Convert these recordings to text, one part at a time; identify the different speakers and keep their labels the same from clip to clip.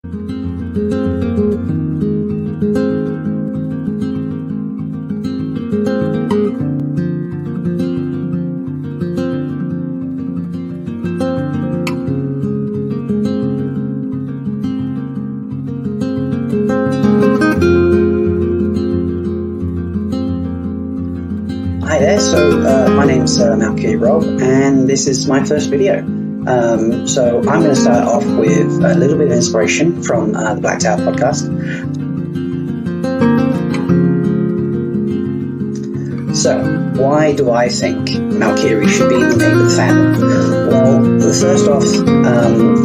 Speaker 1: Hi there, so my name's Malkier Rob, and this is my first video. So I'm going to start off with a little bit of inspiration from the Blacked Out podcast. So, why do I think Malkier should be the name of the fandom? Well, first off,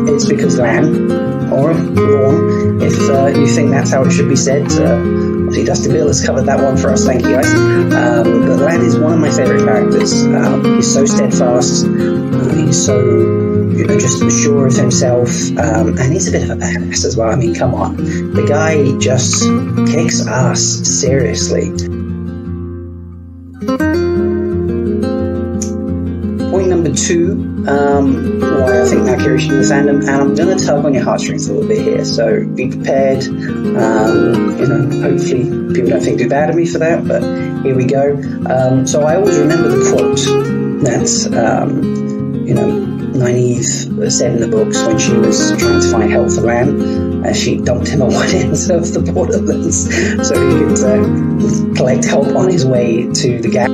Speaker 1: it's because Lan, or Lorne, if you think that's how it should be said. Obviously, Dustin Bill has covered that one for us, thank you guys. But Lan is one of my favourite characters. He's so steadfast, he's so, just sure of himself, and he's a bit of a badass as well. I mean, come on. The guy just kicks ass, seriously. Point number 2, why I think Malkier should be in the fandom, and I'm going to tug on your heartstrings a little bit here, so be prepared. Hopefully people don't think too bad of me for that, but here we go. So I always remember the quote that, Nynaeve said in the books when she was trying to find help for Lan, as she dumped him at one end of the borderlands so he could collect help on his way to the gap.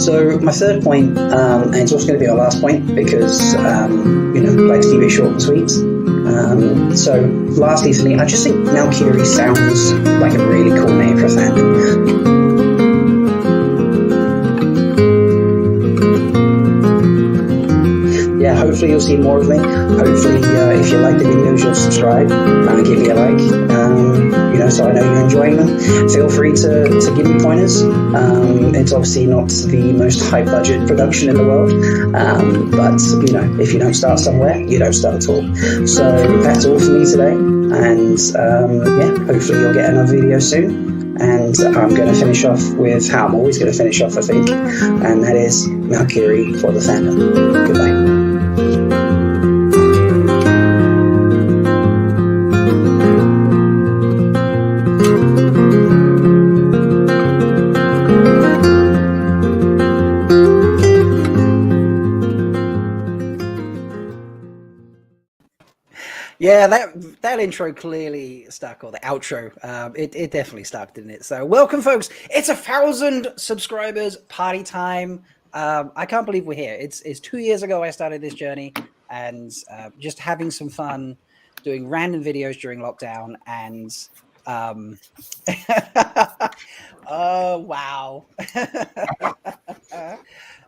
Speaker 1: So my third point, and it's also going to be our last point because, like to keep it short and sweet. So lastly for me, I just think Malkier sounds like a really cool name for a fandom. Yeah, hopefully you'll see more of me. Hopefully, if you like the videos, you'll subscribe and give me a like. So I know you're enjoying them. Feel free to give me pointers. It's obviously not the most high budget production in the world, but if you don't start somewhere, you don't start at all. So that's all for me today, and hopefully you'll get another video soon. And I'm going to finish off with how I'm always going to finish off, I think, and that is Malkier for the fandom. Goodbye. Yeah, that intro clearly stuck, or the outro. It definitely stuck, didn't it? So welcome, folks. It's 1,000 subscribers. Party time. I can't believe we're here. It's 2 years ago I started this journey, and just having some fun, doing random videos during lockdown, and oh wow.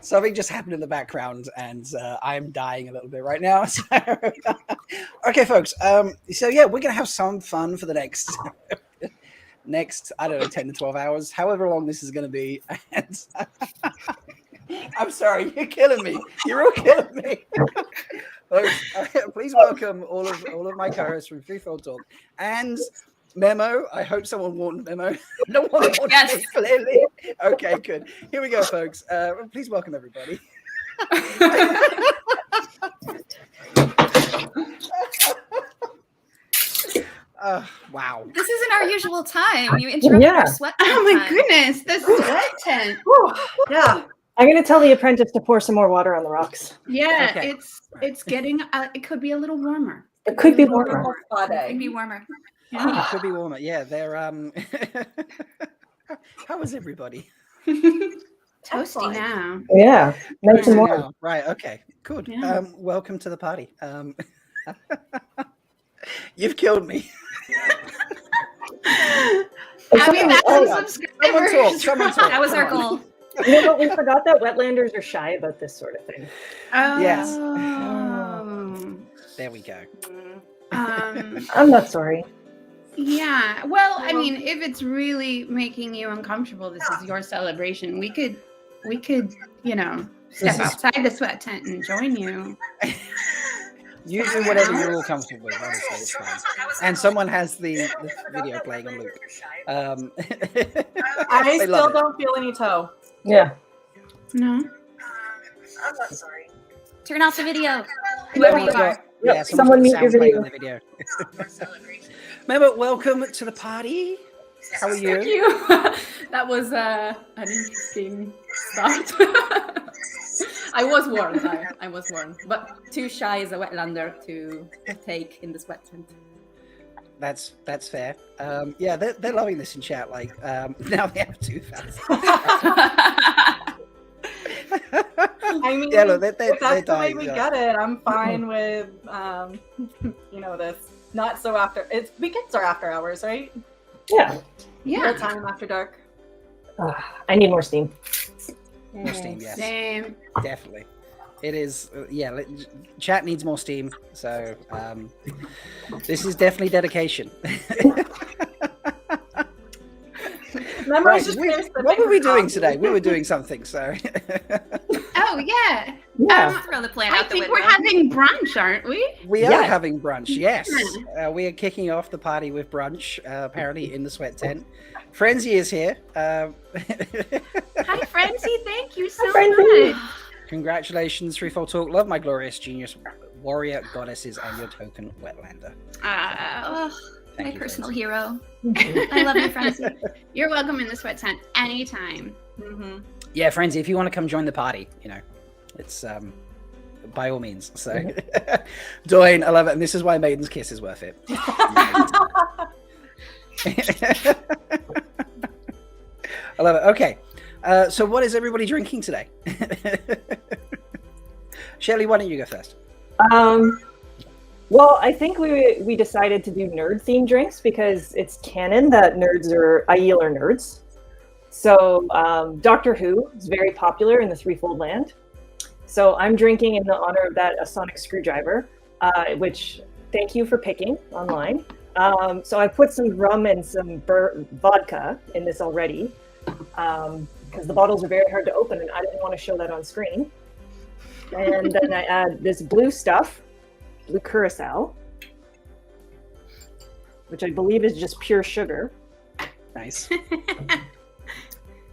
Speaker 1: Something just happened in the background, and I'm dying a little bit right now. So okay, folks. So yeah, we're gonna have some fun for the next, I don't know, 10 to 12 hours, however long this is gonna be. And I'm sorry, you're killing me. You're all killing me. Folks, please welcome all of my co-hosts from Threefold Talk and Memo. I hope someone warned Memo. No one warned me, clearly. Okay, good. Here we go, folks. Please welcome everybody. Wow.
Speaker 2: This isn't our usual time. You interrupted our sweat tent.
Speaker 3: Oh my goodness, the sweat tent.
Speaker 4: Yeah. I'm going to tell the apprentice to pour some more water on the rocks.
Speaker 3: Yeah, okay. It's getting, it could be a little warmer.
Speaker 4: It could be warmer.
Speaker 2: It could be warmer.
Speaker 3: Yeah.
Speaker 1: It could be warmer. Yeah, they're how is everybody?
Speaker 3: Toasty now.
Speaker 4: Yeah. Nice and warm.
Speaker 1: Right, okay. Good.
Speaker 3: Yeah.
Speaker 1: Welcome to the party. You've killed me.
Speaker 2: Happy 1,000 subscribers.
Speaker 1: Someone talk.
Speaker 2: That was our goal.
Speaker 4: You know what? We forgot that Wetlanders are shy about this sort of thing.
Speaker 3: Oh.
Speaker 1: Yes. There we go.
Speaker 4: I'm not sorry.
Speaker 3: Yeah. Well, I mean, if it's really making you uncomfortable, this is your celebration. We could, step outside the sweat tent and join you.
Speaker 1: You do whatever you're all comfortable with, honestly, it's fine. And someone has the video playing on loop.
Speaker 5: I still don't feel any toe.
Speaker 4: Yeah.
Speaker 3: No.
Speaker 5: I'm not sorry.
Speaker 2: Turn off the video. Whoever you
Speaker 1: Someone's
Speaker 2: are.
Speaker 1: got- Yeah,
Speaker 4: Someone mute your
Speaker 1: playing
Speaker 4: video.
Speaker 1: on the video. Memo, welcome to the party. How are
Speaker 5: Thank
Speaker 1: you?
Speaker 5: you. That was an interesting start. I was warned. I was warned, but too shy as a Wetlander to take in the sweat tent.
Speaker 1: That's fair. Yeah, they're loving this in chat. Like, now they have 2 fans.
Speaker 5: I mean,
Speaker 1: Yeah, look,
Speaker 5: if
Speaker 1: they're
Speaker 5: that's the way
Speaker 1: dying,
Speaker 5: we
Speaker 1: yeah.
Speaker 5: get it, I'm fine with, this. Not so after. It's weekends are after hours, right?
Speaker 4: Yeah.
Speaker 5: Full time after dark.
Speaker 4: I need more steam.
Speaker 1: More steam, yes.
Speaker 3: Same.
Speaker 1: Definitely. It is, chat needs more steam. So, this is definitely dedication. Right, what were we doing today? We were doing something, so.
Speaker 3: Oh yeah.
Speaker 4: Yeah.
Speaker 2: Throw the plan
Speaker 3: I
Speaker 2: out the
Speaker 3: think
Speaker 2: window.
Speaker 3: we're having brunch, aren't we?
Speaker 1: We are
Speaker 4: Yeah.
Speaker 1: having brunch, yes. We are kicking off the party with brunch, apparently in the sweat tent. Frenzy is here.
Speaker 3: Hi, Frenzy. Thank you so
Speaker 4: Frenzy.
Speaker 3: much.
Speaker 1: Congratulations, Threefold Talk. Love my glorious genius warrior goddesses and your token Wetlander.
Speaker 2: Oh,
Speaker 1: Thank
Speaker 2: my
Speaker 1: you,
Speaker 2: personal
Speaker 1: Frenzy.
Speaker 2: hero. I love you, Frenzy.
Speaker 3: You're welcome in the sweat tent anytime.
Speaker 5: Mm-hmm.
Speaker 1: Yeah, Frenzy, if you want to come join the party, it's by all means. So, Doyne, I love it, and this is why Maiden's Kiss is worth it. I love it. Okay, so what is everybody drinking today? Shelly, why don't you go first?
Speaker 4: Well, I think we decided to do nerd-themed drinks because it's canon that Aiel are nerds. So Doctor Who is very popular in the Threefold land. So I'm drinking in the honor of that a sonic screwdriver, which thank you for picking online. So I put some rum and some vodka in this already because the bottles are very hard to open and I didn't want to show that on screen. And then I add this blue curacao, which I believe is just pure sugar.
Speaker 1: Nice.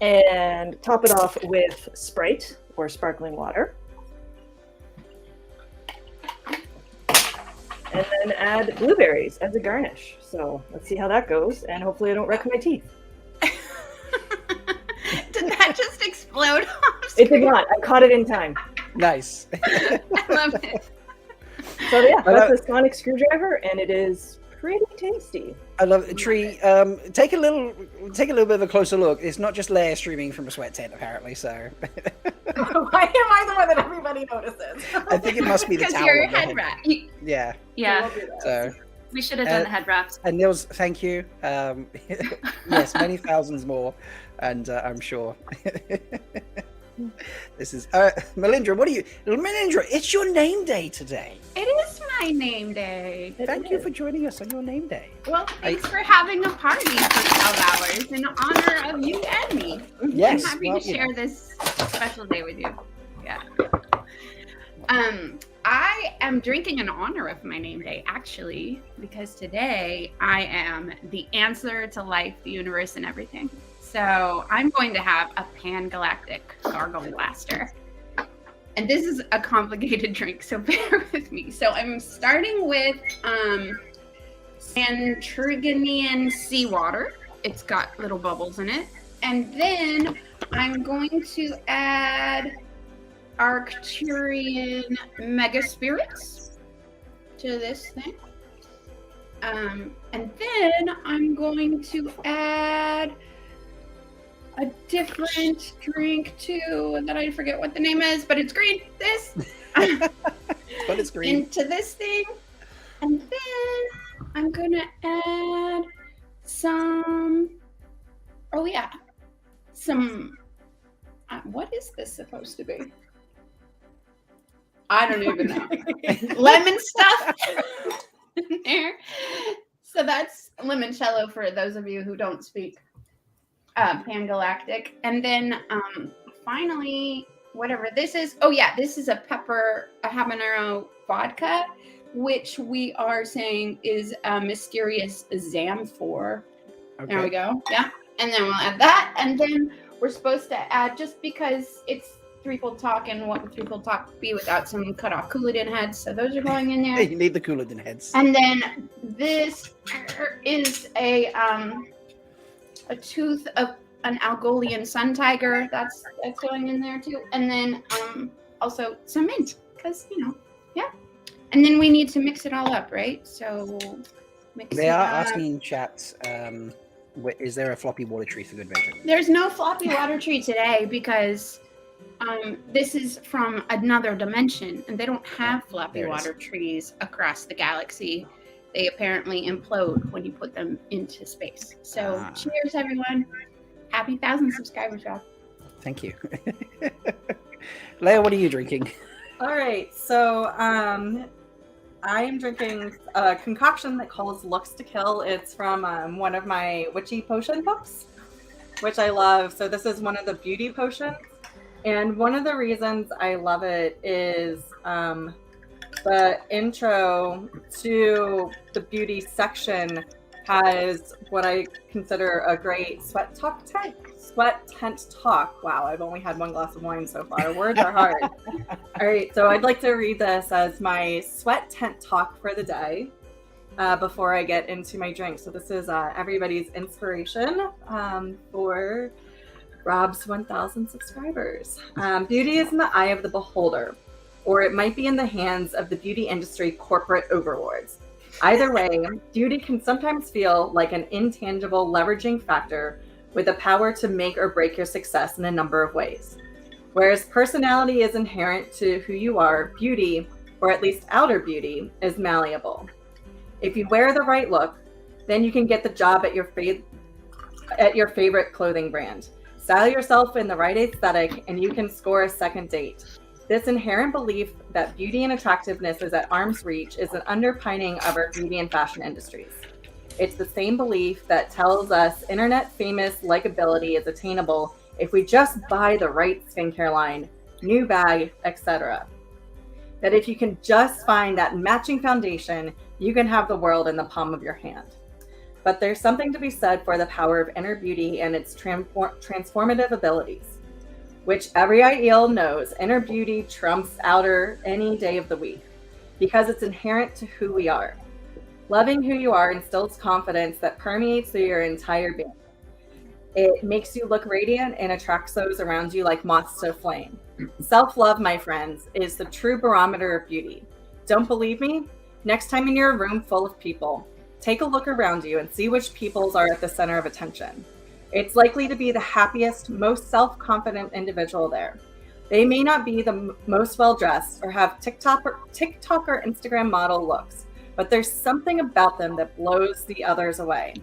Speaker 4: And top it off with Sprite or sparkling water. And then add blueberries as a garnish. So let's see how that goes. And hopefully I don't wreck my teeth.
Speaker 3: Did that just explode off
Speaker 4: It
Speaker 3: screen?
Speaker 4: did not. I caught it in time.
Speaker 1: Nice.
Speaker 3: I love it.
Speaker 4: So yeah, that's a sonic screwdriver and it is pretty tasty.
Speaker 1: I love it. Tree. Take a little bit of a closer look. It's not just Leigh-A streaming from a sweat tent, apparently. So
Speaker 5: Why am I the one that everybody notices?
Speaker 1: I think it must be the
Speaker 3: Because
Speaker 1: towel.
Speaker 3: you're a
Speaker 1: on the
Speaker 3: head wrap.
Speaker 1: Yeah.
Speaker 2: Yeah,
Speaker 1: So
Speaker 2: we should have done the head wraps.
Speaker 1: and Nils, thank you. Yes, many thousands more, and I'm sure. This is Melindhra. What are you, Melindhra? It's your name day today.
Speaker 3: It is my name day.
Speaker 1: Thank you for joining us on your name day.
Speaker 3: Well, thanks for having a party for 12 hours in honor of you and me.
Speaker 1: Yes,
Speaker 3: I'm happy to share this special day with you. Yeah. I am drinking in honor of my name day, actually, because today I am the answer to life, the universe, and everything. So I'm going to have a pan-galactic gargle blaster. And this is a complicated drink, so bear with me. So I'm starting with Tigraine seawater. It's got little bubbles in it. And then I'm going to add Arcturian Mega Spirits to this thing. And then I'm going to add a different drink too that I forget what the name is, but it's green. This
Speaker 1: But it's green.
Speaker 3: into this thing, and then I'm gonna add some. Oh yeah, some. What is this supposed to be? I don't even know. Lemon stuff in there. So that's limoncello for those of you who don't speak Pan-Galactic. And then finally, whatever this is. Oh yeah, this is a habanero vodka, which we are saying is a mysterious Zamfor.
Speaker 1: Okay.
Speaker 3: There we go. Yeah. And then we'll add that. And then we're supposed to add, just because it's threefold talk and what would threefold talk be without some cut off Couladin heads. So those are going in there.
Speaker 1: You need the Couladin heads.
Speaker 3: And then this is a tooth of an Algolian sun tiger. That's going in there too. And then also some mint, because yeah. And then we need to mix it all up, right? So mix
Speaker 1: They
Speaker 3: it
Speaker 1: are
Speaker 3: up.
Speaker 1: asking in chat, is there a floppy water tree for good measure?
Speaker 3: There's no floppy water tree today because this is from another dimension, and they don't have floppy water trees across the galaxy. They apparently implode when you put them into space. So cheers, everyone. Happy 1,000 subscribers, Rob.
Speaker 1: Thank you. Leigh-A, what are you drinking?
Speaker 5: All right, so I am drinking a concoction that calls Looks to Kill. It's from one of my witchy potion books, which I love. So this is one of the beauty potions. And one of the reasons I love it is the intro to the beauty section has what I consider a great sweat tent talk. Wow, I've only had one glass of wine so far. Words are hard. All right, so I'd like to read this as my sweat tent talk for the day before I get into my drink. So this is everybody's inspiration for Rob's 1,000 subscribers. Beauty is in the eye of the beholder, or it might be in the hands of the beauty industry corporate overlords. Either way, beauty can sometimes feel like an intangible leveraging factor with the power to make or break your success in a number of ways. Whereas personality is inherent to who you are, beauty, or at least outer beauty, is malleable. If you wear the right look, then you can get the job at your favorite clothing brand. Style yourself in the right aesthetic, and you can score a second date. This inherent belief that beauty and attractiveness is at arm's reach is an underpinning of our beauty and fashion industries. It's the same belief that tells us internet famous likability is attainable if we just buy the right skincare line, new bag, etc. That if you can just find that matching foundation, you can have the world in the palm of your hand. But there's something to be said for the power of inner beauty and its transformative abilities, which every ideal knows inner beauty trumps outer any day of the week because it's inherent to who we are. Loving who you are instills confidence that permeates through your entire being. It makes you look radiant and attracts those around you like moths to a flame. Self-love, my friends, is the true barometer of beauty. Don't believe me? Next time you're in a room full of people, take a look around you and see which peoples are at the center of attention. It's likely to be the happiest, most self-confident individual there. They may not be the most well-dressed or have TikTok or Instagram model looks, but there's something about them that blows the others away.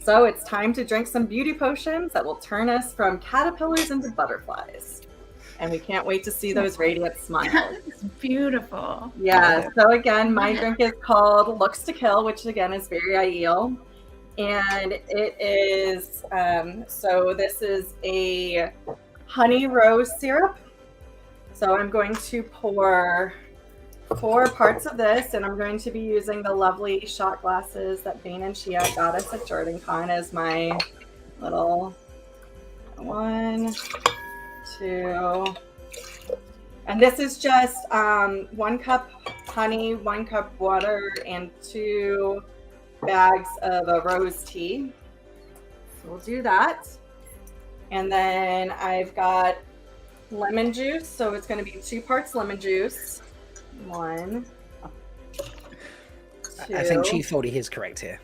Speaker 5: So it's time to drink some beauty potions that will turn us from caterpillars into butterflies. And we can't wait to see those radiant smiles.
Speaker 3: It's beautiful.
Speaker 5: Yeah, so again, my drink is called Looks to Kill, which again is very ideal. And it is, so this is a honey rose syrup. So I'm going to pour 4 parts of this, and I'm going to be using the lovely shot glasses that Bain&Chiad got us at JordanCon as my little 1, 2, and this is just 1 cup honey, 1 cup water, and 2 bags of a rose tea. So we'll do that. And then I've got lemon juice, so it's going to be 2 parts lemon juice. 1, 2.
Speaker 1: I think Chief Foldy is correct here.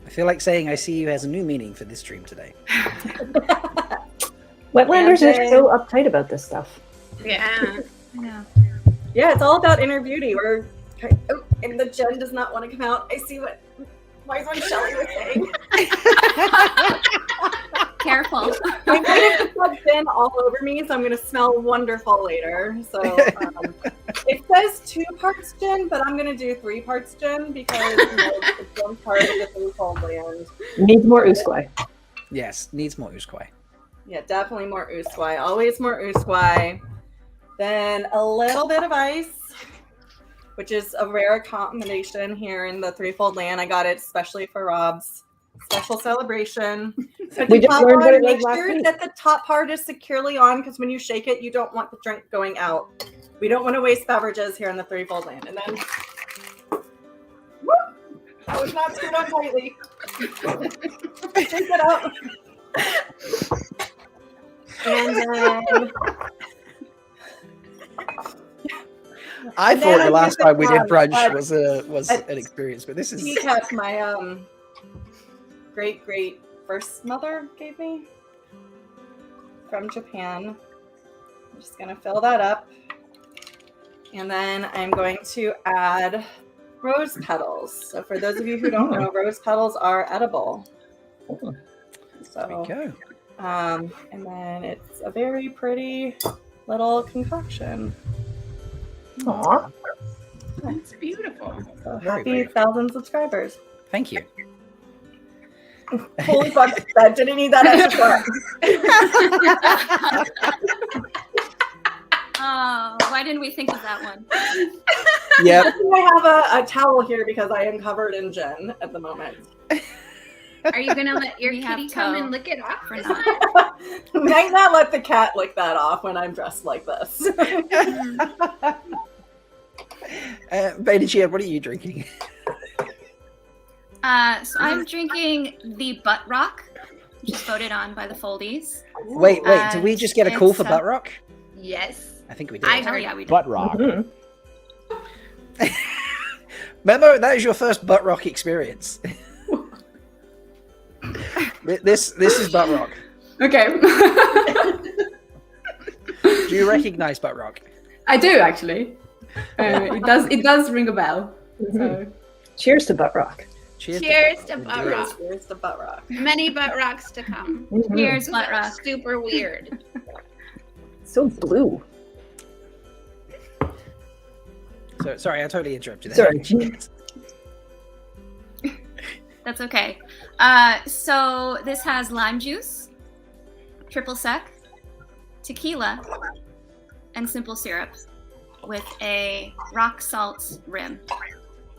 Speaker 1: I feel like saying I see you has a new meaning for this stream today.
Speaker 4: Wetlanders are so uptight about this stuff.
Speaker 3: Yeah.
Speaker 5: Yeah, it's all about inner beauty. And the Jen does not want to come out. I see what One Shelly was saying.
Speaker 3: Careful.
Speaker 5: I'm going to put thin all over me, so I'm going to smell wonderful later. So it says 2 parts gin, but I'm going to do 3 parts gin because it's one part of the threefold land.
Speaker 4: Needs more usquai.
Speaker 1: Yes, needs more usquai.
Speaker 5: Yeah, definitely more usquai. Always more usquai. Then a little bit of ice, which is a rare combination here in the threefold land. I got it especially for Rob's special celebration. So
Speaker 4: We
Speaker 5: to
Speaker 4: just
Speaker 5: top
Speaker 4: learned what
Speaker 5: on,
Speaker 4: it was
Speaker 5: make
Speaker 4: last
Speaker 5: sure
Speaker 4: week.
Speaker 5: that the top part is securely on, because when you shake it, you don't want the drink going out. We don't want to waste beverages here in the threefold land. And then, whoop, that was not screwed on tightly. Shake it up. And then
Speaker 1: I
Speaker 5: And
Speaker 1: thought
Speaker 5: then
Speaker 1: the last time we did brunch
Speaker 5: uh,
Speaker 1: was
Speaker 5: uh,
Speaker 1: an experience, but this is
Speaker 5: teacup my great first mother gave me from Japan. I'm just gonna fill that up, and then I'm going to add rose petals. So for those of you who don't know, rose petals are edible.
Speaker 1: there we
Speaker 5: So
Speaker 1: go.
Speaker 5: and then it's a very pretty little concoction.
Speaker 4: Aw.
Speaker 3: That's beautiful.
Speaker 5: So
Speaker 1: Very
Speaker 5: happy
Speaker 1: beautiful.
Speaker 5: 1,000 subscribers.
Speaker 1: Thank you.
Speaker 5: Holy fuck, that didn't need that extra shot.
Speaker 2: Oh, why didn't we think of that one?
Speaker 1: Yep.
Speaker 5: I have a towel here because I am covered in gin at the moment.
Speaker 3: Are you gonna let your
Speaker 2: We have
Speaker 3: kitty come
Speaker 2: toe
Speaker 3: and lick it off
Speaker 2: for
Speaker 3: this
Speaker 2: now.
Speaker 3: time?
Speaker 5: Might not let the cat lick that off when I'm dressed like this.
Speaker 1: Bain&Chiad, what are you drinking?
Speaker 2: So I'm drinking the Butt Rock, which is voted on by the Foldies.
Speaker 1: Wait, did we just get a call for
Speaker 2: It's,
Speaker 1: Butt Rock?
Speaker 3: Yes.
Speaker 1: I think we did.
Speaker 3: I
Speaker 2: Oh
Speaker 3: heard
Speaker 2: yeah, we did.
Speaker 6: Butt rock.
Speaker 4: Mhm.
Speaker 1: Memo, that is your first Butt Rock experience. This is Butt Rock.
Speaker 7: Okay.
Speaker 1: Do you recognize Butt Rock?
Speaker 7: I do actually. It does ring a bell. So.
Speaker 4: Cheers to butt rock.
Speaker 1: Cheers.
Speaker 3: Cheers to
Speaker 1: Butt
Speaker 3: Butt
Speaker 1: Rock.
Speaker 3: Rock.
Speaker 5: Here's the butt rock.
Speaker 3: Many butt rocks to come.
Speaker 2: Cheers, Butt Rock.
Speaker 3: Super weird.
Speaker 4: So blue.
Speaker 1: So sorry, I totally interrupted. there.
Speaker 4: Sorry.
Speaker 2: That's okay. So this has lime juice, triple sec, tequila, and simple syrup with a rock salt rim.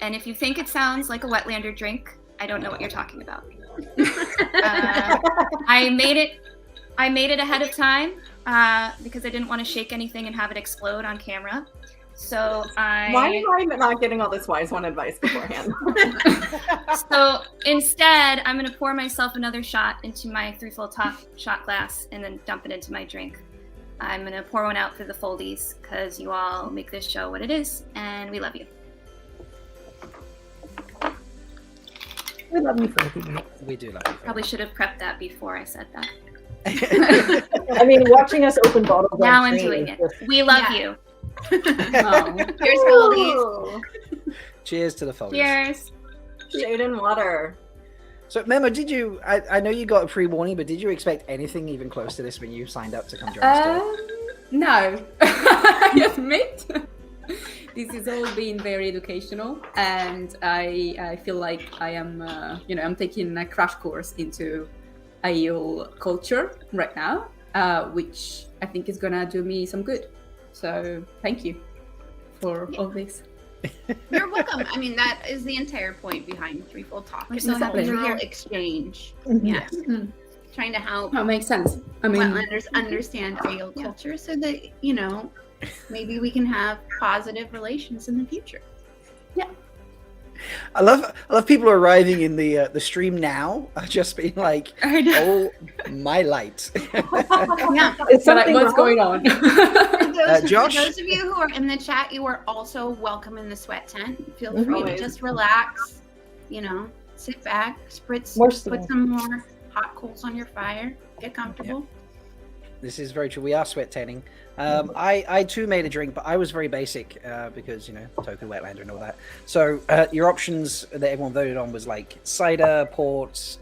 Speaker 2: And if you think it sounds like a Wetlander drink, I don't know what you're talking about. I made it ahead of time because I didn't want to shake anything and have it explode on camera. So
Speaker 5: Why am I not getting all this wise one advice beforehand?
Speaker 2: So instead, I'm going to pour myself another shot into my threefold top shot glass and then dump it into my drink. I'm going to pour one out for the Foldies because you all make this show what it is, and we love you.
Speaker 4: We love you for everything.
Speaker 1: We do love you.
Speaker 2: Probably should have prepped that before I said that.
Speaker 4: I mean, watching us open bottles.
Speaker 2: Now
Speaker 4: on
Speaker 2: I'm
Speaker 4: stream
Speaker 2: doing
Speaker 4: is
Speaker 2: it.
Speaker 4: just-
Speaker 2: We love
Speaker 3: Yeah.
Speaker 2: you.
Speaker 7: Oh.
Speaker 3: Cheers, Foldies.
Speaker 5: Ooh,
Speaker 1: Cheers to the Foldies.
Speaker 2: Cheers.
Speaker 5: shade and water.
Speaker 1: So Memo, did you? I know you got a pre-warning, but did you expect anything even close to this when you signed up to come join us today?
Speaker 7: No, I admit. This has all been very educational, and I feel like I am, I'm taking a crash course into AEL culture right now, which I think is gonna do me some good. So thank you for all this.
Speaker 3: You're welcome. I mean, that is the entire point behind Threefold Talk.
Speaker 2: We're
Speaker 3: It's
Speaker 2: so
Speaker 3: a
Speaker 2: happy.
Speaker 3: cultural exchange.
Speaker 4: Mhm.
Speaker 3: Yes.
Speaker 7: Mhm.
Speaker 3: Trying to help
Speaker 7: That makes sense. I mean,
Speaker 3: Wetlanders understand AO culture so that, maybe we can have positive relations in the future.
Speaker 1: I love people arriving in the stream now, just being like,
Speaker 2: I know.
Speaker 1: "Oh my light."
Speaker 3: Yeah.
Speaker 4: Is
Speaker 7: so like,
Speaker 4: something
Speaker 7: what's
Speaker 4: wrong?
Speaker 7: going on?
Speaker 1: Josh?
Speaker 3: For those of you who are in the chat, you are also welcome in the sweat tent. Feel free to
Speaker 5: Always.
Speaker 3: just relax, sit back, spritz,
Speaker 4: More
Speaker 3: put
Speaker 4: snow.
Speaker 3: some more hot coals on your fire, get comfortable.
Speaker 1: This is very true. We are sweat tanning. I too made a drink, but I was very basic because token Wetlander and all that. So your options that everyone voted on was like cider, port,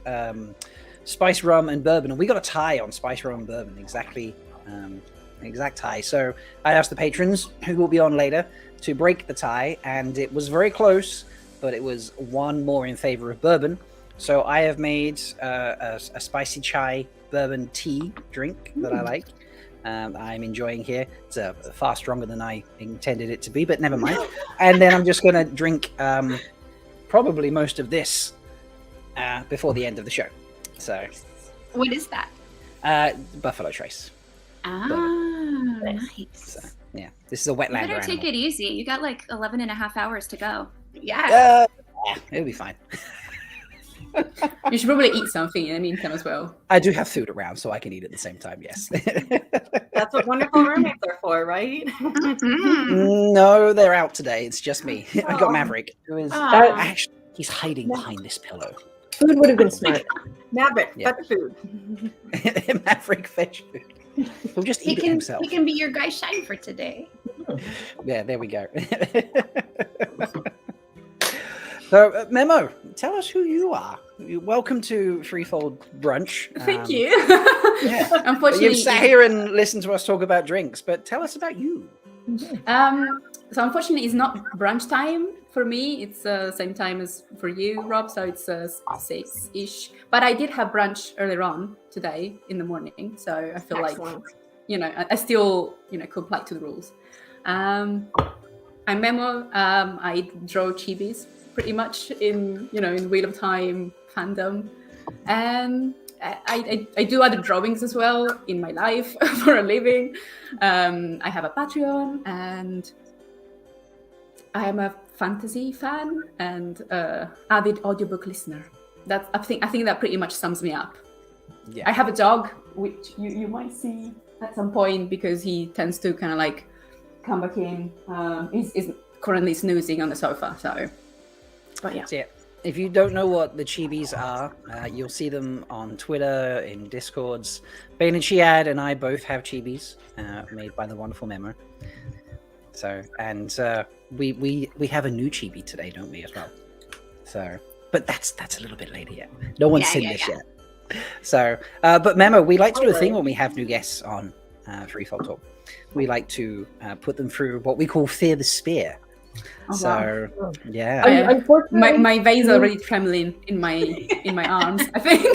Speaker 1: spice rum, and bourbon. And we got a tie on spice rum and bourbon, exact tie. So I asked the patrons, who will be on later, to break the tie, and it was very close, but it was one more in favor of bourbon. So I have made a spicy chai bourbon tea drink that I like. I'm enjoying here. It's far stronger than I intended it to be, but never mind. And then I'm just going to drink probably most of this before the end of the show. So
Speaker 3: What is that?
Speaker 1: Buffalo Trace.
Speaker 3: Ah, nice.
Speaker 1: So, yeah, this is a
Speaker 2: You
Speaker 1: Wetlander
Speaker 2: better
Speaker 1: animal.
Speaker 2: take it easy. You got like 11 and a half hours to go.
Speaker 3: Yeah.
Speaker 1: Yeah, it'll be fine.
Speaker 7: You should probably eat something in the meantime as well.
Speaker 1: I do have food around, so I can eat at the same time. Yes.
Speaker 5: That's what wonderful roommates are for, right?
Speaker 3: Mhm.
Speaker 1: No, they're out today. It's just me. I got
Speaker 5: Oh.
Speaker 1: Maverick, who is
Speaker 3: Aw.
Speaker 1: actually he's hiding behind this pillow.
Speaker 4: Food would have been smart.
Speaker 5: Maverick,
Speaker 1: Yeah.
Speaker 5: but food.
Speaker 1: Maverick fetch food. He'll just eat it himself.
Speaker 3: He can be your guy shine for today.
Speaker 1: Yeah, there we go. So, Memo, tell us who you are. Welcome to Threefold Brunch.
Speaker 7: Thank you.
Speaker 1: Yeah.
Speaker 7: Unfortunately,
Speaker 1: You've sat here and listened to us talk about drinks, but tell us about you.
Speaker 7: So unfortunately, it's not brunch time for me. It's same time as for you, Rob. So it's 6-ish. But I did have brunch earlier on today in the morning. So I feel
Speaker 4: Excellent.
Speaker 7: like, I still, comply to the rules. I'm Memo. I draw chibis pretty much in Wheel of Time fandom. And I do other drawings as well in my life for a living. I have a Patreon, and I am a fantasy fan and avid audiobook listener. I think that pretty much sums me up.
Speaker 1: Yeah.
Speaker 7: I have a dog, which you might see at some point because he tends to kind of like come back in. He's currently snoozing on the sofa, so. But yeah.
Speaker 1: So, yeah. If you don't know what the chibis are, you'll see them on Twitter, in Discords. Bain&Chiad and I both have chibis made by the wonderful Memo. So, and we have a new chibi today, don't we, as well? So, but that's a little bit later yet. No one's seen this yet. So, but Memo, we like to do a thing when we have new guests on Threefold Talk. We like to put them through what we call Fear the Spear.
Speaker 7: Oh,
Speaker 1: So,
Speaker 7: wow.
Speaker 1: yeah.
Speaker 4: Unfortunately,
Speaker 7: My veins are already trembling in my arms, I think.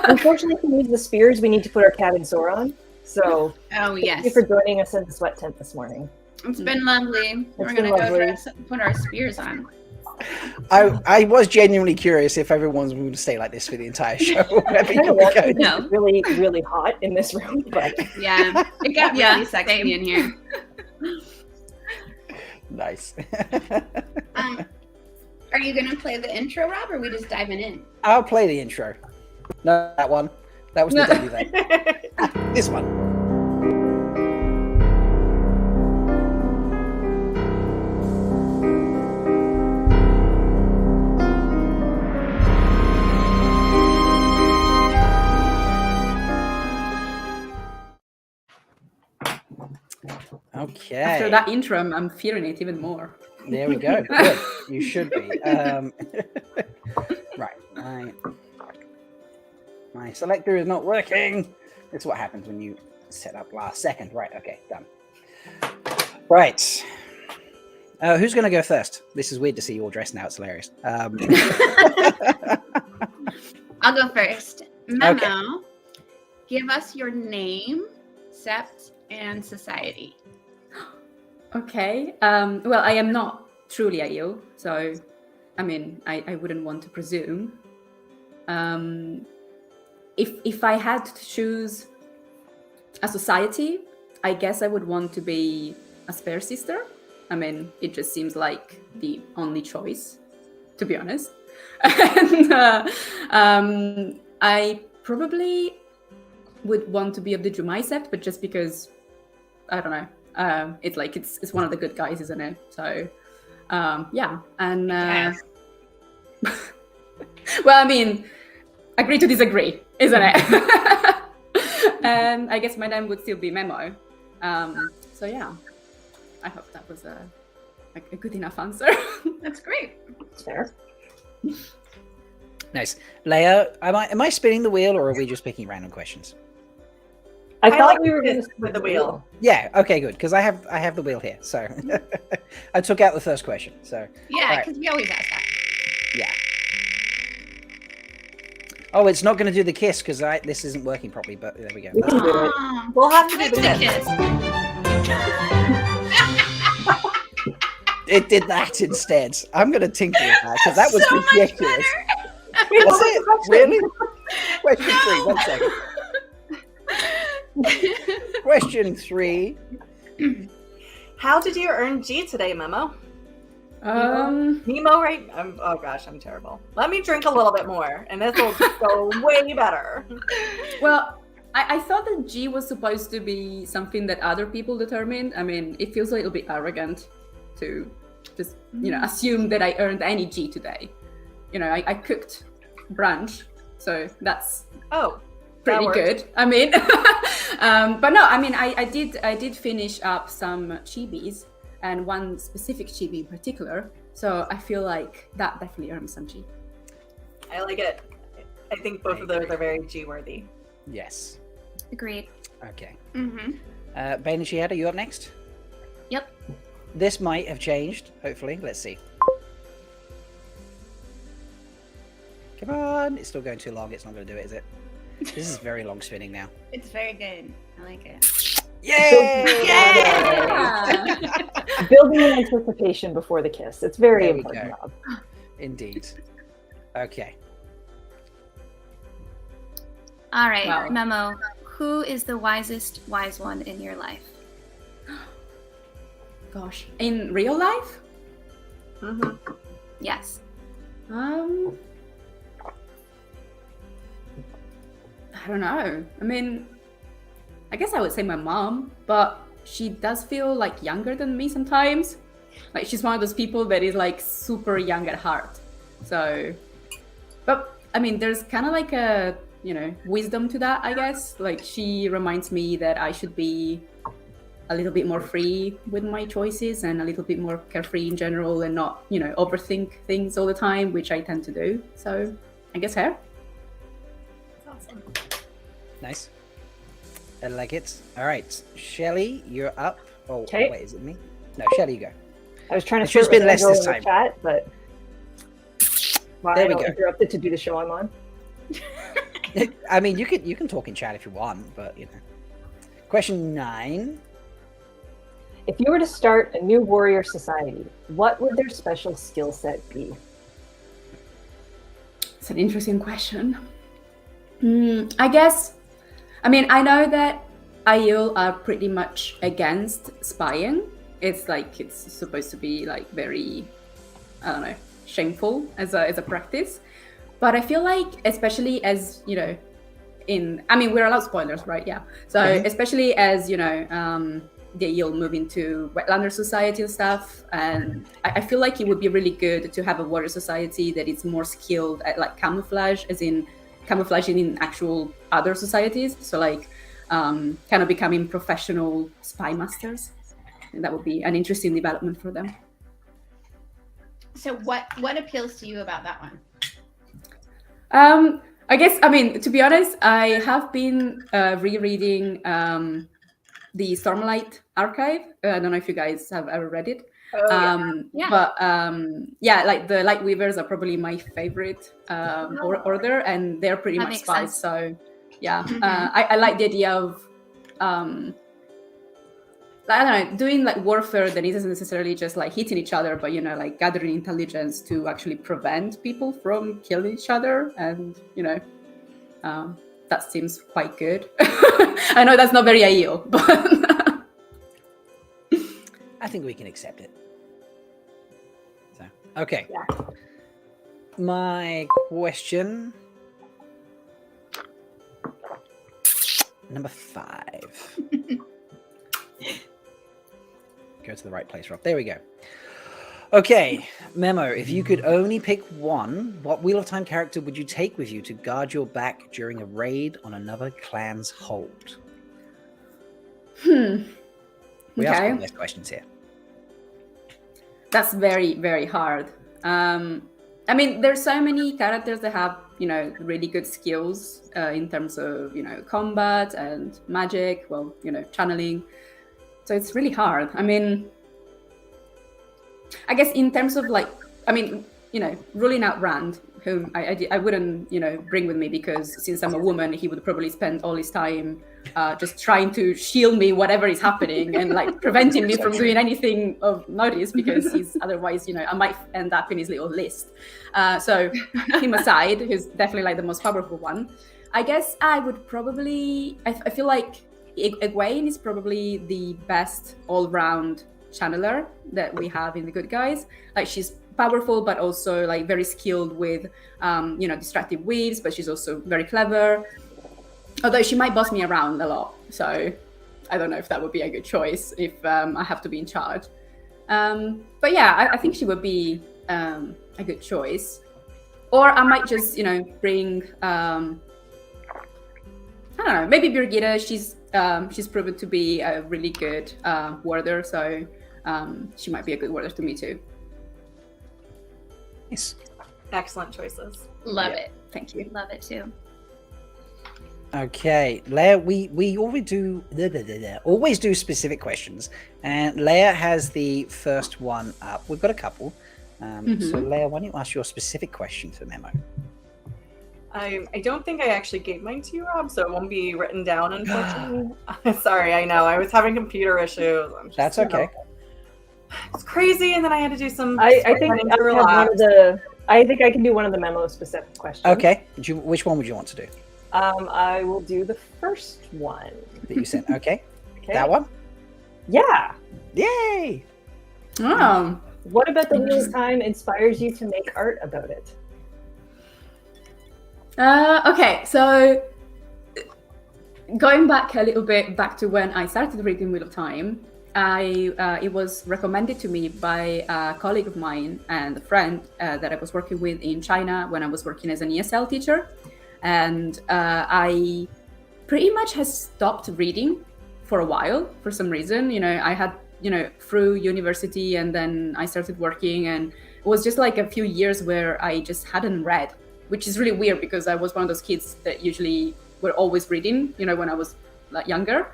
Speaker 4: unfortunately, to use the spears, we need to put our cat and Zora on. So
Speaker 3: Oh,
Speaker 4: thank
Speaker 3: yes.
Speaker 4: you for joining us in the sweat tent this morning.
Speaker 3: It's been lovely. We're
Speaker 4: been
Speaker 3: going to go
Speaker 4: lovely.
Speaker 3: put our spears on.
Speaker 1: I was genuinely curious if everyone's going to stay like this for the entire show. Wherever
Speaker 4: I
Speaker 1: you
Speaker 4: know
Speaker 1: go.
Speaker 4: it's
Speaker 3: No.
Speaker 4: really, really hot in this room, but
Speaker 3: Yeah. It got
Speaker 2: Yeah,
Speaker 3: really sexy
Speaker 2: same.
Speaker 3: in here.
Speaker 1: Nice.
Speaker 3: Are you going to play the intro, Rob, or are we just diving in?
Speaker 1: I'll play the intro. No, that one. That was the W thing. This one. Okay.
Speaker 7: After that intro, I'm fearing it even more.
Speaker 1: There we go. Good. You should be. Right. My selector is not working. It's what happens when you set up last second. Right. Okay. Done. Right. Who's going to go first? This is weird to see you all dressed now. It's hilarious.
Speaker 3: I'll go first. Memo, give us your name, sept, and society.
Speaker 7: Okay. Well, I am not truly Aiel, so I mean, I wouldn't want to presume. If I had to choose a society, I guess I would want to be a spare sister. I mean, it just seems like the only choice, to be honest. And I probably would want to be of the Jumai sept, but just because I don't know. It's like it's one of the good guys, isn't it? So yeah. And well, I mean, agree to disagree, isn't it? And I guess my name would still be Memo. So yeah, I hope that was a good enough answer.
Speaker 3: That's great.
Speaker 4: fair.
Speaker 1: Nice. Leigh-A, am I spinning the wheel or are we just picking random questions?
Speaker 4: I thought
Speaker 5: like
Speaker 4: we were
Speaker 5: this
Speaker 4: going to
Speaker 5: with the wheel.
Speaker 1: Yeah. Okay. Good. Because I have the wheel here. So I took out the first question. So
Speaker 3: Yeah,
Speaker 1: Right.
Speaker 3: because we always ask that.
Speaker 1: yeah. Oh, it's not going to do the kiss because this isn't working properly. But there we go.
Speaker 4: We can do it.
Speaker 3: Aw,
Speaker 5: We'll have to do
Speaker 3: flip
Speaker 5: the
Speaker 3: the
Speaker 5: kiss.
Speaker 3: kiss.
Speaker 1: It did that instead. I'm going to tinker with that because that was
Speaker 3: So much
Speaker 1: ridiculous.
Speaker 3: better.
Speaker 1: Was it really? Question 3. 1 second. Question 3.
Speaker 5: How did you earn G today, Memo? Memo, right? Oh gosh, I'm terrible. Let me drink a little bit more, and this will just go way better.
Speaker 7: Well, I thought that G was supposed to be something that other people determined. I mean, it feels a little bit arrogant to just, assume that I earned any G today. I cooked brunch, so that's pretty good. I mean, but no, I mean, I did finish up some chibis, and one specific chibi in particular. So I feel like that definitely earned some G.
Speaker 5: I like it. I think both of those are very G-worthy.
Speaker 1: Yes.
Speaker 2: Agreed.
Speaker 1: Okay.
Speaker 3: Mm-hmm.
Speaker 1: Bain&Chiad, are you up next?
Speaker 2: Yep.
Speaker 1: This might have changed, hopefully. Let's see. Come on. It's still going too long. It's not going to do it, is it? This is very long spinning now.
Speaker 3: It's very good. I like it.
Speaker 1: Yay!
Speaker 7: Yeah.
Speaker 4: Building an anticipation before the kiss. It's very
Speaker 1: There we
Speaker 4: important.
Speaker 1: go. Indeed. Okay.
Speaker 2: All right,
Speaker 7: Wow.
Speaker 2: Memo. Who is the wisest wise one in your life?
Speaker 7: Gosh, in real life?
Speaker 5: Mm-hmm.
Speaker 2: Yes.
Speaker 7: I don't know. I mean, I guess I would say my mom, but she does feel like younger than me sometimes. Like she's one of those people that is like super young at heart. So, but I mean, there's kind of like a, wisdom to that, I guess. Like she reminds me that I should be a little bit more free with my choices and a little bit more carefree in general and not, overthink things all the time, which I tend to do. So I guess her.
Speaker 5: That's awesome.
Speaker 1: Nice. I like it. All right. Shelly, you're up. Oh,
Speaker 4: Okay.
Speaker 1: wait, is it me? No, Shelly, you go.
Speaker 4: I was trying to
Speaker 1: It should've
Speaker 4: flirt
Speaker 1: been
Speaker 4: with
Speaker 1: less
Speaker 4: Angela
Speaker 1: this
Speaker 4: in the
Speaker 1: time.
Speaker 4: chat, but
Speaker 1: There we
Speaker 4: I
Speaker 1: go.
Speaker 4: interrupted to do the show I'm on.
Speaker 1: I mean, you can talk in chat if you want, but, Question 9.
Speaker 4: If you were to start a new warrior society, what would their special skill set be?
Speaker 7: It's an interesting question. I guess, I mean, I know that Aiel are pretty much against spying. It's like, it's supposed to be like very, I don't know, shameful as a practice. But I feel like, especially as, I mean, we're allowed spoilers, right? Yeah. So especially as, the Aiel move into Wetlander society and stuff. And I feel like it would be really good to have a warrior society that is more skilled at like camouflage, as in camouflaging in actual other societies. So like kind of becoming professional spy masters. And that would be an interesting development for them.
Speaker 3: So what appeals to you about that one?
Speaker 7: I guess, I mean, to be honest, I have been rereading the Stormlight archive. I don't know if you guys have ever read it.
Speaker 3: Yeah.
Speaker 7: But like the Light Weavers are probably my favorite order, and they're pretty
Speaker 2: That
Speaker 7: much
Speaker 2: makes
Speaker 7: spies.
Speaker 2: sense.
Speaker 7: So yeah, I like the idea of I don't know, doing like warfare that isn't necessarily just like hitting each other, but like gathering intelligence to actually prevent people from killing each other, and that seems quite good. I know that's not very Aiel, but
Speaker 1: I think we can accept it. So, okay.
Speaker 4: Yeah.
Speaker 1: My question number 5. Go to the right place, Rob. There we go. Okay, Memo, if you could only pick one, what Wheel of Time character would you take with you to guard your back during a raid on another clan's hold? We ask all these questions here.
Speaker 7: That's very, very hard. I mean, there's so many characters that have, really good skills in terms of, combat and magic, channeling. So it's really hard. I mean, I guess in terms of ruling out Rand, whom I wouldn't, bring with me, because since I'm a woman, he would probably spend all his time just trying to shield me whatever is happening and like preventing me from doing anything of notice, because he's otherwise, I might end up in his little list. So him aside, who's definitely like the most powerful one, I guess I would probably, I feel like Egwene is probably the best all-round channeler that we have in the good guys. Like, she's powerful, but also like very skilled with, distractive weaves, but she's also very clever. Although she might boss me around a lot. So I don't know if that would be a good choice if I have to be in charge. But yeah, I think she would be a good choice. Or I might just, bring, I don't know, maybe Birgitta. She's proven to be a really good warder, so she might be a good warder to me too.
Speaker 1: Yes.
Speaker 5: Excellent choices.
Speaker 2: Love it.
Speaker 7: Thank you.
Speaker 2: Love it too.
Speaker 1: Okay, Leigh-A, we always do specific questions, and Leigh-A has the first one up. We've got a couple. So Leigh-A, why don't you ask your specific question to Memo?
Speaker 5: I don't think I actually gave mine to you, Rob, so it won't be written down, unfortunately. Sorry, I know. I was having computer issues.
Speaker 1: That's okay.
Speaker 5: It's crazy, and then I had to do some.
Speaker 4: I think I think I can do one of the Memo specific questions.
Speaker 1: Okay. Which one would you want to do?
Speaker 4: I will do the first one
Speaker 1: that you sent. Okay.
Speaker 4: Okay.
Speaker 1: That one?
Speaker 4: Yeah.
Speaker 1: Yay!
Speaker 7: Oh.
Speaker 4: What about the Wheel of Time inspires you to make art about it?
Speaker 7: Okay, so going back a little bit back to when I started reading Wheel of Time, it was recommended to me by a colleague of mine and a friend that I was working with in China when I was working as an ESL teacher. And I pretty much has stopped reading for a while for some reason. I had, through university, and then I started working, and it was just like a few years where I just hadn't read, which is really weird because I was one of those kids that usually were always reading, when I was like younger.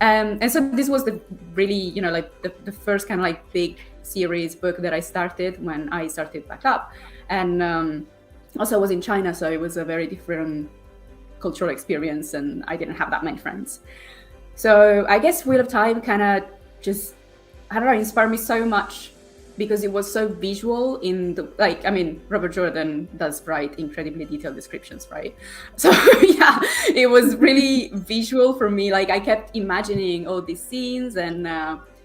Speaker 7: And so this was the really, the first kind of like big series book that I started when I started back up. And also I was in China, so it was a very different cultural experience, and I didn't have that many friends. So I guess Wheel of Time kind of just, I don't know, inspired me so much because it was so visual in the, Robert Jordan does write incredibly detailed descriptions, right? So yeah, it was really visual for me. Like, I kept imagining all these scenes, and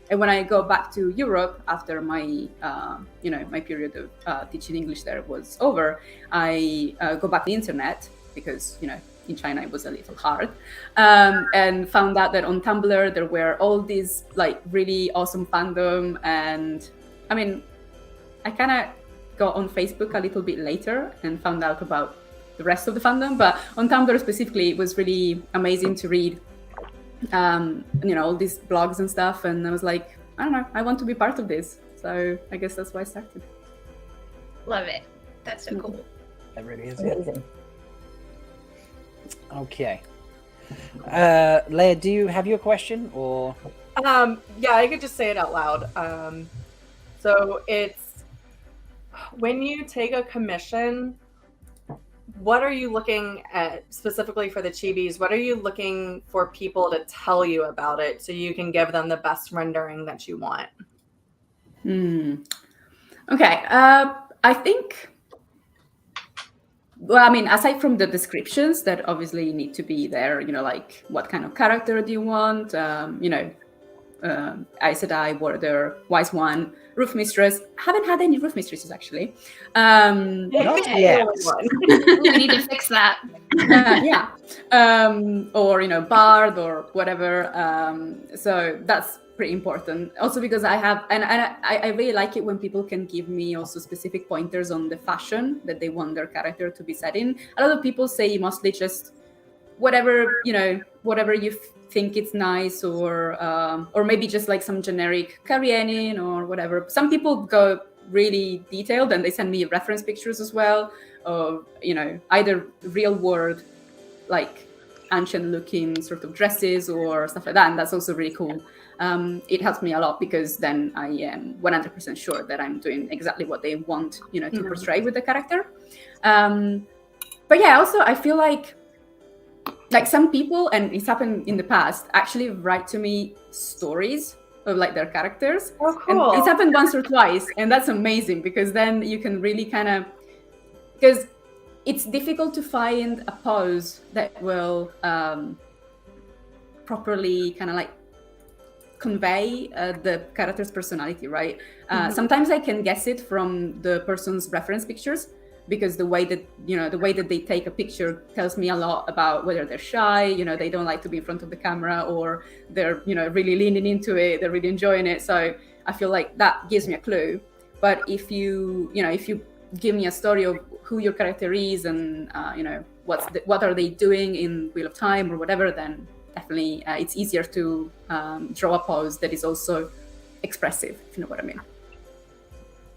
Speaker 7: when I go back to Europe after my, my period of teaching English there was over, I go back to the internet because, in China it was a little hard, and found out that on Tumblr there were all these like really awesome fandom. And I kind of got on Facebook a little bit later and found out about the rest of the fandom, but on Tumblr specifically, it was really amazing to read, all these blogs and stuff. And I was like, I don't know, I want to be part of this. So I guess that's why I started.
Speaker 2: Love it. That's so cool.
Speaker 1: That really is
Speaker 4: Amazing.
Speaker 1: Okay. Leigh-A, do you have your question, or?
Speaker 5: Yeah, I could just say it out loud. So it's, when you take a commission, what are you looking at specifically for the chibis? What are you looking for people to tell you about it so you can give them the best rendering that you want?
Speaker 7: Okay. I think, aside from the descriptions that obviously need to be there, like what kind of character do you want? Aes Sedai, Warder, Wise One, Roof Mistress. Haven't had any Roof Mistresses actually.
Speaker 1: Not yet.
Speaker 2: We need to fix that.
Speaker 7: Yeah. Or Bard or whatever. So that's pretty important. Also because I have, and I really like it when people can give me also specific pointers on the fashion that they want their character to be set in. A lot of people say mostly just whatever you think it's nice, or maybe just like some generic Carianin or whatever. Some people go really detailed and they send me reference pictures as well of, either real world, like ancient looking sort of dresses or stuff like that. And that's also really cool. it helps me a lot because then I am 100% sure that I'm doing exactly what they want, to portray with the character. But yeah, also I feel like some people, and it's happened in the past, actually write to me stories of like their characters.
Speaker 5: Oh, cool.
Speaker 7: And it's happened once or twice, and that's amazing because then you can really because it's difficult to find a pose that will properly convey the character's personality, right? Sometimes I can guess it from the person's reference pictures, because the way that they take a picture tells me a lot about whether they're shy, they don't like to be in front of the camera, or they're really leaning into it, they're really enjoying it. So I feel like that gives me a clue. But if you give me a story of who your character is and what are they doing in Wheel of Time or whatever, then definitely it's easier to draw a pose that is also expressive, if you know what I mean.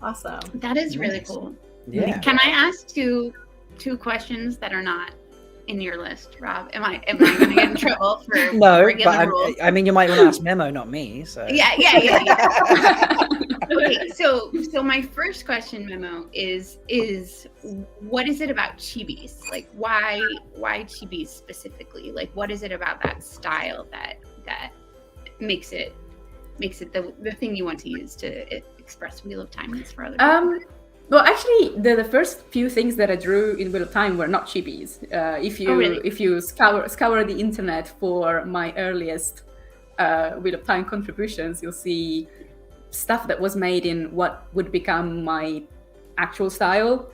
Speaker 5: Awesome.
Speaker 3: That is really cool.
Speaker 1: Yeah.
Speaker 3: Can I ask two questions that are not in your list, Rob? Am I going to get in trouble for
Speaker 1: No,
Speaker 3: breaking the
Speaker 1: but
Speaker 3: rules?
Speaker 1: I mean, you might want to ask Memo, not me. So
Speaker 3: Yeah. Okay, so my first question, Memo, is what is it about chibis? Like, why chibis specifically? Like, what is it about that style that makes it the thing you want to use to express Wheel of Time is for other people?
Speaker 7: Well, actually, the first few things that I drew in Wheel of Time were not chibis. If you scour the internet for my earliest Wheel of Time contributions, you'll see stuff that was made in what would become my actual style,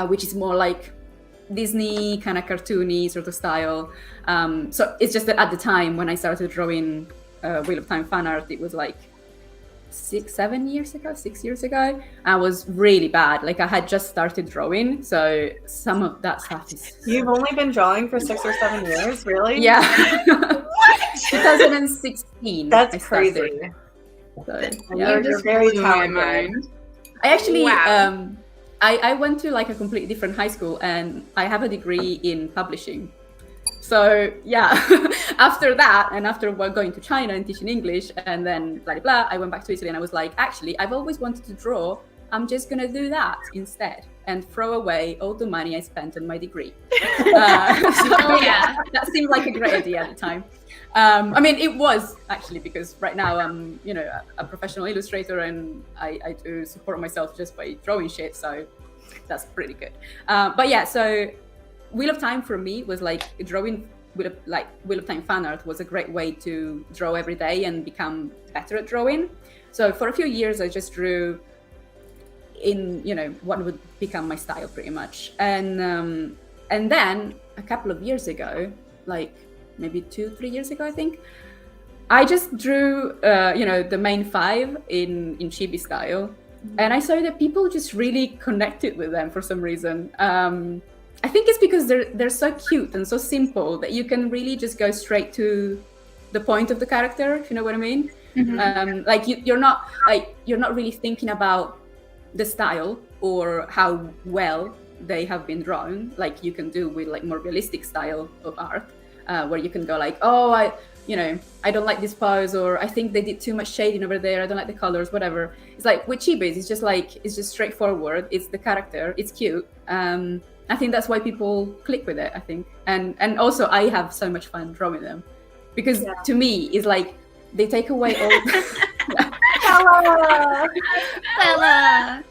Speaker 7: which is more like Disney kind of cartoony sort of style. So it's just that at the time when I started drawing Wheel of Time fan art, it was like 6 years ago. I was really bad. Like, I had just started drawing, so some of that stuff is...
Speaker 5: You've only been drawing for 6 or 7 years, really?
Speaker 7: Yeah. What? 2016.
Speaker 5: That's crazy.
Speaker 7: So,
Speaker 5: yeah. You're very talented.
Speaker 7: I actually,
Speaker 3: Wow.
Speaker 7: I went to like a completely different high school, and I have a degree in publishing. So yeah, after that, and after going to China and teaching English, and then blah, blah, blah, I went back to Italy, and I was like, actually, I've always wanted to draw. I'm just going to do that instead and throw away all the money I spent on my degree. So yeah, that seemed like a great idea at the time. I mean, it was actually, because right now I'm, a professional illustrator, and I do support myself just by drawing shit. So that's pretty good. But yeah, so Wheel of Time for me was like drawing Wheel of Time fan art was a great way to draw every day and become better at drawing. So for a few years, I just drew in, what would become my style pretty much. And then a couple of years ago, like maybe 2-3 years ago, I think, I just drew, the main 5 in chibi style. And I saw that people just really connected with them for some reason. I think it's because they're so cute and so simple that you can really just go straight to the point of the character, if you know what I mean. Mm-hmm. You're not really thinking about the style or how well they have been drawn, like you can do with like more realistic style of art, where you can go like, oh, I don't like this pose, or I think they did too much shading over there, I don't like the colors, whatever. It's like with chibis, it's just straightforward. It's the character, it's cute. I think that's why people click with it, I think. And also I have so much fun drawing them, because to me, it's like they take away all...
Speaker 2: Bella!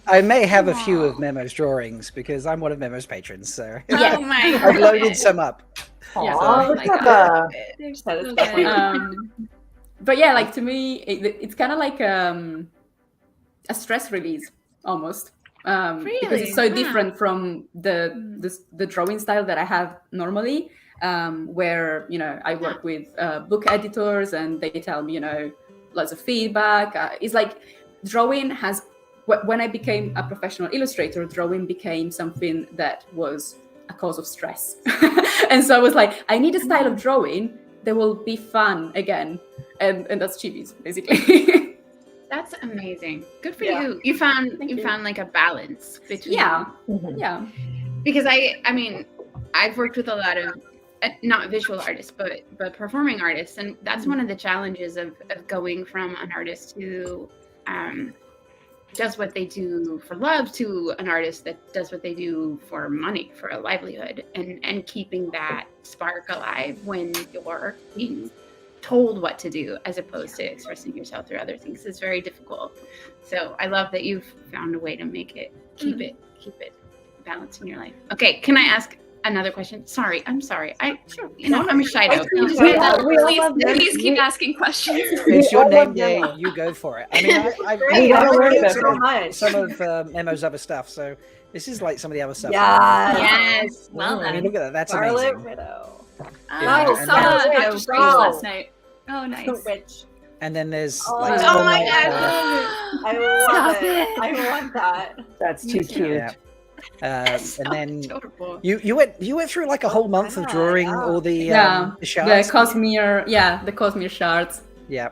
Speaker 1: I may have a few of Memo's drawings because I'm one of Memo's patrons, so
Speaker 3: Oh my God.
Speaker 1: I've loaded some up.
Speaker 4: Oh,
Speaker 7: my
Speaker 4: God.
Speaker 7: But yeah, like to me, it's kind of like a stress release almost. Because it's so different from the drawing style that I have normally, where I work with book editors and they tell me lots of feedback. It's like drawing has, when I became a professional illustrator, drawing became something that was a cause of stress. And so I was like, I need a style of drawing that will be fun again, and that's chibis basically.
Speaker 3: That's amazing. Good for you. You found like a balance between
Speaker 7: yeah.
Speaker 3: Because I mean, I've worked with a lot of not visual artists, but performing artists, and that's one of the challenges of going from an artist who does what they do for love to an artist that does what they do for money, for a livelihood, and keeping that spark alive when you're being told what to do as opposed to expressing yourself through other things is very difficult. So I love that you've found a way to make it keep it balanced in your life. Okay, can I ask another question? I'm sorry.
Speaker 2: Sure.
Speaker 3: I'm a shy
Speaker 2: Please keep asking questions.
Speaker 1: It's your name day. You go for it. I mean, I've read
Speaker 5: so much.
Speaker 1: some of Memo's other stuff, so this is like some of the other stuff.
Speaker 3: Yes.
Speaker 2: Well
Speaker 1: I mean,
Speaker 2: done.
Speaker 1: look at that. That's
Speaker 5: Scarlet
Speaker 1: amazing.
Speaker 5: Widow.
Speaker 1: Yeah,
Speaker 2: I
Speaker 1: and
Speaker 2: saw
Speaker 5: then-
Speaker 2: Dr. Strange last night. Oh, nice.
Speaker 5: Which
Speaker 1: And then there's
Speaker 5: Oh,
Speaker 1: like
Speaker 3: Oh my
Speaker 1: like,
Speaker 3: god.
Speaker 5: I love
Speaker 2: Stop
Speaker 5: it.
Speaker 2: it.
Speaker 5: I want that.
Speaker 4: That's too cute.
Speaker 1: yeah. And then
Speaker 3: Adorable.
Speaker 1: you went through like a whole month of drawing all the
Speaker 7: The
Speaker 1: shards.
Speaker 7: the Cosmere shards.
Speaker 1: Yeah.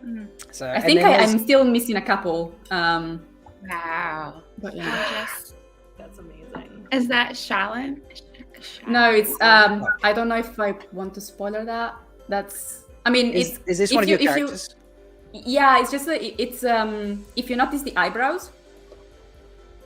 Speaker 2: Mhm.
Speaker 1: So
Speaker 7: I think I'm still missing a couple.
Speaker 3: Wow.
Speaker 7: But yeah.
Speaker 2: Jess.
Speaker 5: That's amazing.
Speaker 3: Is that Shallon?
Speaker 7: No, it's I don't know if I want to spoiler that. That's I mean
Speaker 1: Is this
Speaker 7: if
Speaker 1: one of your
Speaker 7: you- if you-
Speaker 1: characters?
Speaker 7: yeah, it's just it's if you notice the eyebrows,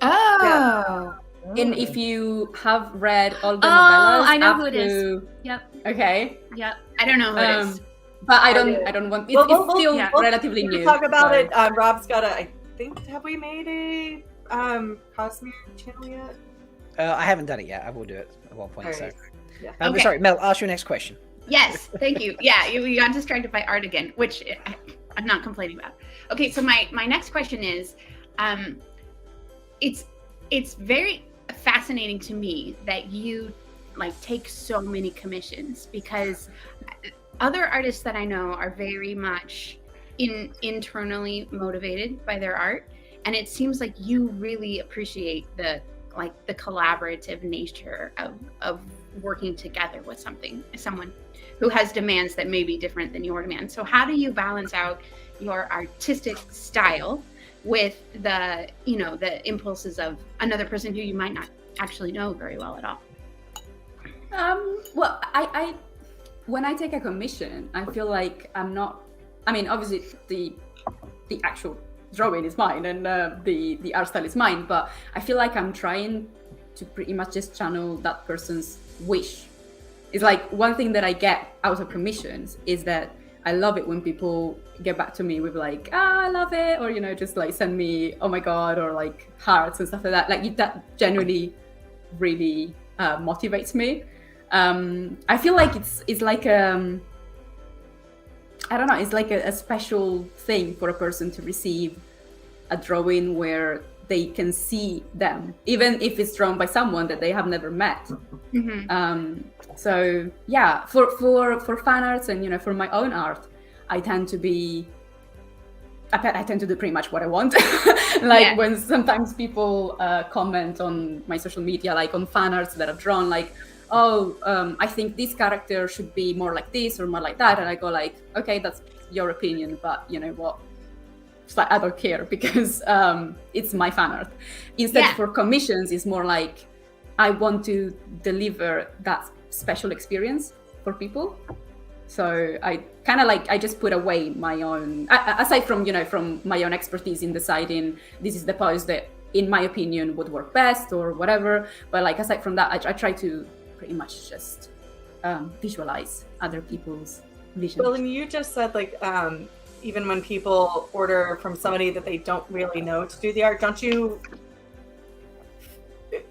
Speaker 3: Oh.
Speaker 7: and if you have read all the
Speaker 2: Oh,
Speaker 7: novellas,
Speaker 2: I know
Speaker 7: up
Speaker 2: who it is.
Speaker 7: to-
Speaker 2: Yep.
Speaker 7: Okay,
Speaker 2: Yep.
Speaker 3: I don't know who it is.
Speaker 7: but I
Speaker 5: I
Speaker 7: don't
Speaker 5: do.
Speaker 7: I don't want it's,
Speaker 5: Well,
Speaker 7: it's
Speaker 5: we'll-
Speaker 7: still
Speaker 2: yeah.
Speaker 7: relatively
Speaker 5: We
Speaker 7: new.
Speaker 5: can talk about
Speaker 7: so-
Speaker 5: it. Rob's got a. I think have we made a Cosmere channel yet?
Speaker 1: I haven't done it yet. I will do it at one point.
Speaker 5: All
Speaker 1: So,
Speaker 5: right. Yeah.
Speaker 3: Okay.
Speaker 1: sorry, Mel. Ask your next question.
Speaker 3: Yes, thank you. Yeah, you got distracted by art again, which I'm not complaining about. Okay, so my next question is, it's very fascinating to me that you like take so many commissions, because other artists that I know are very much internally motivated by their art, and it seems like you really appreciate the collaborative nature of working together with someone who has demands that may be different than your demands. So how do you balance out your artistic style with the impulses of another person who you might not actually know very well at all?
Speaker 7: Well, I when I take a commission, I feel like I'm not. I mean, obviously the actual drawing is mine and the art style is mine, but I feel like I'm trying to pretty much just channel that person's wish. It's like one thing that I get out of commissions is that I love it when people get back to me with like, I love it, or just like send me, oh my god, or like hearts and stuff like that. Like that genuinely really motivates me. I feel like it's like I don't know, it's like a special thing for a person to receive a drawing where they can see them, even if it's drawn by someone that they have never met.
Speaker 3: Mm-hmm.
Speaker 7: So yeah, for fan arts and for my own art, I tend to do pretty much what I want. Like when sometimes people comment on my social media, like on fan arts that I've drawn, like, I think this character should be more like this or more like that, and I go like, okay, that's your opinion, but you know what? It's like, I don't care, because it's my fan art. Instead, for commissions, it's more like I want to deliver that special experience for people. So I kind of I just put away my own, aside from from my own expertise in deciding this is the pose that, in my opinion, would work best or whatever. But aside from that, I try to pretty much just visualize other people's visions.
Speaker 5: Well, and you just said even when people order from somebody that they don't really know to do the art,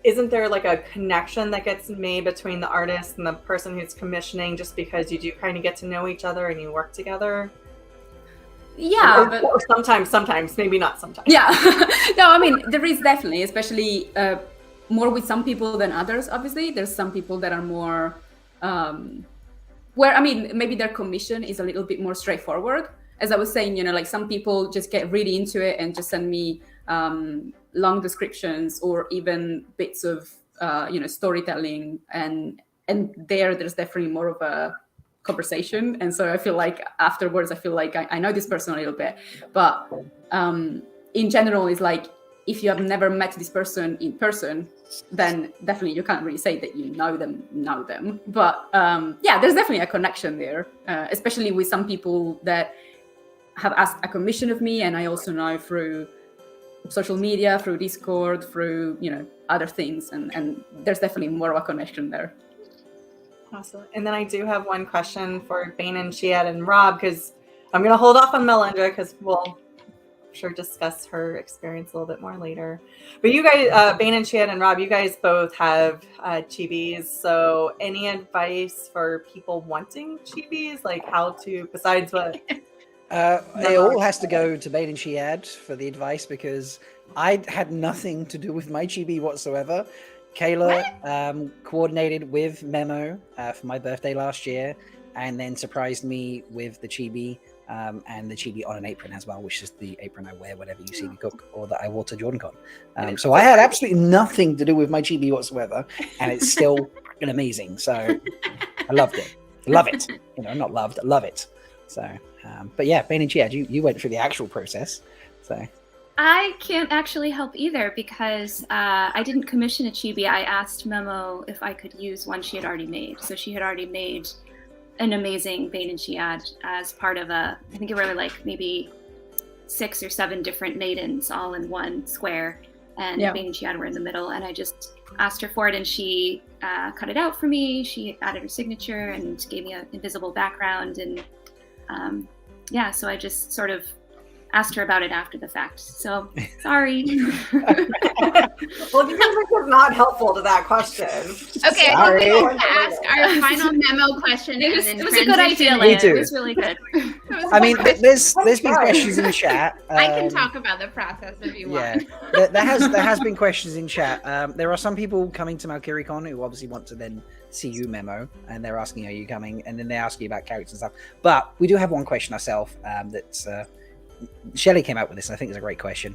Speaker 5: isn't there a connection that gets made between the artist and the person who's commissioning, just because you do kind of get to know each other and you work together?
Speaker 7: Yeah,
Speaker 5: or sometimes, maybe not sometimes.
Speaker 7: Yeah, no, I mean, there is definitely, especially more with some people than others. Obviously, there's some people that are more, where, I mean, maybe their commission is a little bit more straightforward. As I was saying, some people just get really into it and just send me long descriptions or even bits of, storytelling, and there's definitely more of a conversation. And so I feel like afterwards, I feel like I know this person a little bit, but in general, it's like if you have never met this person in person, then definitely you can't really say that you know them. But there's definitely a connection there, especially with some people that have asked a commission of me, and I also know through social media, through Discord, through other things, and there's definitely more of a connection there.
Speaker 5: Awesome. And then I do have one question for Bain&Chiad and Rob, because I'm going to hold off on Melindhra because we'll sure discuss her experience a little bit more later. But you guys, Bain&Chiad and Rob, you guys both have chibis. So any advice for people wanting chibis, like how to, besides what?
Speaker 1: It all has to go to Bain&Chiad for the advice, because I had nothing to do with my chibi whatsoever. Kayla coordinated with Memo for my birthday last year, and then surprised me with the chibi, and the chibi on an apron as well, which is the apron I wear whenever you see me cook, or that I wore to JordanCon. So I had absolutely nothing to do with my chibi whatsoever, and it's still amazing. So I loved it. Love it. Not loved, love it. So, but yeah, Bain&Chiad, you went through the actual process. So
Speaker 2: I can't actually help either, because I didn't commission a chibi. I asked Memo if I could use one she had already made. So she had already made an amazing Bain&Chiad as part of I think it were like maybe 6 or 7 different maidens all in one square, and Bain&Chiad were in the middle. And I just asked her for it, and she cut it out for me. She added her signature and gave me an invisible background, and so I just sort of asked her about it after the fact. So sorry.
Speaker 5: Well, you guys are not helpful to that question.
Speaker 3: Okay, I think we will ask our final Memo question.
Speaker 2: It was a good idea, Leigh-A. It was really good.
Speaker 1: I mean, there's been questions in chat.
Speaker 3: I can talk about the process if you want.
Speaker 1: Yeah, there has been questions in chat. There are some people coming to MalkierCon who obviously want to then see you, Memo, and they're asking, are you coming? And then they ask you about characters and stuff. But we do have one question ourselves that's Shelly came out with this, and I think it's a great question.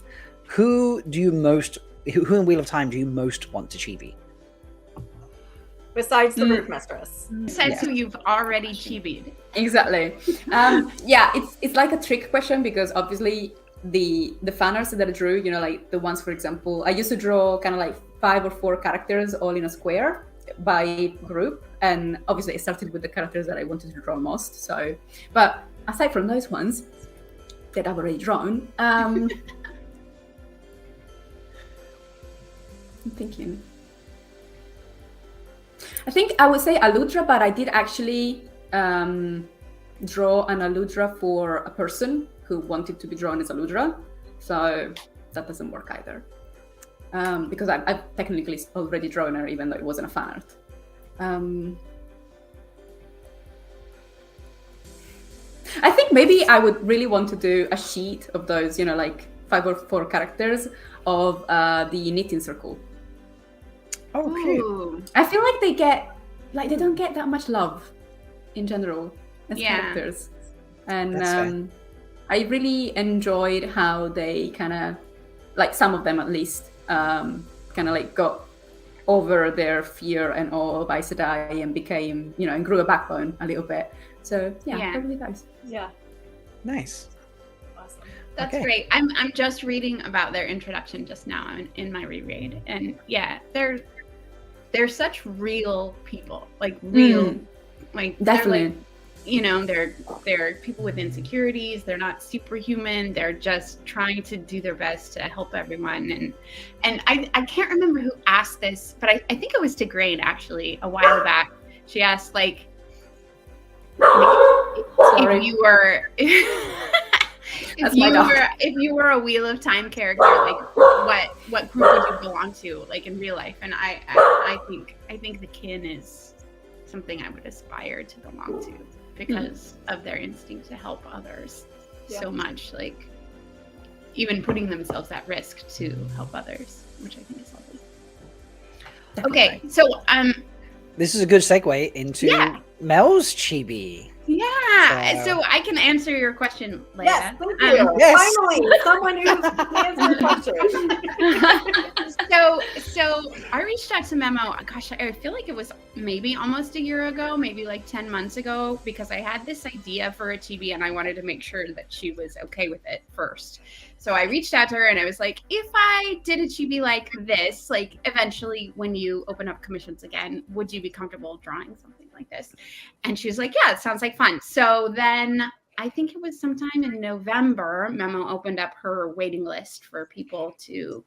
Speaker 1: Who in Wheel of Time do you most want to chibi?
Speaker 5: Besides the roof mistress.
Speaker 3: Besides who you've already chibied.
Speaker 7: Exactly. It's like a trick question, because obviously the fan arts that I drew, like the ones, for example, I used to draw kind of like 5 or 4 characters all in a square by group, and obviously I started with the characters that I wanted to draw most. So, but aside from those ones that I've already drawn, I'm thinking. I think I would say Aludra, but I did actually draw an Aludra for a person who wanted to be drawn as Aludra, so that doesn't work either. Because I've technically already drawn her, even though it wasn't a fan art. I think maybe I would really want to do a sheet of those, like 5 or 4 characters of the knitting circle.
Speaker 1: Oh, cute.
Speaker 7: I feel like they don't get that much love in general as characters. And I really enjoyed how they kind of, like some of them at least, kind of like got over their fear and awe of Aes Sedai and became, and grew a backbone a little bit. So probably those.
Speaker 5: Yeah.
Speaker 1: Nice.
Speaker 5: Awesome.
Speaker 3: That's great. I'm just reading about their introduction just now in my reread, and they're such real people, like real, like
Speaker 7: definitely.
Speaker 3: They're people with insecurities. They're not superhuman. They're just trying to do their best to help everyone. And I can't remember who asked this, but I think it was Tigraine actually a while back. She asked if you were if you were a Wheel of Time character, like what group would you belong to, like in real life? And I think the kin is something I would aspire to belong to, because of their instinct to help others so much, like even putting themselves at risk to help others, which I think is lovely.
Speaker 7: Definitely.
Speaker 3: Okay, so
Speaker 1: this is a good segue into Mel's chibi.
Speaker 3: Yeah, Yeah, so I can answer your question, Leigh-A.
Speaker 5: Yes, thank you.
Speaker 1: Yes.
Speaker 5: Finally, someone who answered the question.
Speaker 3: So I reached out to Memo. Gosh, I feel like it was maybe almost a year ago, maybe like 10 months ago, because I had this idea for a chibi and I wanted to make sure that she was okay with it first. So I reached out to her and I was like, if I did a chibi like this, like eventually when you open up commissions again, would you be comfortable drawing something like this? And she was like, yeah, it sounds like fun. So then I think it was sometime in November, Memo opened up her waiting list for people to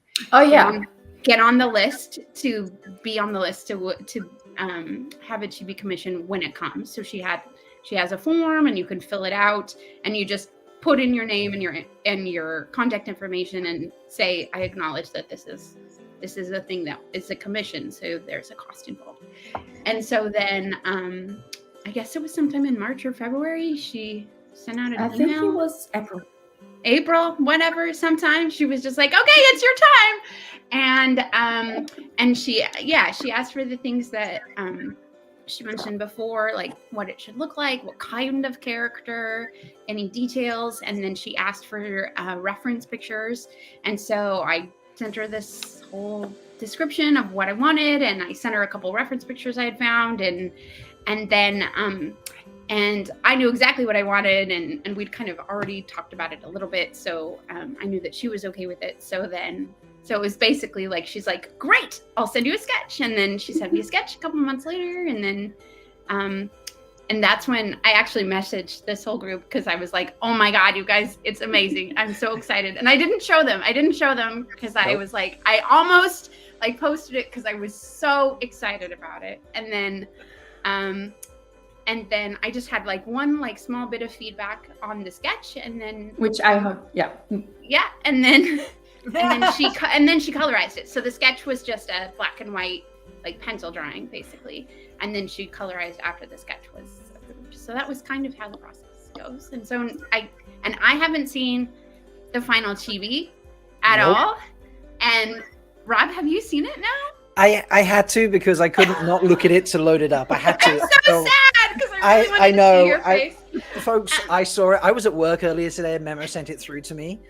Speaker 3: get on the list, to be on the list to have a chibi commission when it comes. So she has a form and you can fill it out and you just put in your name and your contact information and say, I acknowledge that this is a thing that is a commission, so there's a cost involved. And so then I guess it was sometime in March or February, she sent out an email.
Speaker 7: I think it was
Speaker 3: April, whenever, sometime. She was just like, okay, it's your time. And she asked for the things that she mentioned before, like what it should look like, what kind of character, any details. And then she asked for reference pictures. And so I sent her this whole description of what I wanted. And I sent her a couple reference pictures I had found. And then and I knew exactly what I wanted. And we'd kind of already talked about it a little bit. So I knew that she was okay with it. So it was basically like, she's like, great, I'll send you a sketch. And then she sent me a sketch a couple months later. And then, and that's when I actually messaged this whole group because I was like, oh my God, you guys, it's amazing. I'm so excited. And I didn't show them because I was like, I almost like posted it because I was so excited about it. And then I just had like one like small bit of feedback on the sketch. And then,
Speaker 7: which I hope, yeah.
Speaker 3: And then, and then she colorized it. So the sketch was just a black and white like pencil drawing basically, and then she colorized after the sketch was approved. So that was kind of how the process goes. And so I haven't seen the final chibi at all. And Rob, have you seen it now?
Speaker 1: I had to because I couldn't not look at it to load it up. I had to.
Speaker 3: I'm so sad because I really wanted to see your face.
Speaker 1: Folks, I saw it. I was at work earlier today and Memo sent it through to me.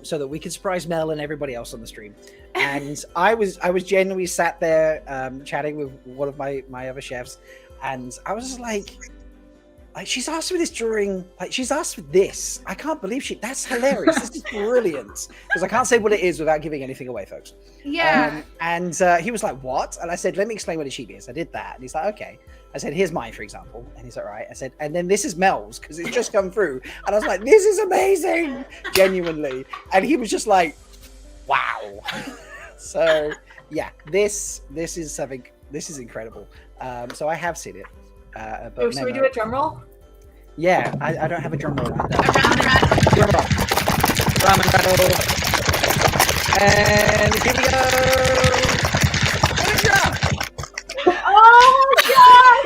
Speaker 1: So that we could surprise Mel and everybody else on the stream. And I was genuinely sat there chatting with one of my other chefs, and I was just like she's asked for this drawing, like she's asked for this. I can't believe that's hilarious. This is brilliant. Because I can't say what it is without giving anything away, folks.
Speaker 3: Yeah.
Speaker 1: And he was like, what? And I said, let me explain what a chibi is. I did that. And he's like, okay. I said, here's mine, for example. And he's like, right. I said, and then this is Mel's because it's just come through. And I was like, this is amazing, genuinely. And he was just like, wow. So yeah, this is something. This is incredible. So I have seen it. But
Speaker 5: should we do a drum roll?
Speaker 1: Yeah, I don't have a drum roll.
Speaker 3: Around the rattle.
Speaker 1: Drum roll. Drum and rattle. And here we go.
Speaker 5: Oh God!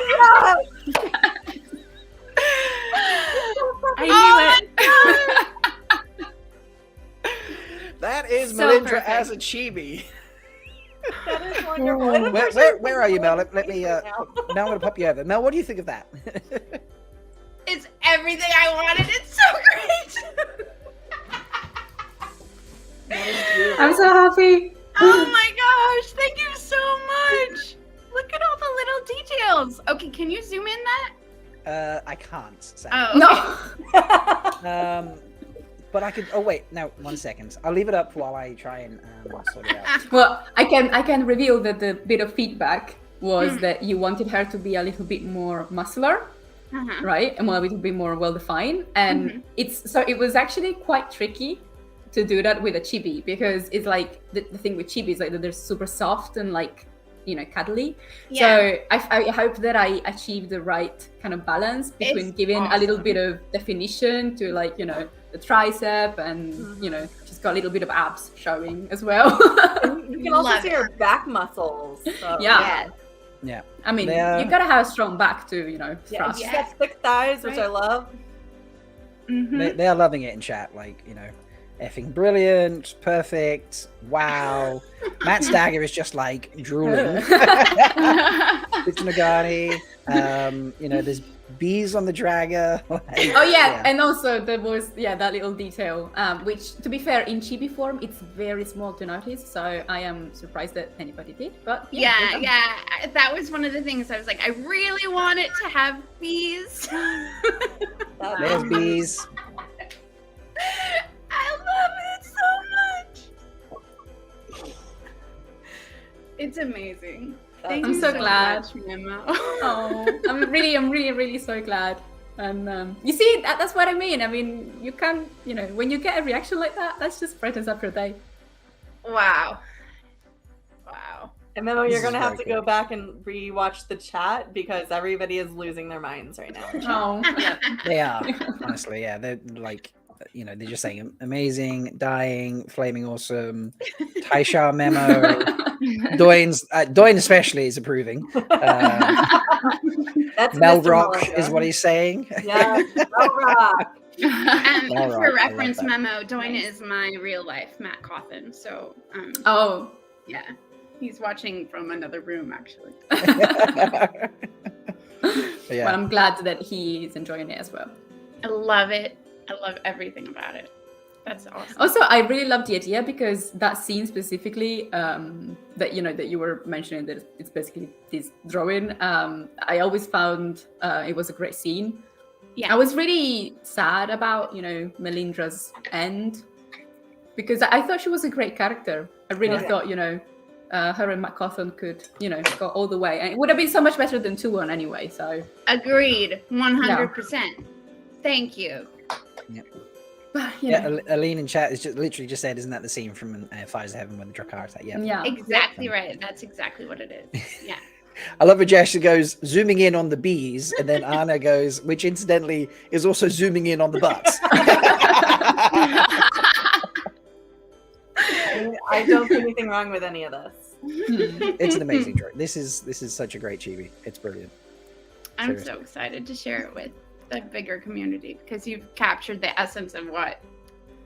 Speaker 3: I knew it.
Speaker 1: That is
Speaker 3: So
Speaker 1: Melindhra
Speaker 3: perfect.
Speaker 1: as a chibi.
Speaker 5: That is wonderful.
Speaker 1: Where are you, Mel? Let me. Now I'm going to pop you over. Mel, what do you think of that?
Speaker 3: It's everything I wanted. It's so great.
Speaker 7: I'm so happy.
Speaker 3: Oh my gosh! Thank you so much. Look at all the little details. Okay, can you zoom in that?
Speaker 1: I can't. Sadly.
Speaker 3: Oh, okay.
Speaker 7: No.
Speaker 1: But I could. Oh wait, no. 1 second. I'll leave it up while I try and sort it out.
Speaker 7: Well, I can reveal that the bit of feedback was that you wanted her to be a little bit more muscular, right, and a little bit more well defined. And it was actually quite tricky to do that with a chibi because it's like the thing with chibi is like that they're super soft and like, you know, cuddly.
Speaker 3: Yeah.
Speaker 7: So I hope that I achieved the right kind of balance between
Speaker 3: It's
Speaker 7: giving a little
Speaker 3: awesome.
Speaker 7: bit of definition to, like, you know, the tricep and you know, she's got a little bit of abs showing as well.
Speaker 5: You can also
Speaker 3: Love
Speaker 5: see her back muscles. So,
Speaker 7: Yeah.
Speaker 1: Yeah.
Speaker 7: I mean,
Speaker 1: They
Speaker 7: you gotta have a strong back to, you know,
Speaker 5: Yeah,
Speaker 7: thrust.
Speaker 5: she's got thick thighs, which I love.
Speaker 1: They are loving it in chat. Like, you know, effing brilliant, perfect, wow. Matt Stagger is just like drooling. It's Nagani. You know, there's bees on the dragger.
Speaker 7: Oh yeah, and also there was that little detail, which to be fair in chibi form it's very small to notice. So I am surprised that anybody did. But
Speaker 3: yeah, that was one of the things I was like, I really want it to have bees.
Speaker 1: There's bees.
Speaker 3: I love it so much. It's amazing. Thank
Speaker 7: I'm
Speaker 3: you
Speaker 7: so glad.
Speaker 3: much, Memo.
Speaker 7: Oh, I'm really so glad. And you see, that's what I mean. I mean, you can't, when you get a reaction like that, that's just brightens up your day.
Speaker 3: Wow.
Speaker 5: And Memo,
Speaker 1: This
Speaker 5: you're
Speaker 1: is
Speaker 5: going to have
Speaker 1: very
Speaker 5: to go back and rewatch the chat because everybody is losing their minds right now.
Speaker 7: Oh, yeah.
Speaker 1: They are, honestly, yeah. They're like, they're just saying amazing, dying, flaming awesome, Taisha Memo. Doyne especially is approving.
Speaker 5: That's
Speaker 1: Melrock
Speaker 5: Mr.
Speaker 1: is what he's saying.
Speaker 5: Yeah, Melrock.
Speaker 1: All
Speaker 3: For
Speaker 1: right, I
Speaker 3: reference,
Speaker 1: love that.
Speaker 3: Memo, Doyne is my real life Matt Coffin. So,
Speaker 7: Oh,
Speaker 3: yeah, he's watching from another room, actually.
Speaker 1: Yeah.
Speaker 7: well, I'm glad that he is enjoying it as well.
Speaker 3: I love it. I love everything about it. That's awesome.
Speaker 7: Also, I really love the idea because that scene specifically, that you were mentioning that it's basically this drawing. I always found it was a great scene.
Speaker 3: Yeah.
Speaker 7: I was really sad about Melindhra's end because I thought she was a great character. I really thought her and Matt Coffin could go all the way, and it would have been so much better than 2-1 anyway. So
Speaker 3: Agreed, 100%. Thank you.
Speaker 1: Yep.
Speaker 7: but,
Speaker 1: Aline in chat is literally just said, isn't that the scene from Fires of Heaven with the Drakkar attack? Yeah.
Speaker 3: Exactly right. That's exactly what it is. Yeah.
Speaker 1: I love it. Jess goes zooming in on the bees, and then Anna goes, which incidentally is also zooming in on the butts.
Speaker 5: I don't see anything wrong with any of this.
Speaker 1: It's an amazing drawing. This is such a great chibi. It's brilliant.
Speaker 3: I'm
Speaker 1: Seriously.
Speaker 3: so excited to share it with the bigger community because you've captured the essence of what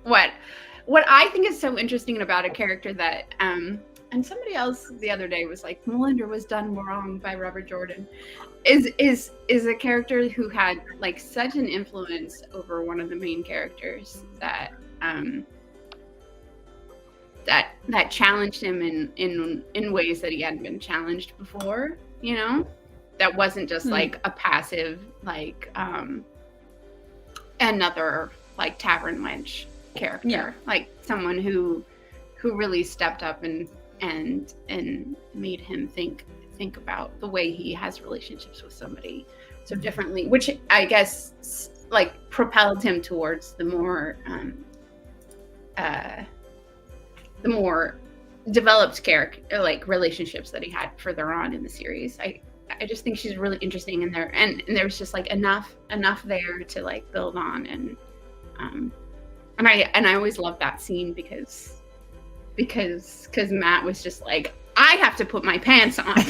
Speaker 3: I think is so interesting about a character that and somebody else the other day was like, Melindhra was done wrong by Robert Jordan, is a character who had like such an influence over one of the main characters that that challenged him in ways that he hadn't been challenged before, that wasn't just like a passive like another like tavern wench character, like someone who really stepped up and made him think about the way he has relationships with somebody so differently, which I guess like propelled him towards the more developed character like relationships that he had further on in the series. I just think she's really interesting in there, and there was just like enough there to like build on, and I always loved that scene because Matt was just like, I have to put my pants on. and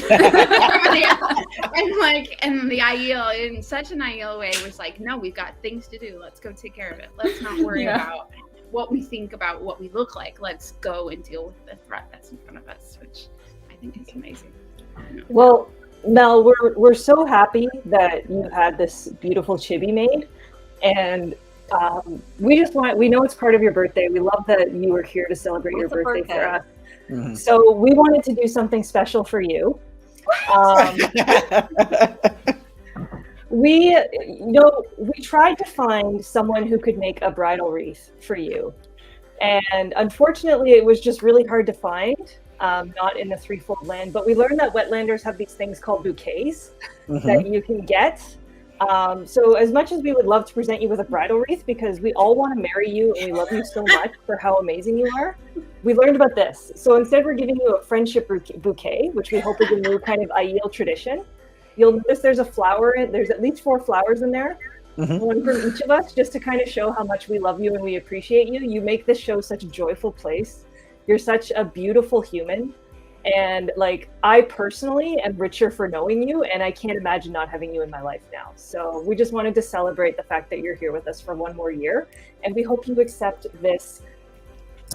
Speaker 3: the Aiel in such an Aiel way was like, no, we've got things to do. Let's go take care of it. Let's not worry about what we think about what we look like. Let's go and deal with the threat that's in front of us, which I think is amazing.
Speaker 4: Well, Mel, we're so happy that you had this beautiful chibi made, and we know it's part of your birthday. We love that you were here to celebrate your birthday for us.
Speaker 1: Mm-hmm.
Speaker 4: So we wanted to do something special for you. We tried to find someone who could make a bridal wreath for you, and unfortunately, it was just really hard to find. Not in the threefold land, but we learned that Wetlanders have these things called bouquets that you can get. So as much as we would love to present you with a bridal wreath, because we all want to marry you and we love you so much for how amazing you are, we learned about this. So instead we're giving you a friendship bouquet, which we hope is a new kind of Aiel tradition. You'll notice there's a flower, there's at least 4 flowers in there, one for each of us, just to kind of show how much we love you and we appreciate you. You make this show such a joyful place. You're such a beautiful human. And like, I personally am richer for knowing you, and I can't imagine not having you in my life now. So we just wanted to celebrate the fact that you're here with us for one more year. And we hope you accept this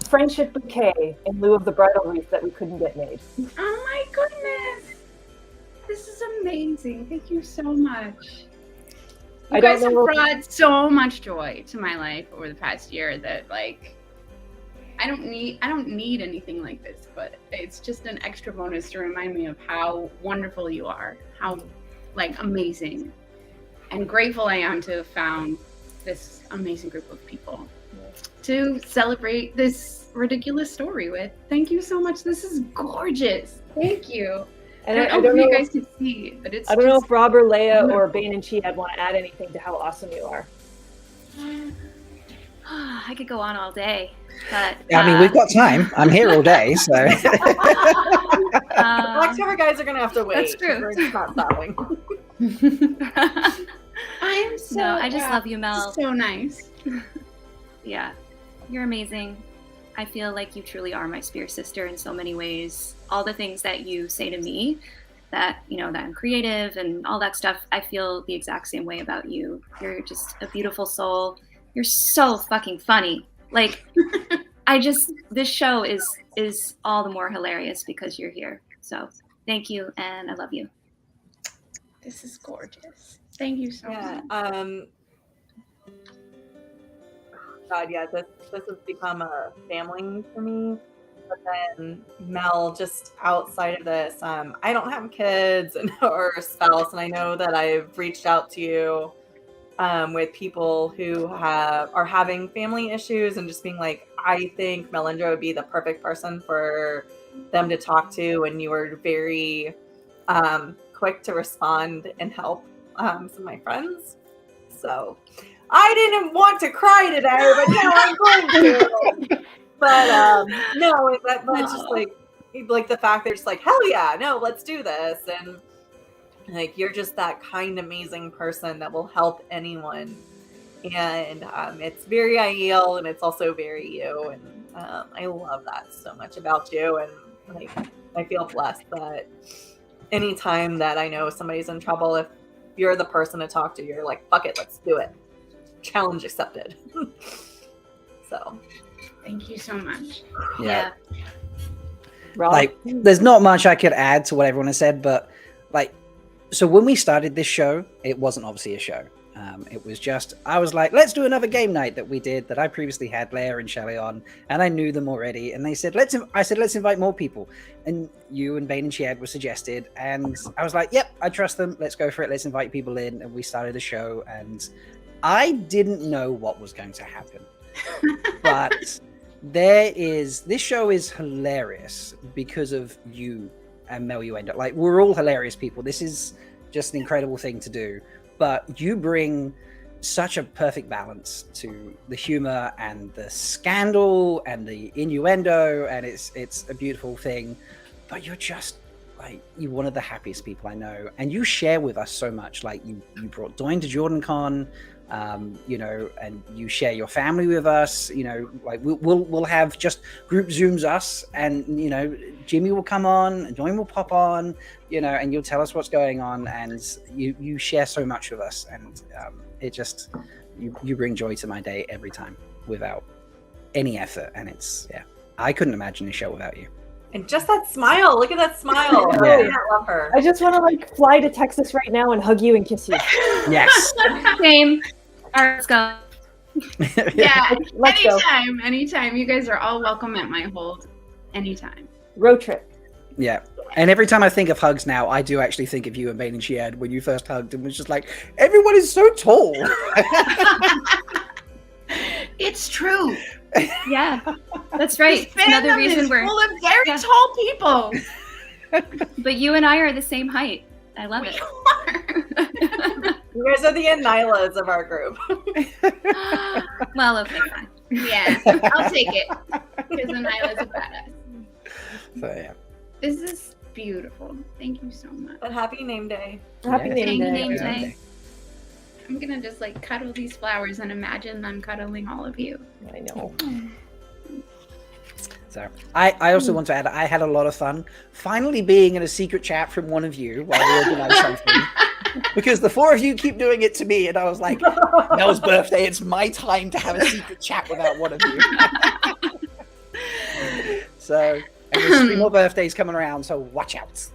Speaker 4: friendship bouquet in lieu of the bridal wreath that we couldn't get made.
Speaker 3: Oh my goodness. This is amazing. Thank you so much. You guys have brought so much joy to my life over the past year that like I don't need anything like this, but it's just an extra bonus to remind me of how wonderful you are, how like amazing and grateful I am to have found this amazing group of people to celebrate this ridiculous story with. Thank you so much. This is gorgeous. Thank you.
Speaker 4: And
Speaker 3: I don't know if you guys can see, but it's.
Speaker 4: I don't know if Rob or Leigh-A or Bain&Chiad want to add anything to how awesome you are.
Speaker 2: I could go on all day, but
Speaker 1: I mean, we've got time. I'm here all day, so.
Speaker 5: The black cover guys are gonna have to wait.
Speaker 2: That's true.
Speaker 5: We're not stopping.
Speaker 3: I am so.
Speaker 2: No, I just love you, Mel.
Speaker 3: So nice.
Speaker 2: Yeah, you're amazing. I feel like you truly are my spear sister in so many ways. All the things that you say to me, that that I'm creative and all that stuff, I feel the exact same way about you. You're just a beautiful soul. You're so fucking funny. Like, this show is all the more hilarious because you're here. So thank you, and I love you.
Speaker 3: This is gorgeous. Thank you so much.
Speaker 5: God, yeah, this has become a family for me. But then Mel, just outside of this, I don't have kids or a spouse, and I know that I've reached out to you with people who are having family issues and just being like, I think Melindhra would be the perfect person for them to talk to, and you were very quick to respond and help some of my friends. So I didn't want to cry today, but now I'm going to. But no, that's just like the fact that it's like, hell yeah, no, let's do this. And like, you're just that kind, amazing person that will help anyone. And it's very Aiel, and it's also very you. And I love that so much about you. And like, I feel blessed that anytime that I know somebody's in trouble, if you're the person to talk to, you're like, fuck it, let's do it. Challenge accepted. So
Speaker 3: thank you so much.
Speaker 2: Yeah.
Speaker 1: Like, there's not much I could add to what everyone has said, but like, so when we started this show, it wasn't obviously a show. It was just, I was like, let's do another game night that we did that I previously had Leigh-A and Shelly on, and I knew them already. And they said, let's invite more people. And you and Bain&Chiad were suggested, and I was like, yep, I trust them. Let's go for it. Let's invite people in. And we started the show, and I didn't know what was going to happen. But this show is hilarious because of you and Melindhra. Like, we're all hilarious people. This is just an incredible thing to do. But you bring such a perfect balance to the humor and the scandal and the innuendo, and it's a beautiful thing. But you're just like, you're one of the happiest people I know, and you share with us so much. Like, you brought Doyne to JordanCon, and you share your family with us. Like, we'll have just group Zooms us, and Jimmy will come on, and Doyne will pop on, and you'll tell us what's going on, and you share so much with us, and it just you bring joy to my day every time without any effort, and I couldn't imagine a show without you.
Speaker 5: And just that smile, look at that smile.
Speaker 1: Yeah.
Speaker 5: I love her.
Speaker 4: I just want to fly to Texas right now and hug you and kiss you.
Speaker 1: Yes.
Speaker 2: Same. All right, let's go.
Speaker 3: Yeah,
Speaker 4: Let's go.
Speaker 3: Anytime. You guys are all welcome at my hold. Anytime.
Speaker 4: Road trip.
Speaker 1: Yeah. And every time I think of hugs now, I do actually think of you and Bain&Chiad when you first hugged and was just like, everyone is so tall.
Speaker 3: It's true.
Speaker 2: Yeah, that's right.
Speaker 3: This
Speaker 2: Another
Speaker 3: fandom
Speaker 2: reason
Speaker 3: is
Speaker 2: we're
Speaker 3: full of very tall people.
Speaker 2: But you and I are the same height. I love it.
Speaker 5: You guys are the Anilas of our group.
Speaker 2: Well, okay, fine.
Speaker 3: Yeah, I'll take it. Because Anila's a badass.
Speaker 1: So yeah.
Speaker 3: This is beautiful. Thank you so much.
Speaker 5: But happy name day.
Speaker 4: Happy
Speaker 1: Yeah.
Speaker 4: name day.
Speaker 2: Name day.
Speaker 3: I'm gonna just cuddle these flowers and imagine I'm cuddling all of you.
Speaker 4: I know.
Speaker 1: So I also want to add, I had a lot of fun finally being in a secret chat from one of you while we organize something. Because the four of you keep doing it to me, and I was like, Mel's birthday, it's my time to have a secret chat without one of you. So, and there's 3 more birthdays coming around, so watch out.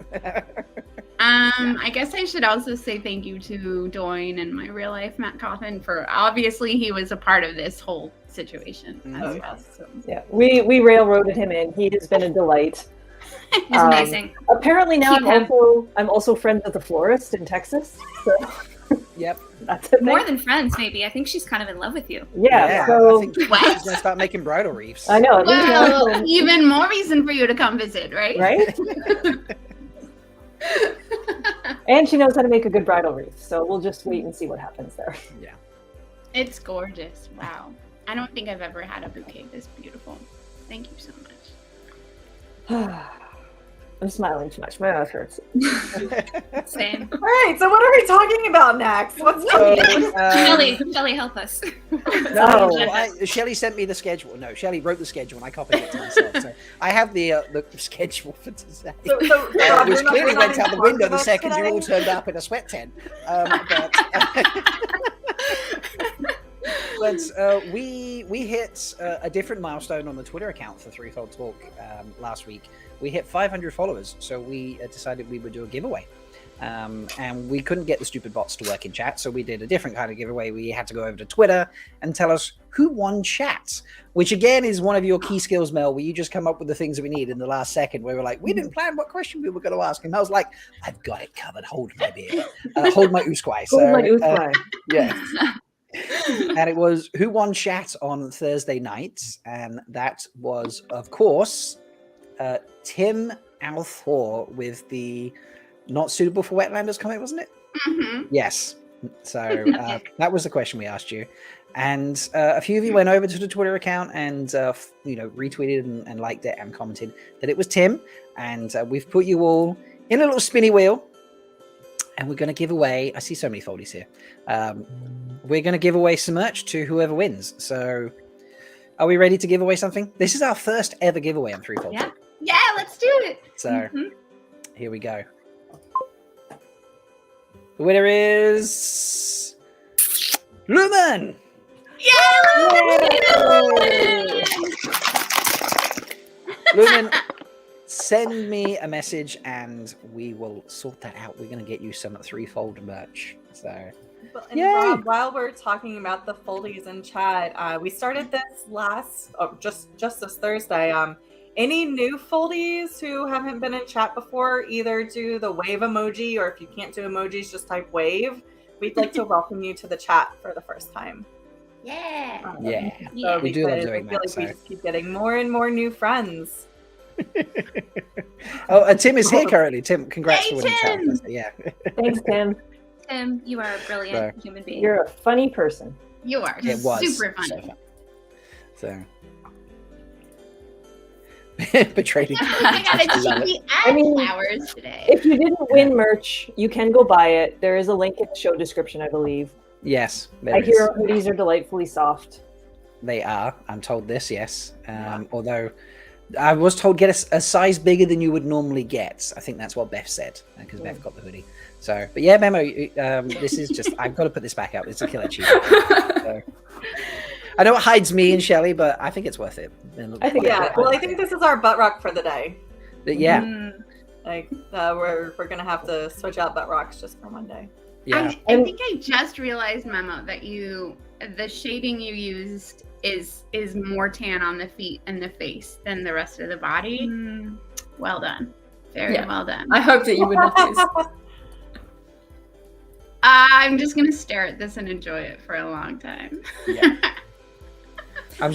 Speaker 3: I guess I should also say thank you to Doyne and my real life Matt Coffin for obviously he was a part of this whole situation as well. So.
Speaker 4: Yeah, we railroaded him in. He has been a delight.
Speaker 2: He's amazing.
Speaker 4: Apparently now
Speaker 2: Keep him.
Speaker 4: I'm also friends with the florist in Texas. So
Speaker 1: Yep.
Speaker 4: that's a
Speaker 2: More
Speaker 4: thing.
Speaker 2: than friends, maybe. I think she's kind of in love with you.
Speaker 4: Yeah.
Speaker 1: I
Speaker 4: So
Speaker 1: think she's
Speaker 3: What?
Speaker 1: gonna start making bridal wreaths.
Speaker 4: I know. At least
Speaker 3: Well,
Speaker 4: now-
Speaker 3: even more reason for you to come visit, right?
Speaker 4: right? And she knows how to make a good bridal wreath. So we'll just wait and see what happens there.
Speaker 1: Yeah.
Speaker 3: It's gorgeous. Wow. I don't think I've ever had a bouquet this beautiful. Thank you so much.
Speaker 4: I'm smiling too much. My mouth hurts.
Speaker 2: Same.
Speaker 5: All right, so what are we talking about next? What's
Speaker 1: So,
Speaker 2: Shelly, help us.
Speaker 4: No.
Speaker 1: Shelly sent me the schedule. No, Shelly wrote the schedule, and I copied it to myself. So I have the schedule for today.
Speaker 5: So,
Speaker 1: Which
Speaker 5: Rob, you're not-
Speaker 1: clearly
Speaker 5: you're not
Speaker 1: went out the
Speaker 5: in
Speaker 1: window
Speaker 5: charge
Speaker 1: the
Speaker 5: of us
Speaker 1: second you
Speaker 5: today?
Speaker 1: all turned up in a sweat tent. But we hit a different milestone on the Twitter account for Threefold Talk last week. We hit 500 followers, so we decided we would do a giveaway. And we couldn't get the stupid bots to work in chat, so we did a different kind of giveaway. We had to go over to Twitter and tell us who won chat, which again is one of your key skills, Mel, where you just come up with the things that we need in the last second. Where we're like, we didn't plan what question we were going to ask, and I was like, I've got it covered. Hold my beer, hold my usquai.
Speaker 4: Oh, my
Speaker 1: So
Speaker 4: Uthwai.
Speaker 1: yeah. And it was who won chat on Thursday night, and that was, of course, Tim Althor with the not suitable for Wetlanders comment, wasn't it?
Speaker 3: Mm-hmm.
Speaker 1: Yes. So that was the question we asked you, and a few of you went over to the Twitter account and retweeted and liked it and commented that it was Tim, and we've put you all in a little spinny wheel, and we're going to give away. I see so many foldies here. We're going to give away some merch to whoever wins. So, are we ready to give away something? This is our first ever giveaway on Threefold.
Speaker 2: Yeah.
Speaker 3: Yeah, let's do it.
Speaker 1: So, here we go. The winner is Lumen. Lumen, send me a message and we will sort that out. We're going to get you some Threefold merch. So,
Speaker 5: And
Speaker 1: Yay!
Speaker 5: Rob, while we're talking about the foldies in chat, we started this just this Thursday. Any new foldies who haven't been in chat before, either do the wave emoji, or if you can't do emojis, just type wave. We'd like to welcome you to the chat for the first time.
Speaker 3: Yeah.
Speaker 1: yeah.
Speaker 2: Yeah.
Speaker 1: We do love
Speaker 5: because
Speaker 1: doing
Speaker 5: I feel
Speaker 1: that,
Speaker 5: like we
Speaker 1: so.
Speaker 5: just keep getting more and more new friends.
Speaker 1: Oh, and Tim is here currently. Tim, congrats
Speaker 3: Yay,
Speaker 1: for winning
Speaker 3: Tim!
Speaker 1: chat. Yeah.
Speaker 4: Thanks, Tim.
Speaker 2: Tim, you are a brilliant human being.
Speaker 4: You're a funny person.
Speaker 3: You are
Speaker 1: It was
Speaker 3: super
Speaker 1: so
Speaker 3: funny.
Speaker 1: fun. So. Betrayed.
Speaker 3: I got a
Speaker 1: Love it.
Speaker 3: cheeky
Speaker 4: I mean,
Speaker 3: flowers today.
Speaker 4: If you didn't win merch, you can go buy it. There is a link in the show description, I believe.
Speaker 1: Yes, there
Speaker 4: I
Speaker 1: is.
Speaker 4: hear our hoodies are delightfully soft.
Speaker 1: They are. I'm told this, yes. Although I was told get a size bigger than you would normally get. I think that's what Beth said, because Beth got the hoodie. So, but yeah, Memo, this is just, I've got to put this back out. It's a killer cheat. So, I know it hides me and Shelly, but I think it's worth it.
Speaker 4: I think
Speaker 5: Yeah, well, I think this is our butt rock for the day.
Speaker 1: Yeah,
Speaker 2: Mm.
Speaker 5: Like we're gonna have to switch out butt rocks just for one day.
Speaker 1: yeah.
Speaker 3: I think I just realized, Memo, that the shading you used is more tan on the feet and the face than the rest of the body.
Speaker 2: Mm.
Speaker 3: Well done. Very
Speaker 7: Yeah.
Speaker 3: well done.
Speaker 7: I hope that you would notice.
Speaker 3: I'm just gonna stare at this and enjoy it for a long time.
Speaker 1: Yeah. I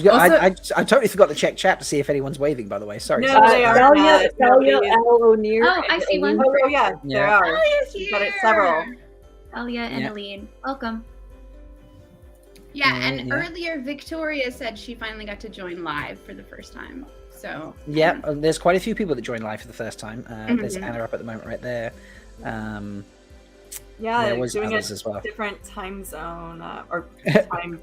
Speaker 1: totally forgot to check chat to see if anyone's waving, by the way. Sorry.
Speaker 5: No, they are
Speaker 4: Salia,
Speaker 5: not.
Speaker 4: Salia,
Speaker 5: Nobody is.
Speaker 4: Al O'Neill.
Speaker 2: Oh, I see one.
Speaker 5: Oh yeah,
Speaker 1: Yeah.
Speaker 5: there are.
Speaker 3: Alia's
Speaker 5: We've got it
Speaker 3: here!
Speaker 5: several.
Speaker 2: Alia and
Speaker 1: Yeah.
Speaker 2: Aline, welcome.
Speaker 3: Yeah, and
Speaker 1: Yeah.
Speaker 3: earlier Victoria said she finally got to join live for the first time. So
Speaker 1: Yeah, there's quite a few people that joined live for the first time. There's
Speaker 3: Mhm.
Speaker 1: Anna up at the moment right there.
Speaker 5: Yeah,
Speaker 1: there was
Speaker 5: doing
Speaker 1: others
Speaker 5: a
Speaker 1: as well.
Speaker 5: different time zone or time.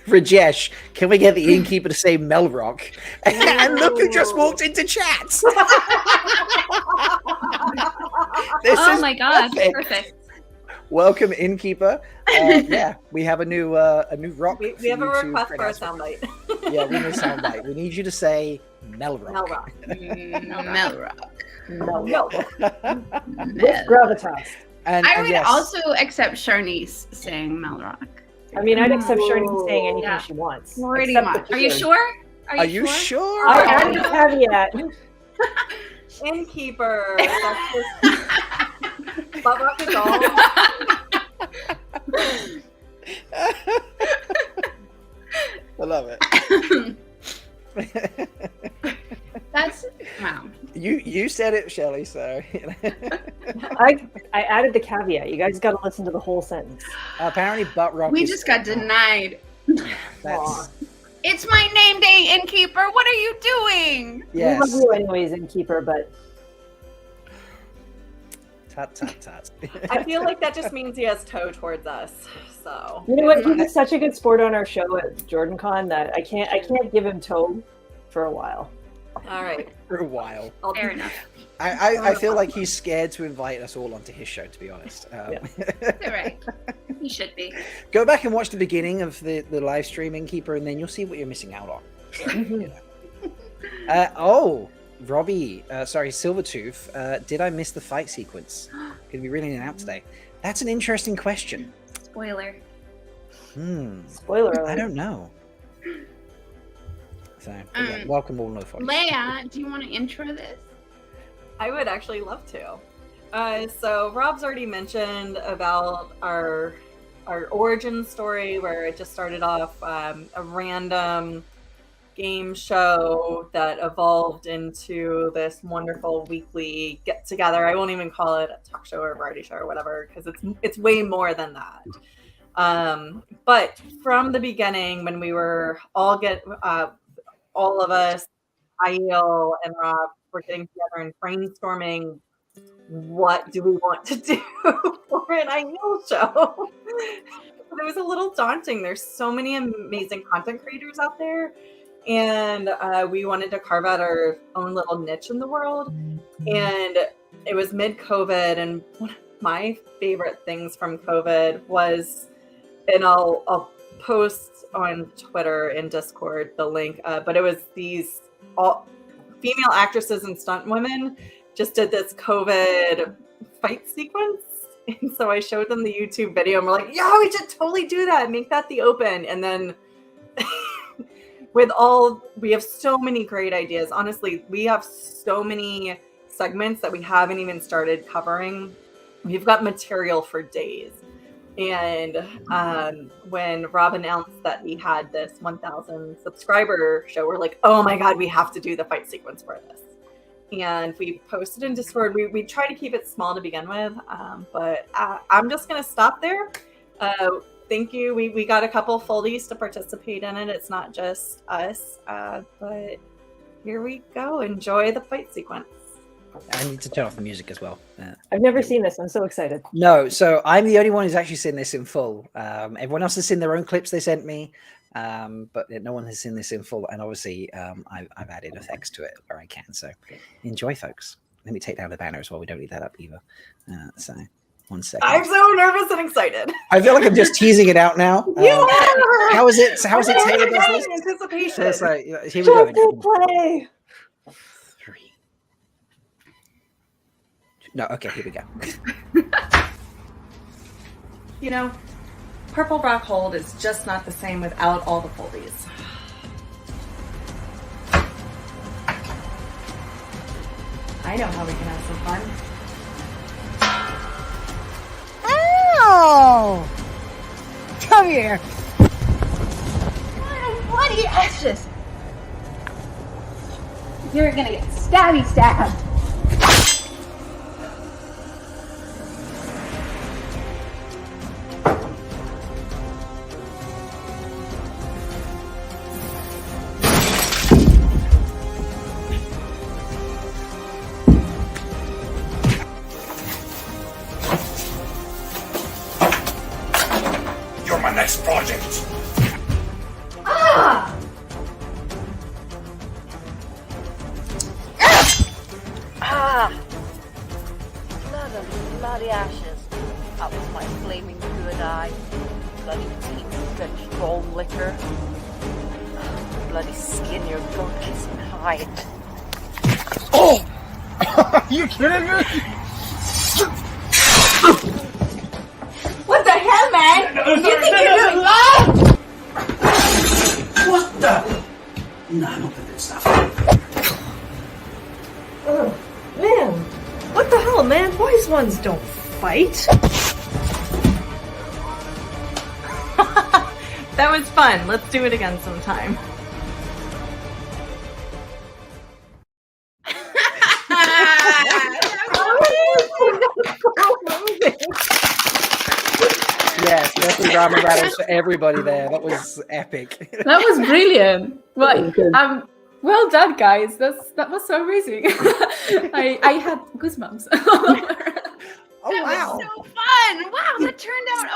Speaker 1: Rajesh, can we get the innkeeper to say Melrock? And look who just walked into chat. This
Speaker 2: Oh
Speaker 1: is
Speaker 2: my god,
Speaker 1: perfect.
Speaker 2: perfect.
Speaker 1: Welcome, innkeeper. Yeah, we have a new rock.
Speaker 5: We
Speaker 1: for
Speaker 5: have a
Speaker 1: you to
Speaker 5: request for a
Speaker 1: pronounce.
Speaker 5: soundbite.
Speaker 1: Yeah, we need a soundbite. We need you to say Melrock.
Speaker 5: Melrock.
Speaker 3: Melrock.
Speaker 4: No.
Speaker 3: No.
Speaker 4: With gravitas.
Speaker 3: I would
Speaker 1: yes.
Speaker 3: also accept Sharnice saying Melrock.
Speaker 4: I mean, I'd accept Sharnice saying anything
Speaker 3: Yeah.
Speaker 4: she wants.
Speaker 3: Pretty
Speaker 4: except the
Speaker 3: much.
Speaker 2: Are you
Speaker 4: food.
Speaker 2: sure?
Speaker 1: Are you sure?
Speaker 4: I added a caveat.
Speaker 5: Innkeeper. That's just butt rock is all.
Speaker 1: I love it.
Speaker 3: That's wow.
Speaker 1: You said it, Shelley. So
Speaker 4: I added the caveat. You guys got to listen to the whole sentence.
Speaker 1: apparently, butt rock.
Speaker 3: We
Speaker 1: is-
Speaker 3: just got denied.
Speaker 1: That's,
Speaker 3: It's my name day, Innkeeper. What are you doing?
Speaker 1: yes.
Speaker 4: We love you anyways, Innkeeper, but
Speaker 1: Tut tut tut.
Speaker 5: I feel like that just means he has toe towards us. So
Speaker 4: you know what? He's such a good sport on our show at JordanCon that I can't give him toe for a while.
Speaker 5: all right.
Speaker 1: For a while.
Speaker 2: Fair enough.
Speaker 1: I feel like he's scared to invite us all onto his show, to be honest.
Speaker 3: All right.
Speaker 2: He should be.
Speaker 1: Go back and watch the beginning of the live streaming Keeper, and then you'll see what you're missing out on. So, you know. Robbie, Silvertooth, did I miss the fight sequence? Could we really out today? That's an interesting question.
Speaker 2: Spoiler.
Speaker 4: Spoiler alert.
Speaker 1: I don't know. So, yeah, welcome all no fun.
Speaker 3: Leigh-A, do you want to intro this?
Speaker 5: I would actually love to. So Rob's already mentioned about our origin story, where it just started off a random game show that evolved into this wonderful weekly get together. I won't even call it a talk show or a variety show or whatever, because it's way more than that. But from the beginning, when we were all of us, Aiel and Rob, were getting together and brainstorming, what do we want to do for an Aiel show? But it was a little daunting. There's so many amazing content creators out there, and we wanted to carve out our own little niche in the world. And it was mid-COVID, and one of my favorite things from COVID was, and I'll post on Twitter and Discord the link, but it was these all female actresses and stunt women just did this COVID fight sequence. And so I showed them the YouTube video, and we're like, yeah, we should totally do that. Make that the open. And then we have so many great ideas. Honestly, we have so many segments that we haven't even started covering. We've got material for days. And when Rob announced that he had this 1,000 subscriber show, we're like, oh my God, we have to do the fight sequence for this. And we posted in Discord. We try to keep it small to begin with, but I'm just going to stop there. Thank you. We got a couple foldies to participate in it. It's not just us, but here we go. Enjoy the fight sequence.
Speaker 1: I need to turn off the music as well.
Speaker 4: I've never seen this. I'm so excited.
Speaker 1: No, so I'm the only one who's actually seen this in full. Everyone else has seen their own clips they sent me, but no one has seen this in full. And obviously, I've added effects to it where I can. So enjoy, folks. Let me take down the banner as well. We don't need that up either. So 1 second.
Speaker 5: I'm so nervous and excited.
Speaker 1: I feel like I'm just teasing it out now. How is it? How is it? Taylor does this?
Speaker 5: Anticipation.
Speaker 1: So it's like, here we go.
Speaker 4: Just hit play.
Speaker 1: 3. No, okay, here we go.
Speaker 5: You know, Purple Rock Hold is just not the same without all the foldies. I know how we can have some fun.
Speaker 6: Oh! Come here. Bloody ashes! You're gonna get stabby stabbed.
Speaker 8: You're my next project.
Speaker 6: Ah!
Speaker 9: Ah! Blood of bloody ashes. That was my flaming good eye. Bloody teeth drenched bone liquor. Bloody skin, your goat-kissing hide.
Speaker 8: Oh!
Speaker 1: You kidding me?
Speaker 6: What the hell, man?
Speaker 8: No,
Speaker 6: You think
Speaker 8: no,
Speaker 6: you're
Speaker 8: no,
Speaker 6: doing love?
Speaker 8: What the? No, not the good stuff.
Speaker 10: Oh, man. What the hell, man? Wise ones don't fight.
Speaker 5: That was fun. Let's do it again sometime.
Speaker 1: Yes, definitely ramen rattles for everybody there. That was epic.
Speaker 7: That was brilliant. Well done, guys. That was so amazing. I had goosebumps.
Speaker 1: Oh,
Speaker 3: That
Speaker 1: wow.
Speaker 3: was so fun! Wow, that turned out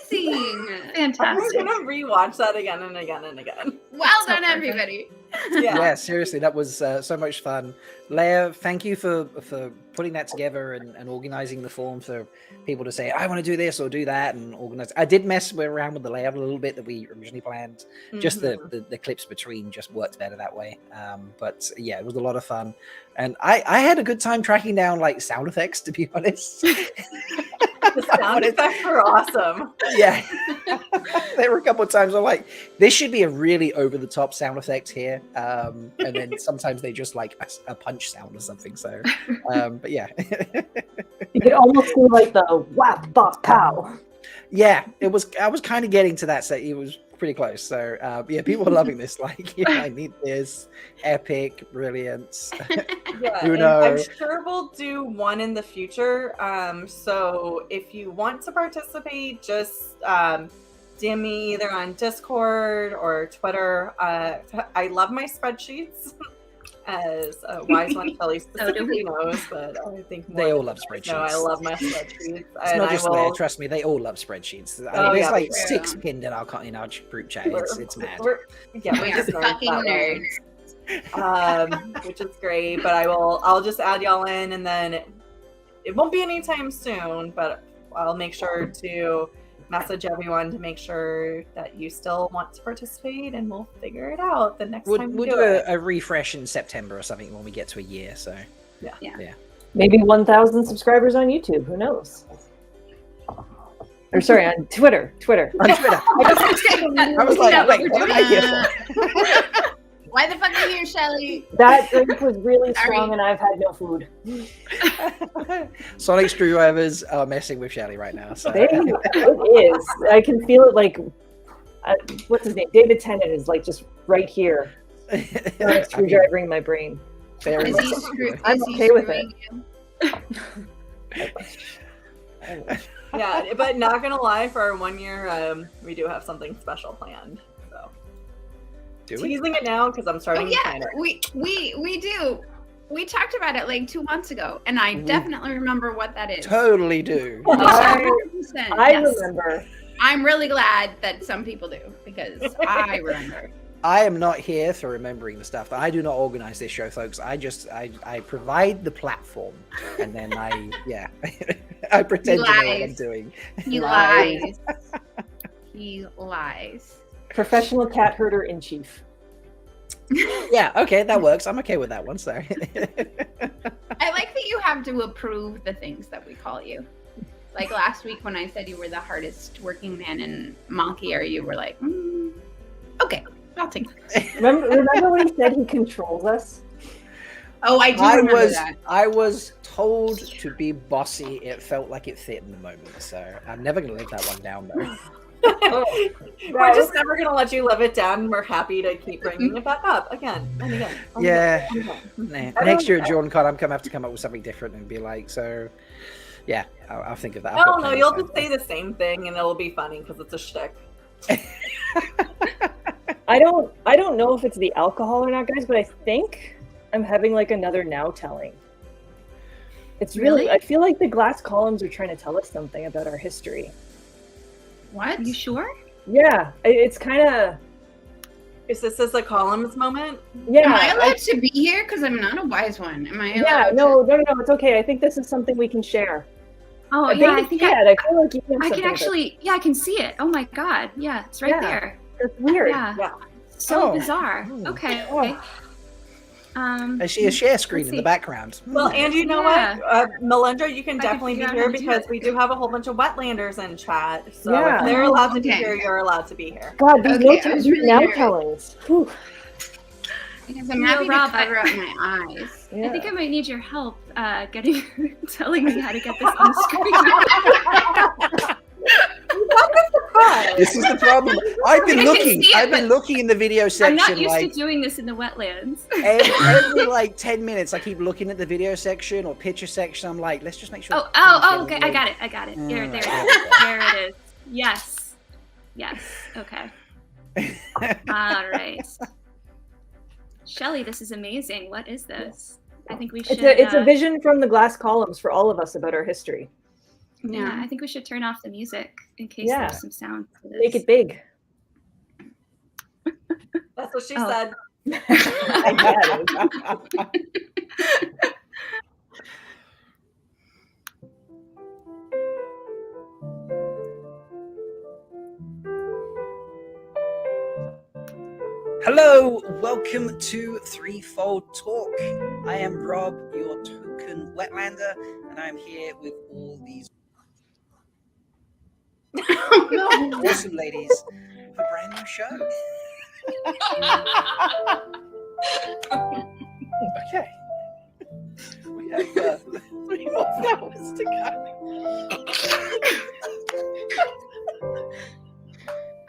Speaker 3: amazing.
Speaker 5: I'm
Speaker 2: Fantastic.
Speaker 5: gonna rewatch that again and again and again.
Speaker 3: Well done, everybody.
Speaker 1: Yeah, seriously, that was so much fun. Leigh-A, thank you for putting that together and organizing the form for people to say, I want to do this or do that, and organize. I did mess around with the layout a little bit that we originally planned. Just the clips between just worked better that way. But yeah, it was a lot of fun. And I had a good time tracking down like sound effects, to be honest.
Speaker 5: The sound effects were awesome.
Speaker 1: Yeah. There were a couple of times I'm like, this should be a really over-the-top sound effect here. And then sometimes they just like a punch sound or something. So, but yeah.
Speaker 4: You could almost see like the whap, bop, pow.
Speaker 1: Yeah, it was. I was kind of getting to that set. It was pretty close. So, yeah, people are loving this. Like, yeah, I need this. Epic, brilliant.
Speaker 5: Yeah,
Speaker 1: Who
Speaker 5: and
Speaker 1: knows?
Speaker 5: I'm sure we'll do one in the future. So if you want to participate, just DM me either on Discord or Twitter. I love my spreadsheets, as Wise One Shelly specifically knows, but I think more
Speaker 1: They all
Speaker 5: than
Speaker 1: love
Speaker 5: others
Speaker 1: spreadsheets.
Speaker 5: know I love my spreadsheets.
Speaker 1: It's not just there. Trust me, they all love spreadsheets. I mean, there's like 6 pinned in our group chat. It's mad.
Speaker 5: We're
Speaker 3: We are
Speaker 5: just
Speaker 3: fucking nerds.
Speaker 5: Which is great. But I'll just add y'all in, and then it won't be anytime soon. But I'll make sure to message everyone to make sure that you still want to participate, and we'll figure it out the next time we
Speaker 1: We'll
Speaker 5: do it.
Speaker 1: a refresh in September or something when we get to a year. So
Speaker 5: Yeah.
Speaker 4: Maybe 1,000 subscribers on YouTube. Who knows? Or sorry, on Twitter.
Speaker 1: On Twitter. I was like, wait, what am I here for?
Speaker 3: Why the fuck are you here, Shelly?
Speaker 4: That drink was really strong, and I've had no food.
Speaker 1: Sonic screwdrivers are messing with Shelly right now. So.
Speaker 4: It is. I can feel it like, what's his name? David Tennant is like just right here. Screwdrivering my brain.
Speaker 1: Very much.
Speaker 4: I'm okay with it.
Speaker 5: Yeah, but not gonna lie, for our 1 year, we do have something special planned. So
Speaker 1: Do we?
Speaker 5: teasing it now because I'm starting
Speaker 3: Oh
Speaker 5: to
Speaker 3: yeah,
Speaker 5: plan it.
Speaker 3: we do. We talked about it like 2 months ago, and I definitely remember what that is.
Speaker 1: Totally do.
Speaker 3: 100%,
Speaker 4: I
Speaker 3: yes.
Speaker 4: remember.
Speaker 3: I'm really glad that some people do, because I remember.
Speaker 1: I am not here for remembering the stuff. I do not organize this show, folks. I provide the platform, and then I pretend to know what I'm doing.
Speaker 3: He lies. He lies.
Speaker 4: Professional cat herder in chief.
Speaker 1: Yeah, okay, that works. I'm okay with that one. So
Speaker 3: I like that you have to approve the things that we call you. Like last week when I said you were the hardest working man in Malkier, you were like, okay, I'll take it.
Speaker 4: Remember when he said he controls us?
Speaker 3: Oh, I do remember that.
Speaker 1: I was told to be bossy. It felt like it fit in the moment. So I'm never gonna live that one down though.
Speaker 5: We're just never gonna let you live it down. And we're happy to keep bringing it back up again and again. And
Speaker 1: Yeah.
Speaker 5: again.
Speaker 1: Nah. Next year at JohnCon, I'm gonna have to come up with something different and be like, so yeah, I'll think of that. I've
Speaker 5: Oh
Speaker 1: got
Speaker 5: no,
Speaker 1: plans
Speaker 5: you'll
Speaker 1: for
Speaker 5: just say the same thing and it'll be funny because it's a shtick.
Speaker 4: I don't know if it's the alcohol or not, guys, but I think I'm having like another now telling. It's really, I feel like the glass columns are trying to tell us something about our history.
Speaker 3: What? You sure?
Speaker 4: Yeah, it's kind of.
Speaker 5: Is this a columns moment?
Speaker 4: Yeah.
Speaker 3: Am I allowed to be here? Because I'm not a wise one. Am I allowed
Speaker 4: Yeah, no, it's okay. I think this is something we can share.
Speaker 2: Oh, yeah, I think I
Speaker 4: feel like you can
Speaker 2: can actually, yeah, I can see it. Oh my god. Yeah, it's right there.
Speaker 4: That's weird.
Speaker 2: Yeah. So bizarre.
Speaker 1: Hmm.
Speaker 2: Okay.
Speaker 1: I see a share screen in the background.
Speaker 5: Well, and you know what? Melindhra, you can definitely be here because we do have a whole bunch of Wetlanders in chat. So if they're allowed to be here, you're allowed to be here.
Speaker 4: God, these notes are really now tellings.
Speaker 3: Because I'm happy to cover up my eyes.
Speaker 2: I think I might need your help telling me how to get this on the screen.
Speaker 1: This is the problem. I've been looking in the video section.
Speaker 2: I'm not used to doing this in the wetlands.
Speaker 1: every like 10 minutes, I keep looking at the video section or picture section. I'm like, let's just make sure.
Speaker 2: Okay. I got it. There it is. There it is. Yes. Okay. All right. Shelly, this is amazing. What is this? I think we should.
Speaker 4: It's a vision from the glass columns for all of us about our history.
Speaker 2: Yeah, I think we should turn off the music in case there's some sound.
Speaker 4: Make it big.
Speaker 5: That's what she said.
Speaker 1: Hello, welcome to Threefold Talk. I am Rob, your token Wetlander, and I'm here with all these awesome ladies for a brand new show. Okay. We have 3 more hours to go.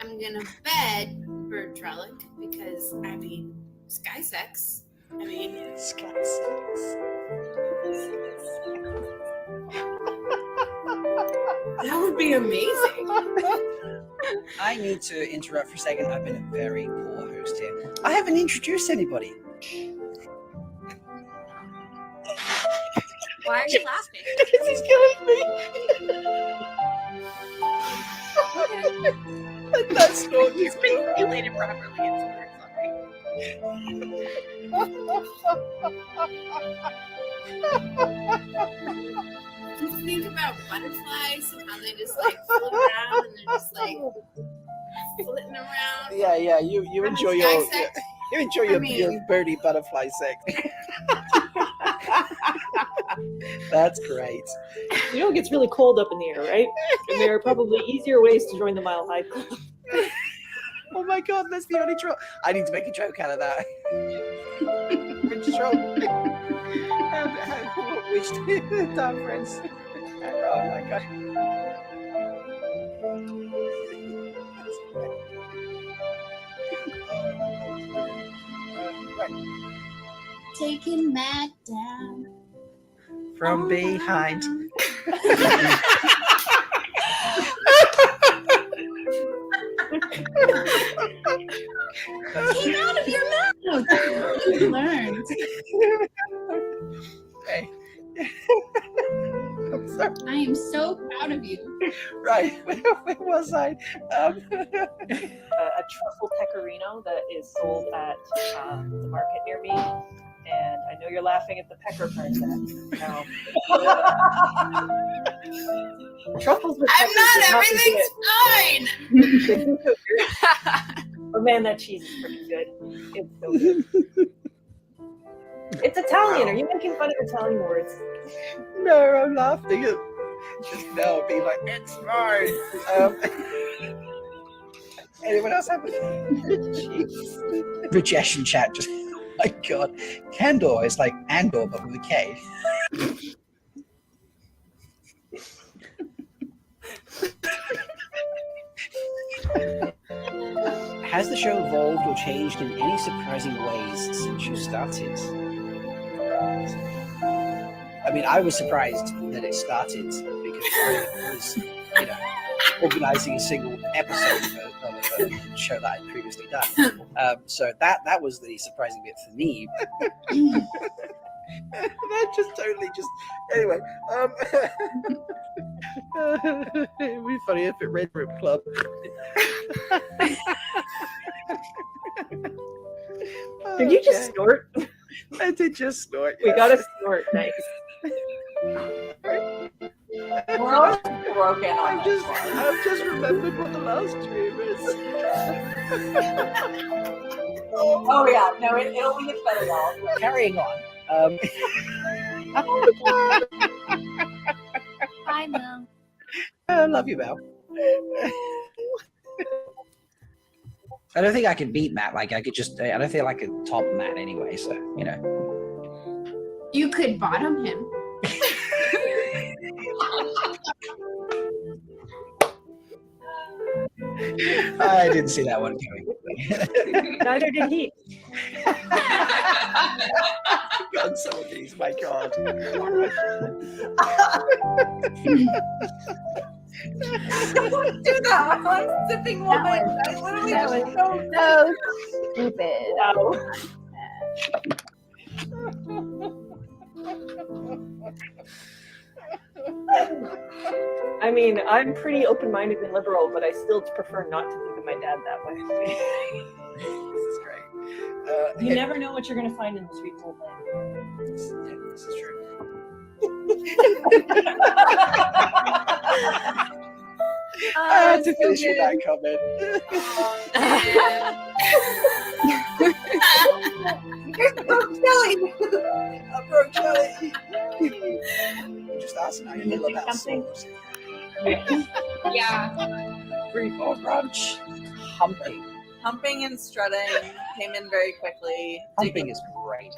Speaker 11: I'm gonna bed Bird Trellick because, sky sex.
Speaker 1: Sky sex.
Speaker 11: That would be amazing.
Speaker 1: I need to interrupt for a second. I've been a very poor host here. I haven't introduced anybody.
Speaker 2: Why are you laughing?
Speaker 1: Because he's killing me. That's not
Speaker 11: He's been regulated properly. Just think about butterflies and how they just float around and they're just flitting around.
Speaker 1: Yeah. You enjoy your your birdie butterfly sex. That's great.
Speaker 4: You know it gets really cold up in the air, right? And there are probably easier ways to join the Mile High Club.
Speaker 1: Oh my god, that's the only troll. I need to make a joke out of that. Which troll? Which dark friends? Oh my god.
Speaker 11: Taking Matt down
Speaker 1: from behind.
Speaker 11: Came out of your mouth. You learned.
Speaker 1: Hey. I'm sorry.
Speaker 11: I am so proud of you.
Speaker 1: Right. Where was I?
Speaker 4: A truffle pecorino that is sold at the market near me. And I know you're laughing at the pecker part of that. No. Truffles with
Speaker 11: I'm not. Everything's fine.
Speaker 4: Oh man, that cheese is pretty good. It's so good. It's Italian. Are you making fun of Italian words?
Speaker 1: No, I'm laughing at just now being like, it's fine. Anyone else have a Rajesh in chat? Just, oh my god. Candor is like Andor, but with a K. Has the show evolved or changed in any surprising ways since you started? I was surprised that it started because I was, organizing a single episode of a show that I'd previously done. So that was the surprising bit for me. That just totally anyway. It would be funny if it Red Room Club.
Speaker 4: Did you just snort?
Speaker 1: I did just snort.
Speaker 4: We got a snort. Nice.
Speaker 5: We're always broken on
Speaker 1: I've just remembered what the last dream is.
Speaker 5: Oh yeah, no, it only gets better, y'all.
Speaker 1: Carrying on.
Speaker 2: Bye, Mel.
Speaker 1: I love you, Mel. I don't think I could beat Matt. Like I could just. I don't think I could top Matt anyway. So you know.
Speaker 3: You could bottom him.
Speaker 1: I didn't see that one coming.
Speaker 4: Neither did he.
Speaker 1: God, some of these, my God.
Speaker 5: Don't do that. I'm sipping wine. I literally just don't
Speaker 6: So stupid.
Speaker 4: I mean, I'm pretty open-minded and liberal, but I still prefer not to think of my dad that way.
Speaker 1: This is great.
Speaker 4: You never know what you're going to find in the sweet old land.
Speaker 1: Yeah, this is true. I had to finish with that comment.
Speaker 5: Here's the Brunch Shelly.
Speaker 1: I'm Brunch Shelly. Just asking how you feel about
Speaker 4: something?
Speaker 1: sauce.
Speaker 3: Yeah.
Speaker 1: Free for brunch. Humping.
Speaker 5: Humping and strutting came in very quickly.
Speaker 1: Humping is great.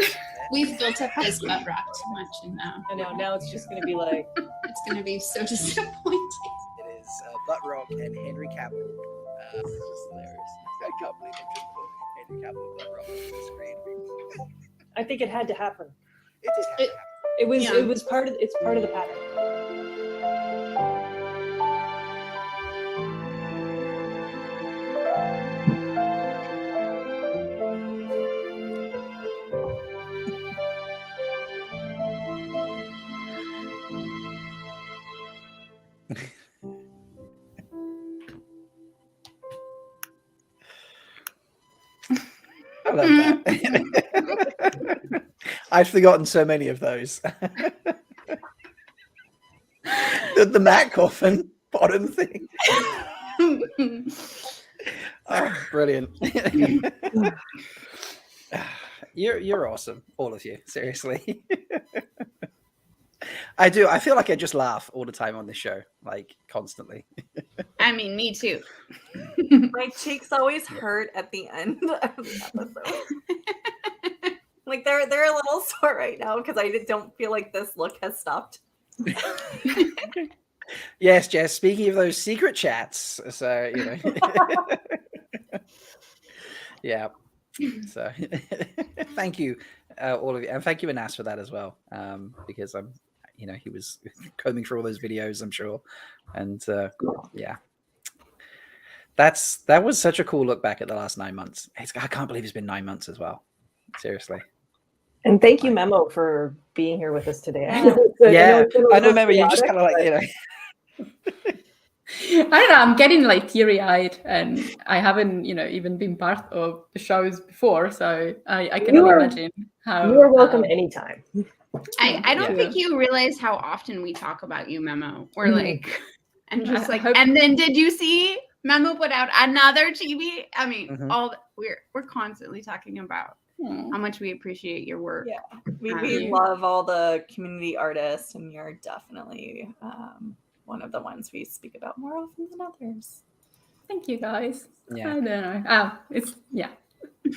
Speaker 3: We've built up this butt rock too much, and
Speaker 4: I know, now it's just going to be like...
Speaker 3: it's going to be so disappointing.
Speaker 1: It is Butt Rock and Henry Cavill. It's just hilarious. I can't believe I just put Henry Cavill and Butt Rock on the screen.
Speaker 4: I think it had to happen.
Speaker 1: It just had to happen.
Speaker 4: It was.
Speaker 3: Yeah.
Speaker 4: It was part of. It's part of the pattern.
Speaker 1: I love that. I've forgotten so many of those. the Matt coffin bottom thing. Oh, brilliant. You're awesome, all of you. Seriously. I do. I feel like I just laugh all the time on this show, like constantly.
Speaker 3: I mean, me too.
Speaker 5: My cheeks always hurt at the end of the episode. Like they're a little sore right now because I don't feel like this look has stopped.
Speaker 1: Yes, Jess. Speaking of those secret chats, so you know, yeah. So thank you, all of you, and thank you, Anas, for that as well, because I'm, you know, he was combing through all those videos, I'm sure, and yeah. That was such a cool look back at the last 9 months. I can't believe it's been 9 months as well. Seriously.
Speaker 4: And thank you, Memo, for being here with us today.
Speaker 1: Yeah, I know, Memo. You just kind of like, you know.
Speaker 7: I don't know. I'm getting like teary-eyed, and I haven't, you know, even been part of the shows before, so I can only imagine how.
Speaker 4: You are welcome anytime.
Speaker 3: I don't
Speaker 7: Yeah.
Speaker 3: think you realize how often we talk about you, Memo. Or like, and just
Speaker 7: I
Speaker 3: like,
Speaker 7: hope-
Speaker 3: and then did you see Memo put out another TV? I mean,
Speaker 1: Mhm.
Speaker 3: we're constantly talking about how much we appreciate your work.
Speaker 5: Yeah, we
Speaker 3: Yeah.
Speaker 5: love all the community artists, and you're definitely one of the ones we speak about more often than others.
Speaker 7: Thank you, guys.
Speaker 1: Yeah.
Speaker 7: I don't know. It's yeah.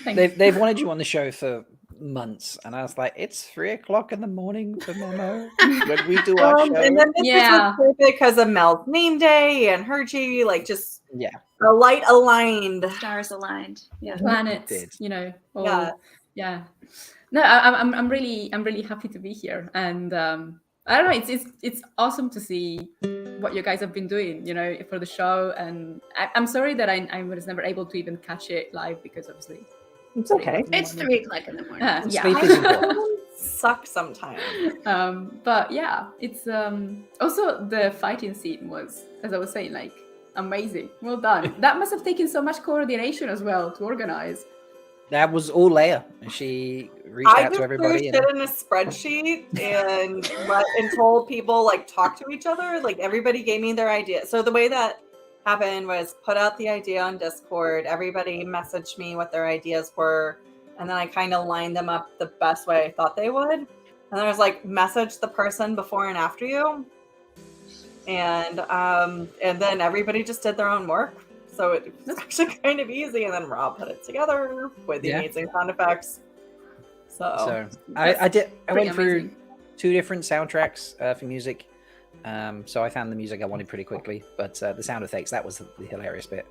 Speaker 7: Thanks.
Speaker 1: They've wanted you on the show for months, and I was like, it's 3:00 in the morning for Memo when we do our show.
Speaker 5: And then this
Speaker 7: Yeah.
Speaker 5: was perfect because of Mel's name day and her G, like just
Speaker 1: Yeah,
Speaker 5: the light aligned.
Speaker 2: Stars aligned. Yeah.
Speaker 7: Planets,
Speaker 1: did.
Speaker 7: you know. All,
Speaker 5: Yeah.
Speaker 7: yeah. No, I'm really happy to be here, and I don't know. It's awesome to see what you guys have been doing, you know, for the show. And I'm sorry that I was never able to even catch it live because obviously
Speaker 4: It's okay.
Speaker 3: It's 3:00 in the morning.
Speaker 7: yeah.
Speaker 1: Sleep is important.
Speaker 5: Sucks sometimes.
Speaker 7: But yeah, it's also the fighting scene was, as I was saying, like amazing. Well done. That must have taken so much coordination as well to organize.
Speaker 1: That was all Leigh-A. She reached
Speaker 5: I
Speaker 1: out
Speaker 5: just
Speaker 1: to
Speaker 5: threw
Speaker 1: everybody.
Speaker 5: shit in a spreadsheet and told people like talk to each other. Like everybody gave me their idea. So the way that happened was put out the idea on Discord. Everybody messaged me what their ideas were, and then I kind of lined them up the best way I thought they would. And then I was like, message the person before and after you, and then everybody just did their own work. So it was actually kind of easy. And then Rob put it together with the amazing sound effects. So
Speaker 1: I went through 2 different soundtracks for music. So I found the music I wanted pretty quickly, but the sound effects, that was the hilarious bit.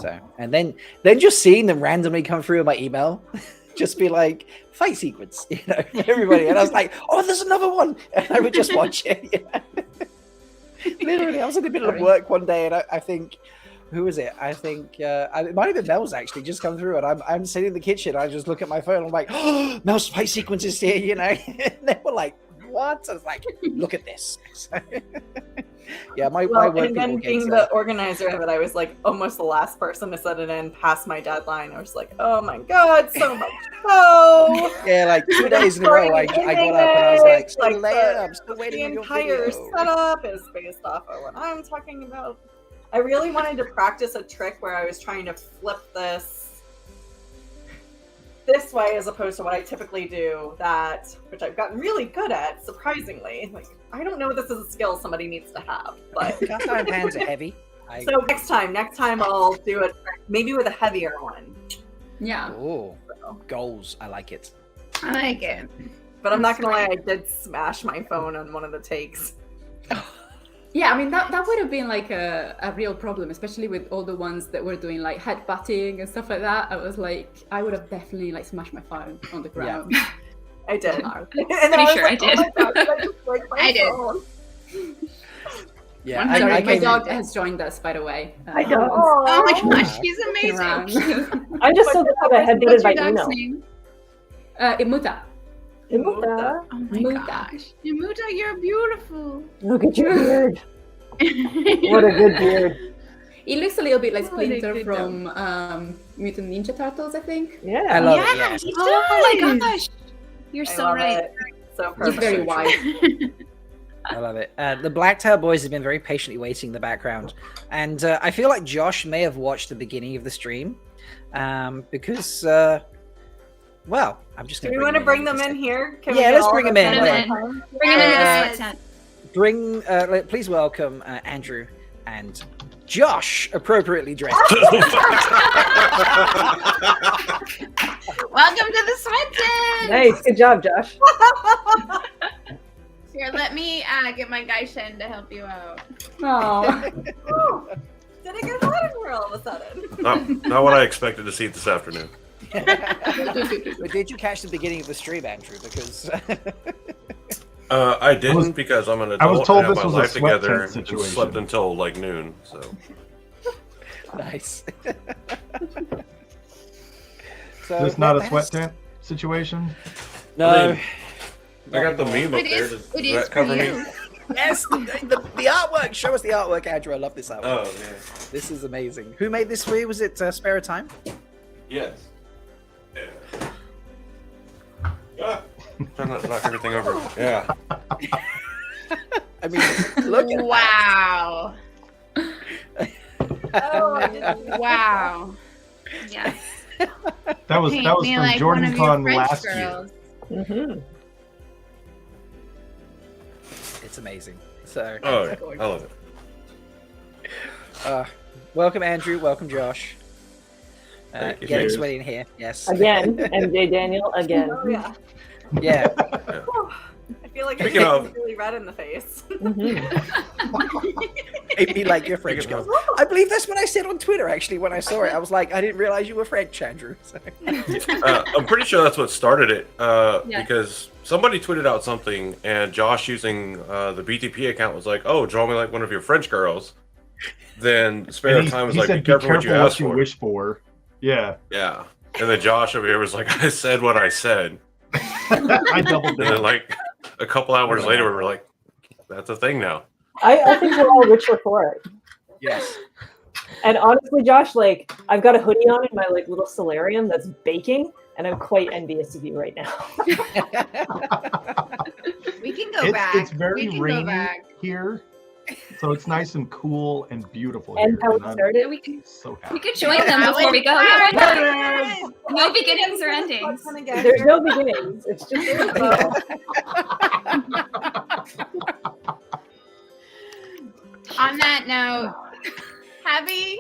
Speaker 1: So, and then just seeing them randomly come through in my email, just be like, fight sequence, you know, for everybody. And I was like, oh, there's another one. And I would just watch it. You know? Literally, I was in the middle of work one day, and I think, who was it? I think it might have been Mel's actually just come through, and I'm sitting in the kitchen. I just look at my phone. I'm like, oh, Mel's fight sequence is here, you know. And they were like, what? I was like, look at this. So, yeah, my work
Speaker 5: and then
Speaker 1: people
Speaker 5: being the organizer of it, I was like almost the last person to set it in past my deadline. I was like, oh my god, so much show.
Speaker 1: Yeah, like 2 days in a row, I got up and I was like, still Leigh-A, I'm still waiting on your
Speaker 5: entire
Speaker 1: video.
Speaker 5: setup is based off of what I'm talking about. I really wanted to practice a trick where I was trying to flip this way as opposed to what I typically do, which I've gotten really good at, surprisingly. Like, I don't know if this is a skill somebody needs to have, but
Speaker 1: cast iron pans are heavy.
Speaker 5: So next time I'll do it maybe with a heavier one.
Speaker 7: Yeah.
Speaker 1: Oh, goals. I like it.
Speaker 3: I like it.
Speaker 5: But I'm not gonna lie, I did smash my phone on one of the takes.
Speaker 7: Yeah, I mean that would have been like a real problem, especially with all the ones that were doing like headbutting and stuff like that. I was like, I would have definitely like smashed my phone on the ground.
Speaker 5: Yeah. I did.
Speaker 2: And pretty sure I did.
Speaker 5: Oh my God, I did. Phone.
Speaker 1: Yeah,
Speaker 7: my dog has joined us, by the way.
Speaker 4: I know.
Speaker 3: Oh my gosh, he's amazing.
Speaker 4: I'm just so glad I had
Speaker 3: What's
Speaker 4: by
Speaker 3: your dog's
Speaker 4: email.
Speaker 3: name?
Speaker 7: Imuta.
Speaker 4: Imuta.
Speaker 3: Oh my gosh. Imuta, you're beautiful.
Speaker 4: Look at your beard. What a good beard.
Speaker 7: It looks a little bit like Splinter from Mutant Ninja Turtles, I think.
Speaker 4: Yeah.
Speaker 1: I love it. Yes.
Speaker 2: Oh my gosh. You're so right.
Speaker 5: So
Speaker 7: He's very wise.
Speaker 1: I love it. The Blacktail boys have been very patiently waiting in the background. And I feel like Josh may have watched the beginning of the stream because, well, I'm just going to
Speaker 5: Do we want to bring them in here?
Speaker 1: Yeah, let's bring them in.
Speaker 2: Bring them into the sweat tent.
Speaker 1: Please welcome Andrew and Josh, appropriately dressed.
Speaker 3: Welcome to the sweat tent.
Speaker 4: Nice. Good job, Josh.
Speaker 3: Here, let me get my guy Shen to help you out.
Speaker 7: Oh.
Speaker 5: Did it get hot in here all of a sudden?
Speaker 12: Not what I expected to see this afternoon.
Speaker 1: But did you catch the beginning of the stream, Andrew? Because
Speaker 12: I didn't, because I'm an adult.
Speaker 13: I was told
Speaker 12: and
Speaker 13: this
Speaker 12: have
Speaker 13: was
Speaker 12: my
Speaker 13: a
Speaker 12: life
Speaker 13: sweat
Speaker 12: together
Speaker 13: tent
Speaker 12: and
Speaker 13: situation.
Speaker 12: slept until like noon. So
Speaker 1: nice.
Speaker 13: So it's not a sweat tent situation?
Speaker 1: No.
Speaker 12: I got the meme up there. Does that cover me?
Speaker 1: Yes, the artwork. Show us the artwork, Andrew. I love this artwork.
Speaker 12: Oh, yeah.
Speaker 1: This is amazing. Who made this for you? Was it Spare Time?
Speaker 12: Yes. Yeah. Trying not to knock everything over. Yeah.
Speaker 1: I mean, look at
Speaker 3: Wow.
Speaker 5: Oh,
Speaker 3: wow.
Speaker 2: Yes.
Speaker 13: That was
Speaker 3: Paint
Speaker 13: from
Speaker 3: me like
Speaker 13: Jordan
Speaker 3: one of your
Speaker 13: Con
Speaker 3: French
Speaker 13: last
Speaker 3: girls.
Speaker 13: year.
Speaker 4: Mm-hmm.
Speaker 1: It's amazing. So,
Speaker 12: Oh, yeah. I love it.
Speaker 1: welcome, Andrew. Welcome, Josh.
Speaker 12: Thank you.
Speaker 1: Getting
Speaker 12: Cheers.
Speaker 1: sweaty in here. Yes.
Speaker 4: Again, MJ Daniel again.
Speaker 5: Oh, yeah.
Speaker 1: Yeah.
Speaker 5: I feel like
Speaker 12: Speaking
Speaker 5: I'm
Speaker 12: of-
Speaker 5: really red in the face.
Speaker 1: Maybe like your French girl. I believe that's what I said on Twitter, actually, when I saw it. I was like, I didn't realize you were French, Andrew. So.
Speaker 12: I'm pretty sure that's what started it, because somebody tweeted out something, and Josh, using the BTP account, was like, "Oh, draw me like one of your French girls." Then Spare Time was
Speaker 13: he
Speaker 12: like,
Speaker 13: said,
Speaker 12: "Be careful what you ask for."
Speaker 13: wish for. Yeah.
Speaker 12: Yeah. And then Josh over here was like, "I said what I said."
Speaker 13: I doubled
Speaker 12: And then
Speaker 13: down.
Speaker 12: like a couple hours later, we were like, "That's a thing now."
Speaker 4: I think we're all richer for it.
Speaker 1: Yes.
Speaker 4: And honestly, Josh, like I've got a hoodie on in my like little solarium that's baking, and I'm quite envious of you right now.
Speaker 3: We can go back.
Speaker 13: It's very
Speaker 3: we can go
Speaker 13: rainy
Speaker 3: back.
Speaker 13: here. So it's nice and cool and beautiful.
Speaker 4: And
Speaker 13: here,
Speaker 4: how it
Speaker 13: I'm
Speaker 4: started.
Speaker 13: so happy.
Speaker 2: We could join them before we go. Yeah, no beginnings or endings.
Speaker 4: There's no beginnings. It's just
Speaker 3: On that note, happy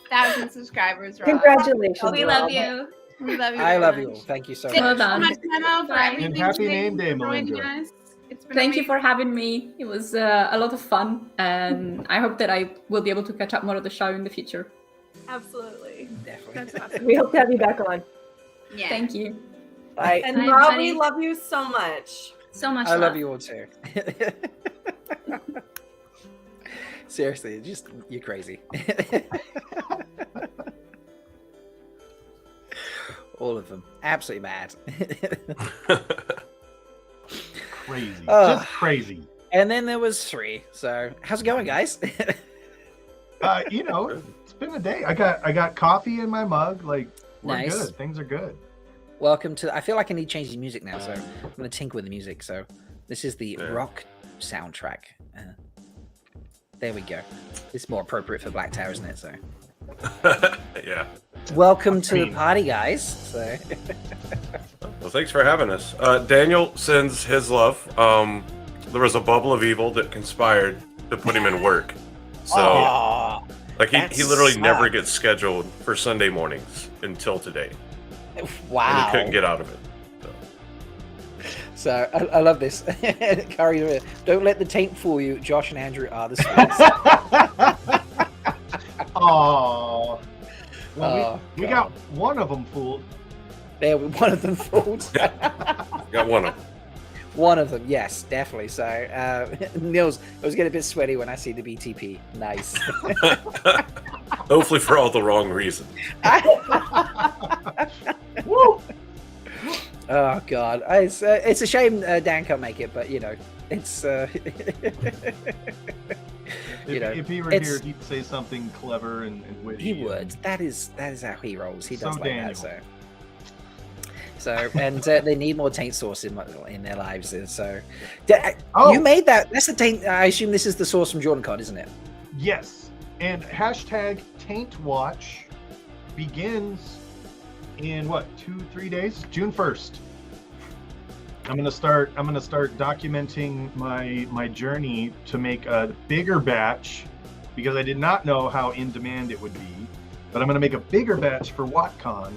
Speaker 3: 1,000 subscribers, Rob.
Speaker 4: Congratulations.
Speaker 2: We love you.
Speaker 3: We love you.
Speaker 1: I love
Speaker 3: very
Speaker 1: you all. Thank you so
Speaker 3: Thank
Speaker 1: much.
Speaker 3: you so much, Memo, for everything.
Speaker 13: And happy
Speaker 3: today,
Speaker 13: name day,
Speaker 3: for joining
Speaker 13: Melindhra.
Speaker 3: us. It's been
Speaker 7: Thank you
Speaker 3: amazing.
Speaker 7: for having me. It was a lot of fun, and I hope that I will be able to catch up more of the show in the future.
Speaker 3: Absolutely.
Speaker 1: Definitely.
Speaker 3: That's awesome.
Speaker 4: We hope to have you back on.
Speaker 3: Yeah.
Speaker 7: Thank you.
Speaker 4: Bye.
Speaker 6: And
Speaker 2: Bye,
Speaker 6: Rob,
Speaker 2: everybody.
Speaker 6: we love you so much.
Speaker 2: So much
Speaker 1: I love you all too. Seriously, just you're crazy. All of them, absolutely mad.
Speaker 13: Crazy, just crazy.
Speaker 1: And then there was 3. So how's it going, guys?
Speaker 13: You know, it's been a day. I got coffee in my mug. Like, we're
Speaker 1: Nice.
Speaker 13: good. Things are good.
Speaker 1: Welcome to. I feel like I need to change the music now, so I'm gonna tinker with the music. So this is the rock soundtrack. There we go. It's more appropriate for Black Tower, isn't it? So.
Speaker 12: Yeah.
Speaker 1: Welcome to the party, guys. So.
Speaker 12: Well, thanks for having us. Daniel sends his love. There was a bubble of evil that conspired to put him in work. So, like, he literally never gets scheduled for Sunday mornings until today.
Speaker 1: Wow.
Speaker 12: And he couldn't get out of it.
Speaker 1: So I love this. Curry, don't let the taint fool you. Josh and Andrew are the sweets.
Speaker 13: Oh. Well, we got one of them fooled.
Speaker 1: There, one of them fooled.
Speaker 12: Got one of them.
Speaker 1: One of them, yes, definitely. So, Nils, I was getting a bit sweaty when I see the BTP. Nice.
Speaker 12: Hopefully for all the wrong reasons.
Speaker 1: Woo! Oh God, it's a shame Dan can't make it, but you know, it's
Speaker 13: If he were here, he'd say something clever and witty.
Speaker 1: He would. That is how he rolls. He does
Speaker 13: So
Speaker 1: like
Speaker 13: Daniel.
Speaker 1: that. So and they need more taint sauce in their lives. So you made that. That's the taint. I assume this is the sauce from Jordan Cod, isn't it?
Speaker 13: Yes. And hashtag Taint Watch begins in what, 2-3 days? June 1st. I'm gonna start documenting my journey to make a bigger batch, because I did not know how in demand it would be. But I'm gonna make a bigger batch for WotCon,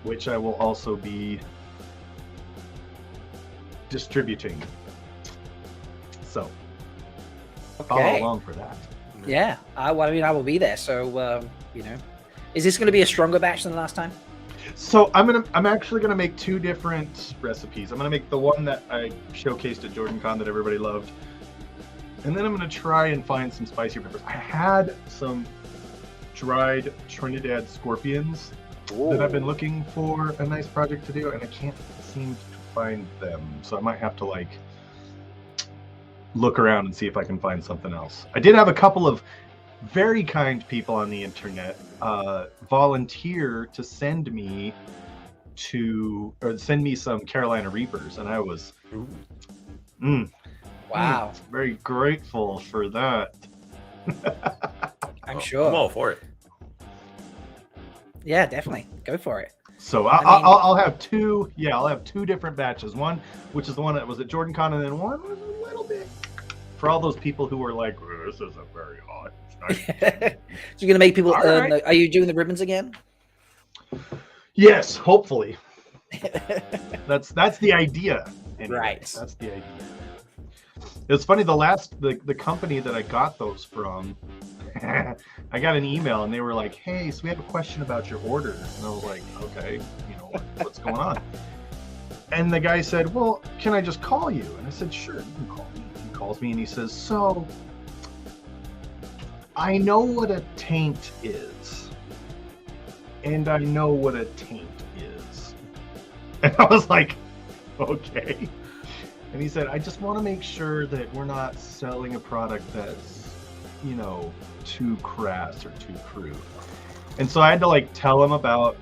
Speaker 13: which I will also be distributing. So follow along for that.
Speaker 1: Yeah. I will be there. So is this going to be a stronger batch than the last time?
Speaker 13: So I'm actually gonna make 2 different recipes. I'm gonna make the one that I showcased at Jordan Con that everybody loved, and then I'm gonna try and find some spicier peppers. I had some dried Trinidad scorpions that I've been looking for a nice project to do, and I can't seem to find them. So I might have to like look around and see if I can find something else. I did have a couple of very kind people on the internet volunteer to send me some Carolina Reapers, and I was very grateful for that.
Speaker 1: I'm sure.
Speaker 12: I'm all for it.
Speaker 1: Yeah, definitely. Go for it.
Speaker 13: So I'll have 2. Yeah, I'll have 2 different batches. One, which is the one that was at Jordan Con, and then one was a little bit for all those people who were like, "This isn't very hot."
Speaker 1: So you're gonna make people earn. Are you doing the ribbons again?
Speaker 13: Yes, hopefully. That's the idea. Anyway.
Speaker 1: Right.
Speaker 13: That's the idea. It's funny. The company that I got those from, I got an email and they were like, "Hey, so we have a question about your order," and I was like, "Okay, what's going on?" And the guy said, "Well, can I just call you?" And I said, "Sure, you can call me." He calls me and he says, "So, I know what a taint is, and I know what a taint is." And I was like, "Okay." And he said, "I just want to make sure that we're not selling a product that's, too crass or too crude." And so I had to tell him about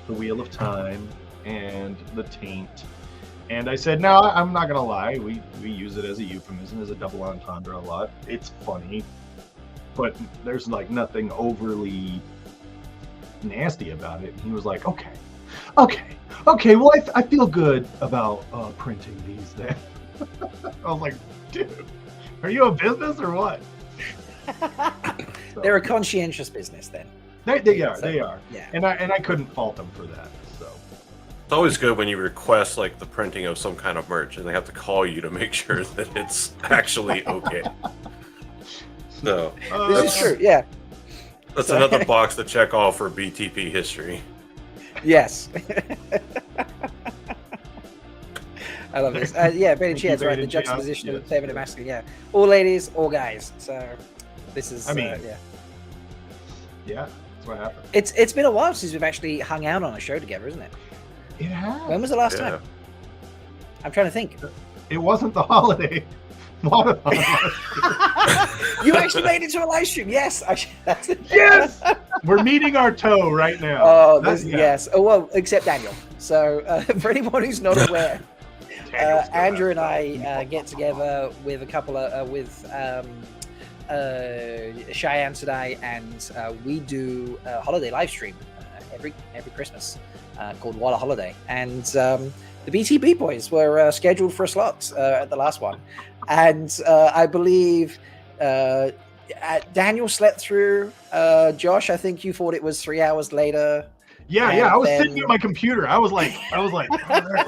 Speaker 13: the Wheel of Time and the taint. And I said, no, I'm not gonna lie. We use it as a euphemism, as a double entendre a lot. It's funny, but there's like nothing overly nasty about it. And he was like, okay. Well, I feel good about printing these then. I was like, dude, are you a business or what?
Speaker 1: They're a conscientious business then.
Speaker 13: They are.
Speaker 1: Yeah.
Speaker 13: And I couldn't fault them for that. So
Speaker 12: It's always good when you request like the printing of some kind of merch and they have to call you to make sure that it's actually okay. So
Speaker 1: this is true, yeah.
Speaker 12: That's another box to check off for BTP history.
Speaker 1: Yes. I love this. Yeah, Bain&Chiad's right. The juxtaposition of feminine and masculine. Yeah, all ladies, all guys. So this is. Yeah,
Speaker 13: that's what happened.
Speaker 1: It's been a while since we've actually hung out on a show together, isn't it?
Speaker 13: It has.
Speaker 1: When was the last time? I'm trying to think.
Speaker 13: It wasn't the holiday.
Speaker 1: You actually made it to a live stream. Yes.
Speaker 13: Yes. We're meeting our toe right now.
Speaker 1: Oh, yes. Oh, well, except Daniel. So for anyone who's not aware, Andrew and I get together with a couple of Cheyenne today, and we do a holiday live stream every Christmas called What a Holiday, and the BTB boys were scheduled for a slot at the last one, and I believe Daniel slept through. Josh, I think you thought it was 3 hours later.
Speaker 13: Yeah. I was sitting at my computer. I was like, all right,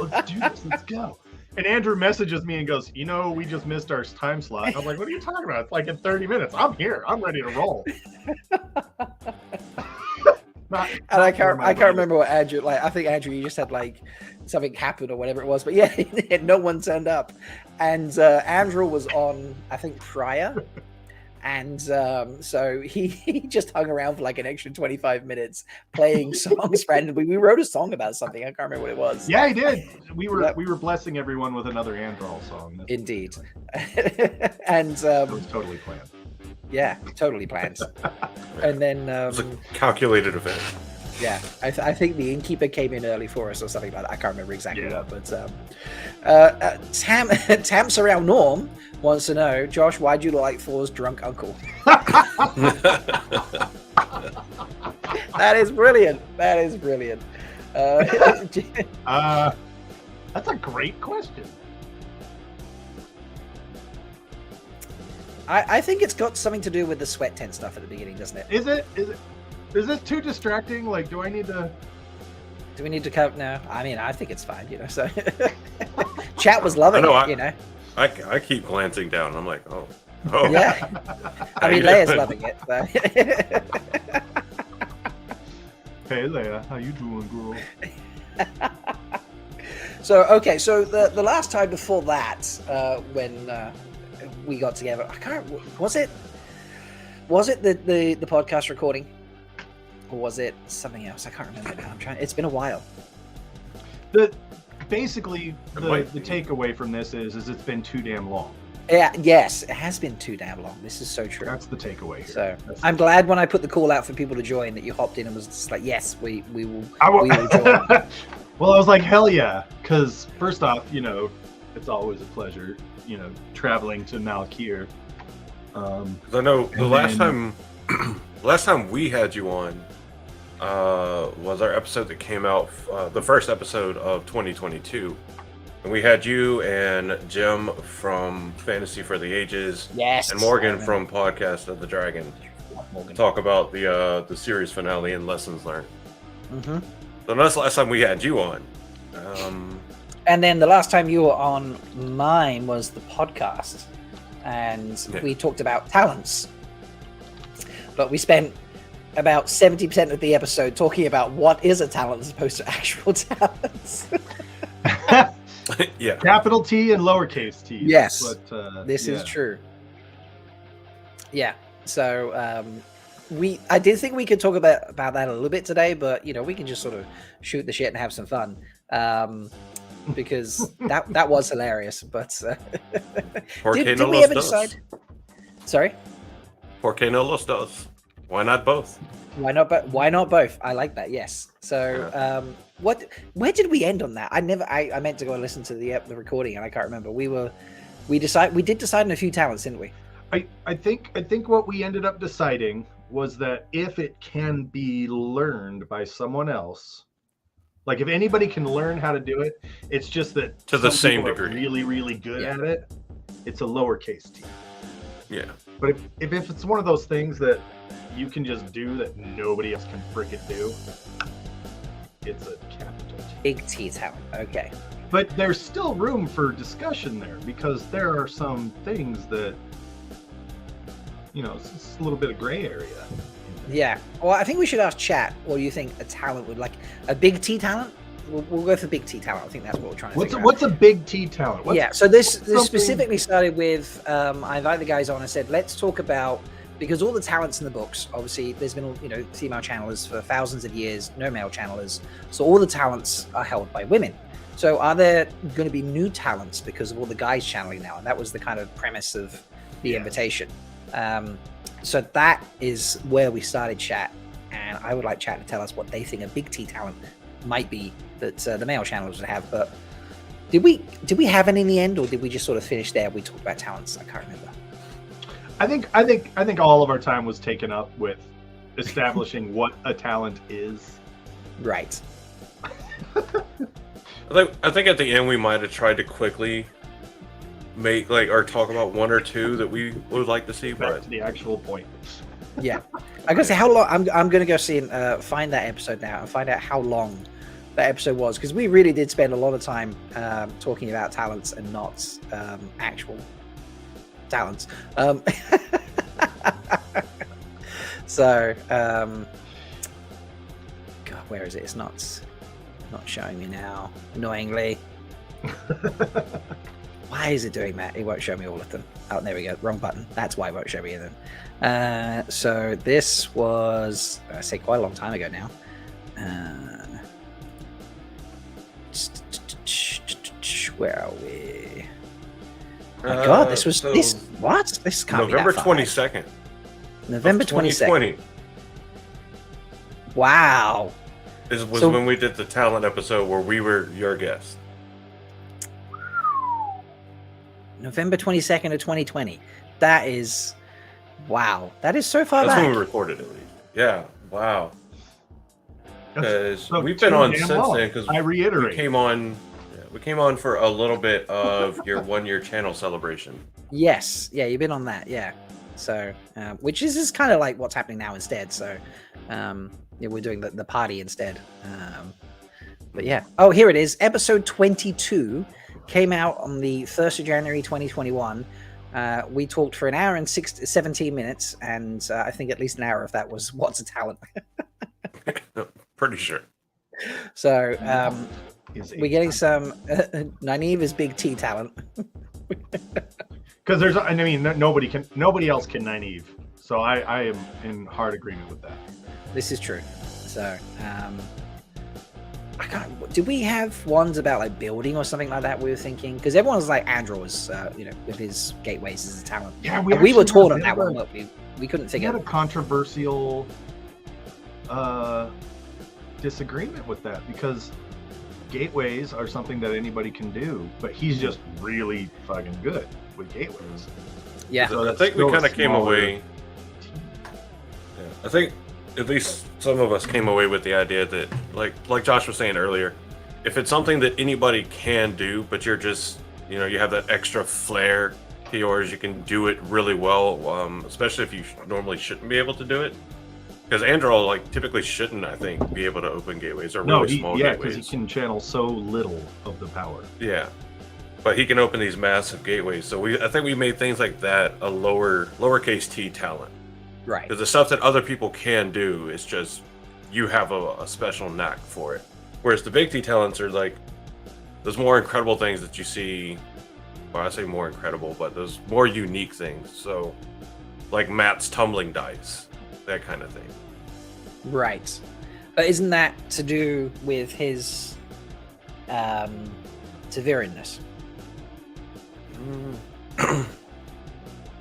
Speaker 13: let's do this. Let's go. And Andrew messages me and goes, we just missed our time slot. I was like, what are you talking about? It's like in 30 minutes. I'm here. I'm ready to roll.
Speaker 1: I can't remember what Andrew, I think Andrew, you just had something happened or whatever it was, but yeah, no one turned up. And Andrew was on, I think, prior. And so he just hung around for an extra 25 minutes playing songs randomly. We wrote a song about something. I can't remember what it was.
Speaker 13: Yeah, he did. We were blessing everyone with another Androl song.
Speaker 1: Indeed. And
Speaker 13: it was totally planned.
Speaker 1: Yeah, totally planned. And then
Speaker 12: it was a calculated event.
Speaker 1: Yeah, I think the innkeeper came in early for us or something like that. I can't remember exactly what, but Tamps around Norm wants to know, Josh, why do you look like Thor's drunk uncle? That is brilliant. That's
Speaker 13: a great question.
Speaker 1: I think it's got something to do with the sweat tent stuff at the beginning, doesn't it?
Speaker 13: Is this too distracting? Do we need to
Speaker 1: cut? No, I mean, I think it's fine, so chat was loving it,
Speaker 12: I keep glancing down. I'm like, oh.
Speaker 1: Yeah. I mean, Leigh-A's loving it. So.
Speaker 13: Hey, Leigh-A, how you doing, girl?
Speaker 1: So, okay, so the last time before that, when we got together, was it the podcast recording? Or was it something else? I can't remember now. It's been a while.
Speaker 13: Basically, the takeaway from this is it's been too damn long.
Speaker 1: Yeah, yes, it has been too damn long. This is so true.
Speaker 13: That's the takeaway here.
Speaker 1: So I'm glad when I put the call out for people to join that you hopped in and was just like, yes, we will join.
Speaker 13: Well, I was like, hell yeah, because first off, it's always a pleasure, traveling to Malkier.
Speaker 12: Because I know the last time we had you on was our episode that came out, the first episode of 2022. And we had you and Jim from Fantasy for the Ages,
Speaker 1: yes,
Speaker 12: and Morgan from Podcast of the Dragon talk about the series finale and lessons learned.
Speaker 1: Mm-hmm.
Speaker 12: So that's the last time we had you on.
Speaker 1: And then the last time you were on mine was the podcast, and we talked about talents. But we spent about 70% of the episode talking about what is a talent as opposed to actual talents.
Speaker 12: Yeah,
Speaker 13: capital T and lowercase t.
Speaker 1: Yes, this is true. Yeah, so I did think we could talk about that a little bit today, but we can just sort of shoot the shit and have some fun, because that was hilarious. But did we ever decide? Sorry,
Speaker 12: ¿Por qué no los dos? Why not both?
Speaker 1: Why not both? I like that. Yes. So, where did we end on that? I meant to go and listen to the recording, and I can't remember. We did decide on a few talents, didn't we?
Speaker 13: I think what we ended up deciding was that if it can be learned by someone else, like if anybody can learn how to do it, it's just that
Speaker 12: to the
Speaker 13: some
Speaker 12: same
Speaker 13: people are
Speaker 12: degree,
Speaker 13: really, really good at it. It's a lowercase t.
Speaker 12: Yeah.
Speaker 13: But if it's one of those things that you can just do that nobody else can freaking do, it's a capital T.
Speaker 1: Big T talent. Okay.
Speaker 13: But there's still room for discussion there because there are some things that, it's just a little bit of gray area.
Speaker 1: Yeah. Well, I think we should ask chat what do you think a talent would like. A big T talent? We'll go for big T talent. I think that's what we're trying to figure out.
Speaker 13: What's a big T talent?
Speaker 1: So this specifically started with, I invited the guys on and said, let's talk about, because all the talents in the books, obviously there's been, female channelers for thousands of years, no male channelers. So all the talents are held by women. So are there going to be new talents because of all the guys channeling now? And that was the kind of premise of the invitation. So that is where we started chat, and I would like chat to tell us what they think a big T talent might be that the male channels would have. But did we have any in the end, or did we just sort of finish there? We talked about talents. I can't remember.
Speaker 13: I think all of our time was taken up with establishing what a talent is.
Speaker 1: Right.
Speaker 12: I think at the end we might have tried to quickly make or talk about one or two that we would like to see.
Speaker 13: Back to the actual point.
Speaker 1: Yeah, I'm gonna say how long. I'm gonna go see and find that episode now and find out how long that episode was, because we really did spend a lot of time talking about talents and not actual talents. So, God, where is it? It's not showing me now. Annoyingly. Why is it doing that? It won't show me all of them. Oh, there we go. Wrong button. That's why it won't show me them. So this was, I say, quite a long time ago now. Where are we? Oh my God, this was what? This can't
Speaker 12: November
Speaker 1: be that far.
Speaker 12: 22nd.
Speaker 1: November 22nd. Wow.
Speaker 12: This was when we did the talent episode where we were your guest.
Speaker 1: November 22nd of 2020. That is, wow. That is so far back.
Speaker 12: That's when we recorded it. Yeah. Wow. Because we've been on since then. Because
Speaker 13: I reiterate,
Speaker 12: we came on for a little bit of your 1 year channel celebration.
Speaker 1: Yes. Yeah, you've been on that. Yeah. So, which is kind of like what's happening now instead. So, we're doing the party instead. But yeah. Oh, here it is. Episode 22 came out on the 1st of January 2021. We talked for an hour and 17 minutes, and I think at least an hour of that was what's a talent.
Speaker 12: Pretty sure. So
Speaker 1: we're getting some Nynaeve is big T talent.
Speaker 13: Because nobody else can Nynaeve. So I am in hard agreement with that.
Speaker 1: This is true. So did we have ones about like building or something like that we were thinking? Because everyone was like Andrew was with his gateways as a talent.
Speaker 13: Yeah,
Speaker 1: we were torn on that one, but we couldn't figure
Speaker 13: out a controversial disagreement with that, because gateways are something that anybody can do, but he's just really fucking good with gateways.
Speaker 1: Yeah.
Speaker 12: So I think we kind of came away. Yeah, I think at least some of us came away with the idea that, like Josh was saying earlier, if it's something that anybody can do, but you're just, you have that extra flair to yours, you can do it really well, especially if you normally shouldn't be able to do it. Because Andro, typically shouldn't, I think, be able to open gateways or really small gateways.
Speaker 13: Yeah, because he can channel so little of the power.
Speaker 12: Yeah. But he can open these massive gateways. So I think we made things like that a lowercase t talent.
Speaker 1: Right.
Speaker 12: Because the stuff that other people can do is just, you have a special knack for it. Whereas the big T talents are those more incredible things that you see. Well, I say more incredible, but those more unique things. So, like Matt's tumbling dice, that kind of thing.
Speaker 1: Right. But isn't that to do with his Tigraine?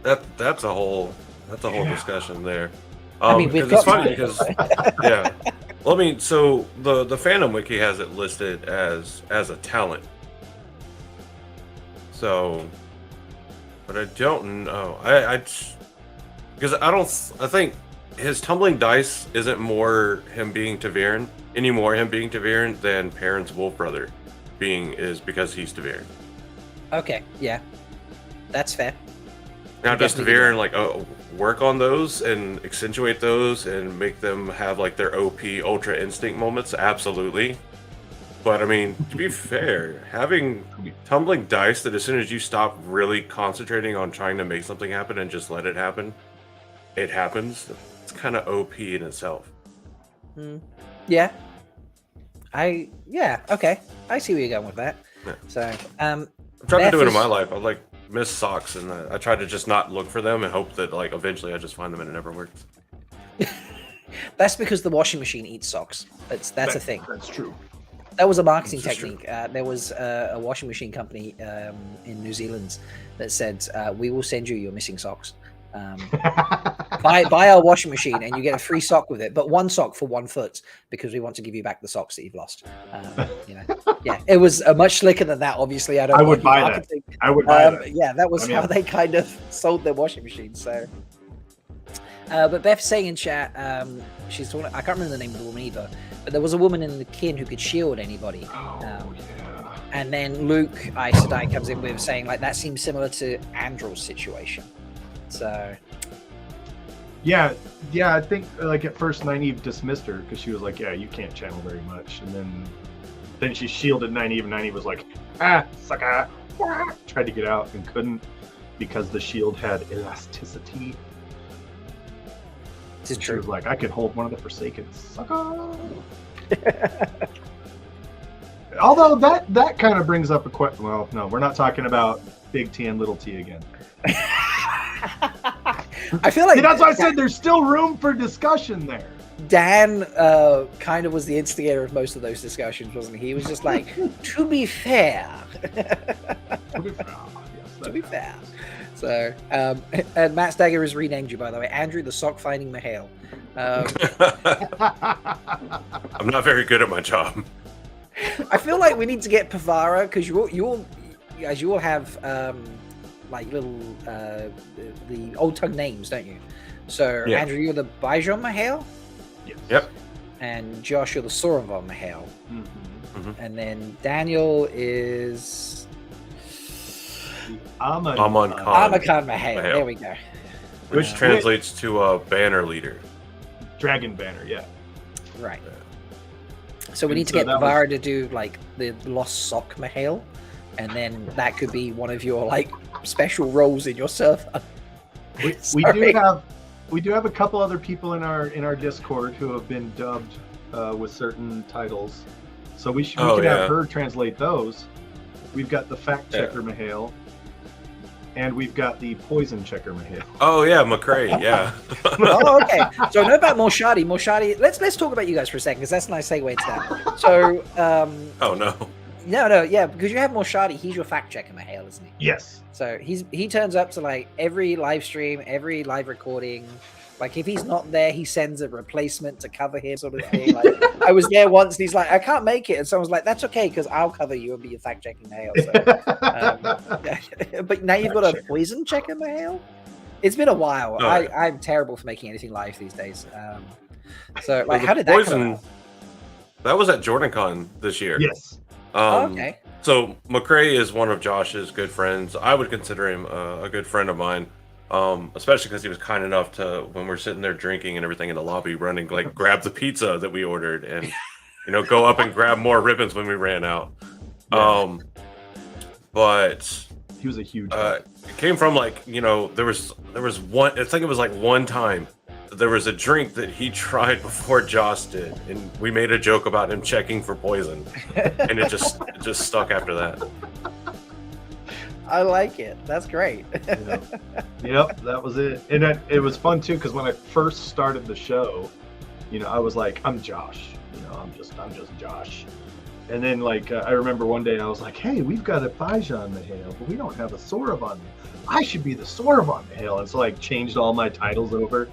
Speaker 12: That's a whole discussion there.
Speaker 1: I mean, we've
Speaker 12: it's
Speaker 1: got
Speaker 12: funny because yeah. Well, I mean, so the fandom wiki has it listed as a talent. So, but I don't know. Because I think his tumbling dice isn't more him being Taviran anymore. Him being Taviran than Perrin's wolf brother is because he's Taviran.
Speaker 1: Okay, yeah, that's fair.
Speaker 12: Now does Taviran like work on those and accentuate those and make them have like their OP Ultra Instinct moments? Absolutely. But I mean, to be fair, having tumbling dice that as soon as you stop really concentrating on trying to make something happen and just let it happen, it happens. It's kind of OP in itself.
Speaker 1: Yeah. Okay. I see where you're going with that.
Speaker 12: Yeah.
Speaker 1: So,
Speaker 12: I'm trying to do it in my life. I like miss socks, and I try to just not look for them and hope that like eventually I just find them and it never works.
Speaker 1: That's because the washing machine eats socks. That's a thing.
Speaker 13: That's true.
Speaker 1: That was a marketing technique. There was a washing machine company in New Zealand that said, "We will send you your missing socks. Buy our washing machine and you get a free sock with it, but one sock for 1 foot because we want to give you back the socks that you've lost." Yeah, it was much slicker than that. Obviously, I would buy that.
Speaker 13: I would buy that.
Speaker 1: Yeah, that was how they kind of sold their washing machine. So, but Beth's saying in chat, she's talking. I can't remember the name of the woman either, but there was a woman in the kin who could shield anybody. And then Luke Isadai comes in with saying like that seems similar to Andrel's situation. So
Speaker 13: yeah, I think like at first Nynaeve dismissed her because she was like, "Yeah, you can't channel very much," and then she shielded Nynaeve, and Nynaeve was like, sucker, tried to get out and couldn't because the shield had elasticity.
Speaker 1: This is
Speaker 13: she
Speaker 1: true.
Speaker 13: was like, "I could hold one of the Forsaken, sucker." Although that kind of brings up a question. Well, no, we're not talking about Big T and Little T again.
Speaker 1: I feel like
Speaker 13: that's why I said there's still room for discussion there.
Speaker 1: Dan kind of was the instigator of most of those discussions, wasn't he? He was just like, to be fair.
Speaker 13: To be fair. Yes,
Speaker 1: to be fair. So, and Matt Stagger has renamed you, by the way. Andrew the Sock Finding Mahale.
Speaker 12: I'm not very good at my job.
Speaker 1: I feel like we need to get Pavara, because you all have like little the old tongue names, don't you? So
Speaker 12: Yeah.
Speaker 1: Andrew, you're the Bijon Mahale.
Speaker 13: Yes.
Speaker 12: Yep.
Speaker 1: And Josh, you're the Sauron Mahale. And then Daniel is
Speaker 12: Amon
Speaker 1: Khan Mahale. There we go.
Speaker 12: Which translates to banner leader.
Speaker 13: Dragon banner, yeah.
Speaker 1: Right. So we need to
Speaker 13: So
Speaker 1: get
Speaker 13: that
Speaker 1: Pavara to do like the Lost Sock Mahale, and then that could be one of your like special roles in your server.
Speaker 13: We do have a couple other people in our Discord who have been dubbed with certain titles, so we can have her translate those. We've got the Fact Checker Mahale, and we've got the Poison Checker Mahale.
Speaker 12: Oh yeah, McCrae, yeah.
Speaker 1: Oh, okay. So I know about Morshadi. Morshadi, let's talk about you guys for a second, because that's a nice segue into that. So
Speaker 12: oh no.
Speaker 1: No, yeah, because you have Morshadi, he's your fact checker Mahale, isn't he?
Speaker 13: Yes.
Speaker 1: So he turns up to like every live stream, every live recording. Like if he's not there, he sends a replacement to cover him, sort of thing. Like I was there once, and he's like, "I can't make it," and someone's like, "That's okay, because I'll cover you and be your fact checking Mahale." So, but now you've got a poison checker Mahale. It's been a while.
Speaker 12: Oh,
Speaker 1: I'm terrible for making anything live these days. So like,
Speaker 12: Well,
Speaker 1: how did that
Speaker 12: poison?
Speaker 1: come about?
Speaker 12: That was at JordanCon this year.
Speaker 13: Yes.
Speaker 1: Okay.
Speaker 12: So McCrae is one of Josh's good friends. I would consider him a good friend of mine, especially because he was kind enough to, when we're sitting there drinking and everything in the lobby, running like grab the pizza that we ordered and go up and grab more ribbons when we ran out.
Speaker 13: Yeah.
Speaker 12: But
Speaker 13: he was a huge.
Speaker 12: It came from like there was one. I think it was like one time. There was a drink that he tried before Josh did, and we made a joke about him checking for poison, and it just stuck after that.
Speaker 1: I like it. That's great.
Speaker 13: Yep, that was it. And it was fun too, because when I first started the show, I was like, I'm Josh. I'm just Josh. And then like I remember one day I was like, hey, we've got a Bijon Mahale, but we don't have a Sauron. I should be the Sauron Mahale. And so like changed all my titles over.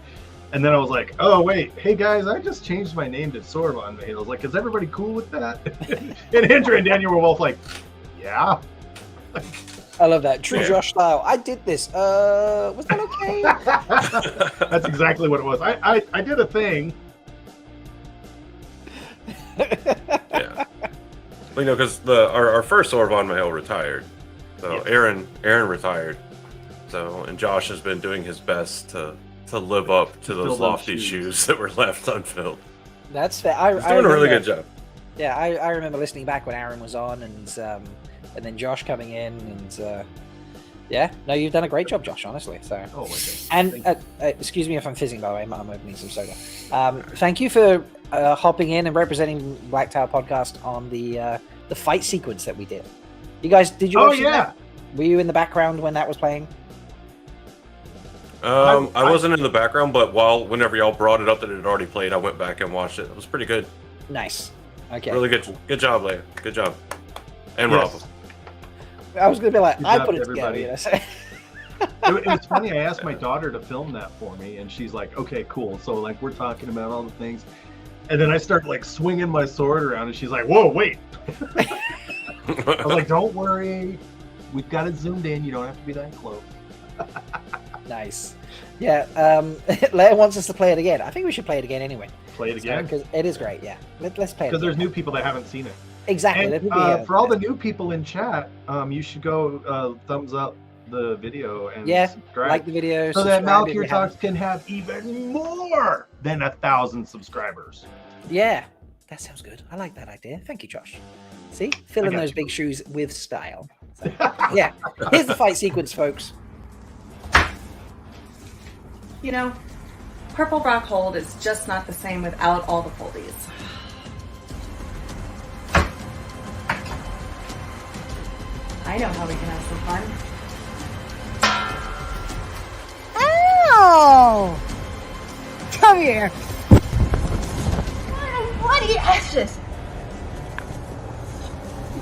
Speaker 13: And then I was like, oh, wait, hey guys, I just changed my name to Sorvon. And I was like, is everybody cool with that? And Andrew and Daniel were both like, yeah.
Speaker 1: I love that. True Josh style. I did this. Was that okay?
Speaker 13: That's exactly what it was. I did a thing.
Speaker 12: Yeah. Well, because our first Sorvon male retired. So Aaron retired. So, and Josh has been doing his best to live up to those lofty shoes that were left unfilled.
Speaker 1: That's fair.
Speaker 12: He's doing a really good job.
Speaker 1: Yeah, I remember listening back when Aaron was on, and then Josh coming in, and yeah, no, you've done a great job, Josh. Honestly, so.
Speaker 13: Oh my God.
Speaker 1: And excuse me if I'm fizzing, by the way. I'm opening some soda. Thank you for hopping in and representing Black Tower Podcast on the fight sequence that we did. You guys, did you? Watch that? Were you in the background when that was playing?
Speaker 12: I wasn't in the background, but whenever y'all brought it up that it had already played, I went back and watched it. It was pretty good.
Speaker 1: Nice. Okay.
Speaker 12: Really good job, Leigh-A. Good job. And Rob.
Speaker 1: I was gonna be like, I
Speaker 13: job
Speaker 1: put it
Speaker 13: everybody.
Speaker 1: together.
Speaker 13: It was funny. I asked my daughter to film that for me, and she's like, "Okay, cool." So like, we're talking about all the things, and then I start like swinging my sword around, and she's like, "Whoa, wait!" I was like, "Don't worry, we've got it zoomed in. You don't have to be that close."
Speaker 1: Nice. Yeah. Leigh-A wants us to play it again. I think we should play it again anyway.
Speaker 13: Play it again
Speaker 1: because it is great. Yeah. Let's play it.
Speaker 13: Because there's new people that haven't seen it.
Speaker 1: Exactly.
Speaker 13: And, for all the new people in chat, you should go thumbs up the video and subscribe.
Speaker 1: Like the video,
Speaker 13: so that Malkier Talks can have even more than 1,000 subscribers.
Speaker 1: Yeah, that sounds good. I like that idea. Thank you, Josh. See, filling those big shoes with style. So, yeah, here's the fight sequence, folks.
Speaker 5: You know, Purple Rock Hold is just not the same without all the foldies. I know how we can have some fun.
Speaker 14: Ow! Come here. Bloody ashes!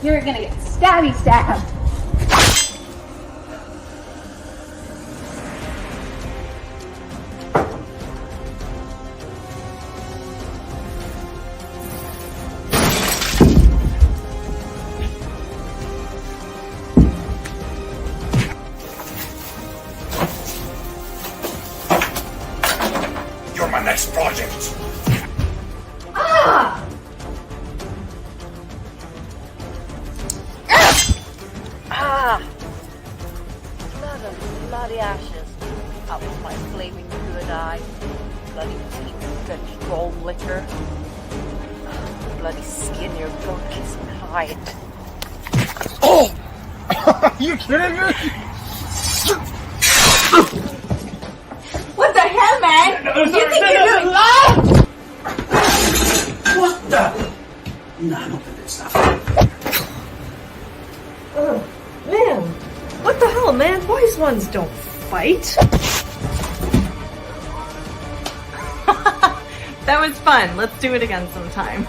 Speaker 14: You're gonna get stabby stabbed.
Speaker 8: You're my next project.
Speaker 14: Ah!
Speaker 9: Ah! Bloody ashes. That was my flaming good eye. Bloody teeth drenched gold liquor. Bloody skin your goat-kissing hide.
Speaker 8: Oh! Are you kidding me?
Speaker 14: What the hell, man? You think you're doing live?
Speaker 8: What the? No, I don't think it's stuff.
Speaker 10: Oh, man. What the hell, man? Wise ones don't fight.
Speaker 5: That was fun. Let's do it again sometime.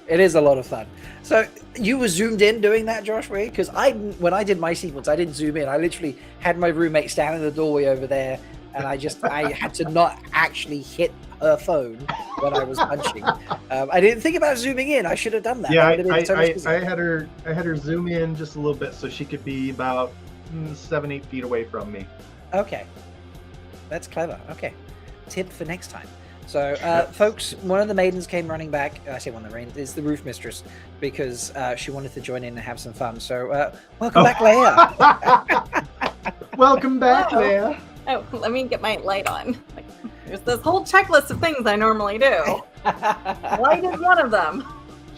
Speaker 1: It is a lot of fun. So you were zoomed in doing that, Josh, were you? Because when I did my sequence, I didn't zoom in. I literally had my roommate stand in the doorway over there, and I had to not actually hit her phone when I was punching. I didn't think about zooming in. I should have done that.
Speaker 13: Yeah,
Speaker 1: I
Speaker 13: I had her zoom in just a little bit so she could be about 7-8 feet away from me.
Speaker 1: Okay, that's clever. Okay, tip for next time. So, folks, one of the maidens came running back. I say one of the maidens is the roof mistress because she wanted to join in and have some fun. So, welcome back, Leigh-A.
Speaker 13: Welcome back, Leigh-A.
Speaker 5: Oh, let me get my light on. There's this whole checklist of things I normally do. Light is one of them.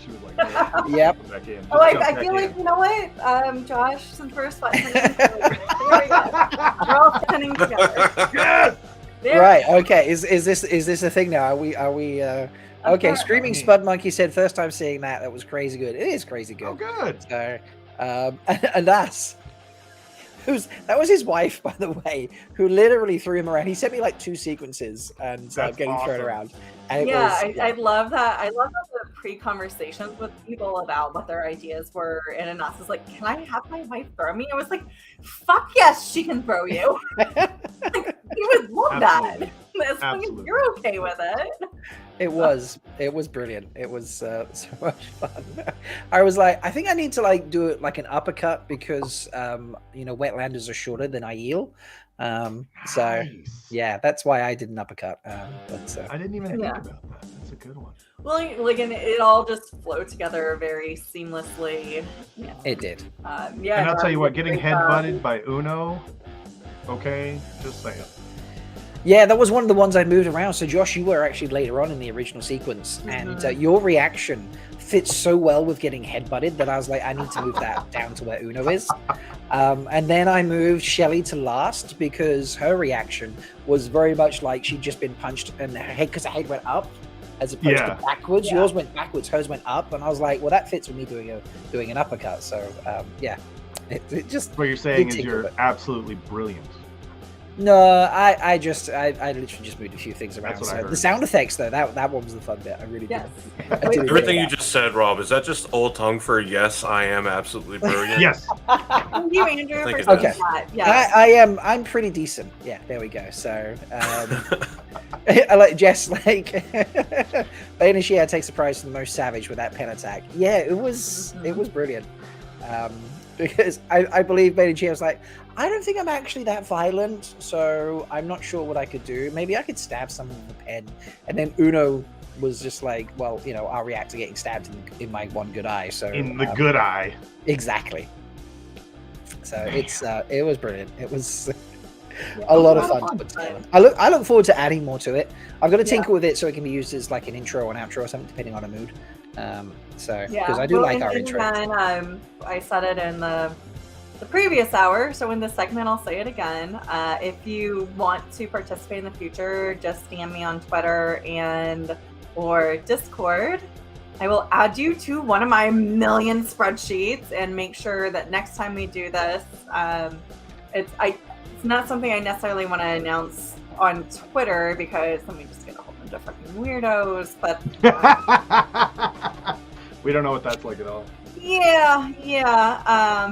Speaker 13: She was like,
Speaker 1: yep.
Speaker 13: Back in.
Speaker 5: Oh, I feel like, you know what? Josh, since we're spot here we go. We're all spinning together.
Speaker 13: Yes!
Speaker 1: Right. Okay. Is this a thing now? Are we? Okay. Screaming Spud Monkey said first time seeing that. That was crazy good. It is crazy good.
Speaker 13: Oh, good.
Speaker 1: So, and that was his wife, by the way, who literally threw him around. He sent me like 2 sequences and getting thrown around. And
Speaker 5: I love that. I love that the pre-conversations with people about what their ideas were, and Anas is like, "Can I have my wife throw me?" I was like, "Fuck yes, she can throw you." Like, you would love that. As long as you're okay with it.
Speaker 1: It was brilliant. It was so much fun. I was like, I think I need to like do it like an uppercut because Wetlanders are shorter than Aiel. So yeah, that's why I did an uppercut. But
Speaker 13: I didn't even think about that. That's a good one.
Speaker 5: Well, and it all just flowed together very seamlessly. Yeah.
Speaker 1: It did.
Speaker 5: Yeah.
Speaker 13: And I'll tell you what, getting headbutted by Uno. Okay, just saying.
Speaker 1: Yeah, that was one of the ones I moved around. So Josh, you were actually later on in the original sequence, and your reaction fits so well with getting headbutted that I was like, I need to move that down to where Uno is. And then I moved Shelly to last because her reaction was very much like she'd just been punched and her head, because her head went up as opposed to backwards.
Speaker 5: Yeah.
Speaker 1: Yours went backwards, hers went up, and I was like, well, that fits with me doing an uppercut. So it just.
Speaker 13: What you're saying is you're absolutely brilliant.
Speaker 1: No, I literally just moved a few things around.
Speaker 13: That's what I heard.
Speaker 1: The sound effects though, that one was the fun bit. I really did.
Speaker 12: Everything you just said, Rob, is that just old tongue for yes, I am absolutely brilliant?
Speaker 13: Yes.
Speaker 5: Thank you, Andrew,
Speaker 12: I think
Speaker 5: for
Speaker 12: it
Speaker 5: saying
Speaker 12: is.
Speaker 5: that. Yeah.
Speaker 1: I'm pretty decent. Yeah, there we go. So I like Jess, like Bain&Chiad takes the prize for the most savage with that pen attack. Yeah, it was brilliant. Because I believe Bain&Chiad was like, I don't think I'm actually that violent, so I'm not sure what I could do. Maybe I could stab someone with a pen. And then Uno was just like, well, I'll react to getting stabbed in my one good eye. So
Speaker 13: in the good eye.
Speaker 1: Exactly. So it was brilliant. It was a lot of fun to put together. I look forward to adding more to it. I've got to tinker with it so it can be used as like an intro or an outro or something, depending on a mood. Because I do like our intro.
Speaker 5: And, I said it in the previous hour, so in this segment I'll say it again. If you want to participate in the future, just DM me on Twitter or Discord. I will add you to one of my million spreadsheets and make sure that next time we do this, it's not something I necessarily want to announce on Twitter because then we just get a whole bunch of fucking weirdos. But
Speaker 13: we don't know what that's like at all.
Speaker 5: Yeah.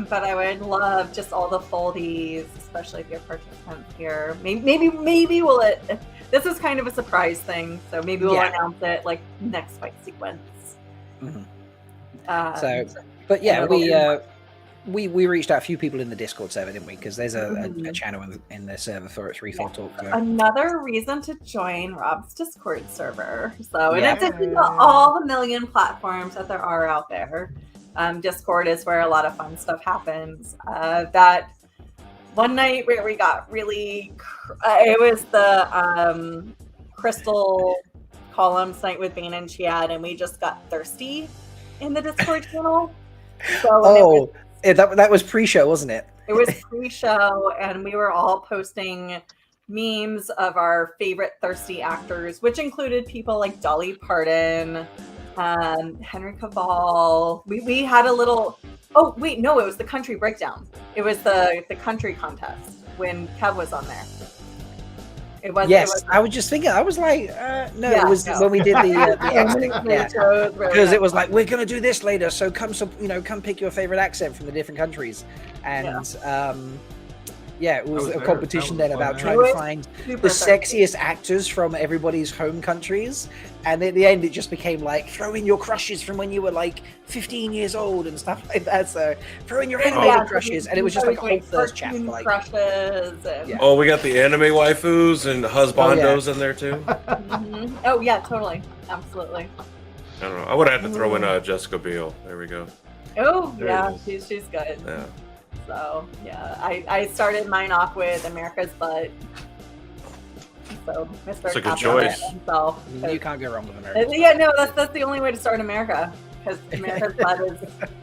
Speaker 5: But I would love just all the foldies, especially if you're participants here. Maybe we'll. This is kind of a surprise thing, so maybe we'll announce it like next fight sequence.
Speaker 1: Mm-hmm. We reached out a few people in the Discord server, didn't we? Because there's a channel in the server for 3-4 Talk. So.
Speaker 5: Another reason to join Rob's Discord server. So in addition to all the million platforms that there are out there, Discord is where a lot of fun stuff happens. That one night where we got really, it was the Crystal Columns night with Bain&Chiad, and we just got thirsty in the Discord channel. So
Speaker 1: that was pre-show, wasn't it?
Speaker 5: It was pre-show, and we were all posting memes of our favorite thirsty actors, which included people like Dolly Parton, Henry Cavill. We had a little. Oh wait, no, it was the country breakdown. It was the country contest when Kev was on there. It was.
Speaker 1: Yes, I was just thinking. I was like, no, it was when we did the because it was like, we're gonna do this later, so come pick your favorite accent from the different countries, and it was a competition then about trying to find the sexiest actors from everybody's home countries, and at the end it just became like, throw in your crushes from when you were like 15 years old and stuff like that. So throw in your animated crushes, and it was just like a whole first chat for like
Speaker 5: crushes. And...
Speaker 12: Oh, we got the anime waifus and husbandos in there too.
Speaker 5: Mm-hmm. Oh yeah, totally, absolutely.
Speaker 12: I don't know. I would have had to throw in Jessica Biel. There we go.
Speaker 5: Oh yeah, she's good.
Speaker 12: Yeah.
Speaker 5: So yeah, I started mine off with America's Butt. So Mr.
Speaker 12: That's a good choice.
Speaker 5: Himself,
Speaker 1: you can't go wrong with America.
Speaker 5: Yeah, no, that's the only way to start America, because America's Butt is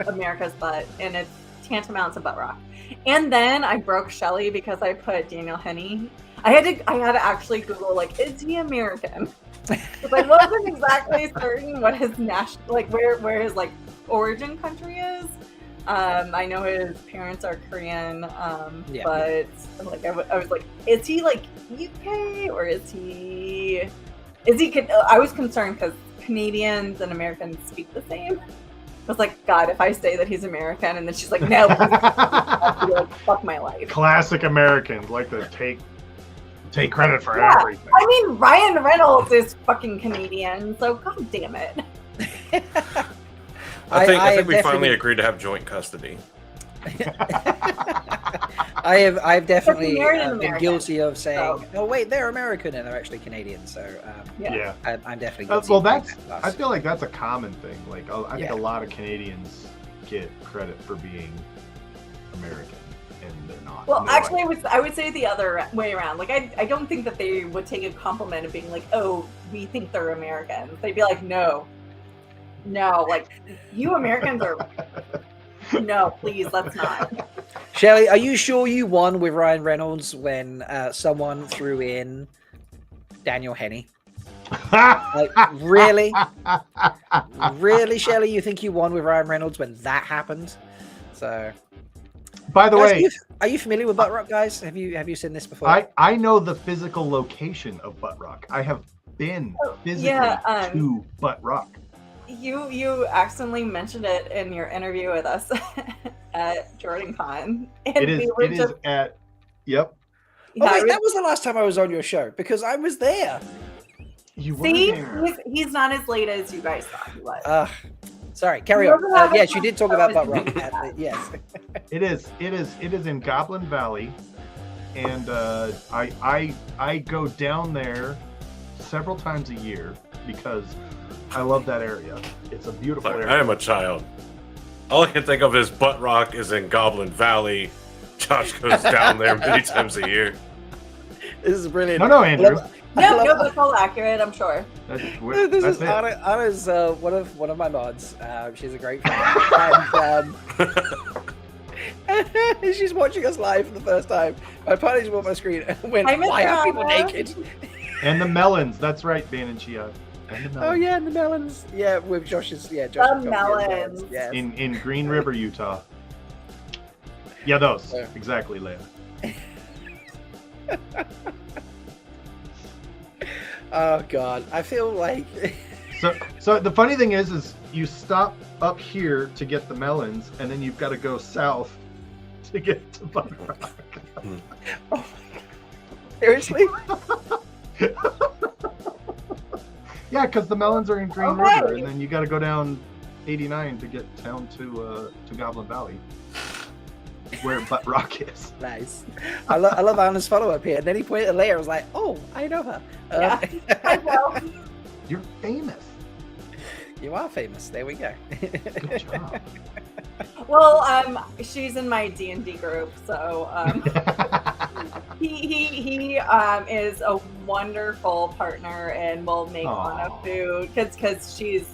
Speaker 5: America's Butt, and it's tantamount to butt rock. And then I broke Shelly because I put Daniel Henney. I had to actually Google, like, is he American? Because I wasn't exactly certain what his where his like origin country is. I know his parents are Korean, but like I was like, is he like UK or is he Is he? I was concerned because Canadians and Americans speak the same. I was like, God, if I say that he's American, and then she's like, no, I'll be like, fuck my life.
Speaker 13: Classic Americans like to take credit for everything.
Speaker 5: I mean, Ryan Reynolds is fucking Canadian, so god damn it.
Speaker 12: I think we finally agreed to have joint custody.
Speaker 1: I've definitely
Speaker 5: American,
Speaker 1: been guilty of saying, "Oh wait, they're American and they're actually Canadian." So I'm definitely guilty.
Speaker 13: Well, I feel like that's a common thing. Like I think a lot of Canadians get credit for being American, and they're not.
Speaker 5: Well, actually, I would say the other way around. Like I don't think that they would take a compliment of being like, "Oh, we think they're Americans." They'd be like, "No, like you Americans are." No, please, let's not.
Speaker 1: Shelly, are you sure you won with Ryan Reynolds when someone threw in Daniel Henney? Like, really? Really, Shelly? You think you won with Ryan Reynolds when that happened? So,
Speaker 13: by the way,
Speaker 1: are you familiar with Butt Rock, guys? Have you seen this before?
Speaker 13: I know the physical location of Butt Rock. I have been physically to Butt Rock.
Speaker 5: You accidentally mentioned it in your interview with us at JordanCon.
Speaker 13: It is at. Yep.
Speaker 1: Oh, wait, that was the last time I was on your show because I was there.
Speaker 13: You were
Speaker 5: See,
Speaker 13: there.
Speaker 5: he's not as late as you guys thought he was.
Speaker 1: Sorry, carry on. Yes, you did talk about Butt Rock. Yes.
Speaker 13: It is in Goblin Valley, and I go down there several times a year because I love that area. It's a beautiful area.
Speaker 12: I am a child. All I can think of is Butt Rock is in Goblin Valley. Josh goes down there many times a year.
Speaker 1: This is brilliant.
Speaker 13: No, Andrew.
Speaker 5: No, that's all accurate, I'm sure.
Speaker 1: This is Anna's one of my mods. She's a great fan. And she's watching us live for the first time. My partner just went on my screen and went, "Why are people naked?"
Speaker 13: And the melons. That's right, Bain&Chiad.
Speaker 1: Oh yeah, and the melons. Yeah, with Josh's. Yeah,
Speaker 5: Josh's the melons.
Speaker 1: Yes.
Speaker 13: In Green River, Utah. Yeah, those exactly, Leigh-A.
Speaker 1: Oh God, I feel like.
Speaker 13: So the funny thing is you stop up here to get the melons, and then you've got to go south to get to Butt Rock.
Speaker 1: Oh, seriously?
Speaker 13: Yeah, because the melons are in Green River, and then you got to go down 89 to get down to Goblin Valley, where Butt Rock is.
Speaker 1: Nice. I love Anna's follow up here. And then he pointed at Leigh-A. I was like, "Oh, I know her."
Speaker 5: Yeah, I know.
Speaker 13: You're famous.
Speaker 1: You are famous. There we go.
Speaker 13: Good job.
Speaker 5: Well, she's in my D&D group, so he is a wonderful partner and will make fun of food because she's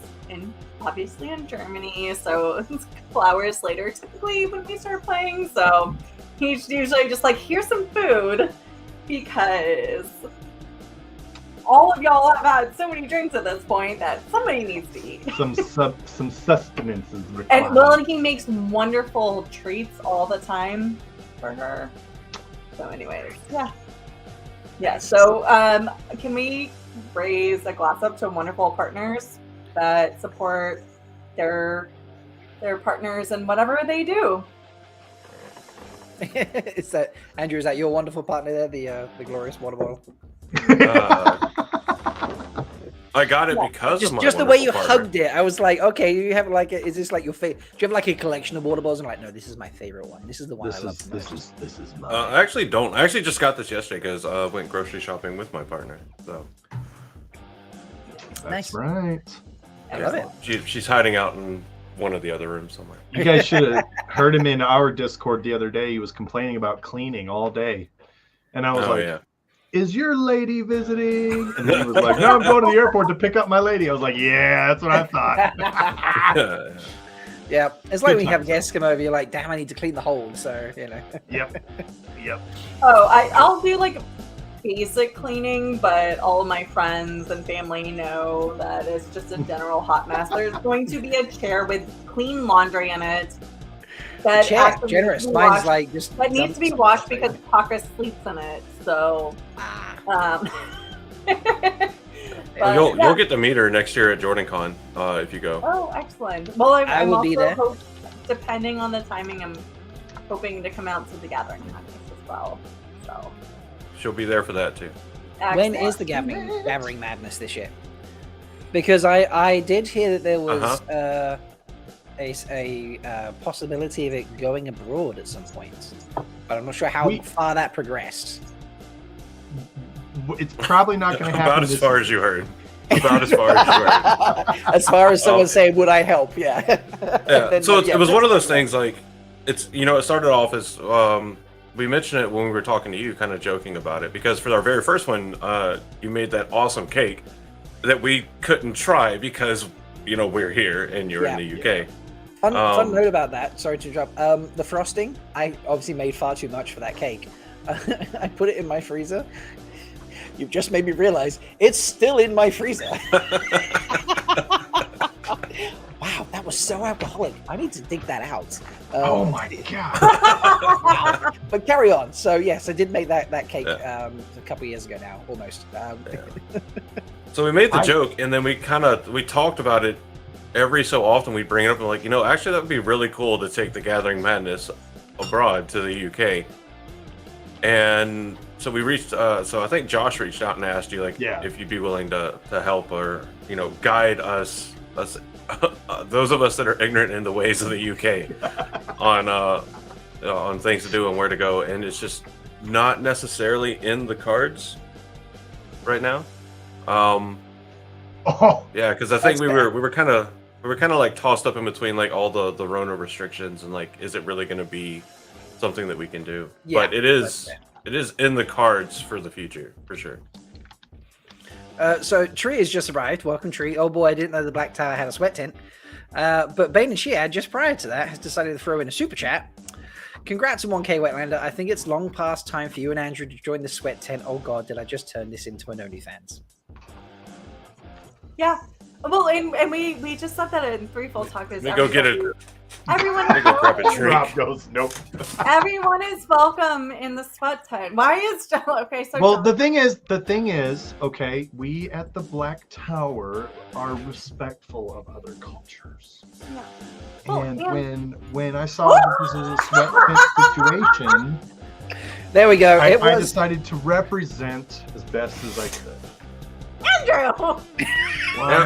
Speaker 5: obviously in Germany, so it's a couple hours later typically when we start playing. So he's usually just like, "Here's some food," because all of y'all have had so many drinks at this point that somebody needs to eat.
Speaker 13: Some sustenance is required.
Speaker 5: And he makes wonderful treats all the time for her. So anyways, yeah. So can we raise a glass up to wonderful partners that support their partners and whatever they do?
Speaker 1: Is that Andrew? Is that your wonderful partner there, the glorious water bottle?
Speaker 12: I got it because of my
Speaker 1: just the way you
Speaker 12: partner.
Speaker 1: hugged it. I was like, okay, you have like is this like your favorite? Do you have like a collection of water bottles? And I'm like, no, this is my favorite one. This is the one I love the most.
Speaker 13: This is mine.
Speaker 12: I actually don't. I actually just got this yesterday because I went grocery shopping with my partner. So
Speaker 13: That's
Speaker 1: nice.
Speaker 13: Right.
Speaker 1: I love it.
Speaker 12: She's hiding out in one of the other rooms somewhere.
Speaker 13: You guys should have heard him in our Discord the other day. He was complaining about cleaning all day, and I was like, "Is your lady visiting?" And then he was like, "No, I'm going to the airport to pick up my lady." I was like, "Yeah, that's what I thought."
Speaker 1: Yeah, it's like when you have guests come over, you're like, "Damn, I need to clean the hold." So
Speaker 13: Yep.
Speaker 5: Oh, I'll do like basic cleaning, but all of my friends and family know that it's just a general hot mess. There's going to be a chair with clean laundry in it. That
Speaker 1: chair, generous. Mine's like just
Speaker 5: that needs to be washed because Paka sleeps in it. So,
Speaker 12: Well, you'll get to meet her next year at JordanCon if you go.
Speaker 5: Oh, excellent. Well,
Speaker 1: I
Speaker 5: I'm
Speaker 1: will
Speaker 5: also
Speaker 1: be there.
Speaker 5: Depending on the timing, I'm hoping to come out to the Gathering Madness as well. So
Speaker 12: She'll be there for that too.
Speaker 1: When is the Gathering Madness this year? Because I did hear that there was a possibility of it going abroad at some point, but I'm not sure how far that progressed.
Speaker 13: It's probably not going to happen.
Speaker 12: About as far as you heard. About as far as you heard.
Speaker 1: As far as someone saying, "Would I help?" Yeah.
Speaker 12: Yeah. So it was one of those things. Like it's it started off as we mentioned it when we were talking to you, kind of joking about it, because for our very first one, you made that awesome cake that we couldn't try because we're here and you're in the UK.
Speaker 1: Fun note about that. Sorry to interrupt. The frosting, I obviously made far too much for that cake. I put it in my freezer. You've just made me realize it's still in my freezer. Wow, that was so alcoholic. I need to dig that out.
Speaker 13: Oh my god!
Speaker 1: But carry on. So yes, I did make that cake a couple of years ago now, almost.
Speaker 12: So we made the joke, and then we talked about it every so often. We bring it up and like, actually that would be really cool to take the Gathering Madness abroad to the UK. And so we reached. So I think Josh reached out and asked you if you'd be willing to help or guide us those of us that are ignorant in the ways of the UK on things to do and where to go. And it's just not necessarily in the cards right now. Yeah, because I think we were kind of like tossed up in between like all the Rona restrictions and like, is it really going to be something that we can do? Yeah, but it is in the cards for the future for sure.
Speaker 1: So Tree has just arrived. Welcome, Tree. Oh boy, I didn't know the Black Tower had a sweat tent. But Bain&Chiad, just prior to that, has decided to throw in a super chat. Congrats on 1K Wetlander. I think it's long past time for you and Andrew to join the sweat tent. Oh god, did I just turn this into an OnlyFans?
Speaker 5: Yeah. Well, and we just said that in Threefold Talk.
Speaker 12: Let me go get it.
Speaker 5: Everyone,
Speaker 13: Rob goes, nope.
Speaker 5: Everyone is welcome in the sweat tent. Why is Stella? Okay, so
Speaker 13: well, the thing is, okay, we at the Black Tower are respectful of other cultures.
Speaker 5: Yeah.
Speaker 13: And when I saw that this was a sweat tent situation,
Speaker 1: there we go.
Speaker 13: I decided to represent as best as I could.
Speaker 5: Andrew.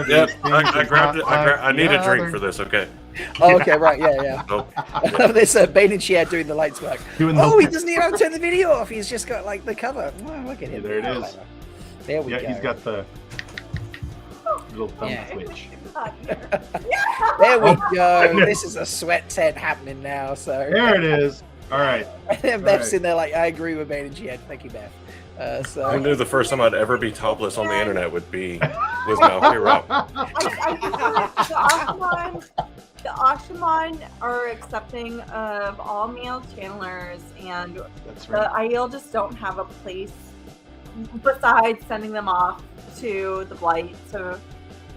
Speaker 12: Yep. I grabbed it. I need a drink for this. Okay.
Speaker 1: Oh, okay, right, yeah. There's Bain&Chiad doing the lights work. He doesn't even have to turn the video off. He's just got like the cover. Oh, look at him.
Speaker 13: There it is.
Speaker 1: There we go.
Speaker 13: Yeah, he's got the little thumb switch.
Speaker 1: There we go. This is a sweat tent happening now. So
Speaker 13: there it is. All right.
Speaker 1: And Beth's in there like, I agree with Bain&Chiad. Thank you, Beth. So
Speaker 12: I knew the first time I'd ever be topless on the internet would be with Malkier Rob.
Speaker 5: The Ashaman are accepting of all male channelers, and the Aiel just don't have a place besides sending them off to the Blight to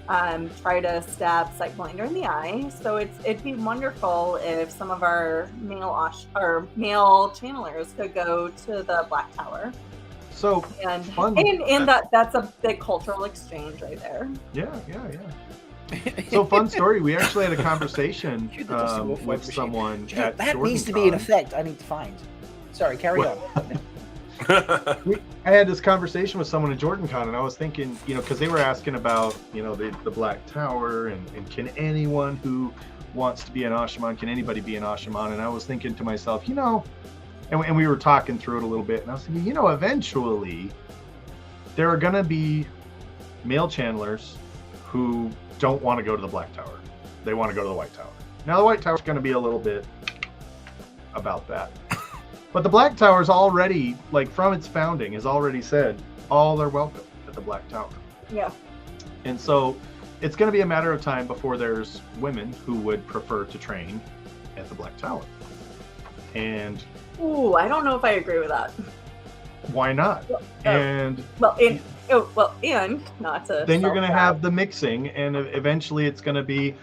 Speaker 5: try to stab Melindhra in the eye. So it'd be wonderful if some of our male channelers could go to the Black Tower.
Speaker 13: So
Speaker 5: and
Speaker 13: fun.
Speaker 5: That's a big cultural exchange right there.
Speaker 13: Yeah. So fun story. We actually had a conversation with someone at
Speaker 1: that needs to be in effect. I need to find. Sorry, carry on.
Speaker 13: I had this conversation with someone at JordanCon, and I was thinking, because they were asking about, the Black Tower and can anyone who wants to be an Ashaman, can anybody be an Ashaman? And I was thinking to myself, and we were talking through it a little bit, and I was thinking, eventually there are going to be male channelers who don't want to go to the Black Tower. They want to go to the White Tower. Now, the White Tower is going to be a little bit about that. But the Black Tower is already, from its founding, has already said, all are welcome at the Black Tower.
Speaker 5: Yeah.
Speaker 13: And so it's going to be a matter of time before there's women who would prefer to train at the Black Tower. And
Speaker 5: ooh, I don't know if I agree with that.
Speaker 13: Why not?
Speaker 5: And not to.
Speaker 13: Then you're going to have the mixing, and eventually it's going to be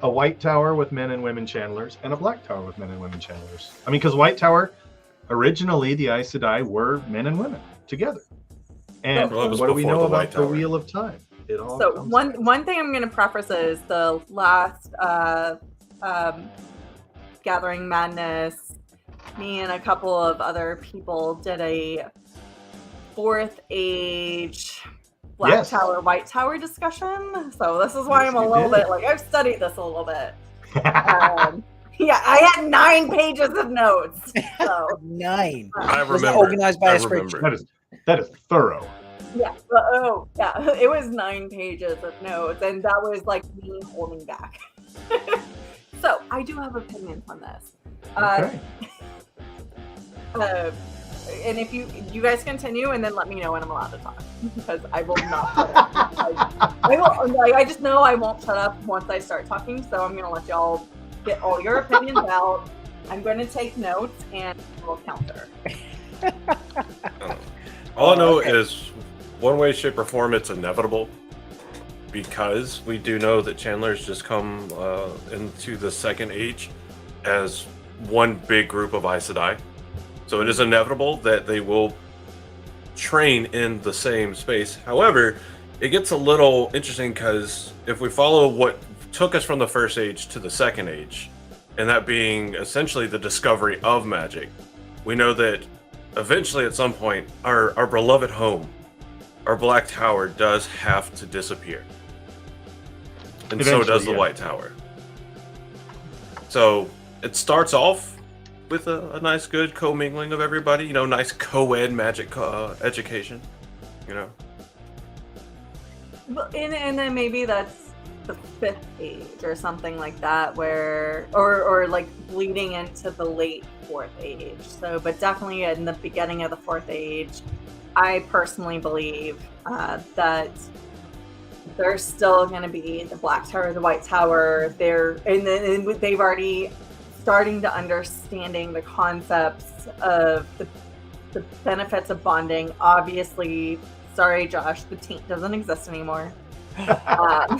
Speaker 13: a White Tower with men and women channelers and a Black Tower with men and women channelers. I mean, because White Tower, originally the Aes Sedai were men and women together. And what do we know about the Wheel of Time? It all
Speaker 5: So
Speaker 13: comes
Speaker 5: one thing I'm going to preface is the last Gathering Madness, me and a couple of other people did a 4th Age Black Tower, White Tower discussion. So this is why I'm a little bit like, I've studied this a little bit. Yeah, I had 9 pages of notes. So.
Speaker 1: 9.
Speaker 12: I
Speaker 1: Was
Speaker 12: remember.
Speaker 1: it organized by a spreadsheet?
Speaker 13: That is thorough.
Speaker 5: Yeah. It was 9 pages of notes, and that was like me holding back. So I do have opinions on this.
Speaker 13: Okay.
Speaker 5: And if you guys continue, and then let me know when I'm allowed to talk, because I will not shut up. I just know I won't shut up once I start talking. So I'm gonna let y'all get all your opinions out. I'm going to take notes and we'll counter.
Speaker 12: All I know is, one way, shape, or form, it's inevitable, because we do know that Chandler's just come into the Second Age as one big group of Aes Sedai. So it is inevitable that they will train in the same space. However, it gets a little interesting, because if we follow what took us from the First Age to the Second Age, and that being essentially the discovery of magic, we know that eventually at some point our beloved home, our Black Tower, does have to disappear. And so does the White Tower. So it starts off with a nice, good commingling of everybody, you know, nice co-ed magic education, you know.
Speaker 5: And then maybe that's the 5th Age or something like that, where or like bleeding into the late 4th Age. So, but definitely in the beginning of the 4th Age, I personally believe that there's still going to be the Black Tower, the White Tower. They've already starting to understanding the concepts of the benefits of bonding. Obviously, sorry, Josh, the taint doesn't exist anymore. But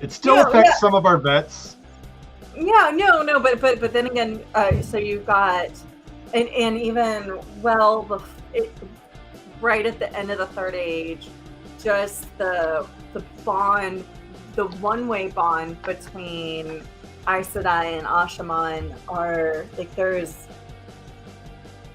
Speaker 13: it still affects some of our vets.
Speaker 5: Yeah, no, but then again, so you've got, and even right at the end of the 3rd Age, just the bond, the one-way bond between Aes Sedai and Ashaman are like there's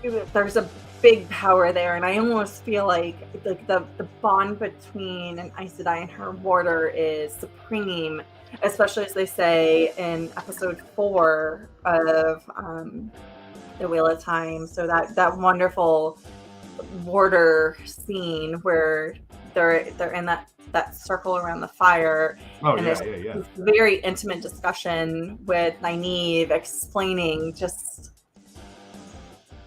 Speaker 5: a big power there, and I almost feel like the bond between an Aes Sedai and her warder is supreme, especially as they say in episode 4 of The Wheel of Time. So that wonderful warder scene where they're in that circle around the fire, and there's this very intimate discussion with Nynaeve explaining just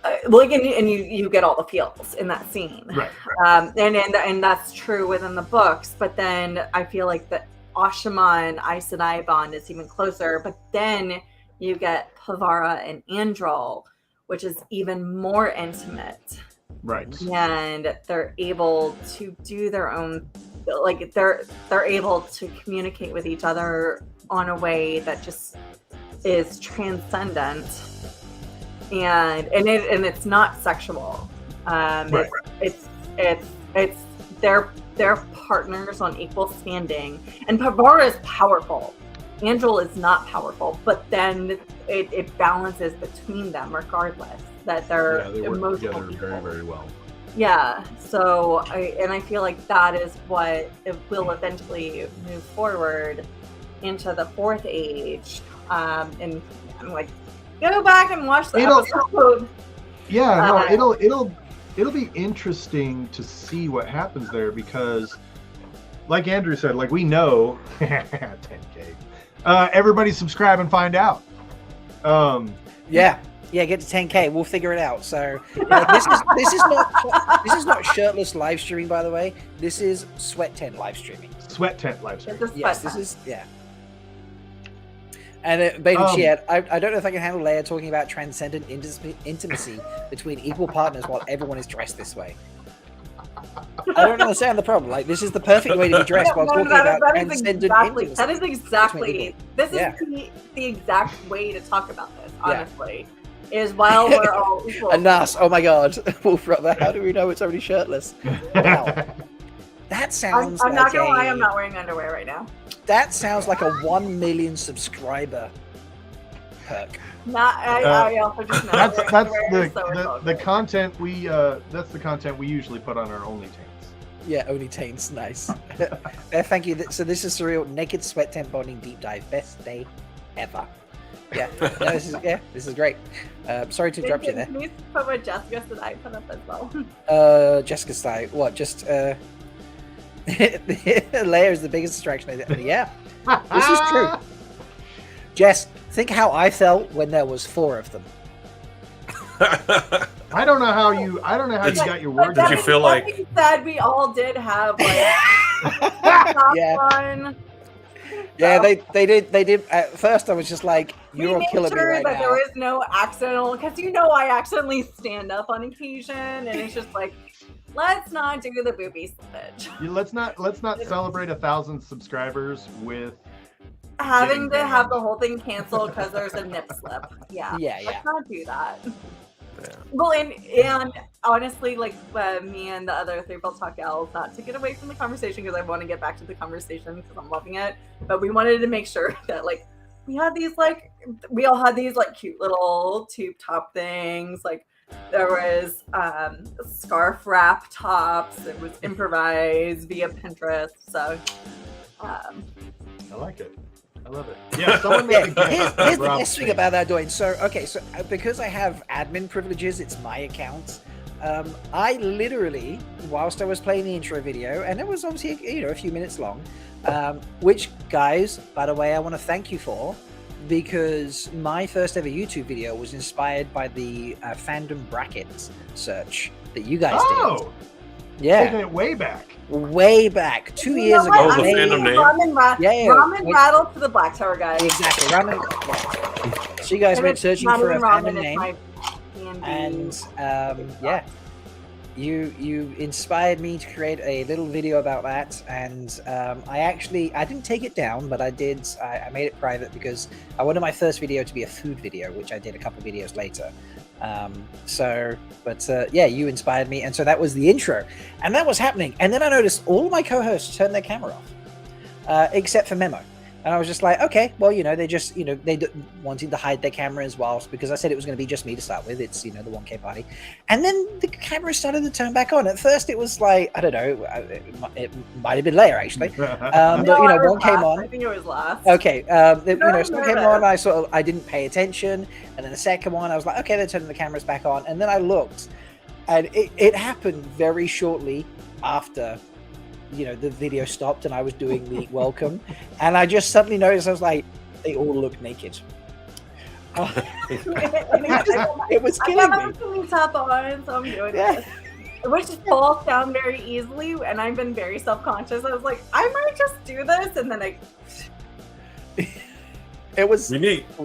Speaker 5: and you get all the feels in that scene,
Speaker 13: right?
Speaker 5: And that's true within the books, but then I feel like the Ashaman Aes Sedai bond is even closer. But then you get Pavara and Andral, which is even more intimate,
Speaker 13: right?
Speaker 5: And they're able to do their own, like they're able to communicate with each other on a way that just is transcendent. And it's not sexual.
Speaker 13: Right.
Speaker 5: It's they're partners on equal standing. And Pavara is powerful. Angel is not powerful, but then it balances between them regardless. That they're
Speaker 13: they work
Speaker 5: emotional
Speaker 13: together
Speaker 5: people.
Speaker 13: very, very well.
Speaker 5: Yeah. So I feel like that is what it will eventually move forward into the 4th Age. And I'm like, go back and watch the episode.
Speaker 13: Yeah, no, it'll be interesting to see what happens there, because, like Andrew said, like we know 10K. Everybody subscribe and find out.
Speaker 1: Yeah, get to 10K. We'll figure it out. So this is not shirtless live streaming, by the way. This is sweat tent live streaming.
Speaker 13: Sweat tent live streaming.
Speaker 1: Yes, this is And Bain&Chiad, I don't know if I can handle Leigh-A talking about transcendent intimacy between equal partners while everyone is dressed this way. I don't understand the problem. Like, this is the perfect way to be dressed while talking about transcendent intimacy.
Speaker 5: That is exactly. This is the exact way to talk about this. Honestly, is while we're all equal.
Speaker 1: A NAS. Oh my god. Wolf Brother, how do we know it's already shirtless? Wow. That sounds
Speaker 5: I'm not gonna
Speaker 1: like
Speaker 5: lie, I'm not wearing underwear right now.
Speaker 1: That sounds like a 1 million subscriber perk.
Speaker 5: I also just
Speaker 13: That's
Speaker 5: underwear, so
Speaker 13: the content we that's the content we usually put on our OnlyTains.
Speaker 1: Yeah, only taints, nice. Thank you. So this is Surreal Naked Sweat Tent Bonding Deep Dive. Best day ever. Yeah, no, this is great. Sorry to interrupt you there.
Speaker 5: Can you put what Jessica said I put up as well?
Speaker 1: Jessica Stein, what, just, Leigh-A is the biggest distraction. Yeah, this is true. Jess, think how I felt when there was 4 of them.
Speaker 13: I don't know how you got your words.
Speaker 12: Did you feel like
Speaker 5: that we all did have like one?
Speaker 1: Yeah, they did. At first, I was just like, "You're all killing me right
Speaker 5: that
Speaker 1: now."
Speaker 5: There was no accidental, because I accidentally stand up on occasion, and it's just like, let's not do the booby slippage.
Speaker 13: Let's not celebrate 1,000 subscribers with
Speaker 5: having to have the whole thing canceled because there's a nip slip. Yeah. Let's not do that.
Speaker 12: Yeah.
Speaker 5: Well, and honestly, like me and the other 3 Bolt Talk gals, not to get away from the conversation because I want to get back to the conversation because I'm loving it, but we wanted to make sure that like we all had these like cute little tube top things. Like there was scarf wrap tops. It was improvised via Pinterest. So
Speaker 13: I like it. I love it. Yeah, someone
Speaker 1: here's the best thing about that, Dwayne. So because I have admin privileges, it's my account. I literally, whilst I was playing the intro video, and it was obviously a few minutes long, which guys, by the way, I want to thank you for, because my first ever YouTube video was inspired by the fandom brackets search that you guys did. Yeah,
Speaker 13: taking it way back.
Speaker 1: Way back, 2 years ago.
Speaker 12: Oh, the fandom name.
Speaker 5: Ramen Rattle to the Black Tower guys.
Speaker 1: Exactly, ramen. Yeah. So you guys went searching for a fandom name, and you inspired me to create a little video about that. And I didn't take it down, but I did. I made it private because I wanted my first video to be a food video, which I did a couple videos later. You inspired me, and so that was the intro, and that was happening. And then I noticed all of my co-hosts turned their camera off, except for Memo. And I was just like, okay, well, they just, they wanted to hide their cameras because I said it was going to be just me to start with. It's, the 1K party. And then the camera started to turn back on. At first it was like, I don't know, it might have been Leigh-A actually. But, one came on.
Speaker 5: I think it was last.
Speaker 1: Okay. One came on, I didn't pay attention. And then the second one, I was like, okay, they're turning the cameras back on. And then I looked, and it happened very shortly after the video stopped and I was doing the welcome, and I just suddenly noticed, I was like, they all look naked. It was killing me.
Speaker 5: I'm top on, so I'm doing this. Which falls down very easily, and I've been very self-conscious. I was like, I might just do this, and then
Speaker 1: it was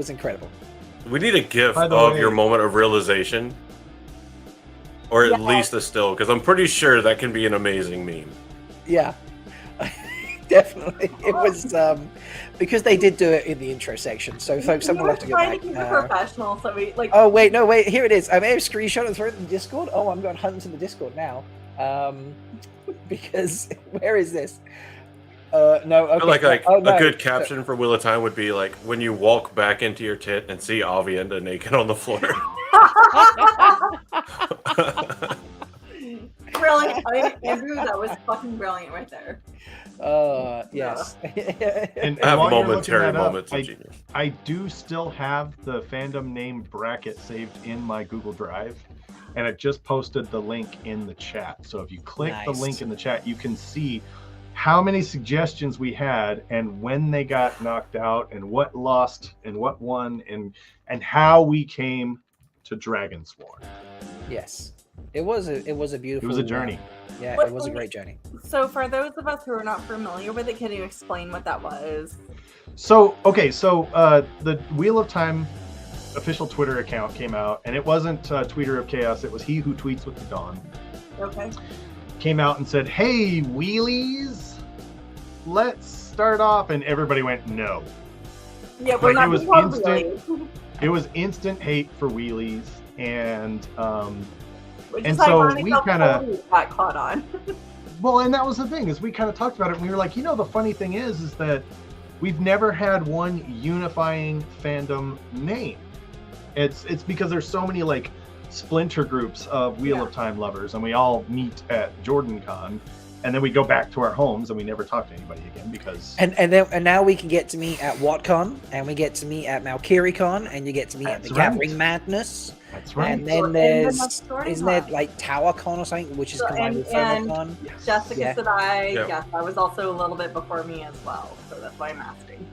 Speaker 1: incredible.
Speaker 12: We need a GIF of your moment of realization, or at least a still, because I'm pretty sure that can be an amazing meme.
Speaker 1: Yeah, definitely. It was because they did do it in the intro section. So, folks, someone will have to go back.
Speaker 5: Professional, so we like.
Speaker 1: Oh wait, no, wait. Here it is. I may have screenshot and throw it in the Discord. Oh, I'm going hunting to the Discord now. Because where is this? No. Okay.
Speaker 12: I feel like a good caption for Wheel of Time would be like when you walk back into your tit and see Avienda naked on the floor.
Speaker 5: Brilliant, Andrew. That was fucking brilliant right there.
Speaker 1: Yes.
Speaker 13: And
Speaker 12: I have
Speaker 13: while you're
Speaker 12: momentary
Speaker 13: looking that up,
Speaker 12: moments of genius.
Speaker 13: I do still have the fandom name bracket saved in my Google Drive, and I just posted the link in the chat. So if you click the link in the chat, you can see how many suggestions we had and when they got knocked out and what lost and what won and how we came to Dragonsworn.
Speaker 1: Yes. It was a beautiful.
Speaker 13: It was a journey.
Speaker 1: It was a great journey.
Speaker 5: So for those of us who are not familiar with it, can you explain what that was?
Speaker 13: So the Wheel of Time official Twitter account came out, and it wasn't Tweeter of Chaos. It was He Who Tweets with the Dawn.
Speaker 5: Okay.
Speaker 13: Came out and said, "Hey, wheelies, let's start off," and everybody went, "No."
Speaker 5: Yeah, we're not
Speaker 13: it was instant. It was instant hate for wheelies, and
Speaker 5: Which
Speaker 13: and
Speaker 5: is
Speaker 13: so
Speaker 5: ironic
Speaker 13: we
Speaker 5: how
Speaker 13: kind of
Speaker 5: Cody got caught on.
Speaker 13: well, and that was the thing is we kind of talked about it, and we were like, the funny thing is that we've never had one unifying fandom name. It's because there's so many like splinter groups of Wheel of Time lovers, and we all meet at JordanCon, and then we go back to our homes and we never talk to anybody again because
Speaker 1: and now we can get to meet at WhatCon, and we get to meet at Malkier and you get to meet at the Gathering Madness.
Speaker 13: That's right.
Speaker 1: And then there's isn't there like TowerCon or something, which is combined with FOMOCon?
Speaker 5: Jessica said I
Speaker 13: Yeah.
Speaker 5: I was also a little bit before me as well, so that's why I'm asking.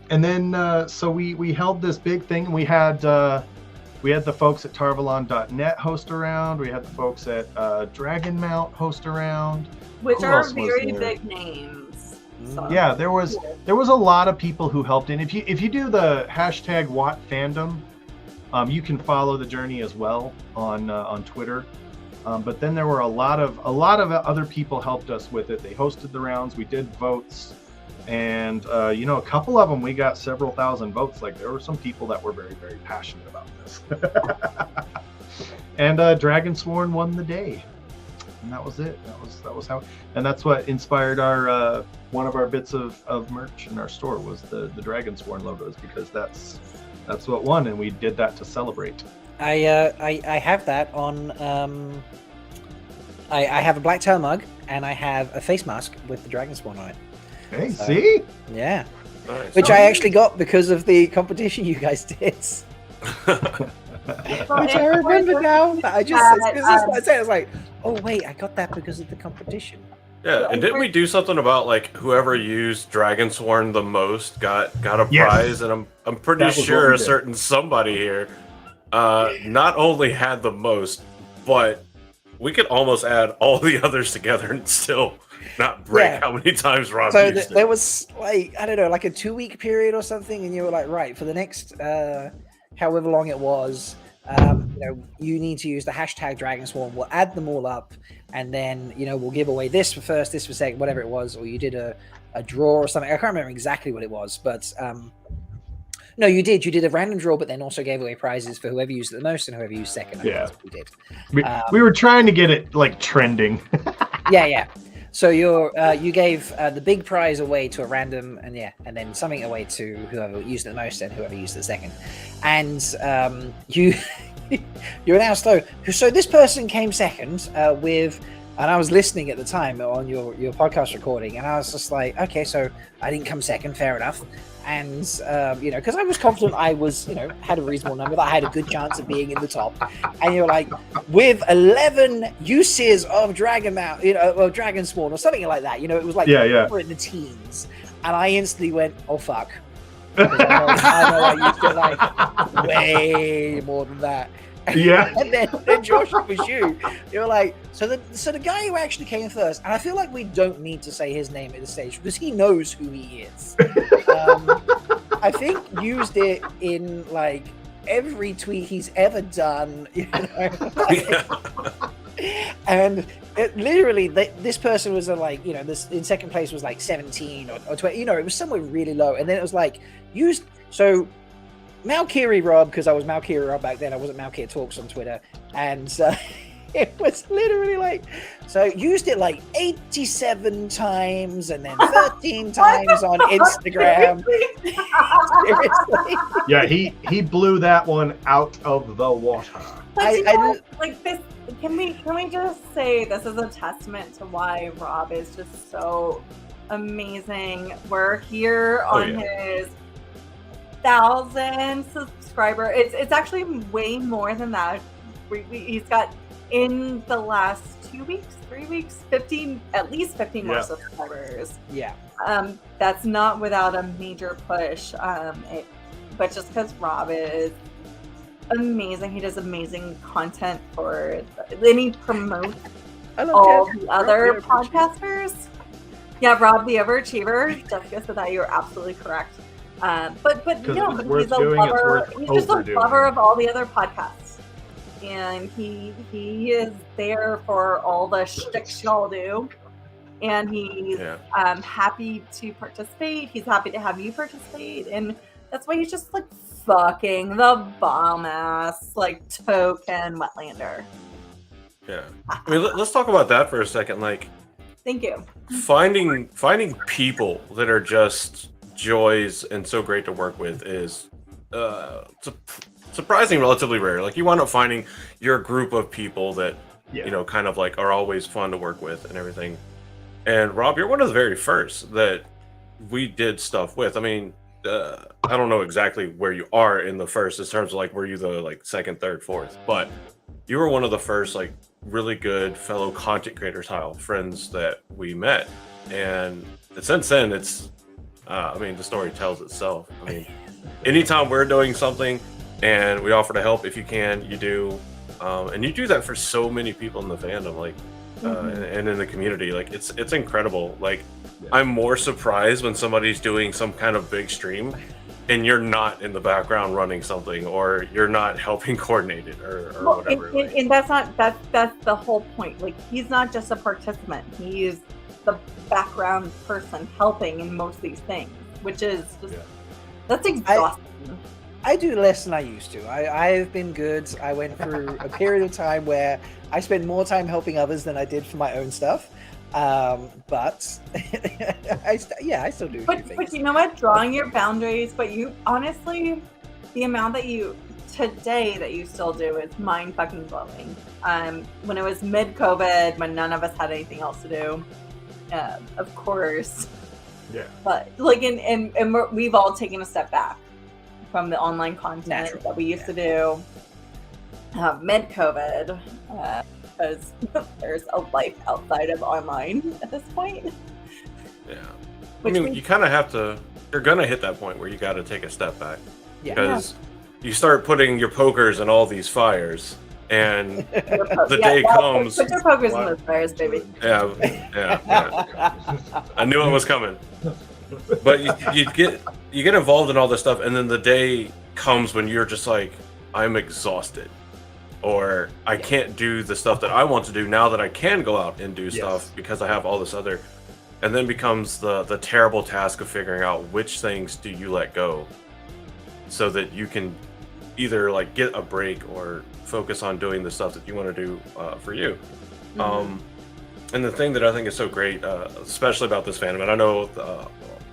Speaker 13: And then so we held this big thing. We had the folks at Tarvalon.net host around. We had the folks at Dragonmount host around.
Speaker 5: Which
Speaker 13: Who
Speaker 5: are
Speaker 13: else was
Speaker 5: very
Speaker 13: there?
Speaker 5: big names. So.
Speaker 13: Yeah, there was a lot of people who helped. And if you do the hashtag #WattFandom, you can follow the journey as well on Twitter. But then there were a lot of other people helped us with it. They hosted the rounds. We did votes. And a couple of them we got several thousand votes. Like there were some people that were very, very passionate about this. And Dragonsworn won the day, and that was it. That was how. And that's what inspired our one of our bits of merch in our store was the Dragonsworn logos, because that's what won, and we did that to celebrate.
Speaker 1: I have that on. I have a black tail mug, and I have a face mask with the Dragonsworn on it.
Speaker 13: Hey, see?
Speaker 1: Yeah.
Speaker 12: Nice.
Speaker 1: Which I actually got because of the competition you guys did. Which I remember now. I was like, oh wait, I got that because of the competition.
Speaker 12: Yeah, and didn't we do something about like whoever used Dragonsworn the most got a prize? And I'm pretty sure a certain somebody here not only had the most, but we could almost add all the others together and still not break how many times Rob used it.
Speaker 1: There was like, I don't know, like a 2-week period or something, and you were like, right, for the next however long it was, you need to use the hashtag Dragonsworn. We'll add them all up, and then we'll give away this for first, this for second, whatever it was, or you did a draw or something. I can't remember exactly what it was, but no, you did a random draw, but then also gave away prizes for whoever used it the most and whoever used second.
Speaker 13: Yeah,
Speaker 1: we did.
Speaker 13: We were trying to get it like trending.
Speaker 1: Yeah. So you gave the big prize away to a random, and then something away to whoever used it the most and whoever used it second. And you announced though, so this person came second with, and I was listening at the time on your podcast recording, and I was just like, okay, so I didn't come second, fair enough. And because I was confident I was, had a reasonable number, that I had a good chance of being in the top. And you're like, with 11 uses of Dragonmount, or Dragonsworn or something like that. It was like we're in the teens, and I instantly went, oh fuck. I know I used it like way more than that.
Speaker 13: Yeah.
Speaker 1: And then Josh, it was you. You're like, so the guy who actually came first, and I feel like we don't need to say his name at this stage because he knows who he is. I think used it in like every tweet he's ever done. And it literally, this person was this in second place was like 17 or 20. It was somewhere really low, and then it was like used so. Malkier Rob, because I was Malkier Rob back then. I wasn't Malkier Talks on Twitter, and it was literally like, so used it like 87 times and then 13 times on Instagram. Seriously?
Speaker 13: Yeah, he blew that one out of the water.
Speaker 5: Like this, can we just say this is a testament to why Rob is just so amazing. We're here on his 1,000 subscriber. It's actually way more than that. He's got in the last 2 weeks, 3 weeks, 15, at least 15 more subscribers.
Speaker 1: Yeah.
Speaker 5: That's not without a major push. But just because Rob is amazing, he does amazing content then he promotes all the other podcasters. Yeah, Rob the Overachiever. Jessica said that you're absolutely correct. But he's a lover. He's just a lover of all the other podcasts, and he is there for all the shtick y'all do, and he's happy to participate. He's happy to have you participate, and that's why he's just like fucking the bomb ass like token Wetlander.
Speaker 12: Yeah. I mean, let's talk about that for a second. Like,
Speaker 5: Thank you.
Speaker 12: finding people that are just joys and so great to work with is surprising, relatively rare. Like, you wind up finding your group of people that kind of like are always fun to work with and everything. And Rob, you're one of the very first that we did stuff with. I mean, I don't know exactly where you are in the first in terms of like, were you the like second, third, fourth, but you were one of the first like really good fellow content creator style friends that we met. And since then it's I mean, the story tells itself. I mean, anytime we're doing something and we offer to help, if you can, you do. And you do that for so many people in the fandom, like and in the community. Like, it's incredible. Like, I'm more surprised when somebody's doing some kind of big stream and you're not in the background running something, or you're not helping coordinate it, or whatever.
Speaker 5: And that's the whole point. Like, he's not just a participant; he's the background person helping in most of these things, which is just that's exhausting.
Speaker 1: I do less than I used to. I've been good. I went through a period of time where I spent more time helping others than I did for my own stuff. But I still do.
Speaker 5: But you know what? Drawing your boundaries. But you honestly, the amount that you still do is mind fucking blowing. When it was mid COVID, when none of us had anything else to do, of course.
Speaker 13: Yeah.
Speaker 5: But like, we've all taken a step back from the online content that we used to do mid COVID. Because there's a life outside of online at this point.
Speaker 12: Yeah. I mean, you kind of have to, you're going to hit that point where you got to take a step back. Because you start putting your pokers in all these fires, and the day comes.
Speaker 5: Put your pokers in those fires, baby.
Speaker 12: Yeah. I knew it was coming. But you get involved in all this stuff, and then the day comes when you're just like, I'm exhausted. Or I can't do the stuff that I want to do now that I can go out and do stuff because I have all this other, and then becomes the terrible task of figuring out which things do you let go so that you can either like get a break or focus on doing the stuff that you want to do for you. And the thing that I think is so great, especially about this fandom, and I know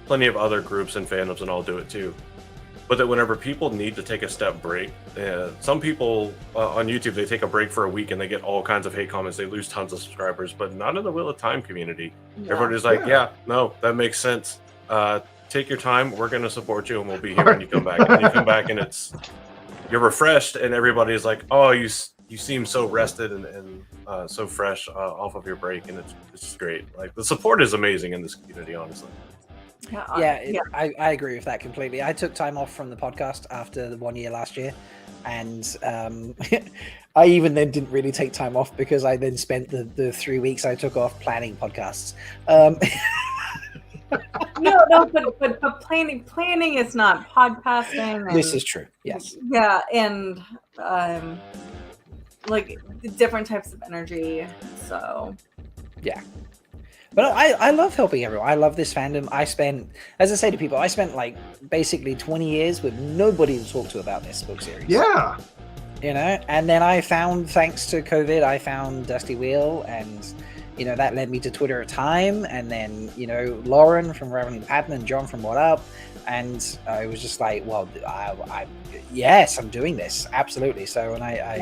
Speaker 12: plenty of other groups and fandoms and all do it too, but that whenever people need to take a step break, some people on YouTube, they take a break for a week and they get all kinds of hate comments, they lose tons of subscribers, but not in the Wheel of Time community. Everybody's like, no, that makes sense. Take your time, we're going to support you, and we'll be here when you come back. And you come back and you're refreshed, and everybody's like, oh, you seem so rested and so fresh off of your break, and it's just great. Like, the support is amazing in this community, honestly.
Speaker 1: I agree with that completely. I took time off from the podcast after the 1 year last year, and I even then didn't really take time off because I then spent the 3 weeks I took off planning podcasts.
Speaker 5: But planning is not podcasting. And,
Speaker 1: this is true. Yes.
Speaker 5: Yeah, and like different types of energy. So
Speaker 1: yeah. But I love helping everyone. I love this fandom. As I say to people, I spent like basically 20 years with nobody to talk to about this book series.
Speaker 13: Yeah.
Speaker 1: You know, and then I found, thanks to COVID, I found Dusty Wheel, and you know, that led me to Twitter at Time, and then, you know, Lauren from Ravening Pattern and John from What Up, and I was just like, well, yes, I'm doing this, absolutely. So, and I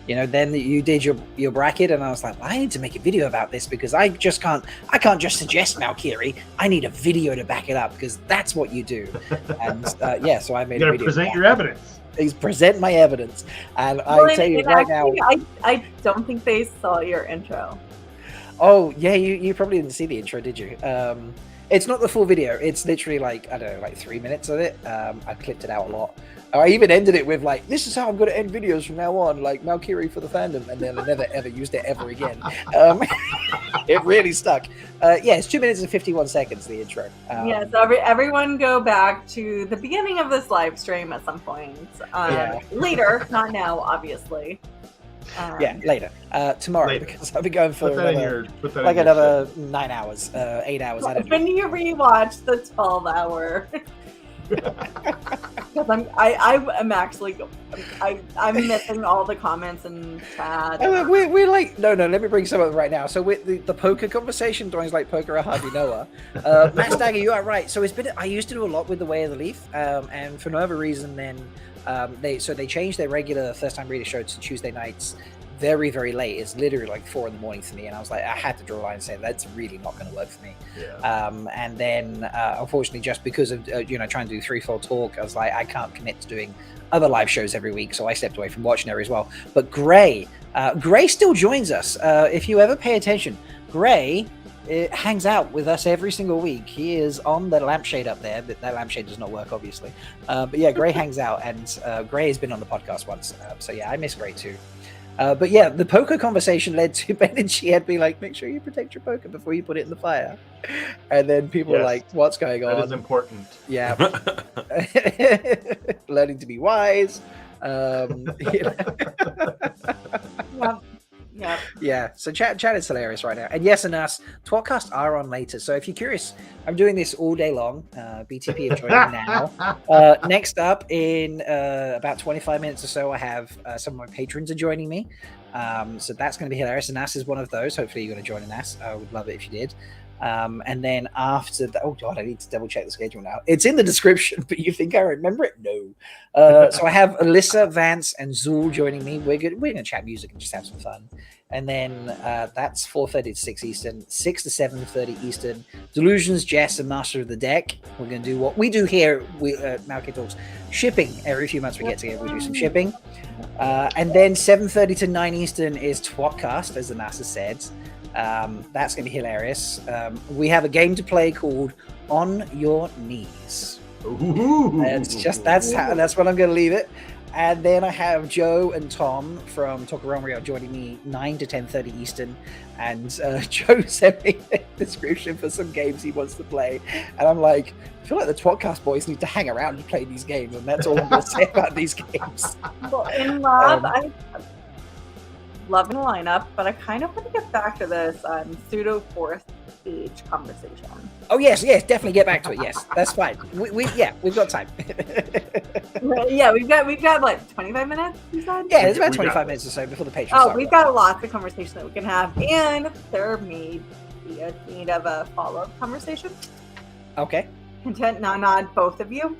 Speaker 1: you know, then you did your bracket, and I was like, well, I need to make a video about this because I can't just suggest Malkier. I need a video to back it up because that's what you do. And so I made a video.
Speaker 13: You gotta present your evidence.
Speaker 1: Please present my evidence, and I tell you right now,
Speaker 5: I don't think they saw your intro.
Speaker 1: Oh yeah, you probably didn't see the intro, did you? It's not the full video. It's literally like, I don't know, like 3 minutes of it. I clipped it out a lot. I even ended it with like, this is how I'm going to end videos from now on, like Malkier for the fandom, and then I never ever used it ever again. It really stuck. It's 2 minutes and 51 seconds, the intro.
Speaker 5: So everyone go back to the beginning of this live stream at some point. Later, not now, obviously.
Speaker 1: Later. Tomorrow, later. Because I'll be going for another 9 hours, 8 hours. I don't know.
Speaker 5: When you rewatch the 12-hour Because I'm actually I'm missing all the comments and chat.
Speaker 1: We're like no. Let me bring some up right now. So with the poker conversation, Dwayne's like poker. I hardly know her. Matt Stagger, you are right. So it's been. I used to do a lot with the Way of the Leaf, and for no other reason than they changed their regular first time reader show to Tuesday nights. Very, very late. It's literally like 4 a.m. for me, and I was like, I had to draw a line and say that's really not going to work for me.
Speaker 13: Yeah.
Speaker 1: And then, unfortunately, just because of trying to do threefold talk, I was like, I can't commit to doing other live shows every week, so I stepped away from watching her as well. But Gray still joins us. If you ever pay attention, Gray hangs out with us every single week. He is on the lampshade up there, but that lampshade does not work, obviously. But yeah, Gray hangs out, and Gray has been on the podcast once. So yeah, I miss Gray too. But yeah, the poker conversation led to Bain&Chiad being like, make sure you protect your poker before you put it in the fire. And then people were like, what's going on?
Speaker 13: That is important.
Speaker 1: Yeah. Learning to be wise. Yeah. So chat is hilarious right now. And yes, and us, tWoTcast are on later. So if you're curious, I'm doing this all day long. BTP are joining now. Next up in about 25 minutes or so, I have some of my patrons are joining me. So that's going to be hilarious. And Nas is one of those. Hopefully you're going to join Nas. I would love it if you did. And then after that, oh God, I need to double check the schedule now. It's in the description, but you think I remember it? No. So I have Alyssa, Vance, and Zuul joining me. We're going to chat music and just have some fun. And then that's 4:30 to 6 Eastern, 6 to 7:30 Eastern. Delusions, Jess, and Master of the Deck. We're going to do what we do here. We Malkier Talks shipping. Every few months we get together, we do some shipping. And then 7:30 to 9 Eastern is tWoTcast, as the NASA said. That's going to be hilarious. We have a game to play called On Your Knees. It's just that's what I'm going to leave it. And then I have Joe and Tom from Tokaromario joining me 9 to 10:30 Eastern. And Joe sent me a description for some games he wants to play. And I'm like, I feel like the tWoTcast boys need to hang around and play these games. And that's all I'm going to say about these games.
Speaker 5: Well, in lab, I love in the lineup, but I kind of want to get back to this pseudo fourth stage conversation.
Speaker 1: Oh yes, definitely get back to it. Yes, that's fine. We've got time.
Speaker 5: Yeah, we've got like 25 minutes. You said?
Speaker 1: Yeah, it's about 25 minutes or so before the Patreon.
Speaker 5: Oh, we've got lots of conversation that we can have, and there may be a need of a follow-up conversation.
Speaker 1: Okay.
Speaker 5: Content nod, both of you,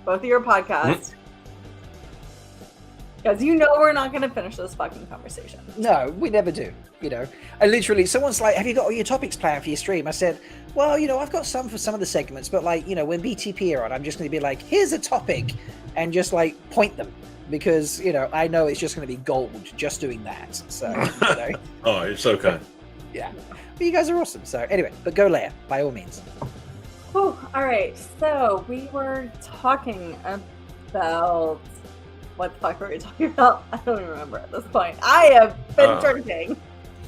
Speaker 5: both of your podcasts. Because we're not going to finish this fucking conversation.
Speaker 1: No, we never do. I literally, someone's like, have you got all your topics planned for your stream? I said, well, I've got some for some of the segments, but like, when BTP are on, I'm just going to be like, here's a topic and just like point them because, I know it's just going to be gold just doing that. So,
Speaker 12: Oh, you're so kind.
Speaker 1: Yeah. But you guys are awesome. So anyway, but go Leigh-A by all means.
Speaker 5: Oh, all right. So we were talking about what the fuck were we talking about? I don't even remember at this point. I have been drinking.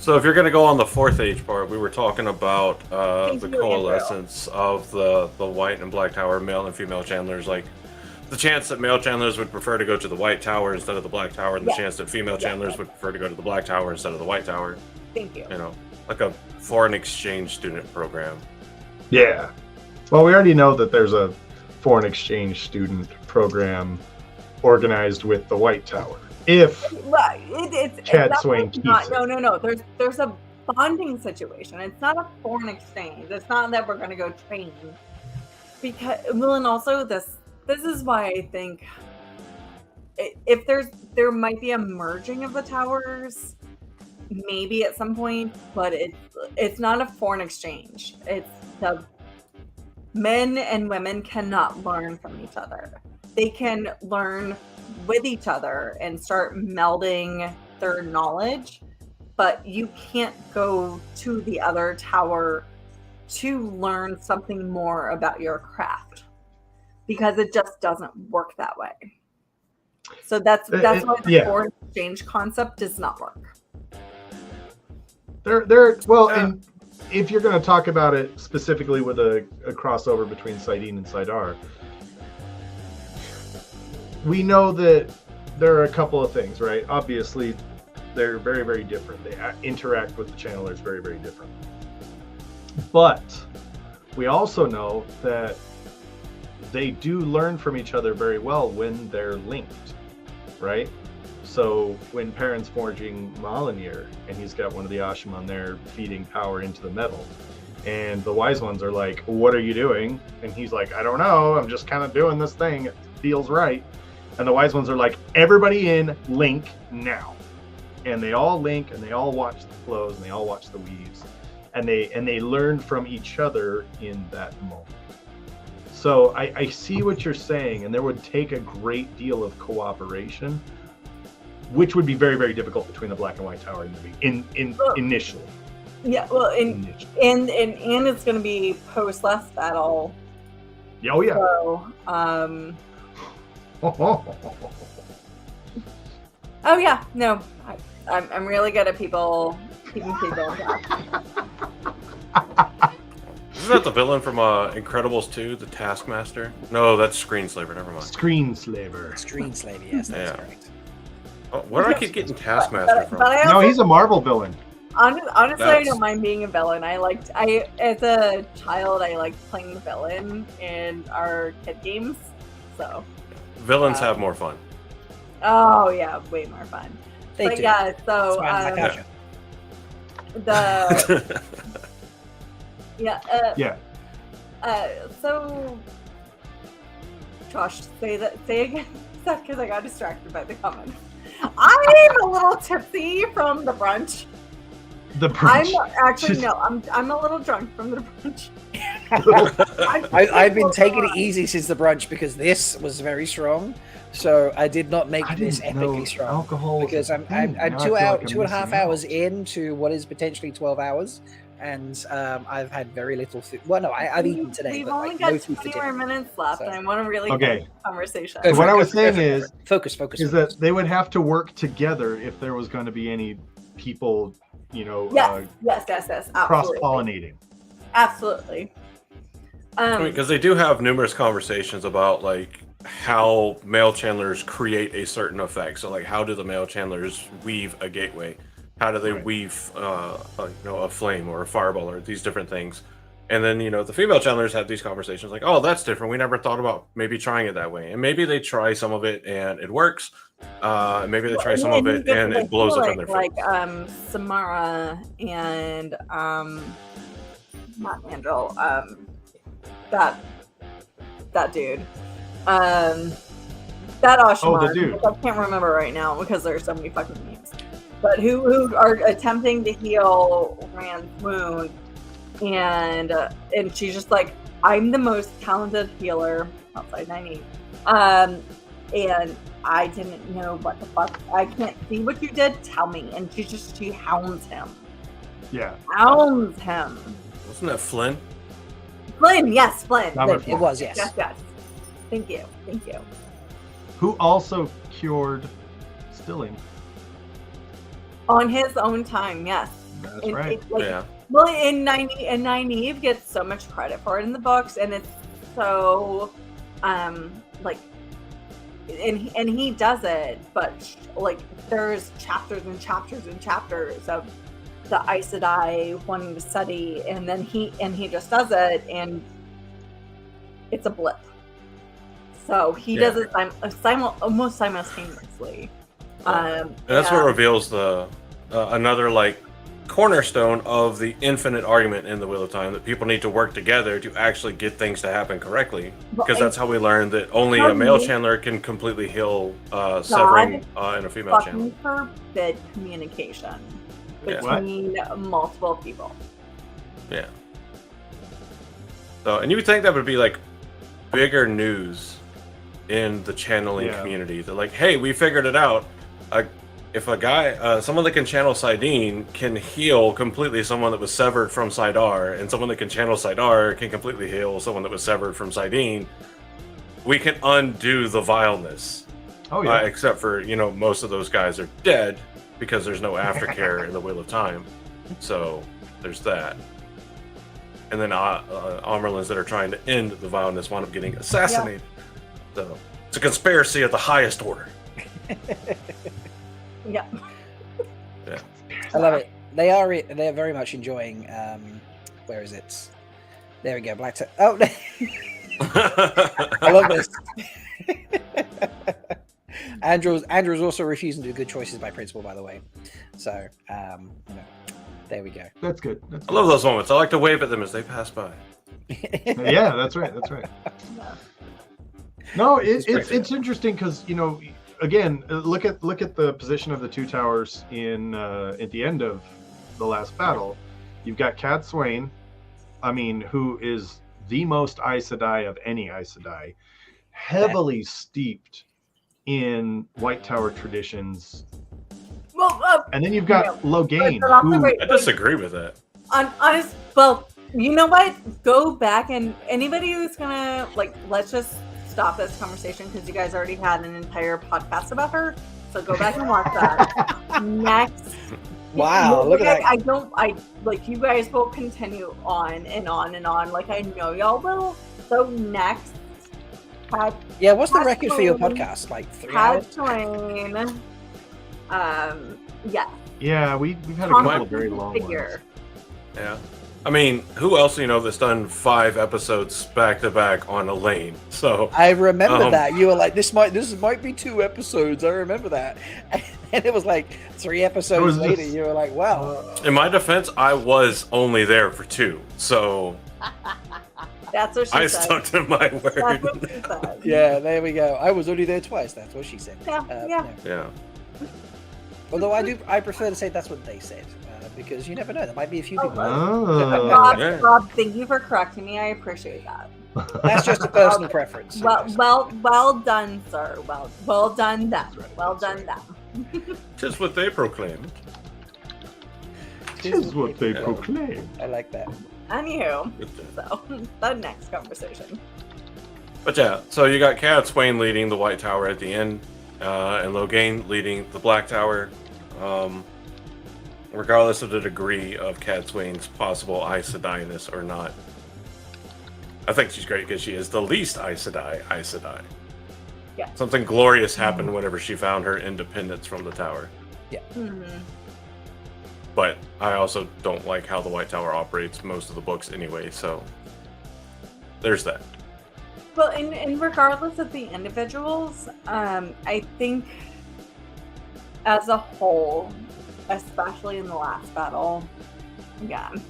Speaker 12: So if you're going to go on the fourth age part, we were talking about the coalescence of the white and black tower, male and female channelers, like the chance that male channelers would prefer to go to the white tower instead of the black tower, and the chance that female channelers would prefer to go to the black tower instead of the white tower.
Speaker 5: Thank you.
Speaker 12: Like a foreign exchange student program.
Speaker 13: Yeah. Well, we already know that there's a foreign exchange student program organized with the White Tower. If Chad Swain keeps it.
Speaker 5: No. There's a bonding situation. It's not a foreign exchange. It's not that we're going to go train. And also this is why I think if there might be a merging of the towers, maybe at some point, but it's not a foreign exchange. It's the men and women cannot learn from each other. They can learn with each other and start melding their knowledge, but you can't go to the other tower to learn something more about your craft because it just doesn't work that way. So that's why the foreign exchange concept does not work.
Speaker 13: And if you're going to talk about it specifically with a crossover between Saidin and Saidar, we know that there are a couple of things, right? Obviously, they're very, very different. They interact with the channelers very, very different. But we also know that they do learn from each other very well when they're linked, right? So when Perrin's forging Malkier, and he's got one of the Ashaman there feeding power into the metal, and the wise ones are like, what are you doing? And he's like, I don't know, I'm just kind of doing this thing, it feels right. And the wise ones are like, everybody in, link now. And they all link, and they all watch the flows, and they all watch the weaves, and they learn from each other in that moment. So I see what you're saying, and there would take a great deal of cooperation, which would be very, very difficult between the Black and White Tower and initially.
Speaker 5: Yeah, well, and it's going to be post last battle.
Speaker 13: Oh yeah.
Speaker 5: So, oh yeah, no, I'm really good at keeping people in check.
Speaker 12: Isn't that the villain from Incredibles 2, the Taskmaster? No, that's Screenslaver. Never mind.
Speaker 13: Screenslaver.
Speaker 1: Screenslaver, yes, that's correct.
Speaker 12: Oh, where do I keep getting Taskmaster from?
Speaker 13: No, he's a Marvel villain.
Speaker 5: Honestly, I don't mind being a villain. As a child, I liked playing the villain in our kid games. So
Speaker 12: villains have more fun.
Speaker 5: Oh yeah, way more fun.
Speaker 1: They do.
Speaker 5: Yeah, so the so Josh, say again. Because I got distracted by the comments. I'm a little tipsy from the brunch.
Speaker 13: The brunch.
Speaker 5: I'm a little drunk from the brunch.
Speaker 1: I've been taking it easy since the brunch because this was very strong. So I did not make this epically strong.
Speaker 13: Alcohol
Speaker 1: because I'm 2.5 hours into what is potentially 12 hours. And I've had very little food. Well, no, I've eaten today.
Speaker 5: We've
Speaker 1: but
Speaker 5: only got 20 more minutes left, and I want to really have a conversation.
Speaker 13: So what I was saying is,
Speaker 1: focus.
Speaker 13: Is that they would have to work together if there was going to be any people,
Speaker 5: yes,
Speaker 13: cross-pollinating.
Speaker 5: Absolutely.
Speaker 12: Because they do have numerous conversations about like how male channelers create a certain effect. So like, how do the male channelers weave a gateway? How do they weave, a flame or a fireball or these different things? And then, the female channelers have these conversations like, oh, that's different. We never thought about maybe trying it that way. And maybe they try some of it and it works. Maybe they try some of it and it blows up in their face.
Speaker 5: Like Samara and not Angel, that dude. That Ashaman.
Speaker 13: Oh, the dude.
Speaker 5: I can't remember right now because there's so many fucking names. But who are attempting to heal Rand's wound, and she's just like, I'm the most talented healer outside Nynaeve, and I didn't know what the fuck. I can't see what you did. Tell me. And she hounds him.
Speaker 13: Yeah.
Speaker 5: Hounds him.
Speaker 12: Wasn't that Flynn?
Speaker 5: Flynn, yes, Flynn.
Speaker 1: It was, yes.
Speaker 5: Yes. Thank you.
Speaker 13: Who also cured Stilling.
Speaker 5: On his own time, yes.
Speaker 13: That's right.
Speaker 5: Well, and Nynaeve gets so much credit for it in the books, and it's so, and he does it, but there's chapters and chapters and chapters of the Aes Sedai wanting to study, and then he just does it, and it's a blip. So he does it almost simultaneously.
Speaker 12: And that's what reveals the another cornerstone of the infinite argument in the Wheel of Time, that people need to work together to actually get things to happen correctly, because that's how we learned that only a male channeler can completely heal severing in a female channeler.
Speaker 5: Forbid communication between multiple people.
Speaker 12: Yeah. So, and you would think that would be bigger news in the channeling community. They're like, hey, we figured it out. If a guy, someone that can channel Sidene can heal completely someone that was severed from Sidar, and someone that can channel Sidar can completely heal someone that was severed from Sidene, we can undo the vileness.
Speaker 13: Oh yeah.
Speaker 12: Except for, most of those guys are dead because there's no aftercare in the Wheel of Time. So there's that. And then Amerlins that are trying to end the vileness wind up getting assassinated. Yeah. So it's a conspiracy of the highest order.
Speaker 5: Yeah.
Speaker 1: I love it. They're very much enjoying where is it? There we go. Oh I love this. Andrew's also refusing to do good choices by principle, by the way. So, there we go.
Speaker 13: That's good.
Speaker 12: I love those moments. I like to wave at them as they pass by.
Speaker 13: Yeah, that's right. No, it's interesting because again, look at the position of the two towers in at the end of the last battle. You've got Cadsuane, who is the most Aes Sedai of any Aes Sedai, heavily steeped in White Tower traditions.
Speaker 5: Well,
Speaker 13: and then you've got Logain.
Speaker 12: I disagree with that.
Speaker 5: Honest, well, you know what? Go back and anybody who's gonna let's just stop this conversation because you guys already had an entire podcast about her. So go back and watch that. Next.
Speaker 1: Wow, look at that.
Speaker 5: I you guys will continue on and on and on. I know y'all will. So next.
Speaker 1: Yeah, what's the record for your podcast? 3 hours?
Speaker 5: Yeah.
Speaker 13: Yeah, we've had a couple of very long ones.
Speaker 12: Yeah. Who else that's done 5 episodes back to back on Elaine? So
Speaker 1: I remember that. You were like, this might be 2 episodes. I remember that. And it was 3 episodes later, you were like, wow.
Speaker 12: In my defense, I was only there for 2. So
Speaker 5: that's what she
Speaker 12: I
Speaker 5: said.
Speaker 12: stuck to my word.
Speaker 5: That's what she said.
Speaker 1: Yeah, there we go. I was only there twice. That's what she said.
Speaker 12: Yeah.
Speaker 1: Although I prefer to say that's what they said. Because you never know, there might be a few people.
Speaker 5: Rob, thank you for correcting me. I appreciate that.
Speaker 1: That's just a personal preference.
Speaker 5: Well done, sir. Well done, them. Well done, them.
Speaker 12: Tis what they proclaimed.
Speaker 13: Tis what they proclaim.
Speaker 1: I like that.
Speaker 5: Anywho, so the next conversation.
Speaker 12: But yeah, so you got Cadsuane leading the White Tower at the end, and Logain leading the Black Tower. Regardless of the degree of Cadsuane's possible Aes Sedai-ness or not. I think she's great because she is the least Aes Sedai.
Speaker 5: Yeah.
Speaker 12: Something glorious happened whenever she found her independence from the tower.
Speaker 1: Yeah.
Speaker 5: Mm-hmm.
Speaker 12: But I also don't like how the White Tower operates most of the books anyway, so there's that.
Speaker 5: Well, and regardless of the individuals, I think as a whole, especially in the last battle, again,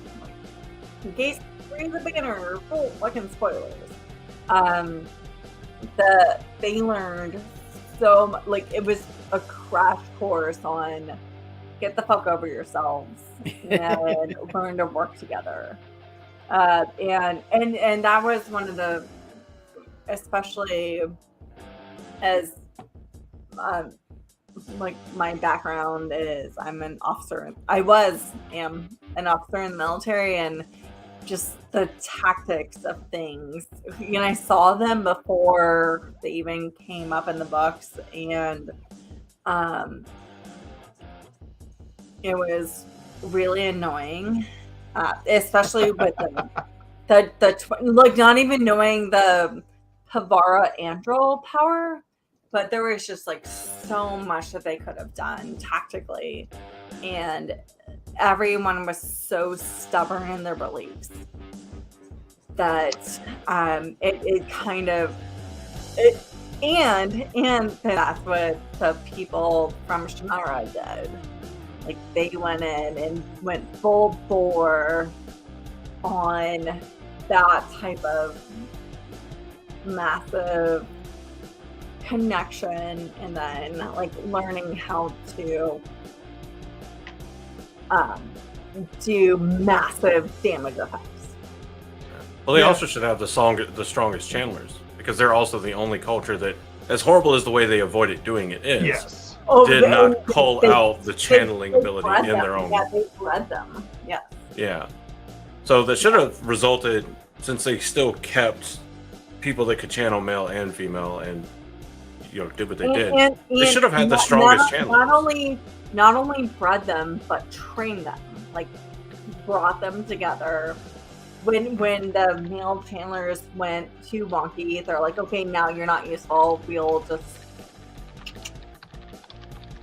Speaker 5: in case you're the beginner, full fucking spoilers. They learned so much. It was a crash course on get the fuck over yourselves and learn to work together. And that was one of the, especially as my background is I'm an officer. am an officer in the military, and just the tactics of things. I saw them before they even came up in the books, and it was really annoying, especially with not even knowing the Havara Androl power. But there was just so much that they could have done tactically, and everyone was so stubborn in their beliefs that it kind of and that's what the people from Shannara did. They went in and went full bore on that type of massive connection, and then learning how to do massive damage effects.
Speaker 12: Well, they also should have the strongest channelers, because they're also the only culture that, as horrible as the way they avoided doing it is, did not call out the channeling ability in their own.
Speaker 5: Yeah, they bred them. Yeah.
Speaker 12: Yeah. So that should have resulted, since they still kept people that could channel male and female, and did what they did. They should have had the strongest channelers.
Speaker 5: Not only bred them, but trained them. Brought them together. When the male channelers went too wonky, they're like, okay, now you're not useful. We'll just.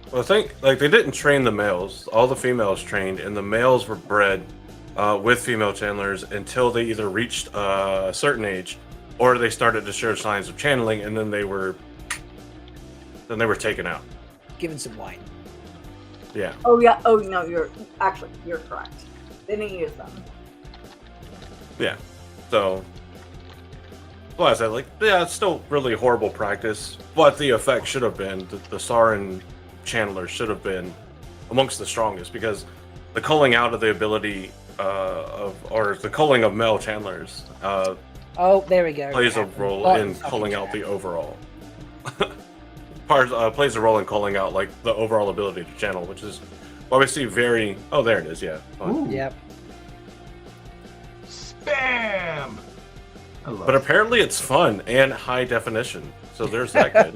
Speaker 12: Well, I think they didn't train the males. All the females trained, and the males were bred with female channelers until they either reached a certain age, or they started to show signs of channeling, and then they were taken out.
Speaker 1: Given some wine.
Speaker 12: Yeah.
Speaker 5: Oh yeah. Oh no, you're correct. They didn't use them.
Speaker 12: Yeah. So, well, I said, like, yeah, it's still really horrible practice, but the effect should have been the Sarin channelers should have been amongst the strongest, because the culling out of the ability or the culling of male channelers
Speaker 1: oh, there we go.
Speaker 12: plays a role in culling out the overall. Plays a role in culling out like the overall ability to channel, which is why we see very. Oh, there it is. Yeah.
Speaker 1: Yep.
Speaker 13: Spam.
Speaker 12: But apparently it's fun and high definition. So there's that good.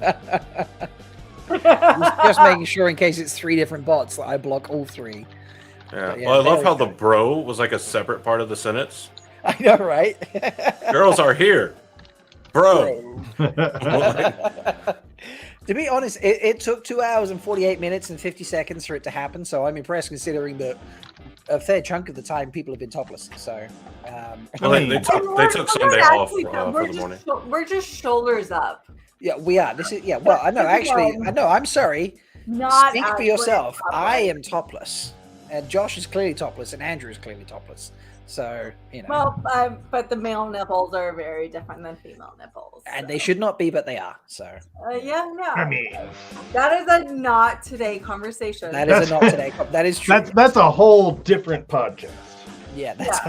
Speaker 1: Just making sure in case it's 3 different bots that I block all 3.
Speaker 12: Yeah.
Speaker 1: Yeah,
Speaker 12: Well, I love
Speaker 1: there
Speaker 12: how
Speaker 1: we
Speaker 12: the
Speaker 1: go.
Speaker 12: bro was like a separate part of the sentence.
Speaker 1: I know, right?
Speaker 12: Girls are here. Bro.
Speaker 1: To be honest, it took 2 hours and 48 minutes and 50 seconds for it to happen, so I'm impressed considering that a fair chunk of the time people have been topless. So,
Speaker 12: Well, they took Sunday off for the morning.
Speaker 5: We're just shoulders up.
Speaker 1: Yeah, we are. This is well. I know. Actually, I know. I'm sorry.
Speaker 5: Not
Speaker 1: Speak for
Speaker 5: actually
Speaker 1: yourself.
Speaker 5: topless.
Speaker 1: I am topless, and Josh is clearly topless, and Andrew is clearly topless. So you know.
Speaker 5: Well, but the male nipples are very different than female nipples.
Speaker 1: And they should not be, but they are. So
Speaker 5: Yeah, no.
Speaker 13: I mean,
Speaker 5: That is a not today conversation.
Speaker 1: that is a not today. That is true.
Speaker 13: that's a whole different podcast.
Speaker 1: Yeah, that's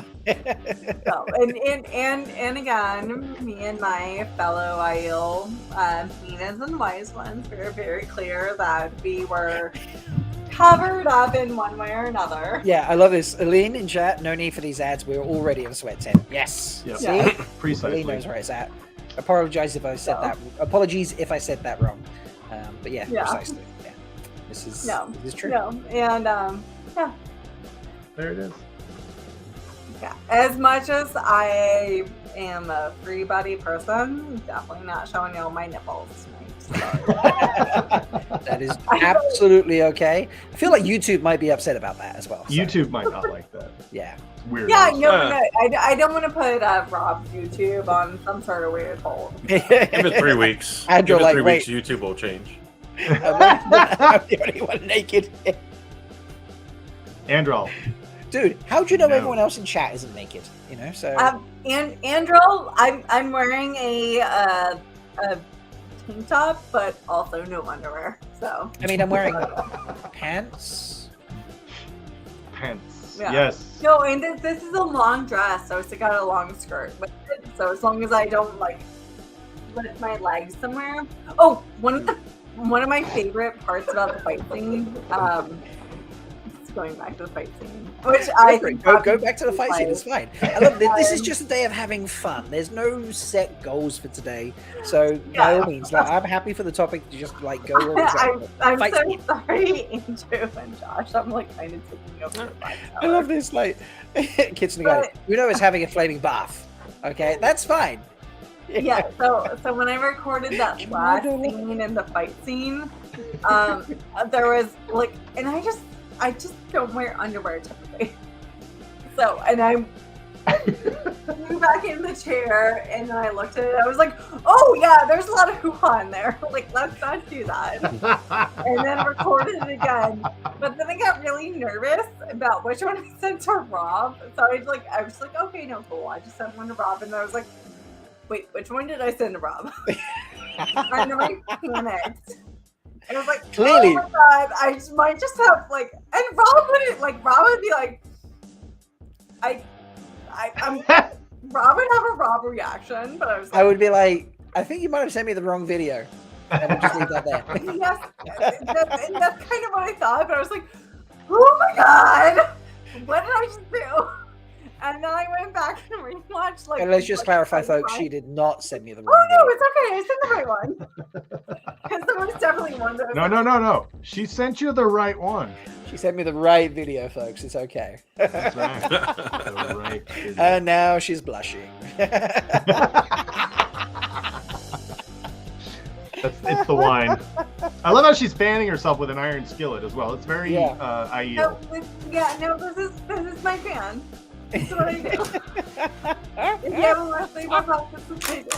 Speaker 5: So, and again, me and my fellow Aiel, Venus and Wise Ones, we were very clear that we were covered up in one way or another.
Speaker 1: Yeah, I love this. Aline in chat, no need for these ads. We're already in a sweat tent. Yes.
Speaker 13: Yep.
Speaker 1: See?
Speaker 13: Yeah. Precisely.
Speaker 1: Aline knows where it's at. Apologize if I said that. Apologies if I said that wrong. But yeah, precisely. Yeah. This is true.
Speaker 5: No, and yeah.
Speaker 13: There it is.
Speaker 5: Yeah. As much as I am a free body person, definitely not showing you all my nipples tonight.
Speaker 1: That is absolutely okay. I feel like YouTube might be upset about that as well. So.
Speaker 13: YouTube might not like that.
Speaker 1: Yeah.
Speaker 13: Weird.
Speaker 5: Yeah, no. I don't want to put Rob's YouTube on some sort of weird hold.
Speaker 12: Give it 3 weeks.
Speaker 1: Andrew,
Speaker 12: Give it
Speaker 1: like,
Speaker 12: 3
Speaker 1: wait.
Speaker 12: weeks, YouTube will change.
Speaker 1: I'm the only one naked.
Speaker 13: Andrew.
Speaker 1: Dude, how do you know
Speaker 13: No.
Speaker 1: everyone else in chat isn't naked? You know, so
Speaker 5: And Andrew, I'm wearing a tank top, but also no underwear. So
Speaker 1: I mean, I'm wearing pants.
Speaker 13: Pants.
Speaker 5: Yeah.
Speaker 13: Yes.
Speaker 5: No, and this is a long dress, so it's got a long skirt. But so as long as I don't like lift my legs somewhere. Oh, one of my favorite parts about the fight scene. Going back to the fight scene, which I think
Speaker 1: go back to the fight scene. It's fine. I love this. This is just a day of having fun. There's no set goals for today, so by all means, like, I'm happy for the topic to just like go.
Speaker 5: I'm
Speaker 1: Fight
Speaker 5: so
Speaker 1: scene.
Speaker 5: sorry, Andrew and Josh. I'm like kind of taking over.
Speaker 1: I love this. Like, kids in the garden. Uno is having a flaming bath. Okay, that's fine.
Speaker 5: Yeah. So when I recorded that last scene in the fight scene, there was like, and I just don't wear underwear typically. So, and I threw back in the chair, and then I looked at it. I was like, "Oh yeah, there's a lot of hoo-ha in there. Like, let's not do that." And then recorded it again. But then I got really nervous about which one I sent to Rob. So I was like, "Okay, no, cool. I just sent one to Rob," and I was like, "Wait, which one did I send to Rob?" And then I panicked. And I was like,
Speaker 1: Clearly.
Speaker 5: "Oh my god, I might just have like," and Rob would be like, I'm Rob would have a Rob reaction, but I was like,
Speaker 1: I would be like, I think you might have sent me the wrong video. And we'll just leave that there.
Speaker 5: yes, and that's kind of what I thought, but I was like, oh my god, what did I just do? And then I went back and rewatched
Speaker 1: And let's just clarify, folks, she did not send me the wrong
Speaker 5: Oh
Speaker 1: video.
Speaker 5: no, it's okay. I sent the right one. Because there was definitely one that was
Speaker 13: No. She sent you the right one.
Speaker 1: She sent me the right video, folks. It's okay.
Speaker 13: That's right. The right video.
Speaker 1: And now she's blushing.
Speaker 13: It's the wine. I love how she's fanning herself with an iron skillet as well. It's very
Speaker 1: Yeah.
Speaker 13: Aiel.
Speaker 5: No, this is my fan. That's what I do. If you ever want to leave my house, that's what I do.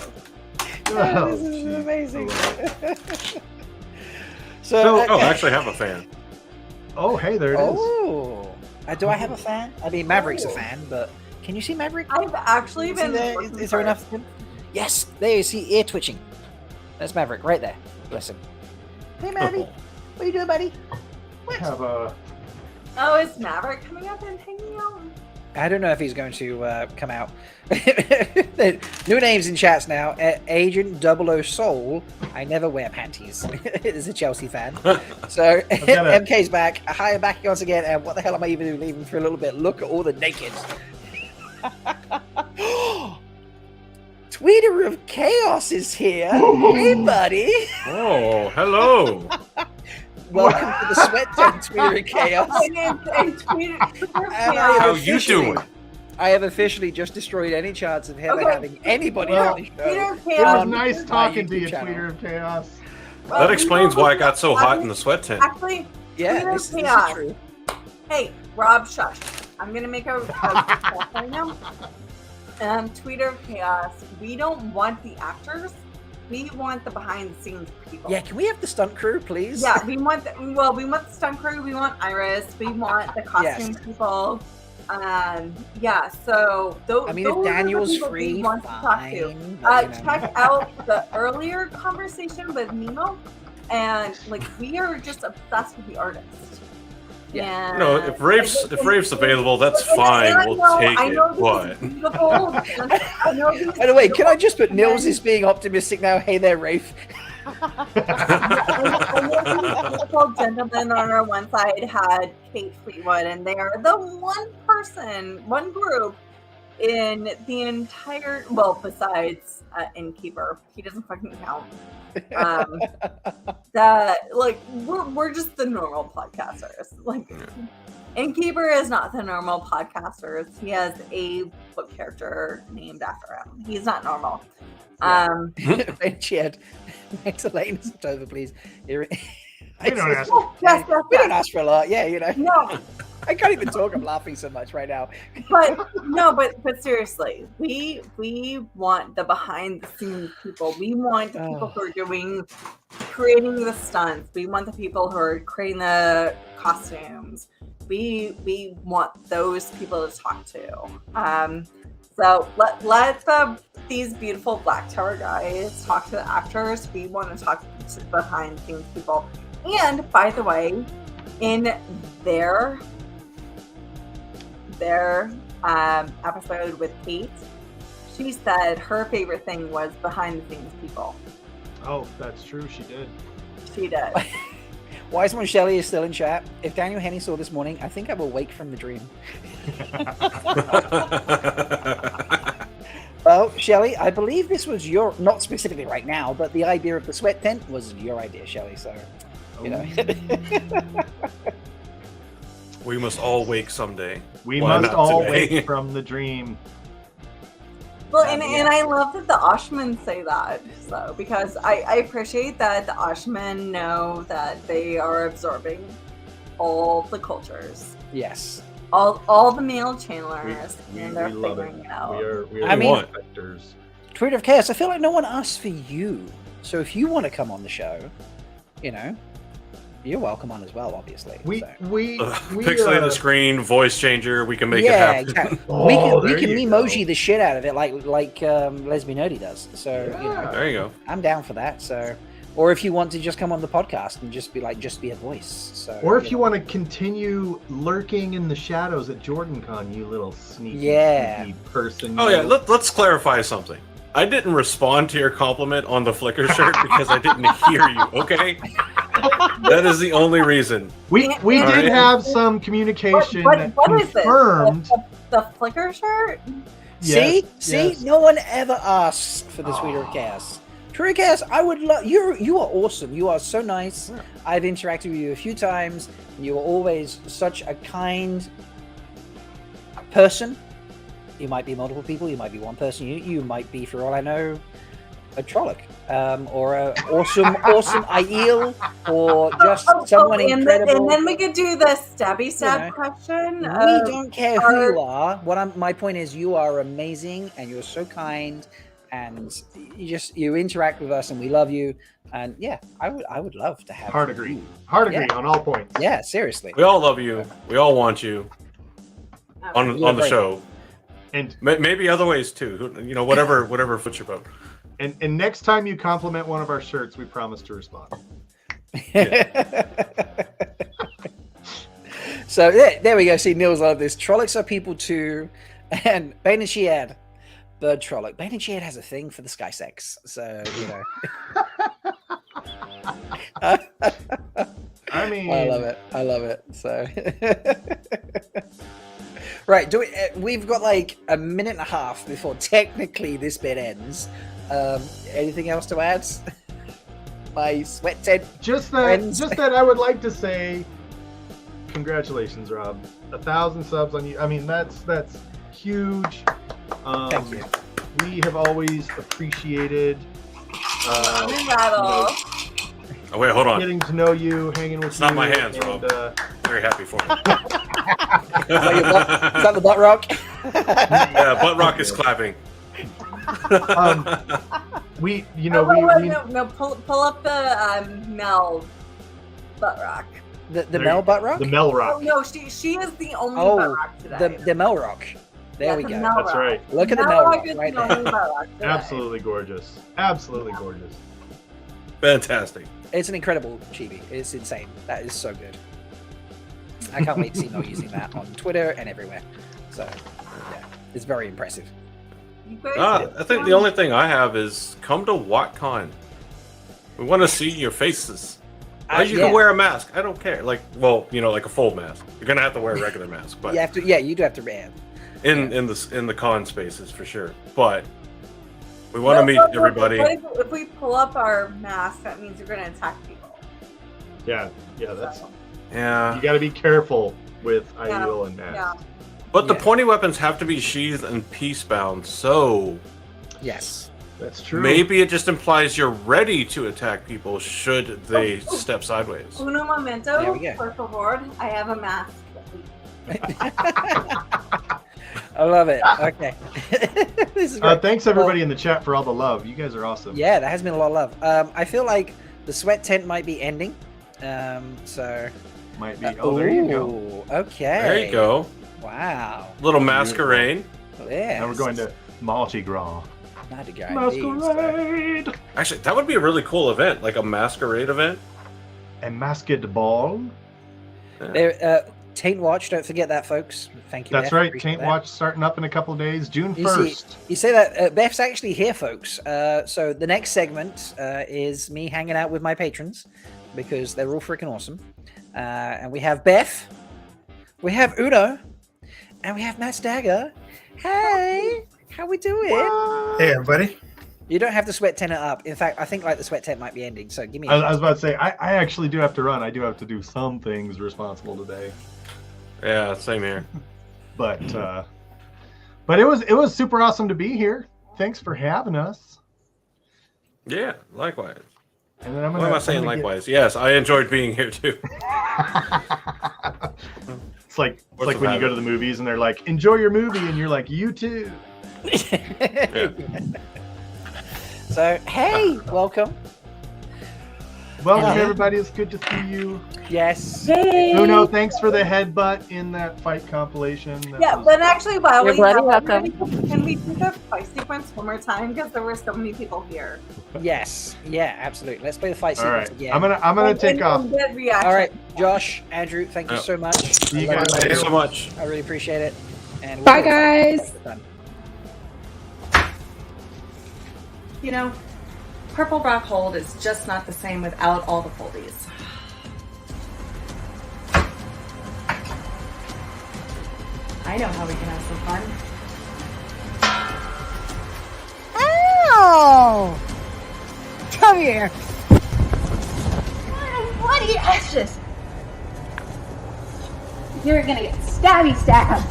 Speaker 1: Oh, this is amazing.
Speaker 12: I actually have a fan.
Speaker 13: Oh, hey, there it is.
Speaker 1: Oh, do I have a fan? I mean, Maverick's a fan, but can you see Maverick?
Speaker 5: I've actually been.
Speaker 1: Is there enough? Yes, there you see ear twitching. That's Maverick right there. Listen. Hey, Maddie. What are you doing, buddy?
Speaker 13: I have a.
Speaker 5: Oh, is Maverick coming up and hanging out?
Speaker 1: I don't know if he's going to come out. New names in chats now. Agent 00 Soul. I never wear panties. Is a Chelsea fan. So MK's back. Hi, I'm back once again. And what the hell am I even leaving for a little bit? Look at all the naked. Tweeter of Chaos is here. Hey, buddy.
Speaker 12: Oh, hello.
Speaker 1: Welcome to the Sweat Tent, Tweeter of Chaos.
Speaker 12: How you doing?
Speaker 1: I have officially just destroyed any chance of ever having anybody on the show.
Speaker 13: It was nice talking to you, Tweeter of Chaos.
Speaker 12: That explains why it got so hot in the sweat tent.
Speaker 5: Actually,
Speaker 1: this is true.
Speaker 5: Hey, Rob, shush. I'm going to make a right now. Tweeter of Chaos, we don't want the actors. We want the behind-the-scenes people.
Speaker 1: Yeah, can we have the stunt crew, please?
Speaker 5: Yeah, we want the stunt crew. We want Iris. We want the costume people. So those
Speaker 1: if Daniel's
Speaker 5: are the people
Speaker 1: free,
Speaker 5: we want to talk to. Check out the earlier conversation with Memo, and we are just obsessed with the artist. Yeah.
Speaker 12: No, if Rafe's available, that's fine. We'll take it. What?
Speaker 1: By the way, can I just put Nils is being optimistic now? Hey there, Rafe.
Speaker 5: The beautiful gentleman on our one side had Kate Fleetwood, and they are the one group in the entire, besides Innkeeper. He doesn't fucking count. We're just the normal podcasters. Innkeeper is not the normal podcasters. He has a book character named after him. He's not normal.
Speaker 1: Bain&Chiad. Next Elaine is over, please.
Speaker 13: We don't ask.
Speaker 1: We don't ask for a lot. Yeah,
Speaker 5: No.
Speaker 1: I can't even talk. I'm laughing so much right now.
Speaker 5: But seriously, we want the behind the scenes people. We want the people who are creating the stunts. We want the people who are creating the costumes. We want those people to talk to. So let these beautiful Black Tower guys talk to the actors. We want to talk to the behind the scenes people. And by the way, in their episode with Kate, she said her favorite thing was behind the scenes people.
Speaker 13: Oh, that's true. She did.
Speaker 5: She did.
Speaker 1: One Shelly is still in chat. If Daniel Henney saw this morning, I think I will wake from the dream. Well, Shelly, I believe this was your, not specifically right now, but the idea of the sweat tent was your idea, Shelly. So,
Speaker 12: We must all wake someday.
Speaker 13: We must all wake from the dream.
Speaker 5: Well, and I love that the Oshmen say that, so because I appreciate that the Oshmen know that they are absorbing all the cultures.
Speaker 1: Yes.
Speaker 5: All the male channelers, and they're figuring it out.
Speaker 13: We are vectors.
Speaker 1: Tweet of Chaos, I feel like no one asked for you. So if you want to come on the show, you're welcome on as well, obviously.
Speaker 12: Pixelate the screen, voice changer, we can make it happen.
Speaker 1: Exactly. we can Memoji the shit out of it like Lesbian Nerdy does. So
Speaker 12: there you go.
Speaker 1: I'm down for that. So, or if you want to just come on the podcast and just be a voice. So,
Speaker 13: or if you want to continue lurking in the shadows at JordanCon, you little sneaky person.
Speaker 12: Oh yeah, let's clarify something. I didn't respond to your compliment on the Flickr shirt because I didn't hear you. Okay. That is the only reason.
Speaker 13: We did have some communication that confirmed
Speaker 5: the Flickr shirt.
Speaker 1: See, no one ever asks for the Tweeter of Chaos. Tweeter of Chaos, I would love you are awesome. You are so nice. I've interacted with you a few times. You are always such a kind person. You might be multiple people. You might be one person. You might be, for all I know, a Trolloc, or a awesome Aiel, or just someone incredible.
Speaker 5: And then we could do the stabby stab question.
Speaker 1: We don't care who you are. My point is, you are amazing, and you're so kind, and you interact with us, and we love you. And yeah, I would love to have.
Speaker 13: Hard agree on all points.
Speaker 1: Yeah, seriously.
Speaker 12: We all love you. We all want you on the show,
Speaker 13: and
Speaker 12: maybe other ways too. You know, whatever floats your boat.
Speaker 13: And next time you compliment one of our shirts, we promise to respond.
Speaker 1: So there we go. See, Neil's love this. Trollocs are people too, and Bain&Chiad, the Trolloc. Bain&Chiad has a thing for the sky sex, so you know.
Speaker 13: I mean,
Speaker 1: I love it. So, right, we've got like a minute and a half before technically this bit ends. Anything else to add? My sweat tent.
Speaker 13: Just that I would like to say, congratulations, Rob. 1,000 subs on you. I mean, that's huge.
Speaker 1: Thank you.
Speaker 13: We have always appreciated.
Speaker 12: Oh wait, hold on.
Speaker 13: Getting to know you, hanging with you.
Speaker 12: It's not my hands, Rob. Very happy for me.
Speaker 1: Is that the butt rock?
Speaker 12: Yeah, butt rock is clapping.
Speaker 5: Pull up the Mel butt rock.
Speaker 1: The Mel butt rock?
Speaker 13: The Mel rock.
Speaker 5: Oh no, she is the only butt rock today.
Speaker 1: The Mel rock. There we go.
Speaker 13: That's right.
Speaker 1: Look at the Mel rock right there.
Speaker 13: Absolutely gorgeous. Absolutely gorgeous.
Speaker 12: Fantastic.
Speaker 1: It's an incredible chibi. It's insane. That is so good. I can't wait to see Mel using that on Twitter and everywhere. So, yeah, it's very impressive.
Speaker 12: I think the only thing I have is come to WotCon. We want to see your faces. You can wear a mask. I don't care. Like a full mask. You're gonna have to wear a regular mask, but
Speaker 1: you have to. Yeah, you do have to wear.
Speaker 12: In the con spaces for sure. But we want to meet everybody.
Speaker 5: If we pull up our mask, that means you're gonna attack people.
Speaker 13: Yeah, that's.
Speaker 12: Yeah.
Speaker 13: You got to be careful with Aiel and mask.
Speaker 5: Yeah.
Speaker 12: But the pointy weapons have to be sheathed and peacebound, so...
Speaker 1: Yes.
Speaker 13: That's true.
Speaker 12: Maybe it just implies you're ready to attack people should they step sideways.
Speaker 5: Uno momento, por favor. I have a mask.
Speaker 1: I love it. Okay. This is great.
Speaker 13: Thanks everybody in the chat for all the love. You guys are awesome.
Speaker 1: Yeah, there has been a lot of love. I feel like the sweat tent might be ending. So...
Speaker 13: Might be. There you go.
Speaker 1: Okay.
Speaker 12: There you go.
Speaker 1: Wow.
Speaker 12: Little masquerade.
Speaker 1: Yeah.
Speaker 13: Now we're going to Malkier.
Speaker 1: Masquerade.
Speaker 12: Actually, that would be a really cool event, like a masquerade event.
Speaker 13: A masked ball.
Speaker 1: There, Taint Watch, don't forget that, folks. Thank you.
Speaker 13: That's
Speaker 1: Beth.
Speaker 13: right. Taint Watch starting up in a couple of days, June 1st.
Speaker 1: You say that Beth's actually here, folks. So the next segment is me hanging out with my patrons because they're all freaking awesome. And we have Beth, we have Uno, and we have Matt Stagger. Hey, how we doing?
Speaker 8: Hey, everybody.
Speaker 1: You don't have to sweat tent it up. In fact, I think the sweat tent might be ending. So give me.
Speaker 13: I was about to say, I actually do have to run. I do have to do some things responsible today.
Speaker 12: Yeah, same here.
Speaker 13: But it was super awesome to be here. Thanks for having us.
Speaker 12: Yeah, likewise.
Speaker 13: And then
Speaker 12: what am I saying likewise? Yes, I enjoyed being here too.
Speaker 13: It's like when you go to the movies and they're like, enjoy your movie, and you're like, you too.
Speaker 12: Yeah.
Speaker 1: So, hey, welcome.
Speaker 13: Welcome, everybody. It's good to see you.
Speaker 1: Yes.
Speaker 5: Hey.
Speaker 13: Uno, thanks for the headbutt in that fight compilation.
Speaker 5: But actually, while we have
Speaker 6: welcome.
Speaker 5: Can we do the fight sequence one more time? Because there were so many people here.
Speaker 1: Yes. Yeah, absolutely. Let's play the fight
Speaker 13: All
Speaker 1: sequence
Speaker 13: right.
Speaker 1: again.
Speaker 13: I'm gonna take off.
Speaker 1: All right, Josh, Andrew, thank you so much.
Speaker 13: See you guys.
Speaker 12: Thank you so much.
Speaker 1: I really appreciate it. And
Speaker 15: bye, guys.
Speaker 5: You know, Purple Rock Hold is just not the same without all the foldies. I know how we can have some fun.
Speaker 14: Ow! Come here. Bloody ashes! You're gonna get stabby stabbed.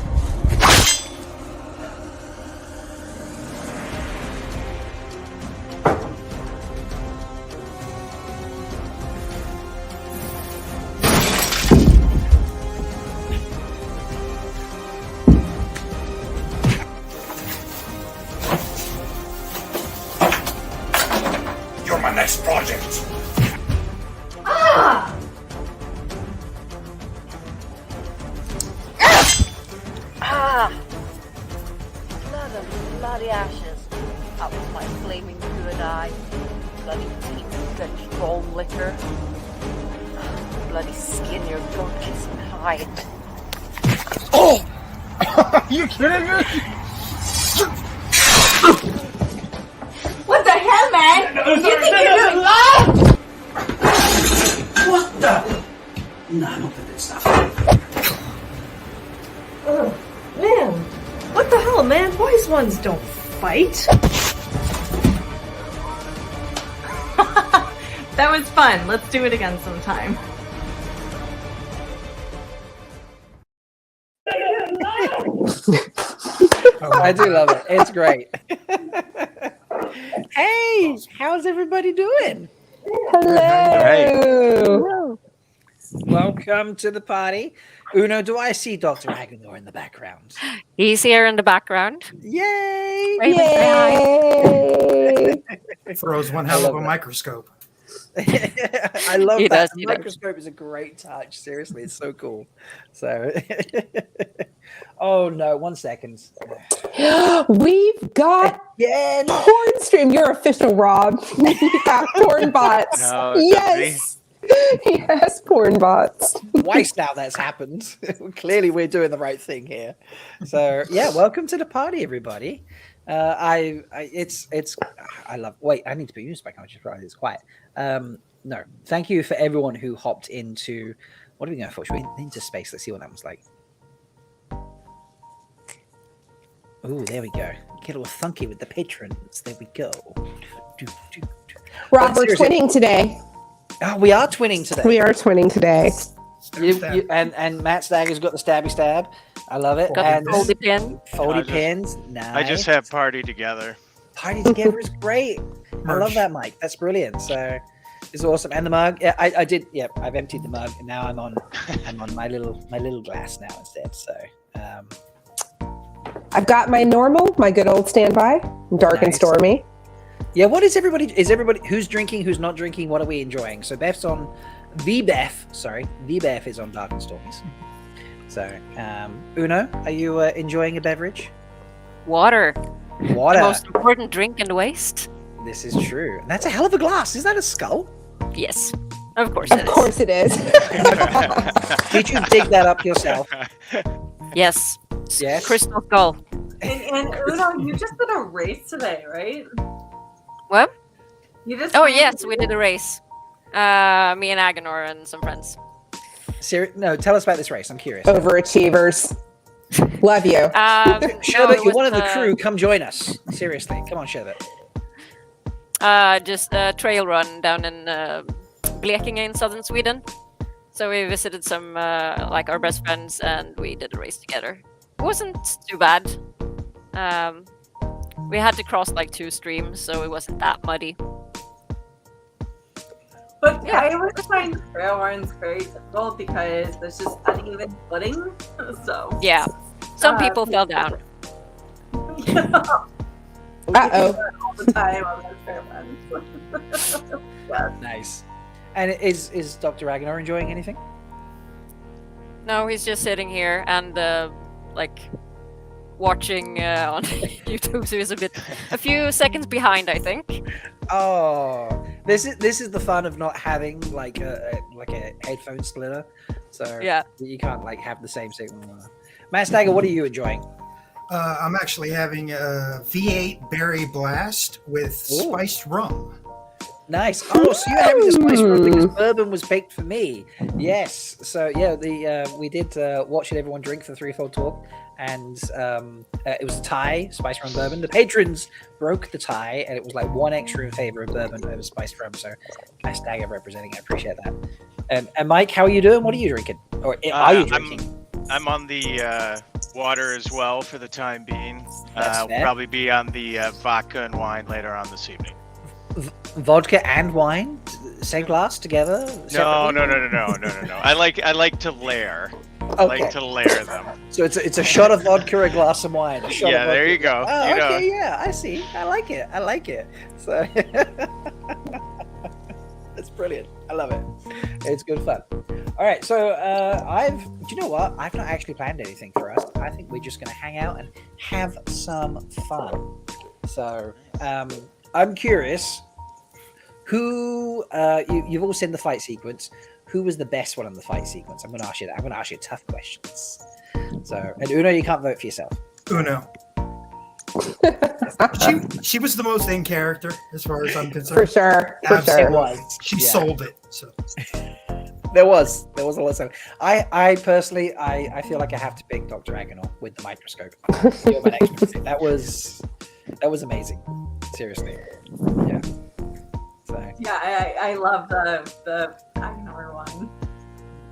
Speaker 9: bloody ashes out with my flaming good eye. Bloody teeth, dirty bone liquor. Bloody skin your goat-kissing hide.
Speaker 8: Oh! Are you kidding me?
Speaker 14: What the hell, man?
Speaker 8: No,
Speaker 14: You
Speaker 8: sorry,
Speaker 14: think
Speaker 8: no,
Speaker 14: you're
Speaker 8: no,
Speaker 14: doing
Speaker 8: no.
Speaker 14: what?
Speaker 8: What the? No, not the good stuff.
Speaker 10: Oh, man. What the hell, man? Wise ones don't fight.
Speaker 5: That was fun. Let's do it again sometime.
Speaker 1: I do love it. It's great. Hey, how's everybody doing?
Speaker 15: Hello.
Speaker 1: Welcome to the party. Uno, do I see Dr. Aganor in the background?
Speaker 15: He's here in the background.
Speaker 1: Yay!
Speaker 15: Yay!
Speaker 16: Throws one hell of a microscope.
Speaker 1: I love
Speaker 15: He
Speaker 1: that.
Speaker 15: does,
Speaker 1: The
Speaker 15: he does.
Speaker 1: microscope is a great touch. Seriously, it's so cool. So, oh no, 1 second.
Speaker 17: We've got Partystream. Your official Rob. Yeah, porn bots.
Speaker 18: No,
Speaker 17: yes. Yes, porn bots.
Speaker 1: Twice now that's happened. Clearly, we're doing the right thing here. So, yeah, welcome to the party, everybody. I love. Wait, I need to put music back on. I just realized it's quiet. No, thank you for everyone who hopped into. What are we going for? Should we into space? Let's see what that was like. Oh, there we go. Get all funky with the patrons. There we go.
Speaker 17: Rob, we're twinning today.
Speaker 1: Oh, we are twinning today.
Speaker 17: We are twinning today.
Speaker 1: And Matt Stagger's got the stabby stab. I love it.
Speaker 15: Got
Speaker 1: and
Speaker 15: the foldy pin.
Speaker 1: Foldy pins. Nice.
Speaker 18: I just have party together.
Speaker 1: Party together is great. I love that, Mike. That's brilliant. So it's awesome. And the mug. Yeah, I did. Yeah, I've emptied the mug, and now I'm on my little glass now instead. So
Speaker 17: I've got my normal, my good old standby, dark and stormy.
Speaker 1: Yeah, what is everybody? Is everybody who's drinking? Who's not drinking? What are we enjoying? So Beth's on Beth is on Dark and Stormies. So Uno, are you enjoying a beverage?
Speaker 15: Water.
Speaker 1: Water.
Speaker 15: The most important drink in the waste.
Speaker 1: This is true. And that's a hell of a glass. Is that a skull?
Speaker 15: Yes. Of course it is.
Speaker 17: Of course it is.
Speaker 1: Did you dig that up yourself?
Speaker 15: Yes.
Speaker 1: Yes.
Speaker 15: Crystal skull.
Speaker 5: And Uno, you just did a race today, right?
Speaker 15: What?
Speaker 5: You just.
Speaker 15: Oh yes, we did a race. Me and Aganor and some friends.
Speaker 1: No, tell us about this race. I'm curious.
Speaker 17: Overachievers. Love you.
Speaker 1: Sherbet, you're one of the crew. Come join us. Seriously, come on, Sherbet.
Speaker 15: Just a trail run down in Blekinge in southern Sweden. So we visited some like our best friends, and we did a race together. It wasn't too bad. We had to cross like 2 streams, so it wasn't that muddy.
Speaker 5: But yeah, I always find trail runs very difficult because there's just uneven footing. So
Speaker 15: yeah, some people fell down.
Speaker 5: Uh-oh. All the time on those trail runs. Yes.
Speaker 1: Nice. And is Dr. Aganor enjoying anything?
Speaker 15: No, he's just sitting here and like watching on YouTube, so he's a few seconds behind, I think.
Speaker 1: Oh, this is the fun of not having like a headphone splitter, so
Speaker 15: yeah,
Speaker 1: you can't like have the same signal. Matt Stagger, what are you enjoying?
Speaker 16: I'm actually having a V8 Berry Blast with spiced rum.
Speaker 1: Nice. Oh, so you're having the spice rum because bourbon was baked for me. Yes. So yeah, we did watch it. Everyone drink for Threefold Talk, and it was a tie, spice rum bourbon. The patrons broke the tie, and it was like 1 extra in favor of bourbon over spice rum. So nice Stagger representing. I appreciate that. And Mike, how are you doing? What are you drinking? Or are you drinking?
Speaker 18: I'm on the water as well for the time being.
Speaker 1: That's fair.
Speaker 18: Probably be on the vodka and wine later on this evening.
Speaker 1: Vodka and wine, same glass together?
Speaker 18: No. I like to layer. I like to layer them.
Speaker 1: So it's a shot of vodka, a glass of wine.
Speaker 18: Yeah, there you go.
Speaker 1: Oh,
Speaker 18: you know.
Speaker 1: okay, yeah, I see. I like it. So it's brilliant. I love it. It's good fun. All right, so do you know what? I've not actually planned anything for us. I think we're just going to hang out and have some fun. So I'm curious, who you've all seen the fight sequence. Who was the best one in the fight sequence? I'm going to ask you that. I'm going to ask you tough questions. So, and Uno, you can't vote for yourself.
Speaker 16: Uno. she was the most in character as far as I'm concerned.
Speaker 17: For sure.
Speaker 16: Absolutely.
Speaker 1: It was.
Speaker 16: She sold it. So.
Speaker 1: There was a lot of stuff. I personally, I feel like I have to pick Dr. Agonor with the microscope. You're my next pick. That was amazing. Seriously. Yeah. So.
Speaker 5: Yeah, I love the Agonor one.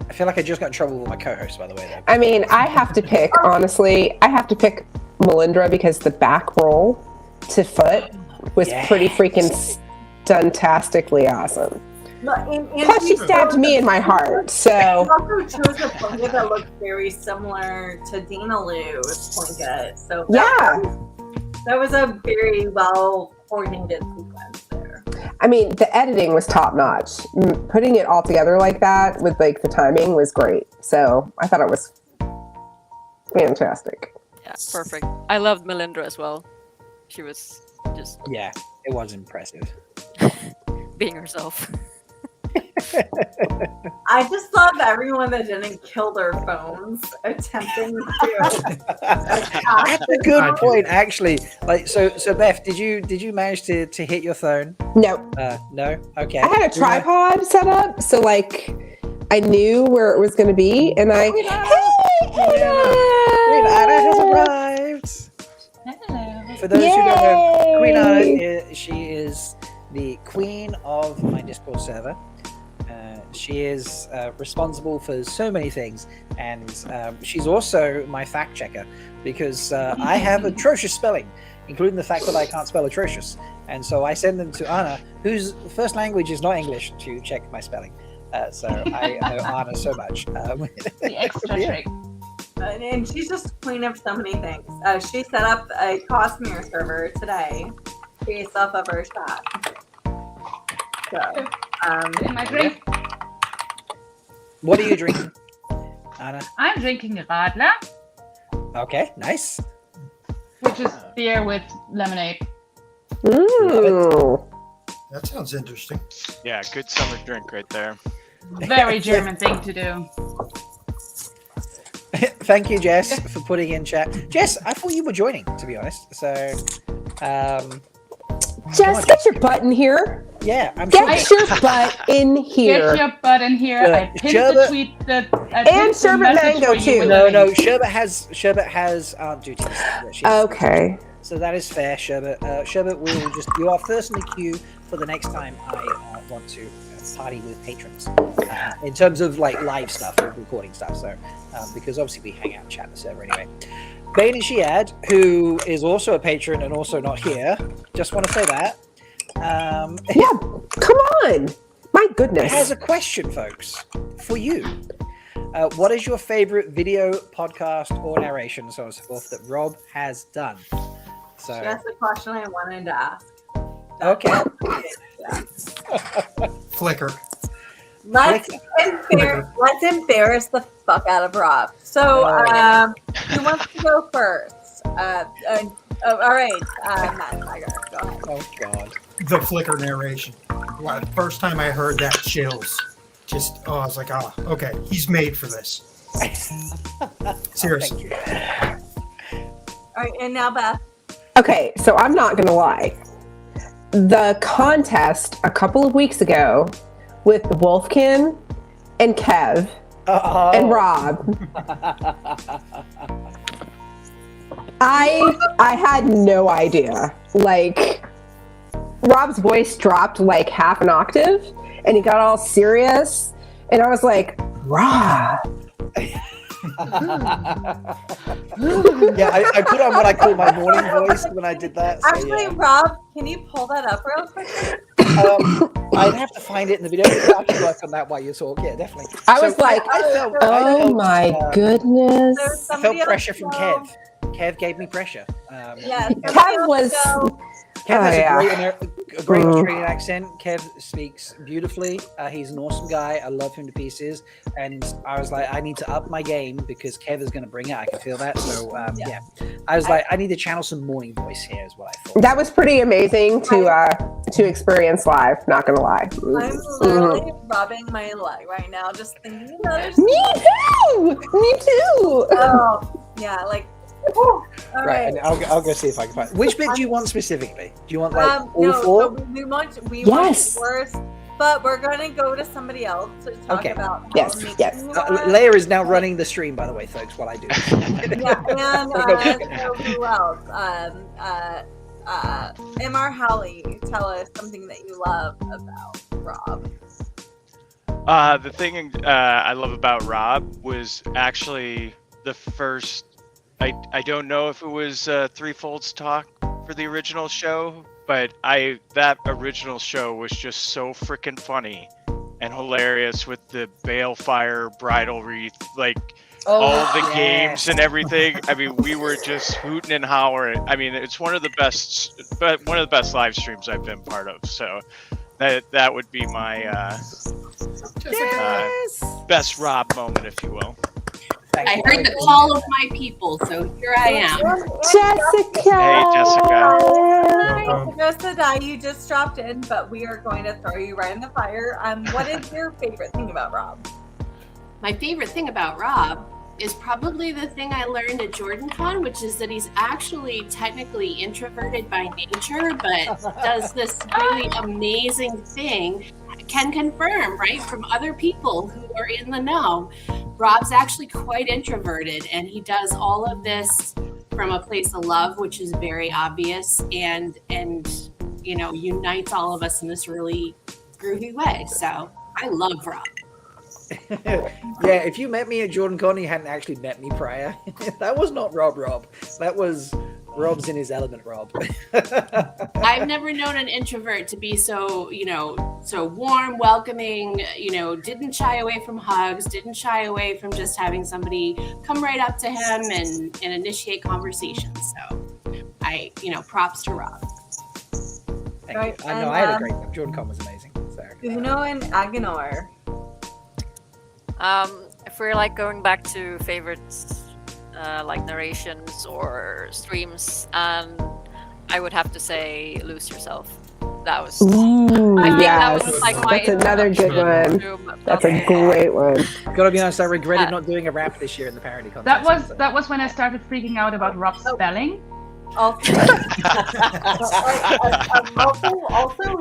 Speaker 1: I feel like I just got in trouble with my co-host, by the way. Though.
Speaker 17: I mean, I have to pick, honestly, Melindhra because the back roll to foot was pretty freaking stuntastically awesome. Plus, she stabbed me in my heart, so...
Speaker 5: She also chose a Plinkett that looked very similar to Dina Lou's Plinkett. So that was a very well-coordinated sequence there.
Speaker 17: I mean, the editing was top-notch. Putting it all together like that with, like, the timing was great. So, I thought it was fantastic.
Speaker 15: Yeah, perfect. I loved Melindhra as well. She was just...
Speaker 1: Yeah, it was impressive.
Speaker 15: Being herself.
Speaker 5: I just love everyone that didn't kill their phones attempting to.
Speaker 1: That's a good point, actually. Like, so Beth, did you manage to hit your phone?
Speaker 17: No.
Speaker 1: No. Okay.
Speaker 17: I had a tripod set up, so like I knew where it was going to be, and I.
Speaker 1: Queen Anna has arrived. Hello. For those who don't know, Queen Anna, she is the queen of my Discord server. She is responsible for so many things, and she's also my fact checker because I have atrocious spelling, including the fact that I can't spell atrocious. And so I send them to Anna, whose first language is not English, to check my spelling. So I know Anna so much.
Speaker 5: The extra trick. And she's just queen of so many things. She set up a Cosmere server today based off of her chat. So,
Speaker 19: in my drink.
Speaker 1: What are you drinking, Anna?
Speaker 19: I'm drinking Radler,
Speaker 1: Okay, nice.
Speaker 19: which is beer with lemonade.
Speaker 17: Ooh.
Speaker 16: That sounds interesting.
Speaker 18: Yeah, good summer drink right there.
Speaker 19: Very German thing to do.
Speaker 1: Thank you, Jess, for putting in chat. Jess, I thought you were joining, to be honest. So,
Speaker 17: Jess, get your butt in here.
Speaker 1: Yeah, I'm
Speaker 17: Get your butt in here.
Speaker 19: Get your butt in here. I pinned the
Speaker 1: Sherbet-
Speaker 19: tweet that. I
Speaker 17: And
Speaker 19: pinned the
Speaker 17: Sherbet
Speaker 19: message
Speaker 17: Mango,
Speaker 19: for you
Speaker 17: too.
Speaker 19: with
Speaker 1: No,
Speaker 19: the
Speaker 1: no,
Speaker 19: link.
Speaker 1: Sherbet has aunt duties. that she has to
Speaker 17: Okay.
Speaker 1: do. So that is fair, Sherbet. Sherbet will you are first in the queue for the next time I want to party with patrons. In terms of like live stuff or recording stuff. So because obviously we hang out and chat in the server anyway. Bain&Chiad, who is also a patron and also not here. Just want to say that.
Speaker 17: Yeah, come on. My goodness.
Speaker 1: Has a question, folks, for you. What is your favorite video, podcast, or narration, so on and so forth, that Rob has done? So
Speaker 5: that's the question I wanted to ask.
Speaker 1: Okay.
Speaker 16: Flicker.
Speaker 5: Let's embarrass the fuck out of Rob. So, who wants to go first? All right, Matt Tiger, go ahead.
Speaker 1: Oh God.
Speaker 16: The Flicker narration. Wow, the first time I heard that, chills. I was like, okay, he's made for this. Seriously.
Speaker 5: All right, and now Beth.
Speaker 17: Okay, so I'm not going to lie. The contest a couple of weeks ago with Wolfkin and Kev and Rob, I had no idea. Like, Rob's voice dropped like half an octave, and he got all serious, and I was like, Rob.
Speaker 1: Yeah, I put on what I call my morning voice when I did that. So,
Speaker 5: Actually,
Speaker 1: yeah.
Speaker 5: Rob, can you pull that up real quick?
Speaker 1: I'd have to find it in the video. I can work on that while you talk. Yeah, definitely.
Speaker 17: I was like, oh my goodness.
Speaker 1: I felt pressure from Kev. Kev gave me pressure.
Speaker 5: Yeah,
Speaker 17: Kev was
Speaker 1: Kev has
Speaker 17: yeah.
Speaker 1: a great Australian accent. Kev speaks beautifully. He's an awesome guy. I love him to pieces. And I was like, I need to up my game because Kev is going to bring it. I can feel that. So yeah, I was like, I need to channel some morning voice here, is what I thought.
Speaker 17: That was pretty amazing to experience live. Not gonna lie.
Speaker 5: I'm literally rubbing my leg right now, just thinking about it.
Speaker 17: Me too. Me too.
Speaker 5: Oh yeah, like. All
Speaker 1: right, and I'll go see if I can find. Which bit do you want specifically? Do you want like all four?
Speaker 5: So we want fours, but we're gonna go to somebody else to talk about.
Speaker 17: Yes.
Speaker 1: Leigh-A is now running the stream, by the way, folks. While I do.
Speaker 5: Yeah, and so who else? Mr. Halley, tell us something that you love about Rob.
Speaker 18: The thing I love about Rob was actually the first. I don't know if it was Threefold's talk for the original show, but that original show was just so freaking funny and hilarious with the balefire bridal wreath, like all the games and everything. I mean, we were just hooting and hollering. I mean, it's one of the best live streams I've been part of. So that would be my best Rob moment, if you will.
Speaker 11: I heard the call of my people, so here I am.
Speaker 17: Jessica!
Speaker 18: Hey, Jessica.
Speaker 5: Hi, Jessica, you just dropped in, but we are going to throw you right in the fire. What is your favorite thing about Rob?
Speaker 11: My favorite thing about Rob is probably the thing I learned at JordanCon, which is that he's actually technically introverted by nature, but does this really amazing thing, can confirm, right, from other people who are in the know. Rob's actually quite introverted, and he does all of this from a place of love, which is very obvious, and you know, unites all of us in this really groovy way. So I love Rob.
Speaker 1: Yeah, if you met me at JordanCon, you hadn't actually met me prior. That was not Rob. That was Rob's in his element, Rob.
Speaker 11: I've never known an introvert to be so, you know, so warm, welcoming, you know, didn't shy away from hugs, didn't shy away from just having somebody come right up to him and initiate conversations. So props to Rob.
Speaker 1: Thank you. I know I had a great time. JordanCon was amazing. So,
Speaker 5: Uno and Agenor.
Speaker 15: If we're like going back to favorites, like narrations or streams, I would have to say "Lose Yourself." That was.
Speaker 17: Ooh,
Speaker 15: I think
Speaker 17: yes.
Speaker 15: that was like my.
Speaker 17: That's another good one. That's a great one.
Speaker 1: Gotta be honest, I regretted not doing a rap this year in the parody contest.
Speaker 19: That was when I started freaking out about Rob's spelling.
Speaker 5: Also,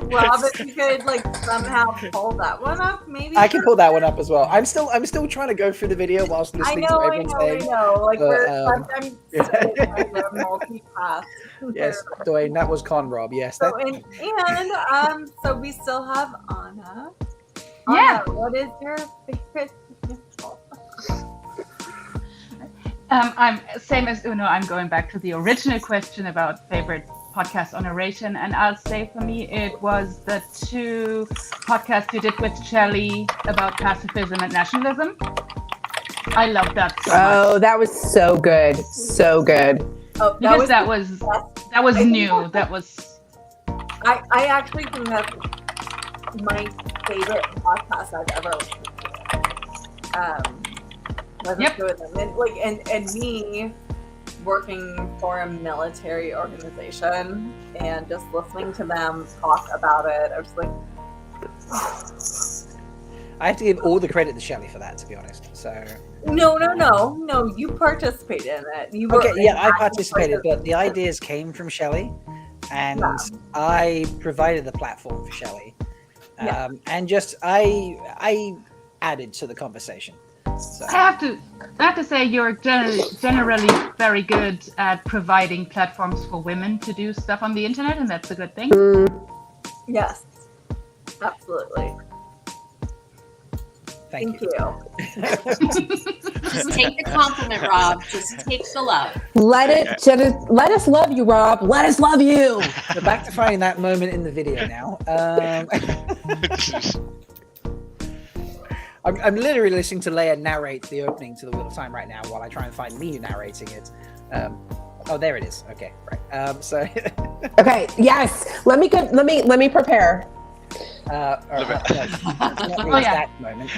Speaker 5: Rob, if you could like somehow pull that one up, maybe.
Speaker 1: I can pull that one up as well. I'm still trying to go through the video whilst listening to everyone's saying.
Speaker 5: I know. Like I'm multitask.
Speaker 1: Yes, Dwayne, that was Con Rob. Yes.
Speaker 5: So so we still have Anna.
Speaker 19: Yeah.
Speaker 5: Anna, what is your favorite?
Speaker 19: I'm same as Uno. I'm going back to the original question about favorite podcast on narration, and I'll say for me it was the 2 podcasts you did with Shelly about pacifism and nationalism. I love that so much.
Speaker 17: Oh, that was so good, so good.
Speaker 5: Oh,
Speaker 19: because that was new. That was.
Speaker 5: I actually think that's my favorite podcast I've ever listened to. And me working for a military organization and just listening to them talk about it, I was like,
Speaker 1: I have to give all the credit to Shelly for that, to be honest. So
Speaker 5: no, you participated in it.
Speaker 1: I participated, but the ideas came from Shelly, and I provided the platform for Shelly, and just I added to the conversation. So.
Speaker 19: I have to say you're generally very good at providing platforms for women to do stuff on the internet, and that's a good thing.
Speaker 5: Yes, absolutely. Thank you.
Speaker 11: Just take the compliment, Rob. Just take the love.
Speaker 17: Let us love you, Rob. Let us love you.
Speaker 1: So back to finding that moment in the video now. I'm literally listening to Leigh-A narrate the opening to the Wheel of Time right now while I try and find me narrating it. Oh, there it is. Okay, right. So.
Speaker 17: Okay. Yes. Let me prepare.
Speaker 1: Moment.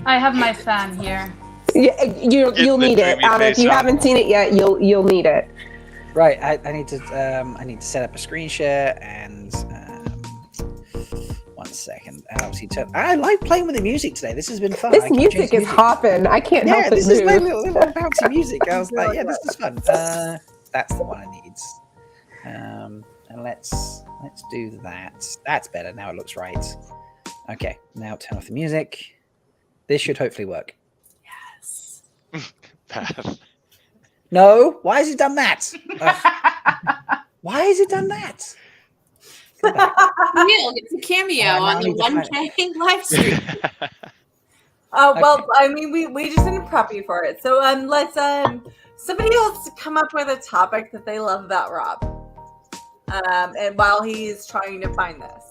Speaker 19: I have my fan here.
Speaker 17: Yeah, you'll need it. If you haven't seen it yet, you'll need it.
Speaker 1: Right. I need to set up a screen share and 1 second. Obviously, I like playing with the music today. This has been fun.
Speaker 17: This music is hopping. I can't help it.
Speaker 1: This is my little bouncy music. I was like, yeah, this is fun. That's the one I need. And let's do that. That's better. Now it looks right. Okay. Now turn off the music. This should hopefully work.
Speaker 11: Yes.
Speaker 1: No. Why has it done that? Why has it done that?
Speaker 11: Neil gets a cameo on the One Shelly live stream.
Speaker 5: Oh well, I mean, we just didn't prep you for it. So let's somebody else come up with a topic that they love about Rob. And while he's trying to find this,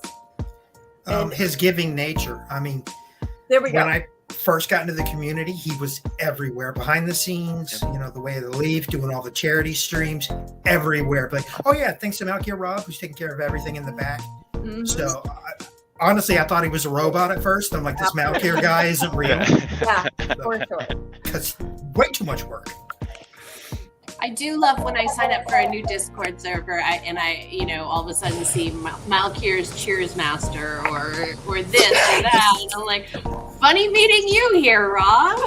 Speaker 16: his giving nature. I mean,
Speaker 5: there we go.
Speaker 16: When I first got into the community, he was everywhere, behind the scenes. You know, the way of the leaf, doing all the charity streams, everywhere. But oh yeah, thanks to Malkier Rob, who's taking care of everything in the back. Mm-hmm. So honestly, I thought he was a robot at first. I'm like, this Malkier guy isn't real.
Speaker 5: Yeah, for sure.
Speaker 16: Because way too much work.
Speaker 11: I do love when I sign up for a new Discord server and I all of a sudden see Malkier's Cheers Master or this or that, and I'm like, funny meeting you here, Rob.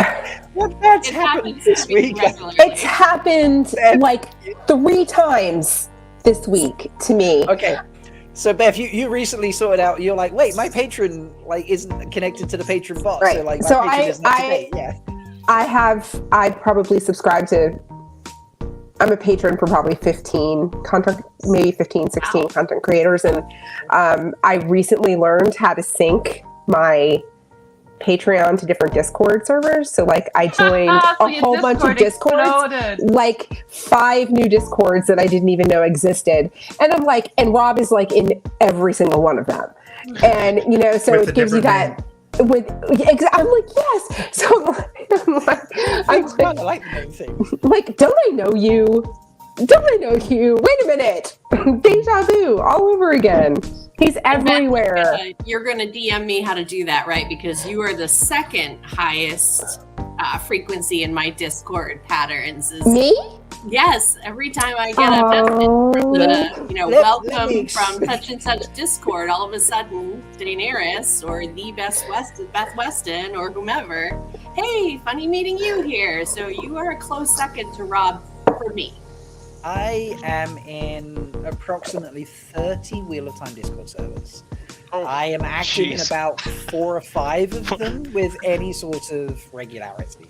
Speaker 1: That's happened this week.
Speaker 17: It's happened like 3 times this week to me.
Speaker 1: Okay. So Beth, you recently sorted out. You're like, wait, my patron isn't connected to the patron bot.
Speaker 17: Right.
Speaker 1: So like, my
Speaker 17: so
Speaker 1: patron isn't up to date. Yeah.
Speaker 17: I probably subscribe to. I'm a patron for probably 15 content, maybe 15, 16 content creators. And I recently learned how to sync my Patreon to different Discord servers. So like I joined a whole bunch of Discords, like 5 new Discords that I didn't even know existed. And I'm like, and Rob is like in every single one of them. And, so it gives you that. I'm like, yes. So I'm
Speaker 1: like the main thing.
Speaker 17: Like, don't I know you? Don't I know you? Wait a minute. Deja vu all over again. He's everywhere.
Speaker 11: You're going to DM me how to do that, right? Because you are the second highest frequency in my Discord patterns.
Speaker 17: Me?
Speaker 11: Yes, every time I get a message from the, welcome from such and such Discord, all of a sudden, Daenerys or the Beth Weston or whomever, hey, funny meeting you here. So you are a close second to Rob for me.
Speaker 1: I am in approximately 30 Wheel of Time Discord servers. I am active in about 4 or 5 of them with any sort of regularity.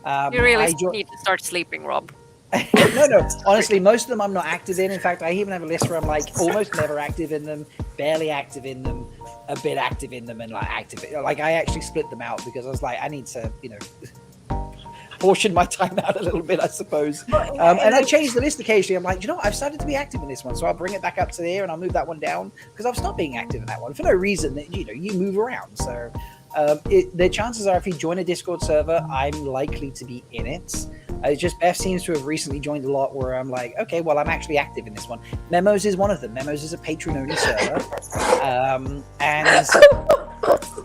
Speaker 15: You really need to start sleeping, Rob.
Speaker 1: No. Honestly, most of them I'm not active in. In fact, I even have a list where I'm like almost never active in them, barely active in them, a bit active in them, and like active. Like I actually split them out because I was like, I need to, portion my time out a little bit, I suppose. And I change the list occasionally. I'm like, I've started to be active in this one, so I'll bring it back up to there and I'll move that one down because I've stopped being active in that one for no reason. That you move around, so the chances are if you join a Discord server, I'm likely to be in it. It's just Beth seems to have recently joined a lot where I'm like, okay, well, I'm actually active in this one. Memos is one of them. Memos is a patron-only server. And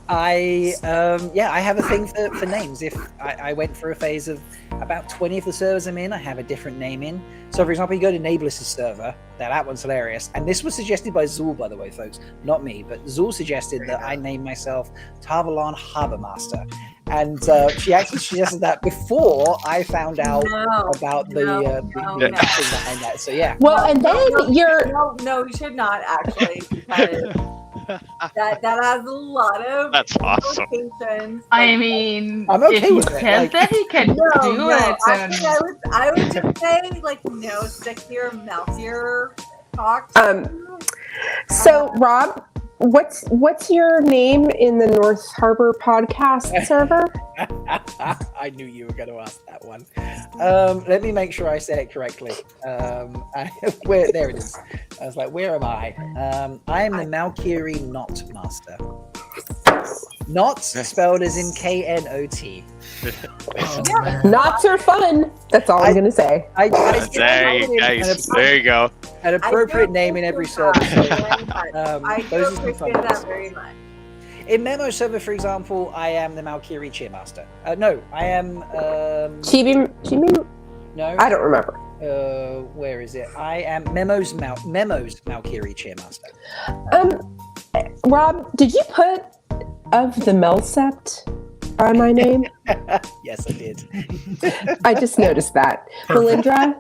Speaker 1: I have a thing for names. If I went through a phase of about 20 of the servers I'm in, I have a different name in. So, for example, you go to Nablis' server. That one's hilarious. And this was suggested by Zuul, by the way, folks. Not me, but Zuul suggested that I name myself Tarvalon Harbormaster. And she actually suggested that before I found out about the thing behind that. So, yeah.
Speaker 17: Well, and then you're...
Speaker 5: No, you should not, actually. That has a lot of
Speaker 18: implications.
Speaker 19: I mean,
Speaker 1: I'm okay
Speaker 19: if he
Speaker 1: with it.
Speaker 19: says that he can do it.
Speaker 5: Actually, I would just say, stick to your Malkier talk.
Speaker 17: So, Rob, what's your name in the North Harbor podcast server?
Speaker 1: I knew you were going to ask that one. Let me make sure I said it correctly. There it is. I was like, where am I? I am the Malkier Knot Master. Not spelled as in KNOT.
Speaker 17: Knots are fun. That's all I'm going to say.
Speaker 18: There you go.
Speaker 1: An appropriate name in every server.
Speaker 5: I do
Speaker 1: those are some
Speaker 5: appreciate
Speaker 1: fun
Speaker 5: that
Speaker 1: ones.
Speaker 5: very much.
Speaker 1: In Memo server, for example, I am the Malkier Cheermaster. No, I am.
Speaker 17: Chibi?
Speaker 1: No,
Speaker 17: I don't remember.
Speaker 1: Where is it? I am Memo's Malkier Cheermaster.
Speaker 17: Rob, did you put of the Melsept by my name?
Speaker 1: Yes, I did.
Speaker 17: I just noticed that. Melindhra,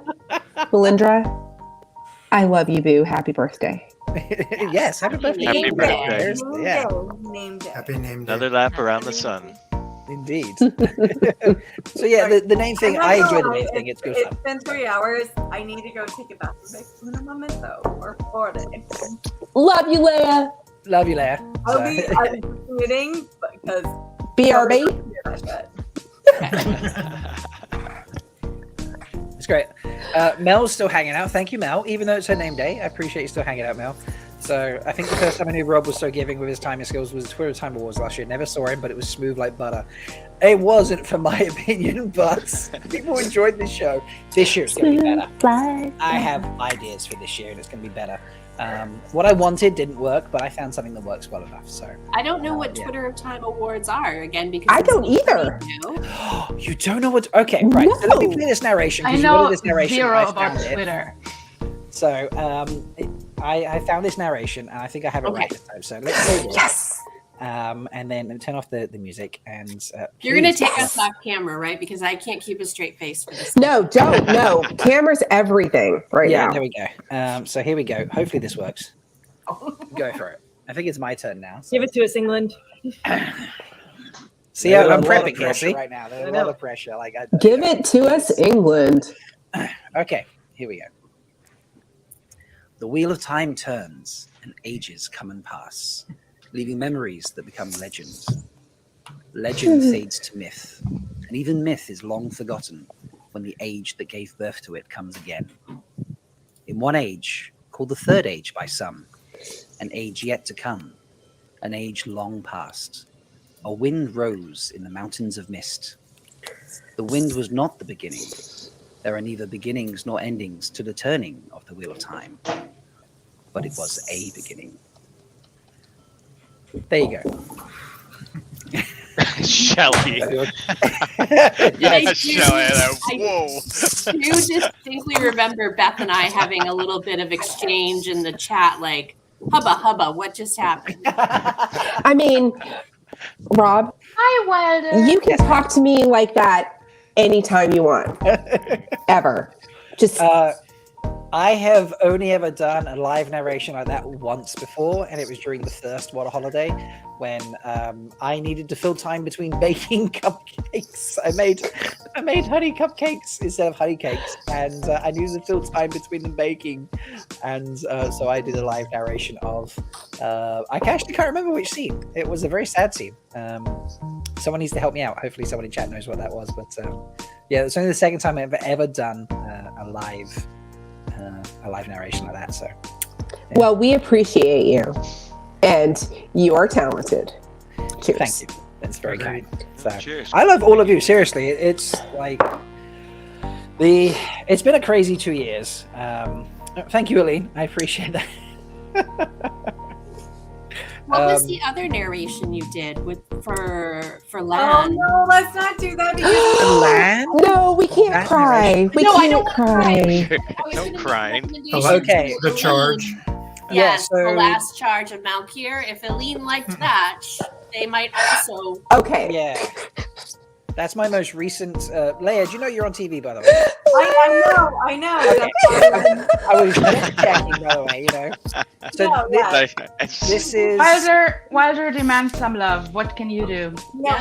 Speaker 17: I love you, boo. Happy birthday.
Speaker 1: Yes, happy birthday.
Speaker 18: Happy birthday.
Speaker 1: Yeah.
Speaker 16: Happy name day.
Speaker 18: Another lap around the sun.
Speaker 1: Indeed. So yeah, the name thing, I enjoy the name thing. It's good fun.
Speaker 5: It's been 3 hours. I need to go take a bath in a moment, though, or 4 days.
Speaker 17: Love you, Leigh-A.
Speaker 1: Love you, Leigh-A.
Speaker 5: I'll be commuting because
Speaker 17: BRB.
Speaker 1: It's great. Mel's still hanging out. Thank you, Mel. Even though it's her name day, I appreciate you still hanging out, Mel. So I think the first time I knew Rob was so giving with his timing skills was Twitter Time Awards last year. Never saw him, but it was smooth like butter. It wasn't, for my opinion, but people enjoyed this show. This year's going to be better. I have ideas for this year, and it's going to be better. What I wanted didn't work, but I found something that works well enough. So
Speaker 11: I don't know what Twitter Time Awards are again because
Speaker 17: I don't either.
Speaker 1: You don't know what? Okay, right. So let me play this narration.
Speaker 19: I know
Speaker 1: this narration,
Speaker 19: zero
Speaker 1: I
Speaker 19: about
Speaker 1: found it.
Speaker 19: Twitter.
Speaker 1: So I found this narration, and I think I have it right this time. So let's play this.
Speaker 17: Yes.
Speaker 1: And then turn off the music. And
Speaker 11: You're going to take us off camera, right? Because I can't keep a straight face for this.
Speaker 17: No, don't. No. Camera's everything right
Speaker 1: yeah,
Speaker 17: now.
Speaker 1: there we go. So here we go. Hopefully this works. Go for it. I think it's my turn now. So.
Speaker 4: Give it to us, England.
Speaker 1: See, I'm prepping here. See, right now there's a lot of pressure.
Speaker 17: Give it to us, England.
Speaker 1: Okay, here we go. The wheel of time turns, and ages come and pass, leaving memories that become legends. Legend fades to myth, and even myth is long forgotten when the age that gave birth to it comes again. In one age, called the third age by some, an age yet to come, an age long past, a wind rose in the mountains of mist. The wind was not the beginning. There are neither beginnings nor endings to the turning of the wheel of time, but it was a beginning. There you go.
Speaker 18: Shelly.
Speaker 11: Yes,
Speaker 18: Shelly.
Speaker 11: Whoa. I do distinctly remember Beth and I having a little bit of exchange in the chat, like, hubba, what just happened?
Speaker 17: I mean, Rob.
Speaker 19: Hi, Wilder.
Speaker 17: You can talk to me like that anytime you want. Ever. Just
Speaker 1: I have only ever done a live narration like that once before, and it was during the first water holiday when I needed to fill time between baking cupcakes. I made honey cupcakes instead of honey cakes, and I needed to fill time between them baking, and so I did a live narration of I actually can't remember which scene. It was a very sad scene. Someone needs to help me out. Hopefully someone in chat knows what that was, but yeah, it's only the second time I've ever done a live narration like that. So yeah.
Speaker 17: Well, we appreciate you, and you are talented. Cheers.
Speaker 1: Thank you. That's very kind. So,
Speaker 18: cheers.
Speaker 1: I love all of you. Seriously, it's like it's been a crazy 2 years. Thank you, Aline. I appreciate that.
Speaker 11: What was the other narration you did for
Speaker 5: Oh
Speaker 11: Lan?
Speaker 5: no, let's not do that because
Speaker 1: Lan?
Speaker 17: No, we can't
Speaker 1: That
Speaker 17: cry. We
Speaker 11: No, I
Speaker 17: can't
Speaker 11: don't
Speaker 17: cry.
Speaker 18: No crying.
Speaker 1: Okay.
Speaker 16: The charge.
Speaker 11: Yes,
Speaker 1: so-
Speaker 11: the last charge of Malkier. If Aline liked that, they might also.
Speaker 17: Okay.
Speaker 1: Yeah. That's my most recent. Leigh-A, do you know you're on TV, by the way?
Speaker 5: I know.
Speaker 1: Okay. I was just checking, by the way, you know. So
Speaker 5: No, yeah.
Speaker 1: this is.
Speaker 19: Wilder demands some love. What can you do?
Speaker 5: No,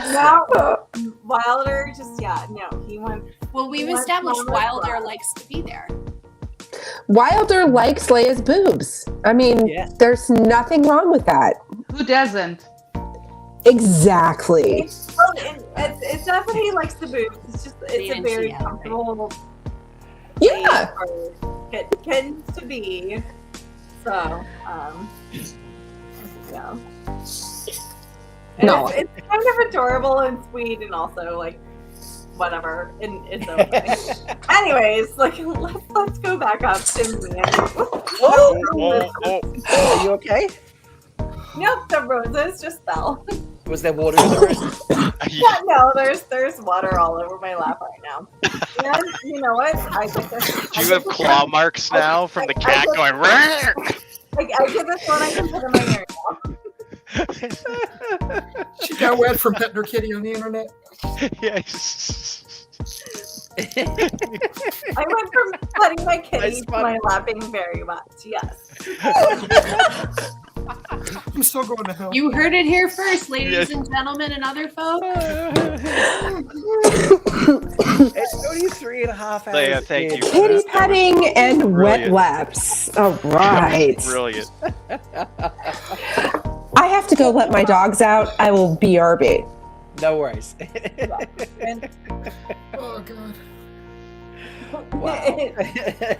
Speaker 5: Wilder he went.
Speaker 11: Well, we've
Speaker 5: He went
Speaker 11: established
Speaker 5: forward.
Speaker 11: Wilder likes to be there.
Speaker 17: Wilder likes Leia's boobs. I mean, there's nothing wrong with that.
Speaker 19: Who doesn't?
Speaker 17: Exactly.
Speaker 5: It's not that he likes the boobs. It's just it's a very comfortable.
Speaker 17: Yeah.
Speaker 5: It tends to be. So, yeah. And
Speaker 17: No.
Speaker 5: it's kind of adorable and sweet, and also like whatever in its own way. Anyways, like let's go back up to me.
Speaker 1: Are you okay?
Speaker 5: Nope, the roses just fell.
Speaker 1: Was there water in the roses?
Speaker 5: Yeah, no, there's water all over my lap right now. And you know what?
Speaker 18: Do you have claw marks now from the cat going?
Speaker 5: I get this one I can put in my hair now.
Speaker 16: She got wet from petting her kitty on the internet.
Speaker 18: Yes.
Speaker 5: I went from petting my kitty to my lapping very much. Yes.
Speaker 16: I'm still going to hell.
Speaker 11: You heard it here first, ladies and gentlemen, and other folks.
Speaker 1: It's only 3.5 hours.
Speaker 18: Leigh-A, thank you.
Speaker 17: Kitty petting and wet
Speaker 18: brilliant.
Speaker 17: laps. All right.
Speaker 18: Brilliant.
Speaker 17: I have to go let my dogs out. I will BRB.
Speaker 1: No worries.
Speaker 16: Oh god.
Speaker 1: Wow.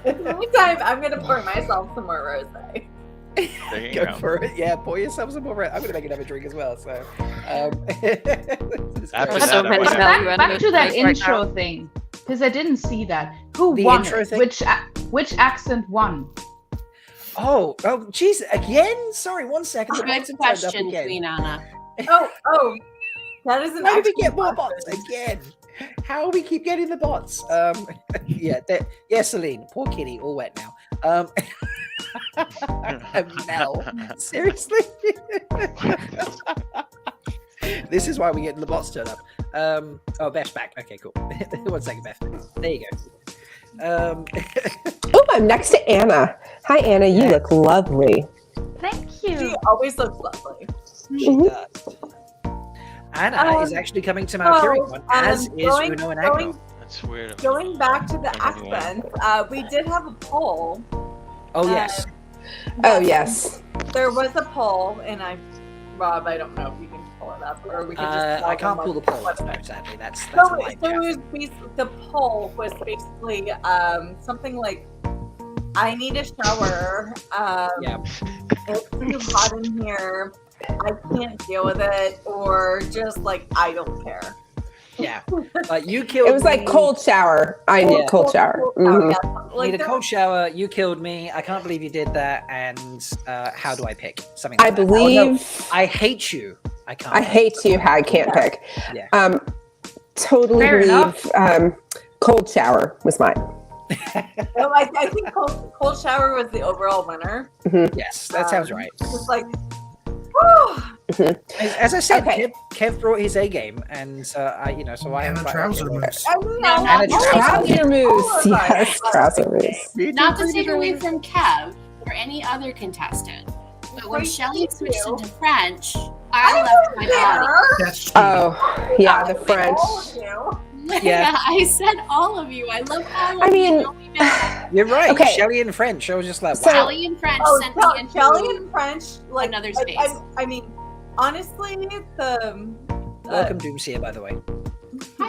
Speaker 5: Anytime I'm gonna pour myself some more rosé.
Speaker 18: There you
Speaker 1: Go
Speaker 18: go.
Speaker 1: for it. Yeah, pour yourself some more. I'm gonna make another drink as well. So,
Speaker 18: After
Speaker 15: So
Speaker 18: that, I
Speaker 15: many
Speaker 18: would have-
Speaker 15: value
Speaker 19: Back to that
Speaker 15: right
Speaker 19: intro
Speaker 15: now.
Speaker 19: thing, because I didn't see that. Who
Speaker 1: The
Speaker 19: won
Speaker 1: intro
Speaker 19: it?
Speaker 1: thing?
Speaker 19: Which accent won?
Speaker 1: oh, geez, again? Sorry, 1 second. The
Speaker 11: Good
Speaker 1: bots have turned up
Speaker 11: question,
Speaker 1: again.
Speaker 11: Queen Anna.
Speaker 5: Oh, that is an
Speaker 1: How do we
Speaker 5: actual
Speaker 1: get more
Speaker 5: question.
Speaker 1: bots again? How we keep getting the bots? Yeah, Celine, poor kitty, all wet now. Mel, seriously? This is why we're getting the bots turned up. Oh, Beth's back. Okay, cool. 1 second, Beth. There you go.
Speaker 17: Oh, I'm next to Anna. Hi, Anna. You look lovely.
Speaker 19: Thank
Speaker 5: She
Speaker 19: you.
Speaker 5: always looks lovely.
Speaker 1: She does. Anna is actually coming to Malkier, as is Uno and Agno.
Speaker 18: That's weird.
Speaker 5: Going back to the accent, we did have a poll.
Speaker 1: Oh, yes.
Speaker 17: Oh, yes.
Speaker 5: There was a poll, and Rob, I don't know if you can pull it up, or we can just.
Speaker 1: I can't pull the poll up, no, sadly. That's a
Speaker 5: So
Speaker 1: live
Speaker 5: it
Speaker 1: chat.
Speaker 5: was the poll was basically something like, I need a shower. It's too hot in here. I can't deal with it, or just like I don't care.
Speaker 1: Yeah, you killed.
Speaker 17: It was like
Speaker 1: me.
Speaker 17: cold shower. I need cold shower. Mhm.
Speaker 1: Need a cold shower. You killed me. I can't believe you did that. And how do I pick something?
Speaker 17: I
Speaker 1: Like that.
Speaker 17: believe-
Speaker 1: Oh, no. I hate you. I can't.
Speaker 17: I hate you. I can't pick.
Speaker 1: Yeah.
Speaker 17: Totally
Speaker 19: Fair
Speaker 17: believe cold shower was mine.
Speaker 5: No, I think cold shower was the overall winner.
Speaker 1: Yes, that sounds right.
Speaker 5: Just like, whew.
Speaker 1: As I said, Kev brought his A game, and so I
Speaker 16: And a trouser moose.
Speaker 1: And a
Speaker 17: Trouser moose. Yes, trouser moose.
Speaker 11: Not to take away from Kev or any other contestant, but when Shelly switched into French, I left my body.
Speaker 16: That's
Speaker 17: Oh, yeah, the French.
Speaker 11: Yeah, I said all of you. I love all of
Speaker 17: I mean,
Speaker 11: you. Don't be mad.
Speaker 1: You're right.
Speaker 17: Okay.
Speaker 1: Shelly in French. I was just like,
Speaker 17: So-
Speaker 1: wow.
Speaker 11: Shelly in French
Speaker 5: Oh,
Speaker 11: sent me into
Speaker 5: Shelly in French, like
Speaker 11: another space.
Speaker 5: I mean, honestly, the
Speaker 1: Welcome, Doomseer, by the way.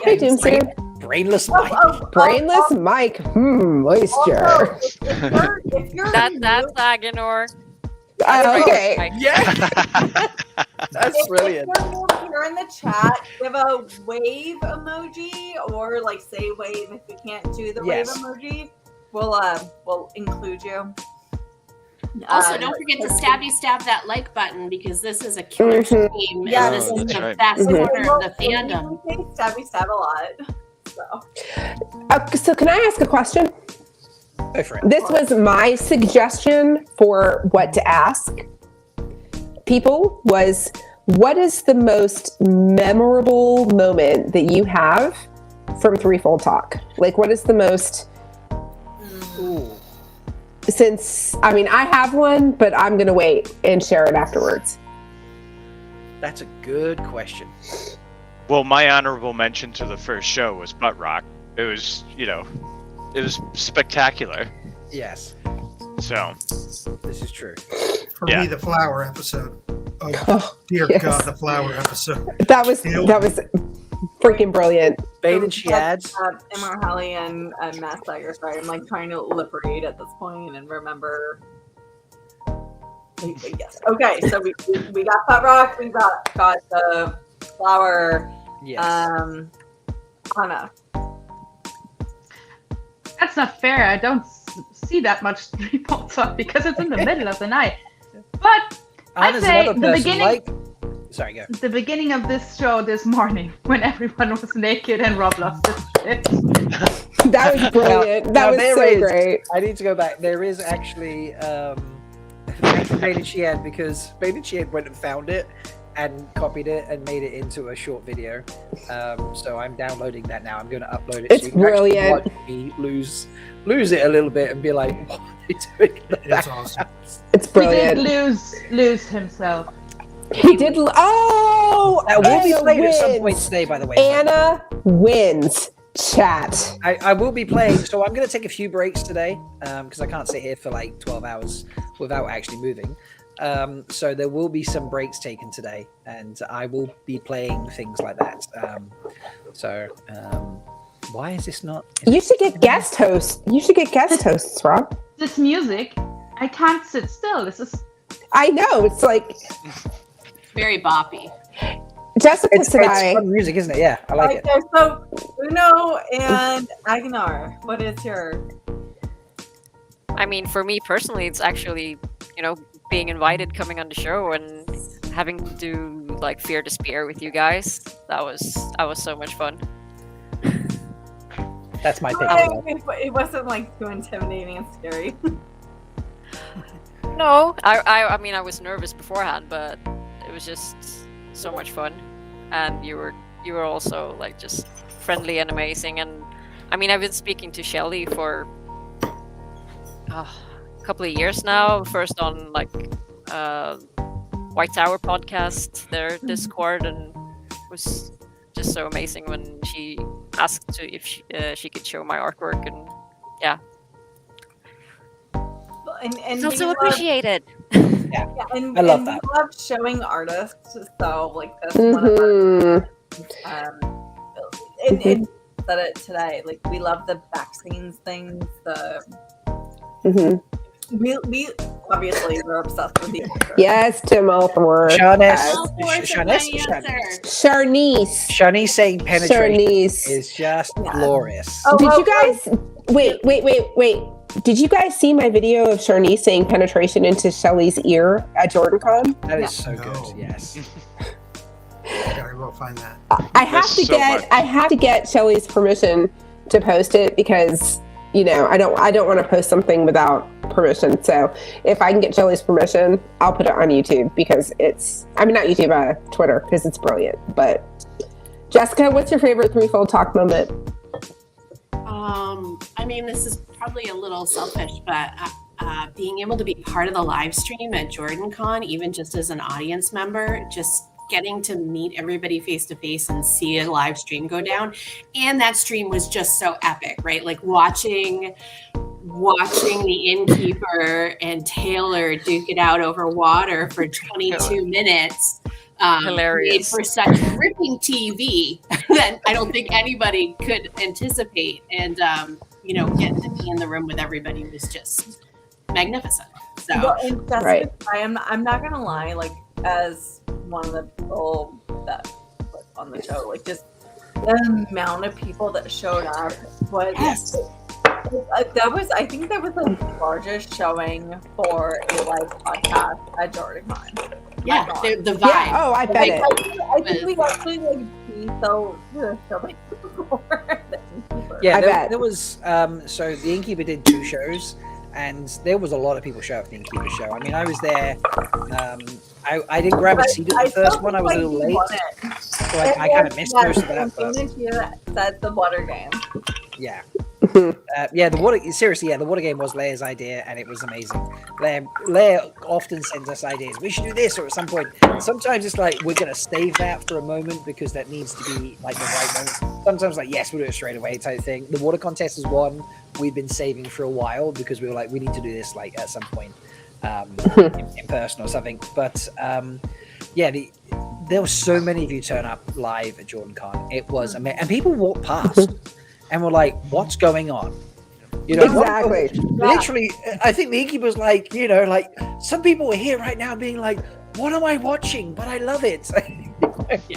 Speaker 17: Hey, Doomseer.
Speaker 1: Brainless Mike.
Speaker 17: Brainless Mike. Moisture.
Speaker 5: if you're
Speaker 15: That's Aginor.
Speaker 17: Okay.
Speaker 1: Yeah. That's brilliant.
Speaker 5: If you're in the chat, give a wave emoji or like say wave if you can't do the
Speaker 1: Yes.
Speaker 5: wave emoji. We'll include you.
Speaker 11: Also, don't forget to stab that like button because this is a killer stream.
Speaker 5: Yeah,
Speaker 11: and this is
Speaker 18: that's
Speaker 11: the
Speaker 18: right.
Speaker 11: best
Speaker 17: Mhm.
Speaker 11: corner of the fandom.
Speaker 5: We stab a lot. So
Speaker 17: So can I ask a question?
Speaker 1: Go for it.
Speaker 17: This was my suggestion for what to ask people was, what is the most memorable moment that you have from Threefold Talk? Like, what is the most,
Speaker 1: Ooh.
Speaker 17: since, I mean, I have one, but I'm going to wait and share it afterwards.
Speaker 1: That's a good question.
Speaker 18: Well, my honorable mention to the first show was Butt Rock. It was, it was spectacular.
Speaker 1: Yes,
Speaker 18: So,
Speaker 1: this is true.
Speaker 16: For
Speaker 18: Yeah.
Speaker 16: me, the flower episode. Oh,
Speaker 17: Oh,
Speaker 16: dear
Speaker 17: yes.
Speaker 16: God, the flower episode.
Speaker 17: That was freaking brilliant.
Speaker 1: Bain&Chiad.
Speaker 5: Emma Halley and Matt Tiger. Sorry, I'm like trying to lip read at this point and remember Yes. Okay, so we got Pet Rock, we got the flower.
Speaker 1: Yes.
Speaker 5: Anna.
Speaker 19: That's not fair. I don't see that much 3-fold talk because it's in the middle of the night. But I'd say the beginning.
Speaker 1: Sorry, go.
Speaker 19: The beginning of this show this morning, when everyone was naked and Rob lost his shit.
Speaker 17: That was brilliant. That was so great.
Speaker 1: I need to go back. There is actually Bain&Chiad, because Bain&Chiad went and found it and copied it and made it into a short video. So I'm downloading that now. I'm going to upload it.
Speaker 17: It's
Speaker 1: so you can
Speaker 17: brilliant.
Speaker 1: watch me lose it a little bit and be like, what are you doing?
Speaker 16: It's awesome.
Speaker 17: It's brilliant.
Speaker 19: He did lose himself.
Speaker 17: He did. Oh,
Speaker 1: that will be
Speaker 17: Anna
Speaker 1: played at some
Speaker 17: wins.
Speaker 1: point today, by the way.
Speaker 17: Anna wins. Chat.
Speaker 1: I will be playing, so I'm going to take a few breaks today because I can't sit here for like 12 hours without actually moving. So there will be some breaks taken today, and I will be playing things like that. Why is this not?
Speaker 17: You should get guest hosts. You should get guest hosts, Rob.
Speaker 19: This music, I can't sit still. This is.
Speaker 17: I know. It's like
Speaker 11: very boppy.
Speaker 17: Jessica
Speaker 1: It's
Speaker 17: today.
Speaker 1: fun music, isn't it? Yeah, I like it.
Speaker 5: Okay, so Uno and Agnar, what is your?
Speaker 15: I mean, for me personally, it's actually, being invited, coming on the show, and having to do like Fear to Spear with you guys. That was so much fun.
Speaker 1: That's my pick.
Speaker 5: It wasn't like too intimidating and scary.
Speaker 15: No, I mean I was nervous beforehand, but it was just so much fun, and you were also like just friendly and amazing. And I mean I've been speaking to Shelly for a couple of years now. First on like White Tower podcast, their Discord, and it was just so amazing when she asked if she could show my artwork, and yeah.
Speaker 5: And
Speaker 15: It's also appreciated.
Speaker 1: Yeah,
Speaker 5: and
Speaker 1: I love
Speaker 5: and
Speaker 1: that.
Speaker 5: we love showing artists, so like that's one of our and said it today. Like we love the back scenes things. We obviously we're obsessed with these.
Speaker 17: Yes, Tim Althorpe.
Speaker 1: Shanice saying penetration
Speaker 17: Shanice.
Speaker 1: is just glorious.
Speaker 17: Did you guys wait? Did you guys see my video of Sharnice saying penetration into Shelly's ear at JordanCon?
Speaker 1: That is so good. Yes.
Speaker 16: Gotta go find that.
Speaker 17: I have to get Shelly's permission to post it because I don't want to post something without permission. So if I can get Shelly's permission, I'll put it on YouTube because not YouTube, Twitter, because it's brilliant. But Jessica, what's your favorite threefold talk moment?
Speaker 11: I mean, this is probably a little selfish, but being able to be part of the live stream at JordanCon, even just as an audience member, just getting to meet everybody face to face and see a live stream go down. And that stream was just so epic, right? Like watching the innkeeper and Taylor duke it out over water for 22 minutes. Made
Speaker 15: Hilarious.
Speaker 11: for such gripping TV that I don't think anybody could anticipate. And, getting to be in the room with everybody was just magnificent. So,
Speaker 5: Well, and Jessica, I'm not gonna lie, like as one of the people that was on the show, like just the amount of people that showed up was I think that was the largest showing for a live podcast at JordanCon.
Speaker 11: Yeah, the vibe.
Speaker 17: Yeah, oh, I bet it.
Speaker 5: I think we actually see so many people.
Speaker 1: Yeah,
Speaker 17: I bet.
Speaker 1: there was so the Innkeeper did 2 shows, and there was a lot of people show up at the Innkeeper show. I mean, I was there. I didn't grab a seat at the first one. I was a little late, so I kind of missed most of that. But
Speaker 5: That's the water game.
Speaker 1: yeah. The water game was Leigh-A's idea, and it was amazing. Leigh-A often sends us ideas. We should do this, or at some point. Sometimes it's like we're gonna save that for a moment because that needs to be like the right moment. Sometimes like yes, we'll do it straight away type thing. The water contest is one we've been saving for a while because we were like we need to do this like at some point in person or something. But there were so many of you turn up live at JordanCon. It was amazing, and people walked past. And we're like, what's going on? You know,
Speaker 17: Exactly.
Speaker 1: Literally, I think the innkeeper's like, you know, like some people are here right now being like, what am I watching? But I love it.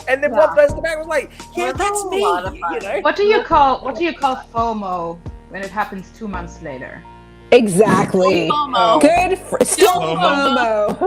Speaker 1: And then one person back was like, yeah, that's me. You know?
Speaker 19: What do you call FOMO when it happens 2 months later?
Speaker 17: Exactly.
Speaker 11: FOMO.
Speaker 17: Good. Still FOMO.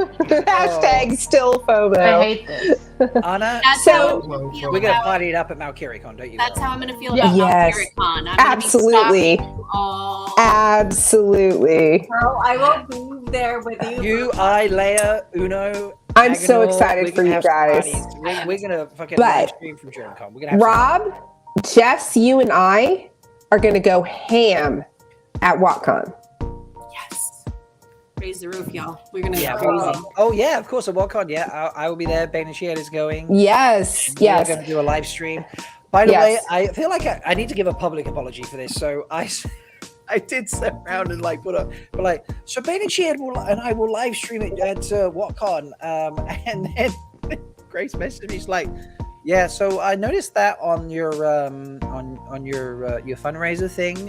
Speaker 17: Hashtag still FOMO.
Speaker 19: I hate this.
Speaker 1: Anna,
Speaker 11: That's
Speaker 17: So-
Speaker 11: how I'm gonna feel
Speaker 1: we're gonna
Speaker 11: about-
Speaker 1: party it up at Malkier-Con, don't you?
Speaker 11: That's
Speaker 1: girl?
Speaker 11: how I'm gonna feel about
Speaker 17: Yes.
Speaker 11: Malkier-Con. I'm
Speaker 17: Absolutely.
Speaker 11: Gonna be stopping all...
Speaker 17: Absolutely.
Speaker 5: Girl, I will be there with you.
Speaker 1: You, I, Leigh-A, Uno.
Speaker 17: I'm so
Speaker 1: Agonal,
Speaker 17: excited
Speaker 1: we're
Speaker 17: for
Speaker 1: gonna
Speaker 17: you
Speaker 1: have some
Speaker 17: guys.
Speaker 1: parties. We're gonna fucking
Speaker 17: But-
Speaker 1: live stream from DreamCon. We're gonna have
Speaker 17: Rob, Jess, you and I are going to go ham at WotCon.
Speaker 11: Yes. Raise the roof, y'all. We're gonna
Speaker 1: Yeah,
Speaker 11: go crazy.
Speaker 1: oh yeah, of course at WotCon. Yeah, I will be there. Bain&Chiad is going.
Speaker 17: Yes, yes.
Speaker 1: We're going to do a live stream. By the way,
Speaker 17: Yes.
Speaker 1: I feel like I need to give a public apology for this. So I did sit around and like put up, but like, so Bain&Chiad and I will live stream it at WotCon. And then Grace messaged me. She's like, yeah. So I noticed that on your on your fundraiser thing.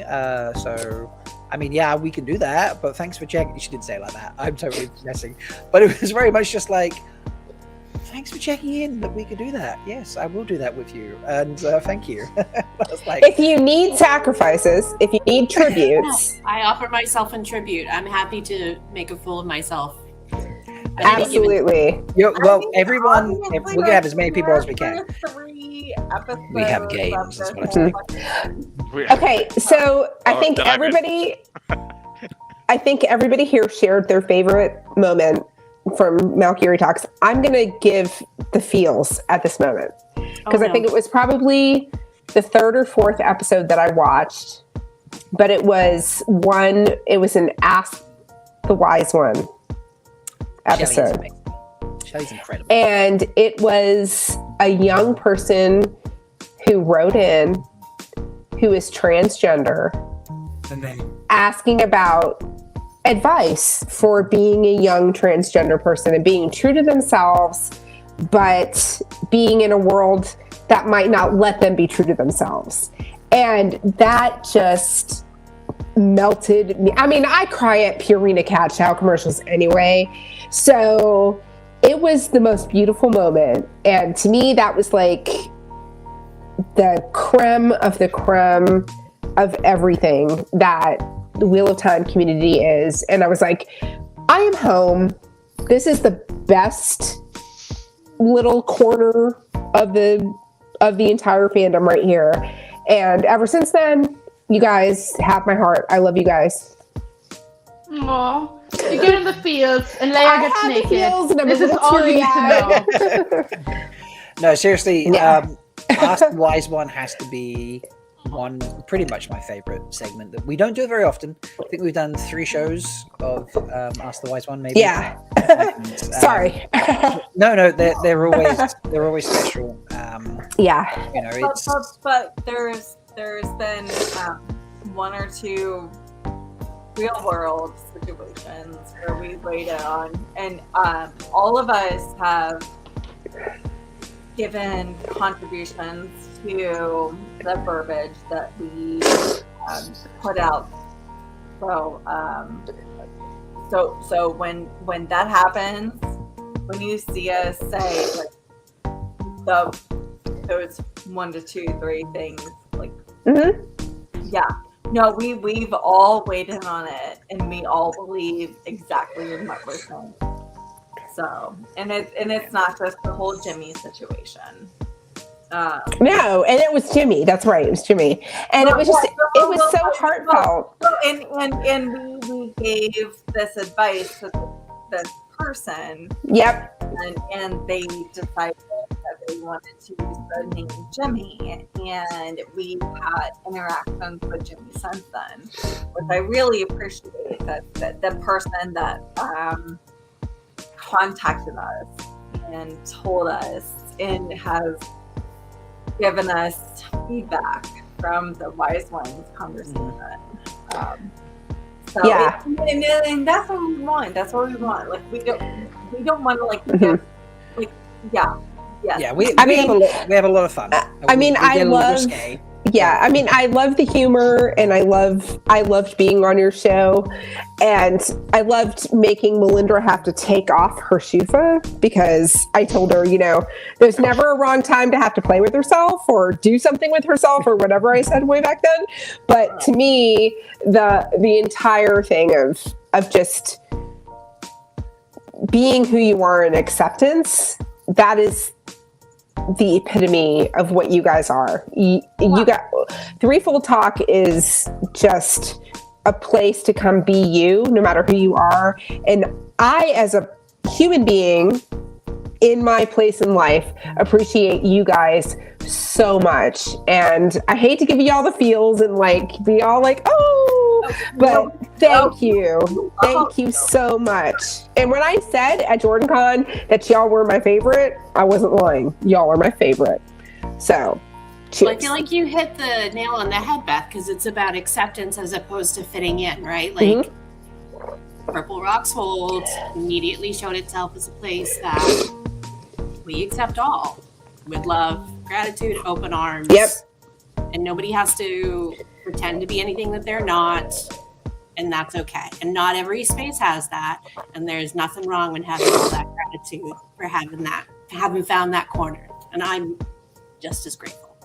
Speaker 1: So I mean, yeah, we can do that. But thanks for checking. She didn't say it like that. I'm totally guessing. But it was very much just like, thanks for checking in that we could do that. Yes, I will do that with you. And thank you. I was like,
Speaker 17: If you need sacrifices, if you need tributes,
Speaker 11: I offer myself in tribute. I'm happy to make a fool of myself. At any given-
Speaker 17: absolutely.
Speaker 1: well, everyone, we're going to have as many people as we can.
Speaker 5: 3 episodes.
Speaker 1: We have games, that's what I'm saying.
Speaker 17: Okay, so I think
Speaker 18: dive in.
Speaker 17: everybody here shared their favorite moment from Malkier Talks. I'm going to give the feels at this moment because I think it was probably the 3rd or 4th episode that I watched, but it was an Ask the Wise One episode.
Speaker 1: Shelly's incredible.
Speaker 17: And it was a young person who wrote in who is transgender asking about advice for being a young transgender person and being true to themselves, but being in a world that might not let them be true to themselves. And that just melted me. I mean, I cry at Purina Cat Chow commercials anyway. So it was the most beautiful moment. And to me, that was like the creme of everything that the Wheel of Time community is. And I was like, I am home. This is the best little corner of the entire fandom right here. And ever since then, you guys have my heart. I love you guys.
Speaker 19: Aww. You get in the fields and Leigh-A gets
Speaker 17: have the
Speaker 19: naked.
Speaker 17: feels and I'm a
Speaker 19: This is
Speaker 17: little
Speaker 19: all you need to
Speaker 17: teary-eyed.
Speaker 19: know.
Speaker 1: No, seriously,
Speaker 17: Yeah.
Speaker 1: Ask the Wise One has to be pretty much my favorite segment. That we don't do it very often. I think we've done 3 shows of Ask the Wise One, maybe.
Speaker 17: Yeah.
Speaker 1: And,
Speaker 17: Sorry.
Speaker 1: No, they're always special.
Speaker 17: Yeah.
Speaker 1: You know, it's
Speaker 5: But there's been 1 or 2 real world situations where we laid it on, and all of us have given contributions to the verbiage that we put out. So when that happens, when you see us say like those 1 to 2, 3 things, like yeah. No, we've all weighed in on it, and we all believe exactly in what we're saying. So, and it's not just the whole Jimmy situation.
Speaker 17: No, and it was Jimmy. That's right, it was Jimmy, and it was just it was so heartfelt.
Speaker 5: And we gave this advice to this person.
Speaker 17: Yep.
Speaker 5: And they decided that they wanted to use the name Jimmy, and we had interactions with Jimmy since then, which I really appreciate. That the person that contacted us and told us and has given us feedback from the Wise Ones conversation. So
Speaker 17: Yeah.
Speaker 5: and that's what we want. That's what we want. Like we don't want to like give, like yeah.
Speaker 1: Yeah, we have a lot of fun.
Speaker 17: I mean,
Speaker 1: We
Speaker 17: I
Speaker 1: get a little
Speaker 17: love.
Speaker 1: risque.
Speaker 17: Yeah, I mean, I love the humor, and I loved being on your show, and I loved making Melindhra have to take off her shufa, because I told her, there's never a wrong time to have to play with herself or do something with herself or whatever I said way back then. But to me, the entire thing of just being who you are and acceptance, that is the epitome of what you guys are. You got Threefold Talk is just a place to come be you, no matter who you are. And I, as a human being in my place in life, appreciate you guys so much. And I hate to give you all the feels and be all but thank you. Thank you so much. And when I said at JordanCon that y'all were my favorite, I wasn't lying. Y'all are my favorite. So, cheers.
Speaker 11: Well, I feel like you hit the nail on the head, Beth, because it's about acceptance as opposed to fitting in, right? Purple Rocks Hold immediately showed itself as a place that we accept all with love, gratitude, open arms.
Speaker 17: Yep.
Speaker 11: And nobody has to pretend to be anything that they're not, and that's okay. And not every space has that, and there's nothing wrong with having all that gratitude for having found that corner. And I'm just as grateful.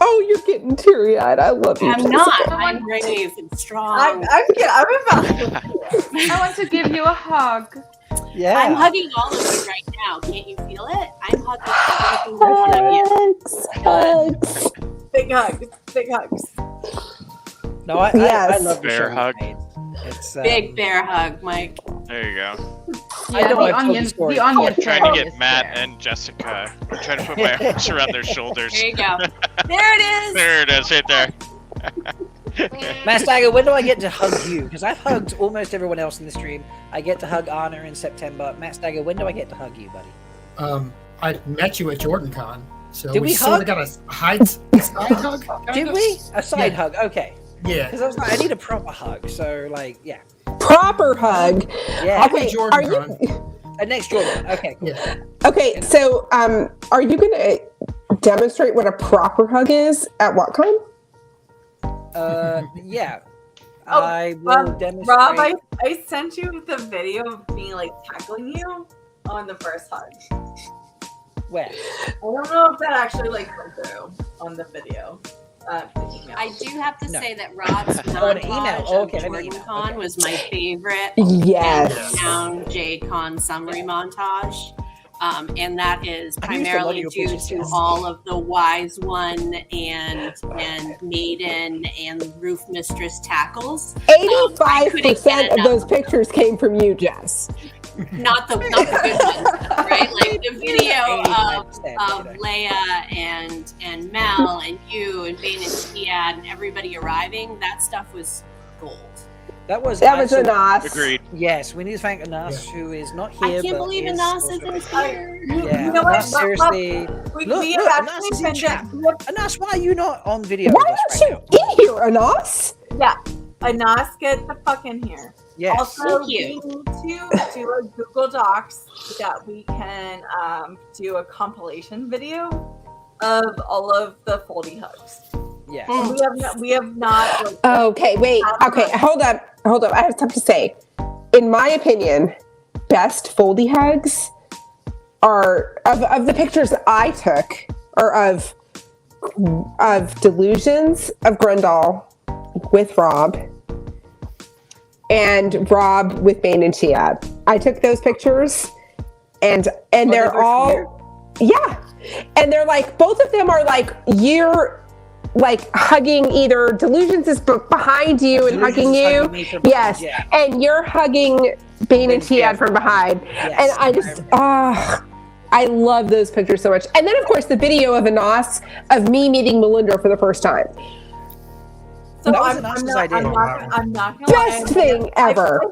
Speaker 17: Oh, you're getting teary-eyed. I love you.
Speaker 11: I'm not. I'm brave and strong.
Speaker 5: I'm about.
Speaker 19: I want to give you a hug.
Speaker 1: Yeah.
Speaker 11: I'm hugging all of you right now. Can't you feel it? I'm hugging every single one of you.
Speaker 17: Hugs.
Speaker 5: Big hugs. Big hugs.
Speaker 1: No, I love the
Speaker 18: bear
Speaker 1: show.
Speaker 18: hug.
Speaker 1: It's
Speaker 11: Big bear hug, Mike.
Speaker 18: There you go.
Speaker 1: I know
Speaker 19: the
Speaker 1: I've told
Speaker 19: onion.
Speaker 1: the story.
Speaker 19: The onion.
Speaker 18: I'm trying to
Speaker 19: thing
Speaker 18: get
Speaker 19: is
Speaker 18: Matt
Speaker 19: there.
Speaker 18: and Jessica. I'm trying to put my arms around their shoulders.
Speaker 11: There you go. There it is.
Speaker 18: There it is, right there.
Speaker 1: Matt Stagger, when do I get to hug you? Because I've hugged almost everyone else in the stream. I get to hug Anna in September. Matt Stagger, when do I get to hug you, buddy?
Speaker 16: I met you at JordanCon, so
Speaker 1: Did we
Speaker 16: sort
Speaker 1: hug?
Speaker 16: of got a side hug. kind
Speaker 1: Did
Speaker 16: of.
Speaker 1: we? A side
Speaker 16: Yeah.
Speaker 1: hug? Okay.
Speaker 16: Yeah.
Speaker 1: Because I was like, I need a proper hug. So, yeah.
Speaker 17: Proper hug.
Speaker 1: Yeah.
Speaker 17: Okay, are you...
Speaker 1: Next Jordan. Okay, cool.
Speaker 16: Yeah.
Speaker 17: Okay, so are you going to demonstrate what a proper hug is at WhatCon?
Speaker 1: Yeah.
Speaker 5: Oh,
Speaker 1: I will demonstrate.
Speaker 5: Rob, I sent you the video of me tackling you on the first hug.
Speaker 1: Where?
Speaker 5: I don't know if that actually went through on the video. The email.
Speaker 11: I do have to say that Rob's
Speaker 1: Oh, an email.
Speaker 11: montage
Speaker 1: Oh, okay,
Speaker 11: of
Speaker 1: an email.
Speaker 11: JordanCon was my favorite.
Speaker 17: Yes.
Speaker 11: Down JCon summary montage. And that is
Speaker 1: I've used a lot of
Speaker 11: primarily
Speaker 1: your
Speaker 11: due
Speaker 1: pictures,
Speaker 11: to
Speaker 1: yes.
Speaker 11: all of the Wise One and Maiden and Roof Mistress tackles.
Speaker 17: 85% of those pictures came from you, Jess.
Speaker 11: Not the good ones, right? Like the video of Leigh-A and Mel and you and Bain&Chiad and everybody arriving. That stuff was gold.
Speaker 1: That was
Speaker 17: Anas.
Speaker 18: Agreed.
Speaker 1: Yes, we need to thank Anas, who is not here.
Speaker 11: I can't
Speaker 1: but
Speaker 11: believe
Speaker 1: is
Speaker 11: Anas
Speaker 1: also-
Speaker 11: isn't here.
Speaker 1: Yeah,
Speaker 5: You know what?
Speaker 1: Anas, seriously.
Speaker 5: We
Speaker 1: Look,
Speaker 5: have
Speaker 1: Anas
Speaker 5: actually
Speaker 1: is in
Speaker 5: been
Speaker 1: chat. Anas, why are you not on video
Speaker 17: Why
Speaker 1: with us
Speaker 17: aren't
Speaker 1: right
Speaker 17: you in here, Anas?
Speaker 5: Yeah, Anas, get the fuck in here.
Speaker 1: Yes.
Speaker 5: Also,
Speaker 11: Thank
Speaker 5: we
Speaker 11: you.
Speaker 5: need to do a Google Docs that we can do a compilation video of all of the foldy hugs.
Speaker 1: Yes.
Speaker 5: We have not.
Speaker 17: Okay, wait. Okay, hold up. I have something to say. In my opinion, best foldy hugs are of the pictures I took, or of Delusions of Grendel with Rob, and Rob with Bain&Chiad. I took those pictures, and they're all and they're both of them are you're hugging, either Delusions is behind you and hugging you,
Speaker 1: hugging me from behind, yeah.
Speaker 17: and you're hugging Bain&Chiad from behind,
Speaker 1: Yes,
Speaker 17: and I just I love those pictures so much. And then of course the video of Anas of me meeting Melindhra for the first time.
Speaker 5: So
Speaker 1: That was
Speaker 5: I'm
Speaker 1: Anas's
Speaker 5: not
Speaker 1: idea.
Speaker 5: I'm not gonna lie.
Speaker 17: Best thing ever.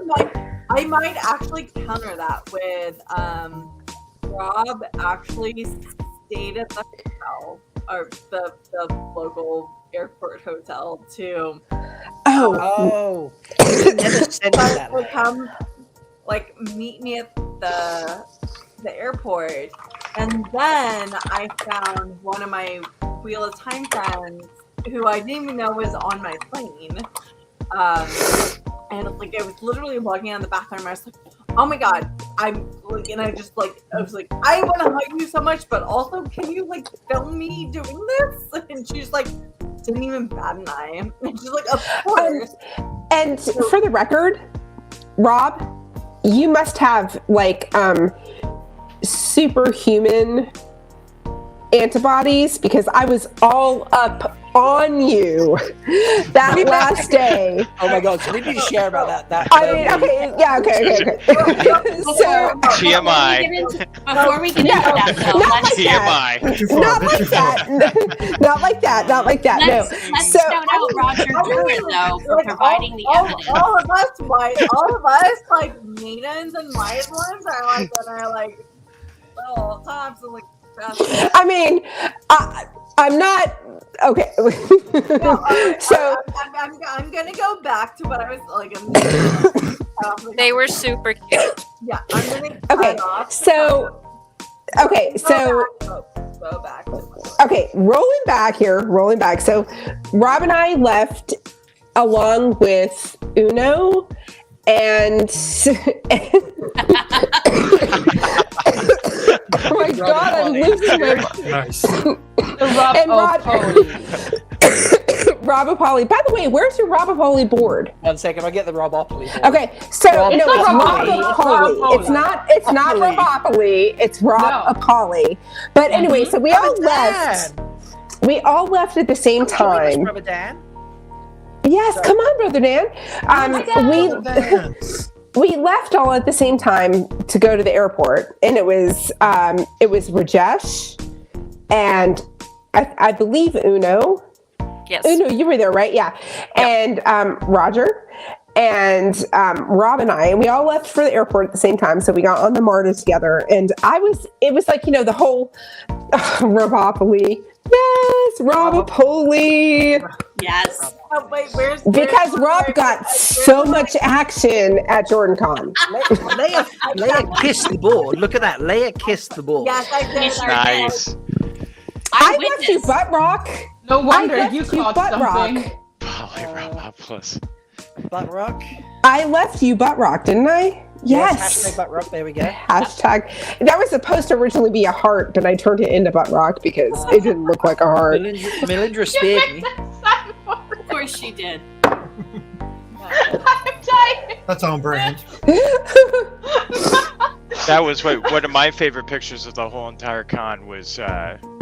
Speaker 5: I might actually counter that with Rob actually stayed at the hotel, or the local airport hotel to
Speaker 1: Oh. You never sent me that.
Speaker 5: to come meet me at the airport, and then I found one of my Wheel of Time friends who I didn't even know was on my plane. And like I was literally walking out of the bathroom. I was like, "Oh my god!" I'm like, and I was like, "I want to hug you so much, but also, can you like film me doing this?" And she's like, didn't even bat an eye. And she's like, "Of course."
Speaker 17: And for the record, Rob, you must have like superhuman antibodies because I was all up on you that last day.
Speaker 1: Oh my god, so we need to share about that.
Speaker 17: I mean, okay. So
Speaker 18: TMI.
Speaker 11: Before we get into that, though,
Speaker 17: not like that.
Speaker 11: Let's shout out Roger Druid though for providing the evidence.
Speaker 5: All of us, like maidens and wise ones, are like little tops and like.
Speaker 17: I mean, I'm not okay. So
Speaker 5: I'm gonna go back to what I was like.
Speaker 15: They were super cute.
Speaker 5: Yeah, I'm gonna.
Speaker 17: Go back. Okay, rolling back. So Rob and I left along with Uno and. Oh my god, I'm losing my
Speaker 20: Nice.
Speaker 17: Robopoli. By the way, where's your Robopoli board?
Speaker 1: 1 second, I'll get the Robopoli board.
Speaker 17: Okay, so it's Robopoli. It's not Robopoli. It's Robopoli. But anyway, so we all left. We all left at the same time.
Speaker 1: Brother Dan?
Speaker 17: Yes, come on, Brother Dan. We left all at the same time to go to the airport, and it was Rajesh and I believe Uno.
Speaker 15: Yes.
Speaker 17: Uno, you were there, right? Yeah. Yep. And Roger and Rob and I, and we all left for the airport at the same time. So we got on the MARTA together, and it was like, the whole Robopoli. Yes, Robopoli.
Speaker 11: Yes.
Speaker 5: Oh, wait,
Speaker 17: because Rob got so much action at JordanCon.
Speaker 1: Leigh-A kissed the board. Look at that. Leigh-A kissed the board.
Speaker 5: Yes, I did.
Speaker 18: Nice.
Speaker 17: I left you butt rock.
Speaker 19: No wonder
Speaker 17: I
Speaker 19: you
Speaker 17: left you
Speaker 19: caught
Speaker 17: butt
Speaker 19: something.
Speaker 17: rock.
Speaker 18: Polyrobopoulos.
Speaker 1: Butt rock?
Speaker 17: I left you butt rock, didn't I? Yes.
Speaker 1: Hashtag butt rock. There we go.
Speaker 17: Hashtag. That was supposed to originally be a heart, but I turned it into butt rock because it didn't look like a heart.
Speaker 1: Melindhra spared me.
Speaker 11: Of course she did.
Speaker 19: I'm dying.
Speaker 16: That's on brand.
Speaker 18: That was one of my favorite pictures of the whole entire con was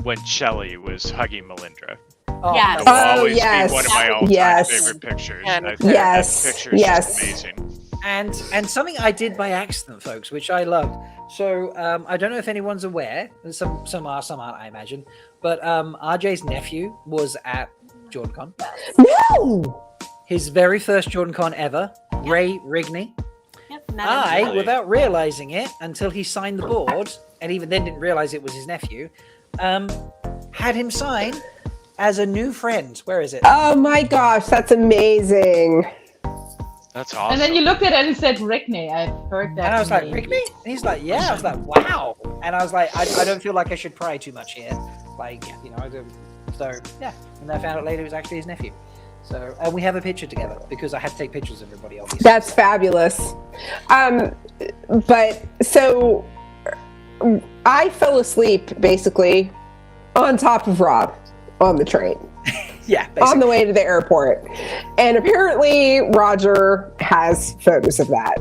Speaker 18: when Shelly was hugging Melindhra.
Speaker 11: Yes.
Speaker 18: That will always
Speaker 17: yes.
Speaker 18: be one of my all-time favorite pictures. I think
Speaker 17: Yes.
Speaker 18: that picture is just amazing.
Speaker 1: And something I did by accident, folks, which I loved. So I don't know if anyone's aware. Some are, some aren't, I imagine. But RJ's nephew was at JordanCon.
Speaker 17: No!
Speaker 1: His very first JordanCon ever, Ray Rigney.
Speaker 11: Yep,
Speaker 1: without realizing it until he signed the board, and even then didn't realize it was his nephew, had him sign as a new friend. Where is it?
Speaker 17: Oh my gosh, that's amazing.
Speaker 18: That's awesome.
Speaker 19: And then you looked at it and said, Rickney. I've heard that.
Speaker 1: And I was like,
Speaker 19: name.
Speaker 1: Rigney? And he's like, yeah. I was like, wow. And I was like, I don't feel like I should pry too much here. Like, I do. So, yeah. And I found out later it was actually his nephew. So, and we have a picture together because I had to take pictures of everybody, obviously.
Speaker 17: That's fabulous. But so I fell asleep basically on top of Rob on the train.
Speaker 1: Yeah, basically.
Speaker 17: On the way to the airport. And apparently Roger has photos of that.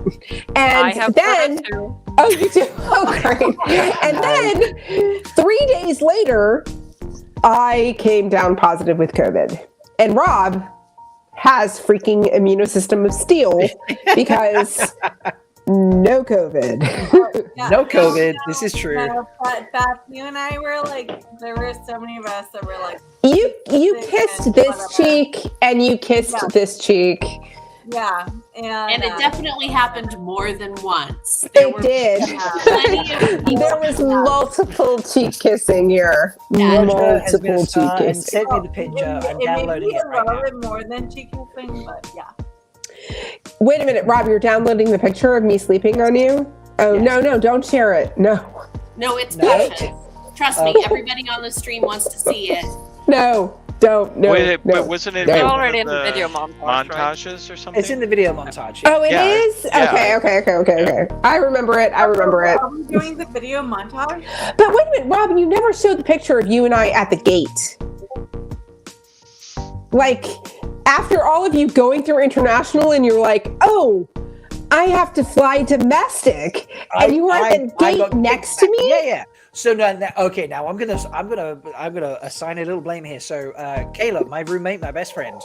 Speaker 17: And
Speaker 15: I have
Speaker 17: then
Speaker 15: photos too.
Speaker 17: Oh, you do? Oh, great. And then 3 days later, I came down positive with COVID. And Rob has freaking immune system of steel because no COVID.
Speaker 1: No COVID. This is true.
Speaker 5: Beth, you and I were like, there were so many of us that were like,
Speaker 17: you kissed this cheek and you kissed this cheek.
Speaker 5: Yeah,
Speaker 11: and it definitely happened more than once.
Speaker 17: It did.
Speaker 11: Plenty of people.
Speaker 17: There was multiple cheek kissing here. Multiple cheek kissing.
Speaker 1: Send me the picture. I'm downloading it right now.
Speaker 5: A little bit more than cheek kissing, but yeah.
Speaker 17: Wait a minute, Rob, you're downloading the picture of me sleeping on you? Oh, yes. No, don't share it.
Speaker 11: No, it's precious. Trust me, everybody on the stream wants to see it.
Speaker 17: No, Don't. No.
Speaker 18: Wait,
Speaker 17: no.
Speaker 18: but wasn't it
Speaker 17: No.
Speaker 18: one
Speaker 15: already
Speaker 18: of
Speaker 15: in the video montage,
Speaker 18: montages or something?
Speaker 1: It's in the video montage.
Speaker 17: Oh, it
Speaker 18: Yeah,
Speaker 17: is?
Speaker 18: yeah.
Speaker 17: Okay. I remember it.
Speaker 5: Are we doing the video montage?
Speaker 17: But wait a minute, Robin, you never showed the picture of you and I at the gate. Like, after all of you going through international and you're like, oh, I have to fly domestic, and you were at the gate next to me?
Speaker 1: Yeah. So now, okay, now I'm gonna assign a little blame here. So Caleb, my roommate, my best friend,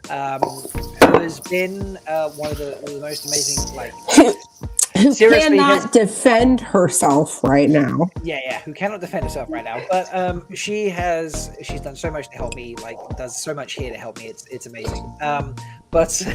Speaker 1: has been one of the most amazing, like,
Speaker 17: who
Speaker 1: seriously
Speaker 17: cannot defend herself right now.
Speaker 1: Yeah, who cannot defend herself right now. But she's done so much to help me, like does so much here to help me. It's amazing. But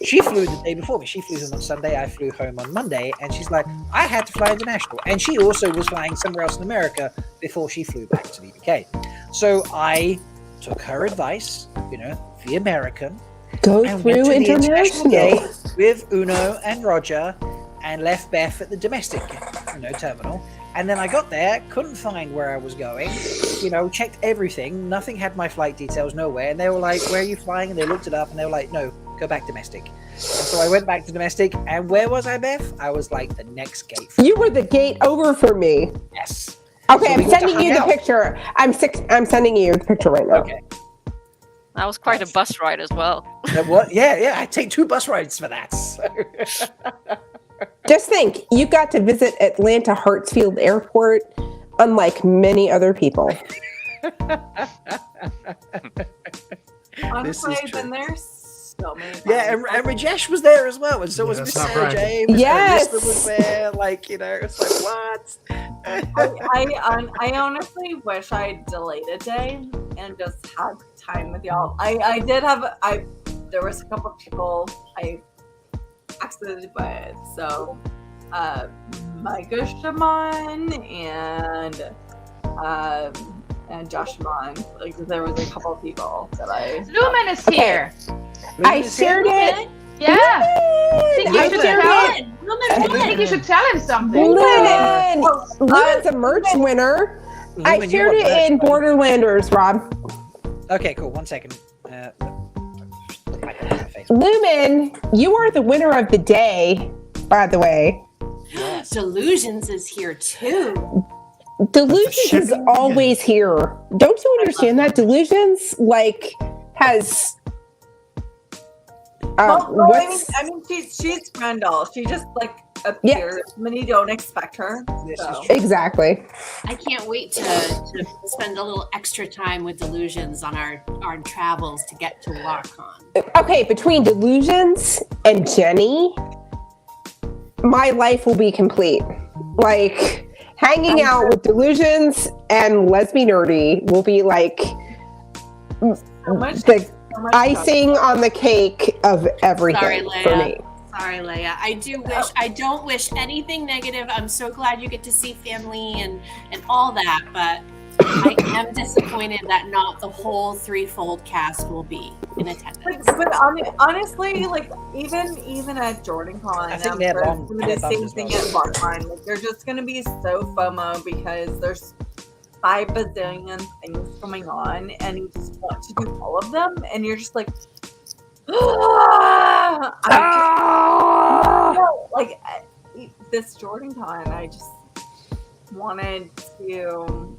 Speaker 1: she flew the day before me. She flew home on Sunday. I flew home on Monday, and she's like, I had to fly international. And she also was flying somewhere else in America before she flew back to the UK. So I took her advice, the American,
Speaker 17: Go
Speaker 1: and
Speaker 17: through
Speaker 1: went to the
Speaker 17: international
Speaker 1: gate with Uno and Roger, and left Beth at the domestic, terminal. And then I got there, couldn't find where I was going, checked everything, nothing had my flight details, nowhere. And they were like, where are you flying? And they looked it up and they were like, no, go back domestic. And so I went back to domestic, and where was I, Beth? I was like the next gate.
Speaker 17: You were the gate over for me.
Speaker 1: Yes.
Speaker 17: Okay,
Speaker 1: So
Speaker 17: I'm
Speaker 1: we got to
Speaker 17: sending you
Speaker 1: hang
Speaker 17: the
Speaker 1: out.
Speaker 17: picture. I'm sending you the picture right now.
Speaker 1: Okay.
Speaker 15: That was quite a bus ride as well.
Speaker 1: What? Yeah, I take 2 bus rides for that. So.
Speaker 17: Just think, you got to visit Atlanta Hartsfield Airport, unlike many other people.
Speaker 5: Honestly, I've been there so many times.
Speaker 1: Yeah, and Rajesh was there as well, and so was Miss Sarah James.
Speaker 17: Yes.
Speaker 1: And Alyssa was there, it's like, what?
Speaker 5: I honestly wish I delayed a day and just had time with y'all. I did have there was a couple of people I exited with, so Micah Shaman and Josh Shaman. Like, there was a couple of people that I
Speaker 19: Lumen is here.
Speaker 17: I shared it.
Speaker 19: Yeah. I think you should tell him something.
Speaker 17: Lumen's a merch winner. I
Speaker 1: Lumen,
Speaker 17: shared
Speaker 1: you are
Speaker 17: it in
Speaker 1: merch,
Speaker 17: Borderlanders, Rob.
Speaker 1: Okay, cool. 1 second.
Speaker 17: Lumen, you are the winner of the day, by the way.
Speaker 11: Delusions is here too.
Speaker 17: Delusions is always here. Don't you understand that? Delusions, has...
Speaker 5: I mean, she's Randall. She just appears when you don't expect her. So.
Speaker 17: Exactly.
Speaker 11: I can't wait to spend a little extra time with Delusions on our travels to get to WalkCon.
Speaker 17: Okay, between Delusions and Jenny, my life will be complete. Hanging out with Delusions and Lesbian Nerdy will be the icing on the cake of everything for me.
Speaker 11: Sorry, Leigh-A. I don't wish anything negative. I'm so glad you get to see family and all that, but I am disappointed that not the whole threefold cast will be in attendance.
Speaker 5: But honestly, even at JordanCon,
Speaker 1: I think they had long
Speaker 5: the same thing at WalkCon. They're just going to be so FOMO because there's 5 bazillion things going on, and you just want to do all of them, and you're just like, this JordanCon, I just wanted to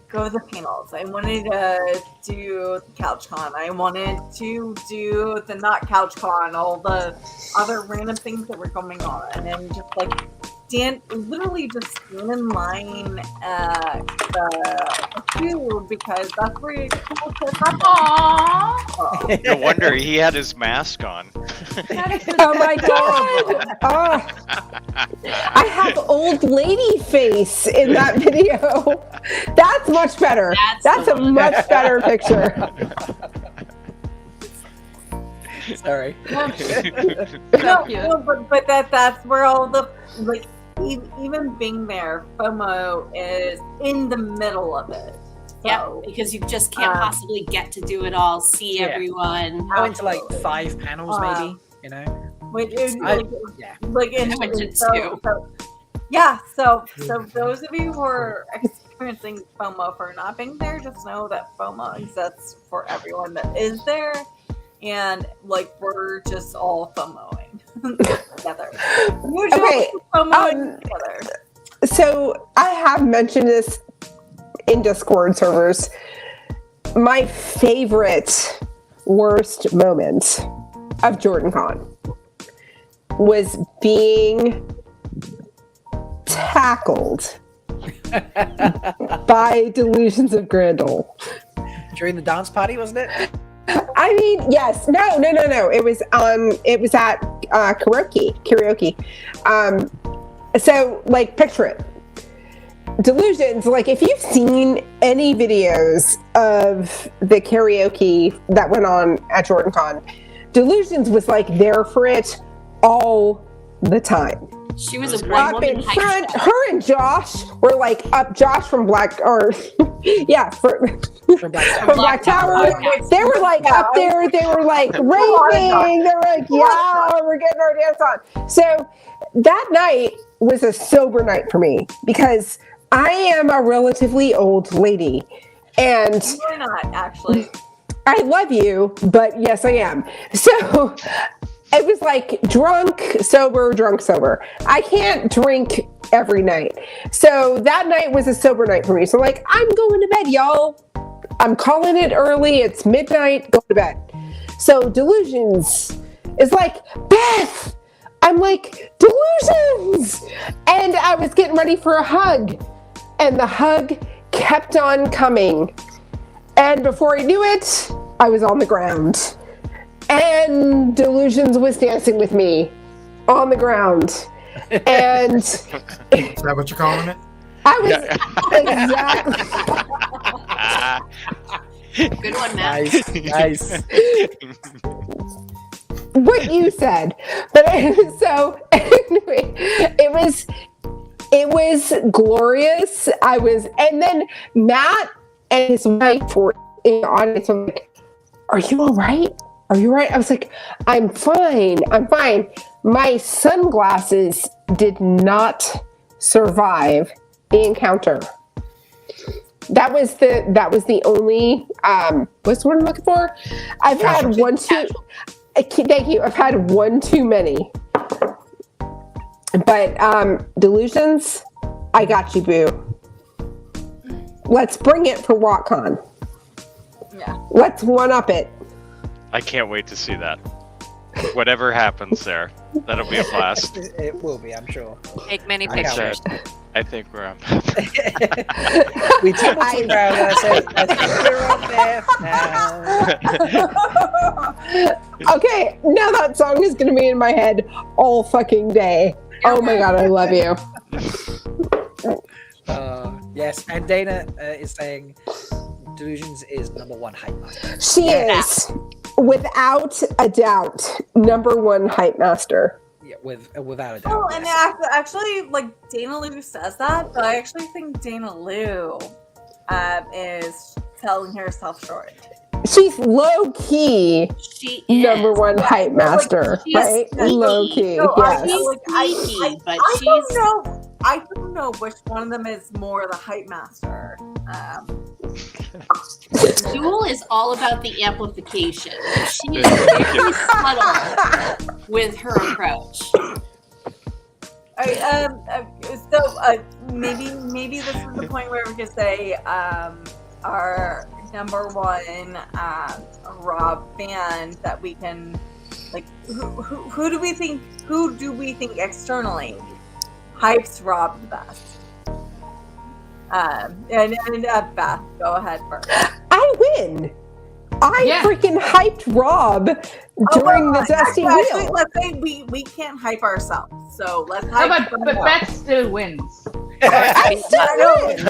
Speaker 5: go to the panels. I wanted to do the CouchCon. I wanted to do the not CouchCon, all the other random things that were going on, and just literally just stand in line at the queue because that's where people said happen.
Speaker 18: No wonder he had his mask on.
Speaker 17: Oh my god! I have old lady face in that video. That's much better. That's a much better picture.
Speaker 1: Sorry.
Speaker 5: But that's where all the even being there, FOMO is in the middle of it.
Speaker 11: Yeah, because you just can't possibly get to do it all, see everyone.
Speaker 1: I went to 5 panels, maybe.
Speaker 5: So those of you who are experiencing FOMO for not being there, just know that FOMO exists for everyone that is there, and like we're just all FOMOing together.
Speaker 17: Okay.
Speaker 5: FOMOing together.
Speaker 17: So I have mentioned this in Discord servers. My favorite worst moment of JordanCon was being tackled by Delusions of Grandel.
Speaker 1: During the dance party, wasn't it?
Speaker 17: I mean, yes. No. It was at karaoke. So like picture it. Delusions, like if you've seen any videos of the karaoke that went on at JordanCon, Delusions was like there for it all the time.
Speaker 11: She was a
Speaker 17: up
Speaker 11: one-woman
Speaker 17: in
Speaker 11: hype
Speaker 17: front.
Speaker 11: show.
Speaker 17: Her and Josh were like up. Josh from Black Tower. They were like up there. They were like raving. They were like, yeah, we're getting our dance on. So that night was a sober night for me because I am a relatively old lady, and
Speaker 5: You're not actually.
Speaker 17: I love you, but yes, I am. So it was like drunk, sober. I can't drink every night. So that night was a sober night for me. So like, I'm going to bed, y'all. I'm calling it early. It's midnight. Go to bed. So Delusions is like, Beth. I'm like, Delusions. And I was getting ready for a hug. And the hug kept on coming. And before I knew it, I was on the ground. And Delusions was dancing with me on the ground. And
Speaker 16: is that what you're calling it?
Speaker 17: I was exactly.
Speaker 11: Good one, Matt.
Speaker 1: Nice.
Speaker 17: What you said. But so anyway, it was glorious. And then Matt and his wife were in the audience. I'm like, are you all right? Are you right? I was like, I'm fine. My sunglasses did not survive the encounter. That was the only what's the word I'm looking for? I've had one too. Thank you. I've had one too many. But Delusions, I got you, boo. Let's bring it for WotCon.
Speaker 5: Yeah.
Speaker 17: Let's one up it.
Speaker 18: I can't wait to see that. Whatever happens there, that'll be a blast.
Speaker 1: It will be, I'm sure.
Speaker 15: Take many
Speaker 1: I can't
Speaker 15: pictures.
Speaker 18: I think we're on.
Speaker 1: We tumbled to the ground and I said, we're on there now.
Speaker 17: Okay, now that song is going to be in my head all fucking day. Oh my god, I love you.
Speaker 1: Yes, and Dana is saying Delusions is #1 hype master.
Speaker 17: She is, without a doubt, #1 hype master.
Speaker 1: Yeah, without a doubt.
Speaker 5: Oh, and actually, like Dana Lou says that, but I actually think Dana Lou is selling herself short.
Speaker 17: She's low key.
Speaker 11: She is
Speaker 17: #1 hype master,
Speaker 11: she's
Speaker 17: right?
Speaker 11: sneaky.
Speaker 17: Low key.
Speaker 5: So
Speaker 17: Yes.
Speaker 5: I don't know which one of them is more the hype master.
Speaker 11: Zuul is all about the amplification. She's very subtle with her approach.
Speaker 5: Maybe this is the point where we could say our #1 Rob band that we can like who do we think externally hypes Rob the best? And Beth, go ahead first.
Speaker 17: I win. I freaking hyped Rob during the Dusty Wheel.
Speaker 5: Actually, let's say we can't hype ourselves, so let's hype.
Speaker 19: But Beth still wins.
Speaker 17: I still win.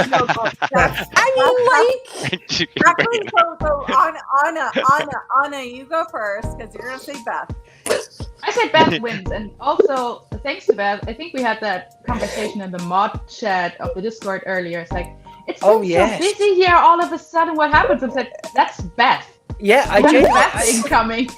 Speaker 5: Actually, so Anna, you go first because you're gonna say Beth.
Speaker 19: I said Beth wins, and also thanks to Beth, I think we had that conversation in the mod chat of the Discord earlier. It's like it's so busy here. All of a sudden, what happens? I said that's Beth.
Speaker 1: Yeah,
Speaker 19: Beth's incoming.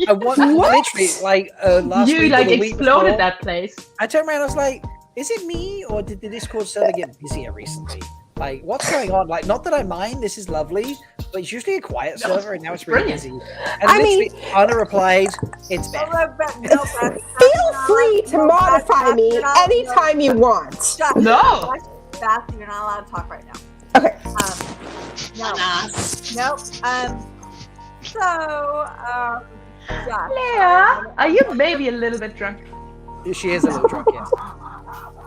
Speaker 1: I literally like last
Speaker 19: you
Speaker 1: week.
Speaker 19: like
Speaker 1: or the week
Speaker 19: exploded
Speaker 1: before,
Speaker 19: that place.
Speaker 1: I turned around. I was like, "Is it me, or did the Discord server get busier recently?" Like, what's going on? Like, not that I mind. This is lovely, but it's usually a quiet server, and now it's really busy. And literally, Anna replied, "It's Beth."
Speaker 17: Feel free to modify me anytime you want.
Speaker 19: No.
Speaker 14: Beth, you're not allowed to talk right now.
Speaker 17: Okay.
Speaker 14: No. Nope. Yeah.
Speaker 19: Leigh-A, are you maybe a little bit drunk?
Speaker 1: She is a little drunk, yeah.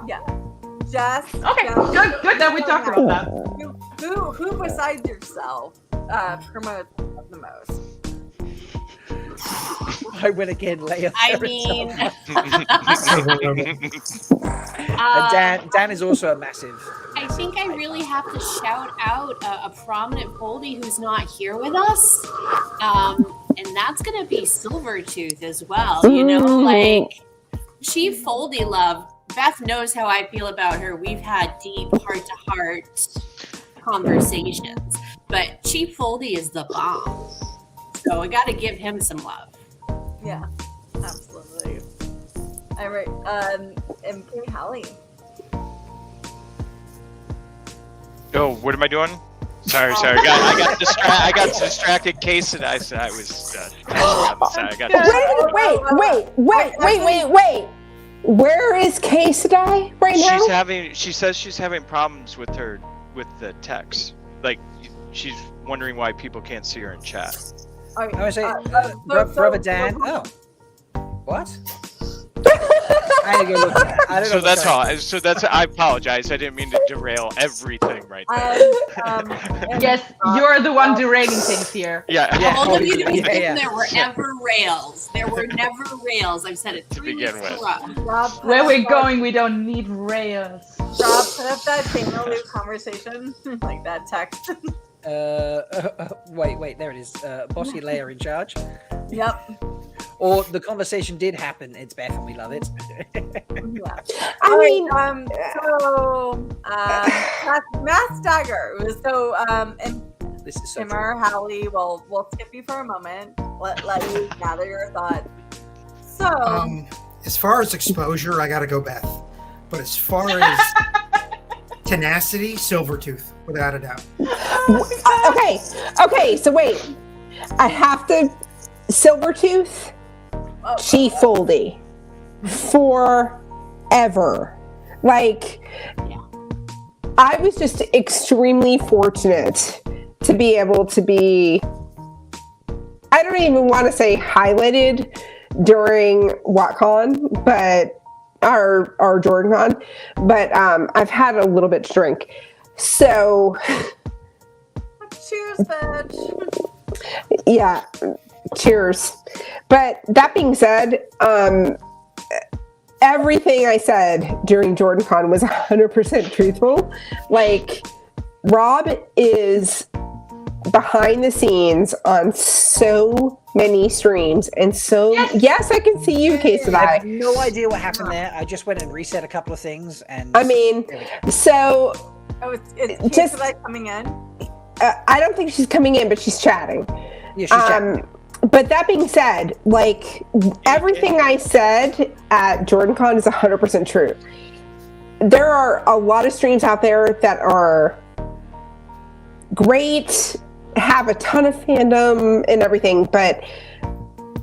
Speaker 14: Yeah. Jess.
Speaker 19: Okay, good that we talked about that.
Speaker 14: Who besides yourself promotes the most?
Speaker 1: I win again, Leigh-A.
Speaker 11: I mean,
Speaker 1: Dan is also a massive.
Speaker 11: I think I really have to shout out a prominent Foldy who's not here with us. And that's going to be Silvertooth as well. You know, like, Chief Foldy love. Beth knows how I feel about her. We've had deep heart-to-heart conversations. But Chief Foldy is the bomb. So I got to give him some love.
Speaker 14: Yeah, absolutely. All right, and King Hallie.
Speaker 18: Oh, what am I doing? Sorry. I got distracted. Case, and I was. I got.
Speaker 17: Wait. Where is Case Sedai right now?
Speaker 18: She says she's having problems with the text. Like, she's wondering why people can't see her in chat.
Speaker 1: I was saying, Brother Dan. Oh, what? I had to go look at that. I don't know.
Speaker 18: So that's all. So that's. I apologize. I didn't mean to derail everything right there.
Speaker 19: Yes, you're the one derailing things here.
Speaker 18: Yeah.
Speaker 11: All of you to begin, there were ever rails. There were never rails. I've said it 3 weeks in a row.
Speaker 19: Where we're going, we don't need rails.
Speaker 14: Rob, put up that Daniel Luke conversation, like that text.
Speaker 1: Wait, there it is. Bossy Leigh-A in charge.
Speaker 14: Yep.
Speaker 1: Or the conversation did happen. It's Beth, and we love it.
Speaker 14: Yeah.
Speaker 17: I mean,
Speaker 14: Mass Dagger. So, and
Speaker 1: this is so
Speaker 14: Timur, Hallie, we'll skip you for a moment. Let you gather your thoughts. So,
Speaker 16: as far as exposure, I gotta go Beth. But as far as tenacity, Silvertooth, without a doubt.
Speaker 17: Okay. So wait, I have to Silvertooth, Chief Foldy, forever. Like, I was just extremely fortunate to be able to be. I don't even want to say highlighted during WotCon, but. Our JordanCon, but I've had a little bit to drink. So
Speaker 14: cheers, bitch.
Speaker 17: Yeah, cheers. But that being said, everything I said during JordanCon was 100% truthful. Like, Rob is behind the scenes on so many streams, and so yes, I can see you, Case Sedai.
Speaker 1: I have no idea what happened there. I just went and reset a couple of things, and
Speaker 17: I mean, so
Speaker 14: is Case Sedai coming in?
Speaker 17: I don't think she's coming in, but she's chatting.
Speaker 1: Yeah, she's chatting.
Speaker 17: But that being said, like, everything I said at JordanCon is 100% true. There are a lot of streams out there that are great, have a ton of fandom and everything, but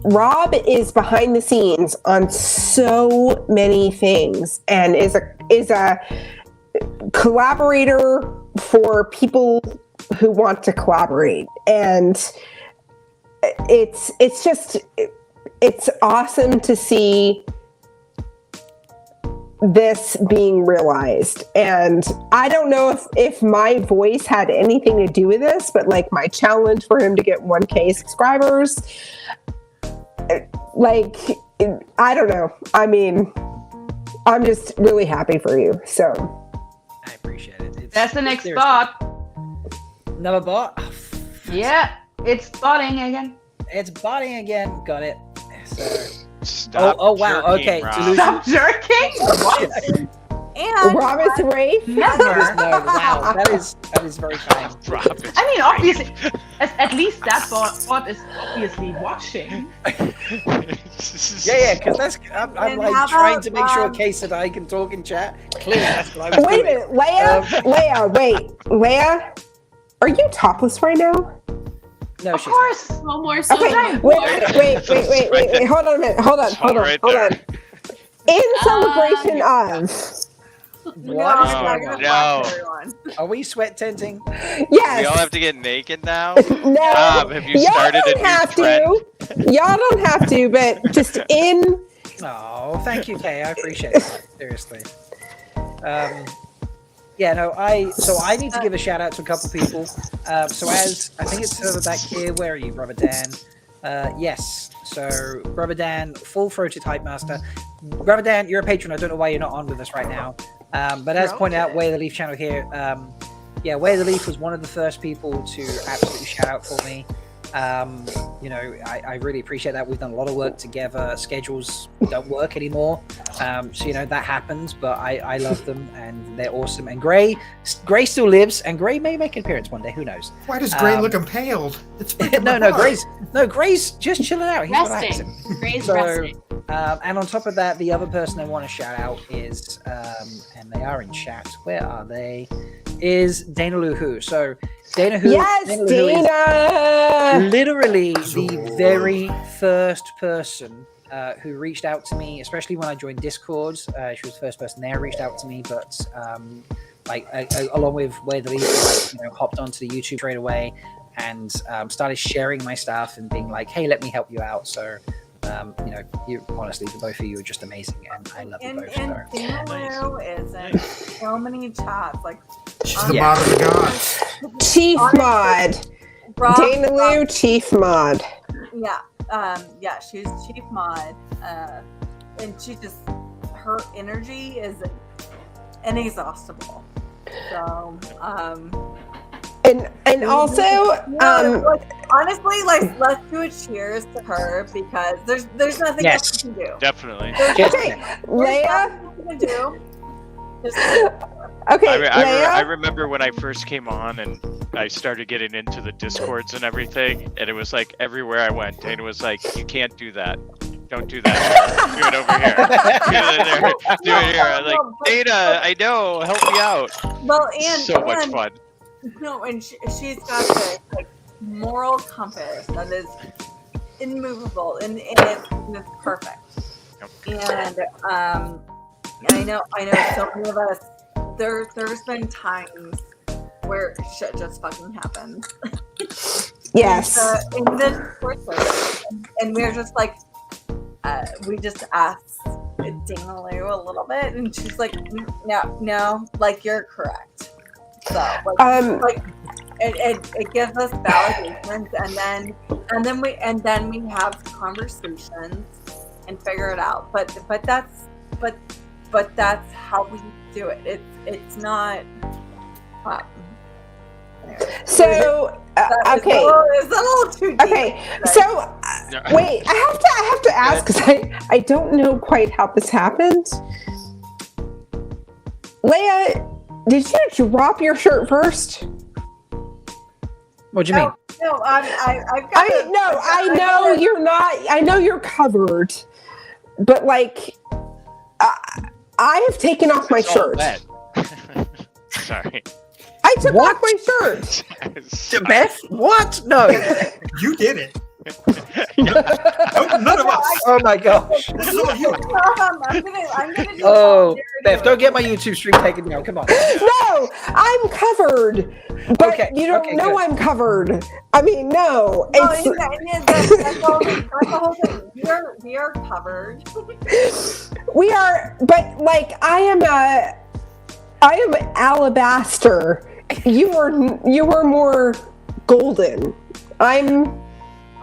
Speaker 17: Rob is behind the scenes on so many things and is a collaborator for people who want to collaborate, and it's awesome to see this being realized. And I don't know if my voice had anything to do with this, but like, my challenge for him to get 1K subscribers, like, I don't know. I mean, I'm just really happy for you. So
Speaker 1: I appreciate it.
Speaker 19: That's the next bot.
Speaker 1: Another bot? Oh,
Speaker 19: yeah, it's botting again.
Speaker 1: It's botting again. Got it. So.
Speaker 18: Stop
Speaker 1: oh wow.
Speaker 18: jerking,
Speaker 1: Okay.
Speaker 18: Rob.
Speaker 1: Delusions.
Speaker 19: Stop jerking? What?
Speaker 14: And
Speaker 17: Rob is Rafe?
Speaker 19: Never.
Speaker 1: No, wow, that is very kind.
Speaker 19: I mean, obviously, at least that bot is obviously watching.
Speaker 1: Yeah, because I'm
Speaker 14: And
Speaker 1: like
Speaker 14: how
Speaker 1: trying
Speaker 14: about,
Speaker 1: to make sure Case and I can talk in chat. Clearly, that's what I was
Speaker 17: Wait a
Speaker 1: doing.
Speaker 17: minute, Leigh-A, are you topless right now?
Speaker 1: No,
Speaker 19: of course.
Speaker 11: No more so.
Speaker 17: Okay, wait. Hold on a minute. Hold on. In celebration of.
Speaker 1: What?
Speaker 18: No.
Speaker 1: Are we sweat tenting?
Speaker 17: Yes.
Speaker 18: We all have to get naked now?
Speaker 17: No.
Speaker 18: Rob, have you
Speaker 17: Y'all
Speaker 18: started a
Speaker 17: don't
Speaker 18: new
Speaker 17: have
Speaker 18: trend?
Speaker 17: to. Y'all don't have to, but just in.
Speaker 1: Oh, thank you, Kay. I appreciate that. Seriously. Yeah, no, I need to give a shout out to a couple people. So as I think it's further back here, where are you, Brother Dan? Yes. So Brother Dan, full throated hype master. Brother Dan, you're a patron. I don't know why you're not on with us right now. But as pointed out, Way of the Leaf channel here. Way of the Leaf was one of the first people to absolutely shout out for me. I really appreciate that. We've done a lot of work together. Schedules don't work anymore. So that happens, but I love them and they're awesome. And Gray still lives, and Gray may make an appearance one day. Who knows?
Speaker 16: Why does Gray look impaled? It's
Speaker 1: Gray's just chilling out. He's
Speaker 11: Resting.
Speaker 1: relaxing.
Speaker 11: Gray's resting.
Speaker 1: And on top of that, the other person I want to shout out is, and they are in chat. Where are they? Is Dana Luhu. So Dana Who.
Speaker 17: Yes, Dana!
Speaker 1: Is literally the very first person who reached out to me, especially when I joined Discord. She was the first person there who reached out to me, but along with Way the Leaf, hopped onto the YouTube straight away and started sharing my stuff and being like, "Hey, let me help you out." So. You honestly, the both of you are just amazing, and I love you both.
Speaker 14: And Dana Lou is in so many chats. Like,
Speaker 16: she's the mod of the gods.
Speaker 17: Chief mod. Dana Lou, Chief mod.
Speaker 14: Yeah, she's Chief mod, and she just her energy is inexhaustible. So,
Speaker 17: and also,
Speaker 14: honestly, let's do a cheers to her because there's nothing else you can do.
Speaker 18: Definitely.
Speaker 17: Okay, Leigh-A.
Speaker 18: Okay, I remember when I first came on and I started getting into the Discords and everything, and it was like everywhere I went, Dana was like, "You can't do that. Don't do that. Do it over here. Do it here." I'm like, Dana, I know. Help me out.
Speaker 14: Well, and
Speaker 18: so much fun.
Speaker 14: No, and she's got this moral compass that is immovable, and it's perfect. And I know so many of us. There's been times where shit just fucking happens.
Speaker 17: Yes.
Speaker 14: In the course, and we're just like, we just asked Dana Lou a little bit, and she's like, no, like you're correct. So it gives us validations, and then we have conversations and figure it out. But that's how we do it. It's not.
Speaker 17: So okay,
Speaker 14: it's a little too deep.
Speaker 17: Okay, so wait, I have to ask because I don't know quite how this happened. Leigh-A, did you drop your shirt first?
Speaker 1: What do you mean?
Speaker 14: No,
Speaker 17: I know you're not. I know you're covered, but I have taken off my shirt.
Speaker 18: Sorry.
Speaker 17: I took off my shirt.
Speaker 1: Beth? What? No.
Speaker 16: You did it. None of us.
Speaker 1: Oh my gosh.
Speaker 16: This is all you.
Speaker 14: I'm gonna do
Speaker 1: Beth, don't get my YouTube stream taken down. Come on.
Speaker 17: No, I'm covered. But you don't know
Speaker 1: good.
Speaker 17: I'm covered. I mean, no.
Speaker 14: That's the whole thing. We are covered.
Speaker 17: We are, but I am alabaster. You were more golden. I'm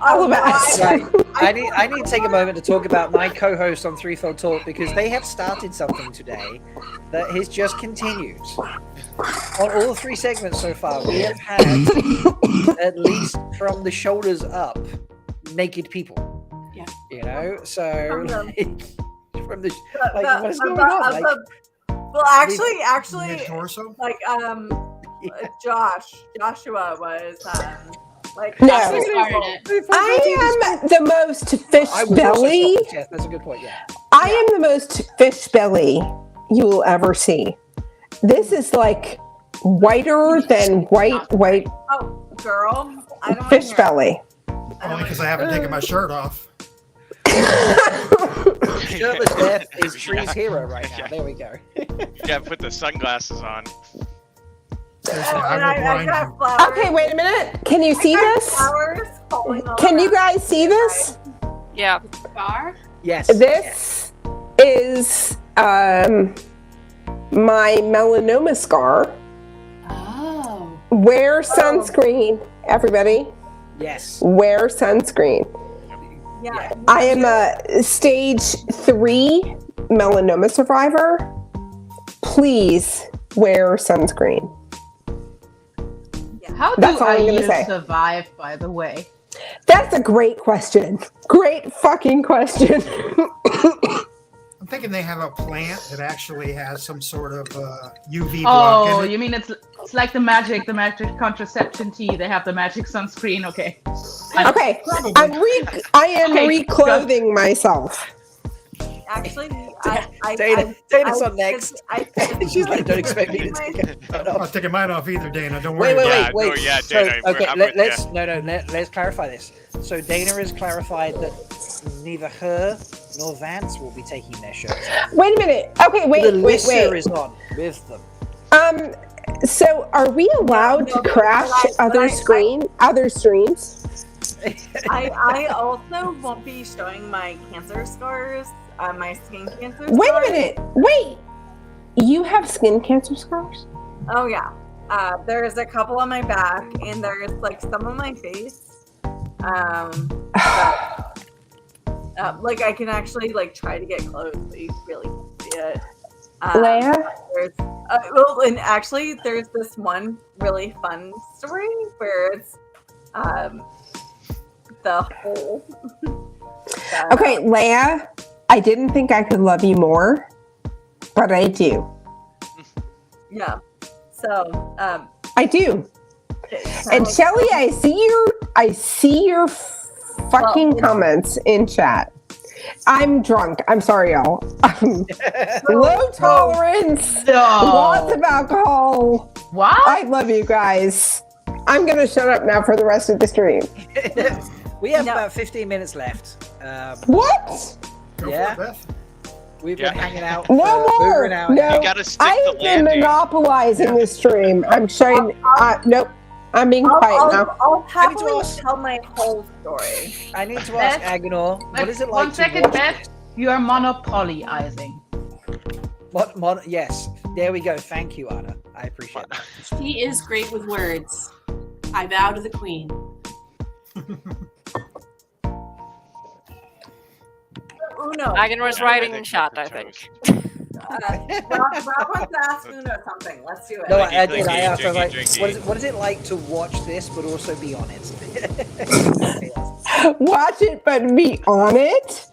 Speaker 17: alabaster.
Speaker 1: I need to take a moment to talk about my co-host on Threefold Talk because they have started something today that has just continued. On all three segments so far, we have had at least from the shoulders up naked people. Yeah. So from the what is going on?
Speaker 14: Well, actually,
Speaker 16: Mid-torso?
Speaker 14: like Joshua was like.
Speaker 17: No.
Speaker 14: actually
Speaker 2: started it.
Speaker 17: I am the most fish
Speaker 1: I was also
Speaker 17: belly.
Speaker 1: shocked, Jess. That's a good point. Yeah.
Speaker 17: I am the most fish belly you will ever see. This is like whiter than white
Speaker 14: Oh, girl, I don't
Speaker 17: fish
Speaker 14: hear
Speaker 17: belly.
Speaker 16: Only because I haven't taken my shirt off.
Speaker 1: Shirtless Death is Tree's hero right now. There we go.
Speaker 18: Yeah, put the sunglasses on.
Speaker 14: And I got flowers.
Speaker 17: Okay, wait a minute. Can you see this?
Speaker 14: Flowers falling all
Speaker 17: Can you
Speaker 14: around.
Speaker 17: guys see this?
Speaker 15: Yeah.
Speaker 2: Bar?
Speaker 1: Yes.
Speaker 17: This is my melanoma scar.
Speaker 2: Oh.
Speaker 17: Wear sunscreen, everybody.
Speaker 1: Yes.
Speaker 17: Wear sunscreen.
Speaker 14: Yeah.
Speaker 17: I am a stage 3 melanoma survivor. Please wear sunscreen.
Speaker 19: How
Speaker 17: That's
Speaker 19: do
Speaker 17: all I'm
Speaker 19: I
Speaker 17: gonna say.
Speaker 19: survive, by the way?
Speaker 17: That's a great question. Great fucking question.
Speaker 16: I'm thinking they have a plant that actually has some sort of UV block
Speaker 19: Oh,
Speaker 16: in it.
Speaker 19: you mean it's like the magic contraception tea. They have the magic sunscreen. Okay.
Speaker 17: Okay, I am reclothing myself.
Speaker 14: Actually,
Speaker 1: Dana's on next. She's like, don't expect me to take it.
Speaker 16: I'm not taking mine off either, Dana. Don't worry.
Speaker 1: Wait.
Speaker 18: Yeah,
Speaker 1: So,
Speaker 18: Dana,
Speaker 1: okay,
Speaker 18: I'm with
Speaker 1: let's clarify this. So Dana has clarified that neither her nor Vance will be taking their shirts off.
Speaker 17: Wait a minute. Okay, wait.
Speaker 1: Alyssa is on with them.
Speaker 17: So are we allowed to crash other streams?
Speaker 14: I also won't be showing my cancer scars, my skin cancer scars.
Speaker 17: Wait a minute. Wait. You have skin cancer scars?
Speaker 14: Oh yeah. There's a couple on my back, and there's like some on my face. Like I can actually like try to get close, but you really can't see it.
Speaker 17: Leigh-A?
Speaker 14: Well, and actually, there's this one really fun story where it's the whole.
Speaker 17: Okay, Leigh-A, I didn't think I could love you more, but I do.
Speaker 14: Yeah. So.
Speaker 17: I do. And Shelly, I see your fucking comments in chat. I'm drunk. I'm sorry, y'all. Low tolerance. Lots of alcohol.
Speaker 19: What?
Speaker 17: I love you guys. I'm gonna shut up now for the rest of the stream.
Speaker 1: We have about 15 minutes left.
Speaker 17: What?
Speaker 1: Yeah. We've been hanging out.
Speaker 17: No
Speaker 1: for
Speaker 17: more.
Speaker 1: over an hour.
Speaker 17: No. I've been monopolizing this stream. I'm showing. Nope. I'm being quiet now.
Speaker 14: I'll happily tell my whole story.
Speaker 1: I need to ask Agonor, what is it like
Speaker 19: 1
Speaker 1: to
Speaker 19: second,
Speaker 1: watch
Speaker 19: Beth. You are monopolyizing.
Speaker 1: Yes, there we go. Thank you, Anna. I appreciate that.
Speaker 11: He is great with words. I bow to the queen.
Speaker 14: Uno.
Speaker 15: Agonor's writing in chat, I think.
Speaker 14: Rob wants to ask Uno something. Let's do it.
Speaker 1: No, I did. I asked. I was like, what is it like to watch this, but also be on it?
Speaker 17: Watch it, but be on it.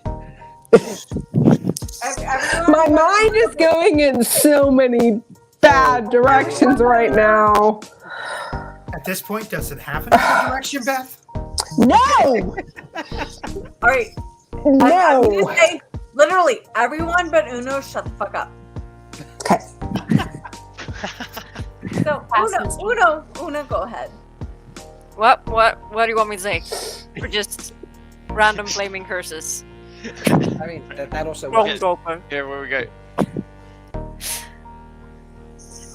Speaker 17: My mind is going in so many bad directions right now.
Speaker 16: At this point, does it have another direction, Beth?
Speaker 17: No!
Speaker 14: All right.
Speaker 17: No.
Speaker 14: I'm gonna say, literally, everyone but Uno, shut the fuck up.
Speaker 17: Okay.
Speaker 14: So, Uno, go ahead.
Speaker 15: What do you want me to say? Or just random flaming curses?
Speaker 1: I mean, that also works.
Speaker 18: Here we go.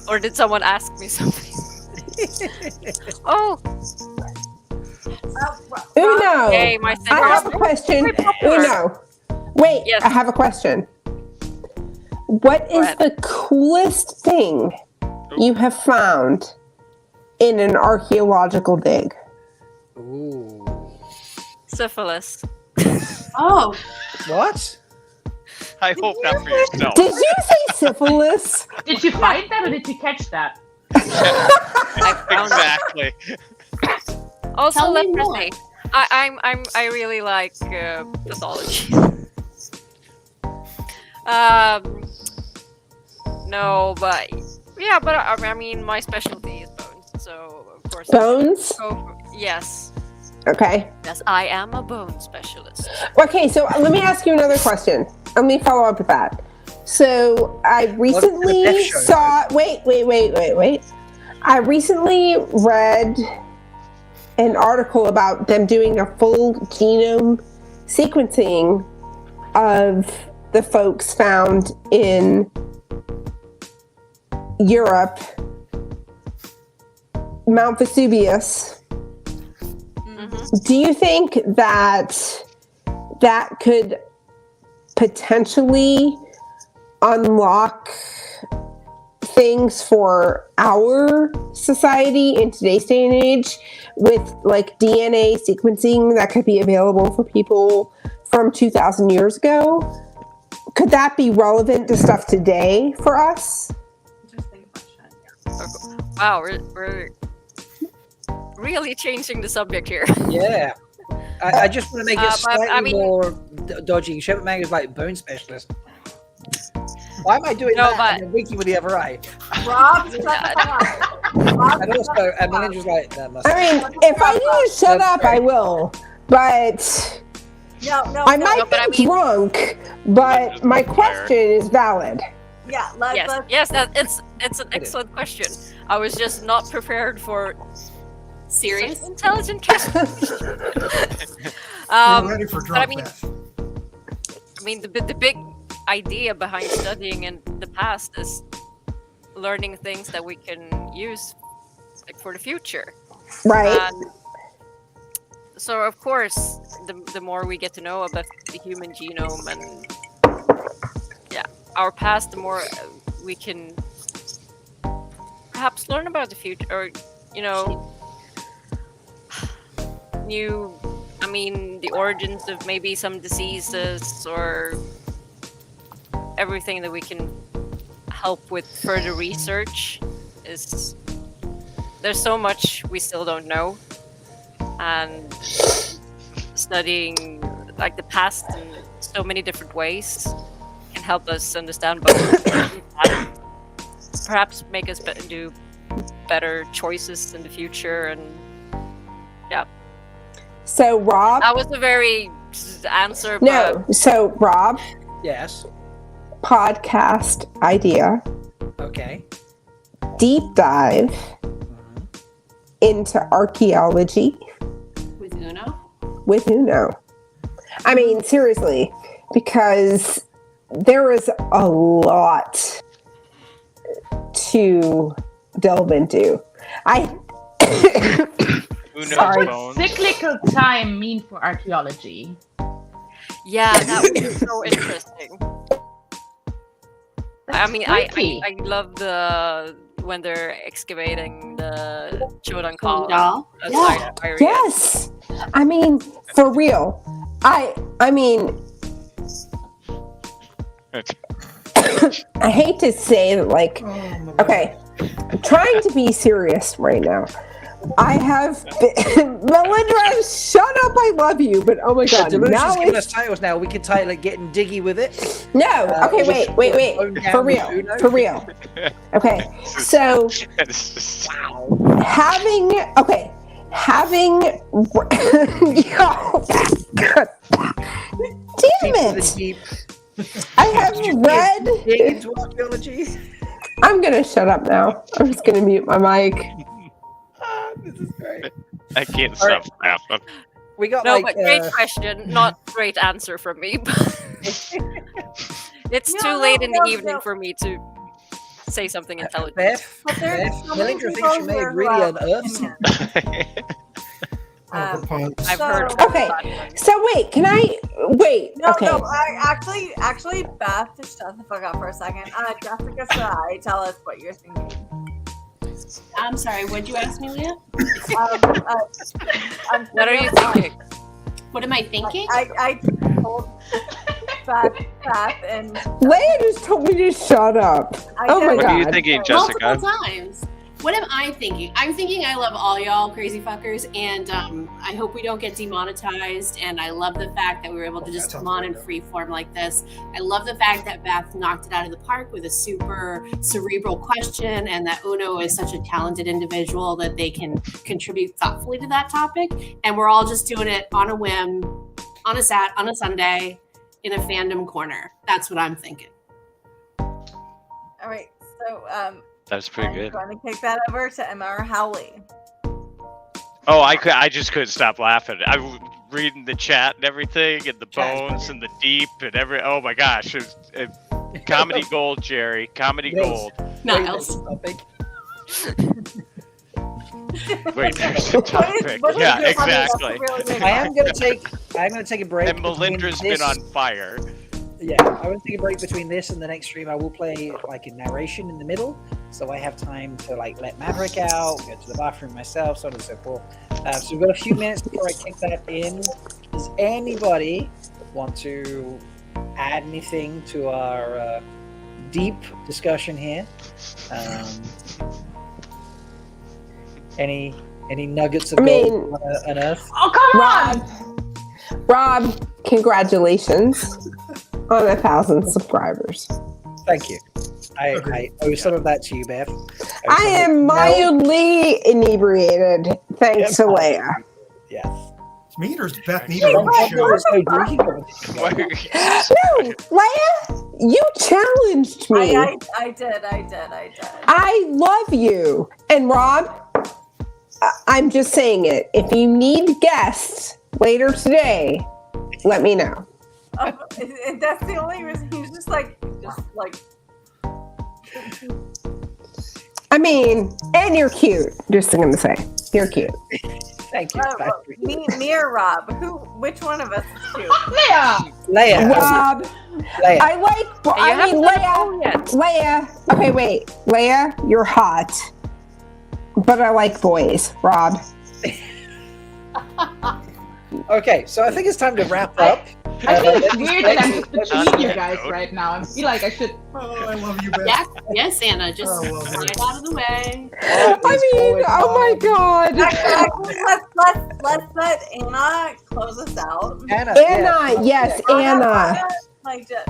Speaker 15: Or did someone ask me something? Oh.
Speaker 17: Uno,
Speaker 15: Hey, my
Speaker 17: I have a question. Uno, wait,
Speaker 15: Yes.
Speaker 17: I have a question. What is the coolest thing you have found in an archaeological dig?
Speaker 1: Ooh.
Speaker 15: Syphilis.
Speaker 11: Oh.
Speaker 1: What?
Speaker 18: I hope not for yourself.
Speaker 17: Did you say syphilis?
Speaker 19: Did you find that or did you catch that?
Speaker 18: Exactly.
Speaker 15: Also
Speaker 2: Tell me more.
Speaker 15: leprosy. I really like pathology. No, but yeah, but I mean, my specialty is bones, so of course.
Speaker 17: Bones?
Speaker 15: Yes.
Speaker 17: Okay.
Speaker 15: Yes, I am a bone specialist.
Speaker 17: Okay, so let me ask you another question. Let me follow up with that. So I recently saw. Wait. I recently read an article about them doing a full genome sequencing of the folks found in Europe, Mount Vesuvius. Do you think that that could potentially unlock things for our society in today's day and age with like DNA sequencing that could be available for people from 2,000 years ago? Could that be relevant to stuff today for us?
Speaker 15: Wow, we're really changing the subject here.
Speaker 1: Yeah. I just want to make it slightly
Speaker 15: but,
Speaker 1: more dodgy. Shepherd Mang is like bone specialist. Why am I doing that and then winking with the other eye?
Speaker 14: Rob, shut the fuck up.
Speaker 1: And also, Melindra's like, that must.
Speaker 17: I mean, if I need to shut up, I will. But I might be drunk. But my question is valid.
Speaker 14: Yeah.
Speaker 15: Yes. It's an excellent question. I was just not prepared for serious, intelligent questions.
Speaker 16: We're ready for drunk.
Speaker 15: I mean, the big idea behind studying in the past is learning things that we can use like for the future.
Speaker 17: Right.
Speaker 15: So of course, the more we get to know about the human genome and our past, the more we can perhaps learn about the future, or the origins of maybe some diseases, or everything that we can help with further research. There's so much we still don't know, and studying like the past in so many different ways can help us understand both and perhaps make us do better choices in the future. And
Speaker 17: so Rob,
Speaker 15: that was a very answer.
Speaker 17: No, so Rob.
Speaker 1: Yes.
Speaker 17: Podcast idea.
Speaker 1: Okay.
Speaker 17: Deep dive into archaeology with Uno. I mean, seriously, because there is a lot to delve into.
Speaker 19: What would cyclical time mean for archaeology?
Speaker 15: Yeah, that would be so interesting. I mean, I love when they're excavating the Chodan column.
Speaker 17: Yes, I mean, for real. I mean, I hate to say that, like, okay, I'm trying to be serious right now. I have been, Melindhra, shut up, I love you, but oh my god.
Speaker 1: Delusions giving us titles now. We can title it Getting Diggy With It.
Speaker 17: No, okay, wait. For real. Okay, so having damn it. I have read
Speaker 1: into archaeology.
Speaker 17: I'm gonna shut up now. I'm just gonna mute my mic.
Speaker 1: This is great.
Speaker 18: I can't stop laughing.
Speaker 1: We got
Speaker 15: but great question, not great answer from me. It's too late in the evening for me to say something intelligent.
Speaker 1: Beth, Melindhra thinks you may really unearth.
Speaker 15: I've heard.
Speaker 17: Okay, so wait, can I wait?
Speaker 14: No,
Speaker 17: okay.
Speaker 14: no. Actually, Beth, just shut the fuck up for a second. Jessica Sarai, tell us what you're thinking.
Speaker 11: I'm sorry. What'd you ask me, Leah?
Speaker 15: What are you thinking?
Speaker 11: What am I thinking?
Speaker 14: I told Beth and
Speaker 17: Leigh-A just told me to shut up. Oh my god.
Speaker 18: What are you thinking, Jessica?
Speaker 11: Multiple times. What am I thinking? I'm thinking I love all y'all crazy fuckers, and I hope we don't get demonetized. And I love the fact that we were able to just come on in free form like this. I love the fact that Beth knocked it out of the park with a super cerebral question, and that Uno is such a talented individual that they can contribute thoughtfully to that topic. And we're all just doing it on a whim, on a Sunday, in a fandom corner. That's what I'm thinking.
Speaker 14: All right, so
Speaker 18: That's pretty good.
Speaker 14: I'm going to kick that over to Emma or Howley.
Speaker 18: Oh, I just couldn't stop laughing. I was reading the chat and everything, and the bones and the deep and every. Oh my gosh, comedy gold, Jerry. Comedy gold.
Speaker 11: Niles.
Speaker 18: Wait, there's a topic. Yeah, exactly.
Speaker 1: I'm gonna take a break.
Speaker 18: And Melindhra's been on fire.
Speaker 1: Yeah, I want to take a break between this and the next stream. I will play like a narration in the middle, so I have time to like let Maverick out, go to the bathroom myself, so on and so forth. So we've got a few minutes before I kick that in. Does anybody want to add anything to our deep discussion here? Any nuggets of gold on Earth?
Speaker 19: Oh, come on!
Speaker 17: Rob, congratulations on 1,000 subscribers.
Speaker 1: Thank you. I owe some of that to you, Beth.
Speaker 17: I am mildly inebriated, thanks to Leigh-A.
Speaker 1: Yes.
Speaker 16: Meters, Beth
Speaker 17: No, Leigh-A, you challenged me.
Speaker 14: I did.
Speaker 17: I love you. And Rob, I'm just saying it. If you need guests later today, let me know.
Speaker 14: And that's the only reason he's just like.
Speaker 17: I mean, and you're cute. Just gonna say, you're cute.
Speaker 1: Thank you.
Speaker 14: Me or Rob? Which one of us is cute?
Speaker 1: Leigh-A.
Speaker 17: Rob.
Speaker 1: Leigh-A.
Speaker 17: I like. Leigh-A. Okay, wait. Leigh-A, you're hot, but I like boys. Rob.
Speaker 1: Okay, so I think it's time to wrap up.
Speaker 19: I think it's weird that I'm just between you guys right now. I feel like I should.
Speaker 16: Oh, I love you, Beth.
Speaker 11: Yes, Anna. Just slide out of the way.
Speaker 17: I mean, oh my God.
Speaker 14: Let's let Anna close us out.
Speaker 17: Anna, yes, Anna.
Speaker 14: Like just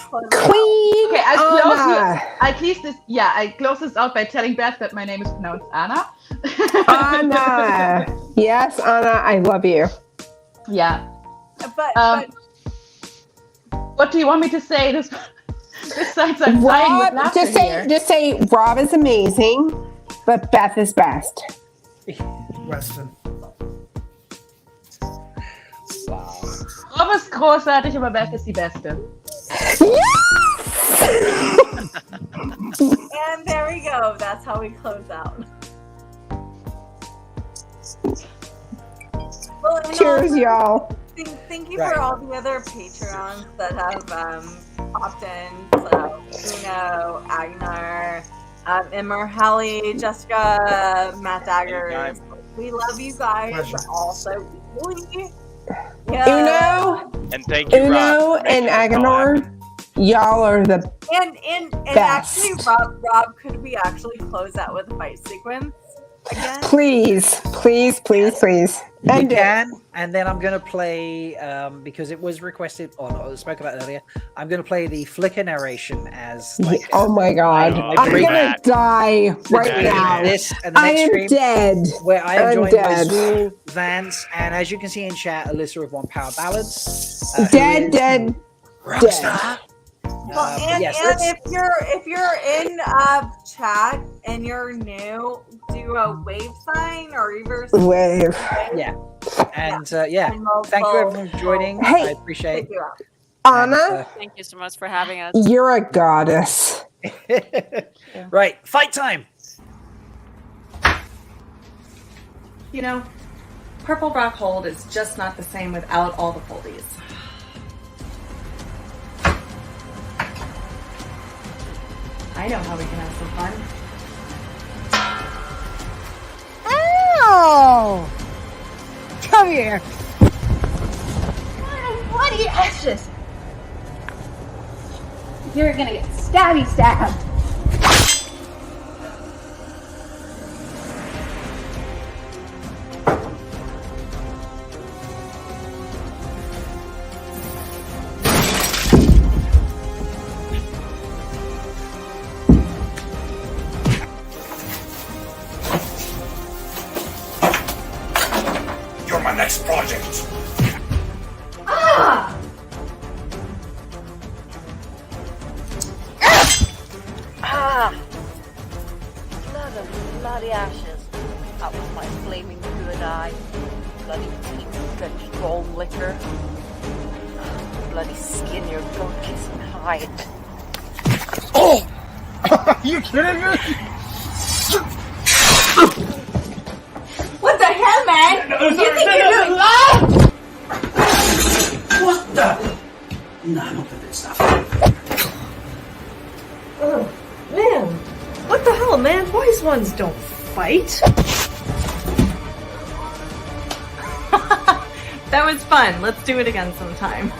Speaker 14: close
Speaker 17: Queen
Speaker 19: Okay,
Speaker 17: Anna.
Speaker 19: I close this out by telling Beth that my name is pronounced Anna.
Speaker 17: Anna. Yes, Anna, I love you.
Speaker 19: Yeah.
Speaker 14: But
Speaker 19: what do you want me to say? Besides, I'm dying with
Speaker 17: Rob,
Speaker 19: laughter
Speaker 17: just say Rob is amazing, but Beth is best.
Speaker 16: Weston.
Speaker 19: Rob ist großartig, aber Beth ist die Beste.
Speaker 14: And there we go. That's how we close out. Well,
Speaker 17: Cheers, y'all.
Speaker 14: Thank you for all the other Patreons that have popped in. So, Uno, Agnar, Emma, Hallie, Jessica, Matt Daggers. We love you guys. But also equally.
Speaker 17: Uno,
Speaker 18: and thank you,
Speaker 17: Uno
Speaker 18: Rob,
Speaker 17: and Agnar, y'all are the
Speaker 14: and
Speaker 17: best.
Speaker 14: actually, Rob, could we actually close out with a fight sequence again?
Speaker 17: Please.
Speaker 1: And can, and then I'm going to play, because it was requested, I spoke about it earlier, I'm going to play the flicker narration as like...
Speaker 17: Oh my God. I'm going to die right now.
Speaker 1: This and the
Speaker 17: I
Speaker 1: next
Speaker 17: am
Speaker 1: stream,
Speaker 17: dead.
Speaker 1: where I am
Speaker 17: I'm
Speaker 1: joined
Speaker 17: dead.
Speaker 1: by Zuul, Vance, and as you can see in chat, Alyssa with One Power Ballads.
Speaker 17: Dead.
Speaker 14: Well, and if you're in chat and you're new, do a wave sign or reverse
Speaker 17: wave.
Speaker 1: Yeah. And thank you everyone for joining.
Speaker 17: Hey.
Speaker 1: I appreciate it.
Speaker 17: Anna,
Speaker 15: Thank you so much for having us.
Speaker 17: you're a goddess.
Speaker 1: Right, fight time.
Speaker 5: You know, Purple Rock Hold is just not the same without all the foldies. I know how we can have some fun.
Speaker 20: Ow! Come here.
Speaker 10: Bloody ashes! You're gonna get stabby stabbed.
Speaker 9: bloody ashes. That was my flaming good eye. Bloody teeth, good strong liquor. Bloody skin, your goat kissing hide.
Speaker 13: Oh! Are you kidding me?
Speaker 14: What the hell, man?
Speaker 8: No,
Speaker 14: You
Speaker 8: sorry,
Speaker 14: think
Speaker 8: no,
Speaker 14: you're
Speaker 8: no,
Speaker 14: doing
Speaker 8: no. What the? No, not the good stuff.
Speaker 10: Oh, man. What the hell, man? Wise ones don't fight.
Speaker 5: That was fun. Let's do it again sometime.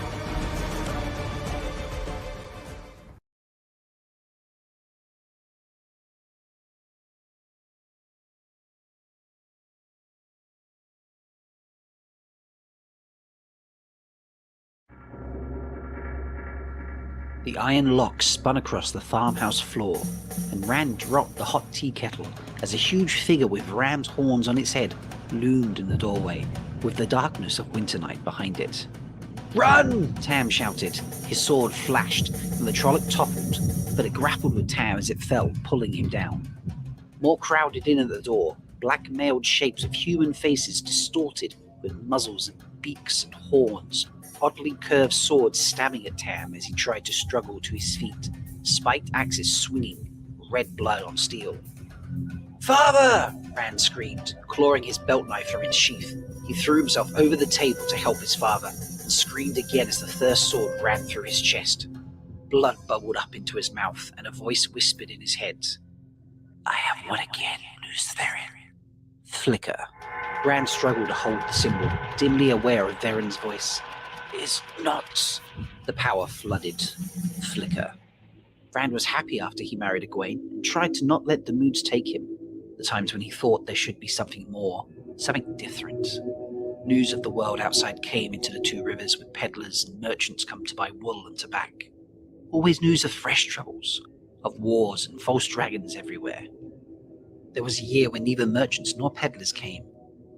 Speaker 21: The iron lock spun across the farmhouse floor, and Rand dropped the hot tea kettle as a huge figure with ram's horns on its head loomed in the doorway, with the darkness of winter night behind it. "Run!" Tam shouted. His sword flashed, and the Trolloc toppled, but it grappled with Tam as it fell, pulling him down. More crowded in at the door, black-mailed shapes of human faces distorted with muzzles and beaks and horns, oddly curved swords stabbing at Tam as he tried to struggle to his feet, spiked axes swinging, red blood on steel. "Father!" Rand screamed, clawing his belt knife from its sheath. He threw himself over the table to help his father, and screamed again as the first sword ran through his chest. Blood bubbled up into his mouth, and a voice whispered in his head. "I have won again, Leigh-A. Flicker." Rand struggled to hold the symbol, dimly aware of Veren's voice. "Is not..." The power flooded. Flicker. Rand was happy after he married Egwene, and tried to not let the moods take him. The times when he thought there should be something more, something different. News of the world outside came into the Two Rivers with peddlers and merchants come to buy wool and tobacco. Always news of fresh troubles, of wars and false dragons everywhere. There was a year when neither merchants nor peddlers came,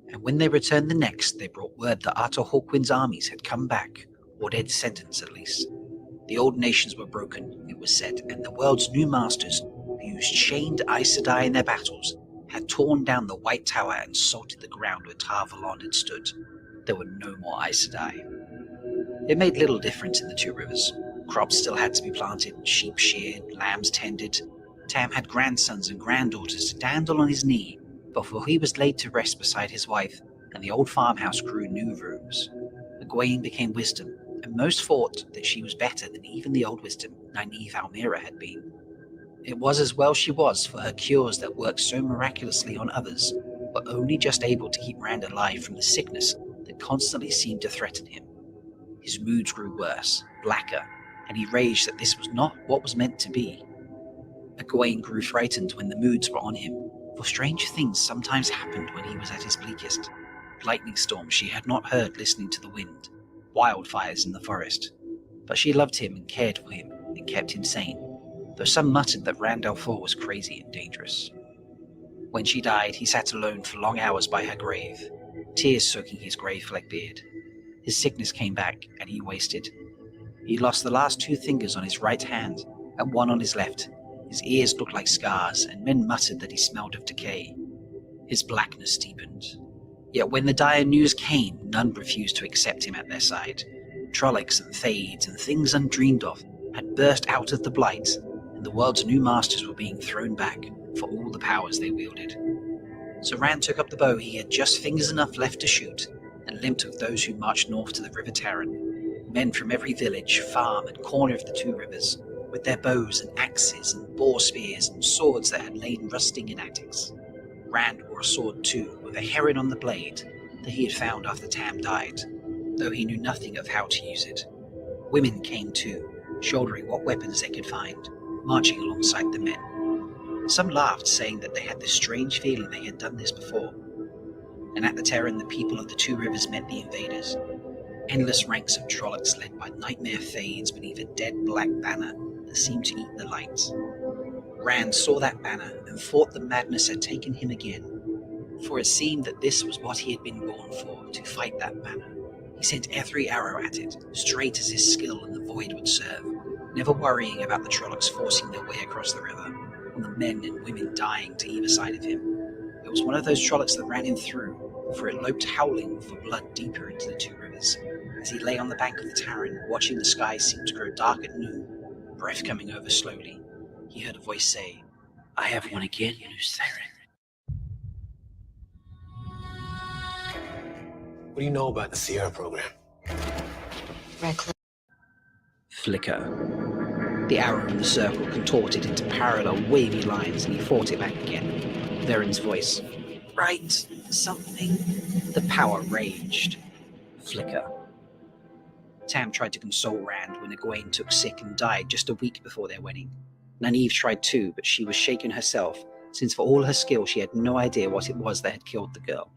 Speaker 21: and when they returned the next, they brought word that Arthur Hawkwind's armies had come back, or their descendants at least. The old nations were broken, it was said, and the world's new masters, who used chained Aes Sedai in their battles, had torn down the White Tower and salted the ground where Tar Valon had stood. There were no more Aes Sedai. It made little difference in the Two Rivers. Crops still had to be planted, sheep sheared, lambs tended. Tam had grandsons and granddaughters to dandle on his knee before he was laid to rest beside his wife, and the old farmhouse grew new rooms. Egwene became wisdom, and most thought that she was better than even the old wisdom Nynaeve Almira had been. It was as well she was, for her cures that worked so miraculously on others were only just able to keep Rand alive from the sickness that constantly seemed to threaten him. His moods grew worse, blacker, and he raged that this was not what was meant to be. Egwene grew frightened when the moods were on him, for strange things sometimes happened when he was at his bleakest. Lightning storms she had not heard listening to the wind, wildfires in the forest. But she loved him and cared for him and kept him sane, though some muttered that Rand al'Thor was crazy and dangerous. When she died, he sat alone for long hours by her grave, tears soaking his grey-flecked beard. His sickness came back, and he wasted. He lost the last 2 fingers on his right hand, and 1 on his left. His ears looked like scars, and men muttered that he smelled of decay. His blackness deepened. Yet when the dire news came, none refused to accept him at their side. Trollocs and Thaids and things undreamed of had burst out of the Blight, and the world's new masters were being thrown back for all the powers they wielded. So Rand took up the bow he had just fingers enough left to shoot, and limped with those who marched north to the River Terran, men from every village, farm, and corner of the Two Rivers, with their bows and axes and boar spears and swords that had lain rusting in attics. Rand wore a sword too, with a heron on the blade that he had found after Tam died, though he knew nothing of how to use it. Women came too, shouldering what weapons they could find, marching alongside the men. Some laughed, saying that they had this strange feeling they had done this before. And at the Terran, the people of the Two Rivers met the invaders. Endless ranks of Trollocs led by nightmare Thaids beneath a dead black banner that seemed to eat the light. Rand saw that banner and thought the madness had taken him again, for it seemed that this was what he had been born for, to fight that banner. He sent every arrow at it, straight as his skill in the void would serve, never worrying about the Trollocs forcing their way across the river, and the men and women dying to either side of him. was one of those trollocs that ran him through, for it loped howling for blood deeper into the two rivers. As he lay on the bank of the Taryn, watching the sky seem to grow dark at noon, breath coming over slowly, he heard a voice say, "I have won again, Leigh-A."
Speaker 3: What do you know about the Sierra program?
Speaker 21: Flicker. The arrow in the circle contorted into parallel, wavy lines, and he fought it back again. Verin's voice. Right, something. The power raged. Flicker. Tam tried to console Rand when Egwene took sick and died just a week before their wedding. Nynaeve tried too, but she was shaken herself, since for all her skill she had no idea what it was that had killed the girl.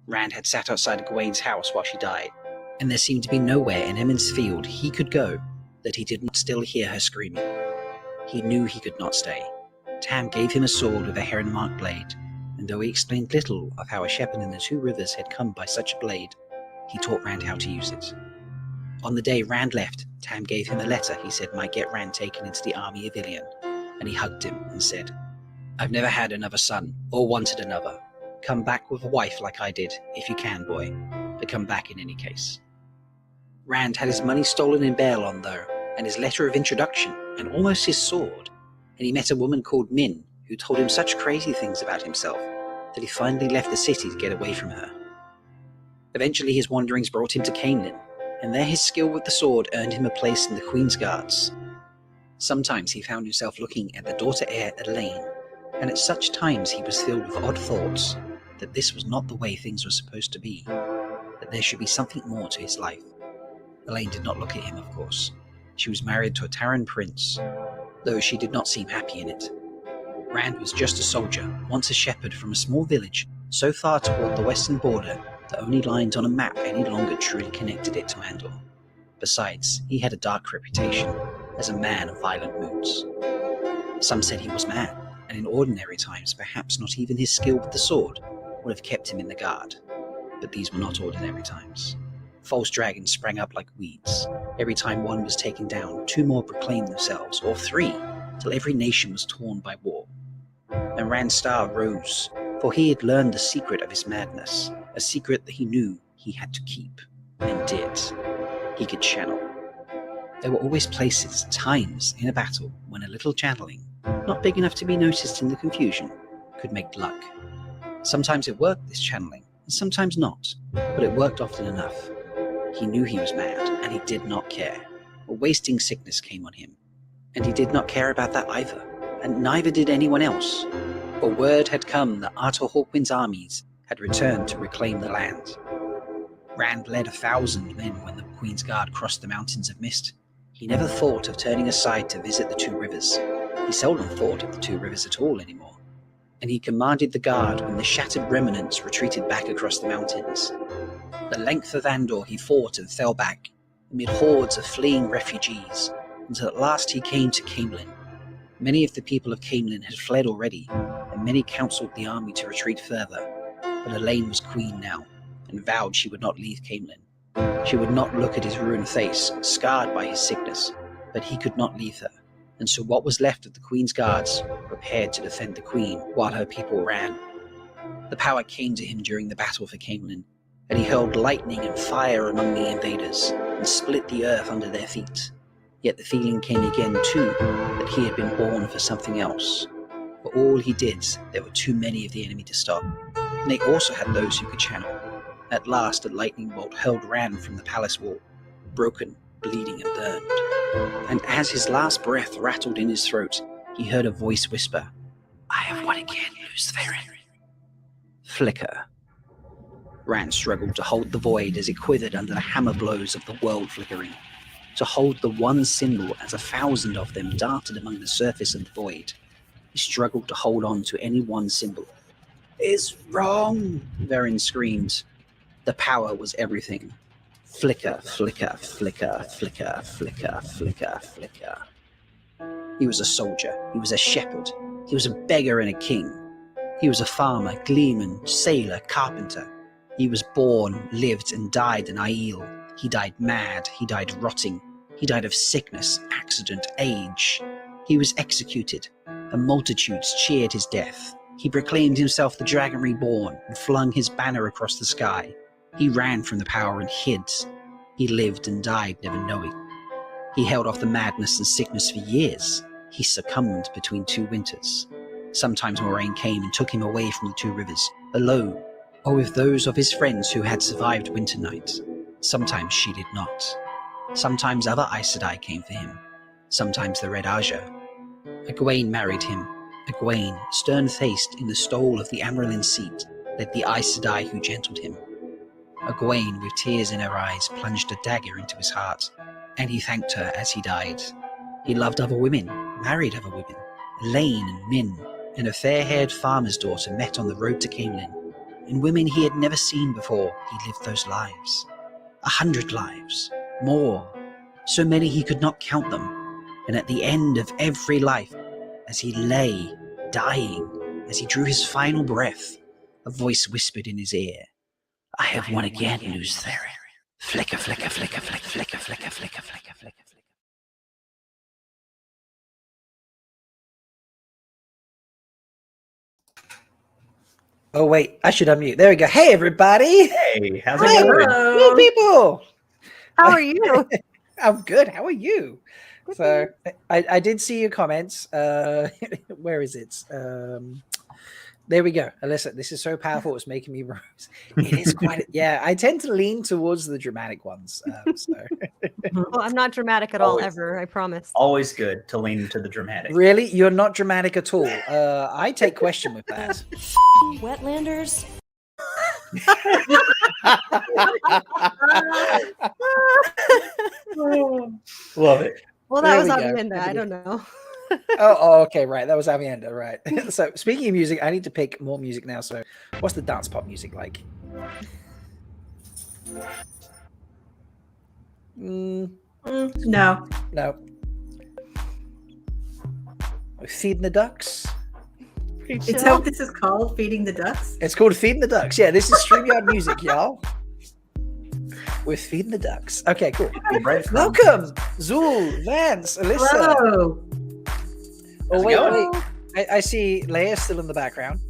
Speaker 21: Rand had sat outside Egwene's house while she died, and there seemed to be nowhere in Emond's Field he could go that he did not still hear her screaming. He knew he could not stay. Tam gave him a sword with a heron-marked blade, and though he explained little of how a shepherd in the two rivers had come by such a blade, he taught Rand how to use it. On the day Rand left, Tam gave him a letter he said might get Rand taken into the army of Ilion, and he hugged him and said, "I've never had another son, or wanted another. Come back with a wife like I did, if you can, boy, but come back in any case." Rand had his money stolen in Baerlon, though, and his letter of introduction, and almost his sword, and he met a woman called Min, who told him such crazy things about himself that he finally left the city to get away from her. Eventually his wanderings brought him to Caemlyn, and there his skill with the sword earned him a place in the Queen's Guards. Sometimes he found himself looking at the daughter heir Elaine, and at such times he was filled with odd thoughts that this was not the way things were supposed to be, that there should be something more to his life. Elaine did not look at him, of course. She was married to a Terran prince, though she did not seem happy in it. Rand was just a soldier, once a shepherd from a small village so far toward the western border that only lines on a map any longer truly connected it to Andor. Besides, he had a dark reputation as a man of violent moods. Some said he was mad, and in ordinary times perhaps not even his skill with the sword would have kept him in the guard. But these were not ordinary times. False dragons sprang up like weeds. Every time one was taken down, two more proclaimed themselves, or three, till every nation was torn by war. And Rand's star rose, for he had learned the secret of his madness, a secret that he knew he had to keep, and did. He could channel. There were always places, times, in a battle, when a little channeling, not big enough to be noticed in the confusion, could make luck. Sometimes it worked, this channeling, and sometimes not, but it worked often enough. He knew he was mad, and he did not care. A wasting sickness came on him, and he did not care about that either, and neither did anyone else. For word had come that Arthur Hawkwind's armies had returned to reclaim the land. Rand led 1,000 men when the Queen's Guard crossed the Mountains of Mist. He never thought of turning aside to visit the two rivers. He seldom thought of the two rivers at all anymore. And he commanded the guard when the shattered remnants retreated back across the mountains. The length of Andor he fought and fell back, amid hordes of fleeing refugees, until at last he came to Caemlyn. Many of the people of Caemlyn had fled already, and many counseled the army to retreat further. But Elaine was queen now, and vowed she would not leave Caemlyn. She would not look at his ruined face, scarred by his sickness, but he could not leave her. And so what was left of the Queen's Guards prepared to defend the Queen while her people ran. The power came to him during the battle for Caemlyn, and he hurled lightning and fire among the invaders, and split the earth under their feet. Yet the feeling came again, too, that he had been born for something else. For all he did, there were too many of the enemy to stop, and they also had those who could channel. At last, a lightning bolt hurled Rand from the palace wall, broken, bleeding and burned. And as his last breath rattled in his throat, he heard a voice whisper, "I have won again, Leigh-A." Flicker. Rand struggled to hold the void as it quivered under the hammer blows of the world flickering, to hold the one symbol as 1,000 of them darted among the surface of the void. He struggled to hold on to any one symbol. "It's wrong," Verin screamed. The power was everything. Flicker, flicker, flicker, flicker, flicker, flicker, flicker. He was a soldier. He was a shepherd. He was a beggar and a king. He was a farmer, gleeman, sailor, carpenter. He was born, lived, and died in Aiel. He died mad. He died rotting. He died of sickness, accident, age. He was executed, and multitudes cheered his death. He proclaimed himself the Dragon Reborn and flung his banner across the sky. He ran from the power and hid. He lived and died never knowing. He held off the madness and sickness for years. He succumbed between 2 winters. Sometimes Moraine came and took him away from the 2 rivers, alone, or with those of his friends who had survived Winter Night. Sometimes she did not. Sometimes other Aes Sedai came for him. Sometimes the Red Aja. Egwene married him. Egwene, stern-faced in the stole of the Amarylline seat, led the Aes Sedai who gentled him. Egwene, with tears in her eyes, plunged a dagger into his heart, and he thanked her as he died. He loved other women, married other women. Elaine and Min, and a fair-haired farmer's daughter met on the road to Camelin. And women he had never seen before, he lived those lives. 100 lives. More. So many he could not count them. And at the end of every life, as he lay, dying, as he drew his final breath, a voice whispered in his ear, "I have won again, Luz Therin. Flicker, flicker, flicker, flicker, flicker, flicker, flicker, flicker, flicker."
Speaker 1: Oh wait, I should unmute. There we go. Hey everybody.
Speaker 7: Hey, how's
Speaker 1: Hi,
Speaker 7: it going?
Speaker 1: hello, people.
Speaker 6: How are you?
Speaker 1: I'm good. How are you? So I did see your comments. Where is it? There we go. Alyssa, this is so powerful. It's making me rose. It is quite. Yeah, I tend to lean towards the dramatic ones.
Speaker 6: Well, I'm not dramatic at all, ever. I promise.
Speaker 7: Always good to lean into the dramatic.
Speaker 1: Really, you're not dramatic at all. I take question with that.
Speaker 6: Wetlanders.
Speaker 7: Love it.
Speaker 6: Well, that was Avienda. I don't know.
Speaker 1: Oh, okay, right. That was Avienda, right. So, speaking of music, I need to pick more music now. So, what's the dance pop music like?
Speaker 14: No.
Speaker 1: No. Feeding the Ducks?
Speaker 14: It's how this is called, Feeding the Ducks?
Speaker 1: It's called Feeding the Ducks. Yeah, this is StreamYard music, y'all. We're Feeding the Ducks. Okay, cool. Welcome, Zuul, Vance, Alyssa.
Speaker 14: Hello.
Speaker 1: Oh, wait. I see Leigh-A still in the background.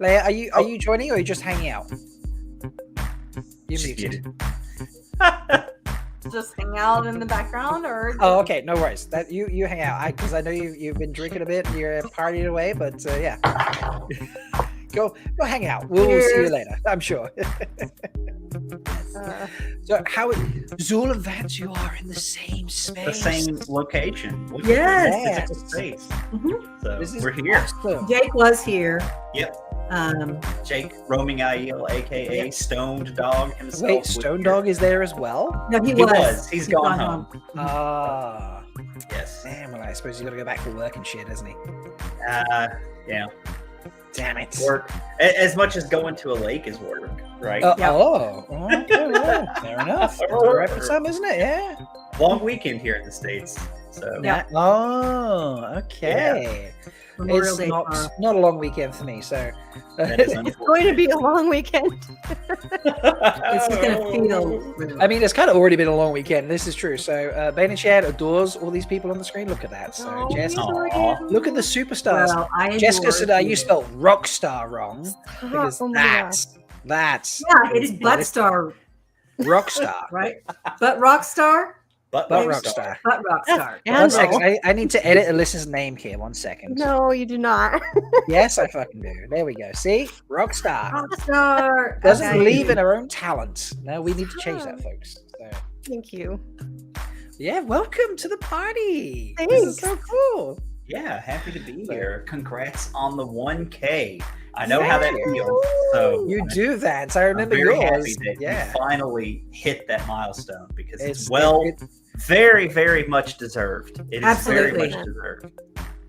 Speaker 1: Leigh-A, are you joining or are you just hanging out? You're muted.
Speaker 14: Just hang out in the background, or?
Speaker 1: Oh, okay, no worries. That you hang out. Because I know you've been drinking a bit and you're partying away, but yeah. Go hang out. We'll see you later, I'm sure. So Zuul and Vance, you are in the same space.
Speaker 7: The same location.
Speaker 14: Yes.
Speaker 7: Physical space.
Speaker 14: Mm-hmm.
Speaker 7: So we're here.
Speaker 1: Awesome.
Speaker 14: Jake was here.
Speaker 7: Yep. Jake, roaming Aiel, aka Stoned Dog himself.
Speaker 1: Wait, Stone Dog is there as well?
Speaker 14: No, he was.
Speaker 7: He's gone home.
Speaker 1: Ah.
Speaker 7: Yes.
Speaker 1: Damn, well, I suppose he's got to go back to work and shit, hasn't he?
Speaker 7: Yeah.
Speaker 1: Damn it.
Speaker 7: Work. As much as going to a lake is work, right?
Speaker 1: Oh, fair enough. That's right for some, isn't it? Yeah.
Speaker 7: Long weekend here in the States. So
Speaker 1: Yeah. Oh, okay.
Speaker 7: Yeah.
Speaker 14: Memorial
Speaker 1: It's
Speaker 14: Day
Speaker 1: not a long weekend for me, so
Speaker 6: It's going to be a long weekend.
Speaker 14: It's just gonna feel.
Speaker 1: I mean, it's kind of already been a long weekend. This is true. So Bain&Chiad adores all these people on the screen. Look at that. So Jess, look at the superstars.
Speaker 14: Well, I
Speaker 1: Jessica
Speaker 14: adore
Speaker 1: said, "You
Speaker 14: you.
Speaker 1: spelled rock star wrong because
Speaker 6: Oh my
Speaker 1: that's
Speaker 14: Yeah, it is Butt Star,
Speaker 1: rock star,
Speaker 14: right? But Rockstar.
Speaker 7: But
Speaker 1: Rockstar.
Speaker 14: But Rockstar.
Speaker 1: One second. I need to edit Alyssa's name here. 1 second.
Speaker 6: No, you do not.
Speaker 1: Yes, I fucking do. There we go. See? Rockstar.
Speaker 14: Rockstar.
Speaker 1: Doesn't
Speaker 14: Okay.
Speaker 1: believe in her own talent. No, we need to change that, folks. So,
Speaker 6: Thank you.
Speaker 1: yeah, welcome to the party. This
Speaker 6: Thanks.
Speaker 1: is so cool.
Speaker 7: Yeah, happy to be here. Congrats on the 1K. I know how that feels. So
Speaker 1: You do, Vance. I remember
Speaker 7: I'm very
Speaker 1: yours.
Speaker 7: happy that
Speaker 1: Yeah.
Speaker 7: you finally hit that milestone because it's
Speaker 1: It's-
Speaker 7: very, very much deserved. It is
Speaker 14: Absolutely.
Speaker 7: very much deserved.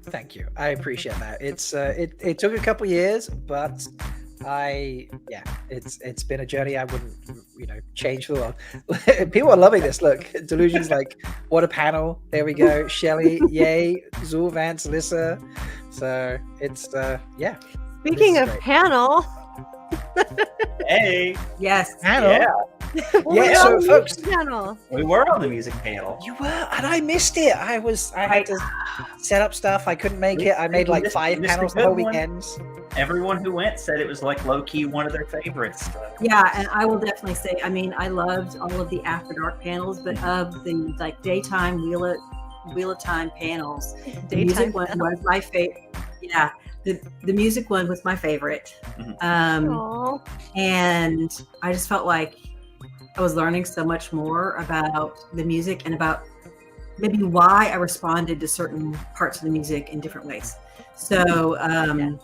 Speaker 1: Thank you. I appreciate that. It's it took a couple years, but it's been a journey I wouldn't change for the world. People are loving this. Look, Delusions, like, what a panel. There we go. Shelly, yay, Zuul, Vance, Alyssa. So it's yeah.
Speaker 6: Speaking
Speaker 1: This
Speaker 6: of
Speaker 1: is great.
Speaker 6: panel,
Speaker 7: Hey,
Speaker 14: Yes.
Speaker 1: Panel.
Speaker 7: yeah,
Speaker 1: Yeah, so folks,
Speaker 6: panel.
Speaker 7: we were on the music panel.
Speaker 1: you were, and I missed it. I had to set up stuff. I couldn't make it. I made like
Speaker 7: missed-
Speaker 1: 5
Speaker 7: missed a
Speaker 1: panels the
Speaker 7: good
Speaker 1: whole
Speaker 7: one.
Speaker 1: weekend.
Speaker 7: everyone who went said it was like low key one of their favorites.
Speaker 12: Yeah, and I will definitely say, I mean, I loved all of the After Dark panels, but of the like daytime Wheel of Time panels, the music one was my favorite. Yeah, the music one was my favorite. And I just felt like I was learning so much more about the music and about maybe why I responded to certain parts of the music in different ways. So, and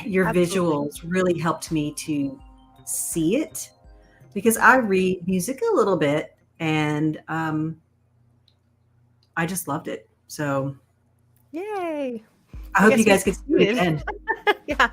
Speaker 12: your visuals really helped me to see it, because I read music a little bit, and I just loved it. So,
Speaker 6: yay!
Speaker 12: I hope you guys can see it again.
Speaker 6: Yeah.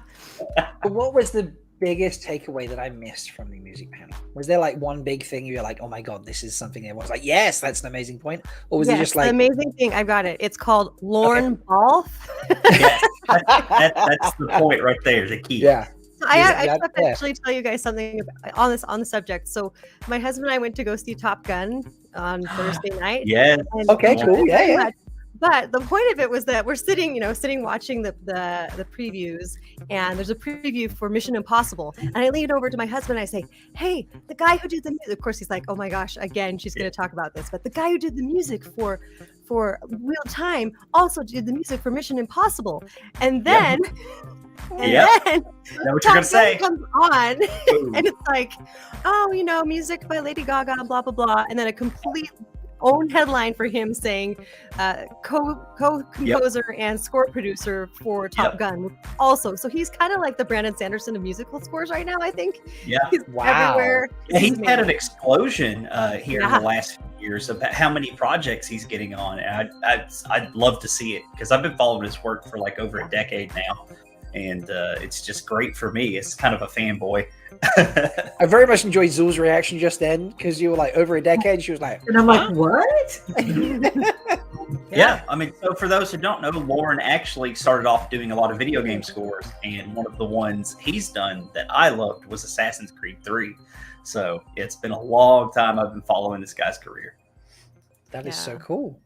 Speaker 1: What was the biggest takeaway that I missed from the music panel? Was there like one big thing you're like, oh my god, this is something everyone's like, yes, that's an amazing point? Or was it just like
Speaker 6: the amazing thing? I've got it. It's called Lorne Balf.
Speaker 7: That's the point right there, the key.
Speaker 1: Yeah.
Speaker 6: I have to actually tell you guys something on the subject. So my husband and I went to go see Top Gun on Thursday night.
Speaker 7: Yeah.
Speaker 1: Okay, cool. Yeah.
Speaker 6: But the point of it was that we're sitting watching the previews, and there's a preview for Mission Impossible. And I lean over to my husband and I say, hey, the guy who did the music, of course he's like, oh my gosh, again, she's going to talk about this. But the guy who did the music for Real Time also did the music for Mission Impossible. And then... then
Speaker 7: what you're gonna say
Speaker 6: comes on and it's like, oh, music by Lady Gaga, blah blah blah, and then a complete own headline for him saying co-composer and score producer for Top Gun also. So he's kind of like the Brandon Sanderson of musical scores right now, I think. He's everywhere.
Speaker 7: He's had an explosion here in the last few years about how many projects he's getting on, and I'd love to see it, because I've been following his work for like over a decade now. And it's just great for me. It's kind of a fanboy.
Speaker 1: I very much enjoyed Zuul's reaction just then, because you were like, over a decade. She was like,
Speaker 12: and I'm like, what?
Speaker 7: Yeah, I mean, so for those who don't know, Lauren actually started off doing a lot of video game scores, and one of the ones he's done that I loved was Assassin's Creed 3. So it's been a long time I've been following this guy's career.
Speaker 1: That is so cool.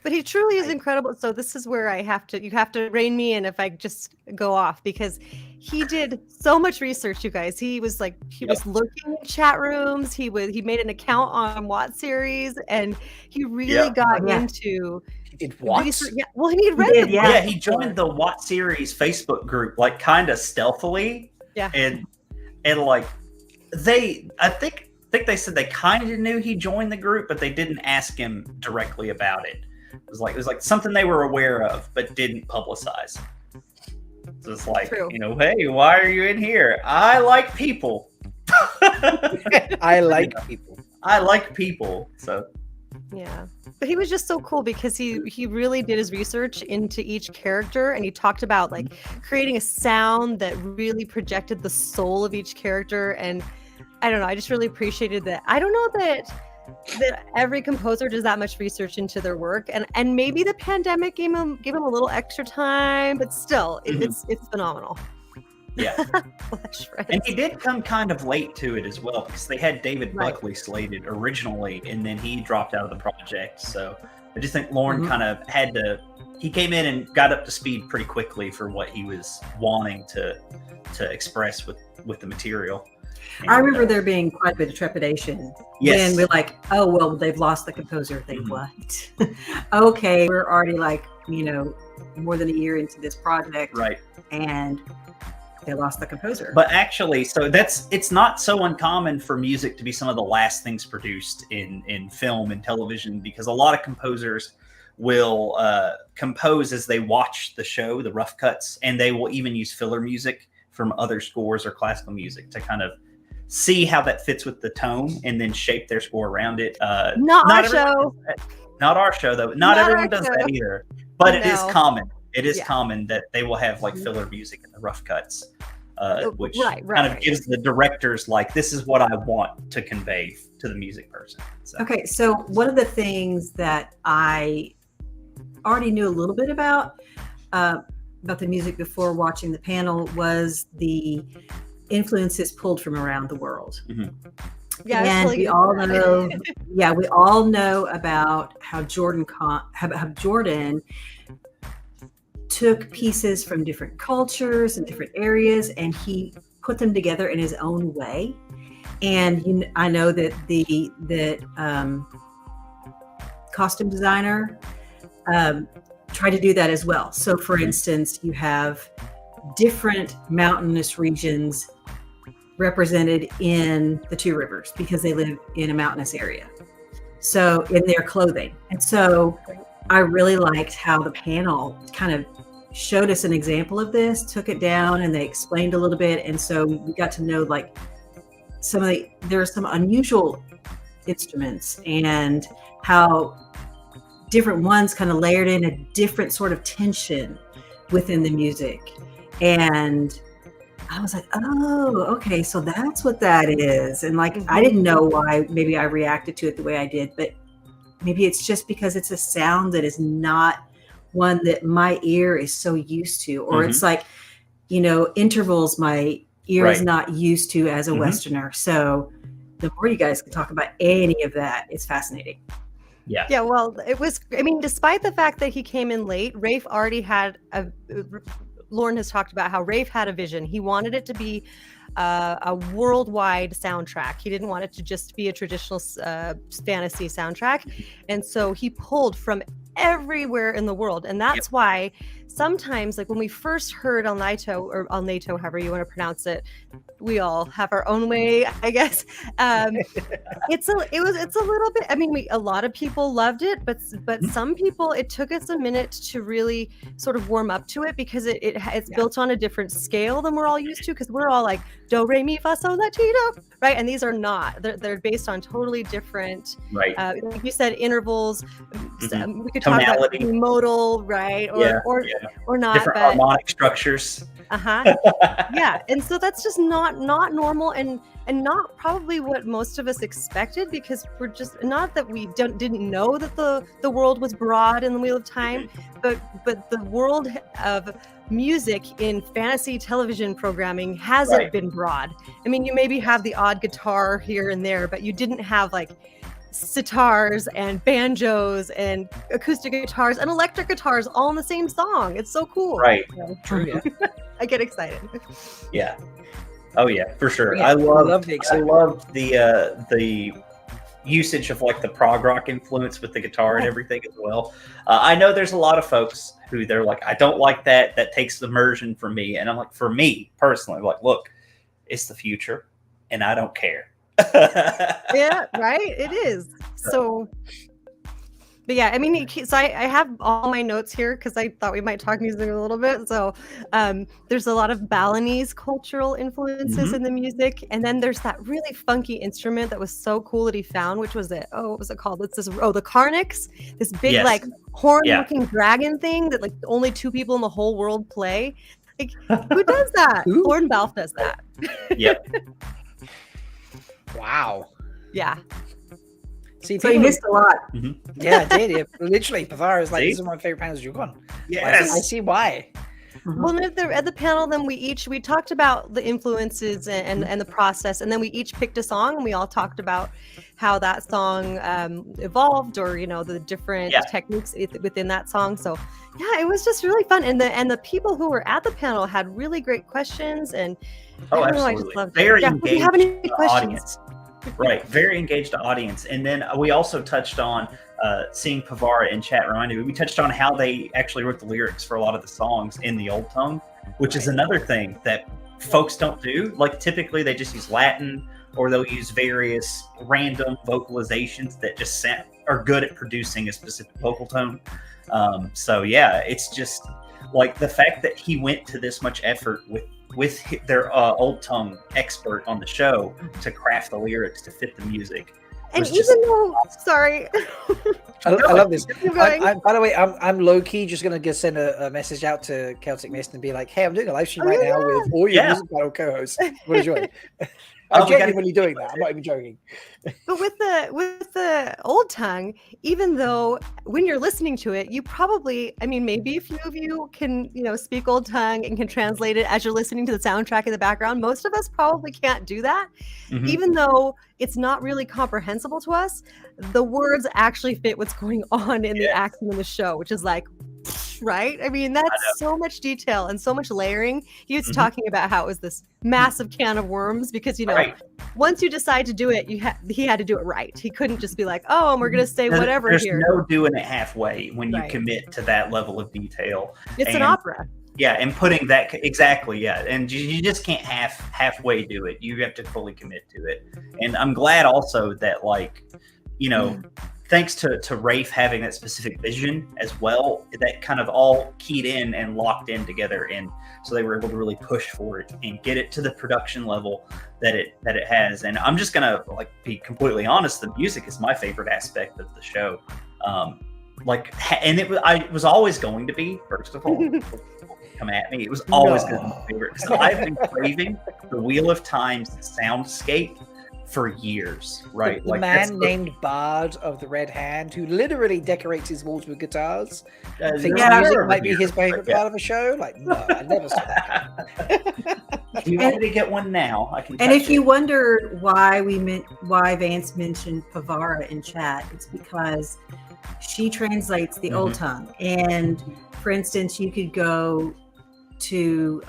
Speaker 6: But he truly is incredible. So this is where you have to rein me in if I just go off, because he did so much research, you guys. He was was looking at chat rooms. He made an account on What series, and he really got into.
Speaker 1: He did what?
Speaker 6: Yeah. Well, he read
Speaker 7: he joined the What series Facebook group, like kind of stealthily. Yeah. And like I think they said they kind of knew he joined the group, but they didn't ask him directly about it. It was like something they were aware of but didn't publicize. So it's like, hey, why are you in here? I like people.
Speaker 1: I like people.
Speaker 7: I like people. So
Speaker 6: yeah, but he was just so cool because he really did his research into each character, and he talked about like creating a sound that really projected the soul of each character. And I don't know, I just really appreciated that. I don't know that every composer does that much research into their work, and maybe the pandemic gave him a little extra time, but still it's phenomenal.
Speaker 7: Yeah. And he did come kind of late to it as well, because they had David Buckley slated originally, and then he dropped out of the project. So I just think Lauren kind of he came in and got up to speed pretty quickly for what he was wanting to express with the material.
Speaker 12: I remember there being quite a bit of trepidation.
Speaker 7: Yes.
Speaker 12: And we're like, oh, well, they've lost the composer. They what? Okay, we're already like, more than a year into this project.
Speaker 7: Right.
Speaker 12: And they lost the composer.
Speaker 7: But actually, so it's not so uncommon for music to be some of the last things produced in film and television, because a lot of composers will compose as they watch the show, the rough cuts, and they will even use filler music from other scores or classical music to kind of see how that fits with the tone and then shape their score around it.
Speaker 6: Not our show.
Speaker 7: Not our show, though. Not everyone does that either. But it is common. It is common that they will have like filler music in the rough cuts, which kind of gives the directors like, this is what I want to convey to the music person. So.
Speaker 12: Okay, so one of the things that I already knew a little bit about the music before watching the panel was the influences pulled from around the world.
Speaker 6: Yeah,
Speaker 12: and
Speaker 6: really
Speaker 12: we all know. Yeah, we all know about how Jordan took pieces from different cultures and different areas, and he put them together in his own way. And I know that the costume designer tried to do that as well. So, for instance, you have different mountainous regions represented in the Two Rivers because they live in a mountainous area. So, in their clothing. And so, I really liked how the panel kind of showed us an example of this, took it down, and they explained a little bit. And so we got to know like there are some unusual instruments and how different ones kind of layered in a different sort of tension within the music. And I was like, oh, okay, so that's what that is. And like, I didn't know why maybe I reacted to it the way I did, but maybe it's just because it's a sound that is not one that my ear is so used to, or it's like, intervals my ear is not used to as a Westerner. So the more you guys can talk about any of that, it's fascinating.
Speaker 7: Yeah.
Speaker 6: Yeah, well, it was, despite the fact that he came in late, Rafe already had Lauren has talked about how Rafe had a vision. He wanted it to be a worldwide soundtrack. He didn't want it to just be a traditional fantasy soundtrack. And so he pulled from everywhere in the world. And that's why sometimes, like when we first heard El Naito, or El Naito, however you want to pronounce it, we all have our own way, I guess. It's a little bit, a lot of people loved it, but some people, it took us a minute to really sort of warm up to it because it's built on a different scale than we're all used to, because we're all like do, re, mi, fa, sol, la, ti, do, right? And these are not. They're based on totally different,
Speaker 7: right?
Speaker 6: Like you said, intervals. We could talk about modal, right? Or not.
Speaker 7: Different harmonic structures.
Speaker 6: Yeah, and so that's just not normal and not probably what most of us expected, because we're just, not that we didn't know that the world was broad in the Wheel of Time, but the world of music in fantasy television programming hasn't been broad. You maybe have the odd guitar here and there, but you didn't have like sitars and banjos and acoustic guitars and electric guitars all in the same song. It's so cool.
Speaker 7: Right.
Speaker 1: True, yeah.
Speaker 6: I get excited.
Speaker 7: Yeah. Oh yeah, for sure.
Speaker 1: Yeah,
Speaker 7: I love
Speaker 1: the
Speaker 7: the usage of like the prog rock influence with the guitar and everything as well. I know there's a lot of folks who they're like, I don't like that. That takes immersion from me. And I'm like, for me personally, like, look, it's the future, and I don't care.
Speaker 6: Yeah, right. It is. So, but yeah, so I have all my notes here because I thought we might talk music a little bit. So, there's a lot of Balinese cultural influences in the music, and then there's that really funky instrument that was so cool that he found, which was what was it called? It's the Carnix, this big like horn-looking dragon thing that like only 2 people in the whole world play. Like, who does that? Hornbalf does that.
Speaker 7: Yep.
Speaker 1: Wow.
Speaker 6: Yeah.
Speaker 1: See,
Speaker 12: so you missed a lot.
Speaker 1: Yeah, I did. Literally, Pavara is like, this is one of my favorite panels you've gone.
Speaker 7: Yes.
Speaker 1: I see why.
Speaker 6: Well, at the panel, then we talked about the influences and the process, and then we each picked a song, and we all talked about how that song evolved, or the different techniques within that song. So yeah, it was just really fun, and the people who were at the panel had really great questions, and
Speaker 7: absolutely.
Speaker 6: I just loved
Speaker 7: Very
Speaker 6: it.
Speaker 7: engaged.
Speaker 6: If you have any questions.
Speaker 7: Audience. Right, very engaged audience. And then we also touched on seeing Pavara in chat reminded me. We touched on how they actually wrote the lyrics for a lot of the songs in the Old Tongue, which is another thing that folks don't do. Like typically they just use Latin, or they'll use various random vocalizations that just are good at producing a specific vocal tone. So yeah, it's just like the fact that he went to this much effort with their Old Tongue expert on the show to craft the lyrics to fit the music.
Speaker 6: And even though, sorry,
Speaker 1: I love this. By the way, I'm low key just gonna send a message out to Celtic Mist and be like, "Hey, I'm doing a live stream right now with all your music battle co-hosts. What enjoy?" I'm genuinely doing that. I'm not even joking.
Speaker 6: But with the Old Tongue, even though when you're listening to it, you probably, maybe a few of you can, speak Old Tongue and can translate it as you're listening to the soundtrack in the background. Most of us probably can't do that. Even though it's not really comprehensible to us, the words actually fit what's going on in the action in the show, which is like, right? I mean, that's so much detail and so much layering. He was talking about how it was this massive can of worms because, you know, once you decide to do it, he had to do it right. He couldn't just be like, oh, and we're going to say whatever
Speaker 7: There's
Speaker 6: here.
Speaker 7: no doing it halfway when you commit to that level of detail.
Speaker 6: It's an opera.
Speaker 7: Yeah, and putting that exactly, and you just can't halfway do it. You have to fully commit to it. And I'm glad also that, like, you know, thanks to Rafe having that specific vision as well, that kind of all keyed in and locked in together, and so they were able to really push for it and get it to the production level that it has. And I'm just gonna like be completely honest, the music is my favorite aspect of the show. And it was always going to be, first of all. Come at me. It was always going to be my favorite because I've been craving the Wheel of Time's soundscape for years, right?
Speaker 1: The man named Bard of the Red Hand, who literally decorates his walls with guitars. Thinks music might be his favorite part of a show. Like, no, I never saw that.
Speaker 7: If you want me to get one now, I can.
Speaker 12: And if you wonder why Vance mentioned Pavara in chat, it's because she translates the Old Tongue. And for instance, you could go to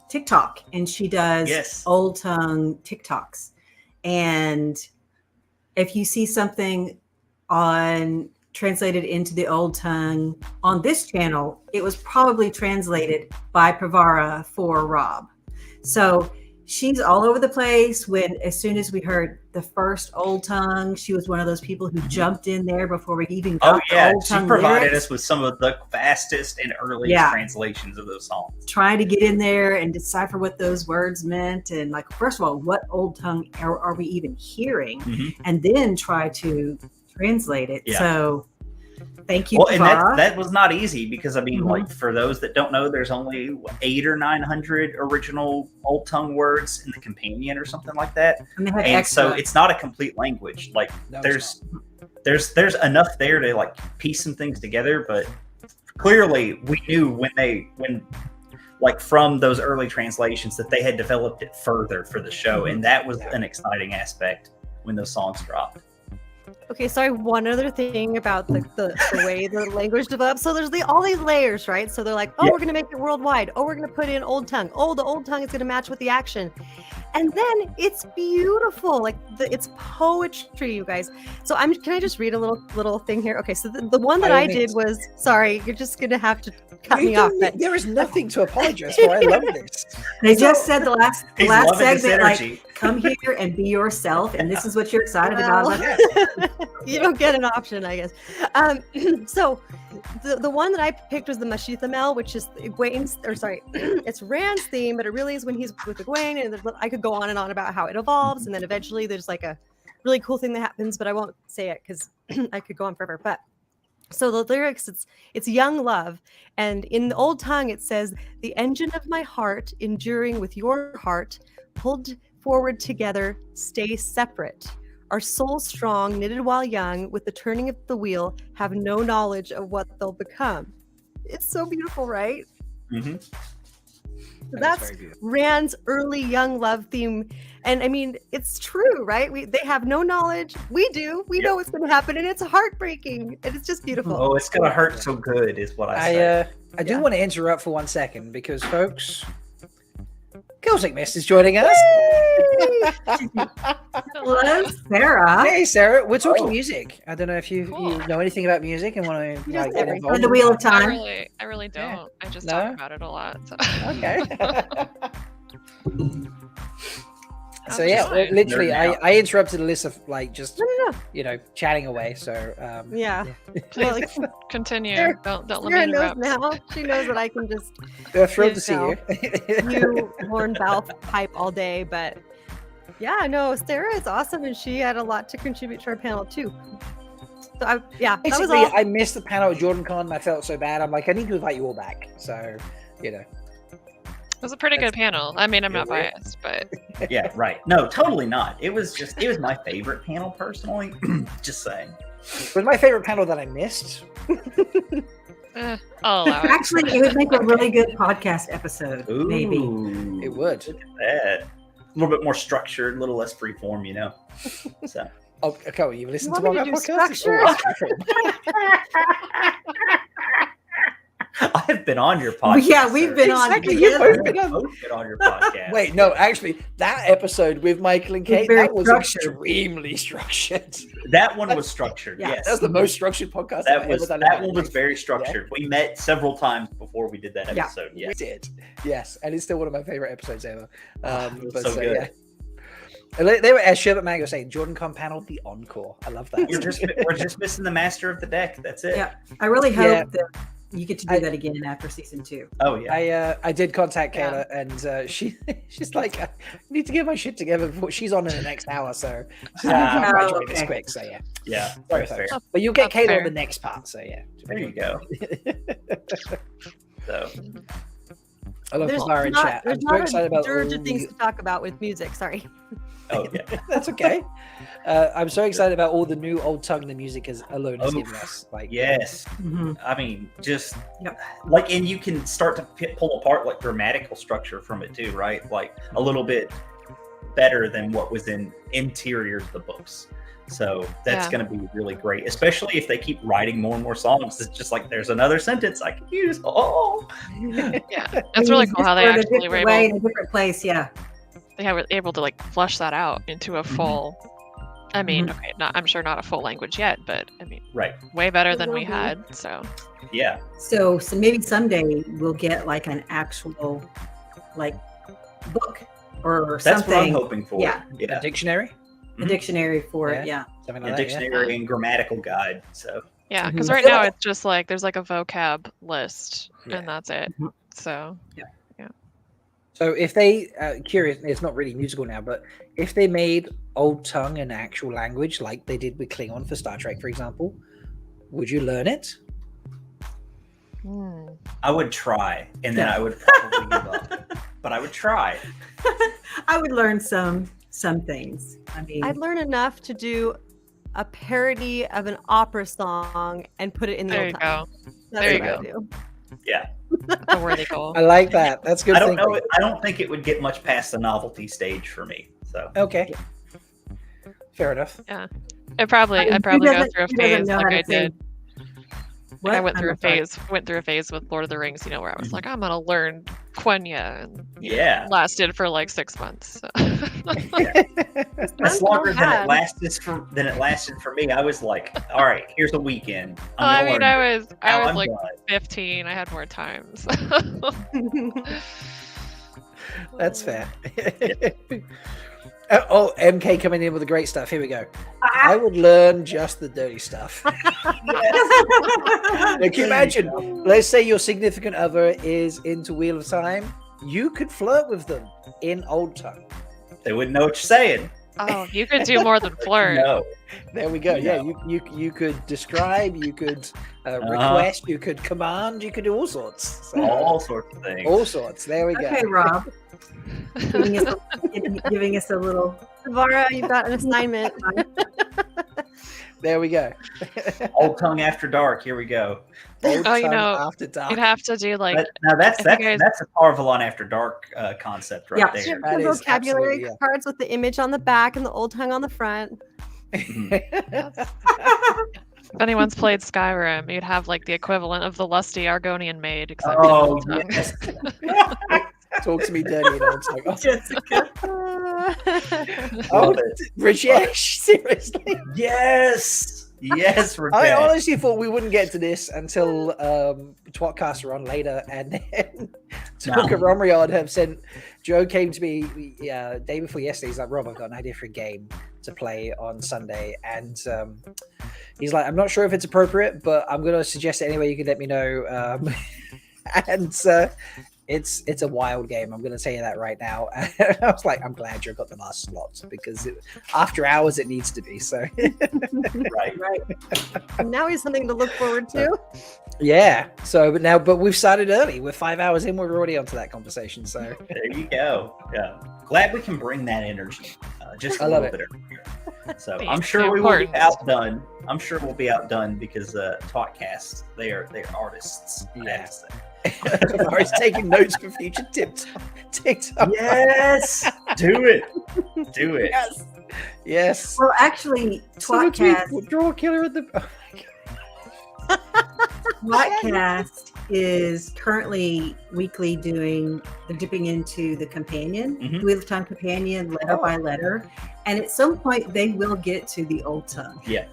Speaker 12: TikTok and she does Old Tongue TikToks. And if you see something translated into the Old Tongue on this channel, it was probably translated by Pavara for Rob. So she's all over the place. As soon as we heard the first Old Tongue, she was one of those people who jumped in there before we even got the Old Tongue
Speaker 7: she provided
Speaker 12: lyrics.
Speaker 7: us with some of the fastest and earliest translations of those songs.
Speaker 12: Trying to get in there and decipher what those words meant, and like, first of all, what Old Tongue are we even hearing, and then try to translate it. So thank you.
Speaker 7: Well, and that was not easy because I mean, like, for those that don't know, there's only 800 or 900 original Old Tongue words in the companion or something like that, and so it's not a complete language. Like, there's enough there to like piece some things together, but clearly we knew when like from those early translations that they had developed it further for the show, and that was an exciting aspect when those songs dropped.
Speaker 6: Okay, sorry, one other thing about the way the language develops. So there's all these layers, right? So they're like, oh, we're going to make it worldwide. Oh, we're going to put in Old Tongue. Oh, the Old Tongue is going to match with the action. And then it's beautiful. Like, it's poetry, you guys. So can I just read a little thing here? Okay, so the one that I did was, sorry, you're just going to have to cut me off. But
Speaker 1: there is nothing to apologize for. I love this.
Speaker 12: They just said the last segment, like, come here and be yourself, and this is what you're excited about.
Speaker 6: You don't get an option, I guess. So the one that I picked was the Mashithamel, which is Egwene's, it's Rand's theme, but it really is when he's with Egwene, and I could go on and on about how it evolves, and then eventually there's like a really cool thing that happens, but I won't say it because I could go on forever. But so the lyrics, it's young love, and in the Old Tongue it says, the engine of my heart enduring with your heart, pulled forward together, stay separate. Our souls strong, knitted while young, with the turning of the wheel, have no knowledge of what they'll become. It's so beautiful, right? So that's Rand's early young love theme. And I mean, it's true, right? They have no knowledge. We do. We know what's going to happen, and it's heartbreaking. And it's just beautiful.
Speaker 7: Oh, it's going to hurt so good is what I say.
Speaker 1: I do want to interrupt for 1 second because, folks, Celtic Mist is joining us.
Speaker 12: Hello, Sarah.
Speaker 1: Hey, Sarah. We're talking music. I don't know if you know anything about music and want to get involved.
Speaker 12: On the Wheel of Time.
Speaker 4: I really don't. I just talk about it a lot. So.
Speaker 1: Okay. So literally, I interrupted Alyssa, like, just chatting away. So
Speaker 4: Please continue. Don't let me interrupt.
Speaker 6: Now she knows that I can just.
Speaker 1: They're thrilled to see you.
Speaker 6: You horn valve pipe all day, but Sarah is awesome, and she had a lot to contribute to our panel too. So that was all.
Speaker 1: I missed the panel with Jordan Con, and I felt so bad. I'm like, I need to invite you all back. So
Speaker 4: It was a pretty good panel. I mean, I'm not biased, but
Speaker 7: yeah, right. No, totally not. It was my favorite panel personally. Just saying.
Speaker 1: It was my favorite panel that I missed.
Speaker 12: Actually, it would make a really good podcast episode.
Speaker 7: Ooh,
Speaker 12: maybe
Speaker 1: it would.
Speaker 7: Look at that. A little bit more structured, a little less freeform, So.
Speaker 1: Oh, okay. Well, you listened to
Speaker 6: my
Speaker 1: podcast?
Speaker 6: Structure?
Speaker 7: been on your podcast.
Speaker 12: Yeah, we've been on
Speaker 1: Exactly,
Speaker 12: together.
Speaker 1: you've
Speaker 7: Both been on your podcast.
Speaker 1: Wait, no, actually, that episode with Michael and Kate,
Speaker 12: very
Speaker 1: that was
Speaker 12: structured.
Speaker 1: extremely structured.
Speaker 7: That one was structured.
Speaker 12: Yeah,
Speaker 7: Yes,
Speaker 1: That was the most structured podcast
Speaker 7: that
Speaker 1: I've
Speaker 7: was
Speaker 1: ever done.
Speaker 7: that one was very structured. We met several times before we did that
Speaker 12: Yeah.
Speaker 7: episode.
Speaker 1: We
Speaker 7: Yes.
Speaker 1: did, yes, and it's still one of my favorite episodes ever.
Speaker 7: It was
Speaker 1: But
Speaker 7: so good.
Speaker 1: yeah. And they were, as Sherbet Mango was saying, Jordan Con panel, the encore. I love that.
Speaker 7: We're just missing the master of the deck. That's it.
Speaker 12: Yeah, I really hope
Speaker 1: Yeah.
Speaker 12: that you get to do that again after season 2.
Speaker 7: Oh yeah.
Speaker 1: I did contact Kayla, and she's like, I need to get my shit together before she's on in the next hour, so I can't graduate this quick. So yeah,
Speaker 7: Yeah.
Speaker 1: sorry,
Speaker 7: Very fair.
Speaker 1: folks. But you'll get
Speaker 4: That's
Speaker 1: Kayla
Speaker 4: fair.
Speaker 1: on the next part. So yeah,
Speaker 7: There you go. So
Speaker 1: I love
Speaker 6: There's
Speaker 1: Fire in
Speaker 6: not,
Speaker 1: chat.
Speaker 6: there's
Speaker 1: I'm so
Speaker 6: not
Speaker 1: excited
Speaker 6: a
Speaker 1: about
Speaker 6: dirge
Speaker 1: all
Speaker 6: of things
Speaker 1: the...
Speaker 6: to talk about with music. Sorry.
Speaker 7: oh yeah.
Speaker 1: That's okay. I'm so excited about all the new old tongue the music has alone has given us. Like
Speaker 7: Yes.
Speaker 12: Mm-hmm.
Speaker 7: I mean, just like, and you can start to pull apart like grammatical structure from it too, right? Like a little bit better than what was in interior to the books. So that's
Speaker 4: Yeah.
Speaker 7: going to be really great, especially if they keep writing more and more songs. It's just like there's another sentence I can use. Oh,
Speaker 4: Yeah, it's really cool how they actually were
Speaker 12: way in
Speaker 4: able.
Speaker 12: a different place. Yeah.
Speaker 4: They were able to like flush that out into a full. I mean, okay, I'm sure not a full language yet, but I mean,
Speaker 7: right.
Speaker 4: way better than we had. So
Speaker 7: Yeah.
Speaker 12: So maybe someday we'll get like an actual like book or
Speaker 7: That's
Speaker 12: something.
Speaker 7: what I'm hoping for.
Speaker 12: Yeah.
Speaker 1: a dictionary.
Speaker 12: A dictionary for it. Yeah.
Speaker 1: Something
Speaker 7: A
Speaker 1: like that. Yeah.
Speaker 7: dictionary and grammatical guide. So
Speaker 4: yeah, because
Speaker 12: Mhm.
Speaker 4: right now it's just like there's like a vocab list,
Speaker 1: Yeah.
Speaker 4: and that's it.
Speaker 12: Mhm.
Speaker 4: So
Speaker 1: So if they curious, it's not really musical now, but if they made old tongue an actual language, like they did with Klingon for Star Trek, for example, would you learn it?
Speaker 7: I would try, and then I would probably give up. But I would try.
Speaker 12: I would learn some things. I mean,
Speaker 6: I'd learn enough to do a parody of an opera song and put it in the
Speaker 4: there
Speaker 6: old
Speaker 4: you
Speaker 6: time.
Speaker 4: go.
Speaker 6: That's
Speaker 4: There you
Speaker 6: what I'd
Speaker 4: go.
Speaker 6: do.
Speaker 7: Yeah.
Speaker 4: That's a worthy goal.
Speaker 1: I like that. That's good.
Speaker 7: I don't
Speaker 1: thinking.
Speaker 7: know. I don't think it would get much past the novelty stage for me. So
Speaker 1: Okay. Fair enough.
Speaker 4: Yeah, I'd probably
Speaker 12: who
Speaker 4: go
Speaker 12: doesn't-
Speaker 4: through a
Speaker 12: who doesn't
Speaker 4: phase
Speaker 12: know
Speaker 4: like
Speaker 12: how to
Speaker 4: I
Speaker 12: say
Speaker 4: did.
Speaker 12: What?
Speaker 4: I went through
Speaker 12: I'm
Speaker 4: a
Speaker 12: sorry.
Speaker 4: phase with Lord of the Rings, you know, where I was like, I'm gonna learn Quenya, and
Speaker 7: yeah,
Speaker 4: lasted for like 6 months. So.
Speaker 7: that's longer than it lasted for me. I was like, all right, here's a weekend.
Speaker 4: I mean, I
Speaker 7: learn
Speaker 4: was
Speaker 7: I'm
Speaker 4: like
Speaker 7: done.
Speaker 4: 15. I had more time. So.
Speaker 1: That's fair. Oh, MK coming in with the great stuff. Here we go. I would learn just the dirty stuff. Now, can you imagine? Let's say your significant other is into Wheel of Time. You could flirt with them in old tongue.
Speaker 7: They wouldn't know what you're saying.
Speaker 4: Oh, you could do more than flirt.
Speaker 7: No.
Speaker 1: There we go. Yeah,
Speaker 7: No.
Speaker 1: you could describe, you could request, you could command, you could do all sorts. So,
Speaker 7: All sorts of things.
Speaker 1: all sorts. There we go.
Speaker 12: Okay, Rob. giving us a little.
Speaker 6: Savara, you've got an assignment.
Speaker 1: There we go.
Speaker 7: Old Tongue After Dark. Here we go.
Speaker 1: Old
Speaker 4: Oh, you
Speaker 1: tongue
Speaker 4: know,
Speaker 1: after dark.
Speaker 4: you'd have to do like.
Speaker 7: Now that's
Speaker 4: I think
Speaker 7: that's a Parvalon After Dark concept right
Speaker 12: Yeah.
Speaker 7: there.
Speaker 1: That
Speaker 6: The
Speaker 1: is
Speaker 6: vocabulary
Speaker 1: absolutely,
Speaker 6: cards with the image on the back and the old tongue on the front.
Speaker 4: If anyone's played Skyrim, you'd have like the equivalent of the lusty Argonian maid, except in
Speaker 7: Oh,
Speaker 4: old tongue.
Speaker 7: yes.
Speaker 1: Talk to me dirty in old tongue.
Speaker 12: Jessica.
Speaker 1: Oh,
Speaker 7: Love it.
Speaker 1: Rajesh, seriously.
Speaker 7: Yes. Yes,
Speaker 1: I
Speaker 7: Rajesh.
Speaker 1: honestly thought we wouldn't get to this until tWoTcast are on later, and then Talk of Romriard have sent. Joe came to me day before yesterday. He's like, Rob, I've got an idea for a game to play on Sunday, and he's like, I'm not sure if it's appropriate, but I'm going to suggest it anyway. You can let me know. And it's a wild game. I'm going to tell you that right now. And I was like, I'm glad you got the last slot because after hours it needs to be. So
Speaker 7: right.
Speaker 6: And now he's something to look forward to.
Speaker 1: yeah. So but we've started early. We're 5 hours in. We're already onto that conversation. So
Speaker 7: There you go. Yeah. Glad we can bring that energy just a
Speaker 1: I love
Speaker 7: little
Speaker 1: it.
Speaker 7: bit earlier. So
Speaker 4: It's
Speaker 7: I'm sure we will be
Speaker 4: important.
Speaker 7: outdone. I'm sure we'll be outdone because tWoTcast, they are artists. I have to say.
Speaker 1: Tavares taking notes for future TikTok.
Speaker 7: Yes. Do it. Do it.
Speaker 1: Yes. Yes.
Speaker 12: Well, actually,
Speaker 1: Someone tweet,
Speaker 12: tWoTcast
Speaker 1: draw a killer at the.
Speaker 12: tWoTcast is currently weekly they're dipping into the companion, Wheel of Time companion, letter by letter. And at some point they will get to the Old Tongue.
Speaker 7: Yeah,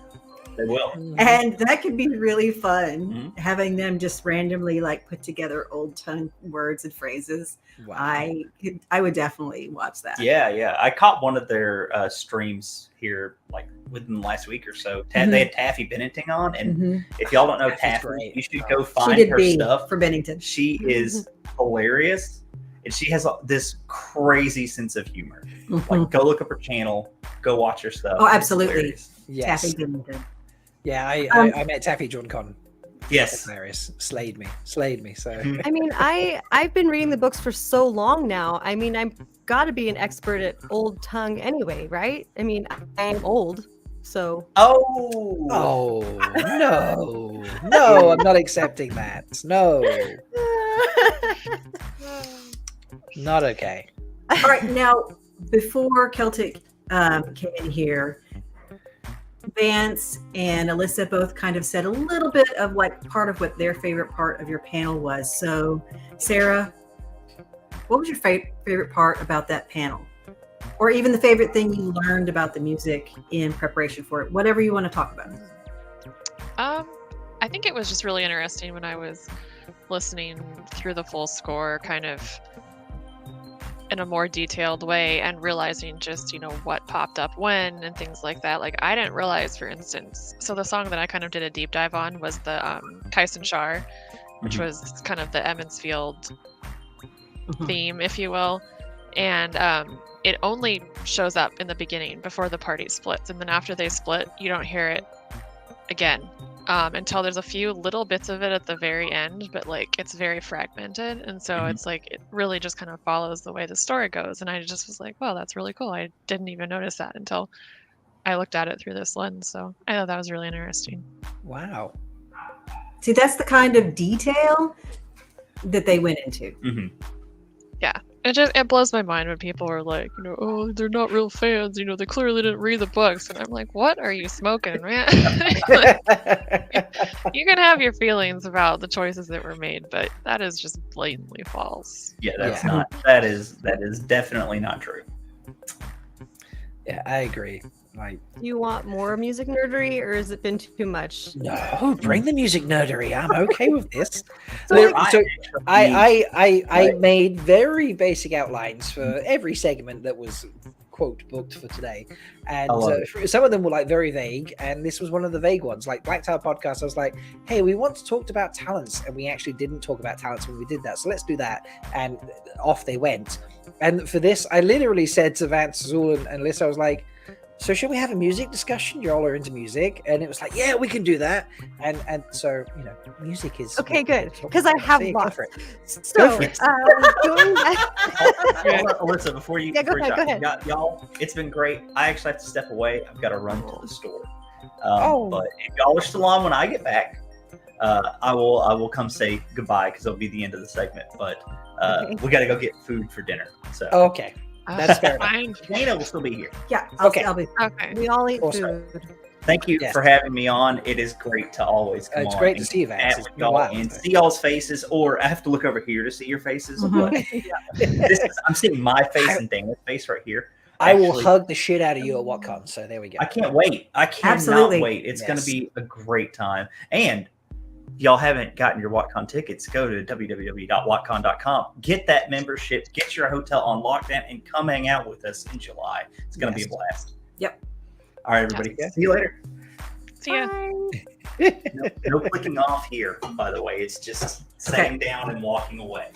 Speaker 7: they will.
Speaker 12: And that could be really fun, having them just randomly like put together Old Tongue words and phrases.
Speaker 1: Wow.
Speaker 12: I would definitely watch that.
Speaker 7: Yeah. I caught one of their streams here like within the last week or so. They had Taffy Bennington on, and if y'all don't know Taffy, you should go find her stuff
Speaker 12: for Bennington.
Speaker 7: She is hilarious, and she has this crazy sense of humor. Like, go look up her channel, go watch her stuff.
Speaker 12: Oh, absolutely.
Speaker 1: Yes.
Speaker 12: Taffy Bennington.
Speaker 1: Yeah, I met Taffy JordanCon.
Speaker 7: Yes.
Speaker 1: Hilarious. Slayed me. So
Speaker 6: I mean, I've been reading the books for so long now. I mean, I've got to be an expert at Old Tongue anyway, right? I mean, I'm old, so.
Speaker 1: Oh no, I'm not accepting that. No. Not okay.
Speaker 12: All right, now before Celtic came in here, Vance and Alyssa both kind of said a little bit of like part of what their favorite part of your panel was. So, Sarah, what was your favorite part about that panel? Or even the favorite thing you learned about the music in preparation for it? Whatever you want to talk about.
Speaker 4: I think it was just really interesting when I was listening through the full score kind of in a more detailed way and realizing just, what popped up when and things like that. Like, I didn't realize, for instance, so the song that I kind of did a deep dive on was the Tyson Shar, which was kind of the Emmonsfield theme, if you will. And it only shows up in the beginning before the party splits. And then after they split, you don't hear it again until there's a few little bits of it at the very end, but like it's very fragmented. And so it's like it really just kind of follows the way the story goes. And I just was like, wow, that's really cool. I didn't even notice that until I looked at it through this lens. So I thought that was really interesting.
Speaker 1: Wow.
Speaker 12: See, that's the kind of detail that they went into.
Speaker 4: Yeah. It blows my mind when people are like, oh, they're not real fans. They clearly didn't read the books. And I'm like, what are you smoking, man? You can have your feelings about the choices that were made, but that is just blatantly false.
Speaker 7: Yeah, that's not. That is definitely not true.
Speaker 1: Yeah, I agree. Like,
Speaker 6: do you want more music nerdery, or has it been too much?
Speaker 1: No, bring the music nerdery. I'm okay with this.
Speaker 6: So
Speaker 1: I made very basic outlines for every segment that was quote booked for today, and some of them were like very vague, and this was one of the vague ones. Like Black Tower Podcast, I was like, hey, we once talked about talents, and we actually didn't talk about talents when we did that, so let's do that. And off they went. And for this, I literally said to Vance, Zuul, and Alyssa, I was like, so should we have a music discussion? You all are into music. And it was like, yeah, we can do that. And so, music is...
Speaker 6: Okay, good. Because I have lots.
Speaker 1: So,
Speaker 6: going back...
Speaker 7: Alyssa, before you...
Speaker 6: Yeah, go ahead.
Speaker 7: Y'all, it's been great. I actually have to step away. I've got to run to the store. But if y'all are still on when I get back, I will come say goodbye because it'll be the end of the segment. But we got to go get food for dinner. So
Speaker 1: okay. That's fair enough.
Speaker 7: Dana will still be here.
Speaker 12: Yeah.
Speaker 6: I'll be. Okay. We all eat food.
Speaker 7: Thank you for having me on. It is great to always come on.
Speaker 1: It's great to see you, Vance.
Speaker 7: And see y'all's faces, or I have to look over here to see your faces. I'm seeing my face and Dana's face right here.
Speaker 1: I will hug the shit out of you at WhatCon, so there we go.
Speaker 7: I can't wait. I cannot wait. It's going to be a great time. And y'all haven't gotten your WhatCon tickets, go to www.whatcon.com. Get that membership, get your hotel on lockdown, and come hang out with us in July. It's going to be a blast.
Speaker 12: Yep.
Speaker 7: All right, everybody. See you later.
Speaker 4: See ya.
Speaker 7: No clicking off here, by the way. It's just sitting down and walking away.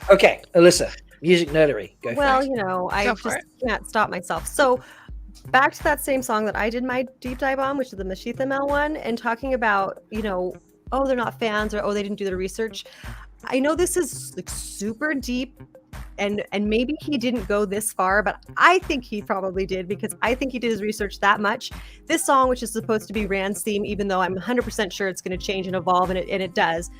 Speaker 1: Okay, Alyssa, music nerdery. Go
Speaker 6: for it. I just can't stop myself. So back to that same song that I did my deep dive on, which is the Mashitha Mel one, and talking about, oh, they're not fans, or oh, they didn't do the research. I know this is like super deep, and maybe he didn't go this far, but I think he probably did, because I think he did his research that much. This song, which is supposed to be Rand's theme, even though I'm 100% sure it's going to change and evolve, and it does,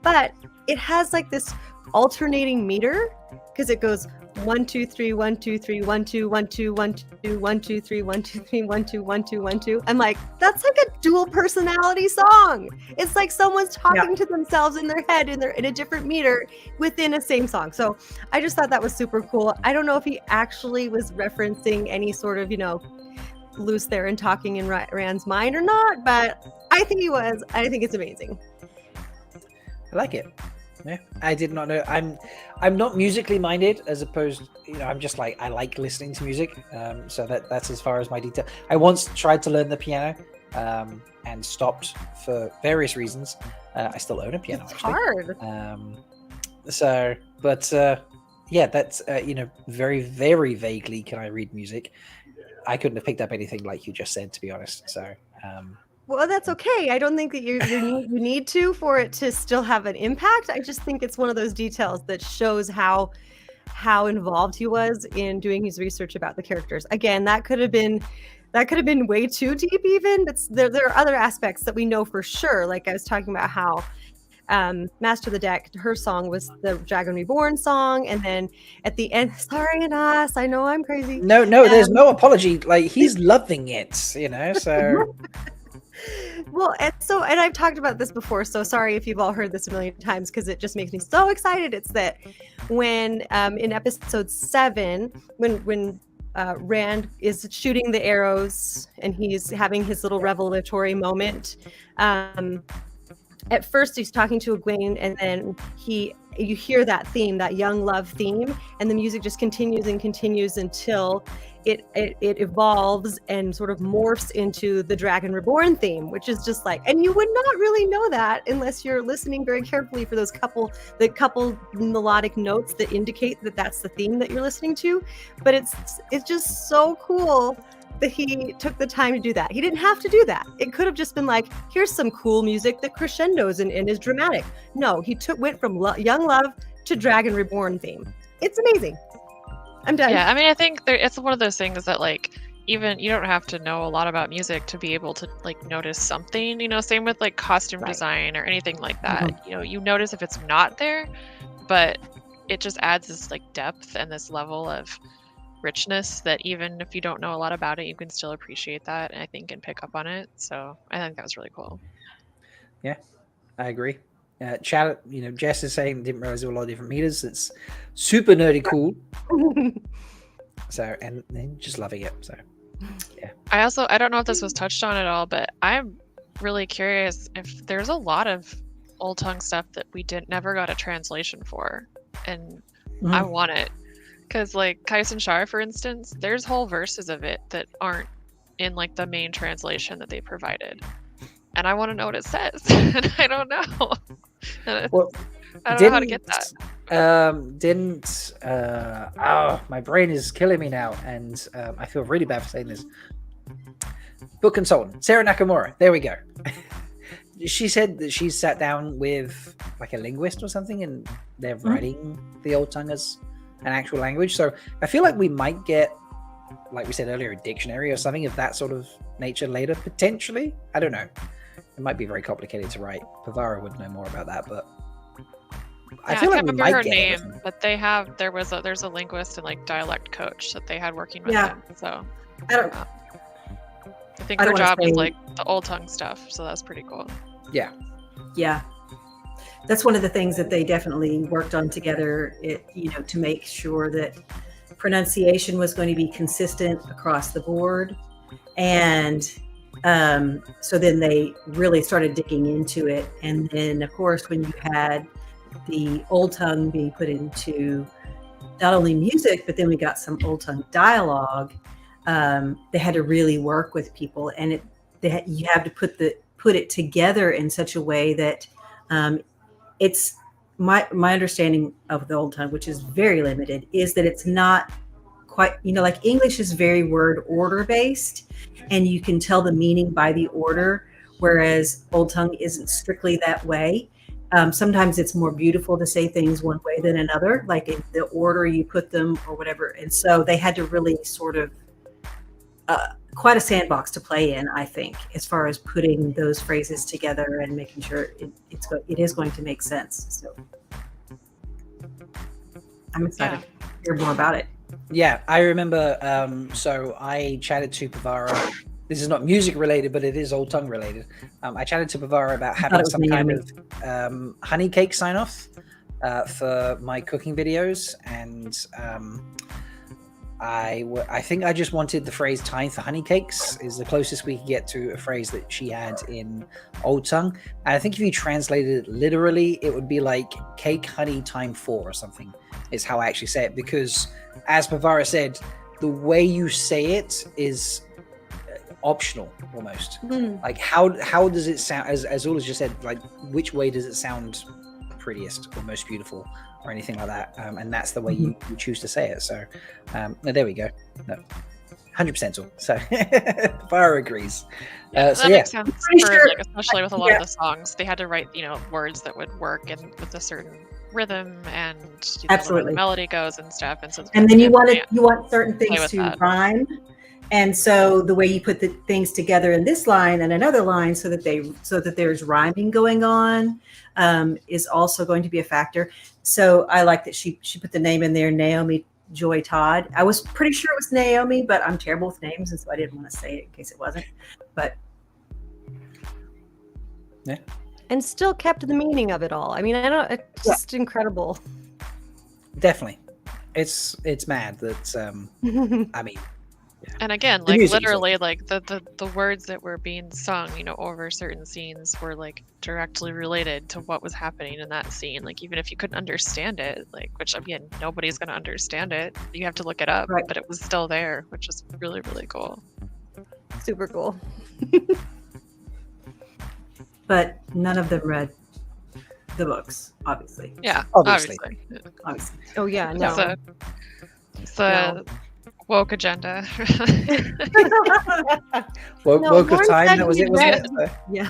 Speaker 6: but it has like this alternating meter, because it goes 1 2 3 1 2 3 1 2 1 2 1 2 1 2 3 1 2 3 1 2 1 2 1 2. I'm like, that's like a dual personality song. It's like someone's talking to themselves in their head in a different meter within a same song. So I just thought that was super cool. I don't know if he actually was referencing any sort of, loose there and talking in Rand's mind or not, but I think he was. I think it's amazing.
Speaker 1: I like it. Yeah, I did not know. I'm not musically minded, as opposed, I'm just like, I like listening to music. So that's as far as my detail. I once tried to learn the piano, and stopped for various reasons. I still own a piano.
Speaker 6: It's
Speaker 1: actually.
Speaker 6: hard.
Speaker 1: Yeah, that's very, very vaguely can I read music. I couldn't have picked up anything like you just said, to be honest. So.
Speaker 6: Well, that's okay. I don't think that you need to for it to still have an impact. I just think it's one of those details that shows how involved he was in doing his research about the characters. Again, that could have been way too deep even, but there are other aspects that we know for sure. Like I was talking about how Master of the Deck, her song was the Dragon Reborn song, and then at the end, sorry Anas, I know I'm crazy.
Speaker 1: No, there's no apology. Like, he's loving it, so.
Speaker 6: Well, and I've talked about this before, so sorry if you've all heard this a million times because it just makes me so excited. It's that when in episode 7, when Rand is shooting the arrows and he's having his little revelatory moment, at first he's talking to Egwene, and then you hear that theme, that young love theme, and the music just continues and continues until it evolves and sort of morphs into the Dragon Reborn theme, which is just like, and you would not really know that unless you're listening very carefully for those couple melodic notes that indicate that that's the theme that you're listening to. But it's just so cool that he took the time to do that. He didn't have to do that. It could have just been like, here's some cool music that crescendos and is dramatic. No, he went from young love to Dragon Reborn theme. It's amazing. I'm done.
Speaker 4: Yeah, I mean, I think it's one of those things that, like, even you don't have to know a lot about music to be able to, like, notice something, same with, like, costume design or anything like that.
Speaker 6: Mm-hmm.
Speaker 4: You notice if it's not there, but it just adds this, like, depth and this level of richness that even if you don't know a lot about it, you can still appreciate that, I think, and pick up on it. So I think that was really cool.
Speaker 1: Yeah, I agree. Chat, Jess is saying didn't realize there were a lot of different meters. It's super nerdy cool. So and just loving it. So yeah.
Speaker 4: I don't know if this was touched on at all, but I'm really curious if there's a lot of Old Tongue stuff that we never got a translation for, and I want it. Because, like, Kaisen Shar, for instance, there's whole verses of it that aren't in, like, the main translation that they provided. And I want to know what it says. And I don't know.
Speaker 1: Well,
Speaker 4: I don't know how to get that.
Speaker 1: My brain is killing me now. And I feel really bad for saying this. Book consultant, Sarah Nakamura. There we go. She said that she sat down with, like, a linguist or something, and they're writing the Old Tongue as an actual language. So I feel like we might get, like we said earlier, a dictionary or something of that sort of nature later, potentially. I don't know. It might be very complicated to write. Pavara would know more about that, but I feel like we might get it.
Speaker 4: But there's a linguist and, like, dialect coach that they had working with them. So I think their job is, like, the Old Tongue stuff. So that's pretty cool.
Speaker 1: Yeah.
Speaker 12: Yeah. That's one of the things that they definitely worked on together, to make sure that pronunciation was going to be consistent across the board. And so then they really started digging into it. And then, of course, when you had the Old Tongue being put into not only music, but then we got some Old Tongue dialogue, they had to really work with people. And you have to put it together in such a way that it's my understanding of the Old Tongue, which is very limited, is that it's not quite, like English is very word order based, and you can tell the meaning by the order, whereas Old Tongue isn't strictly that way. Sometimes it's more beautiful to say things one way than another, like in the order you put them or whatever. And so they had to really sort of quite a sandbox to play in, I think, as far as putting those phrases together and making sure it is going to make sense. So I'm excited. hear more about it.
Speaker 1: Yeah, I remember. So I chatted to Pavara. This is not music related, but it is Old Tongue related. I chatted to Pavara about having some kind of honey cake sign off for my cooking videos, and I think I just wanted the phrase "time for honey cakes" is the closest we could get to a phrase that she had in Old Tongue. And I think if you translated it literally, it would be like "cake honey time 4" or something. Is how I actually say it, because as Pavara said, the way you say it is optional almost. Like how does it sound? As Zuul just said, like which way does it sound prettiest or most beautiful or anything like that? And that's the way you choose to say it. So there we go. No, 100% Zuul. So Pavara agrees.
Speaker 4: That
Speaker 1: so
Speaker 4: makes sense for, like, especially with a lot of the songs. They had to write, words that would work and with a certain rhythm and where the melody goes and stuff.
Speaker 12: And then you want certain things to rhyme. And so the way you put the things together in this line and another line so that there's rhyming going on is also going to be a factor. So I like that she put the name in there, Naomi Joy Todd. I was pretty sure it was Naomi, but I'm terrible with names, and so I didn't want to say it in case it wasn't. But
Speaker 1: yeah.
Speaker 6: And still kept the meaning of it all. I mean, I don't. It's just incredible.
Speaker 1: Definitely, it's mad that. I mean.
Speaker 4: And again, like literally, like the words that were being sung, over certain scenes were like directly related to what was happening in that scene. Like even if you couldn't understand it, like which again nobody's gonna understand it, you have to look it up. Right. But it was still there, which is really really cool.
Speaker 6: Super cool.
Speaker 12: But none of them read the books, obviously.
Speaker 4: Yeah,
Speaker 1: obviously.
Speaker 6: Oh yeah, no.
Speaker 4: It's a woke agenda.
Speaker 1: woke of time. That was it, wasn't it?
Speaker 6: Yeah.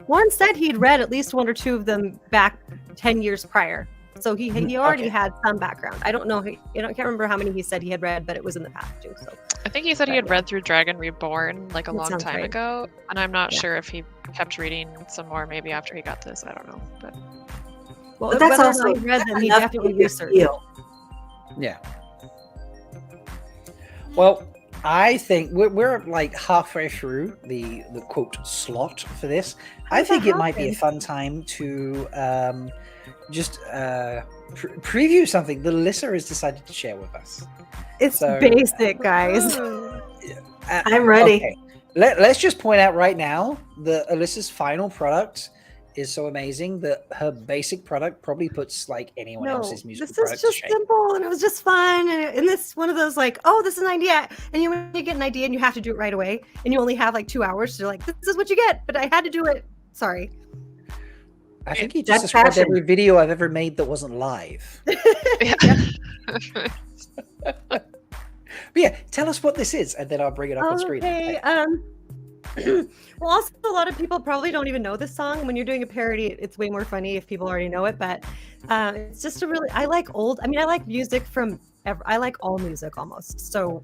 Speaker 6: Warren said he'd read at least one or two of them back 10 years prior. So he already had some background. I don't know. I can't remember how many he said he had read, but it was in the past too. So
Speaker 4: I think he said he had read through Dragon Reborn like a long time ago, and I'm not sure if he kept reading some more maybe after he got this. I don't know,
Speaker 6: but that's also he read them. He definitely researched.
Speaker 1: Yeah. Well, I think we're like halfway through the quote slot for this. I think it might be a fun time to just preview something the Alyssa has decided to share with us.
Speaker 6: It's basic, guys.
Speaker 12: I'm ready.
Speaker 1: Okay. Let's just point out right now that Alyssa's final product is so amazing that her basic product probably puts like anyone else's musical product.
Speaker 6: This is just simple, and it was just fun, and this one of those like, oh, this is an idea, and you get an idea and you have to do it right away, and you only have like 2 hours to like, this is what you get, but I had to do it. Sorry.
Speaker 1: I think you just described every video I've ever made that wasn't live. But yeah, tell us what this is, and then I'll bring it up on screen.
Speaker 6: Okay. Well, also a lot of people probably don't even know this song. When you're doing a parody, it's way more funny if people already know it. But it's just I like music from. I like all music almost. So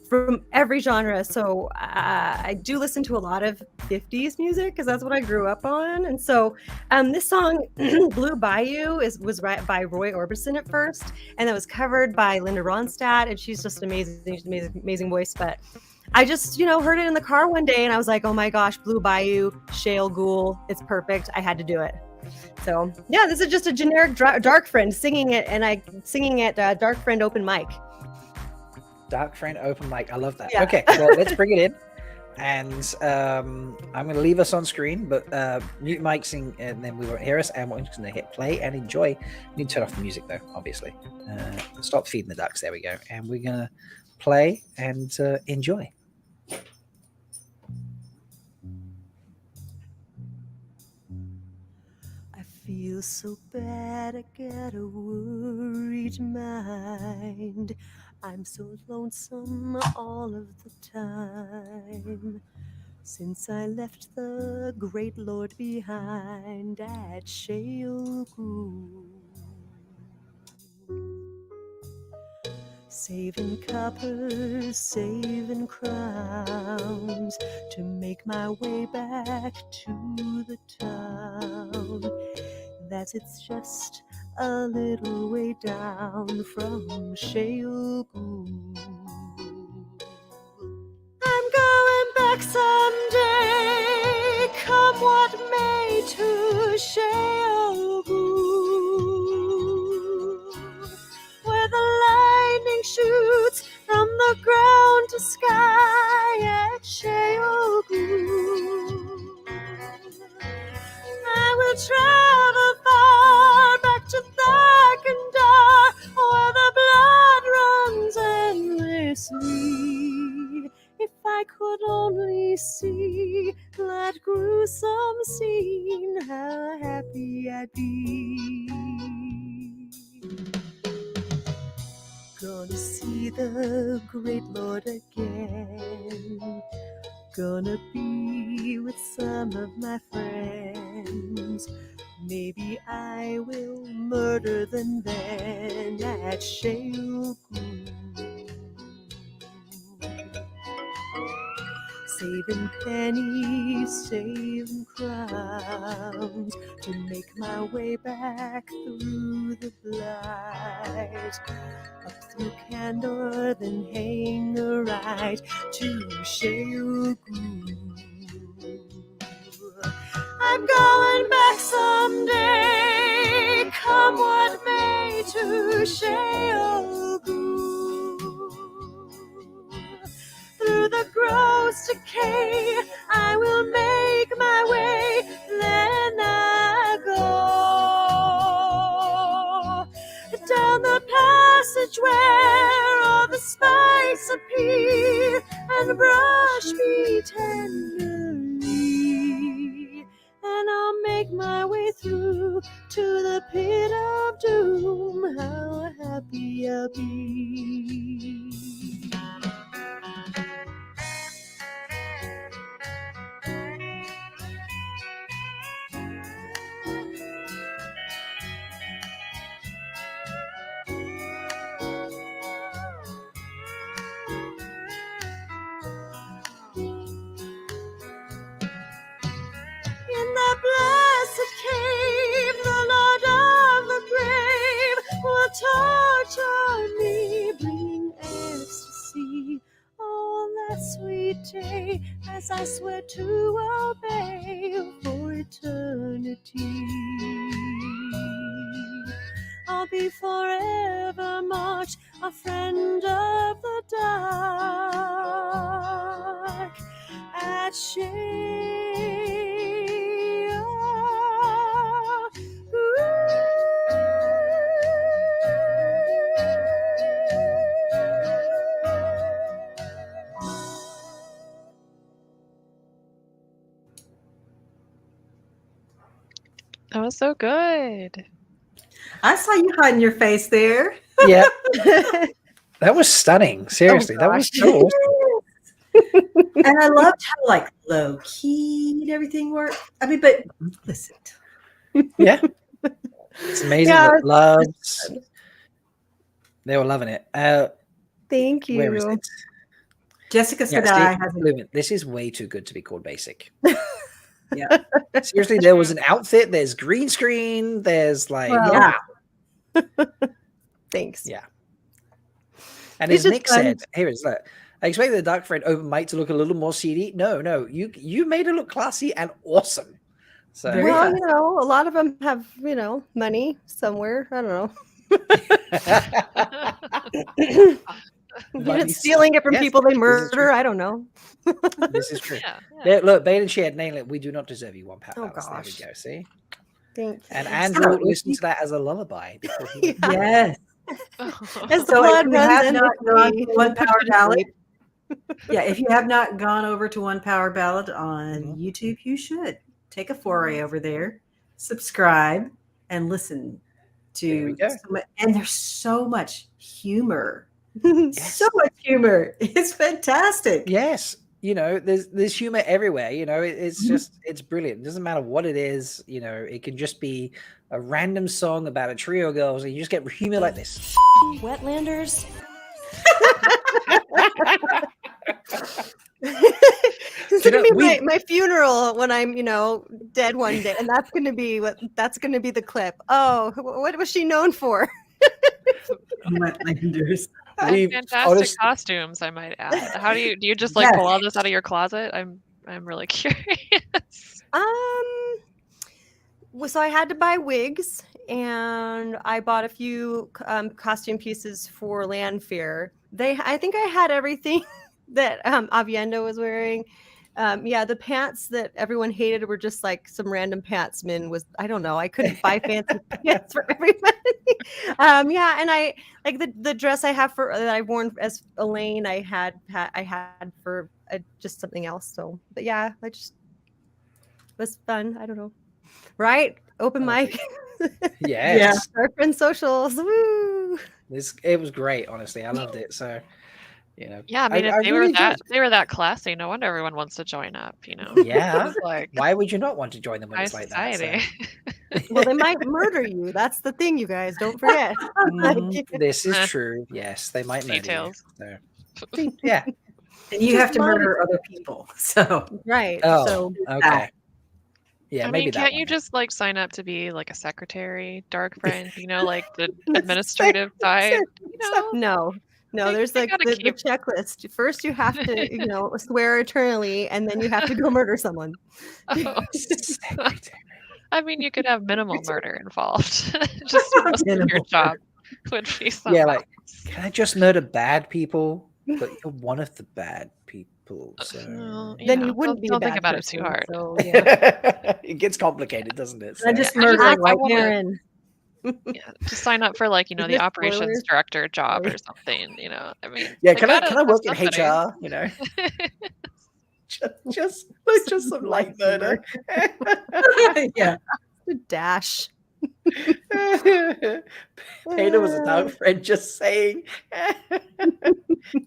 Speaker 6: from every genre. So I do listen to a lot of 50s music because that's what I grew up on. And so this song, Blue Bayou, was by Roy Orbison at first, and it was covered by Linda Ronstadt, and she's just amazing voice. But I just, heard it in the car one day, and I was like, oh my gosh, Blue Bayou, Shaiel Ghoul, it's perfect. I had to do it. So yeah, this is just a generic Dark Friend singing it, and I singing at Dark Friend open mic.
Speaker 1: Dark Friend open mic, I love that.
Speaker 6: Yeah.
Speaker 1: Okay, well, let's bring it in, and I'm going to leave us on screen, but mute mic, sing, and then we won't hear us, and we're just going to hit play and enjoy. You need to turn off the music though, obviously. Stop feeding the ducks. There we go, and we're going to play and enjoy.
Speaker 2: Feel so bad, I got a worried mind. I'm so lonesome all of the time. Since I left the great Lord behind at Shaiel Ghoul. Saving coppers, saving crowns to make my way back to the town. That it's just a little way down from Shaiel. I'm going back someday, come what may, to Shaiel, where the lightning shoots from the ground to sky at Shaiel. I will travel far back to Thakandar, where the blood runs endlessly. If I could only see that gruesome scene, how happy I'd be. Gonna see the great Lord again. Gonna be with some of my friends. Maybe I will murder them then at Shaiel. Saving pennies, saving crowns, to make my way back through the blight, up through Candor, then hang a right to Shaiel. I'm going back someday, come what may, to Shaiel. Through the gross decay, I will make my way, then I go down the passage where all the spikes appear and brush me tenderly, and I'll make my way through to the pit of doom. How happy I'll be. In the blessed cave, the Lord of the grave will torture me, bringing ecstasy on that sweet day, as I swear to obey for eternity. I'll be forever marked a friend of the dark at Shaiel.
Speaker 4: That was so good.
Speaker 12: I saw you hiding your face there.
Speaker 1: Yeah. That was stunning. Seriously, that was so awesome.
Speaker 12: And I loved how like low key everything worked. I mean, but listen.
Speaker 1: Yeah. It's amazing.
Speaker 6: Yeah,
Speaker 1: what loves. They were loving it.
Speaker 6: Thank you.
Speaker 1: Where is it?
Speaker 12: Jessica said
Speaker 1: this is way too good to be called basic.
Speaker 12: Yeah.
Speaker 1: Seriously, there was an outfit, there's green screen, there's like
Speaker 6: Thanks.
Speaker 1: Yeah. And
Speaker 6: It's
Speaker 1: as
Speaker 6: just
Speaker 1: Nick
Speaker 6: fun.
Speaker 1: said, here is that. I expected the Dark Friend open mic to look a little more seedy. No, you made it look classy and awesome. So
Speaker 6: Well, you know, a lot of them have, you know, money somewhere. I don't know.
Speaker 1: Money
Speaker 6: Stealing it from
Speaker 1: Yes,
Speaker 6: people they
Speaker 1: this is
Speaker 6: murder.
Speaker 1: true.
Speaker 6: I don't know.
Speaker 1: This is true. There, look, Bain&Chiad, nail it. We do not deserve you £1.
Speaker 6: Oh,
Speaker 1: Alice. There we
Speaker 6: gosh.
Speaker 1: go. See?
Speaker 6: Thank
Speaker 1: And
Speaker 6: you.
Speaker 1: Andrew listened to that as a lullaby. Before he
Speaker 12: Yes.
Speaker 6: As the
Speaker 12: So
Speaker 6: blood
Speaker 12: if you
Speaker 6: runs
Speaker 12: have
Speaker 6: endlessly,
Speaker 12: not gone to
Speaker 6: we'll
Speaker 12: One
Speaker 6: put
Speaker 12: Power
Speaker 6: you to
Speaker 12: Ballad,
Speaker 6: sleep.
Speaker 12: yeah, if you have not gone over to One Power Ballad on YouTube, you should take a foray over there, subscribe, and listen to. And there's so much humor. So much humor. It's fantastic.
Speaker 1: Yes. You know, there's humor everywhere. You know, it's just, it's brilliant. It doesn't matter what it is. You know, it can just be a random song about a trio of girls, and you just get humor like this.
Speaker 6: Wetlanders. It's gonna be my funeral when I'm, dead one day, and that's gonna be the clip. Oh, what was she known for?
Speaker 12: Wetlanders.
Speaker 4: Fantastic costumes, I might add. How do you just like pull all this out of your closet? I'm really curious.
Speaker 6: So I had to buy wigs, and I bought a few costume pieces for Landfair. I think I had everything that Avienda was wearing. The pants that everyone hated were just like some random pantsman I don't know. I couldn't buy fancy pants for everybody. And I like the dress I have that I've worn as Elaine. I had for just something else. So, but yeah, it was fun. I don't know. Right? Open mic.
Speaker 1: Yes.
Speaker 6: Our friend socials. Woo!
Speaker 1: It was great, honestly. I loved it. So,
Speaker 4: Yeah, I mean, if they were that classy, no wonder everyone wants to join up.
Speaker 1: Yeah.
Speaker 4: Like,
Speaker 1: why would you not want to join them when it's like that? So.
Speaker 6: Well, they might murder you. That's the thing, you guys. Don't forget.
Speaker 1: This is true. Yes, they might murder
Speaker 4: Details.
Speaker 1: you. So. Yeah.
Speaker 12: And you have to murder other people. So
Speaker 6: right.
Speaker 1: Oh,
Speaker 6: so
Speaker 1: okay. Yeah,
Speaker 4: maybe can't you just like sign up to be like a secretary, dark friend? Like the administrative side.
Speaker 6: No, there's like the checklist. First, you have to, swear eternally, and then you have to go murder someone.
Speaker 4: I mean, you could have minimal murder involved. Just most of your job would be something.
Speaker 1: Yeah, like, can I just murder bad people? But you're one of the bad people, so
Speaker 6: then you wouldn't be.
Speaker 4: Don't think about it too hard.
Speaker 6: So, yeah.
Speaker 1: It gets complicated, doesn't it? So.
Speaker 6: I just murdered White Karen.
Speaker 4: To sign up for the operations director job or something. I mean,
Speaker 1: yeah. Can I work in HR? just some light murder.
Speaker 6: Yeah, a dash.
Speaker 1: Peter was a dark friend, just saying.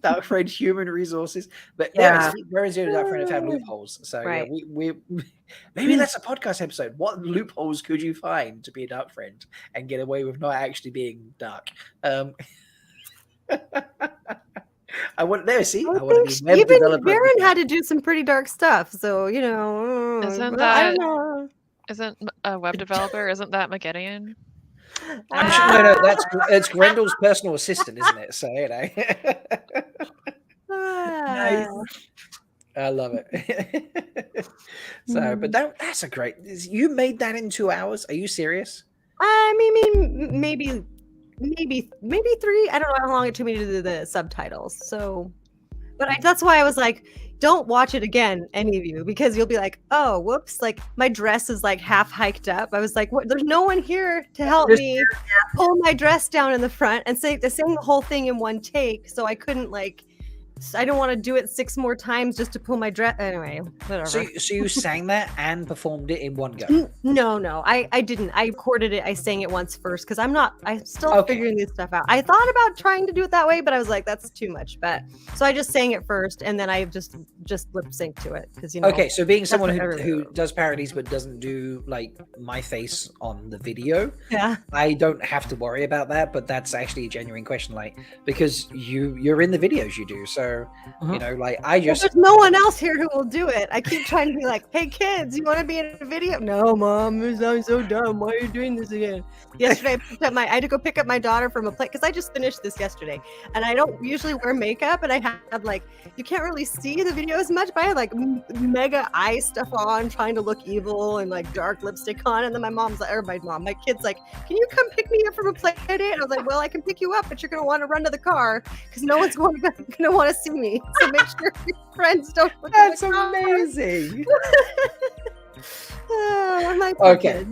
Speaker 1: Dark friend, human resources, but very zero dark friend have had loopholes. So
Speaker 6: right.
Speaker 1: we maybe that's a podcast episode. What loopholes could you find to be a dark friend and get away with not actually being dark? I want there. See, I want to be web
Speaker 6: even
Speaker 1: developer.
Speaker 6: Baron had to do some pretty dark stuff. So
Speaker 4: isn't
Speaker 6: I don't know.
Speaker 4: Isn't a web developer? Isn't that Mageddon?
Speaker 1: I'm sure, no, it's Grendel's personal assistant, isn't it? So
Speaker 6: Nice.
Speaker 1: I love it. So, but that's a great. You made that in 2 hours. Are you serious?
Speaker 6: I mean, maybe 3. I don't know how long it took me to do the subtitles. So, but that's why I was like, don't watch it again, any of you, because you'll be like, oh, whoops, like my dress is like half hiked up. I was like, what? There's no one here to help me pull my dress down in the front and sing the whole thing in one take. So I couldn't I don't want to do it 6 more times just to pull my dress. Anyway, whatever.
Speaker 1: So you sang that and performed it in one go?
Speaker 6: No, I didn't. I recorded it. I sang it once first because I'm still figuring this stuff out. I thought about trying to do it that way, but I was like, that's too much. So I just sang it first, and then I just lip sync to it because
Speaker 1: Okay, so being someone who does parodies but doesn't do like my face on the video, I don't have to worry about that. But that's actually a genuine question, because you're in the videos you do, so. I just
Speaker 6: there's no one else here who will do it. I keep trying to be like, hey kids, you want to be in a video? No, mom, I'm so dumb. Why are you doing this again? Yesterday I had to go pick up my daughter from a play because I just finished this yesterday, and I don't usually wear makeup, and I had you can't really see the video as much, but I had mega eye stuff on, trying to look evil, and dark lipstick on, and then my kid's like, can you come pick me up from a play date? And I was like, well, I can pick you up, but you're gonna want to run to the car because no one's gonna want to see me, so make sure your friends don't look.
Speaker 1: That's amazing.
Speaker 6: Okay.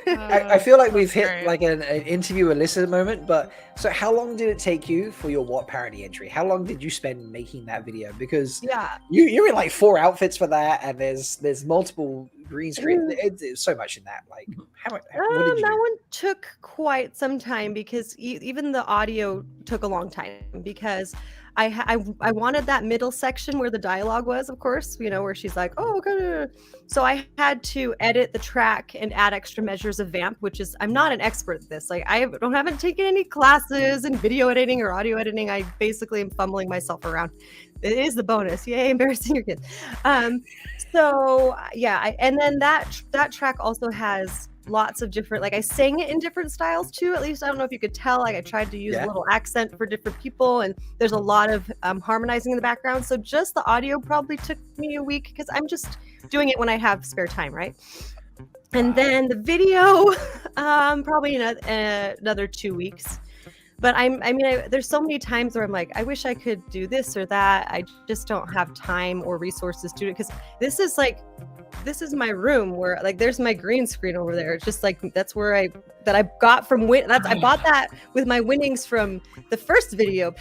Speaker 1: I feel like we've hit an interview Alyssa moment, but so how long did it take you for your What parody entry? How long did you spend making that video? Because you're in 4 outfits for that, and there's multiple green screen. It's so much in that. What did you do?
Speaker 6: That one took quite some time because even the audio took a long time because I wanted that middle section where the dialogue was, of course, where she's like, oh, So I had to edit the track and add extra measures of vamp, which is, I'm not an expert at this. Like I haven't taken any classes in video editing or audio editing. I basically am fumbling myself around. It is the bonus. Yay, embarrassing your kids. So yeah, and then that track also has lots of different, like I sang it in different styles too. At least I don't know if you could tell, like I tried to use a little accent for different people, and there's a lot of harmonizing in the background. So just the audio probably took me a week because I'm just doing it when I have spare time, right? And then the video probably another 2 weeks. But there's so many times where I'm like, I wish I could do this or that. I just don't have time or resources to do it, because this is my room where like there's my green screen over there. It's just like that's where I got from I bought that with my winnings from the first video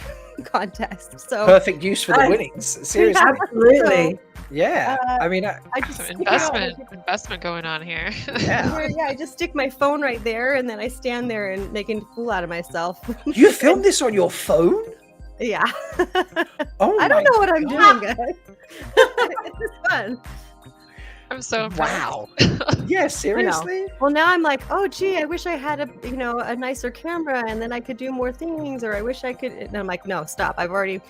Speaker 6: contest. So
Speaker 1: perfect use for the winnings. Seriously,
Speaker 12: absolutely.
Speaker 1: Yeah, I mean, I
Speaker 6: just
Speaker 4: investment going on here.
Speaker 1: Yeah,
Speaker 6: I just stick my phone right there, and then I stand there and making a fool out of myself.
Speaker 1: You filmed this on your phone?
Speaker 6: Yeah.
Speaker 1: Oh,
Speaker 6: I don't know what I'm doing, guys. It's just fun.
Speaker 4: I'm so impressed.
Speaker 1: Wow. Yeah, seriously.
Speaker 6: Well, now I'm like, oh, gee, I wish I had a nicer camera, and then I could do more things, or I wish I could. And I'm like, no, stop. I've already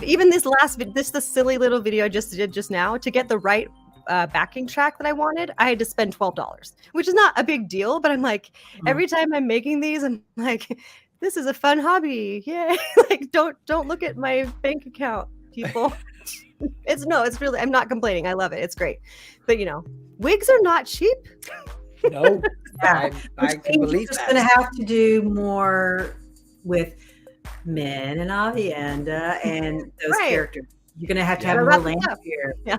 Speaker 6: even this last the silly little video I just did just now, to get the right backing track that I wanted, I had to spend $12, which is not a big deal, but I'm like, every time I'm making these, I'm like, this is a fun hobby. Yay. Like, don't look at my bank account, people. It's really, I'm not complaining. I love it. It's great. But wigs are not cheap.
Speaker 1: No.
Speaker 12: Yeah.
Speaker 1: I can believe
Speaker 12: just
Speaker 1: that.
Speaker 12: going to have to do more with Men and Avienda and those characters. You're going to have more Lamkier.
Speaker 6: Yeah.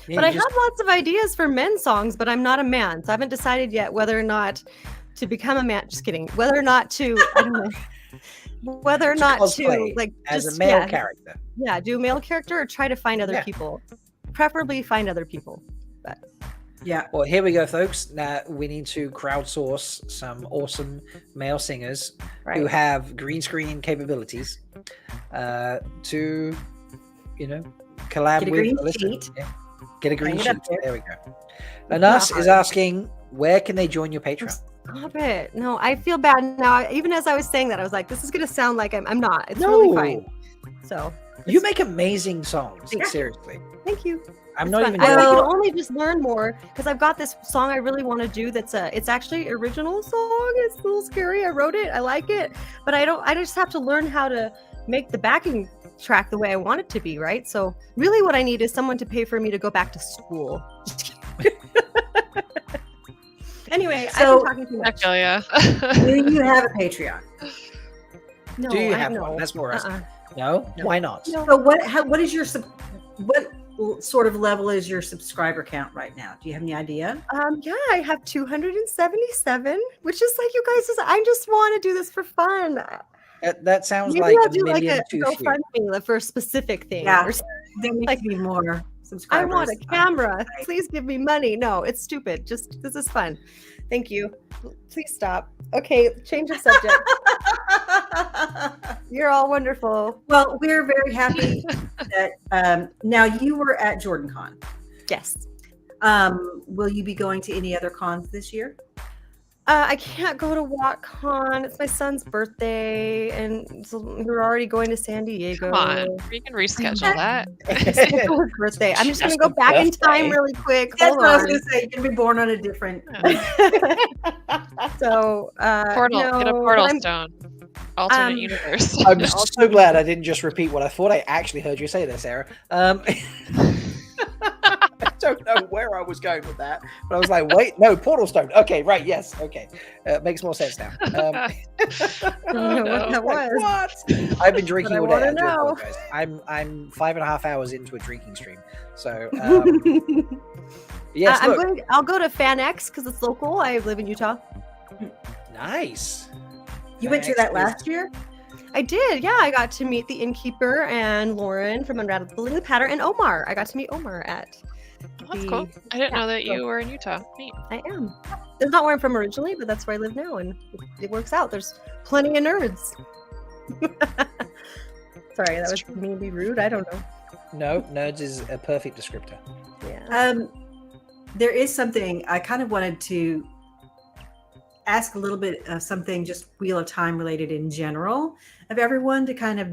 Speaker 6: But I have lots of ideas for men's songs, but I'm not a man. So I haven't decided yet whether or not to become a man. Just kidding. Whether or not to, I don't know. Whether or not to like
Speaker 1: as
Speaker 6: just,
Speaker 1: a male character.
Speaker 6: Yeah, do a male character or try to find other people. Preferably find other people. But
Speaker 12: yeah.
Speaker 1: Well, here we go, folks. Now we need to crowdsource some awesome male singers who have green screen capabilities to, collab with Alyssa. Yeah. Get a green sheet. There we go. Anas is asking, where can they join your Patreon?
Speaker 6: Stop it. No, I feel bad now. Even as I was saying that, I was like, this is going to sound like I'm not. It's really fine. So
Speaker 1: you make amazing songs. Seriously.
Speaker 6: Thank you.
Speaker 1: I'm not even.
Speaker 6: I can only just learn more because I've got this song I really want to do. It's actually original song. It's a little scary. I wrote it. I like it, but I just have to learn how to make the backing track the way I want it to be. Right. So really, what I need is someone to pay for me to go back to school. Anyway,
Speaker 12: so
Speaker 6: I've been talking too much.
Speaker 12: Do you have a Patreon?
Speaker 6: No,
Speaker 1: do you
Speaker 6: I
Speaker 1: have
Speaker 6: no.
Speaker 1: one? That's more asking. No? Why not?
Speaker 12: No. So what is your what sort of level is your subscriber count right now? Do you have any idea?
Speaker 6: Yeah, I have 277, which is like, you guys, I just want to do this for fun.
Speaker 1: That sounds
Speaker 6: Maybe
Speaker 1: like
Speaker 6: I'll
Speaker 1: a
Speaker 6: do
Speaker 1: million
Speaker 6: like a
Speaker 1: too few.
Speaker 6: GoFundMe for a specific thing.
Speaker 12: Yeah,
Speaker 6: or
Speaker 12: there needs to be more
Speaker 6: I
Speaker 12: subscribers.
Speaker 6: want a camera. Please give me money. No, it's stupid. Just this is fun. Thank you. Please stop. Okay, change the subject. You're all wonderful.
Speaker 12: Well, we're very happy that now you were at JordanCon.
Speaker 6: Yes.
Speaker 12: Will you be going to any other cons this year?
Speaker 6: I can't go to WotCon. It's my son's birthday, and so we're already going to San Diego.
Speaker 4: Come on, we can reschedule that.
Speaker 6: It's his birthday. I'm just going to go back in time really quick.
Speaker 12: That's
Speaker 6: Hold
Speaker 12: what I was
Speaker 6: on.
Speaker 12: going to say. You're going to be born on a different.
Speaker 6: So,
Speaker 4: portal.
Speaker 6: no,
Speaker 4: Get a portal
Speaker 6: I'm-
Speaker 4: stone. Alternate universe.
Speaker 1: I'm so glad I didn't just repeat what I thought I actually heard you say there, Sarah. I don't know where I was going with that, but I was like, wait, no, portal stone. Okay, right, yes, okay. Makes more sense now.
Speaker 6: I don't know what that was.
Speaker 1: What? I've been drinking all day.
Speaker 6: wanna
Speaker 1: I do
Speaker 6: know.
Speaker 1: apologize. I'm 5.5 hours into a drinking stream. So, yes, look.
Speaker 6: I'll go to FanX because it's local. I live in Utah.
Speaker 1: Nice.
Speaker 12: You went to that last year?
Speaker 6: I did. Yeah, I got to meet the innkeeper and Lauren from Unraveling the Pattern and Omar. I got to meet Omar at.
Speaker 4: That's cool. I didn't know that you were in Utah. Neat.
Speaker 6: I am. That's not where I'm from originally, but that's where I live now, and it works out. There's plenty of nerds. Sorry, that was me be rude. I don't know.
Speaker 1: No, nerds is a perfect descriptor.
Speaker 6: Yeah.
Speaker 12: There is something I kind of wanted to ask a little bit of something just Wheel of Time related in general of everyone to kind of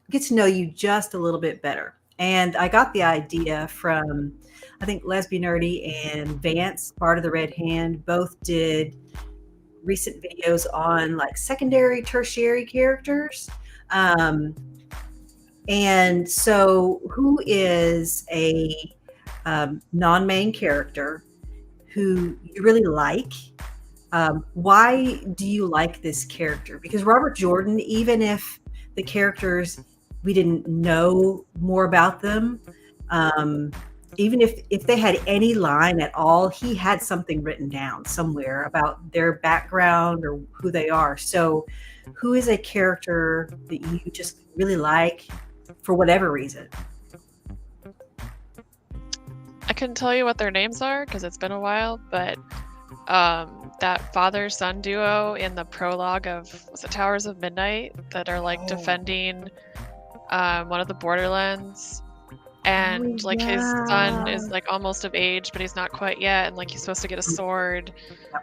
Speaker 12: get to know you just a little bit better. And I got the idea from, I think Lesbian Nerdy and Vance, Bard of the Red Hand, both did recent videos on like secondary, tertiary characters. And so who is a non-main character who you really like? Why do you like this character? Because Robert Jordan, even if the characters, we didn't know more about them, even if they had any line at all, he had something written down somewhere about their background or who they are. So who is a character that you just really like for whatever reason?
Speaker 4: I couldn't tell you what their names are because it's been a while, but that father-son duo in the prologue of, was it Towers of Midnight, that are like defending one of the Borderlands, and like his son is like almost of age, but he's not quite yet, and like he's supposed to get a sword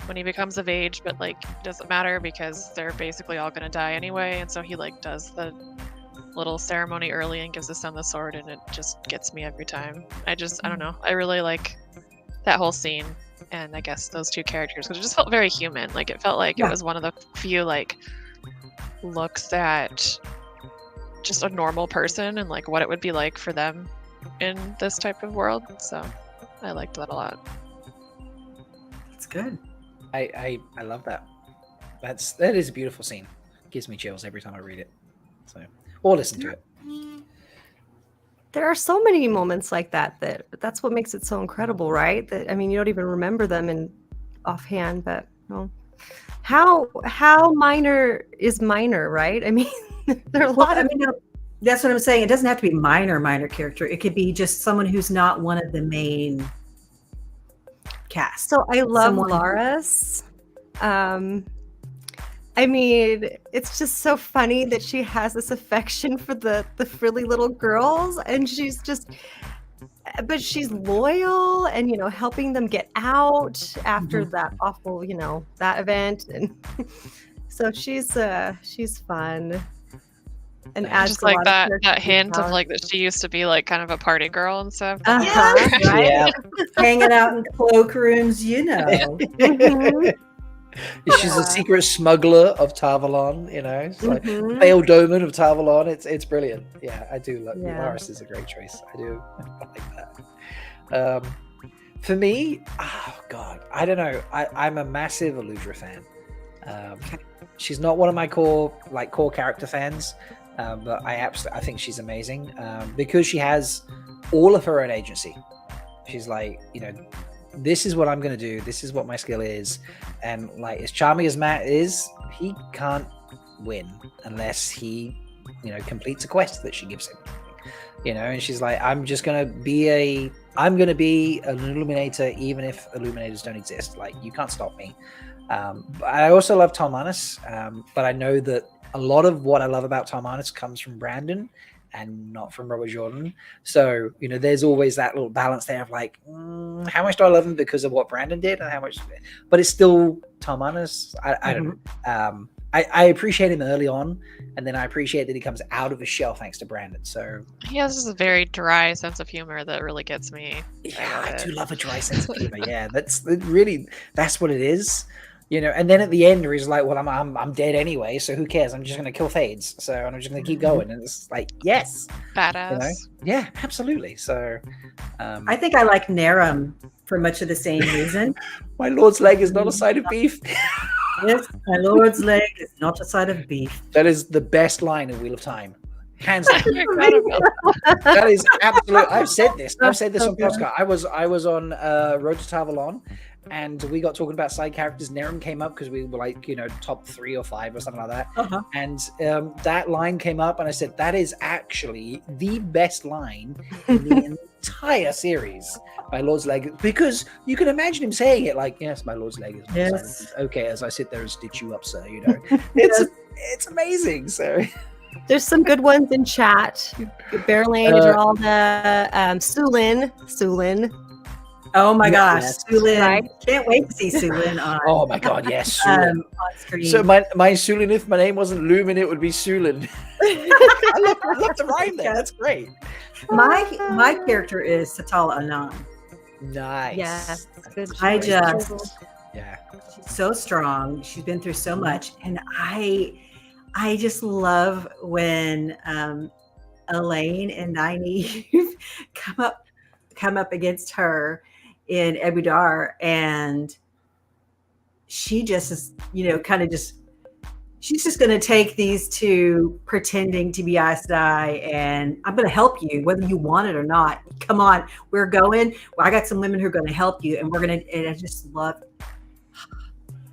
Speaker 4: when he becomes of age, but like it doesn't matter because they're basically all gonna die anyway, and so he like does the little ceremony early and gives his son the sword, and it just gets me every time. I don't know, I really like that whole scene, and I guess those two characters, because it just felt very human. Like it felt like it was one of the few like looks at just a normal person and like what it would be like for them in this type of world. So I liked that a lot.
Speaker 12: That's good.
Speaker 1: I love that. That is a beautiful scene. Gives me chills every time I read it. So or listen to it.
Speaker 6: There are so many moments like that's what makes it so incredible, right? That, I mean, you don't even remember them in offhand, but well, how minor is minor, right? I mean, there are a lot of.
Speaker 12: I mean, that's what I'm saying. It doesn't have to be minor character. It could be just someone who's not one of the main cast.
Speaker 6: So I love Laris. I mean, it's just so funny that she has this affection for the frilly little girls, and but she's loyal and, you know, helping them get out after that awful, you know, that event. And so she's fun. And
Speaker 4: I just like that hint of like that she used to be like kind of a party girl and stuff.
Speaker 12: Right? Yeah. Hanging out in cloakrooms, you know.
Speaker 1: She's a secret smuggler of Tarvalon, you know. It's like Theodoman of Tarvalon. It's brilliant. Yeah, I do love Laris is a great choice. I do like that. For me, oh god, I don't know. I'm a massive Melindhra fan. She's not one of my core character fans, but I think she's amazing because she has all of her own agency. She's like, you know, this is what I'm going to do. This is what my skill is. And like, as charming as Matt is, he can't win unless he, you know, completes a quest that she gives him, you know, and she's like, I'm going to be an illuminator, even if illuminators don't exist. Like, you can't stop me. I also love Talmanis, but I know that a lot of what I love about Talmanis comes from Brandon and not from Robert Jordan. So, you know, there's always that little balance there of like, how much do I love him because of what Brandon did and how much, but it's still Talmanis. I don't know. I appreciate him early on, and then I appreciate that he comes out of his shell thanks to Brandon. So
Speaker 4: he has just a very dry sense of humor that really gets me.
Speaker 1: Yeah, I do love a dry sense of humor. Yeah, that's what it is. You know, and then at the end, he's like, "Well, I'm dead anyway, so who cares? I'm just going to kill Fades, so I'm just going to keep going." And it's like, yes,
Speaker 4: badass.
Speaker 1: You know? Yeah, absolutely. So,
Speaker 12: I think I like Narum for much of the same reason.
Speaker 1: My lord's leg is not a side of beef.
Speaker 12: Yes, my lord's leg is not a side of beef.
Speaker 1: That is the best line in Wheel of Time, hands down. That is absolute. I've said this on podcast. I was on Road to Tarvalon. And we got talking about side characters. Narum came up because we were like, you know, top 3 or 5 or something like that. And that line came up, and I said, that is actually the best line in the entire series. My lord's leg, because you can imagine him saying it like, "Yes, my lord's leg is
Speaker 12: yes.
Speaker 1: Okay." As I sit there and stitch you up, sir, you know, it's amazing. So
Speaker 6: There's some good ones in chat. Bear Lane, Geralda, Sulin.
Speaker 12: Oh my gosh,
Speaker 1: Yes.
Speaker 12: Sulin!
Speaker 6: Right?
Speaker 12: Can't wait to see Sulin on.
Speaker 1: Oh my god, yes, Sulin.
Speaker 12: on screen.
Speaker 1: So my Sulin, if my name wasn't Lumen, it would be Sulin. I love to rhyme there. That's great.
Speaker 12: My character is Satala Anan.
Speaker 1: Nice.
Speaker 6: Yes. Good
Speaker 12: I
Speaker 6: choice.
Speaker 12: just
Speaker 1: Yeah.
Speaker 12: she's so strong. She's been through so much, and I just love when Elaine and Nynaeve come up against her in Ebudar, and she just is, she's just going to take these two pretending to be Aes Sedai, and I'm going to help you whether you want it or not. Come on, we're going. Well, I got some women who are going to help you, and we're going to. And I just love.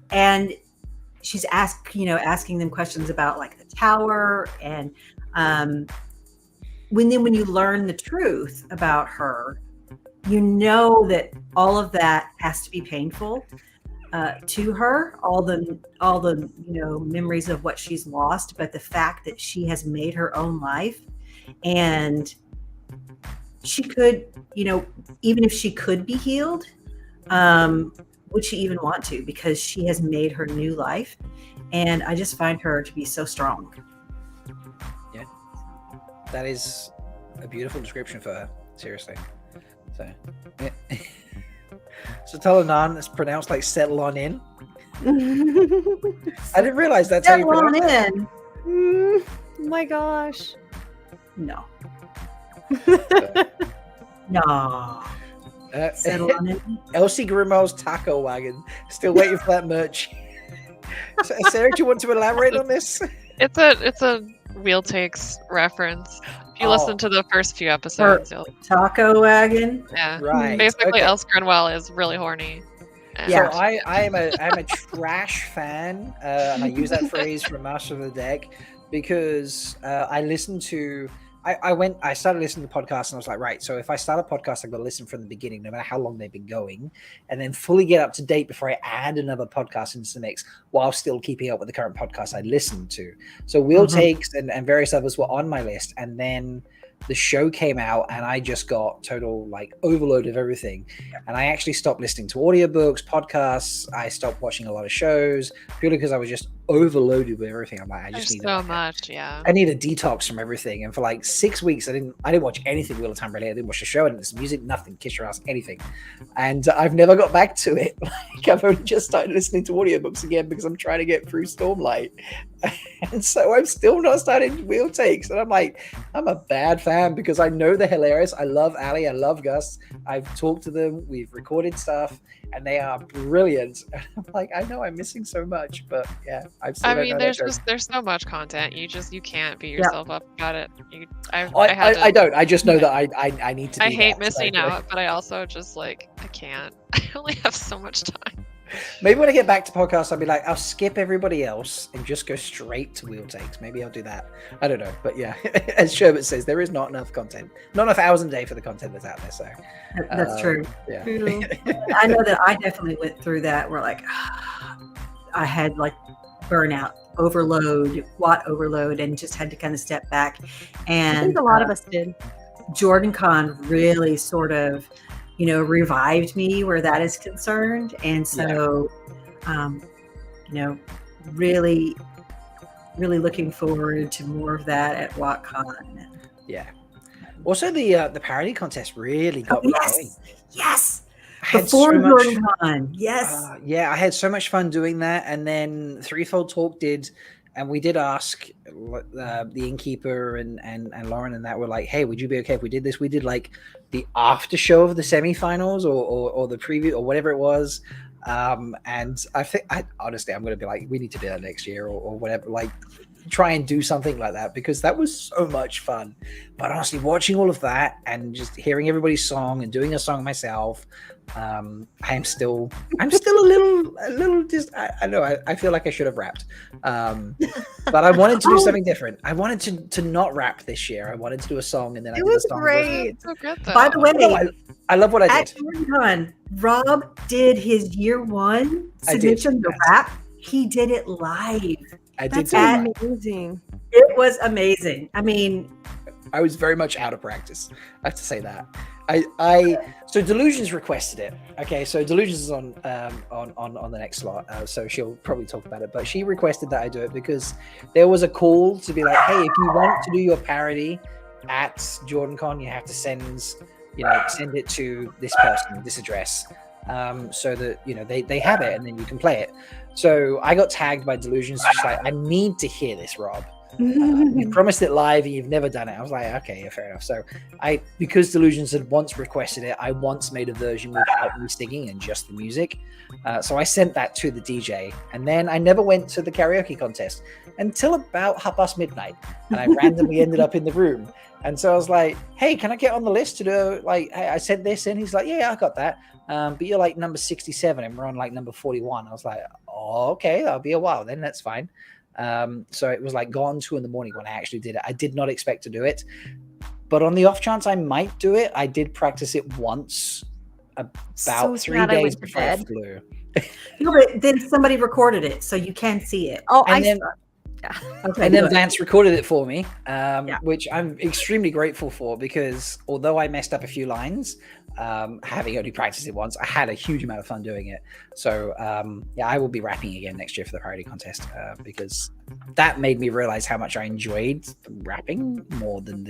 Speaker 12: And she's asking them questions about like the tower, and when you learn the truth about her, you know that all of that has to be painful to her, all the memories of what she's lost, but the fact that she has made her own life, and she could, even if she could be healed, would she even want to? Because she has made her new life, and I just find her to be so strong.
Speaker 1: Yeah, that is a beautiful description for her. Seriously. So, yeah. So Talonan is pronounced like settle on in. I didn't realize that's how you
Speaker 12: Settle on
Speaker 1: pronounce it.
Speaker 12: in.
Speaker 6: Oh my gosh.
Speaker 12: No. No. Settle on in.
Speaker 1: Elsie Grimal's taco wagon. Still waiting for that merch. So, Sarah, do you want to elaborate on this?
Speaker 4: It's a Wheel Takes reference. If you listen to the first few episodes, you'll...
Speaker 12: Taco wagon.
Speaker 4: Yeah.
Speaker 1: Right.
Speaker 4: Basically,
Speaker 1: Okay.
Speaker 4: Else Grinwell is really horny. And-
Speaker 1: So I am a trash fan, and I use that phrase from Master of the Deck because I listened to. I started listening to podcasts, and I was like, right. So if I start a podcast, I've got to listen from the beginning, no matter how long they've been going, and then fully get up to date before I add another podcast into the mix, while still keeping up with the current podcast I listened to. So Wheel Takes and various others were on my list, and then the show came out, and I just got total like overload of everything. And I actually stopped listening to audiobooks, podcasts. I stopped watching a lot of shows purely because I was just overloaded with everything. I'm like, I just
Speaker 4: There's
Speaker 1: need
Speaker 4: so much, yeah.
Speaker 1: I need a detox from everything. And for like 6 weeks, I didn't watch anything Wheel of Time related. I didn't watch the show, I didn't listen to music, nothing, Kiss Your Ass, anything. And I've never got back to it. Like I've only just started listening to audiobooks again because I'm trying to get through Stormlight. And so I'm still not starting Wheel Takes. And I'm like, I'm a bad fan because I know they're hilarious. I love Ali, I love Gus. I've talked to them, we've recorded stuff, and they are brilliant. And I'm like, I know I'm missing so much, but yeah,
Speaker 4: I mean, there's so much content. You can't beat yourself up about it.
Speaker 1: I don't. I just know that I need to.
Speaker 4: I hate missing out, but I also just like I can't. I only have so much time.
Speaker 1: Maybe when I get back to podcasts, I'll be like, I'll skip everybody else and just go straight to Wheel Takes. Maybe I'll do that. I don't know, but yeah, as Sherbet says, there is not enough content, not enough hours a day for the content that's out there. So
Speaker 12: that's true.
Speaker 1: Yeah,
Speaker 12: I know that I definitely went through that. Where like I had like burnout, overload, Watt overload, and just had to kind of step back. And
Speaker 6: I think a lot of us did.
Speaker 12: Jordan Con really sort of, revived me where that is concerned. And so, really, really looking forward to more of that at WattCon.
Speaker 1: Yeah. Also, the parody contest really got me going.
Speaker 12: Yes.
Speaker 1: Before
Speaker 12: Jordan Con. Yes.
Speaker 1: Yeah, I had so much fun doing that. And then Threefold Talk did, and we did ask the Innkeeper and Lauren and that were like, hey, would you be okay if we did this? We did like the after show of the semifinals or the preview or whatever it was. And I think honestly, I'm going to be like, we need to do that next year or whatever, like try and do something like that because that was so much fun. But honestly, watching all of that and just hearing everybody's song and doing a song myself, I'm still a little just I know I feel like I should have rapped, but I wanted to do something different. I wanted to not rap this year. I wanted to do a song, and then I did the song.
Speaker 6: Great.
Speaker 4: So good, though.
Speaker 12: By the way,
Speaker 1: I love what I
Speaker 12: at
Speaker 1: did.
Speaker 12: Jordan, Rob did his year one submission to rap. He did it live.
Speaker 1: I did.
Speaker 6: That's amazing.
Speaker 12: It was amazing. I mean,
Speaker 1: I was very much out of practice. I have to say that. So Delusions requested it. Okay, so Delusions is on the next slot, so she'll probably talk about it. But she requested that I do it because there was a call to be like, hey, if you want to do your parody at JordanCon, you have to send it to this person, this address, so that they have it and then you can play it. So I got tagged by Delusions. She's like, I need to hear this, Rob. You promised it live and you've never done it. I was like, okay, yeah, fair enough. So because Delusions had once requested it, I once made a version without me singing and just the music. So I sent that to the DJ, and then I never went to the karaoke contest until about midnight, and I randomly ended up in the room. And so I was like, hey, can I get on the list to do, hey, I sent this in? He's like, yeah, I got that. But you're like number 67 and we're on like number 41. I was like, oh, okay, that'll be a while then. That's fine. So it was like gone 2 a.m. when I actually did it. I did not expect to do it, but on the off chance I might do it, I did practice it once about 3 days before I flew.
Speaker 12: No, but then somebody recorded it, so you can see it.
Speaker 6: Oh,
Speaker 12: Okay,
Speaker 1: and then Vance recorded it for me, which I'm extremely grateful for, because although I messed up a few lines, having only practiced it once, I had a huge amount of fun doing it. So I will be rapping again next year for the parody contest, because that made me realize how much I enjoyed rapping more than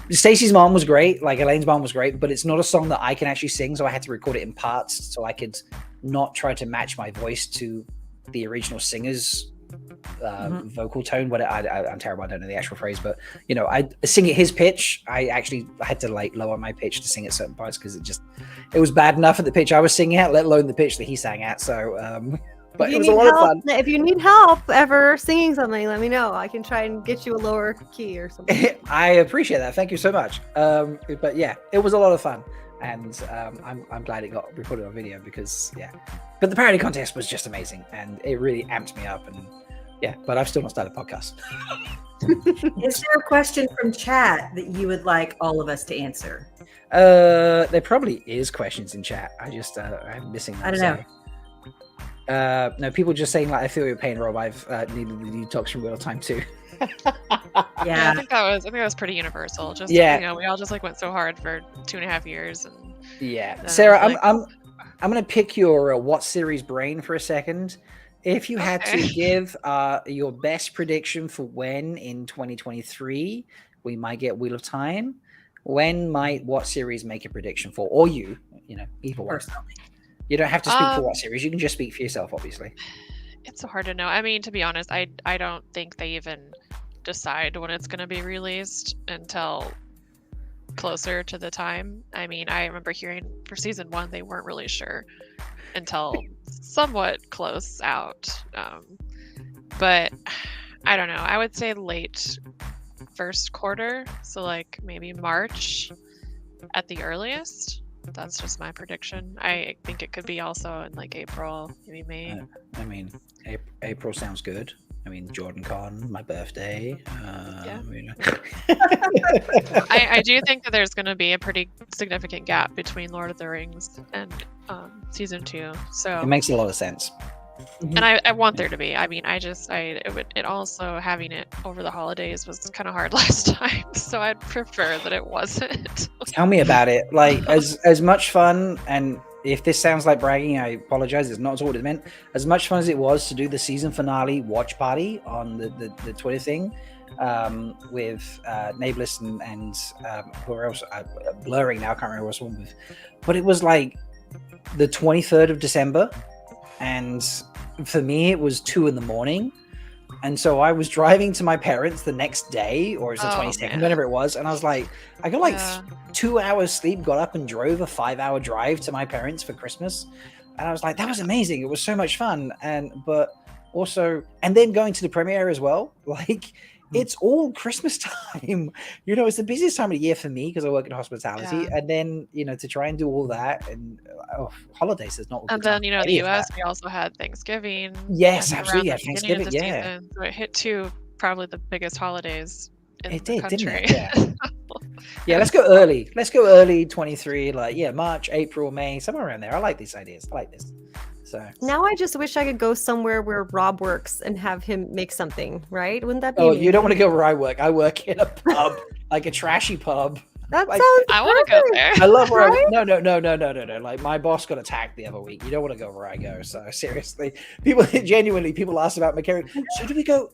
Speaker 1: Stacey's mom was great, like Elaine's mom was great, but it's not a song that I can actually sing, so I had to record it in parts so I could not try to match my voice to the original singer's vocal tone. I'm terrible, I don't know the actual phrase, but I sing at his pitch. I had to like lower my pitch to sing at certain parts because it was bad enough at the pitch I was singing at, let alone the pitch that he sang at. So but it was a lot of fun.
Speaker 6: If you need help ever singing something, let me know. I can try and get you a lower key or something.
Speaker 1: I appreciate that, thank you so much. But yeah, it was a lot of fun, and I'm glad it got recorded on video, because but the parody contest was just amazing and it really amped me up. And but I've still not started a podcast.
Speaker 12: Is there a question from chat that you would like all of us to answer?
Speaker 1: There probably is questions in chat. I'm missing them.
Speaker 12: I don't know.
Speaker 1: No, people just saying like, I feel your pain, Rob. I've needed the detox from Wheel of Time too.
Speaker 4: I think that was pretty universal. Just we all just like went so hard for 2.5 years, and
Speaker 1: Sarah, I'm gonna pick your what series brain for a second. If you had to give your best prediction for when in 2023 we might get Wheel of Time, when might what series make a prediction for, or either one. You don't have to speak for what series. You can just speak for yourself, obviously.
Speaker 4: It's so hard to know. I mean, to be honest, I don't think they even decide when it's going to be released until closer to the time. I mean, I remember hearing for season 1 they weren't really sure until somewhat close out. But I don't know. I would say late first quarter, so like maybe March at the earliest. That's just my prediction. I think it could be also in like April, maybe May.
Speaker 1: I mean, April sounds good. I mean, JordanCon, my birthday.
Speaker 4: I do think that there's going to be a pretty significant gap between Lord of the Rings and season 2. So
Speaker 1: it makes a lot of sense.
Speaker 4: And I want there to be. I mean, it also having it over the holidays was kind of hard last time, so I'd prefer that it wasn't.
Speaker 1: Tell me about it. Like as much fun, and if this sounds like bragging, I apologize. It's not what it meant. As much fun as it was to do the season finale watch party on the Twitter thing with Nameless and who else? Blurring now. I can't remember what's one with. But it was like the 23rd of December. And for me, it was 2 a.m. And so I was driving to my parents the next day, or it was the 22nd, whenever it was. And I was like, I got like 2 hours sleep, got up and drove a 5-hour drive to my parents for Christmas. And I was like, that was amazing. It was so much fun. And then going to the premiere as well. Like, it's all Christmas time. It's the busiest time of the year for me because I work in hospitality. And then, to try and do all that, and holidays is not.
Speaker 4: And then, the US, we also had Thanksgiving.
Speaker 1: Yes, absolutely. Yeah, Thanksgiving. Yeah.
Speaker 4: So it hit 2 probably the biggest holidays in the country.
Speaker 1: Didn't it? Yeah. Let's go early. Let's go early 23, March, April, May, somewhere around there. I like these ideas. I like this. So
Speaker 6: now I just wish I could go somewhere where Rob works and have him make something, right? Wouldn't that be
Speaker 1: Oh,
Speaker 6: amazing?
Speaker 1: you don't want to go where I work. I work in a pub, like a trashy pub.
Speaker 6: That
Speaker 1: Like,
Speaker 6: sounds
Speaker 4: I want to go
Speaker 6: perfect.
Speaker 4: there.
Speaker 1: I love where
Speaker 6: Right?
Speaker 1: no. Like my boss got attacked the other week. You don't want to go where I go. So seriously, people ask about McCarry. So do we go?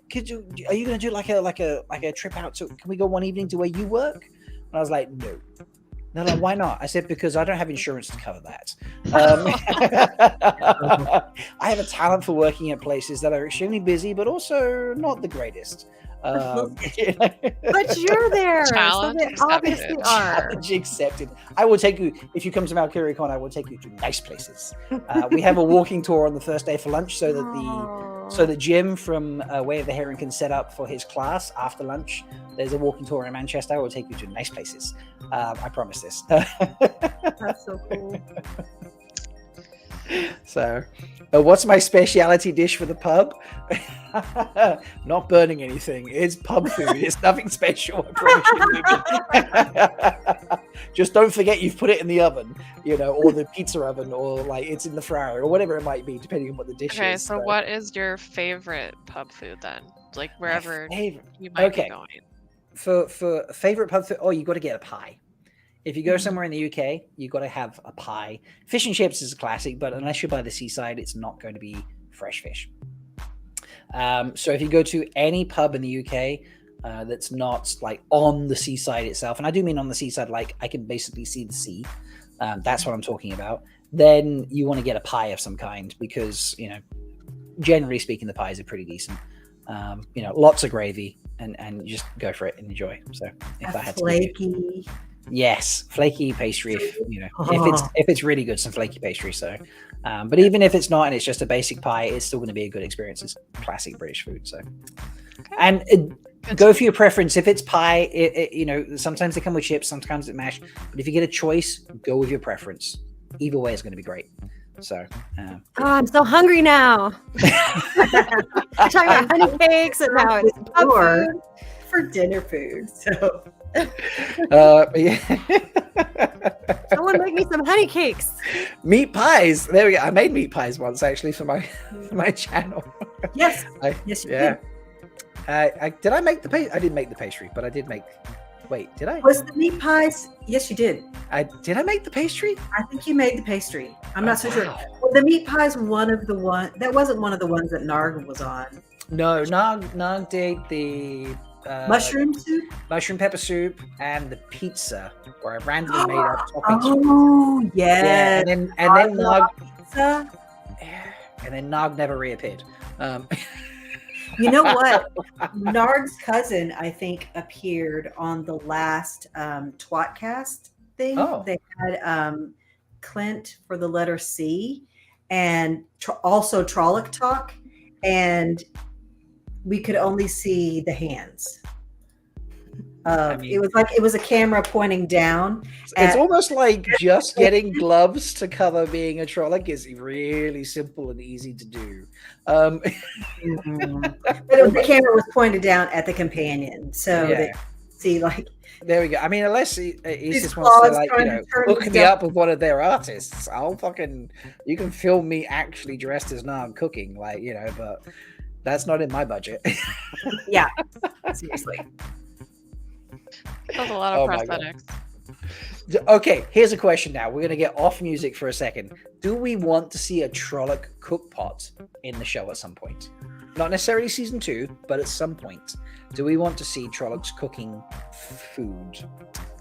Speaker 1: Are you going to do like a trip out? So can we go one evening to where you work? And I was like, no. They're like, why not? I said, because I don't have insurance to cover that. I have a talent for working at places that are extremely busy, but also not the greatest.
Speaker 6: But you're there,
Speaker 4: Challenge
Speaker 6: so they obviously are.
Speaker 1: Challenge accepted. I will take you, if you come to Malkier Con, I will take you to nice places. We have a walking tour on the first day for lunch, so that Jim from Way of the Heron can set up for his class after lunch. There's a walking tour in Manchester. I will take you to nice places. I promise this.
Speaker 6: That's so cool.
Speaker 1: So, what's my specialty dish for the pub? Not burning anything. It's pub food. It's nothing special. I promise you. Just don't forget you've put it in the oven, or the pizza oven, or like it's in the fryer, or whatever it might be, depending on what the dish is.
Speaker 4: Okay, so what is your favorite pub food then? Like wherever you might be going.
Speaker 1: For favorite pub food, you got to get a pie. If you go somewhere in the UK, you got to have a pie. Fish and chips is a classic, but unless you're by the seaside, it's not going to be fresh fish. So if you go to any pub in the UK that's not like on the seaside itself, and I do mean on the seaside, like I can basically see the sea. That's what I'm talking about. Then you want to get a pie of some kind because, generally speaking, the pies are pretty decent. Lots of gravy and just go for it and enjoy. So if I had to
Speaker 12: flaky.
Speaker 1: Yes, flaky pastry. If it's really good, some flaky pastry. So, but even if it's not, and it's just a basic pie, it's still going to be a good experience. It's classic British food. So, and go for your preference. If it's pie, sometimes they come with chips, sometimes it's mashed. But if you get a choice, go with your preference. Either way is going to be great. So,
Speaker 6: I'm so hungry now. Talking about honey cakes and now it's pub food.
Speaker 12: For dinner food. So.
Speaker 1: Yeah.
Speaker 6: Someone make me some honey cakes.
Speaker 1: Meat pies. There we go. I made meat pies once actually for my channel.
Speaker 12: Yes. Yes, you did.
Speaker 1: Did I make the pastry? I didn't make the pastry, but I did make. Wait, did I?
Speaker 12: Was the meat pies? Yes, you did.
Speaker 1: Did I make the pastry?
Speaker 12: I think you made the pastry. I'm not so sure. Well, the meat pies, that wasn't one of the ones that Narg was on.
Speaker 1: No, Narg did the
Speaker 12: mushroom soup,
Speaker 1: mushroom pepper soup, and the pizza where I randomly made up toppings.
Speaker 12: Oh yes.
Speaker 1: Yeah, and then Narg
Speaker 12: pizza.
Speaker 1: And then Narg never reappeared.
Speaker 12: You know what? Narg's cousin, I think, appeared on the last tWoTcast thing.
Speaker 1: Oh.
Speaker 12: They had Clint for the letter C, and also Trolloc Talk, and we could only see the hands. It was a camera pointing down.
Speaker 1: It's almost like just getting gloves to cover being a Trolloc is really simple and easy to do.
Speaker 12: But the camera was pointed down at the companion, so they see like.
Speaker 1: There we go. I mean, unless he just wants to hook me up with one of their artists, you can film me actually dressed as Narg cooking, but that's not in my budget.
Speaker 12: Yeah, seriously.
Speaker 4: That's a lot of prosthetics.
Speaker 1: Okay, here's a question now. We're going to get off music for a second. Do we want to see a Trolloc cookpot in the show at some point? Not necessarily season 2, but at some point. Do we want to see Trollocs cooking food?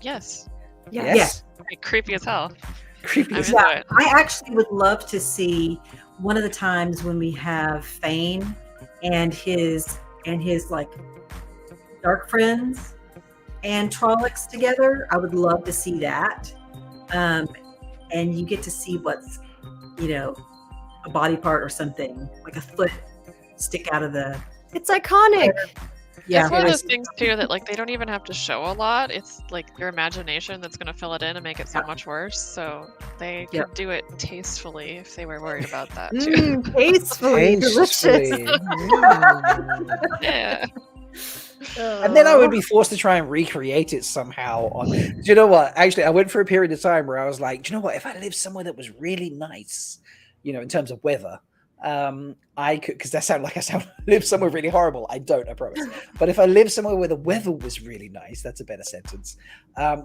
Speaker 4: Yes.
Speaker 1: Yes.
Speaker 4: Creepy as hell.
Speaker 1: Creepy as
Speaker 12: hell. I actually would love to see one of the times when we have Fane and his like dark friends and Trollocs together. I would love to see that. And you get to see what's, a body part or something, like a foot stick out of the...
Speaker 6: It's iconic.
Speaker 4: Yeah. It's one of those things too that they don't even have to show a lot. It's like your imagination that's going to fill it in and make it so much worse. So they could do it tastefully if they were worried about that too.
Speaker 6: Tastefully, delicious.
Speaker 4: Yeah.
Speaker 1: And then I would be forced to try and recreate it somehow. Do you know what? Actually, I went for a period of time where I was like, do you know what? If I lived somewhere that was really nice in terms of weather. I could, because that sound like I live somewhere really horrible. I don't, I promise. But if I live somewhere where the weather was really nice, that's a better sentence.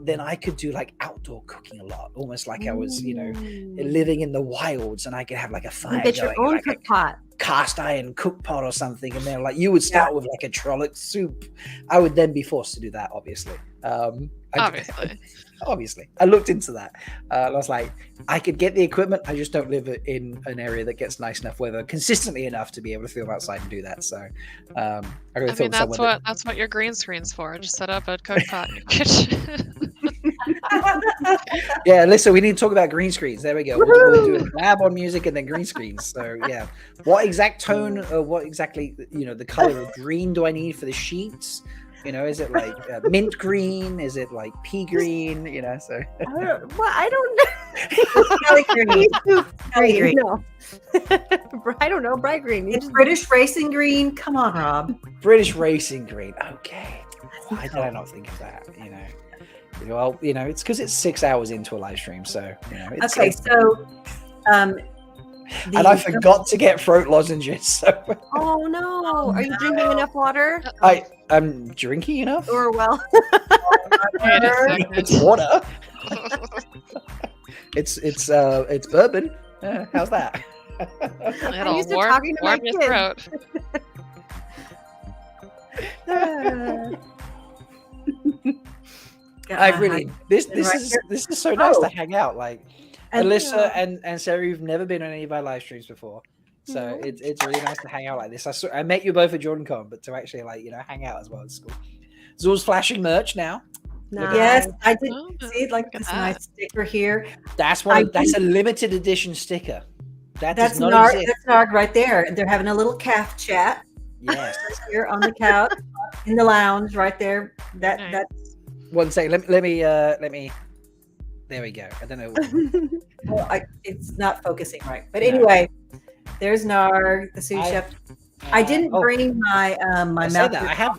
Speaker 1: Then I could do like outdoor cooking a lot, almost like I was, living in the wilds, and I could have like a fire.
Speaker 6: Get your own cook pot,
Speaker 1: cast iron cook pot or something, and then like you would start with like a trolloc soup. I would then be forced to do that, obviously. Obviously, I looked into that. I was like, I could get the equipment. I just don't live in an area that gets nice enough weather consistently enough to be able to film outside and do that. So, I mean,
Speaker 4: that's what your green screen's for. Just set up a cook pot in your kitchen.
Speaker 1: Yeah, Alyssa, we need to talk about green screens. There we go. We'll do a lab on music and then green screens. So yeah, what exact tone or what exactly the color of green do I need for the sheets? Is it like mint green? Is it like pea green? So.
Speaker 6: I don't know. Skelly green. No. I don't know. Bright green.
Speaker 12: It's British racing green. Come on, Rob.
Speaker 1: British racing green. Okay. Why did I not think of that? Well, it's because it's 6 hours into a live stream, so It's,
Speaker 12: okay, so.
Speaker 1: And I forgot to get throat lozenges. So.
Speaker 6: Oh no! Are you drinking enough water?
Speaker 1: I'm drinking enough.
Speaker 6: Or well,
Speaker 1: it's water. It's bourbon. How's that?
Speaker 4: It'll warm your throat.
Speaker 1: This is so nice to hang out. Like Alyssa and Sarah, you've never been on any of our live streams before. So it's really nice to hang out like this. I met you both at JordanCon, but to actually hang out as well is cool. Zool's flashing merch now.
Speaker 12: Nice. Yes, I did see like this nice sticker here.
Speaker 1: That's a limited edition sticker.
Speaker 12: That's Narg right there. They're having a little calf chat.
Speaker 1: Yes,
Speaker 12: here on the couch in the lounge right there. That's
Speaker 1: one second. Let me. There we go. I don't know.
Speaker 12: Well, it's not focusing right, but anyway. There's Narg, the sous chef. I didn't bring my my mouth.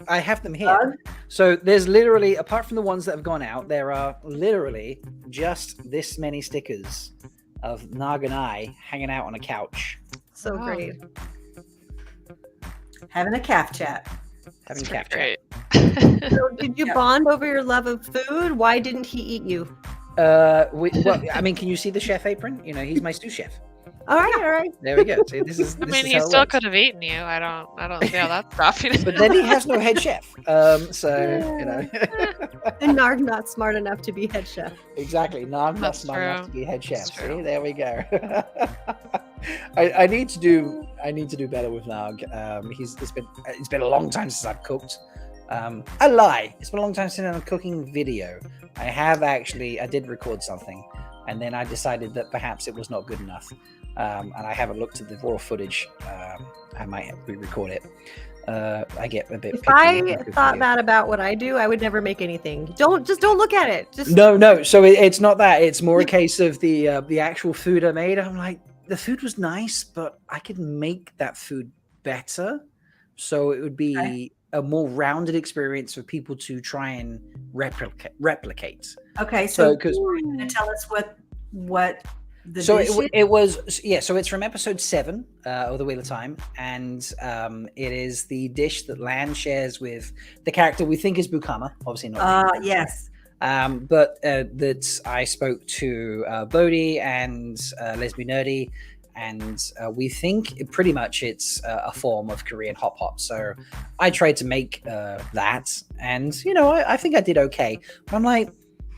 Speaker 1: I have them here. So there's literally, apart from the ones that have gone out, there are literally just this many stickers of Narg and I hanging out on a couch.
Speaker 6: So great.
Speaker 12: Having a calf chat.
Speaker 1: Having a calf chat.
Speaker 6: So did you bond over your love of food? Why didn't he eat you?
Speaker 1: I mean, can you see the chef apron? He's my sous chef.
Speaker 6: All right.
Speaker 1: There we go. See, this is.
Speaker 4: He still could have eaten you. I don't see how that's stopping.
Speaker 1: But then he has no head chef.
Speaker 6: And Narg not smart enough to be head chef.
Speaker 1: Exactly, Narg not smart enough to be head chef. See, there we go. I need to do better with Narg. It's been a long time since I've cooked. I lie. It's been a long time since I'm cooking video. I did record something, and then I decided that perhaps it was not good enough. And I haven't looked at the raw footage. I might re-record it. I get a bit.
Speaker 6: If I thought that about what I do, I would never make anything. Don't look at it. Just
Speaker 1: no. So it's not that. It's more a case of the actual food I made. I'm like, the food was nice, but I could make that food better. So it would be a more rounded experience for people to try and replicate.
Speaker 12: Okay, so you're going to tell us what.
Speaker 1: So it was so it's from episode 7 of the Wheel of Time, and it is the dish that Lan shares with the character we think is Bukama, obviously not.
Speaker 12: Yes.
Speaker 1: But that I spoke to Bodhi and Lesbi Nerdy, and we think pretty much it's a form of Korean hot pot. So I tried to make that, and I think I did okay. But I'm like,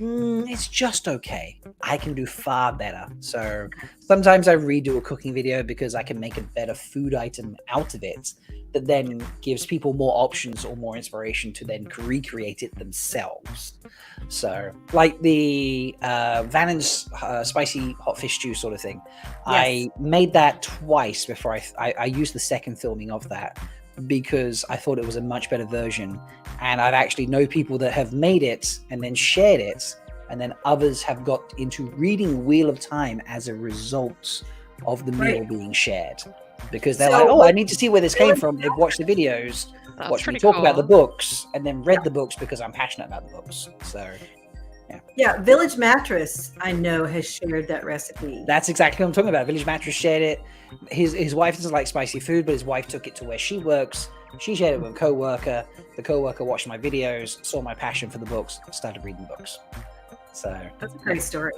Speaker 1: it's just okay. I can do far better. So sometimes I redo a cooking video because I can make a better food item out of it that then gives people more options or more inspiration to then recreate it themselves. So like the Vannon's spicy hot fish stew sort of thing. Yes. I made that twice before I used the second filming of that, because I thought it was a much better version, and I've actually know people that have made it and then shared it, and then others have got into reading Wheel of Time as a result of the meal being shared, because they're like, I need to see where this came from. They've watched the videos, watched me talk about the books, and then read the books because I'm passionate about the books. So
Speaker 12: Yeah, Village Mattress, I know, has shared that recipe.
Speaker 1: That's exactly what I'm talking about. Village Mattress shared it. His wife doesn't like spicy food, but his wife took it to where she works. She shared it with a co-worker. The co-worker watched my videos, saw my passion for the books, started reading books. So
Speaker 12: that's a great story.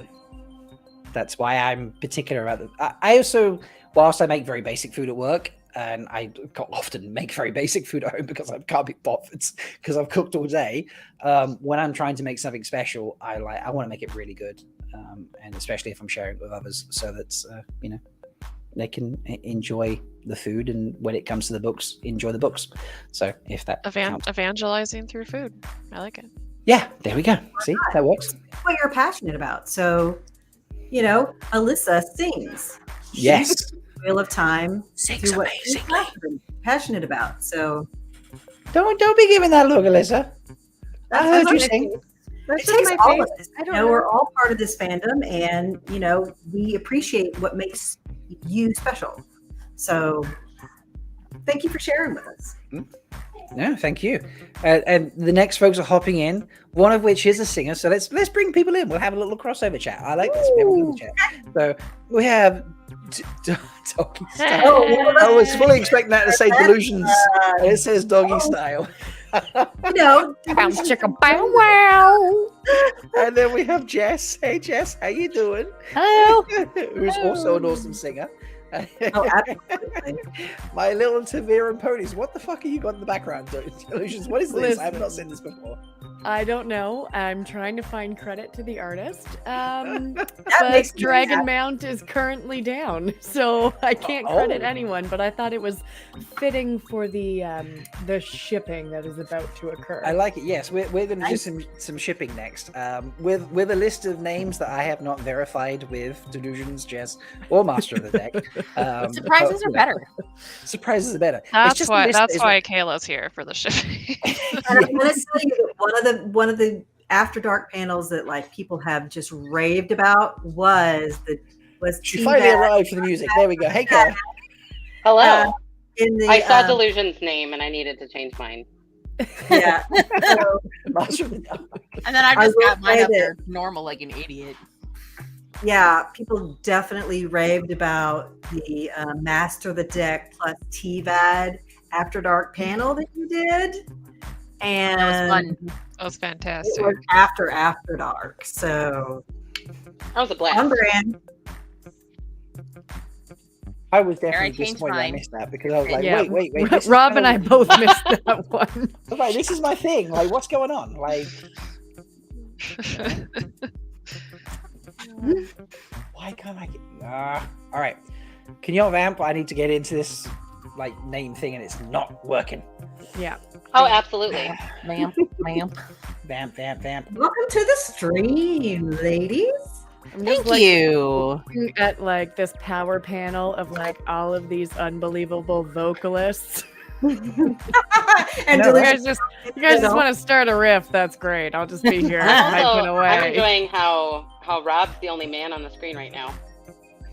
Speaker 1: That's why I'm particular about it. I also, whilst I make very basic food at work, and I often make very basic food at home because I can't be bothered because I've cooked all day. When I'm trying to make something special, I want to make it really good, and especially if I'm sharing it with others, so that they can enjoy the food, and when it comes to the books, enjoy the books. So if that
Speaker 4: evangelizing through food, I like it.
Speaker 1: Yeah, there we go. See, that works.
Speaker 12: What you're passionate about. So, Alyssa sings.
Speaker 1: Yes.
Speaker 12: Wheel of Time.
Speaker 1: Sings amazingly.
Speaker 12: Passionate about. So
Speaker 1: don't be giving that look, Alyssa. I heard you sing.
Speaker 12: It takes all of us. We're all part of this fandom, and we appreciate what makes you special. So thank you for sharing with us.
Speaker 1: No, thank you. And the next folks are hopping in, one of which is a singer. So let's bring people in. We'll have a little crossover chat. I like this. We have a little chat. So we have Doggy Style. I was fully expecting that to say Delusions. And it says Doggy Style.
Speaker 6: Bounce chicka bow wow.
Speaker 1: And then we have Jess. Hey Jess, how you doing?
Speaker 6: Hello.
Speaker 1: Who's also an awesome singer.
Speaker 12: Oh, absolutely.
Speaker 1: My little Tavir and ponies. What the fuck are you got in the background? Delusions. What is this?
Speaker 11: Listen.
Speaker 1: I have not seen this before.
Speaker 11: I don't know. I'm trying to find credit to the artist.
Speaker 12: makes
Speaker 11: But
Speaker 12: me
Speaker 11: Dragon
Speaker 12: happy.
Speaker 11: Mount is currently down, so I can't credit anyone. But I thought it was fitting for the shipping that is about to occur.
Speaker 1: I like it. Yes, we're going to do some shipping next. With a list of names that I have not verified with Delusions, Jess, or Master of the Deck.
Speaker 22: Surprises are better.
Speaker 1: Surprises are better.
Speaker 4: That's why Kayla's here for the shipping.
Speaker 12: And I'm going to tell you that one of the After Dark panels that people have just raved about was
Speaker 1: she finally arrived for the music. There we go. Hey, Kayla.
Speaker 23: Hello. I saw
Speaker 12: um,
Speaker 23: Delusion's name and I needed to change mine.
Speaker 12: Yeah.
Speaker 22: And then I just got mine up there normal like an idiot.
Speaker 12: Yeah, people definitely raved about the Master of the Deck plus TVAD After Dark panel that you did. And
Speaker 22: that was fun.
Speaker 4: That was fantastic.
Speaker 12: It was after Dark, so
Speaker 23: that was a blast.
Speaker 12: On brand.
Speaker 1: I was
Speaker 22: There, I
Speaker 1: definitely
Speaker 22: changed
Speaker 1: disappointed I
Speaker 22: mine.
Speaker 1: missed that because I was like,
Speaker 11: Yeah.
Speaker 1: wait. This is
Speaker 11: Rob and I
Speaker 1: kind of-
Speaker 11: both missed that one.
Speaker 1: I was like, this is my thing. Like, what's going on? Like, why can't I get? All right. Can you vamp? I need to get into this name thing, and it's not working.
Speaker 11: Yeah.
Speaker 23: Oh, absolutely.
Speaker 22: Vamp.
Speaker 1: Vamp.
Speaker 12: Welcome to the stream, ladies.
Speaker 11: I'm just,
Speaker 22: Thank you.
Speaker 11: Looking at this power panel of all of these unbelievable vocalists.
Speaker 12: And
Speaker 11: you guys just want to start a riff. That's great. I'll just be here typing away.
Speaker 23: I'm enjoying how Rob's the only man on the screen right now.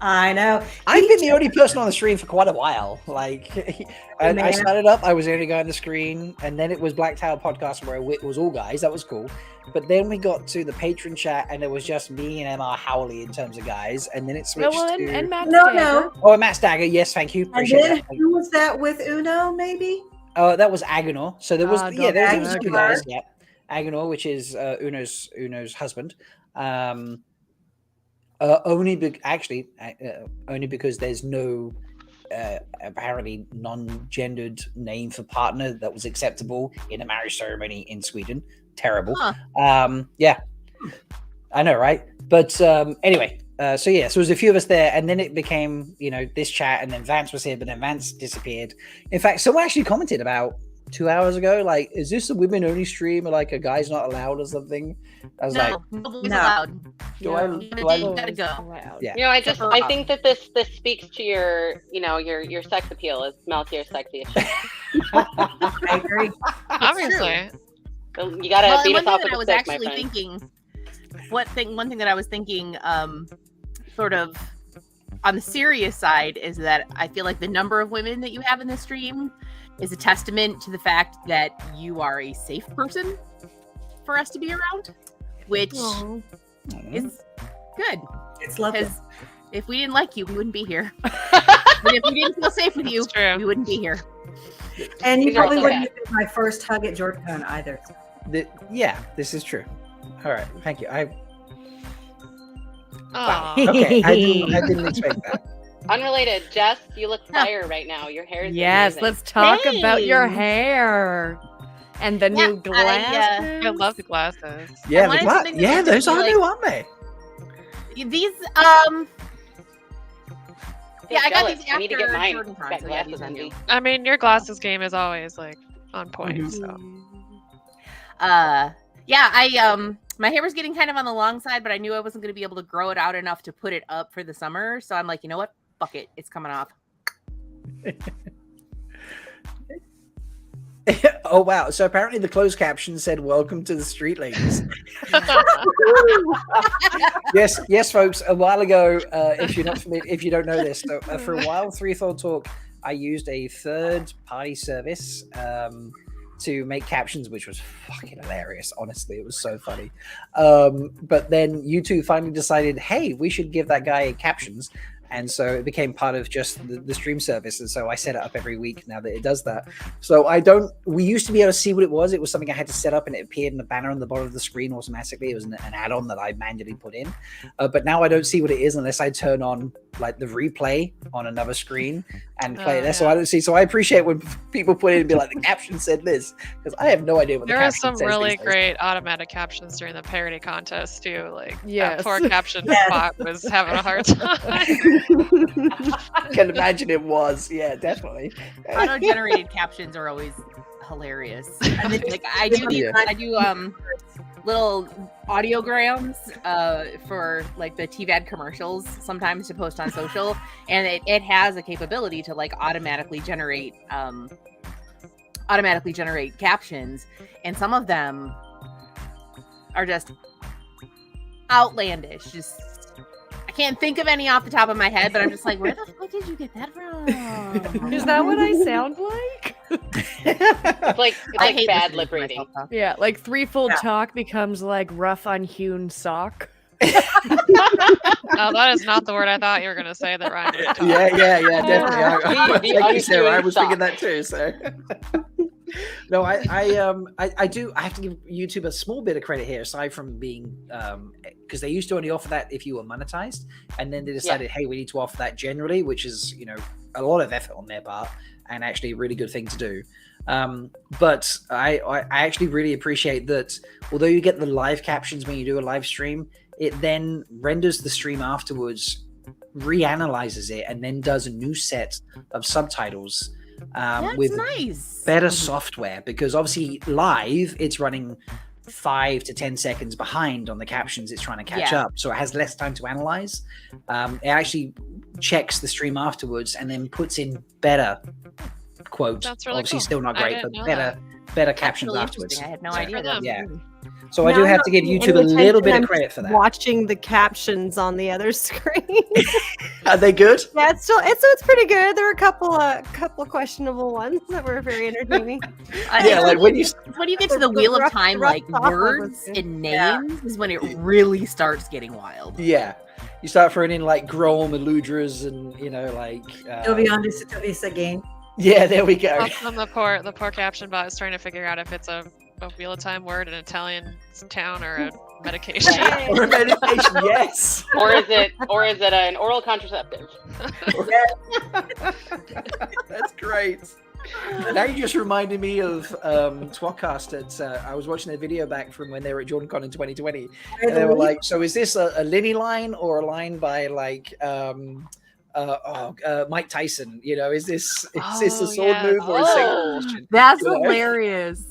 Speaker 12: I know.
Speaker 1: I've been the only person on the screen for quite a while. And I started up, I was the only guy on the screen, and then it was Black Tower Podcast where it was all guys. That was cool. But then we got to the patron chat, and it was just me and MR Howley in terms of guys, and then it switched to...
Speaker 11: and Matt
Speaker 12: No.
Speaker 11: Stagger.
Speaker 1: Oh, and Matt Stagger. Yes, thank you.
Speaker 12: And
Speaker 1: Appreciate
Speaker 12: then
Speaker 1: that.
Speaker 12: who was that with Uno, maybe?
Speaker 1: Oh, that was Agonor. So there was, there was
Speaker 12: Agonor.
Speaker 1: two guys. Yeah, Agonor, which is Uno's husband. Only because there's no apparently non-gendered name for partner that was acceptable in a marriage ceremony in Sweden. Terrible. Yeah, I know, right? But anyway, so there's a few of us there, and then it became this chat, and then Vance was here, but then Vance disappeared. In fact, someone actually commented about 2 hours ago, is this a women only stream or a guy's not allowed or something? I was
Speaker 22: nobody's allowed.
Speaker 1: Do I
Speaker 22: You gotta go.
Speaker 1: Yeah.
Speaker 23: I think that this speaks to your sex appeal as Malkier sexy as shit.
Speaker 12: I agree.
Speaker 4: Obviously.
Speaker 23: You gotta beat us off with a stick, my friend.
Speaker 22: One thing that I was thinking, sort of on the serious side, is that I feel like the number of women that you have in the stream is a testament to the fact that you are a safe person for us to be around. which is good.
Speaker 12: It's lovely.
Speaker 22: Because if we didn't like you, we wouldn't be here. But if we didn't feel safe with you, we wouldn't be here.
Speaker 12: And you
Speaker 23: These are
Speaker 12: probably
Speaker 23: so
Speaker 12: wouldn't
Speaker 23: bad.
Speaker 12: have been my first hug at JordanCon either.
Speaker 1: Yeah, this is true. All right, thank you.
Speaker 4: Aw.
Speaker 1: Okay, I didn't expect that.
Speaker 23: Unrelated, Jess, you look fire right now. Your hair is
Speaker 11: Yes,
Speaker 23: amazing.
Speaker 11: let's talk about your
Speaker 22: Thanks.
Speaker 11: hair and the new glasses.
Speaker 4: I love the glasses.
Speaker 1: Yeah,
Speaker 22: wanted something that
Speaker 1: yeah,
Speaker 22: would
Speaker 1: those
Speaker 22: just be
Speaker 1: are new, aren't they?
Speaker 22: These
Speaker 23: I'm
Speaker 22: I got
Speaker 23: jealous.
Speaker 22: these
Speaker 23: I need to get
Speaker 22: after
Speaker 23: mine.
Speaker 22: JordanCon,
Speaker 23: Got
Speaker 22: so yeah,
Speaker 23: glasses
Speaker 22: these are
Speaker 23: envy.
Speaker 22: new.
Speaker 4: I mean, your glasses game is always like on point. So
Speaker 22: my hair was getting kind of on the long side, but I knew I wasn't going to be able to grow it out enough to put it up for the summer. So I'm like, you know what? Fuck it. It's coming off.
Speaker 1: Oh wow! So apparently the closed caption said "Welcome to the street, ladies." yes, folks. A while ago, if you're not familiar, if you don't know this, so, for a while, 3Thought Talk, I used a third-party service to make captions, which was fucking hilarious. Honestly, it was so funny. But then YouTube finally decided, hey, we should give that guy captions. And so it became part of just the stream service. And so I set it up every week now that it does that. So we used to be able to see what it was. It was something I had to set up and it appeared in the banner on the bottom of the screen automatically. It was an add-on that I manually put in. But now I don't see what it is unless I turn on like the replay on another screen and play it there. So I don't see. So I appreciate when people put in and be like, the caption said this, because I have no idea what the
Speaker 4: there are
Speaker 1: caption
Speaker 4: some
Speaker 1: says
Speaker 4: really
Speaker 1: these days.
Speaker 4: great automatic captions during the parody contest too. Like
Speaker 11: Yes.
Speaker 4: that poor caption
Speaker 1: Yes.
Speaker 4: bot was having a hard time.
Speaker 1: I can imagine it was. Yeah, definitely.
Speaker 22: Auto-generated captions are always hilarious. Like I do little audiograms for like the TVAD commercials sometimes to post on social, and it has a capability to like automatically generate captions, and some of them are just outlandish. Just I can't think of any off the top of my head, but I'm just like, where the fuck did you get that from?
Speaker 11: Is that what I sound like?
Speaker 23: It's like bad lip reading.
Speaker 11: Yeah, like threefold talk becomes like rough unhewn sock.
Speaker 4: Oh, that is not the word I thought you were gonna say that rhymed with talk.
Speaker 1: Yeah, definitely. Thank you, Sarah. I was
Speaker 23: unhewn
Speaker 1: thinking that too. So, no, I have to give YouTube a small bit of credit here, aside from being because they used to only offer that if you were monetized, and then they decided, hey, we need to offer that generally, which is a lot of effort on their part and actually a really good thing to do. But I actually really appreciate that. Although you get the live captions when you do a live stream, it then renders the stream afterwards, reanalyzes it, and then does a new set of subtitles with
Speaker 22: nice.
Speaker 1: better software. Because obviously live, it's running 5 to 10 seconds behind on the captions it's trying to catch up, so it has less time to analyze. It actually checks the stream afterwards and then puts in better quotes.
Speaker 4: That's really
Speaker 1: Obviously
Speaker 4: cool.
Speaker 1: still not
Speaker 4: I
Speaker 1: great,
Speaker 4: didn't
Speaker 1: but
Speaker 4: know
Speaker 1: better
Speaker 22: That's
Speaker 1: captions
Speaker 22: really
Speaker 1: afterwards.
Speaker 22: interesting. I had no
Speaker 1: So,
Speaker 22: idea that.
Speaker 1: yeah. So I
Speaker 6: Now
Speaker 1: do
Speaker 6: I'm
Speaker 1: have
Speaker 6: not
Speaker 1: to give
Speaker 6: paying
Speaker 1: YouTube a
Speaker 6: any
Speaker 1: little bit
Speaker 6: attention.
Speaker 1: of credit for that.
Speaker 6: Watching the captions on the other screen.
Speaker 1: Are they good?
Speaker 6: Yeah, it's pretty good. There were a couple questionable ones that were very entertaining.
Speaker 1: Yeah, like when you
Speaker 22: get to the Wheel of Time, like
Speaker 6: software was
Speaker 22: words
Speaker 6: good.
Speaker 22: and names, is when it really starts getting wild.
Speaker 1: Yeah. You start throwing in like Grohl, Melindhras, and like
Speaker 12: Toviandis again.
Speaker 1: yeah, there we go.
Speaker 4: Also, the poor caption bot is trying to figure out if it's a Wheel of Time word, an Italian town, or a medication.
Speaker 1: Or a medication, yes.
Speaker 23: Or is it an oral contraceptive?
Speaker 1: That's great. Now you just reminded me of tWoTcast. I was watching a video back from when they were at JordanCon in 2020, and they were like, "So is this a Linny line or a line by like Mike Tyson? Is this a sword move or a single question?"
Speaker 22: That's hilarious.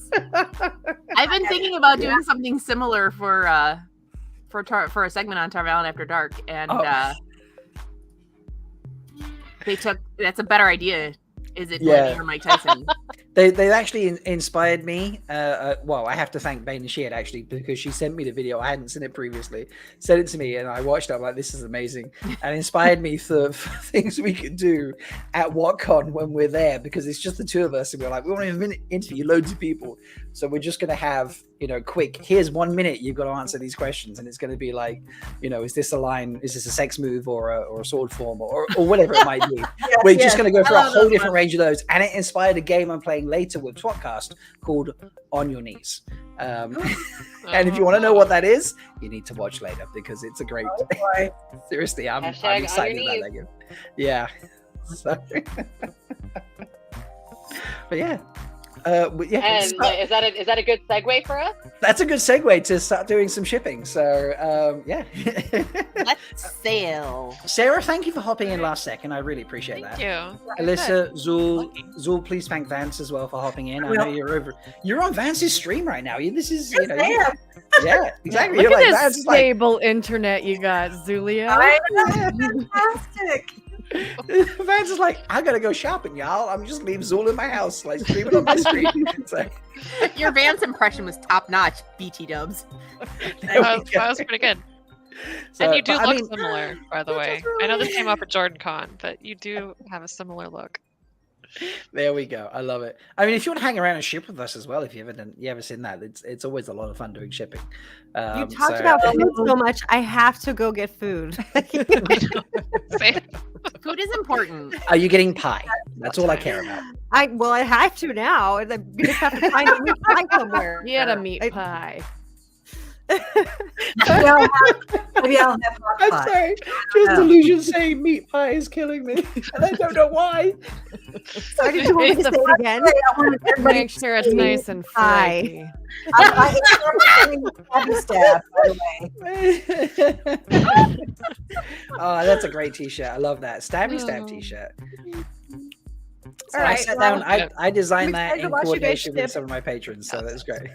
Speaker 22: I've been thinking about doing something similar for a segment on Tarvalin After Dark, and that's a better idea. Is it Lenny or Mike Tyson?
Speaker 1: They actually inspired me. Well, I have to thank Bain&Chiad actually, because she sent me the video. I hadn't seen it previously. Sent it to me, and I watched it. I'm like, this is amazing, and inspired me for things we could do at WhatCon when we're there, because it's just the two of us, and we're like, we want to interview loads of people, so we're just going to have quick, here's 1 minute, you've got to answer these questions, and it's going to be like, is this a line, is this a sex move or a sword form or whatever it might be. We're just going to go through a whole different range of those, and it inspired a game I'm playing later with tWoTcast called On Your Knees. And if you want to know what that is, you need to watch later, because it's a great seriously, I'm excited about that game. Yeah. So but yeah.
Speaker 23: And is that a good segue for us?
Speaker 1: That's a good segue to start doing some shipping. So yeah.
Speaker 22: Let's sail.
Speaker 1: Sarah, thank you for hopping in last second. I really appreciate that.
Speaker 4: Thank you.
Speaker 1: Alyssa, Zuul, please thank Vance as well for hopping in. I know you're on Vance's stream right now. This is yeah, exactly.
Speaker 11: Look
Speaker 1: You're
Speaker 11: at
Speaker 1: like,
Speaker 11: this stable internet you got, Zulia.
Speaker 14: I know, fantastic.
Speaker 1: Vance is like, I gotta go shopping, y'all. I'm just leave Zuul in my house, like streaming on my stream. So,
Speaker 22: your Vance impression was top notch, BT dubs.
Speaker 4: That was pretty good. So, and you do look similar, by the way. I know this came up at Jordan Con, but you do have a similar look.
Speaker 1: There we go. I love it. I mean, if you want to hang around and ship with us as well, if you ever seen that, it's always a lot of fun doing shipping.
Speaker 6: You talked about food so much. I have to go get food.
Speaker 22: Food is important.
Speaker 1: Are you getting pie? That's all I care about.
Speaker 6: I have to now. I just have to find a new pie somewhere.
Speaker 11: You had a meat pie.
Speaker 12: Maybe I'll have hot
Speaker 1: I'm
Speaker 12: pie.
Speaker 1: sorry. Just Delusions saying meat pie is killing me, and I don't know why.
Speaker 6: Sorry, did you want me to say it again?
Speaker 11: Make sure it's nice and fry.
Speaker 12: I stab, by the way.
Speaker 1: Oh, that's a great t-shirt. I love that. Stabby stab t-shirt. So
Speaker 6: All right,
Speaker 1: I sat down. I designed that in
Speaker 6: watch you guys
Speaker 1: coordination with
Speaker 6: ship.
Speaker 1: some of my patrons, so that's great.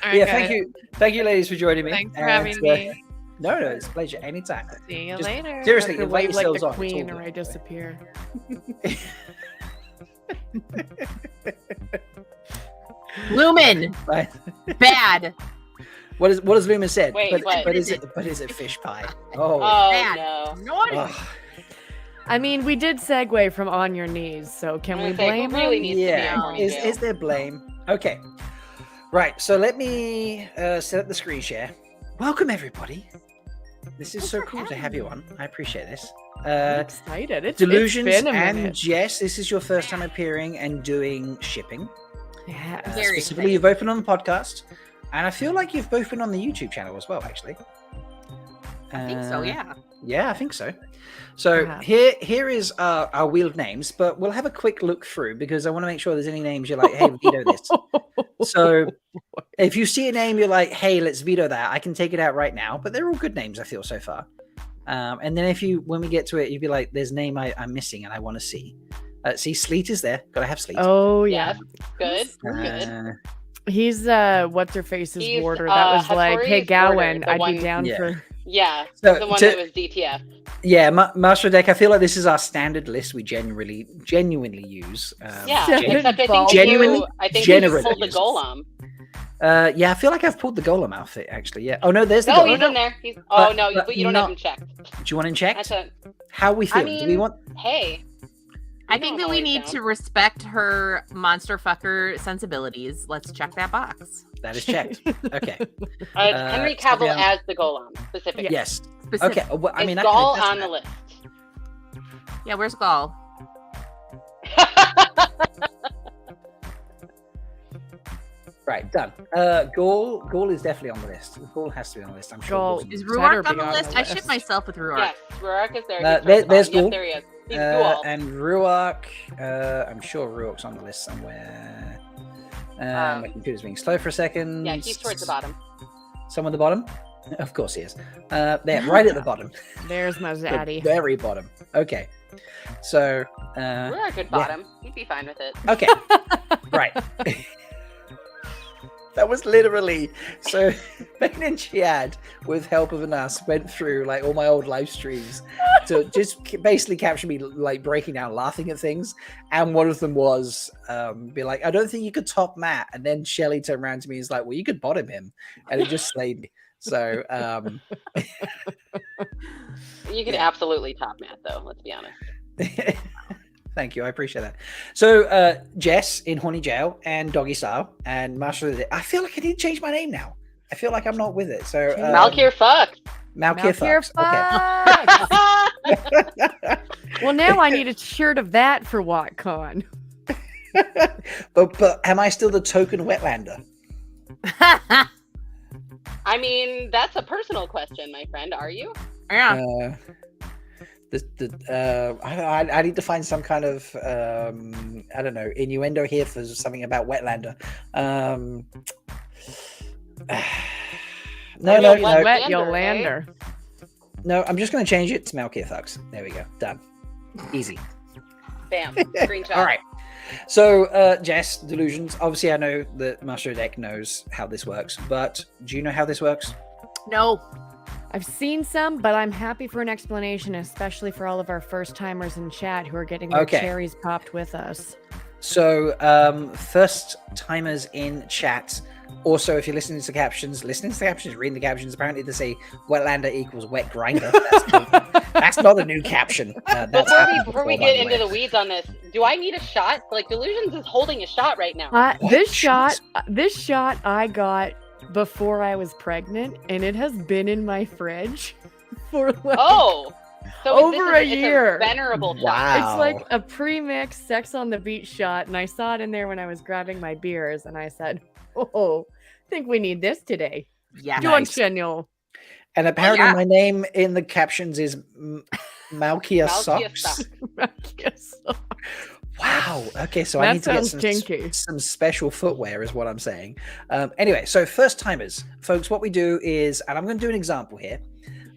Speaker 4: All
Speaker 1: Yeah,
Speaker 4: right,
Speaker 1: thank you, ladies, for joining me.
Speaker 4: Thanks for having me.
Speaker 1: No, it's a pleasure. Anytime.
Speaker 4: See you
Speaker 1: Just
Speaker 4: later.
Speaker 1: Seriously,
Speaker 11: I have to
Speaker 1: invite
Speaker 11: wave like
Speaker 1: yourselves
Speaker 11: the
Speaker 1: on. It's all
Speaker 11: queen
Speaker 1: good.
Speaker 11: or I disappear.
Speaker 22: Lumen.
Speaker 1: Right.
Speaker 22: Bad.
Speaker 1: What has Lumen said?
Speaker 23: Wait,
Speaker 1: but,
Speaker 23: what?
Speaker 1: but is it fish pie? Oh,
Speaker 22: Bad.
Speaker 23: No.
Speaker 22: Naughty.
Speaker 1: Ugh.
Speaker 11: I mean, we did segue from On Your Knees, so can we blame
Speaker 23: who really
Speaker 11: him?
Speaker 23: needs to be
Speaker 1: Yeah.
Speaker 23: on
Speaker 1: Is there blame? Okay. Right. So let me set up the screen share. Welcome everybody. This is so cool to have you on. I appreciate this.
Speaker 11: I'm excited. It's
Speaker 1: Delusions
Speaker 11: been a
Speaker 1: and
Speaker 11: minute.
Speaker 1: Jess, this is your first time appearing and doing shipping.
Speaker 11: Yeah.
Speaker 22: Very
Speaker 1: Specifically, you've both been on the podcast, and I feel like you've both been on the YouTube channel as well, actually.
Speaker 22: I think so, yeah.
Speaker 1: Yeah, I think so. So here is our wheel of names, but we'll have a quick look through because I want to make sure there's any names you're like, hey, veto this. So if you see a name, you're like, hey, let's veto that. I can take it out right now, but they're all good names, I feel, so far. And then when we get to it, you'd be like, there's a name I'm missing and I want to see. See, Sleet is there. Gotta have Sleet.
Speaker 11: Oh, yeah.
Speaker 23: Yes. Good.
Speaker 11: He's what's her face's
Speaker 23: He's,
Speaker 11: warder. That was like, hey,
Speaker 23: Hattori's
Speaker 11: Gowan,
Speaker 23: warder, the
Speaker 11: I'd
Speaker 23: one-
Speaker 11: be down
Speaker 1: Yeah.
Speaker 11: for.
Speaker 23: Yeah,
Speaker 1: So,
Speaker 23: the one
Speaker 1: to-
Speaker 23: that was DTF.
Speaker 1: Yeah, Master Deck, I feel like this is our standard list we genuinely use.
Speaker 23: Yeah,
Speaker 11: Seven
Speaker 23: except I think
Speaker 11: balls.
Speaker 1: Genuinely-
Speaker 23: you pulled the
Speaker 1: generally
Speaker 23: golem.
Speaker 1: Yeah, I feel like I've pulled the golem outfit, actually. Yeah. Oh, no, there's the
Speaker 23: No,
Speaker 1: golem.
Speaker 23: he's in there. But you don't have him checked.
Speaker 1: Do you want him checked?
Speaker 23: That's a.
Speaker 1: How we feel?
Speaker 23: I
Speaker 1: Do we
Speaker 23: mean,
Speaker 1: want...
Speaker 23: hey.
Speaker 22: I think that we
Speaker 23: always
Speaker 22: need
Speaker 23: down.
Speaker 22: to respect her monster fucker sensibilities. Let's check that box.
Speaker 1: That is checked. Okay.
Speaker 23: Henry Cavill
Speaker 1: Fabian-
Speaker 23: as the golem, specifically.
Speaker 1: Yes.
Speaker 22: Specific.
Speaker 1: Okay. Well, I mean,
Speaker 23: Is
Speaker 1: I can
Speaker 23: Gaul
Speaker 1: attest
Speaker 23: on
Speaker 1: to
Speaker 23: the
Speaker 1: that.
Speaker 23: list?
Speaker 22: Yeah, where's Gaul?
Speaker 1: Right, done. Gaul is definitely on the list. Gaul has to be on the list. I'm sure.
Speaker 11: Gaul
Speaker 1: Gaul's
Speaker 22: Is
Speaker 11: better
Speaker 22: Ruark
Speaker 11: be
Speaker 22: on the
Speaker 11: on the
Speaker 22: list? I ship
Speaker 11: list.
Speaker 22: myself with Ruark.
Speaker 23: Yes, Ruark is there.
Speaker 1: there's
Speaker 23: Yes,
Speaker 1: Gaul.
Speaker 23: there he is. He's Gaul.
Speaker 1: And Ruark, I'm sure Ruark's on the list somewhere. My computer's being slow for a second.
Speaker 23: Yeah, he's towards the bottom.
Speaker 1: Some at the bottom? Of course he is. There, right at the bottom.
Speaker 11: There's my
Speaker 1: The
Speaker 11: zaddy.
Speaker 1: very bottom. Okay. So,
Speaker 23: Ruark at bottom. He'd be fine with it.
Speaker 1: okay. Right. That was literally so. Bain&Chiad, with help of Anas, went through like all my old live streams to just basically capture me like breaking down, laughing at things. And one of them was be like, "I don't think you could top Matt." And then Shelly turned around to me and was like, "Well, you could bottom him," and it just slayed me. So,
Speaker 23: You could absolutely top Matt, though. Let's be honest.
Speaker 1: Thank you. I appreciate that. So, Jess in Horny Jail and Doggy Style and Master of the... I feel like I need to change my name now. I feel like I'm not with it. So
Speaker 23: Malkier fucks.
Speaker 1: Malkier fucks.
Speaker 11: Okay. Well, now I need a shirt of that for WotCon.
Speaker 1: But am I still the token Wetlander?
Speaker 23: I mean, that's a personal question, my friend. Are you?
Speaker 11: Yeah.
Speaker 1: I need to find some kind of I don't know, innuendo here for something about Wetlander. No.
Speaker 11: Yolander.
Speaker 1: No, I'm just going to change it to Malkier Thugs. There we go. Done. Easy.
Speaker 23: Bam. Screenshot.
Speaker 1: All right. So, Jess, Delusions. Obviously, I know that Master of Deck knows how this works, but do you know how this works?
Speaker 11: No. I've seen some, but I'm happy for an explanation, especially for all of our first timers in chat who are getting their cherries popped with us.
Speaker 1: So, first timers in chat. Also, if you're listening to the captions, reading the captions, apparently they say Wetlander equals wet grinder. That's not a new caption.
Speaker 23: Before we get into the weeds on this, do I need a shot? Like, Delusions is holding a shot right now.
Speaker 11: This shot I got before I was pregnant, and it has been in my fridge for like over a year.
Speaker 23: It's a venerable shot.
Speaker 1: Wow.
Speaker 11: It's like a pre-mixed Sex on the Beach shot, and I saw it in there when I was grabbing my beers, and I said, "Oh, I think we need this today."
Speaker 22: Yeah,
Speaker 11: One Shelly.
Speaker 1: And apparently, my name in the captions is Malkier Socks.
Speaker 11: Malkier Socks.
Speaker 1: Wow. Okay, so I need to get some special footwear, is what I'm saying. Anyway, so first timers, folks. What we do is, and I'm going to do an example here,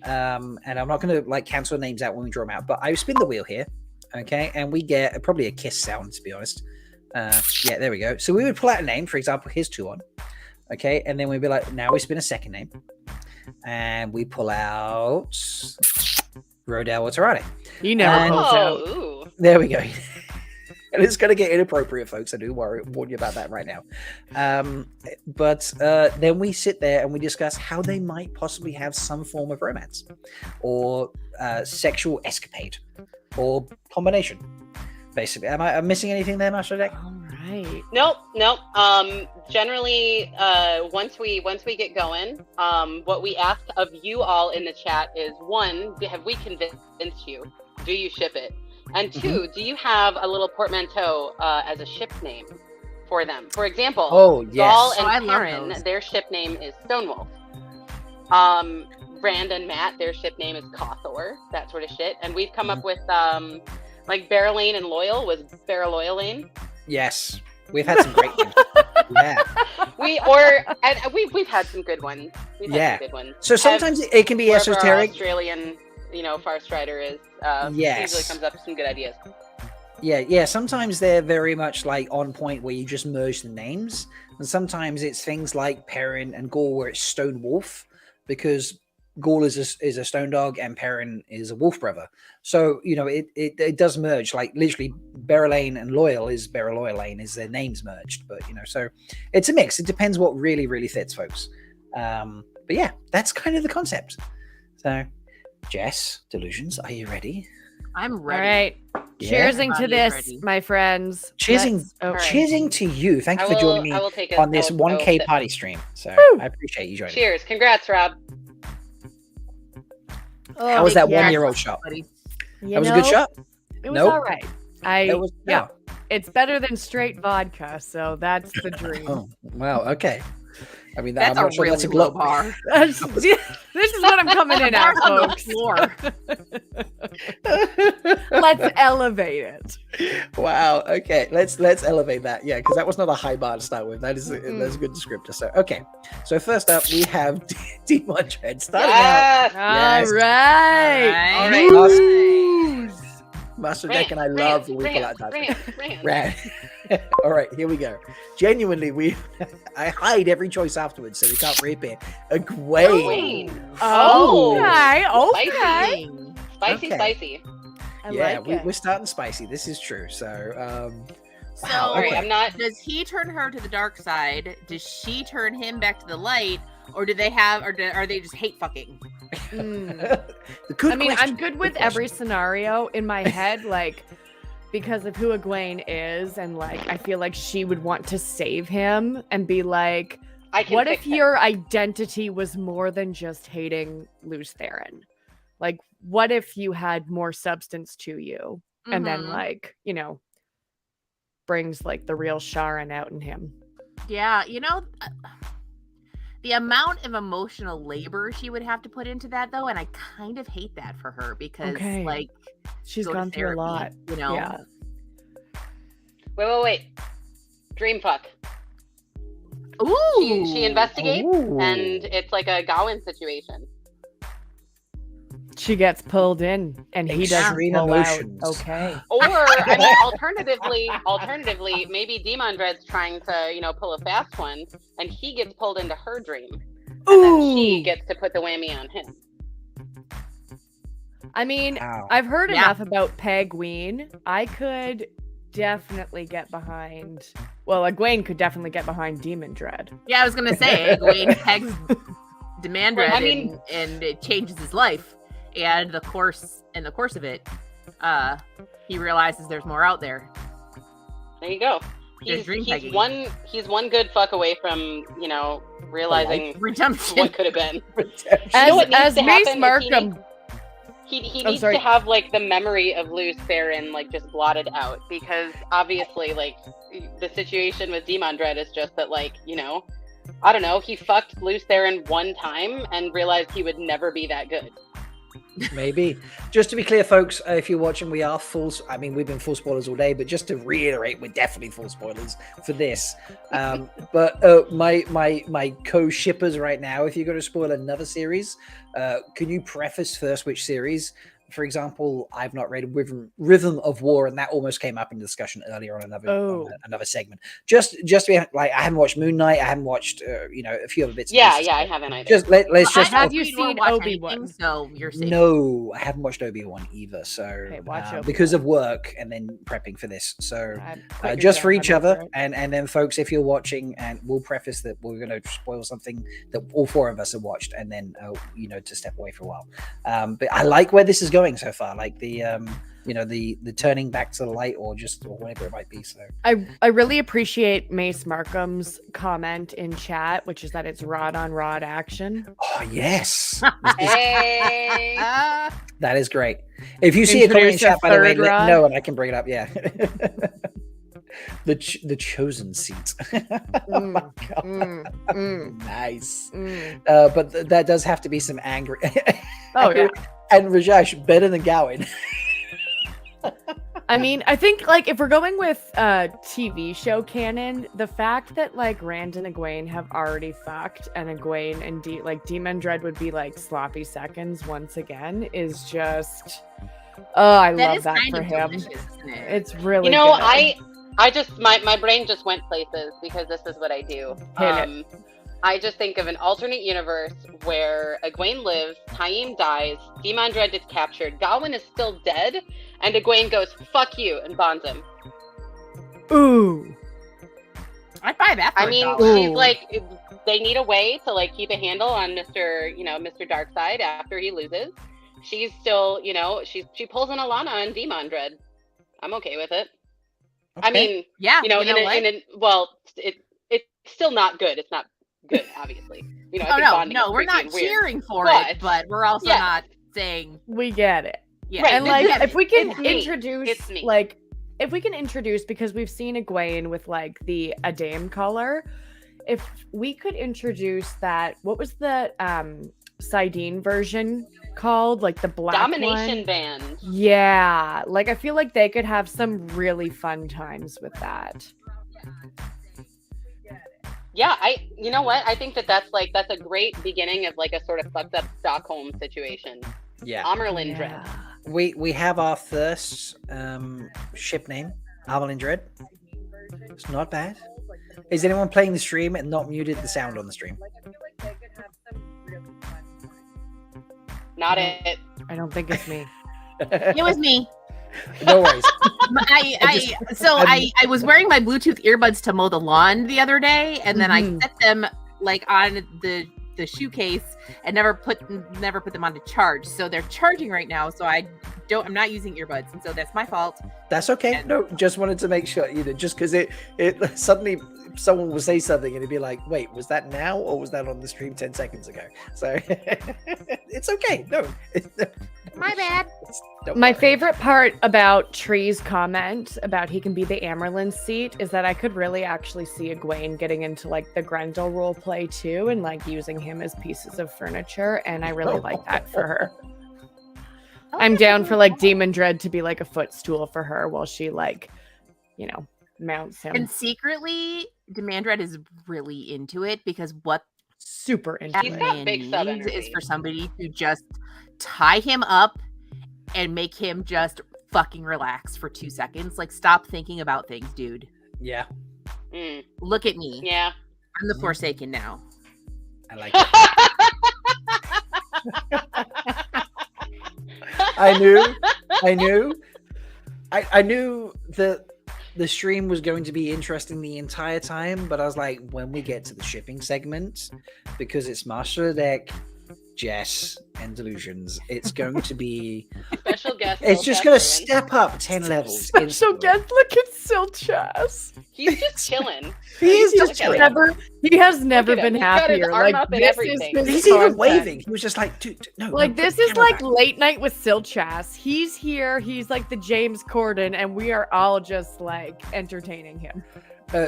Speaker 1: and I'm not going to like cancel names out when we draw them out, but I spin the wheel here, okay, and we get probably a kiss sound, to be honest. Yeah, there we go. So we would pull out a name, for example, here's 2-1. Okay, and then we'd be like, now we spin a second name. And we pull out Rodell Waterati.
Speaker 11: You never pulls out.
Speaker 1: There we go. And it's going to get inappropriate, folks. I do warn you about that right now. But then we sit there and we discuss how they might possibly have some form of romance or sexual escapade or combination. Basically, am I missing anything there, Master Deck?
Speaker 11: All right.
Speaker 23: Nope. Generally, once we get going, what we ask of you all in the chat is, 1, have we convinced you? Do you ship it? And 2, do you have a little portmanteau as a ship name for them? For example, Gaul and Karen, their ship name is Stonewolf. Brand and Matt, their ship name is Cawthor, that sort of shit. And we've come up with like Barrelane and Loyal was Barreloyalane.
Speaker 1: Yes, we've had some great ones. Yeah,
Speaker 23: we've had some good ones. We've had some good ones.
Speaker 1: So sometimes it can be esoteric.
Speaker 23: Australian, Farstrider is usually comes up with some good ideas.
Speaker 1: Yeah. Sometimes they're very much like on point where you just merge the names, and sometimes it's things like Perrin and Gaul where it's Stone Wolf because Gaul is a stone dog and Perrin is a wolf brother. So, it does merge, like literally Barrelane and Loyal is Barreloyalane is their names merged. But, so it's a mix. It depends what really, really fits, folks. But yeah, that's kind of the concept. So, Jess, Delusions, are you ready?
Speaker 22: I'm ready.
Speaker 11: All right.
Speaker 1: Yeah.
Speaker 11: Cheersing to this, my friends.
Speaker 1: Cheersing to you. Thank you for joining me on this 1K party stream. So I appreciate you joining.
Speaker 23: Cheers. Congrats, Rob.
Speaker 1: How was that 1-year-old shot? That was a good shot.
Speaker 11: It was all right. It's better than straight vodka, so that's the dream.
Speaker 1: Oh, wow. Okay. I mean,
Speaker 22: that's
Speaker 1: I'm not
Speaker 22: really
Speaker 1: sure
Speaker 22: low bar.
Speaker 11: This is what I'm coming in at, folks. Let's elevate it.
Speaker 1: Wow. Okay. Let's elevate that. Yeah, because that was not a high bar to start with. That's a good descriptor. So okay. So first up, we have tWoTcast starting out.
Speaker 11: All right.
Speaker 1: All right. Master Deck and I love the we pull out that. All right, here we go. Genuinely, I hide every choice afterwards, so we can't rip it. Egwene.
Speaker 23: Okay. Spicy.
Speaker 1: We're starting spicy. This is true. So,
Speaker 22: wow,
Speaker 1: okay.
Speaker 23: I'm not.
Speaker 22: Does he turn her to the dark side? Does she turn him back to the light? Or do they have? Are they just hate fucking?
Speaker 11: I'm good with every scenario in my head. Like, because of who Egwene is, and like I feel like she would want to save him and be like, what if your identity was more than just hating Leigh Therin? Like, what if you had more substance to you? And then like, you know, brings like the real Sharon out in him.
Speaker 22: Yeah, you know, the amount of emotional labor she would have to put into that, though, and I kind of hate that for her because, like,
Speaker 11: she's
Speaker 22: go to
Speaker 11: gone through a
Speaker 22: therapy,
Speaker 11: lot,
Speaker 22: you know.
Speaker 11: Yeah.
Speaker 23: Wait. Dream fuck.
Speaker 22: Ooh.
Speaker 23: She investigates, and it's like a Gawain situation.
Speaker 11: She gets pulled in, and he doesn't
Speaker 1: Extreme
Speaker 11: pull
Speaker 1: emotions.
Speaker 11: out. Okay.
Speaker 23: Or, I mean, alternatively, maybe Demondred's trying to, you know, pull a fast one, and he gets pulled into her dream, and then she gets to put the whammy on him.
Speaker 11: I mean,
Speaker 1: Wow.
Speaker 11: I've heard enough about Egwene. I could definitely get behind. Well, Egwene could definitely get behind Demondred.
Speaker 22: Yeah, I was gonna say Egwene pegs Demandred,
Speaker 23: I mean-
Speaker 22: and it changes his life. And in the course of it, he realizes there's more out there.
Speaker 23: There you go.
Speaker 22: There's dream pegging.
Speaker 23: He's one good fuck away from, you know, realizing
Speaker 22: redemption.
Speaker 23: what could have been.
Speaker 11: As Mace Markham.
Speaker 23: He needs to have like the memory of Leigh Therin like just blotted out, because obviously like the situation with Demondred is just that, like, you know, I don't know, he fucked Leigh Therin one time and realized he would never be that good.
Speaker 1: Maybe. Just to be clear, folks, if you're watching, we are full. I mean, we've been full spoilers all day, but just to reiterate, we're definitely full spoilers for this. But my co-shippers right now, if you're going to spoil another series, can you preface first which series? For example, I've not read Rhythm of War, and that almost came up in discussion earlier on another segment. Just to be like, I haven't watched Moon Knight. I haven't watched you know, a few other bits.
Speaker 23: Yeah, I haven't either.
Speaker 1: Let's
Speaker 22: Well,
Speaker 1: just.
Speaker 22: have you seen Obi-Wan? So you're safe.
Speaker 1: No, I haven't watched Obi-Wan either. So because of work and then prepping for this. So just for each other, and then folks, if you're watching, and we'll preface that we're going to spoil something that all four of us have watched, and then you know, to step away for a while. But I like where this is going so far, like the you know, the turning back to the light, or whatever it might be. So
Speaker 11: I really appreciate Mace Markham's comment in chat, which is that it's rod on rod action.
Speaker 1: Oh yes.
Speaker 23: Hey.
Speaker 1: That is great. If you see a comment in chat, by the way, let me know and I can bring it up. Yeah. The chosen seat. Oh my God. Nice. But that does have to be some angry.
Speaker 11: Oh yeah.
Speaker 1: And Rajesh, better than Gawain.
Speaker 11: I mean, I think like if we're going with TV show canon, the fact that like Rand and Egwene have already fucked, and Egwene and Demondred would be like sloppy seconds once again is just I love that for him. It's really,
Speaker 23: you know,
Speaker 11: good.
Speaker 23: I just my brain just went places because this is what I do. I just think of an alternate universe where Egwene lives, Taim dies, Demondred gets captured, Gawain is still dead, and Egwene goes, "Fuck you," and bonds him.
Speaker 11: Ooh.
Speaker 22: I'd buy that.
Speaker 23: I mean, she's like, they need a way to like keep a handle on Mr. Darkseid after he loses. She's still, you know, she pulls an Alana and Demondred. I'm okay with it. Okay. I mean,
Speaker 22: yeah,
Speaker 23: you know, it's still not good. It's not good, obviously. You know, I think
Speaker 22: no, we're not cheering for it, but we're also not saying
Speaker 11: we get it.
Speaker 22: Yeah,
Speaker 11: right, and like if we can
Speaker 23: introduce,
Speaker 11: if we can introduce, because we've seen Egwene with like the Adame color, if we could introduce that, what was the Sidene version called, like the black
Speaker 23: Domination
Speaker 11: one?
Speaker 23: Band.
Speaker 11: Yeah, like I feel like they could have some really fun times with that.
Speaker 23: Yeah, you know what? I think that's a great beginning of like a sort of fucked up Stockholm situation.
Speaker 1: Yeah.
Speaker 23: Melindhra.
Speaker 1: We have our first ship name, Melindhra. It's not bad. Is anyone playing the stream and not muted the sound on the stream?
Speaker 23: Not it.
Speaker 11: I don't think it's me.
Speaker 22: It was me.
Speaker 1: No worries.
Speaker 22: I was wearing my Bluetooth earbuds to mow the lawn the other day, and then I set them like on the the shoe case and never put them on to charge. So they're charging right now. So I'm not using earbuds, and so that's my fault.
Speaker 1: That's okay. No, just wanted to make sure, just because it suddenly someone will say something and it'd be like, wait, was that now or was that on the stream 10 seconds ago? So it's okay. No,
Speaker 22: My bad.
Speaker 11: My favorite part about Tree's comment about he can be the Amerlin seat is that I could really actually see Egwene getting into like the Grendel role play too, and like using him as pieces of furniture, and I really like that for her. I'm down for like Demon Dread to be like a footstool for her while she like, mounts him.
Speaker 22: And secretly, Demandred is really into it because what
Speaker 11: super into
Speaker 22: He's got big sub energy. Is for somebody to just tie him up and make him just fucking relax for 2 seconds. Like, stop thinking about things, dude.
Speaker 1: Yeah.
Speaker 22: Look at me.
Speaker 23: Yeah.
Speaker 22: I'm the Forsaken now.
Speaker 1: I like it. I knew that the stream was going to be interesting the entire time, but I was like, when we get to the shipping segment, because it's Master of the Deck, Jess, and Delusions, it's going to be
Speaker 23: special guest.
Speaker 1: It's just going to step up 10 levels.
Speaker 11: Special guest, look at Silchas.
Speaker 23: He's just chilling.
Speaker 1: He
Speaker 11: has never been happier.
Speaker 23: Like,
Speaker 11: this is his
Speaker 1: he's even
Speaker 11: content.
Speaker 1: waving. He was just like, dude, no.
Speaker 11: Like,
Speaker 1: no,
Speaker 11: this is like late night with Silchas. He's here. He's like the James Corden, and we are all just like entertaining him.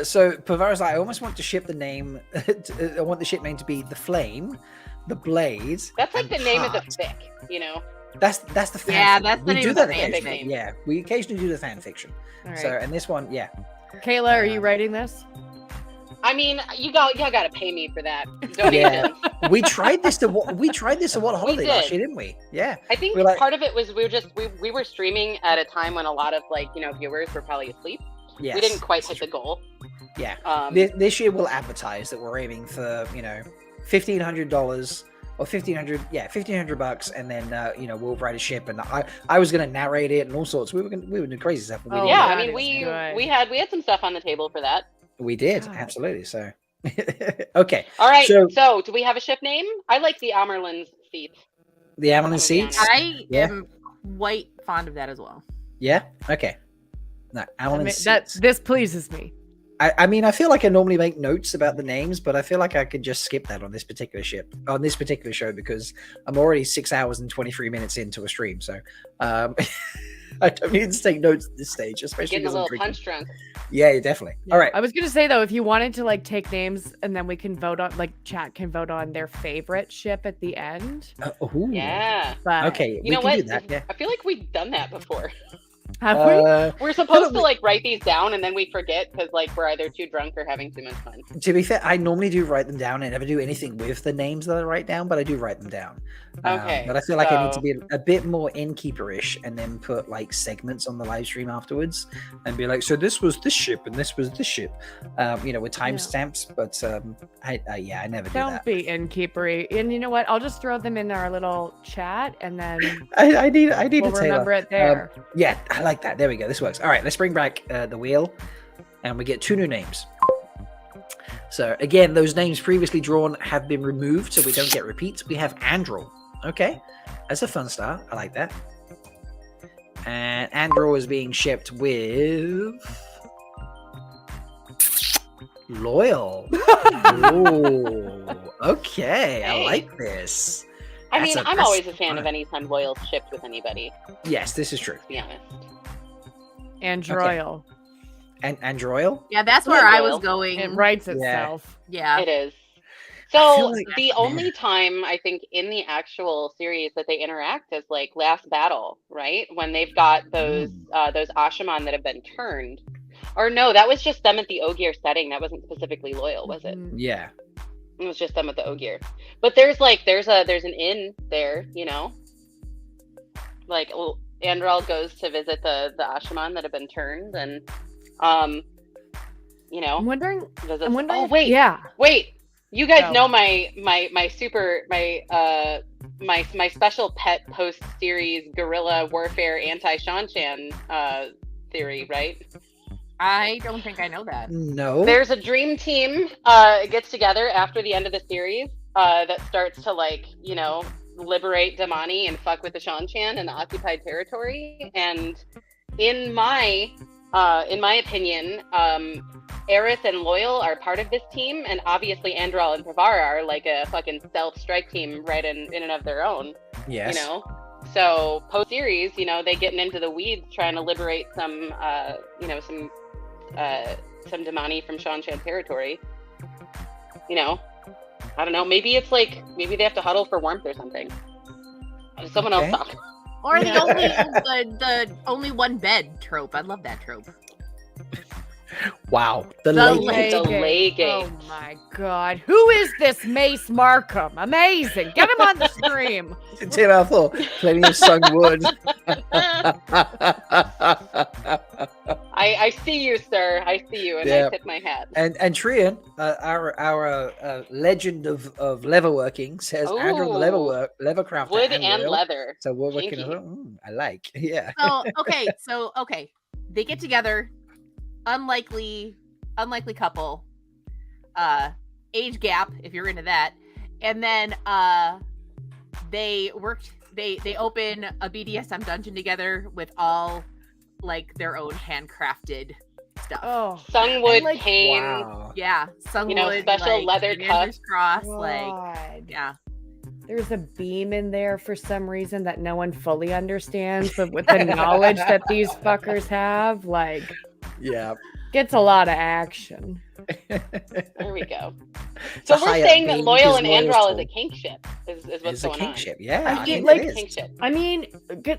Speaker 1: So Pavara's like, I almost want to ship the name. I want the ship name to be the Flame, the Blade.
Speaker 23: That's like the name of the
Speaker 1: Heart.
Speaker 23: fic,
Speaker 1: That's the fan.
Speaker 22: Yeah,
Speaker 1: fiction.
Speaker 22: that's the
Speaker 1: we
Speaker 22: name
Speaker 1: do
Speaker 22: of
Speaker 1: that
Speaker 22: the fan
Speaker 1: occasionally.
Speaker 22: fiction.
Speaker 1: Yeah, we occasionally do the fan fiction.
Speaker 11: All
Speaker 1: So,
Speaker 11: right.
Speaker 1: and this one, yeah.
Speaker 11: Kayla, are you writing this?
Speaker 23: I mean, y'all got to pay me for that.
Speaker 1: Yeah,
Speaker 23: Donations.
Speaker 1: we tried this at What Holiday last
Speaker 23: did.
Speaker 1: year, didn't we? Yeah.
Speaker 23: I think
Speaker 1: We're like-
Speaker 23: part of it was we were streaming at a time when a lot of viewers were probably asleep.
Speaker 1: Yes,
Speaker 23: We didn't quite hit the goal.
Speaker 1: Yeah.
Speaker 23: This
Speaker 1: year we'll advertise that we're aiming for $1,500 or $1,500, and then we'll write a ship, and I was gonna narrate it and all sorts. We were doing crazy stuff. But we didn't
Speaker 23: yeah,
Speaker 1: do
Speaker 23: I
Speaker 1: it.
Speaker 23: mean we had some stuff on the table for that.
Speaker 1: We did, absolutely. So okay.
Speaker 23: All right.
Speaker 1: So
Speaker 23: So do we have a ship name? I like the Amerlin's seat.
Speaker 1: the Amelin seats.
Speaker 22: I
Speaker 1: Yeah.
Speaker 22: am quite fond of that as well.
Speaker 1: Yeah. Okay. No, Amelin seats.
Speaker 11: This pleases me.
Speaker 1: I mean, I feel like I normally make notes about the names, but I feel like I could just skip that on this particular show, because I'm already 6 hours and 23 minutes into a stream. So I don't need to take notes at this stage, especially
Speaker 23: Getting a
Speaker 1: because I'm
Speaker 23: little
Speaker 1: drinking.
Speaker 23: punch drunk.
Speaker 1: Yeah, definitely. All right.
Speaker 11: I was gonna say though, if you wanted to like take names and then we can vote on, like, chat can vote on their favorite ship at the end.
Speaker 23: Yeah.
Speaker 11: But
Speaker 1: Okay,
Speaker 23: You know what? I feel like we've done that before.
Speaker 11: Have we?
Speaker 23: We're supposed to write these down and then we forget because we're either too drunk or having too much fun.
Speaker 1: To be fair, I normally do write them down. I never do anything with the names that I write down, but I do write them down.
Speaker 23: Okay,
Speaker 1: But I feel like I need to
Speaker 23: so-
Speaker 1: be a bit more innkeeper-ish and then put like segments on the live stream afterwards and be like, so this was this ship and this was this ship, with timestamps. But I never do
Speaker 11: Don't
Speaker 1: that.
Speaker 11: be innkeepery. And you know what? I'll just throw them in our little chat, and then
Speaker 1: I need
Speaker 11: we'll
Speaker 1: a Taylor.
Speaker 11: remember it there.
Speaker 1: Yeah, I like that. There we go. This works. All right, let's bring back the wheel, and we get 2 new names. So again, those names previously drawn have been removed, so we don't get repeats. We have Andrel. Okay, that's a fun start. I like that. And Andrel is being shipped with Loyal. Ooh, okay, I like this.
Speaker 23: I mean,
Speaker 1: That's
Speaker 23: I'm always a fan of anytime Loyal's shipped with anybody,
Speaker 1: Yes, this is true.
Speaker 23: to be honest.
Speaker 11: Androil.
Speaker 1: And Androil?
Speaker 22: Yeah, that's where I was going.
Speaker 11: It writes itself.
Speaker 22: Yeah.
Speaker 23: It is.
Speaker 1: I
Speaker 23: So
Speaker 1: feel like-
Speaker 23: the only time I think in the actual series that they interact is like last battle, right? When they've got those Ashaman that have been turned. Or no, that was just them at the Ogier setting. That wasn't specifically Loyal, was it?
Speaker 1: Yeah.
Speaker 23: It was just them at the Ogier. But there's an inn there, Like Andrel goes to visit the Ashaman that have been turned, and
Speaker 11: I'm wondering.
Speaker 23: visits.
Speaker 11: I'm wondering.
Speaker 23: Oh wait,
Speaker 11: Yeah.
Speaker 23: wait. You guys
Speaker 11: Oh.
Speaker 23: know my special pet post series guerrilla warfare anti Shanshan theory, right?
Speaker 22: I don't think I know that.
Speaker 1: No.
Speaker 23: There's a dream team gets together after the end of the series, that starts to like, you know, liberate Damani and fuck with the Shanchan in the occupied territory. And in my opinion, Aerith and Loyal are part of this team, and obviously Andral and Pravara are like a fucking stealth strike team right in and of their own.
Speaker 1: Yes.
Speaker 23: You know? So post-series, you know, they getting into the weeds trying to liberate some Damani from Shanchan territory. You know? I don't know, maybe it's like, maybe they have to huddle for warmth or something. Someone else talk.
Speaker 22: Or the only one bed trope. I love that trope.
Speaker 1: Wow. The
Speaker 22: Leigh-A. Oh my god. Who is this Mace Markham? Amazing. Get him on the stream.
Speaker 1: Tim Althor, plenty of sung wood.
Speaker 23: I see you, sir. I see you, and I tip my hat.
Speaker 1: And Trian, our legend of leather working, says Andrew the leather crafter.
Speaker 23: Wood and leather.
Speaker 1: So we're working on I like. Yeah.
Speaker 22: So okay. They get together. Unlikely couple. Age gap, if you're into that. And then they open a BDSM dungeon together with all like their own handcrafted stuff.
Speaker 23: Oh, sungwood cane.
Speaker 1: Wow.
Speaker 22: Yeah, sungwood.
Speaker 23: You know, special
Speaker 22: like,
Speaker 23: leather cuffs.
Speaker 22: Cross, like yeah. There's a beam in there for some reason that no one fully understands, but with the knowledge that these fuckers have, like,
Speaker 1: yeah,
Speaker 22: gets a lot of action.
Speaker 23: There we go. So we're saying that Loyal and Andral is a kink ship. Is what's going on.
Speaker 1: Yeah,
Speaker 22: I mean,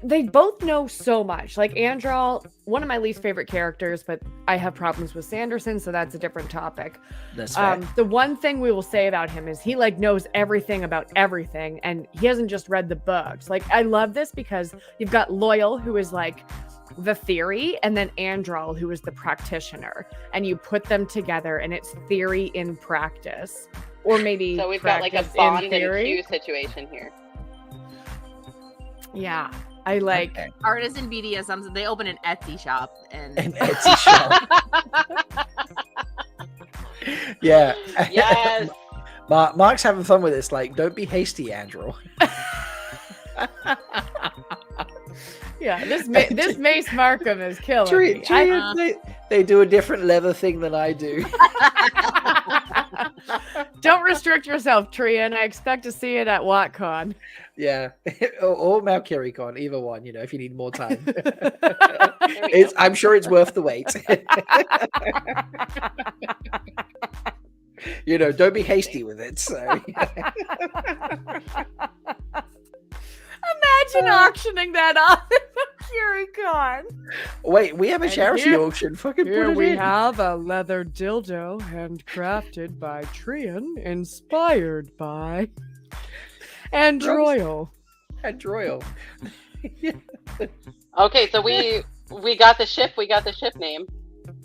Speaker 22: they both know so much. Like Andral, one of my least favorite characters, but I have problems with Sanderson, so that's a different topic.
Speaker 1: That's fair.
Speaker 22: The one thing we will say about him is he like knows everything about everything, and he hasn't just read the books. Like I love this because you've got Loyal, who is like the theory, and then Andral, who is the practitioner, and you put them together and it's theory in practice, or maybe
Speaker 23: so we've got like a Bond and Q situation here.
Speaker 22: Yeah, I like artisan BDSM. They open an Etsy shop and
Speaker 1: an Etsy shop. Yeah.
Speaker 23: Yes.
Speaker 1: Mark's having fun with this. Like, don't be hasty, Andral.
Speaker 22: Yeah, this Mace Markham is killing me.
Speaker 1: They do a different leather thing than I do.
Speaker 22: Don't restrict yourself, Trian. I expect to see it at WotCon.
Speaker 1: Yeah, or MalkierCon, either one. You know, if you need more time. I'm sure it's worth the wait. You know, don't be hasty with it. So.
Speaker 22: Imagine auctioning that off at MalkierCon.
Speaker 1: Wait, we have a charity auction. Fucking put it
Speaker 22: we
Speaker 1: in.
Speaker 22: have a leather dildo handcrafted by Trian, inspired by Androil.
Speaker 23: Okay, so we got the ship. We got the ship name.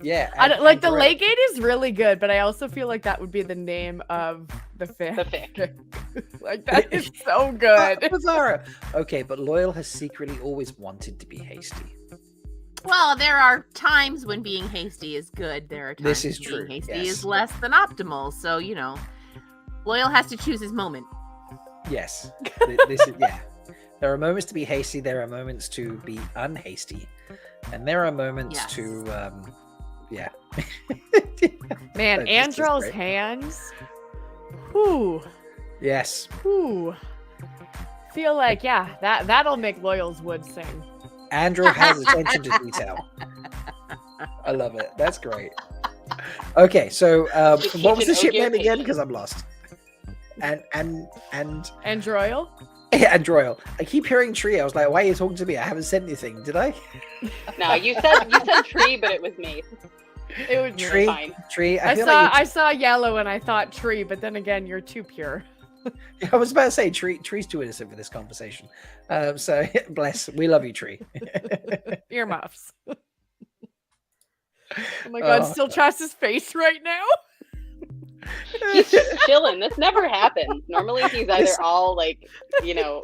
Speaker 1: Yeah,
Speaker 22: like the Leigh-A is really good, but I also feel like that would be the name of the fic.
Speaker 23: The fic.
Speaker 22: Like that is so good.
Speaker 1: Bizarre. Okay, but Loyal has secretly always wanted to be hasty.
Speaker 22: Well, there are times when being hasty is good. There are times
Speaker 1: this is
Speaker 22: when
Speaker 1: true.
Speaker 22: being hasty is less than optimal. So, you know, Loyal has to choose his moment.
Speaker 1: Yes. This is There are moments to be hasty. There are moments to be unhasty, and there are moments to
Speaker 22: Man, Andrel's hands. Whew.
Speaker 1: Yes.
Speaker 22: Whew. Feel like that'll make Loyal's wood sing.
Speaker 1: Andrew has attention to detail. I love it. That's great. Okay, so what was the ship name again? Because I'm lost. And
Speaker 22: Androil?
Speaker 1: Yeah, Androil. I keep hearing tree. I was like, why are you talking to me? I haven't said anything, did I?
Speaker 23: No, you said tree, but it was me.
Speaker 22: It was
Speaker 1: tree. Tree.
Speaker 22: I saw yellow and I thought tree, but then again, you're too pure.
Speaker 1: I was about to say tree's too innocent for this conversation. So bless. We love you, Tree.
Speaker 22: Earmuffs. Oh my god, still trust his face right now.
Speaker 23: He's just chilling. This never happens. Normally he's either all like, you know,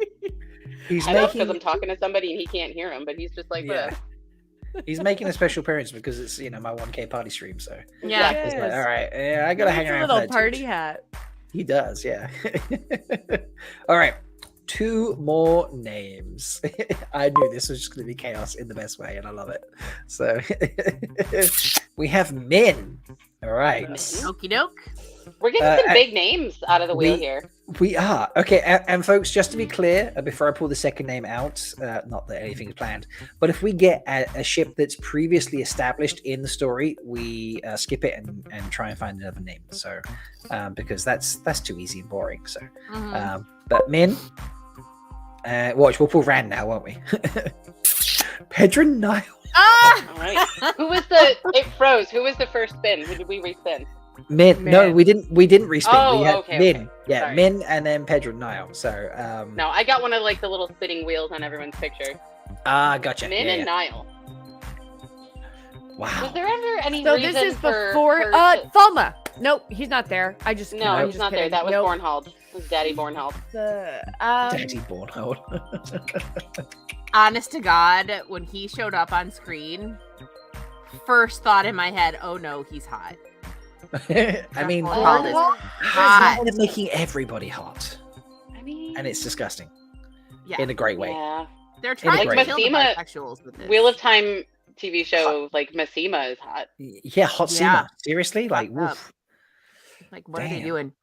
Speaker 1: he's
Speaker 23: because I'm talking to somebody and he can't hear him, but he's just like this.
Speaker 1: He's making a special appearance because it's my 1K party stream. So
Speaker 22: yeah,
Speaker 1: it's like, all right, I gotta hang around.
Speaker 22: A little party hat.
Speaker 1: He does, yeah. All right. 2 more names. I knew this was just going to be chaos in the best way, and I love it. So we have Min. All right.
Speaker 23: Okie doke. We're getting some big names out of the wheel here.
Speaker 1: We are. Okay, and folks, just to be clear, before I pull the second name out, not that anything is planned, but if we get a ship that's previously established in the story, we skip it and try and find another name. So, because that's too easy and boring. So, but Min, watch, we'll pull Rand now, won't we? Pedron-Niall.
Speaker 23: All right. It froze. Who was the first spin? Who did we respin?
Speaker 1: Min. No, we didn't respin.
Speaker 23: Oh,
Speaker 1: we had
Speaker 23: okay,
Speaker 1: Min.
Speaker 23: okay.
Speaker 1: Yeah,
Speaker 23: Sorry.
Speaker 1: Min and then Pedron-Niall. So
Speaker 23: No, I got one of like the little spinning wheels on everyone's picture.
Speaker 1: Gotcha.
Speaker 23: Min and Niall.
Speaker 1: Wow.
Speaker 23: Was there ever any
Speaker 22: So
Speaker 23: reason
Speaker 22: this is
Speaker 23: for
Speaker 22: before
Speaker 23: her to-
Speaker 22: Falma. Nope, he's not there. I just
Speaker 23: No, he's not there. That was
Speaker 22: nope.
Speaker 23: Bornhold. It was Daddy Bornhold.
Speaker 1: Daddy Bornhold.
Speaker 16: Honest to God, when he showed up on screen, first thought in my head, oh no, he's hot.
Speaker 1: I mean,
Speaker 16: Bornhold is
Speaker 1: hot. They're making everybody hot.
Speaker 23: I mean,
Speaker 1: and it's disgusting.
Speaker 16: Yeah.
Speaker 1: In a great way.
Speaker 23: Yeah.
Speaker 16: They're trying to kill the
Speaker 23: Massima,
Speaker 16: bisexuals with this.
Speaker 23: Wheel of Time TV show, like Massima is hot.
Speaker 1: Yeah, hot Seema. Seriously? Like,
Speaker 16: Fucked
Speaker 1: woof.
Speaker 16: Like, what are they
Speaker 1: Damn.
Speaker 16: doing?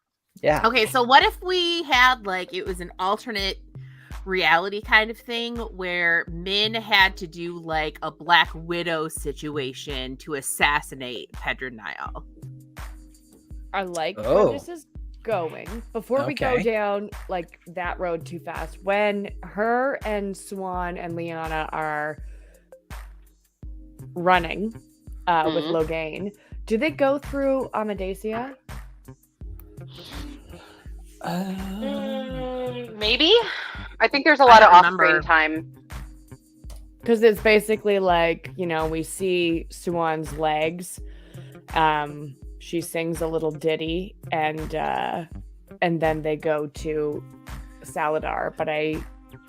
Speaker 1: Yeah.
Speaker 16: Okay, so what if we had, like, it was an alternate reality kind of thing where Min had to do, like, a Black Widow situation to assassinate Pedron-Niall?
Speaker 22: I like
Speaker 16: Oh.
Speaker 22: where this is going. Before we go
Speaker 16: Okay.
Speaker 22: down like that road too fast, when her and Swan and Lyanna are running with Logain, do they go through Amadesia?
Speaker 23: Maybe. I think there's a lot of
Speaker 16: don't
Speaker 23: off-screen
Speaker 16: remember.
Speaker 23: time.
Speaker 22: Because it's basically like, you know, we see Swan's legs. She sings a little ditty, and then they go to Saladar. But I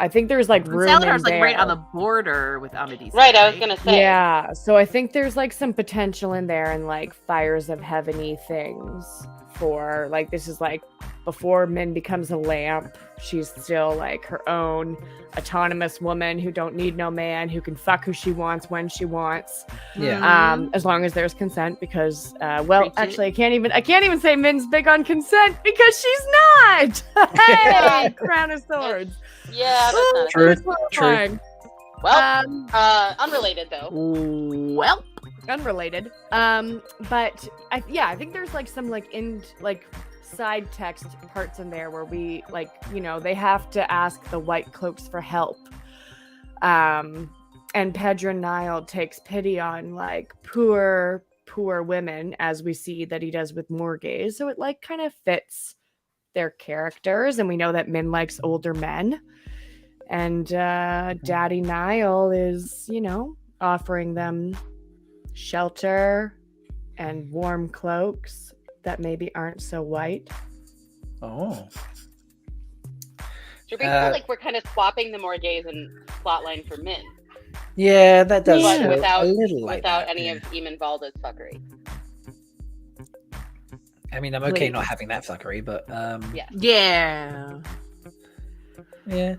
Speaker 22: think there's like room
Speaker 16: Saladar's
Speaker 22: in
Speaker 16: like
Speaker 22: there.
Speaker 16: right on the border with Amadesia.
Speaker 23: Right, I was gonna say.
Speaker 22: Yeah, so I think there's like some potential in there, and like fires of heaven-y things for like, this is like before Min becomes a lamp. She's still like her own autonomous woman who don't need no man, who can fuck who she wants when she wants.
Speaker 1: Yeah.
Speaker 22: As long as there's consent, because well, actually, I can't even say Min's big on consent because she's not. Hey, Crown of Swords.
Speaker 23: Yeah, that's not
Speaker 1: True,
Speaker 23: true.
Speaker 1: true.
Speaker 23: Well, unrelated though.
Speaker 16: Well,
Speaker 22: unrelated. But I think there's like some side text parts in there where we like, you know, they have to ask the White Cloaks for help. And Pedron-Niall takes pity on like poor women, as we see that he does with Morgaze. So it like kind of fits their characters, and we know that Min likes older men. And Daddy Niall is, you know, offering them shelter and warm cloaks that maybe aren't so white.
Speaker 1: Oh.
Speaker 23: So basically, like we're kind of swapping the Morgaze and plotline for Min.
Speaker 1: Yeah, that does
Speaker 23: But
Speaker 1: feel
Speaker 23: without
Speaker 1: a little like
Speaker 23: without
Speaker 1: that,
Speaker 23: any
Speaker 1: yeah.
Speaker 23: of Eamon Valda's fuckery.
Speaker 1: I mean, I'm okay
Speaker 23: Please.
Speaker 1: not having that fuckery, but
Speaker 16: Yeah.
Speaker 1: yeah.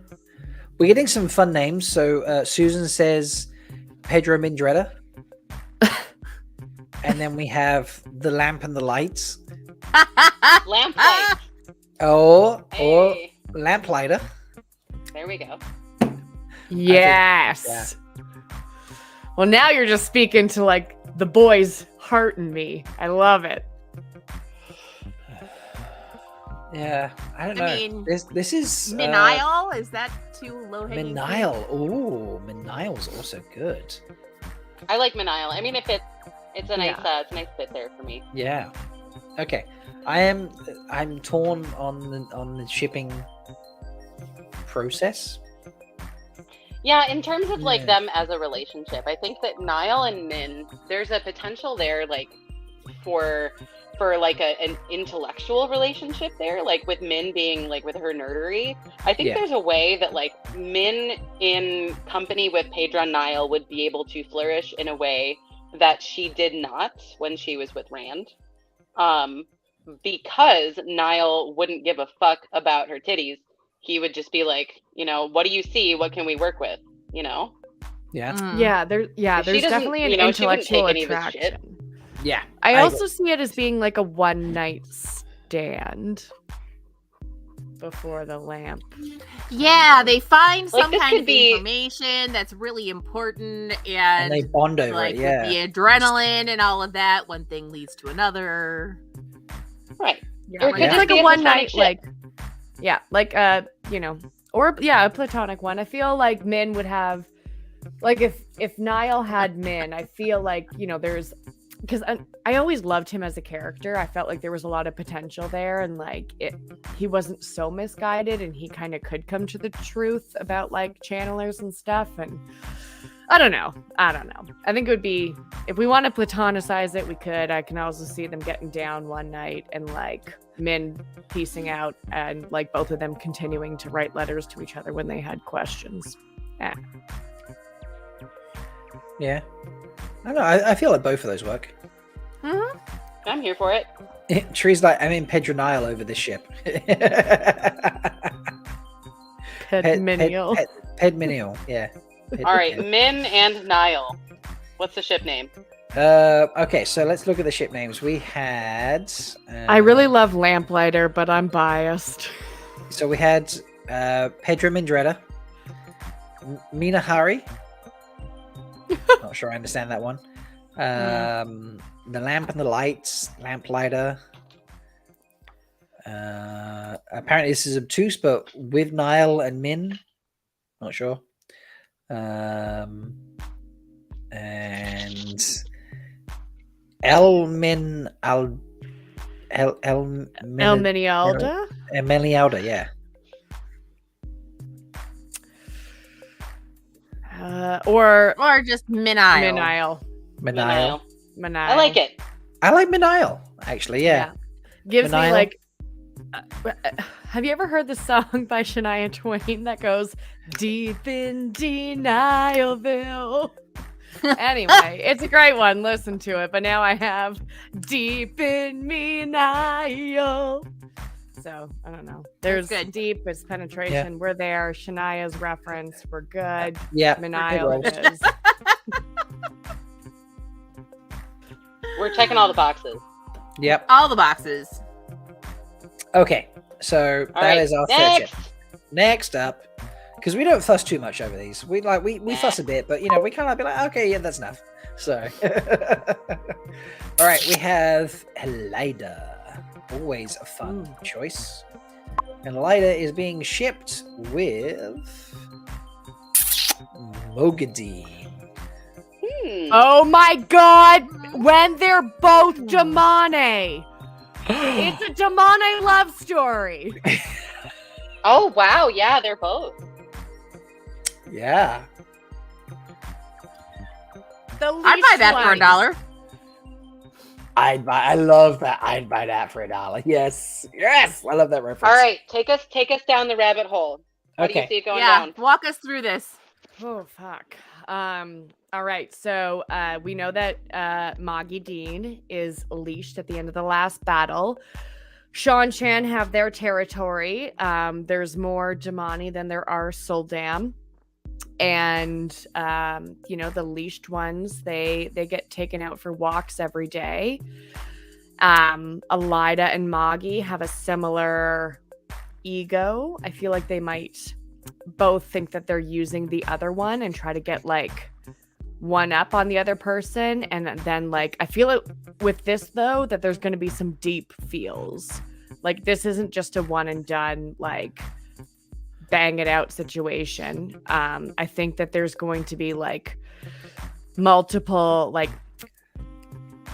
Speaker 1: We're getting some fun names. So Susan says Pedro Mindretta. And then we have the lamp and the lights.
Speaker 23: Lamplight.
Speaker 1: Or lamplighter.
Speaker 23: There we go.
Speaker 22: Yes.
Speaker 1: Yeah.
Speaker 22: Well, now you're just speaking to like the boy's heart in me. I love it.
Speaker 1: Yeah, I don't know.
Speaker 16: I mean,
Speaker 1: this is
Speaker 16: Min-Niall? Is that too low hanging?
Speaker 1: Min-Niall. Ooh, Min-Niall's also good.
Speaker 23: I like Min-Niall. I mean, if it's a nice it's a nice fit there for me.
Speaker 1: Yeah. Okay. I'm torn on the shipping process.
Speaker 23: Yeah, in terms of like
Speaker 1: Yeah.
Speaker 23: them as a relationship, I think that Niall and Min, there's a potential there, like for like an intellectual relationship there, like with Min being like with her nerdery. I think
Speaker 1: Yeah.
Speaker 23: there's a way that like Min in company with Pedron-Niall would be able to flourish in a way that she did not when she was with Rand. because Niall wouldn't give a fuck about her titties, he would just be like, what do you see? What can we work with?
Speaker 1: Yeah.
Speaker 22: There's
Speaker 23: She doesn't-
Speaker 22: definitely an
Speaker 23: she wouldn't
Speaker 22: intellectual
Speaker 23: take any of his shit.
Speaker 22: attraction.
Speaker 1: Yeah.
Speaker 22: I
Speaker 1: I
Speaker 22: also see it as being like a one night stand before the lamp.
Speaker 16: Yeah, they find
Speaker 23: Like,
Speaker 16: some
Speaker 23: this
Speaker 16: kind
Speaker 23: could
Speaker 16: of
Speaker 23: be-
Speaker 16: information that's really important,
Speaker 1: And they bond over
Speaker 16: like
Speaker 1: it, yeah.
Speaker 16: with the adrenaline and all of that, one thing leads to another.
Speaker 23: Right.
Speaker 22: Yeah,
Speaker 23: Or it
Speaker 22: like,
Speaker 23: could
Speaker 22: it's
Speaker 23: just
Speaker 22: like
Speaker 23: be
Speaker 22: a
Speaker 23: a
Speaker 22: one
Speaker 23: platonic
Speaker 22: night,
Speaker 23: ship.
Speaker 22: a platonic one. I feel like Min would have, like, if Niall had Min, I feel like, there's, because I always loved him as a character. I felt like there was a lot of potential there, and like he wasn't so misguided, and he kind of could come to the truth about like channelers and stuff. And I don't know. I think it would be, if we want to platonicize it, we could. I can also see them getting down one night and like Min piecing out, and like both of them continuing to write letters to each other when they had questions.
Speaker 1: Yeah. I don't know. I feel like both of those work.
Speaker 23: Mm-hmm. I'm here for it.
Speaker 1: Tree's like, I'm in Pedro Nile over this ship.
Speaker 22: Pedminial.
Speaker 1: Pedminial, yeah.
Speaker 23: All right, Min and Niall. What's the ship name?
Speaker 1: Okay, so let's look at the ship names. We had...
Speaker 22: I really love Lamplighter, but I'm biased.
Speaker 1: So we had Pedro Mindretta, Mina Hari. Not sure I understand that one. The Lamp and the Lights, Lamplighter. Apparently this is obtuse, but with Niall and Min. Not sure. And Elminialda? Melindhra, yeah.
Speaker 22: Or
Speaker 16: just Minile.
Speaker 1: Minile.
Speaker 23: I like it.
Speaker 1: I like Minile, actually, yeah.
Speaker 22: Gives
Speaker 1: Minile.
Speaker 22: me like... have you ever heard the song by Shania Twain that goes, Deep in Denialville? Anyway, it's a great one. Listen to it. But now I have Deep in Me Niall. So, I don't know. There's
Speaker 16: good.
Speaker 22: Deep, it's penetration.
Speaker 1: Yeah.
Speaker 22: We're there. Shania's reference. We're good.
Speaker 1: Yeah.
Speaker 22: Minile
Speaker 1: It
Speaker 22: is.
Speaker 23: We're checking all the boxes.
Speaker 1: Yep.
Speaker 16: All the boxes.
Speaker 1: Okay, so
Speaker 23: All
Speaker 1: that
Speaker 23: right,
Speaker 1: is our third ship. Next up, because we don't fuss too much over these. We fuss a bit, but we kind of be like, okay, yeah, that's enough. So, all right, we have Elida. Always a fun choice. And Elida is being shipped with Mogadine.
Speaker 22: Oh my god! When they're both Damane! It's a Damane love story!
Speaker 23: Oh, wow. Yeah, they're both.
Speaker 1: Yeah.
Speaker 16: I'd buy that for $1.
Speaker 1: I love that. I'd buy that for $1. Yes. Yes. I love that reference.
Speaker 23: All right, take us down the rabbit hole. How do you see it going down?
Speaker 16: Walk us through this.
Speaker 22: Oh, fuck. All right, so we know that Moggy Dean is leashed at the end of the last battle. Sean Chan have their territory. There's more Damani than there are Soldam. And, the leashed ones, they get taken out for walks every day. Elida and Moggy have a similar ego. I feel like they might both think that they're using the other one and try to get like one up on the other person. And then like, I feel it with this though, that there's going to be some deep feels. Like this isn't just a one and done, like bang it out situation. I think that there's going to be like multiple, like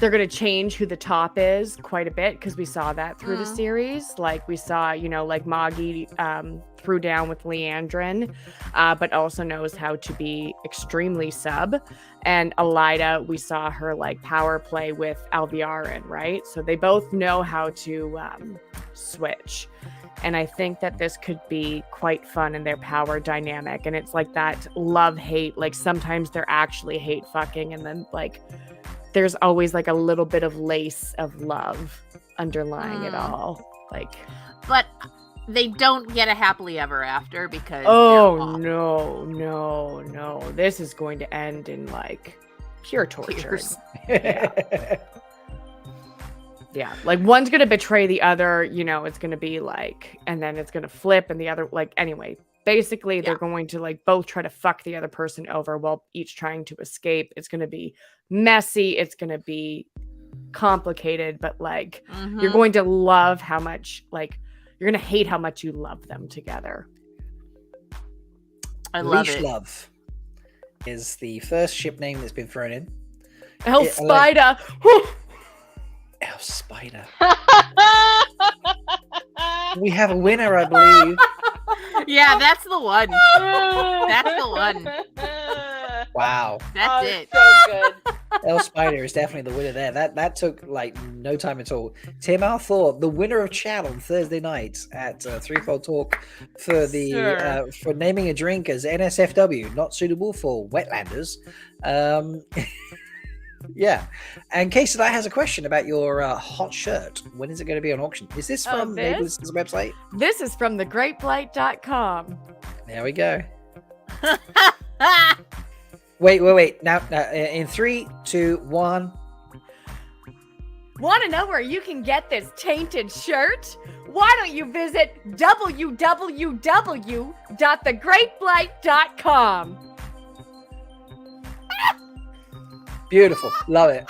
Speaker 22: they're going to change who the top is quite a bit because we saw that through the series. Like we saw, like Moggy threw down with Leandrin, but also knows how to be extremely sub. And Elida, we saw her like power play with Alviarin, right? So they both know how to switch. And I think that this could be quite fun in their power dynamic. And it's like that love-hate, like sometimes they're actually hate fucking and then like there's always like a little bit of lace of love underlying it all. Like,
Speaker 16: but they don't get a happily ever after because
Speaker 22: oh no, this is going to end in like pure torture. Yeah, like one's gonna betray the other, you know, it's gonna be like, and then it's gonna flip and the other, like, anyway, basically they're going to like both try to fuck the other person over while each trying to escape. It's gonna be messy, it's gonna be complicated, but like you're going to love how much, like, you're gonna hate how much you love them together.
Speaker 16: I love
Speaker 1: Leash
Speaker 16: it.
Speaker 1: Love is the first ship name that's been thrown in.
Speaker 22: El Spider.
Speaker 1: El Spider. We have a winner, I believe.
Speaker 16: Yeah, that's the one. That's the one.
Speaker 1: Wow.
Speaker 16: That's it.
Speaker 23: So good.
Speaker 1: El Spider is definitely the winner there. That took like no time at all. Tim Althor, the winner of Chad on Thursday night at Threefold Talk for the for naming a drink as NSFW, not suitable for Wetlanders. Yeah, and Quesada has a question about your hot shirt. When is it going to be on auction? Is this from Neighbor's website?
Speaker 22: This is from thegreatblight.com.
Speaker 1: There we go. Wait. Now, in 3, 2, 1.
Speaker 22: Want to know where you can get this tainted shirt? Why don't you visit www.thegreatblight.com?
Speaker 1: Beautiful. Love it.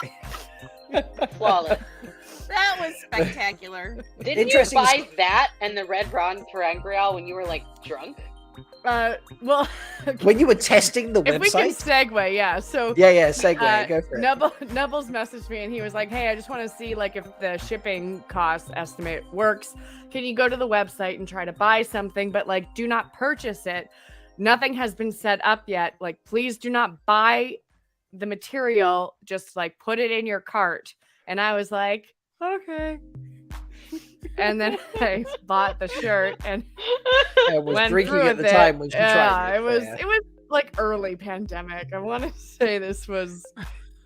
Speaker 23: Flawless.
Speaker 16: That was spectacular.
Speaker 23: Didn't you buy that and the Red Ron Terangrial when you were like drunk?
Speaker 22: Well,
Speaker 1: when you were testing the
Speaker 22: if we can
Speaker 1: website?
Speaker 22: segue, yeah. So
Speaker 1: yeah, segue. Go for it.
Speaker 22: Nubbles messaged me and he was like, "Hey, I just want to see like if the shipping cost estimate works. Can you go to the website and try to buy something, but like do not purchase it. Nothing has been set up yet. Like, please do not buy the material, just like put it in your cart." And I was like, okay. And then I bought the shirt and
Speaker 1: was
Speaker 22: went
Speaker 1: drinking
Speaker 22: through
Speaker 1: at the
Speaker 22: with
Speaker 1: time when she tried it.
Speaker 22: It was like early pandemic. I want to say this was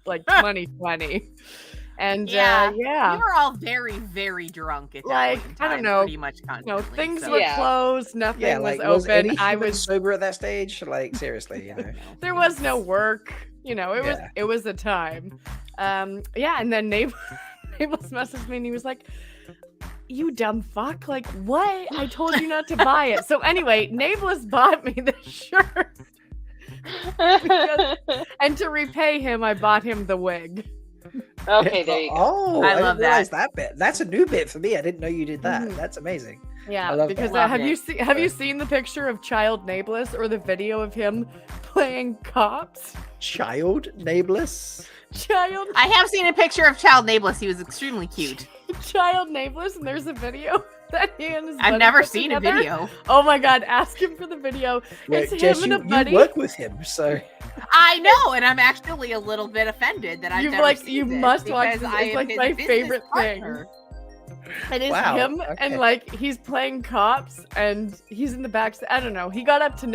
Speaker 22: like 2020. And
Speaker 16: we were all very, very drunk at that
Speaker 22: like
Speaker 16: point in time,
Speaker 22: I don't know,
Speaker 16: pretty much constantly.
Speaker 22: Things were closed, nothing was open. I was
Speaker 1: sober at that stage. Like seriously, you know,
Speaker 22: there was no work. You know, it was a time. And then Nables messaged me and he was like, "You dumb fuck, like what? I told you not to buy it." So anyway, Nables bought me the shirt. And to repay him, I bought him the wig.
Speaker 23: Okay, there you go.
Speaker 1: Oh, I
Speaker 22: love
Speaker 1: didn't realize that bit. That's a new bit for me. I didn't know you did that. That's amazing.
Speaker 22: Yeah,
Speaker 1: I love
Speaker 22: because
Speaker 1: that.
Speaker 22: have you seen the picture of Child Nablus or the video of him playing cops?
Speaker 1: Child Nablus?
Speaker 22: Child.
Speaker 16: I have seen a picture of Child Nablus. He was extremely cute.
Speaker 22: Child Nablus, and there's a video that he and his
Speaker 16: I've
Speaker 22: buddy
Speaker 16: never
Speaker 22: put
Speaker 16: seen
Speaker 22: together.
Speaker 16: a video.
Speaker 22: Oh my god, ask him for the video.
Speaker 1: Wait,
Speaker 22: It's
Speaker 1: Jess,
Speaker 22: him and a
Speaker 1: you
Speaker 22: buddy.
Speaker 1: work with him, so
Speaker 16: I know, and I'm actually a little bit offended that I've
Speaker 22: You've
Speaker 16: never
Speaker 22: like
Speaker 16: seen
Speaker 22: you
Speaker 16: this
Speaker 22: must watch
Speaker 16: because
Speaker 22: this.
Speaker 16: I
Speaker 22: It's
Speaker 16: am
Speaker 22: like
Speaker 16: his
Speaker 22: my
Speaker 16: business
Speaker 22: favorite
Speaker 16: partner.
Speaker 22: thing. And it's
Speaker 1: Wow,
Speaker 22: him
Speaker 1: okay.
Speaker 22: and like he's playing cops and he's in the back. I don't know. He got up to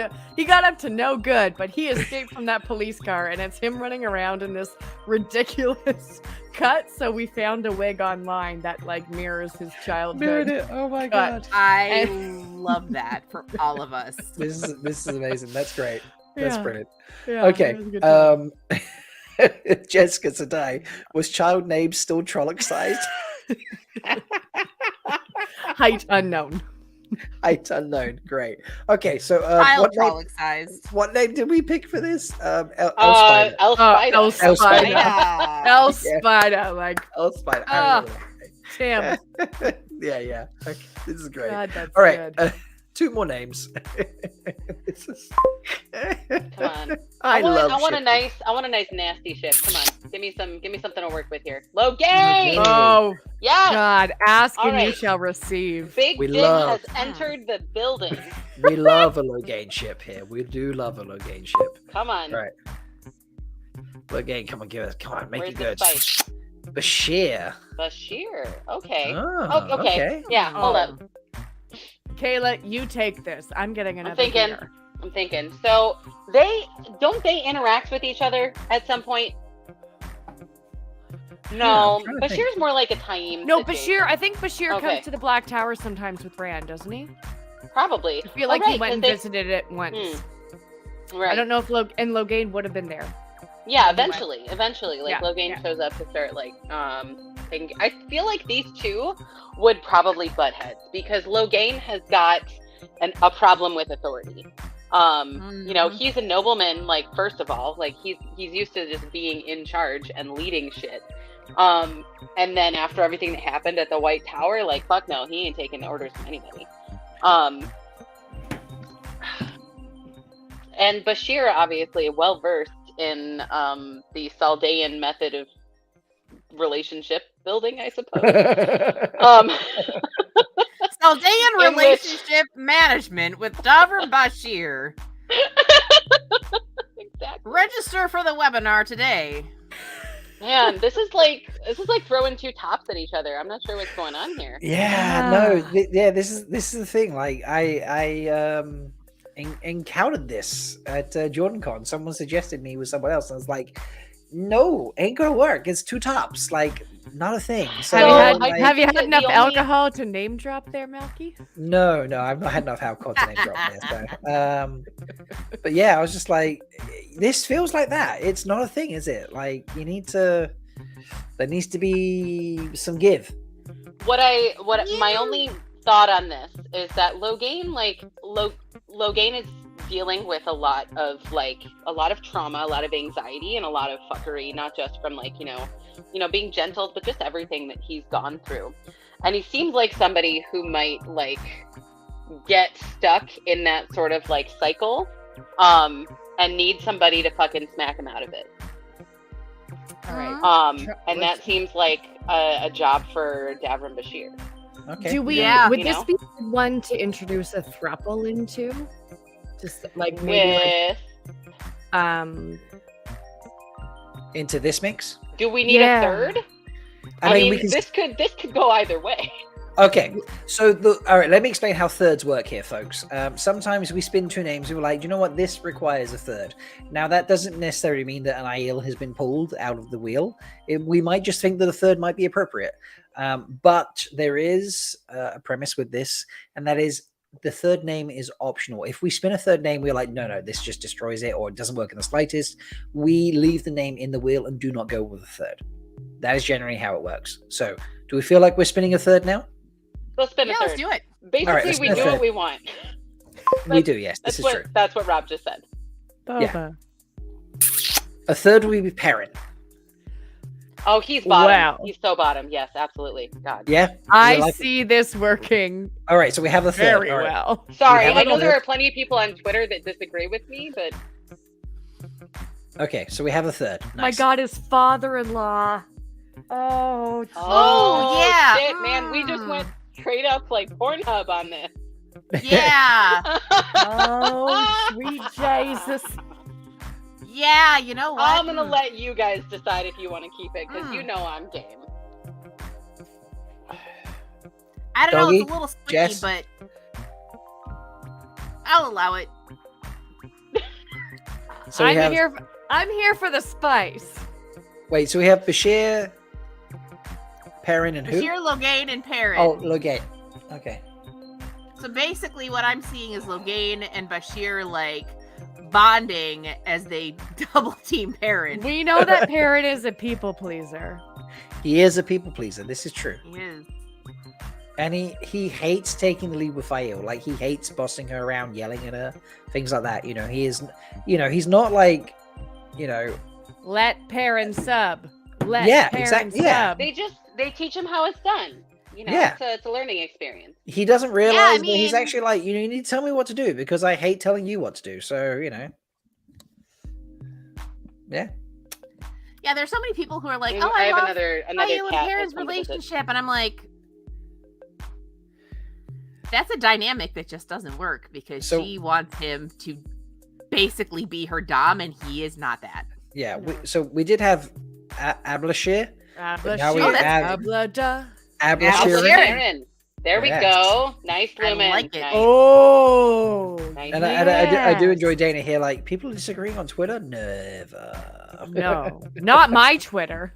Speaker 22: no good, but he escaped from that police car and it's him running around in this ridiculous cut. So we found a wig online that like mirrors his childhood.
Speaker 1: Oh my
Speaker 22: cut.
Speaker 16: I love that for all of us.
Speaker 1: This is amazing. That's great. That's
Speaker 22: Yeah.
Speaker 1: brilliant.
Speaker 22: Yeah,
Speaker 1: Okay.
Speaker 22: it was a good time.
Speaker 1: Jessica today, was Child Nabe still Trolloc sized?
Speaker 22: Height unknown.
Speaker 1: Height unknown. Great. Okay, so
Speaker 16: Child Trolloc sized.
Speaker 1: what name did we pick for this? El
Speaker 23: El
Speaker 1: Spider.
Speaker 23: Spider.
Speaker 22: El Spider.
Speaker 16: Yeah.
Speaker 22: El Spider. Like
Speaker 1: El Spider.
Speaker 22: Ah, Tim.
Speaker 1: Yeah. Okay, this is great.
Speaker 22: God, that's
Speaker 1: All right,
Speaker 22: good.
Speaker 1: 2 more names. This is-
Speaker 23: Come on.
Speaker 1: I love
Speaker 23: I want a
Speaker 1: shipping.
Speaker 23: nice nasty ship. Come on. Give me something to work with here. Logain!
Speaker 22: Oh
Speaker 23: Yes!
Speaker 22: God! Ask
Speaker 23: All
Speaker 22: and you
Speaker 23: right.
Speaker 22: shall receive.
Speaker 23: Big
Speaker 1: We
Speaker 23: Dick
Speaker 1: love-
Speaker 23: has entered the building.
Speaker 1: We love a Logain ship here. We do love a Logain ship.
Speaker 23: Come on.
Speaker 1: All right. Logain, come on, make
Speaker 23: Where's
Speaker 1: it
Speaker 23: the
Speaker 1: good.
Speaker 23: spice?
Speaker 1: Bashir.
Speaker 23: Bashir. Okay.
Speaker 1: Oh,
Speaker 23: okay.
Speaker 1: okay.
Speaker 23: Yeah, hold up.
Speaker 22: Kayla, you take this. I'm getting another
Speaker 23: thinking.
Speaker 22: beer.
Speaker 23: I'm thinking. So they interact with each other at some point? No,
Speaker 1: trying to think.
Speaker 23: Bashir's more like a Taim.
Speaker 22: No,
Speaker 23: situation.
Speaker 22: Bashir. I think Bashir
Speaker 23: Okay.
Speaker 22: comes to the Black Tower sometimes with Rand, doesn't he?
Speaker 23: Probably.
Speaker 22: I feel like
Speaker 23: Oh,
Speaker 22: he went and
Speaker 23: right, 'cause
Speaker 22: visited it once.
Speaker 23: Right.
Speaker 22: I don't know if Logain would have been there.
Speaker 23: Yeah,
Speaker 22: Anyway.
Speaker 23: eventually, like
Speaker 22: Yeah,
Speaker 23: Logain
Speaker 22: yeah.
Speaker 23: shows up to start like I feel like these two would probably butt heads because Logain has got a problem with authority. You know, he's a nobleman, like, first of all, like he's used to just being in charge and leading shit. And then after everything that happened at the White Tower, like, fuck no, he ain't taking orders from anybody. And Bashir obviously well versed in the Saldean method of relationship building, I suppose.
Speaker 16: Saldean
Speaker 23: In which-
Speaker 16: relationship management with Davram Bashir.
Speaker 23: Exactly.
Speaker 16: Register for the webinar today.
Speaker 23: Man, this is like throwing two tops at each other. I'm not sure what's going on here.
Speaker 1: Yeah, no, this is the thing. Like, I encountered this at JordanCon. Someone suggested me with someone else, and I was like, "No, ain't gonna work. It's two tops. Like, not a thing." So,
Speaker 22: have you had enough alcohol to name drop there, Malky?
Speaker 1: No, I've not had enough alcohol to name drop this. So, but yeah, I was just like, this feels like that. It's not a thing, is it? Like, there needs to be some give.
Speaker 23: My only thought on this is that Logain, like, Logain is dealing with a lot of trauma, a lot of anxiety, and a lot of fuckery, not just from, like, you know, being gentle, but just everything that he's gone through. And he seems like somebody who might, like, get stuck in that sort of, like, cycle, and need somebody to fucking smack him out of it.
Speaker 22: All right.
Speaker 23: And that seems like a job for Davram Bashir.
Speaker 1: Okay.
Speaker 22: Do we?
Speaker 23: Yeah,
Speaker 22: would
Speaker 23: you
Speaker 22: this
Speaker 23: know?
Speaker 22: be one to introduce a throuple into? Just like maybe
Speaker 1: Into this mix?
Speaker 23: Do we need a third?
Speaker 1: I mean, we can.
Speaker 23: this could go either way.
Speaker 1: Okay, so all right, let me explain how thirds work here, folks. Sometimes we spin two names and we're like, you know what, this requires a third. Now, that doesn't necessarily mean that an Aiel has been pulled out of the wheel. We might just think that a third might be appropriate. But there is a premise with this, and that is the third name is optional. If we spin a third name, we're like, no, this just destroys it, or it doesn't work in the slightest. We leave the name in the wheel and do not go with a third. That is generally how it works. So, do we feel like we're spinning a third now?
Speaker 23: Let's spin a third.
Speaker 16: Let's do it.
Speaker 23: Basically,
Speaker 1: let's
Speaker 23: we
Speaker 1: spin a
Speaker 23: do
Speaker 1: third.
Speaker 23: what we want.
Speaker 1: We do, yes. This is true.
Speaker 23: That's what Rob just said.
Speaker 1: Yeah. A third will be Perrin.
Speaker 23: Oh, he's bottom.
Speaker 22: Wow.
Speaker 23: He's so bottom. Yes, absolutely. God.
Speaker 1: Yeah.
Speaker 22: I see this working.
Speaker 1: All right, so we have a third.
Speaker 22: Very
Speaker 1: All right.
Speaker 22: well.
Speaker 23: Sorry,
Speaker 1: We have
Speaker 23: I
Speaker 1: a
Speaker 23: know there
Speaker 1: third.
Speaker 23: are plenty of people on Twitter that disagree with me, but
Speaker 1: Okay, so we have a third.
Speaker 22: My God, his father-in-law. Oh,
Speaker 16: yeah.
Speaker 23: shit, man, we just went straight up like Pornhub on this.
Speaker 16: Yeah.
Speaker 22: oh, sweet Jesus.
Speaker 16: Yeah, you know what?
Speaker 23: I'm gonna let you guys decide if you want to keep it because you know I'm game.
Speaker 16: I don't know, it's
Speaker 1: Doggy,
Speaker 16: a little sticky,
Speaker 1: Jess?
Speaker 16: but I'll allow it.
Speaker 1: So we have,
Speaker 22: I'm here for the spice.
Speaker 1: wait, so we have Bashir, Perrin, and who?
Speaker 16: Bashir, Logain, and Perrin.
Speaker 1: Oh, Logain. Okay.
Speaker 16: So basically what I'm seeing is Logain and Bashir, like, bonding as they double team Perrin.
Speaker 22: We know that Perrin is a people pleaser.
Speaker 1: He is a people pleaser. This is true.
Speaker 16: He is.
Speaker 1: And he hates taking the lead with Aiel. Like, he hates bossing her around, yelling at her, things like that. You know, he is, you know, he's not like, you know.
Speaker 22: Let Perrin sub. Let
Speaker 1: Yeah,
Speaker 22: Perrin
Speaker 1: exactly, yeah.
Speaker 22: sub.
Speaker 23: They teach him how it's done. You know,
Speaker 1: Yeah.
Speaker 23: it's a learning experience.
Speaker 1: He doesn't realize
Speaker 23: Yeah, I
Speaker 1: that he's
Speaker 23: mean-
Speaker 1: actually like, you know, you need to tell me what to do because I hate telling you what to do. So, you know. Yeah.
Speaker 16: Yeah, there's so many people who are like,
Speaker 23: I
Speaker 16: oh, I
Speaker 23: have
Speaker 16: love
Speaker 23: another
Speaker 16: Aiel and
Speaker 23: cat
Speaker 16: Perrin's
Speaker 23: that's come to visit.
Speaker 16: relationship, and I'm like, that's a dynamic that just doesn't work because
Speaker 1: So-
Speaker 16: she wants him to basically be her dom, and he is not that.
Speaker 1: Yeah. So we did have Ablashir. But now we
Speaker 22: Ablashir.
Speaker 1: have
Speaker 22: Ablada.
Speaker 1: Ablashir.
Speaker 23: Perrin. There we
Speaker 1: Yes.
Speaker 23: go. Nice lumen.
Speaker 16: like it.
Speaker 23: Nice.
Speaker 22: Oh.
Speaker 23: Nice.
Speaker 1: And I do enjoy Dana here. Like, people disagreeing on Twitter? Never.
Speaker 22: No, not my Twitter.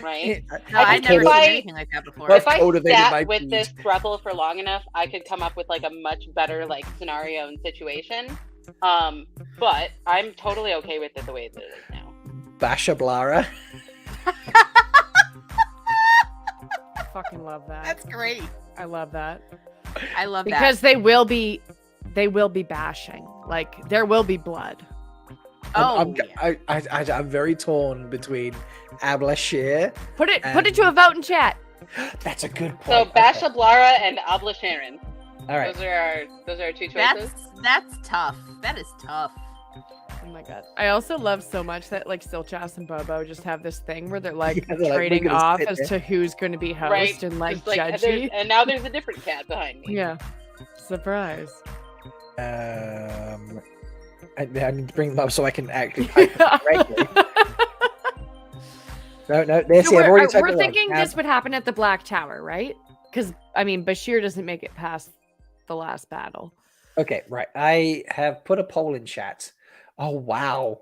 Speaker 23: right?
Speaker 16: No, I've never seen anything like that before.
Speaker 23: If I sat with this throuple for long enough, I could come up with like a much better like scenario and situation. But I'm totally okay with it the way that it is now.
Speaker 1: Basha Blara.
Speaker 22: I fucking love that.
Speaker 16: That's great.
Speaker 22: I love that.
Speaker 16: I love that.
Speaker 22: Because they will be bashing. Like there will be blood.
Speaker 1: I'm very torn between Alyssa.
Speaker 22: Put it to a vote in chat.
Speaker 1: That's a good point.
Speaker 23: So Basha Blara and Abla Sharon.
Speaker 1: All right.
Speaker 23: Those are our two choices.
Speaker 16: That's tough. That is tough.
Speaker 22: Oh my god. I also love so much that like Silchas and Bobo just have this thing where they're like
Speaker 1: Yeah, they're like,
Speaker 22: trading
Speaker 1: we're gonna
Speaker 22: off
Speaker 1: sit
Speaker 22: as
Speaker 1: there.
Speaker 22: to who's going to be host
Speaker 23: Right.
Speaker 22: and like
Speaker 23: Just,
Speaker 22: judgy.
Speaker 23: and now there's a different cat behind me.
Speaker 22: Yeah. Surprise.
Speaker 1: I need to bring them up so I can actually type them correctly. No, there's
Speaker 22: So
Speaker 1: I've already typed
Speaker 22: we're
Speaker 1: it
Speaker 22: thinking
Speaker 1: up.
Speaker 22: this would happen at the Black Tower, right? Because I mean, Bashir doesn't make it past the last battle.
Speaker 1: Okay, right. I have put a poll in chat. Oh wow,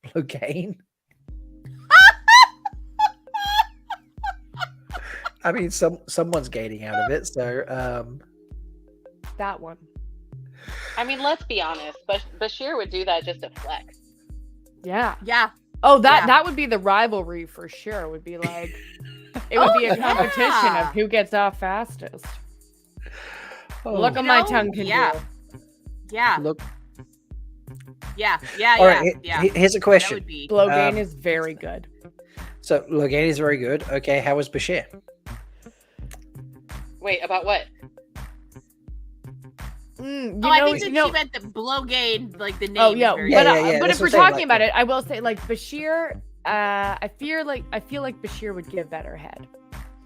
Speaker 1: Blogain. I mean, someone's gaining out of it. So
Speaker 22: that one.
Speaker 23: I mean, let's be honest. Bashir would do that just to flex.
Speaker 22: Yeah.
Speaker 16: Yeah.
Speaker 22: Oh, that would be the rivalry for sure. It would be like it would be a competition of who gets off fastest. Look at my tongue can do.
Speaker 16: Yeah.
Speaker 1: Look.
Speaker 16: Yeah.
Speaker 1: All right, here's a question.
Speaker 16: That would be...
Speaker 22: Blogain is very good.
Speaker 1: So Blogain is very good. Okay, how was Bashir?
Speaker 23: Wait, about what?
Speaker 16: I think she meant the Blogain, like the name.
Speaker 22: Oh yeah,
Speaker 16: is very
Speaker 22: but if we're talking about it, I will say like Bashir. I feel like Bashir would give better head.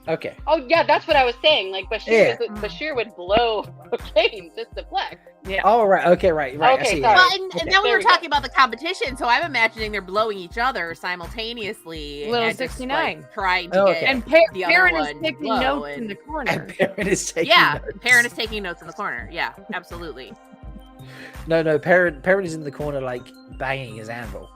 Speaker 1: Okay.
Speaker 23: Oh yeah, that's what I was saying. Like Bashir would blow cocaine just to flex.
Speaker 22: Yeah.
Speaker 1: Oh right. Okay. Right.
Speaker 23: Okay,
Speaker 1: I see.
Speaker 23: sorry.
Speaker 16: Well, and now we
Speaker 23: There
Speaker 16: were
Speaker 23: we go.
Speaker 16: talking about the competition, so I'm imagining they're blowing each other simultaneously.
Speaker 22: Little
Speaker 16: and just,
Speaker 22: 69.
Speaker 16: like, trying to get
Speaker 22: And
Speaker 16: the other
Speaker 22: Perrin is
Speaker 16: one
Speaker 22: taking
Speaker 16: low
Speaker 22: notes in
Speaker 16: and-
Speaker 22: the corner.
Speaker 1: Perrin is taking notes.
Speaker 16: Perrin is taking notes in the corner. Yeah, absolutely.
Speaker 1: No. Perrin is in the corner, like banging his anvil.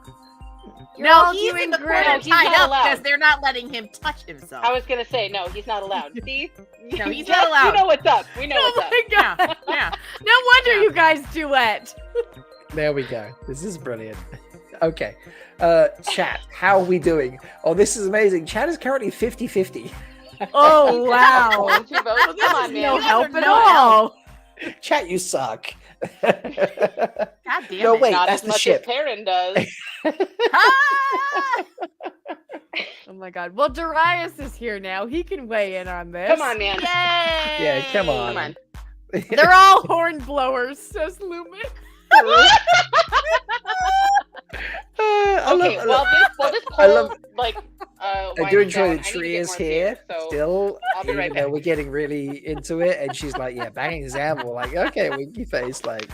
Speaker 16: No, he's in the
Speaker 23: great.
Speaker 16: corner
Speaker 23: He's
Speaker 16: tied
Speaker 23: not
Speaker 16: up
Speaker 23: allowed.
Speaker 16: because they're not letting him touch himself.
Speaker 23: I was gonna say no, he's not allowed. See?
Speaker 16: No, he's
Speaker 23: Yes,
Speaker 16: not allowed.
Speaker 23: You know what's up. We know what's up.
Speaker 16: Yeah.
Speaker 22: No wonder you guys duet.
Speaker 1: There we go. This is brilliant. Okay. Chat, how are we doing? Oh, this is amazing. Chat is currently 50-50.
Speaker 22: Oh wow.
Speaker 23: Two votes. Come on, man.
Speaker 22: No
Speaker 23: You guys
Speaker 22: help
Speaker 23: are
Speaker 22: at
Speaker 23: no
Speaker 22: all.
Speaker 1: Chat, you suck.
Speaker 16: God damn
Speaker 1: No,
Speaker 16: it.
Speaker 1: wait,
Speaker 23: Not
Speaker 1: that's
Speaker 23: as
Speaker 1: the
Speaker 23: much
Speaker 1: ship.
Speaker 23: as Perrin does.
Speaker 22: Oh my god. Well, Darius is here now. He can weigh in on this.
Speaker 23: Come on, man.
Speaker 16: Yay!
Speaker 1: Yeah, come on.
Speaker 23: Come on.
Speaker 22: They're all horn blowers, says Lumen.
Speaker 23: Okay, this
Speaker 1: I
Speaker 23: poll,
Speaker 1: love-
Speaker 23: like,
Speaker 1: I do
Speaker 23: winding
Speaker 1: enjoy
Speaker 23: down,
Speaker 1: that
Speaker 23: I need to
Speaker 1: Tree
Speaker 23: get
Speaker 1: is
Speaker 23: more
Speaker 1: here
Speaker 23: tea, so
Speaker 1: still.
Speaker 23: I'll be right
Speaker 1: Even though
Speaker 23: back.
Speaker 1: we're getting really into it, and she's like, "Yeah, banging his anvil." Like, okay, winky face, like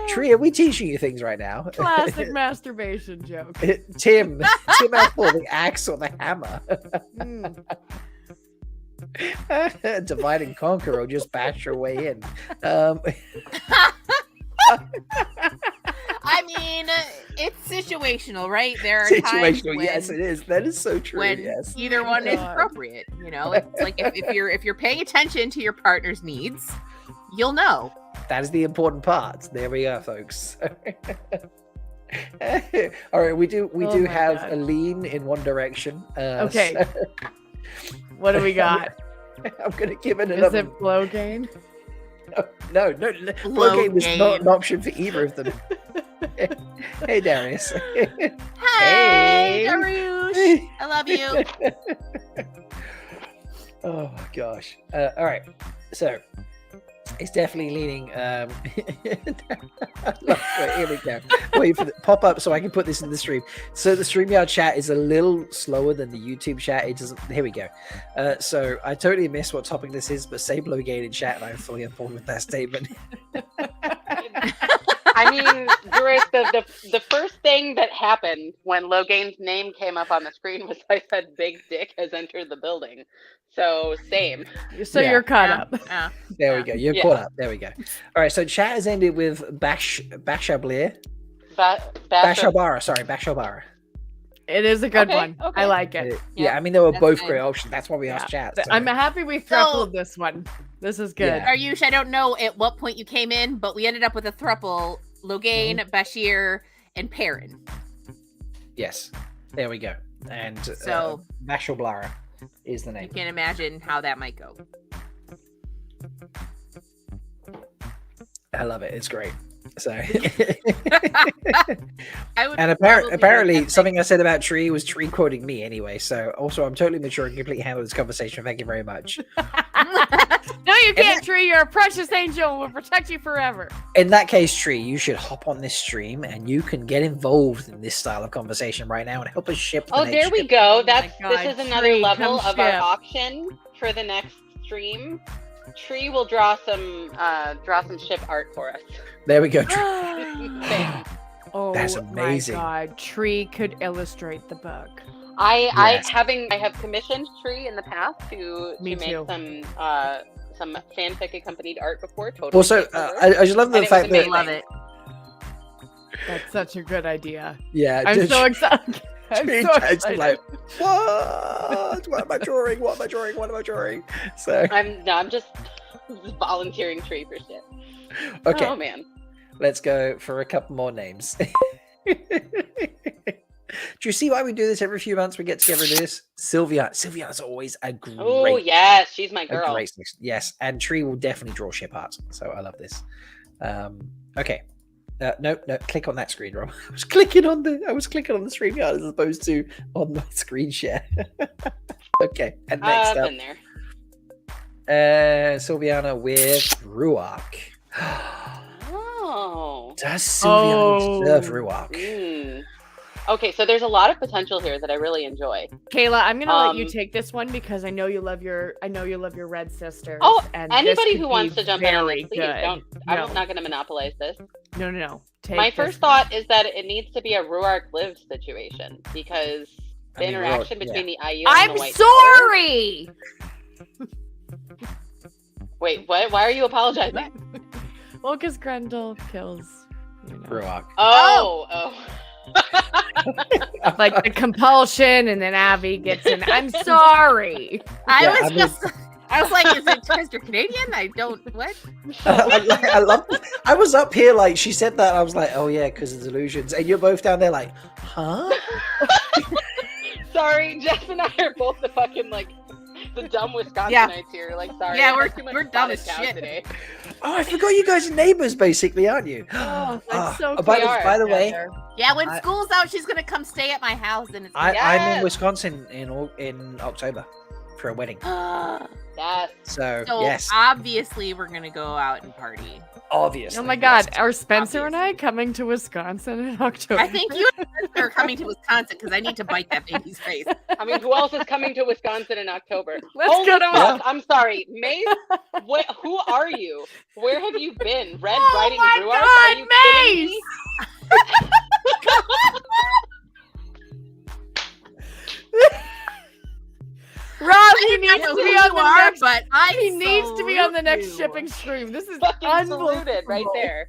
Speaker 1: Tree, are we teaching you things right now?
Speaker 22: Classic masturbation joke.
Speaker 1: Tim out for the axe or the hammer. Divide and conquer, or just bash your way in.
Speaker 16: I mean, it's situational, right? There are times
Speaker 1: Situational,
Speaker 16: when,
Speaker 1: yes, it is. That is so true.
Speaker 16: when
Speaker 1: Yes,
Speaker 16: either one is appropriate. You know, it's like if you're paying attention to your partner's needs, you'll know.
Speaker 1: that is the important part. There we go, folks. All right, we do
Speaker 22: Oh
Speaker 1: do
Speaker 22: my
Speaker 1: have
Speaker 22: God.
Speaker 1: a lean in one direction.
Speaker 22: Okay.
Speaker 1: so-
Speaker 22: What do we got?
Speaker 1: I'm gonna give it
Speaker 22: Is
Speaker 1: another.
Speaker 22: it Blogain?
Speaker 1: No. Blow game was not an option for either of them. Hey, Darius.
Speaker 16: Hey, Darush, I love you.
Speaker 1: Oh my gosh. All right. So it's definitely leaning. Wait, here we go. Wait for the pop up so I can put this in the stream. So the StreamYard chat is a little slower than the YouTube chat. It doesn't. Here we go. So I totally missed what topic this is, but say Blogain in chat, and I'm fully on board with that statement.
Speaker 23: I mean, Doris, the first thing that happened when Logain's name came up on the screen was I said Big Dick has entered the building. So same.
Speaker 22: So
Speaker 1: Yeah.
Speaker 22: you're caught up.
Speaker 1: There we go. You're
Speaker 23: Yeah.
Speaker 1: caught up. There we go. All right. So chat has ended with Bashablir.
Speaker 23: Basha
Speaker 1: Bashabara. Sorry, Bashabara.
Speaker 22: It is a good
Speaker 23: Okay,
Speaker 22: one.
Speaker 23: okay.
Speaker 22: I like it.
Speaker 1: Yeah, I mean, they were
Speaker 23: that's
Speaker 1: both
Speaker 23: fine.
Speaker 1: great options. That's why we asked chat. So.
Speaker 22: I'm happy we thrupled this one. This is good.
Speaker 16: Aryush, I don't know at what point you came in, but we ended up with a thruple: Logain, Bashir, and Perrin.
Speaker 1: Yes, there we go. And
Speaker 16: So-
Speaker 1: Bashir Blara is the name.
Speaker 16: You can imagine how that might go.
Speaker 1: I love it. It's great. So,
Speaker 16: I would
Speaker 1: and
Speaker 16: probably
Speaker 1: apparently, something I said about Tree was Tree quoting me anyway. So, also, I'm totally mature and completely handle this conversation. Thank you very much.
Speaker 22: No, you can't, Tree. You're a precious angel. We'll protect you forever.
Speaker 1: In that case, Tree, you should hop on this stream and you can get involved in this style of conversation right now and help us ship. The
Speaker 23: Oh,
Speaker 1: next
Speaker 23: there we
Speaker 1: ship.
Speaker 23: go.
Speaker 22: God,
Speaker 23: This is another
Speaker 22: Tree,
Speaker 23: level
Speaker 22: come
Speaker 23: of our
Speaker 22: ship.
Speaker 23: auction for the next stream. Tree will draw some ship art for us.
Speaker 1: There we go. Tree.
Speaker 23: Bam.
Speaker 22: Oh,
Speaker 1: That's amazing.
Speaker 22: My God, Tree could illustrate the book.
Speaker 23: I have commissioned Tree in the past to
Speaker 22: Me
Speaker 23: make
Speaker 22: too.
Speaker 23: some fanfic accompanied art before. Totally.
Speaker 1: Also, I just love the
Speaker 23: And it
Speaker 1: fact
Speaker 23: was
Speaker 1: that
Speaker 23: amazing.
Speaker 16: Love it.
Speaker 22: That's such a good idea.
Speaker 1: yeah,
Speaker 22: I'm
Speaker 1: just-
Speaker 22: so excited. I'm
Speaker 1: Tree
Speaker 22: so
Speaker 1: takes
Speaker 22: excited.
Speaker 1: like, what am I drawing? What am I drawing? What am I drawing? So
Speaker 23: I'm just volunteering Tree for shit.
Speaker 1: okay,
Speaker 23: Oh man.
Speaker 1: let's go for a couple more names. Do you see why we do this every few months? We get together and do this. Sylvia's always a great.
Speaker 23: Oh yes, she's my
Speaker 1: a
Speaker 23: girl.
Speaker 1: great selection. Yes, and Tree will definitely draw ship art. So I love this. Okay. No, click on that screen, Rob. I was clicking on the screen card as opposed to on the screen share. Okay, and next
Speaker 23: I've
Speaker 1: up,
Speaker 23: been there.
Speaker 1: Sylviana with Ruark.
Speaker 23: Oh.
Speaker 1: Does Sylviana deserve Ruark?
Speaker 23: Mm. Okay, so there's a lot of potential here that I really enjoy.
Speaker 22: Kayla, I'm gonna let you
Speaker 23: Um,
Speaker 22: take this one because I know you love your red sisters.
Speaker 23: Oh,
Speaker 22: and
Speaker 23: anybody
Speaker 22: this
Speaker 23: who
Speaker 22: could
Speaker 23: wants
Speaker 22: be
Speaker 23: to jump in on
Speaker 22: very
Speaker 23: this, please
Speaker 22: good.
Speaker 23: don't.
Speaker 22: No.
Speaker 23: I'm not going to monopolize this.
Speaker 22: No. Take
Speaker 23: My
Speaker 22: this
Speaker 23: first
Speaker 22: one.
Speaker 23: thought is that it needs to be a Ruark Live situation because the
Speaker 1: I mean,
Speaker 23: interaction
Speaker 1: Ruark,
Speaker 23: between the IU and
Speaker 22: I'm
Speaker 23: the White
Speaker 22: sorry.
Speaker 23: Tower- Wait, what? Why are you apologizing?
Speaker 22: Well, because Grendel kills.
Speaker 1: Ruark.
Speaker 23: Oh.
Speaker 22: Like the compulsion, and then Abby gets in. I'm sorry.
Speaker 16: I
Speaker 1: Yeah,
Speaker 16: was
Speaker 1: I mean-
Speaker 16: just. I was like, is it because you're Canadian? I don't. What?
Speaker 1: I love. I was up here like she said that. I was like, oh yeah, because of Delusions, and you're both down there like, huh?
Speaker 23: Sorry, Jess and I are both the fucking like the dumb Wisconsinites here. Like, sorry.
Speaker 16: Yeah,
Speaker 23: I
Speaker 16: we're-
Speaker 23: had too much
Speaker 16: we're dumb
Speaker 23: spotted
Speaker 16: as
Speaker 23: cow
Speaker 16: shit.
Speaker 23: today.
Speaker 1: Oh, I forgot you guys are neighbors, basically, aren't you?
Speaker 22: Oh, that's so
Speaker 1: by
Speaker 23: we are
Speaker 1: the way,
Speaker 23: together.
Speaker 16: Yeah, when
Speaker 1: I-
Speaker 16: school's out, she's gonna come stay at my house, and it's.
Speaker 1: I'm in
Speaker 23: Yes.
Speaker 1: Wisconsin in October for a wedding.
Speaker 23: Yes.
Speaker 1: So,
Speaker 16: So
Speaker 1: yes,
Speaker 16: obviously, we're gonna go out and party.
Speaker 1: obviously.
Speaker 22: Oh my God,
Speaker 1: yes.
Speaker 22: are Spencer and I coming to Wisconsin in October?
Speaker 16: I think you and Spencer are coming to Wisconsin because I need to bite that baby's face.
Speaker 23: I mean, who else is coming to Wisconsin in October?
Speaker 22: Let's
Speaker 23: Holy
Speaker 22: go to
Speaker 23: fuck, I'm sorry. Mace, who are you? Where have you been? Red
Speaker 22: Oh
Speaker 23: Riding
Speaker 22: my
Speaker 23: Ruark?
Speaker 22: God,
Speaker 23: Are you kidding me?
Speaker 22: Rob, he
Speaker 16: I
Speaker 22: needs
Speaker 16: know
Speaker 22: to
Speaker 16: who
Speaker 22: be on
Speaker 16: you
Speaker 22: the
Speaker 16: are,
Speaker 22: next.
Speaker 16: but I
Speaker 22: He needs to be on the next
Speaker 16: salute
Speaker 22: shipping
Speaker 16: you.
Speaker 22: stream. This is
Speaker 23: Fucking
Speaker 22: unbelievable.
Speaker 23: saluted right there.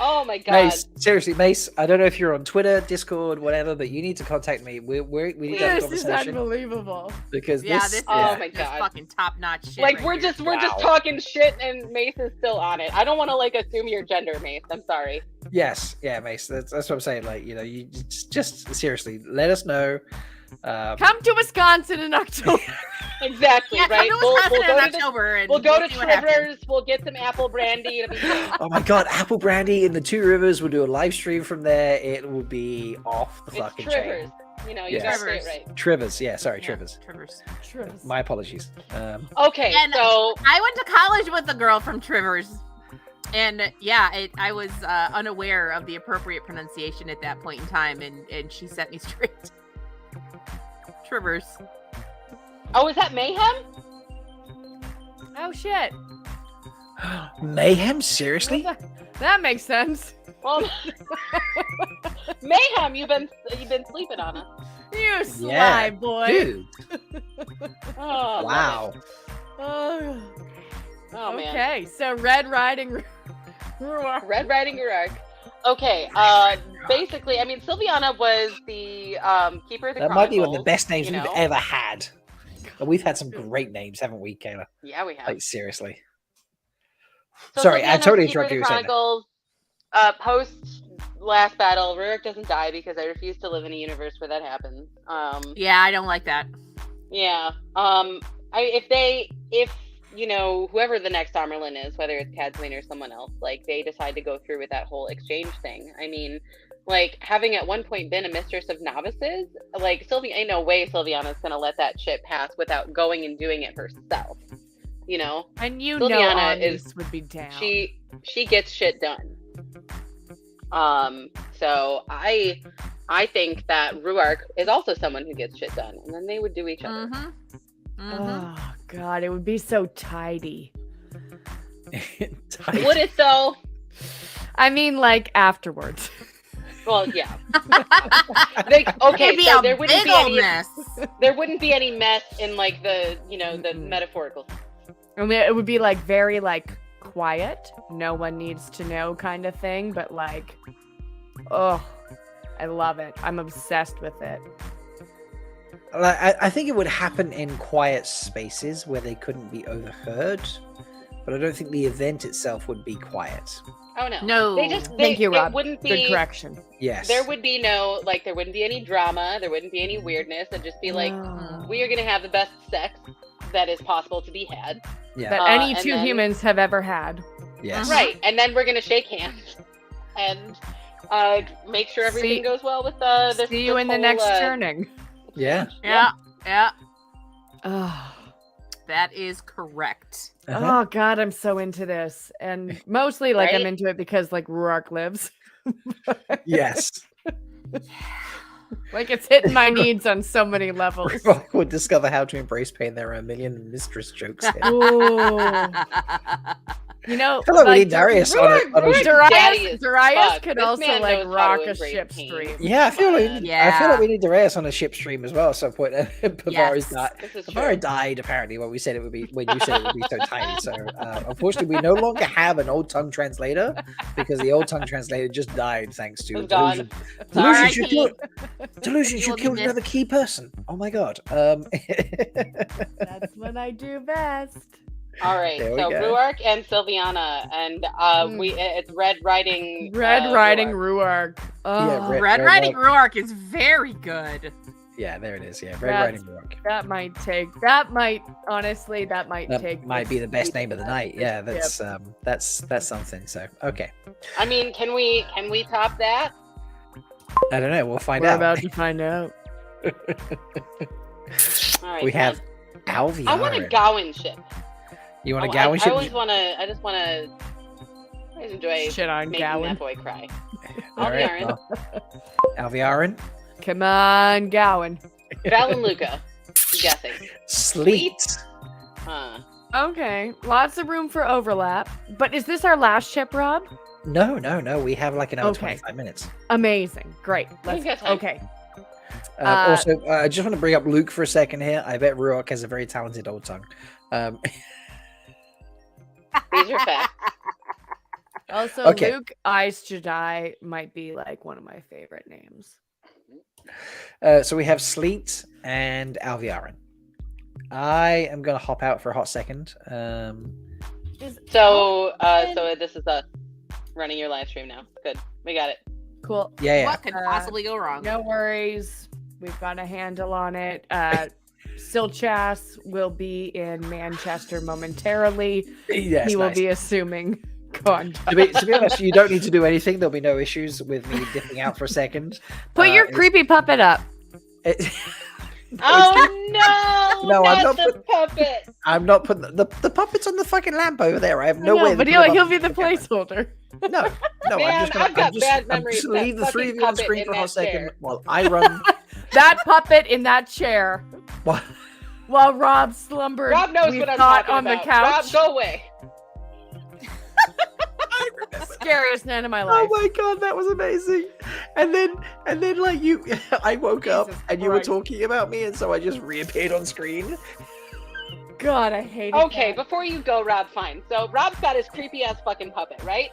Speaker 23: Oh my God.
Speaker 1: Mace, seriously, Mace. I don't know if you're on Twitter, Discord, whatever, but you need to contact me. We need to have a
Speaker 22: This is
Speaker 1: conversation
Speaker 22: unbelievable.
Speaker 1: because
Speaker 16: Yeah,
Speaker 1: this.
Speaker 16: this is
Speaker 23: Oh my
Speaker 16: just
Speaker 23: God.
Speaker 16: fucking top notch shit.
Speaker 23: Like
Speaker 16: right
Speaker 23: we're
Speaker 16: here.
Speaker 23: just talking shit and Mace is still on it. I don't want to like assume your gender, Mace. I'm sorry.
Speaker 1: Yes, yeah, Mace. That's what I'm saying. Like, you just seriously let us know.
Speaker 22: Come to Wisconsin in October.
Speaker 23: Exactly,
Speaker 16: Yeah,
Speaker 23: right?
Speaker 16: come to Wisconsin in
Speaker 23: to
Speaker 16: October, and
Speaker 23: we'll go to
Speaker 16: see what happens.
Speaker 23: Trivers. We'll get some apple brandy. It'll be great.
Speaker 1: Oh my God, Apple Brandy in the Two Rivers. We'll do a live stream from there. It will be off the
Speaker 23: It's
Speaker 1: fucking
Speaker 23: Trivers.
Speaker 1: chain.
Speaker 23: You know, you
Speaker 1: Yes.
Speaker 23: gotta say it right.
Speaker 1: Trivers, yeah, sorry, Trivers.
Speaker 16: Trivers.
Speaker 1: My apologies.
Speaker 23: Okay,
Speaker 16: And
Speaker 23: so
Speaker 16: I went to college with a girl from Trivers, and yeah, I was unaware of the appropriate pronunciation at that point in time, and she set me straight. Trivers.
Speaker 23: oh, is that Mayhem?
Speaker 22: Oh shit.
Speaker 1: Mayhem, seriously?
Speaker 22: That makes sense.
Speaker 23: Well, Mayhem, you've been sleeping on us.
Speaker 22: You sly
Speaker 1: Yeah,
Speaker 22: boy.
Speaker 1: dude.
Speaker 23: Oh,
Speaker 1: Wow.
Speaker 22: Oh,
Speaker 23: Oh man.
Speaker 22: okay, so Red Riding Ruark.
Speaker 23: Red Riding Ruark. Okay. Basically, I mean, Sylviana was the keeper of the
Speaker 1: That might be one of the
Speaker 23: Chronicles,
Speaker 1: best names
Speaker 23: you
Speaker 1: we've
Speaker 23: know?
Speaker 1: ever had. And we've had some great names, haven't we, Kayla?
Speaker 23: Yeah, we have.
Speaker 1: Like, seriously.
Speaker 23: So
Speaker 1: Sorry, I
Speaker 23: Sylviana's
Speaker 1: totally
Speaker 23: keeper of
Speaker 1: interrupted
Speaker 23: the
Speaker 1: you. Saying that.
Speaker 23: Chronicles. Post last battle, Rurik doesn't die because I refuse to live in a universe where that happens.
Speaker 16: Yeah, I don't like that.
Speaker 23: Yeah. If you know, whoever the next Amerlin is, whether it's Cadwin or someone else, like they decide to go through with that whole exchange thing. I mean, like having at one point been a mistress of novices, like ain't no way Sylviana's gonna let that shit pass without going and doing it herself. You know?
Speaker 22: And
Speaker 23: Sylviana
Speaker 22: would be down.
Speaker 23: She gets shit done. So I think that Ruark is also someone who gets shit done, and then they would do each other.
Speaker 22: Oh God, it would be so tidy.
Speaker 23: Would it though?
Speaker 22: I mean, like afterwards.
Speaker 23: Well, yeah. Okay,
Speaker 16: It'd be
Speaker 23: so
Speaker 16: a
Speaker 23: there wouldn't
Speaker 16: big
Speaker 23: be
Speaker 16: old
Speaker 23: any
Speaker 16: mess.
Speaker 23: There wouldn't be any mess in like the the metaphorical.
Speaker 22: I mean, it would be like very like quiet, no one needs to know kind of thing, but like, oh, I love it. I'm obsessed with it.
Speaker 1: I think it would happen in quiet spaces where they couldn't be overheard, but I don't think the event itself would be quiet.
Speaker 23: Oh no.
Speaker 16: No.
Speaker 22: Thank you, Rob.
Speaker 23: Wouldn't be,
Speaker 22: good correction.
Speaker 1: Yes.
Speaker 23: There would be no there wouldn't be any drama, there wouldn't be any weirdness. It'd just be like we are gonna have the best sex that is possible to be had.
Speaker 1: Yeah.
Speaker 22: That any two humans have ever had.
Speaker 1: Yes.
Speaker 23: Right, and then we're gonna shake hands and make sure everything goes well with this.
Speaker 22: See you
Speaker 23: this
Speaker 22: in the
Speaker 23: whole,
Speaker 22: next turning.
Speaker 1: Yeah.
Speaker 16: Yeah.
Speaker 22: Oh.
Speaker 16: That is correct.
Speaker 22: Oh God, I'm so into this, and mostly like I'm
Speaker 23: Right?
Speaker 22: into it because like Ruark lives.
Speaker 1: Yes.
Speaker 22: Like it's hitting my needs on so many levels.
Speaker 1: Rock would discover how to embrace pain. There are a million mistress jokes here.
Speaker 22: Ooh. You know,
Speaker 1: I feel like we need Darius on a
Speaker 22: Darius could
Speaker 23: This
Speaker 22: also
Speaker 23: man
Speaker 22: like
Speaker 23: knows how
Speaker 22: rock
Speaker 23: to
Speaker 22: a
Speaker 23: embrace
Speaker 22: ship
Speaker 23: pain.
Speaker 22: stream.
Speaker 1: Yeah, I feel like
Speaker 16: Yeah.
Speaker 1: we need Darius on a ship stream as well at some point. Pavara's
Speaker 16: Yes.
Speaker 23: This is
Speaker 1: Pavara
Speaker 23: true.
Speaker 1: died apparently when you said it would be so tiny. So unfortunately, we no longer have an old tongue translator because the old tongue translator just died thanks to
Speaker 23: It's gone.
Speaker 1: Delusions.
Speaker 16: R.I.P.
Speaker 1: Delusions, you
Speaker 16: will be
Speaker 1: killed
Speaker 16: missed.
Speaker 1: another key person. Oh my god.
Speaker 22: That's what I do best.
Speaker 23: All right,
Speaker 1: There we
Speaker 23: so
Speaker 1: go.
Speaker 23: Ruark and Sylviana, and it's Red Riding.
Speaker 22: Red Riding
Speaker 23: Ruark.
Speaker 22: Ruark. Oh,
Speaker 1: Yeah,
Speaker 16: Red Riding Ruark is very good.
Speaker 1: Yeah, there it is. Yeah, Red
Speaker 22: That's-
Speaker 1: Riding Rock.
Speaker 22: that might take. honestly, that might
Speaker 1: That
Speaker 22: take.
Speaker 1: might be the best name of the night. Yeah,
Speaker 22: Yep.
Speaker 1: that's something. So okay,
Speaker 23: I mean, can we top that?
Speaker 1: I don't know. We'll find
Speaker 22: We're
Speaker 1: out.
Speaker 22: about to find out.
Speaker 23: All right,
Speaker 1: We
Speaker 23: then.
Speaker 1: have Alviarin.
Speaker 23: I want a Gowan ship.
Speaker 1: You want a
Speaker 23: I
Speaker 1: Gowan ship?
Speaker 23: always want to. I just want to. I enjoy
Speaker 22: Shit on
Speaker 23: making
Speaker 22: Gowan.
Speaker 23: that boy cry.
Speaker 1: All right,
Speaker 23: Alviarin.
Speaker 1: well, Alviarin.
Speaker 22: Come on, Gowan.
Speaker 23: Val and Luca. I'm guessing.
Speaker 1: Sleet.
Speaker 23: Huh.
Speaker 22: Okay, lots of room for overlap. But is this our last ship, Rob?
Speaker 1: No. We have like an hour
Speaker 22: Okay.
Speaker 1: 25 minutes.
Speaker 22: Amazing. Great.
Speaker 23: We've got
Speaker 22: Let's.
Speaker 23: time.
Speaker 22: Okay.
Speaker 1: Also, I just want to bring up Luke for a second here. I bet Ruark has a very talented old tongue.
Speaker 23: These are facts.
Speaker 22: Also,
Speaker 1: Okay.
Speaker 22: Luke Ice Jedi might be like one of my favorite names.
Speaker 1: So we have Sleet and Alviarin. I am going to hop out for a hot second.
Speaker 23: So this is us running your live stream now. Good, we got it.
Speaker 22: Cool.
Speaker 1: Yeah.
Speaker 16: What could possibly go wrong?
Speaker 22: No worries. We've got a handle on it. Silchas will be in Manchester momentarily.
Speaker 1: Yes,
Speaker 22: he will
Speaker 1: nice.
Speaker 22: be assuming contact.
Speaker 1: To be honest, you don't need to do anything. There'll be no issues with me dipping out for a second.
Speaker 22: Put your creepy puppet up.
Speaker 23: Oh no!
Speaker 1: No, I'm
Speaker 23: not
Speaker 1: not
Speaker 23: the puppet.
Speaker 1: I'm not putting the puppet's on the fucking lamp over there. I have no
Speaker 22: No,
Speaker 1: way.
Speaker 22: but
Speaker 1: to
Speaker 22: he'll
Speaker 1: put it up.
Speaker 22: be the placeholder.
Speaker 1: No,
Speaker 23: Man, I've got bad
Speaker 1: I'm
Speaker 23: memories
Speaker 1: just
Speaker 23: of
Speaker 1: gonna
Speaker 23: that
Speaker 1: leave the three of you on
Speaker 23: fucking
Speaker 1: screen
Speaker 23: puppet
Speaker 1: for a
Speaker 23: in
Speaker 1: hot
Speaker 23: that
Speaker 1: second
Speaker 23: chair.
Speaker 1: while I run.
Speaker 22: That puppet in that chair.
Speaker 1: What?
Speaker 22: While Rob slumbered.
Speaker 23: Rob knows
Speaker 22: we
Speaker 23: what I'm
Speaker 22: thought
Speaker 23: talking
Speaker 22: on
Speaker 23: about.
Speaker 22: the couch.
Speaker 23: Rob, go away.
Speaker 22: Scariest night of my life.
Speaker 1: Oh my god, that was amazing! And then like you, I woke up and you were
Speaker 22: Christ.
Speaker 1: talking about me, and so I just reappeared on screen.
Speaker 22: God, I hate it.
Speaker 23: Okay, before you go, Rob, fine. So Rob's got his creepy ass fucking puppet, right?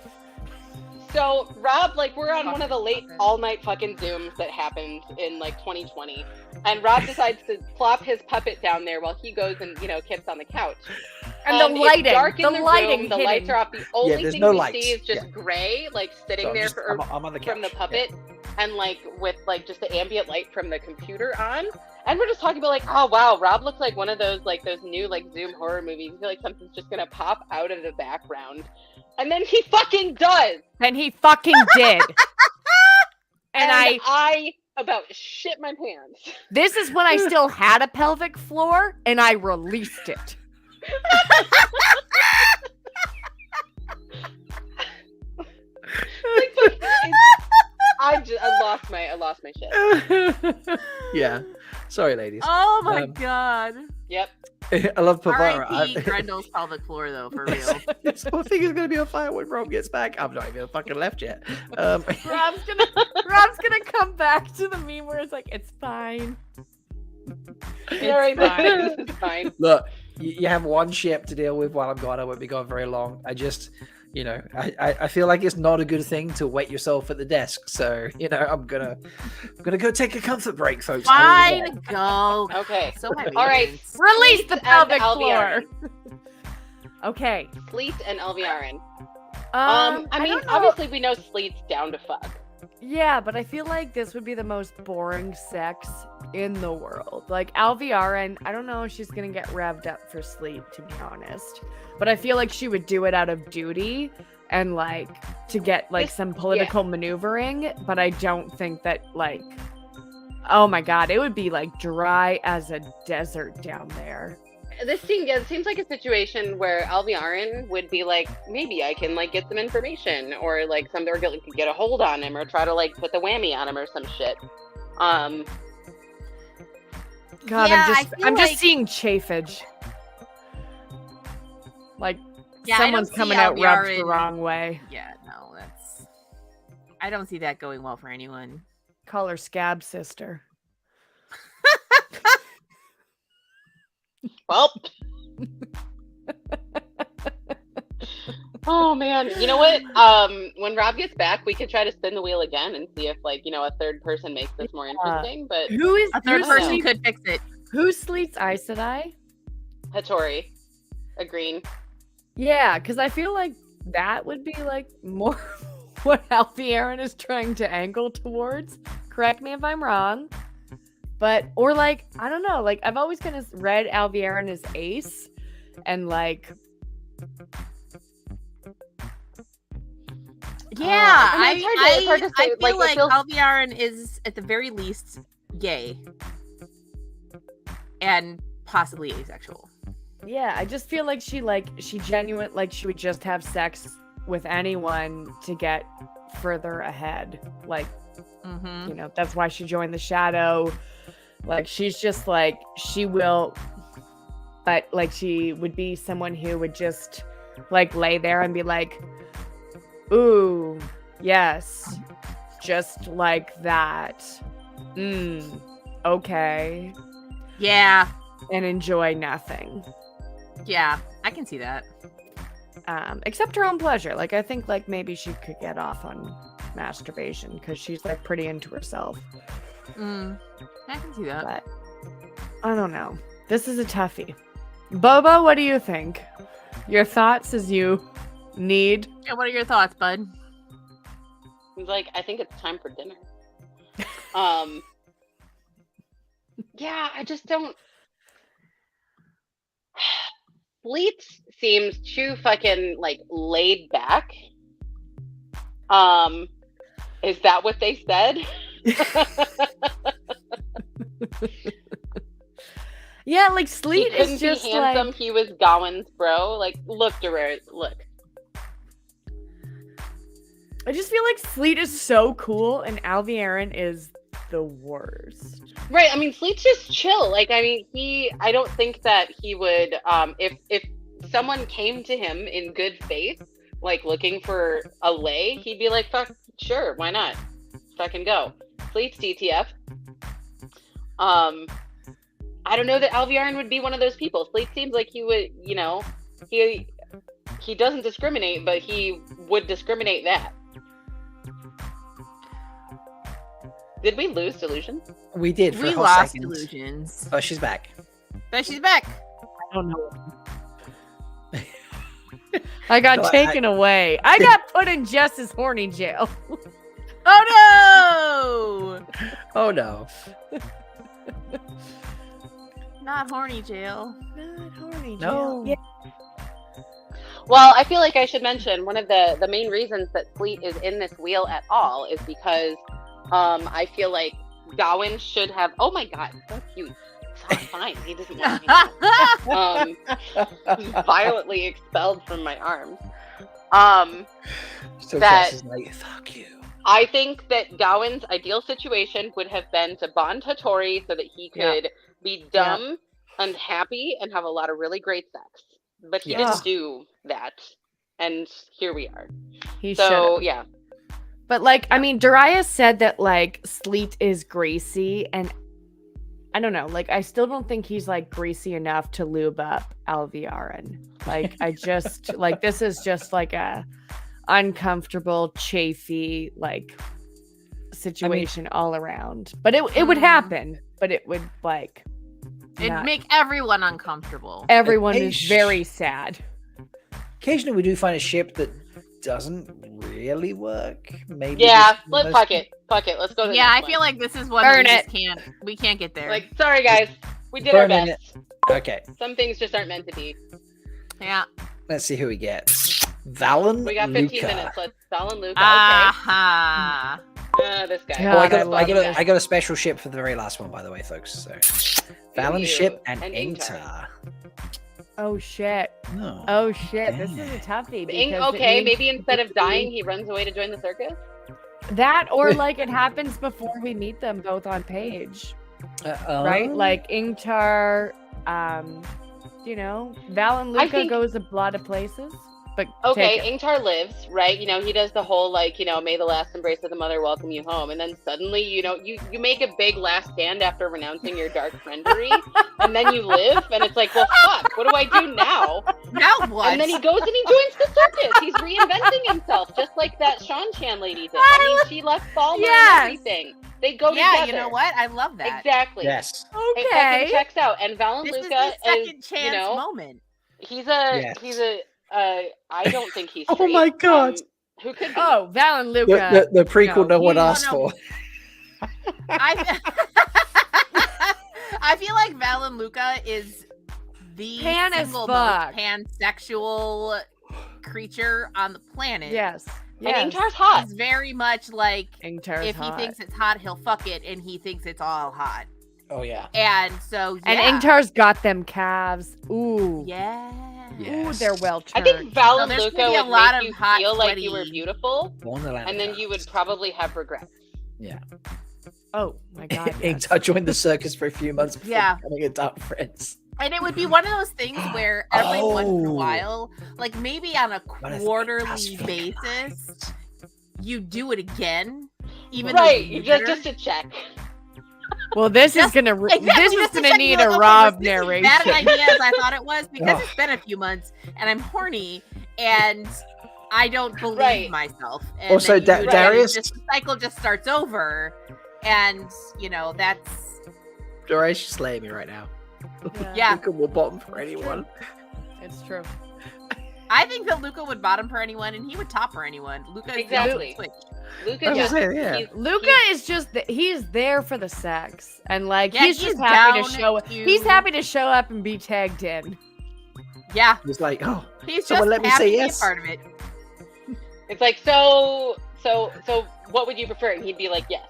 Speaker 23: So Rob, like, we're on one of the late all-night fucking Zooms that happened in like 2020, and Rob decides to plop his puppet down there while he goes and kits on the couch.
Speaker 22: And the lighting,
Speaker 23: it's dark in the
Speaker 22: lighting,
Speaker 23: room, the lights are off. The only thing
Speaker 1: no
Speaker 23: we
Speaker 1: lights.
Speaker 23: see is just gray, like sitting
Speaker 1: So
Speaker 23: there
Speaker 1: I'm on the
Speaker 23: from the
Speaker 1: couch.
Speaker 23: puppet, and like with like just the ambient light from the computer on. And we're just talking about like, oh wow, Rob looks like one of those new like Zoom horror movies. I feel like something's just gonna pop out of the background. And then he fucking does.
Speaker 22: And he fucking did. and
Speaker 23: I about shit my pants.
Speaker 22: This is when I still had a pelvic floor, and I released it.
Speaker 23: I lost my shit.
Speaker 15: Yeah. Sorry, ladies.
Speaker 16: Oh my god.
Speaker 23: Yep.
Speaker 15: I love Pavara.
Speaker 16: R.I.P. Grendel's pelvic floor, though, for real.
Speaker 15: This whole thing is going to be on fire when Rob gets back. I'm not even fucking left yet.
Speaker 22: Rob's gonna come back to the meme where it's like, it's fine.
Speaker 23: It's fine.
Speaker 15: Look, you have one ship to deal with while I'm gone. I won't be gone very long. I just, I feel like it's not a good thing to wait yourself at the desk. So, I'm gonna go take a comfort break, folks.
Speaker 16: Fine, go.
Speaker 23: Okay.
Speaker 16: So happy.
Speaker 23: All right.
Speaker 22: Release the pelvic
Speaker 23: and
Speaker 22: floor. Okay.
Speaker 23: Sleet and Alviarin.
Speaker 22: I
Speaker 23: I mean,
Speaker 22: don't know.
Speaker 23: obviously we know Sleet's down to fuck.
Speaker 22: Yeah, but I feel like this would be the most boring sex in the world. Like, Alviarin, I don't know if she's gonna get revved up for Sleet, to be honest. But I feel like she would do it out of duty and, like, to get, like, some political maneuvering. But I don't think that, like, oh my god, it would be, like, dry as a desert down there.
Speaker 23: This seems like a situation where Alviarin would be like, maybe I can like get some information, or like something, or get a hold on him, or try to like put the whammy on him or some shit.
Speaker 22: God,
Speaker 16: Yeah,
Speaker 22: I'm just seeing chafage. Like, someone's coming out rubbed the wrong way.
Speaker 16: Yeah, no, I don't see that going well for anyone.
Speaker 22: Call her Scab Sister.
Speaker 23: Well, oh man, you know what? When Rob gets back, we could try to spin the wheel again and see if, like, a third person makes this more interesting. But
Speaker 22: Who is
Speaker 16: a third person could fix it?
Speaker 22: Who sleeps Aes Sedai?
Speaker 23: Hattori, a green.
Speaker 22: Yeah, because I feel like that would be like more what Alviarin is trying to angle towards. Correct me if I'm wrong. But, or like, I don't know, like, I've always kind of read Alviarin as ace, and like,
Speaker 16: yeah,
Speaker 23: it's hard to say.
Speaker 16: I feel like
Speaker 23: it feels...
Speaker 16: Alviarin is at the very least gay, and possibly asexual.
Speaker 22: Yeah, I just feel like she genuine, like she would just have sex with anyone to get further ahead. Like, that's why she joined the Shadow. Like, she's just like, she will, but like, she would be someone who would just like lay there and be like, ooh, yes, just like that. Okay.
Speaker 16: Yeah.
Speaker 22: And enjoy nothing.
Speaker 16: Yeah, I can see that.
Speaker 22: Except her own pleasure. Like, I think like maybe she could get off on masturbation because she's like pretty into herself.
Speaker 16: I can see that.
Speaker 22: But I don't know. This is a toughie. Boba, what do you think? Your thoughts as you need?
Speaker 16: Yeah, what are your thoughts, bud?
Speaker 23: He's like, I think it's time for dinner. Yeah, I just don't. Sleet seems too fucking like laid back. Is that what they said?
Speaker 22: Yeah, like Sleet
Speaker 23: he couldn't
Speaker 22: is just
Speaker 23: be handsome.
Speaker 22: like,
Speaker 23: He was Gawain's bro. Like, look, Durant, look.
Speaker 22: I just feel like Sleet is so cool and Alviarin is the worst.
Speaker 23: Right. I mean, Sleet's just chill. Like, I mean, I don't think that he would, if someone came to him in good faith, like looking for a lay, he'd be like, fuck, sure, why not? Fucking go. Sleet's DTF. I don't know that Alviarin would be one of those people. Sleet seems like he would, he doesn't discriminate, but he would discriminate that. Did we lose Delusions?
Speaker 15: We did. For
Speaker 16: We
Speaker 15: a whole
Speaker 16: lost
Speaker 15: second.
Speaker 16: Delusions.
Speaker 15: Oh, she's back.
Speaker 16: But she's back.
Speaker 22: I don't know. I got
Speaker 15: No,
Speaker 22: taken away. I got put in Jess's horny jail.
Speaker 16: Oh no!
Speaker 15: Oh no.
Speaker 16: Not horny jail.
Speaker 22: Not horny
Speaker 15: No.
Speaker 22: jail.
Speaker 23: Well, I feel like I should mention one of the main reasons that Sleet is in this wheel at all is because I feel like Gawain should have. Oh my god, so cute. It's fine. He doesn't want me. He's violently expelled from my arms.
Speaker 15: So
Speaker 23: that
Speaker 15: Jess is like, fuck you.
Speaker 23: I think that Gawain's ideal situation would have been to bond Hattori so that he could be dumb and happy and have a lot of really great sex. But he didn't do that. And here we are.
Speaker 22: So,
Speaker 23: yeah.
Speaker 22: But like, I mean, Darius said that like Sleet is greasy, and I don't know, like I still don't think he's like greasy enough to lube up Alviarin. Like I just like this is just like a uncomfortable, chafy like situation all around. But it would happen, but it would like
Speaker 16: It'd make everyone uncomfortable.
Speaker 22: everyone is very sad.
Speaker 15: Occasionally we do find a ship that doesn't really work. Maybe.
Speaker 23: Yeah, fuck it. Fuck it. Let's go to the
Speaker 16: Yeah, I
Speaker 23: next
Speaker 16: feel
Speaker 23: one.
Speaker 16: like this is one
Speaker 23: Burn
Speaker 16: that we can't get there.
Speaker 23: Like, sorry guys. We did our
Speaker 15: Burning
Speaker 23: best.
Speaker 15: Okay.
Speaker 23: Some things just aren't meant to be.
Speaker 16: Yeah.
Speaker 15: Let's see who we get. Valen
Speaker 23: We got 15
Speaker 15: Luca.
Speaker 23: minutes. Let's Valen Luca.
Speaker 16: Aha.
Speaker 23: This guy.
Speaker 15: Oh, I
Speaker 23: love this.
Speaker 15: got a special ship for the very last one, by the way, folks. So, Valen
Speaker 23: you.
Speaker 15: ship and
Speaker 23: And
Speaker 15: Ingtar.
Speaker 22: Oh shit.
Speaker 15: No.
Speaker 22: Oh shit. This is a toughie. because it
Speaker 23: Okay,
Speaker 22: means-
Speaker 23: maybe instead of dying, he runs away to join the circus.
Speaker 22: that or like it happens before we meet them both on page. Right? Like Ingtar, you know, Val and
Speaker 23: I
Speaker 22: Luca
Speaker 23: think-
Speaker 22: goes a lot of places. But
Speaker 23: Okay,
Speaker 22: take it.
Speaker 23: Ingtar lives, right? You know, he does the whole, like, you know, may the last embrace of the mother welcome you home. And then suddenly, you know, you make a big last stand after renouncing your dark friendery. And then you live, and it's like, well, fuck, what do I do now?
Speaker 16: Now what?
Speaker 23: And then he goes and he joins the circus. He's reinventing himself, just like that Sean Chan lady did. I mean, she left Falmer
Speaker 16: Yes.
Speaker 23: and everything. They go
Speaker 16: Yeah,
Speaker 23: together.
Speaker 16: you know what? I love that.
Speaker 23: Exactly.
Speaker 15: Yes.
Speaker 23: It fucking checks out. And Valen
Speaker 16: This is
Speaker 23: Luca
Speaker 16: the second
Speaker 23: is,
Speaker 16: chance
Speaker 23: you know,
Speaker 16: moment.
Speaker 23: he's
Speaker 15: Yes.
Speaker 23: I don't think he's
Speaker 15: Oh
Speaker 23: straight.
Speaker 15: my God.
Speaker 23: Who could be?
Speaker 22: Oh, Val and Luca.
Speaker 15: The prequel no one
Speaker 16: he-
Speaker 15: asked
Speaker 16: no, no.
Speaker 15: for.
Speaker 16: I feel like Val and Luca is the
Speaker 22: Pan as
Speaker 16: single
Speaker 22: fuck.
Speaker 16: most pansexual creature on the planet.
Speaker 22: Yes.
Speaker 23: And Ingtar's hot.
Speaker 16: He's very much like
Speaker 22: Ingtar's
Speaker 16: if
Speaker 22: hot.
Speaker 16: he thinks it's hot, he'll fuck it, and he thinks it's all hot.
Speaker 15: Oh yeah.
Speaker 16: And so
Speaker 22: And
Speaker 16: yeah.
Speaker 22: Ingtar's got them calves. Ooh.
Speaker 16: Yeah.
Speaker 22: Ooh, they're well
Speaker 23: I
Speaker 22: turned.
Speaker 23: think Val
Speaker 16: So
Speaker 23: and
Speaker 16: there's
Speaker 23: Luca
Speaker 16: gonna be a
Speaker 23: would
Speaker 16: lot
Speaker 23: make
Speaker 16: of
Speaker 23: you
Speaker 16: hot,
Speaker 23: feel like you were
Speaker 16: sweaty-
Speaker 23: beautiful,
Speaker 15: Wonderland.
Speaker 23: and then you would probably have regrets.
Speaker 15: Yeah.
Speaker 22: Oh my god. yes.
Speaker 15: Ingtar joined the circus for a few months before
Speaker 16: Yeah.
Speaker 15: becoming a dark friends.
Speaker 16: And it would be one of those things where every once in a
Speaker 15: Oh.
Speaker 16: while, like maybe on a
Speaker 15: What if
Speaker 16: quarterly
Speaker 15: Ingtar's
Speaker 16: basis, you do it again. Even
Speaker 23: Right,
Speaker 16: though
Speaker 23: you
Speaker 16: you're
Speaker 23: just to check.
Speaker 22: Well, this is
Speaker 16: Just-
Speaker 22: gonna
Speaker 16: exactly,
Speaker 22: this is
Speaker 16: just to
Speaker 22: gonna
Speaker 16: check,
Speaker 22: need
Speaker 16: you're
Speaker 22: a
Speaker 16: like, okay,
Speaker 22: Rob
Speaker 16: was this as
Speaker 22: narration.
Speaker 16: bad an idea as I thought it was because
Speaker 15: Oh.
Speaker 16: it's been a few months and I'm horny and I don't believe
Speaker 23: Right.
Speaker 16: myself. And
Speaker 15: Also,
Speaker 16: then you-
Speaker 15: Darius-
Speaker 16: just, the cycle just starts over, and you know that's
Speaker 15: Darius, you slay me right now.
Speaker 16: Yeah.
Speaker 15: Luca will bottom for anyone.
Speaker 22: It's true.
Speaker 16: I think that Luca would bottom for anyone and he would top for anyone. Luca is
Speaker 23: Exactly.
Speaker 16: Switch.
Speaker 23: Luca
Speaker 15: I'm
Speaker 23: just
Speaker 15: saying, yeah.
Speaker 23: he's-
Speaker 22: Luca is just he's there for the sex, and like
Speaker 16: Yeah,
Speaker 22: he's just
Speaker 16: he's
Speaker 22: happy to
Speaker 16: down
Speaker 22: show up.
Speaker 16: to-
Speaker 22: He's happy to show up and be tagged in.
Speaker 16: Yeah,
Speaker 15: He's like, oh,
Speaker 16: he's
Speaker 15: someone
Speaker 16: just
Speaker 15: let me
Speaker 16: happy
Speaker 15: say
Speaker 16: to
Speaker 15: yes.
Speaker 16: be a part of it.
Speaker 23: It's like so what would you prefer? And he'd be like, yes.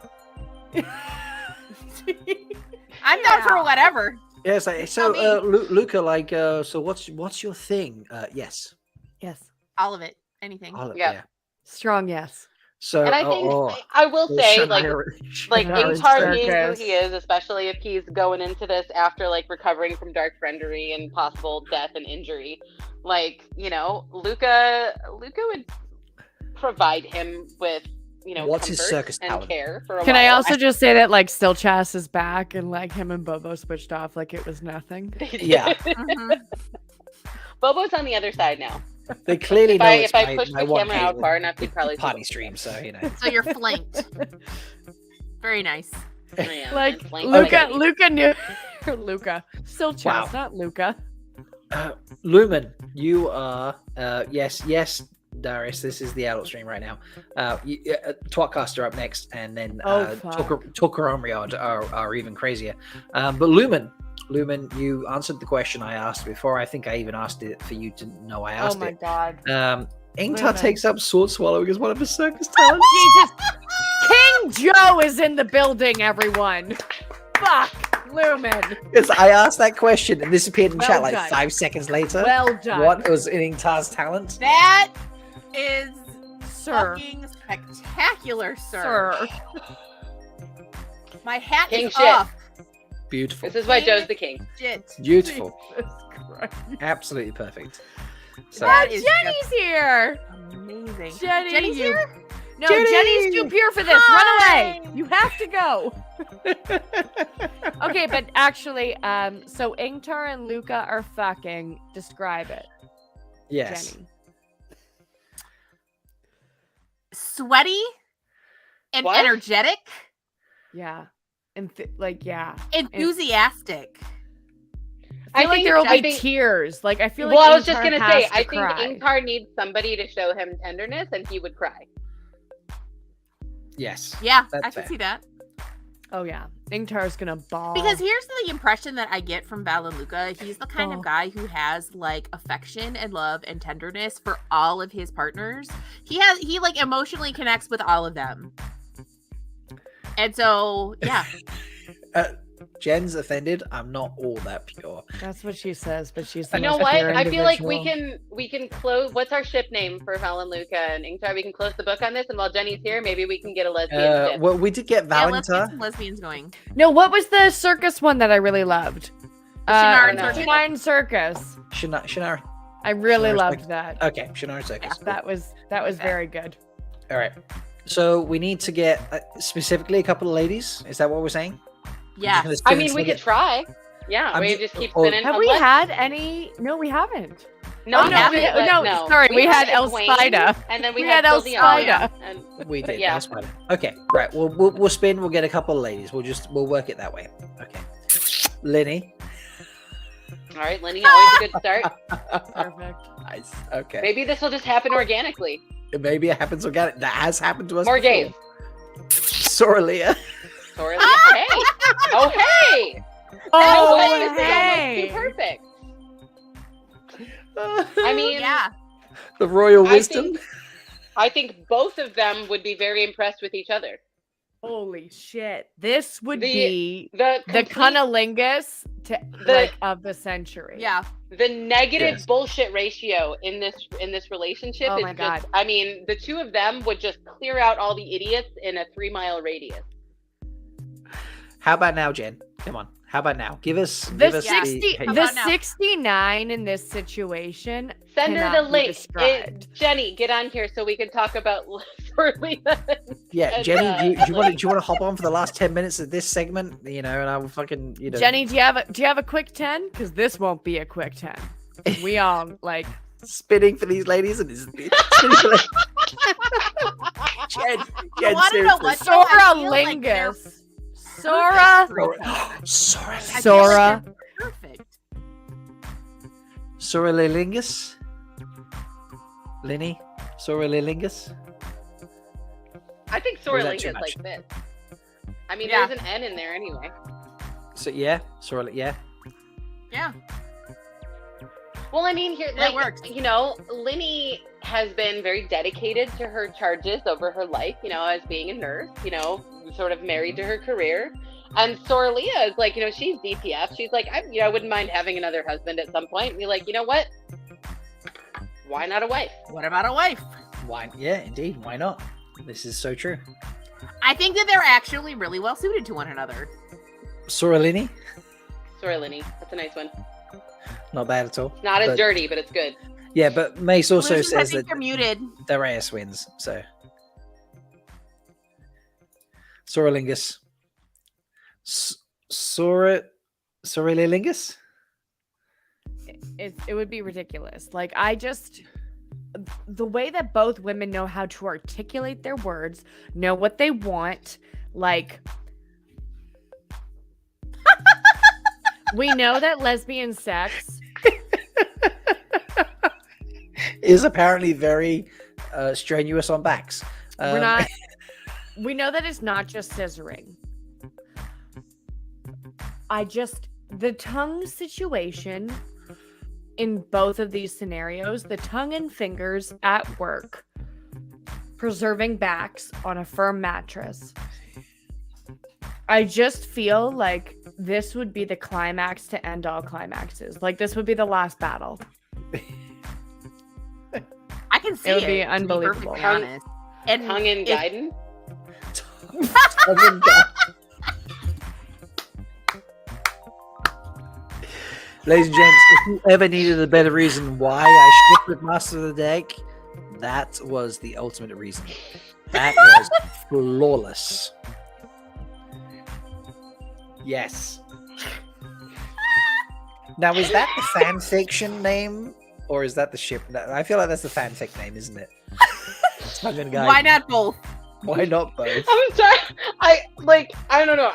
Speaker 16: I'm down for whatever.
Speaker 15: Yeah, it's like, so Luca, like, so what's your thing? Yes.
Speaker 22: Yes.
Speaker 16: All of it. Anything.
Speaker 15: All of,
Speaker 23: Yeah.
Speaker 15: yeah.
Speaker 22: Strong yes.
Speaker 15: So
Speaker 23: And I think I will say, like
Speaker 15: Shannara
Speaker 23: Ingtar being who
Speaker 22: circus.
Speaker 23: he is, especially if he's going into this after like recovering from dark friendery and possible death and injury, like, you know, Luca would provide him with, you know,
Speaker 15: What's his
Speaker 23: comfort
Speaker 15: circus
Speaker 23: and
Speaker 15: talent?
Speaker 23: care for a
Speaker 22: Can I
Speaker 23: while.
Speaker 22: also just say that like Stilchas is back and like him and Bobo switched off like it was nothing?
Speaker 15: Yeah.
Speaker 16: Mhm.
Speaker 23: Bobo's on the other side now.
Speaker 15: They clearly
Speaker 23: If
Speaker 15: know
Speaker 23: I
Speaker 15: it's
Speaker 23: push
Speaker 15: my
Speaker 23: the camera
Speaker 15: 1K
Speaker 23: out far enough, he'd probably
Speaker 15: party stream, so you know.
Speaker 16: So you're flanked. Very nice.
Speaker 22: Like
Speaker 1: Okay.
Speaker 22: Luca knew. Luca. Still Chess,
Speaker 15: Wow.
Speaker 22: not Luca.
Speaker 15: Lumen, you are yes, Darius. This is the adult stream right now. tWoTcast are up next, and then Tucker and Riyadh are even crazier. But Lumen, you answered the question I asked before. I think I even asked it for you to know I asked it.
Speaker 22: God.
Speaker 15: Ingtar takes up sword swallowing as one of his circus talents.
Speaker 22: Jesus. King Joe is in the building, everyone. Fuck. Lumen.
Speaker 15: Because I asked that question and this appeared in
Speaker 22: Well
Speaker 15: chat like
Speaker 22: done.
Speaker 15: 5 seconds later.
Speaker 22: Well done.
Speaker 15: What was in Ingtar's talent?
Speaker 16: That is
Speaker 22: Sir.
Speaker 16: fucking spectacular, sir. My hat
Speaker 23: King
Speaker 16: is
Speaker 23: shit.
Speaker 16: off.
Speaker 15: Beautiful.
Speaker 23: This is why Joe's the king.
Speaker 16: Shit.
Speaker 15: Beautiful. Absolutely perfect. So,
Speaker 16: That is
Speaker 22: Jenny's here.
Speaker 16: amazing.
Speaker 22: Jenny's
Speaker 16: here?
Speaker 22: No,
Speaker 15: Jenny!
Speaker 22: Jenny's too pure for this.
Speaker 16: Hi.
Speaker 22: Run away. You have to go. Okay, but actually, so Ingtar and Luca are fucking. Describe it.
Speaker 15: yes.
Speaker 22: Jenny.
Speaker 16: Sweaty and
Speaker 23: What?
Speaker 16: energetic,
Speaker 22: Yeah. Yeah.
Speaker 16: enthusiastic.
Speaker 22: I feel like there will
Speaker 23: I
Speaker 22: be
Speaker 23: think-
Speaker 22: tears. Like I feel like.
Speaker 23: Well, I was just
Speaker 22: Ingtar
Speaker 23: gonna
Speaker 22: has
Speaker 23: say,
Speaker 22: to
Speaker 23: I think
Speaker 22: cry.
Speaker 23: Ingtar needs somebody to show him tenderness, and he would cry.
Speaker 15: Yes.
Speaker 16: Yeah,
Speaker 15: That's
Speaker 16: I can
Speaker 15: fair.
Speaker 16: see that.
Speaker 22: Oh yeah, Ingtar's gonna bawl.
Speaker 16: Because here's the impression that I get from Val and Luca. He's the kind
Speaker 22: Oh.
Speaker 16: of guy who has like affection and love and tenderness for all of his partners. He like emotionally connects with all of them. And so, yeah.
Speaker 15: Jen's offended. I'm not all that pure.
Speaker 22: That's what she says, but she's the
Speaker 23: You know
Speaker 22: most
Speaker 23: what?
Speaker 22: pure
Speaker 23: I feel like
Speaker 22: individual.
Speaker 23: we can close. What's our ship name for Val and Luca and Ingtar? We can close the book on this, and while Jenny's here, maybe we can get a lesbian ship.
Speaker 15: Well, we did get
Speaker 16: Yeah, let's get
Speaker 15: Valenta.
Speaker 16: some lesbians going.
Speaker 22: No, what was the circus one that I really loved?
Speaker 16: Shannara
Speaker 23: Circus.
Speaker 22: Shannara Circus.
Speaker 15: Shannara.
Speaker 22: I really
Speaker 15: Shannara
Speaker 22: loved
Speaker 15: Circus.
Speaker 22: that.
Speaker 15: Okay, Shannara Circus.
Speaker 22: That was very good.
Speaker 15: All right. So we need to get specifically a couple of ladies. Is that what we're saying?
Speaker 16: Yeah.
Speaker 15: We're just
Speaker 23: I
Speaker 15: gonna
Speaker 23: mean,
Speaker 15: spin
Speaker 23: we
Speaker 15: it-
Speaker 23: could try. Yeah,
Speaker 15: I'm
Speaker 23: we
Speaker 15: ju-
Speaker 23: just keep
Speaker 15: oh,
Speaker 23: spinning.
Speaker 22: Have we
Speaker 23: unless-
Speaker 22: had any? No, we haven't.
Speaker 23: No,
Speaker 22: Oh,
Speaker 23: we
Speaker 22: no,
Speaker 23: haven't,
Speaker 22: we-
Speaker 23: but
Speaker 22: no,
Speaker 23: no.
Speaker 22: sorry, we had El
Speaker 23: Egwene,
Speaker 22: Spida.
Speaker 23: and then
Speaker 22: We
Speaker 23: we
Speaker 22: had
Speaker 23: had
Speaker 22: El
Speaker 23: Sylvia.
Speaker 22: Spida.
Speaker 23: And
Speaker 15: We did.
Speaker 23: yeah.
Speaker 15: That's fine. Okay. Right. We'll spin. We'll get a couple of ladies. We'll work it that way. Okay. Lenny.
Speaker 23: all right, Lenny, always a good start.
Speaker 22: Perfect.
Speaker 15: Nice. Okay.
Speaker 23: Maybe this will just happen organically.
Speaker 15: Maybe it happens organic. That has happened to us.
Speaker 23: More
Speaker 15: before.
Speaker 23: gays.
Speaker 15: Soralia.
Speaker 23: Sorry. Hey. Oh, hey.
Speaker 22: Oh,
Speaker 23: This is
Speaker 22: hey.
Speaker 23: almost too perfect. I mean,
Speaker 16: Yeah.
Speaker 15: The royal wisdom.
Speaker 23: I think both of them would be very impressed with each other.
Speaker 22: Holy shit! This would
Speaker 23: The-
Speaker 22: be
Speaker 23: The
Speaker 22: the
Speaker 23: complete-
Speaker 22: cunnilingus of the century.
Speaker 16: Yeah.
Speaker 23: the negative
Speaker 15: Yes.
Speaker 23: bullshit ratio in this relationship
Speaker 22: Oh
Speaker 23: is
Speaker 22: my
Speaker 23: just,
Speaker 22: God.
Speaker 23: I mean, the two of them would just clear out all the idiots in a 3-mile radius.
Speaker 15: How about now, Jen? Come on. How about now? Give us
Speaker 22: The
Speaker 15: give us
Speaker 22: 60,
Speaker 15: hey,
Speaker 16: How
Speaker 22: the
Speaker 16: about now?
Speaker 22: 69 in this situation.
Speaker 23: Send her
Speaker 22: cannot
Speaker 23: the
Speaker 22: be
Speaker 23: link.
Speaker 22: described.
Speaker 23: Jenny, get on here so we can talk about Sorlita.
Speaker 15: yeah,
Speaker 23: and,
Speaker 15: Jenny, do you want to hop on for the last 10 minutes of this segment? You know, and I will fucking
Speaker 22: Jenny, do you have a quick 10? Because this won't be a quick 10. We all like
Speaker 15: spinning for these ladies and spinning for ladies. Jen,
Speaker 16: I want to know
Speaker 15: seriously.
Speaker 16: what
Speaker 22: Sora
Speaker 16: I feel like they're
Speaker 22: Lingus. Sora.
Speaker 15: Sora.
Speaker 16: I feel like
Speaker 22: Sora.
Speaker 16: they're perfect.
Speaker 15: Soralingus. Linny. Soralingus.
Speaker 23: I think
Speaker 15: Or is that
Speaker 23: Sorlink
Speaker 15: too
Speaker 23: is
Speaker 15: much?
Speaker 23: like this. I mean,
Speaker 16: Yeah.
Speaker 23: there's an N in there anyway.
Speaker 15: So yeah, yeah.
Speaker 16: Yeah.
Speaker 23: Well, I mean, here,
Speaker 16: That
Speaker 23: like,
Speaker 16: works.
Speaker 23: you know, Linny has been very dedicated to her charges over her life, you know, as being a nurse, you know, sort of married to her career. And Sorlia is like, you know, she's DPF. She's like, I wouldn't mind having another husband at some point. And you're like, you know what? Why not a wife?
Speaker 16: What about a wife?
Speaker 15: Why? Yeah, indeed. Why not? This is so true.
Speaker 16: I think that they're actually really well suited to one another.
Speaker 15: Soralini.
Speaker 23: Sorlini. That's a nice one.
Speaker 15: Not bad at all.
Speaker 23: It's not as
Speaker 15: But-
Speaker 23: dirty, but it's good.
Speaker 15: Yeah, but Mace also
Speaker 16: Delusions, I
Speaker 15: says
Speaker 16: think
Speaker 15: that
Speaker 16: you're muted.
Speaker 15: Darius wins, so. Soralingus. Soralilingus?
Speaker 22: It would be ridiculous. Like the way that both women know how to articulate their words, know what they want, Like, we know that lesbian sex
Speaker 15: is apparently very strenuous on backs.
Speaker 22: We know that it's not just scissoring. The tongue situation in both of these scenarios, the tongue and fingers at work, preserving backs on a firm mattress. I just feel like this would be the climax to end all climaxes. Like, this would be the last battle.
Speaker 16: I can see
Speaker 22: it. Would
Speaker 16: it
Speaker 22: be unbelievable.
Speaker 16: To be perfectly honest. And
Speaker 23: tongue and Gaiden?
Speaker 15: Tongue and Gaiden. Ladies and gents, if you ever needed a better reason why I shipped with Master of the Deck, that was the ultimate reason. That was flawless. Yes. Now, is that the fan fiction name, or is that the ship? I feel like that's the fanfic name, isn't it? Tongue and Gaiden.
Speaker 16: Why not both?
Speaker 15: Why not both?
Speaker 23: I'm sorry. I don't know.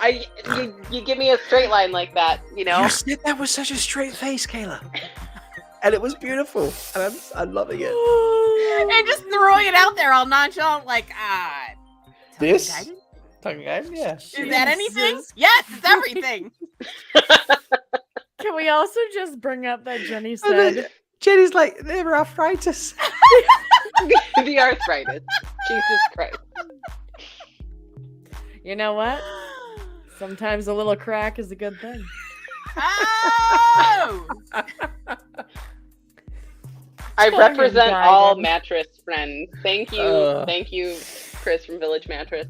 Speaker 23: You give me a straight line like that, you know?
Speaker 15: You said that with such a straight face, Kayla. And it was beautiful. And I'm loving it.
Speaker 16: And just throwing it out there all nonchalant, like,
Speaker 15: This?
Speaker 16: Tongue and
Speaker 15: Gaiden? Yeah.
Speaker 16: Is that anything? Yes, it's everything.
Speaker 22: Can we also just bring up that Jenny said...
Speaker 15: Jenny's like, they're arthritis.
Speaker 23: The arthritis. Jesus Christ.
Speaker 22: You know what? Sometimes a little crack is a good thing.
Speaker 16: Oh!
Speaker 23: I represent all mattress friends. Thank you. Thank you, Chris from Village Mattress.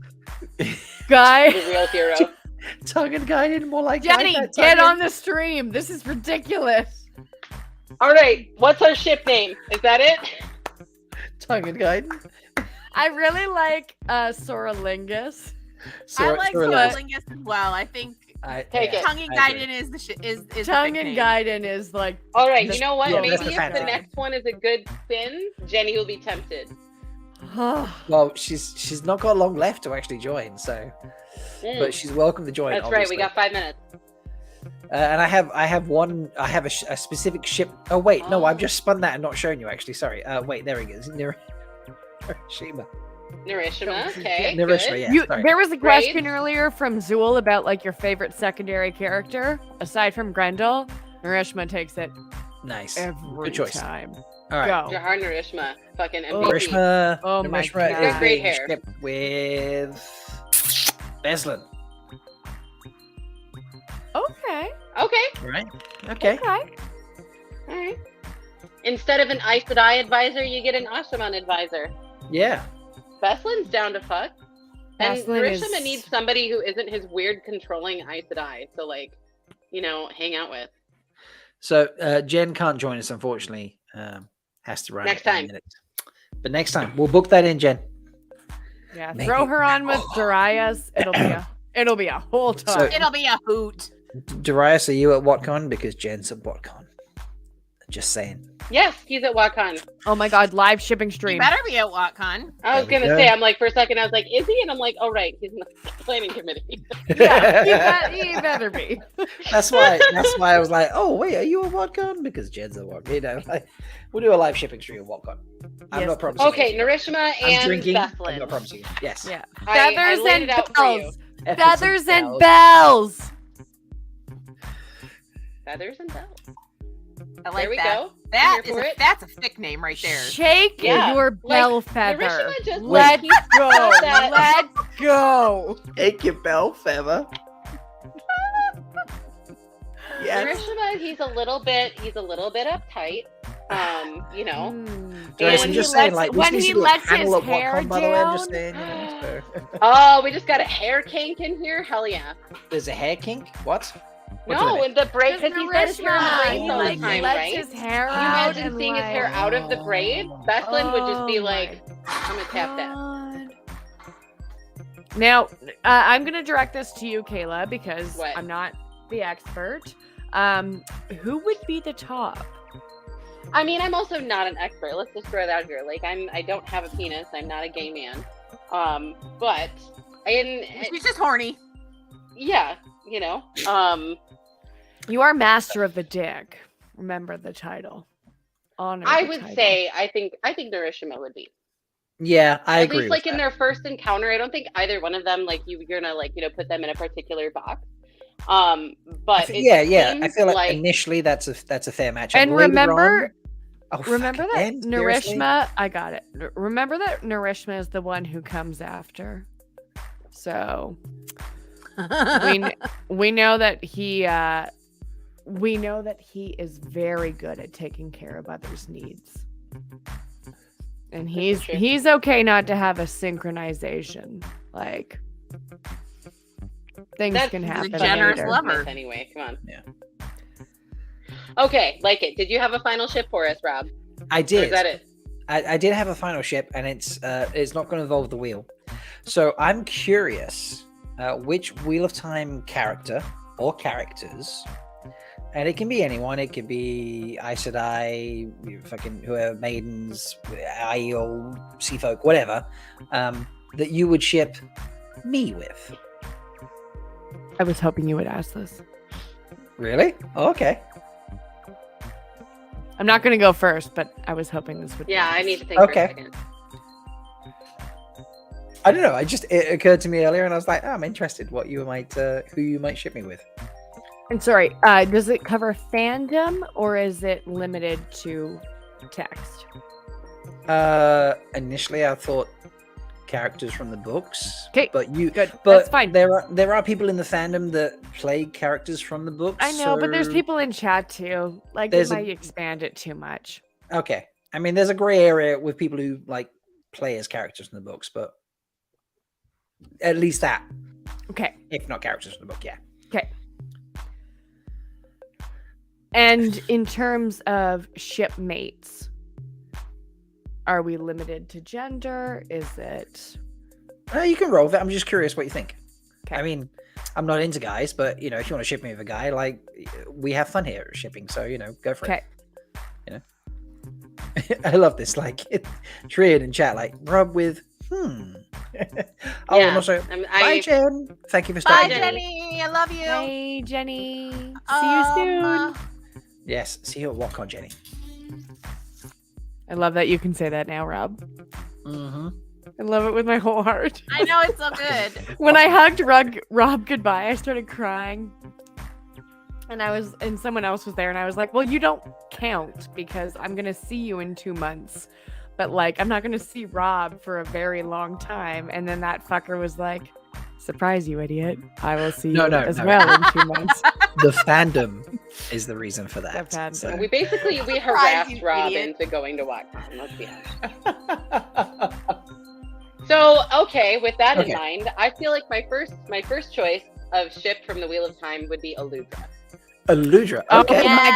Speaker 22: Guy.
Speaker 23: The real hero.
Speaker 15: Tongue and Gaiden, more like
Speaker 22: Jenny, get on the stream. This is ridiculous.
Speaker 23: All right, what's our ship name? Is that it?
Speaker 15: Tongue and Gaiden.
Speaker 22: I really like Soralingus.
Speaker 16: I like Soralingus as well. I think Tongue and Gaiden is the
Speaker 22: Tongue and Gaiden is like.
Speaker 23: All right, you know what?
Speaker 15: Yeah,
Speaker 23: maybe if the
Speaker 15: fantasy.
Speaker 23: next one is a good spin, Jenny will be tempted.
Speaker 15: Well, she's not got long left to actually join, so. But she's welcome to join.
Speaker 23: That's
Speaker 15: obviously.
Speaker 23: right. We got 5 minutes.
Speaker 15: And I have a specific ship. Oh wait, no, I've just spun that and not shown you actually. Sorry. Wait, there he is. Nirishima.
Speaker 23: Nirishima. Okay.
Speaker 15: Nirishima. Yeah. Sorry.
Speaker 22: There was a question earlier from Zuul about like your favorite secondary character aside from Grendel. Nirishima takes it.
Speaker 15: Nice.
Speaker 22: Every
Speaker 15: Good choice.
Speaker 22: time.
Speaker 15: All right.
Speaker 22: Go.
Speaker 23: Jahar Nirishima. Fucking MVP.
Speaker 15: Nirishima.
Speaker 22: Oh my
Speaker 15: Nirishima
Speaker 22: God.
Speaker 15: is
Speaker 23: Great
Speaker 15: being
Speaker 23: hair.
Speaker 15: shipped with Beslin.
Speaker 23: Okay.
Speaker 15: Right. Okay.
Speaker 23: All right. Instead of an Aes Sedai advisor, you get an Ashaman advisor.
Speaker 15: Yeah.
Speaker 23: Beslin's down to fuck. And
Speaker 22: Beslin
Speaker 23: Nirishima
Speaker 22: is-
Speaker 23: needs somebody who isn't his weird controlling Aes Sedai to like, hang out with.
Speaker 15: So Jen can't join us, unfortunately. Has to run
Speaker 23: Next
Speaker 15: in a
Speaker 23: time.
Speaker 15: minute. But next time we'll book that in, Jen.
Speaker 22: Yeah,
Speaker 15: Make
Speaker 22: throw
Speaker 15: it
Speaker 22: her on with Darius. It'll be a whole time.
Speaker 16: It'll be a hoot.
Speaker 15: Darius, are you at WhatCon? Because Jen's at WhatCon. Just saying.
Speaker 23: Yes, he's at WatCon.
Speaker 22: Oh my God, live shipping
Speaker 16: You
Speaker 22: stream.
Speaker 16: better be at WatCon.
Speaker 23: I was
Speaker 15: There we
Speaker 23: gonna
Speaker 15: go.
Speaker 23: say, I'm like, for a second, I was like, is he? And I'm like, oh right, he's in the planning committee.
Speaker 22: Yeah, he better be.
Speaker 15: That's why I was like, oh wait, are you at WhatCon? Because Jen's at WhatCon. Like, we'll do a live shipping stream at WhatCon. I'm
Speaker 22: Yes.
Speaker 15: not promising.
Speaker 23: Okay,
Speaker 15: anything.
Speaker 23: Nirishima
Speaker 15: I'm
Speaker 23: and
Speaker 15: drinking. I'm
Speaker 23: Bethlin.
Speaker 15: not promising. Yes.
Speaker 22: Yeah.
Speaker 23: I
Speaker 22: Feathers
Speaker 23: laid
Speaker 22: and
Speaker 23: it out for you.
Speaker 22: bells. Feathers and bells.
Speaker 23: Feathers and bells.
Speaker 16: I like
Speaker 23: There we
Speaker 16: that.
Speaker 23: go.
Speaker 16: That
Speaker 23: Here
Speaker 16: is
Speaker 23: for it.
Speaker 16: that's a thick name right there.
Speaker 22: Shake
Speaker 23: Yeah.
Speaker 22: your bell
Speaker 23: Like,
Speaker 22: feather.
Speaker 23: Nirishima just
Speaker 22: Let's
Speaker 23: like, he's
Speaker 22: go.
Speaker 23: got that-
Speaker 22: Let's go.
Speaker 15: Take your bell feather. Yes.
Speaker 23: Nirishima, he's a little bit uptight.
Speaker 15: Darius, I'm
Speaker 23: And
Speaker 15: just
Speaker 22: he
Speaker 15: saying,
Speaker 22: lets-
Speaker 15: like,
Speaker 22: when
Speaker 15: this
Speaker 22: he
Speaker 15: needs to be a
Speaker 22: lets
Speaker 15: panel
Speaker 22: his
Speaker 15: at
Speaker 22: hair
Speaker 15: WhatCon, by the way, I'm just
Speaker 22: down.
Speaker 15: saying, so.
Speaker 23: Oh, we just got a hair kink in here. Hell yeah.
Speaker 15: There's a hair kink. What?
Speaker 23: No, in the break, because he's got his hair in
Speaker 22: Nirishma,
Speaker 23: braids
Speaker 22: he
Speaker 23: all
Speaker 22: like
Speaker 23: the time,
Speaker 22: lets
Speaker 23: right?
Speaker 22: his hair
Speaker 23: Can you
Speaker 22: out
Speaker 23: imagine
Speaker 22: and
Speaker 23: seeing his hair
Speaker 22: like-
Speaker 23: out of the braid? Beslin would just be
Speaker 22: Oh
Speaker 23: like, I'm gonna tap that.
Speaker 22: God. Now, I'm gonna direct this to you, Kayla, because
Speaker 23: What?
Speaker 22: I'm not the expert. Who would be the top?
Speaker 23: I mean, I'm also not an expert. Let's just throw it out here. Like, I don't have a penis. I'm not a gay man. But And
Speaker 16: she's just horny.
Speaker 23: Yeah,
Speaker 22: You are master of the dick. Remember the title. Honor
Speaker 23: I
Speaker 22: the
Speaker 23: would
Speaker 22: title.
Speaker 23: say I think Narishima would be.
Speaker 15: Yeah, I
Speaker 23: At
Speaker 15: agree.
Speaker 23: least like in their first encounter, I don't think either one of them you're gonna put them in a particular box. But
Speaker 15: I feel like initially that's a fair matchup.
Speaker 22: And remember
Speaker 15: that
Speaker 22: Narishma. I got it. Remember that Narishma is the one who comes after. So we know that he is very good at taking care of others' needs. And he's okay not to have a synchronization. Like things can happen.
Speaker 16: He's a generous
Speaker 23: later.
Speaker 16: lover.
Speaker 23: Anyway, come on.
Speaker 15: Yeah.
Speaker 23: Okay, like it. Did you have a final ship for us, Rob?
Speaker 15: I did.
Speaker 23: Or is that it?
Speaker 15: I did have a final ship, and it's not going to involve the wheel. So I'm curious, which Wheel of Time character or characters, and it can be anyone. It could be Aes Sedai, fucking whoever, maidens, Aiel, sea folk, whatever, that you would ship me with.
Speaker 22: I was hoping you would ask this.
Speaker 15: Really? Oh, okay.
Speaker 22: I'm not going to go first, but I was hoping this would.
Speaker 23: Yeah, I need to think for a second.
Speaker 15: I don't know. It occurred to me earlier, and I was like, I'm interested. Who you might ship me with?
Speaker 22: And sorry, does it cover fandom or is it limited to text?
Speaker 15: Initially, I thought characters from the books.
Speaker 22: Okay,
Speaker 15: but
Speaker 22: good.
Speaker 15: But
Speaker 22: that's fine.
Speaker 15: There are people in the fandom that play characters from the books.
Speaker 22: I know, but there's people in chat too. Like, they might expand it too much.
Speaker 15: Okay, I mean, there's a gray area with people who play as characters in the books, but at least that.
Speaker 22: Okay.
Speaker 15: If not characters from the book, yeah.
Speaker 22: Okay. And in terms of shipmates, are we limited to gender? Is it?
Speaker 15: You can roll with it. I'm just curious what you think. Okay. I mean, I'm not into guys, but if you want to ship me with a guy, we have fun here at shipping, so go for it. I love this. Triad in chat, Rob with
Speaker 23: Yeah.
Speaker 15: Also, bye, Jen. Thank you for starting.
Speaker 16: Bye, Jenny. I love you.
Speaker 22: Bye, Jenny. See you soon.
Speaker 15: Yes, see you at WatCon, Jenny.
Speaker 22: I love that you can say that now, Rob.
Speaker 15: Mm-hmm.
Speaker 22: I love it with my whole heart.
Speaker 16: I know, it's so good.
Speaker 22: When I hugged Rob goodbye, I started crying. And someone else was there, and I was like, well, you don't count because I'm going to see you in 2 months. But I'm not going to see Rob for a very long time. And then that fucker was like, surprise you, idiot. I will see you as well in 2 months.
Speaker 15: The fandom is the reason for that.
Speaker 23: So. We harassed Rob into going to WatCon. Let's be honest. So, okay, with that in mind, I feel like my first choice of ship from the Wheel of Time would be Melindhra.
Speaker 15: Melindhra. Okay.
Speaker 22: Oh my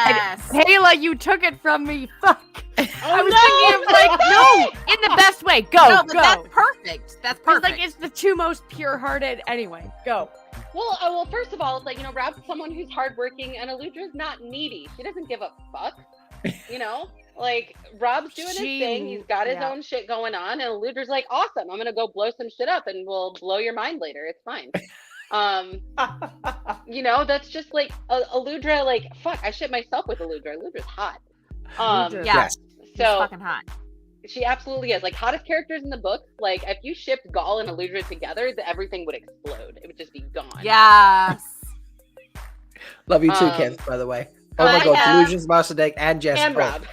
Speaker 22: God. Kayla, you took it from me. Fuck. I was thinking of in the best way. Go.
Speaker 16: That's perfect. That's perfect.
Speaker 22: It's the two most pure-hearted. Anyway, go.
Speaker 23: Well, first of all, it's Rob's someone who's hardworking, and Melindra's not needy. She doesn't give a fuck. Rob's doing his thing. He's got his own shit going on, and Melindra's like, awesome. I'm gonna go blow some shit up, and we'll blow your mind later. It's fine. That's just Melindhra. Fuck, I shit myself with Melindhra. Melindra's hot.
Speaker 16: Yes.
Speaker 23: So
Speaker 16: fucking hot.
Speaker 23: She absolutely is. Hottest characters in the book. If you shipped Gaul and Melindhra together, everything would explode. It would just be gone.
Speaker 16: Yes.
Speaker 15: Love you too, Kev, by the way. Oh my God, Delusions, Master Deck, and Jess.
Speaker 23: And Rob.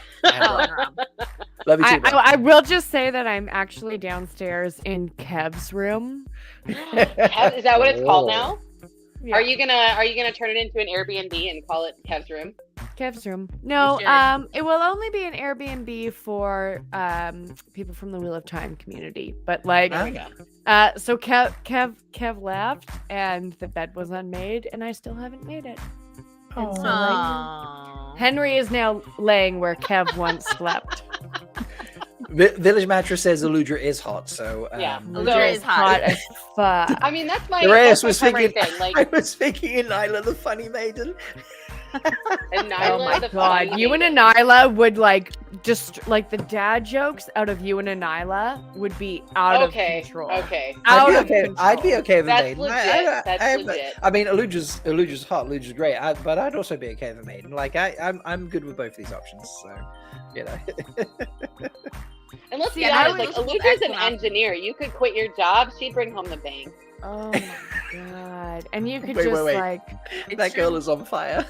Speaker 15: Love you too, bro.
Speaker 22: I will just say that I'm actually downstairs in Kev's room.
Speaker 23: Kev, is that what it's called now? Yeah. Are you gonna turn it into an Airbnb and call it Kev's room?
Speaker 22: Kev's room. No, it will only be an Airbnb for people from the Wheel of Time community. But so Kev left and the bed was unmade and I still haven't made it. And so, Henry is now laying where Kev once slept.
Speaker 15: Village Mattress says Melindhra is hot, so
Speaker 23: Melindhra
Speaker 16: is hot
Speaker 22: as fuck.
Speaker 23: I mean, that's my
Speaker 15: I was
Speaker 23: favorite thing.
Speaker 15: I was thinking in Nyla, the funny maiden.
Speaker 23: And
Speaker 22: Oh my god, you and Anyla would like just like the dad jokes out of you and Anyla would be out of control.
Speaker 23: Okay.
Speaker 22: Out
Speaker 15: I'd be okay with a
Speaker 23: That's
Speaker 15: maiden.
Speaker 23: legit. That's legit.
Speaker 15: I mean, Eludra's hot. Eludra's great. But I'd also be okay with a maiden. Like I'm good with both of these options. So, you know.
Speaker 23: And let's be
Speaker 16: See, I
Speaker 23: honest, like
Speaker 16: would-
Speaker 23: Eludra's an engineer. You could quit your job, she'd bring home the bank.
Speaker 22: Oh my god. And you could
Speaker 15: Wait,
Speaker 22: just
Speaker 15: wait.
Speaker 22: like
Speaker 15: That girl is on fire.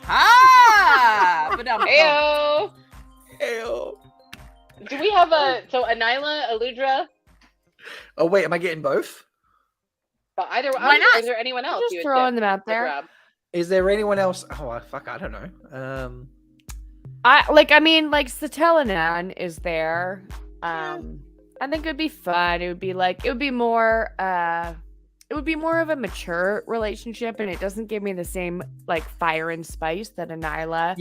Speaker 16: Ah! But
Speaker 23: Heyo!
Speaker 15: Heyo.
Speaker 23: Do we have so Anyla, Eludra?
Speaker 15: Oh wait, am I getting both?
Speaker 23: But either
Speaker 16: Why not?
Speaker 23: Is there anyone else?
Speaker 22: just
Speaker 23: you would
Speaker 22: throwing
Speaker 23: pick
Speaker 22: them out
Speaker 23: to
Speaker 22: there.
Speaker 23: grab?
Speaker 15: Is there anyone else? Oh, fuck, I don't know.
Speaker 22: I mean, like Satelanan is there. I think it would be fun. It would be more of a mature relationship, and it doesn't give me the same like fire and spice that Anyla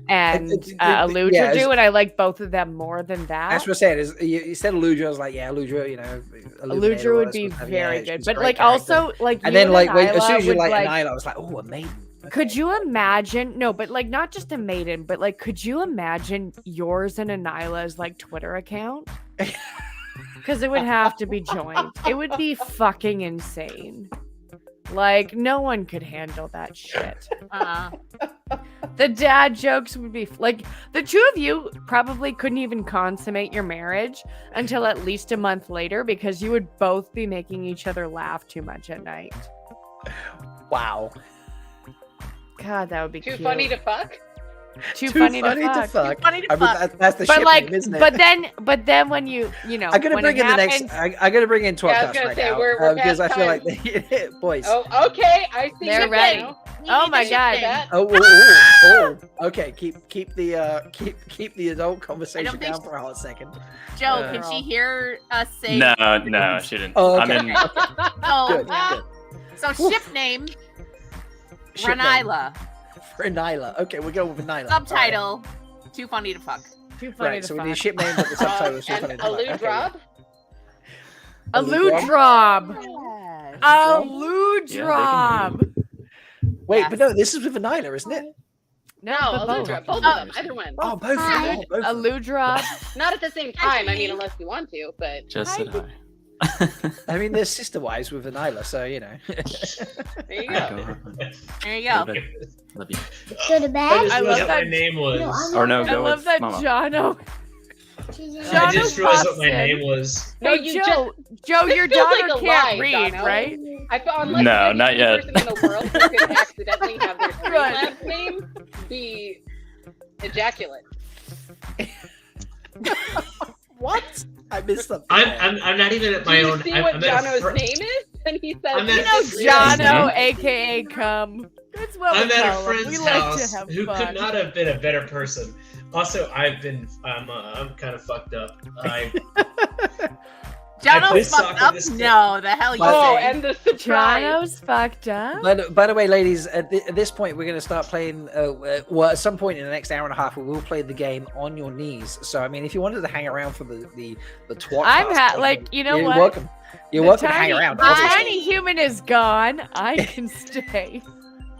Speaker 22: and Eludra do, and I like both of them more than that.
Speaker 15: That's what I'm saying. Is you said Eludra, I was like, yeah, Eludra, you know,
Speaker 22: Eludra would be very good,
Speaker 15: she's a
Speaker 22: but
Speaker 15: great
Speaker 22: like
Speaker 15: character.
Speaker 22: also like
Speaker 15: and
Speaker 22: you
Speaker 15: then like
Speaker 22: Anyla
Speaker 15: as soon as you
Speaker 22: would,
Speaker 15: like
Speaker 22: like
Speaker 15: Anyla, I was like, oh, a maiden.
Speaker 22: could you imagine? No, but like not just a maiden, but like, could you imagine yours and Anyla's like Twitter account? Because it would have to be joined. It would be fucking insane. Like no one could handle that shit. The dad jokes would be like the two of you probably couldn't even consummate your marriage until at least a month later because you would both be making each other laugh too much at night.
Speaker 15: Wow.
Speaker 22: God, that would be
Speaker 23: Too
Speaker 22: cute.
Speaker 23: funny to fuck?
Speaker 22: Too funny to fuck.
Speaker 16: Too funny to
Speaker 15: I mean,
Speaker 16: fuck.
Speaker 15: that's the
Speaker 22: But
Speaker 15: shit
Speaker 22: like,
Speaker 15: name, isn't it?
Speaker 22: but then when you know,
Speaker 15: I'm gonna
Speaker 22: when
Speaker 15: bring
Speaker 22: it
Speaker 15: in the next.
Speaker 22: happens-
Speaker 15: I'm gonna bring in
Speaker 23: Yeah, I was
Speaker 15: tWoTcast
Speaker 23: gonna
Speaker 15: right
Speaker 23: say,
Speaker 15: now
Speaker 23: we're
Speaker 15: because I
Speaker 23: past
Speaker 15: feel like
Speaker 23: time.
Speaker 15: boys.
Speaker 23: Oh, okay. I see.
Speaker 22: They're
Speaker 23: you
Speaker 22: ready.
Speaker 23: now.
Speaker 22: Oh my god.
Speaker 23: That.
Speaker 15: Oh. Okay, keep the adult conversation
Speaker 16: think
Speaker 15: down for a hot second.
Speaker 16: Joe, can she hear us say?
Speaker 17: No, she didn't.
Speaker 15: Oh, okay.
Speaker 17: I'm in.
Speaker 16: Oh,
Speaker 15: Good,
Speaker 16: yeah.
Speaker 15: good.
Speaker 16: So ship name,
Speaker 15: Ship name.
Speaker 16: Renila.
Speaker 15: For Anyla. Okay, we're going with Anyla.
Speaker 16: Subtitle, too funny to fuck.
Speaker 22: Too funny
Speaker 15: Right,
Speaker 22: to
Speaker 15: so
Speaker 22: fuck.
Speaker 15: we need a ship name, but the subtitle is too
Speaker 23: And
Speaker 15: funny to fuck. Okay.
Speaker 23: Eludra?
Speaker 22: Eludrob. Eludrob.
Speaker 15: Wait, but no, this is with Anyla, isn't it?
Speaker 23: No,
Speaker 22: but both.
Speaker 23: Eludra. Both of them. Either one.
Speaker 15: Oh, both.
Speaker 22: Hi.
Speaker 15: Oh, both.
Speaker 22: Eludrob.
Speaker 23: Not at the same time. I mean, unless you want to, but.
Speaker 17: Just said hi.
Speaker 15: I mean, they're sister wives with Anyla, so you know.
Speaker 23: There you go.
Speaker 16: There you go.
Speaker 17: Love you.
Speaker 20: Go to bed.
Speaker 22: I love
Speaker 18: what
Speaker 22: that.
Speaker 18: my name was.
Speaker 17: Or no,
Speaker 22: I
Speaker 17: go
Speaker 22: love
Speaker 17: with
Speaker 22: that
Speaker 17: Mama.
Speaker 22: Jono.
Speaker 18: I just realized what my name was.
Speaker 23: No,
Speaker 22: Hey,
Speaker 23: you
Speaker 22: Joe,
Speaker 23: just.
Speaker 22: your
Speaker 23: This feels
Speaker 22: daughter
Speaker 23: like a
Speaker 22: can't
Speaker 23: lie,
Speaker 22: read,
Speaker 23: Dono.
Speaker 22: right?
Speaker 23: I feel unless
Speaker 17: No,
Speaker 23: you're the
Speaker 17: not
Speaker 23: only
Speaker 17: yet.
Speaker 23: person in the world who could accidentally have their three
Speaker 22: Good.
Speaker 23: last name be ejaculate.
Speaker 15: What? I missed something.
Speaker 18: I'm not even at my
Speaker 23: Do you
Speaker 18: own.
Speaker 23: see
Speaker 18: I'm
Speaker 23: what
Speaker 18: at a
Speaker 23: Jono's
Speaker 18: fr-
Speaker 23: name is? And he says,
Speaker 18: I'm
Speaker 23: "You
Speaker 18: at
Speaker 23: know,
Speaker 18: a friend's
Speaker 22: Jono,
Speaker 18: house.
Speaker 22: aka Cum. That's what
Speaker 18: I'm
Speaker 22: we
Speaker 18: at
Speaker 22: call
Speaker 18: a
Speaker 22: him.
Speaker 18: friend's
Speaker 22: We like to
Speaker 18: house
Speaker 22: have
Speaker 18: who
Speaker 22: fun.
Speaker 18: could not have been a better person. Also, I'm kind of fucked up.
Speaker 16: Jono's fucked up? No, the hell you
Speaker 23: Oh,
Speaker 16: say.
Speaker 23: and the surprise.
Speaker 22: Jono's fucked up.
Speaker 15: By the way, ladies, at this point, we're going to start playing. Well, at some point in the next hour and a half, we will play the game on your knees. So, I mean, if you wanted to hang around for the tWoTcast,
Speaker 22: I'm like, you know
Speaker 15: you're
Speaker 22: what?
Speaker 15: welcome. You're
Speaker 22: The
Speaker 15: welcome to hang around.
Speaker 22: The
Speaker 15: obviously.
Speaker 22: tiny human is gone. I can stay.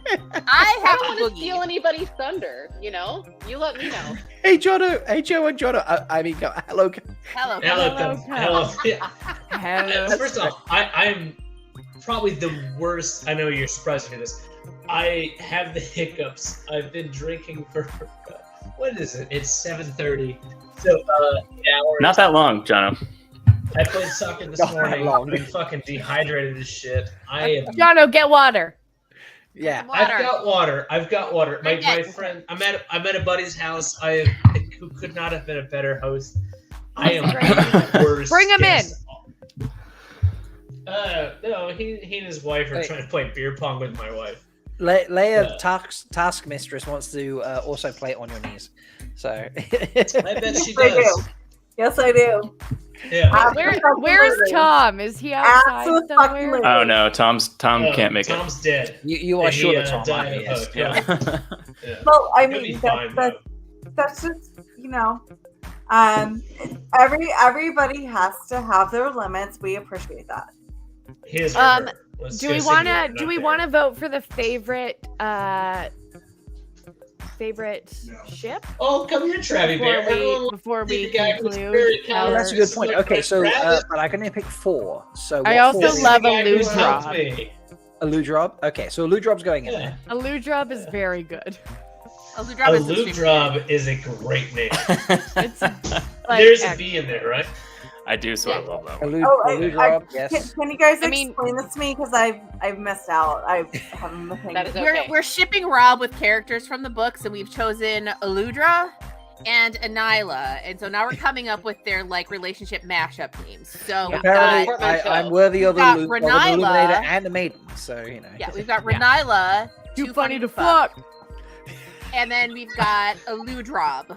Speaker 16: I
Speaker 23: I
Speaker 16: have
Speaker 23: don't
Speaker 16: to
Speaker 23: want to steal anybody's thunder. You know, you let me know.
Speaker 15: Hey, Jono. Hey, Joe and Jono. I mean, hello.
Speaker 16: Hello.
Speaker 22: Hello.
Speaker 18: First off, I'm probably the worst. I know you're surprised to hear this. I have the hiccups. I've been drinking for what is it? It's 7:30. So 8 hours.
Speaker 17: Not that long, Jono.
Speaker 18: I played soccer this
Speaker 15: Not that
Speaker 18: morning.
Speaker 15: long.
Speaker 18: I'm fucking dehydrated as shit. I am.
Speaker 22: Jono, get water.
Speaker 15: Yeah.
Speaker 18: I've got water. My friend. I'm at a buddy's house. Who could not have been a better host. I am the worst.
Speaker 22: Bring him in.
Speaker 18: No, he and his wife are
Speaker 15: Wait.
Speaker 18: trying to play beer pong with my wife.
Speaker 15: Leigh-A, task mistress, wants to also play it on your knees. So
Speaker 18: I bet she
Speaker 14: I
Speaker 18: does.
Speaker 14: do. Yes, I do.
Speaker 18: Yeah.
Speaker 22: Where's Tom? Is he outside somewhere?
Speaker 17: Oh no, Tom can't make
Speaker 18: Tom's dead.
Speaker 15: You are
Speaker 18: And
Speaker 15: sure
Speaker 18: he,
Speaker 15: that Tom
Speaker 18: died
Speaker 15: might be,
Speaker 18: of
Speaker 15: yes.
Speaker 18: hope, yeah. Yeah.
Speaker 14: Well, I
Speaker 18: He'll be
Speaker 14: mean,
Speaker 18: fine,
Speaker 14: that's just everybody has to have their limits. We appreciate that.
Speaker 18: Here's her.
Speaker 22: Do we want to vote for the favorite favorite ship?
Speaker 18: Oh, come here, Travi Bear.
Speaker 22: Before we conclude.
Speaker 15: Oh, that's a good point. Okay, so but I can only pick 4. So
Speaker 22: I
Speaker 15: what
Speaker 22: also
Speaker 15: 4
Speaker 22: love a Ludrob.
Speaker 15: A Ludrob? Okay, so a Ludrob's going in there.
Speaker 22: A Ludrob is very good.
Speaker 16: A
Speaker 18: A Ludrob is a great name.
Speaker 22: Like
Speaker 18: There's a B in there, right?
Speaker 17: I do sort of love that one.
Speaker 15: Yes.
Speaker 14: Can you guys explain this to me? Because I've missed out. I haven't been thinking.
Speaker 16: We're shipping Rob with characters from the books, and we've chosen Aludra and Anyla, and so now we're coming up with their like relationship mashup names. So
Speaker 15: Apparently, I'm worthy of
Speaker 16: got
Speaker 15: the
Speaker 16: Renila.
Speaker 15: Illuminator and the Maiden. So
Speaker 16: Yeah, we've got Renila,
Speaker 22: too funny to fuck,
Speaker 16: and then we've got Aludrob.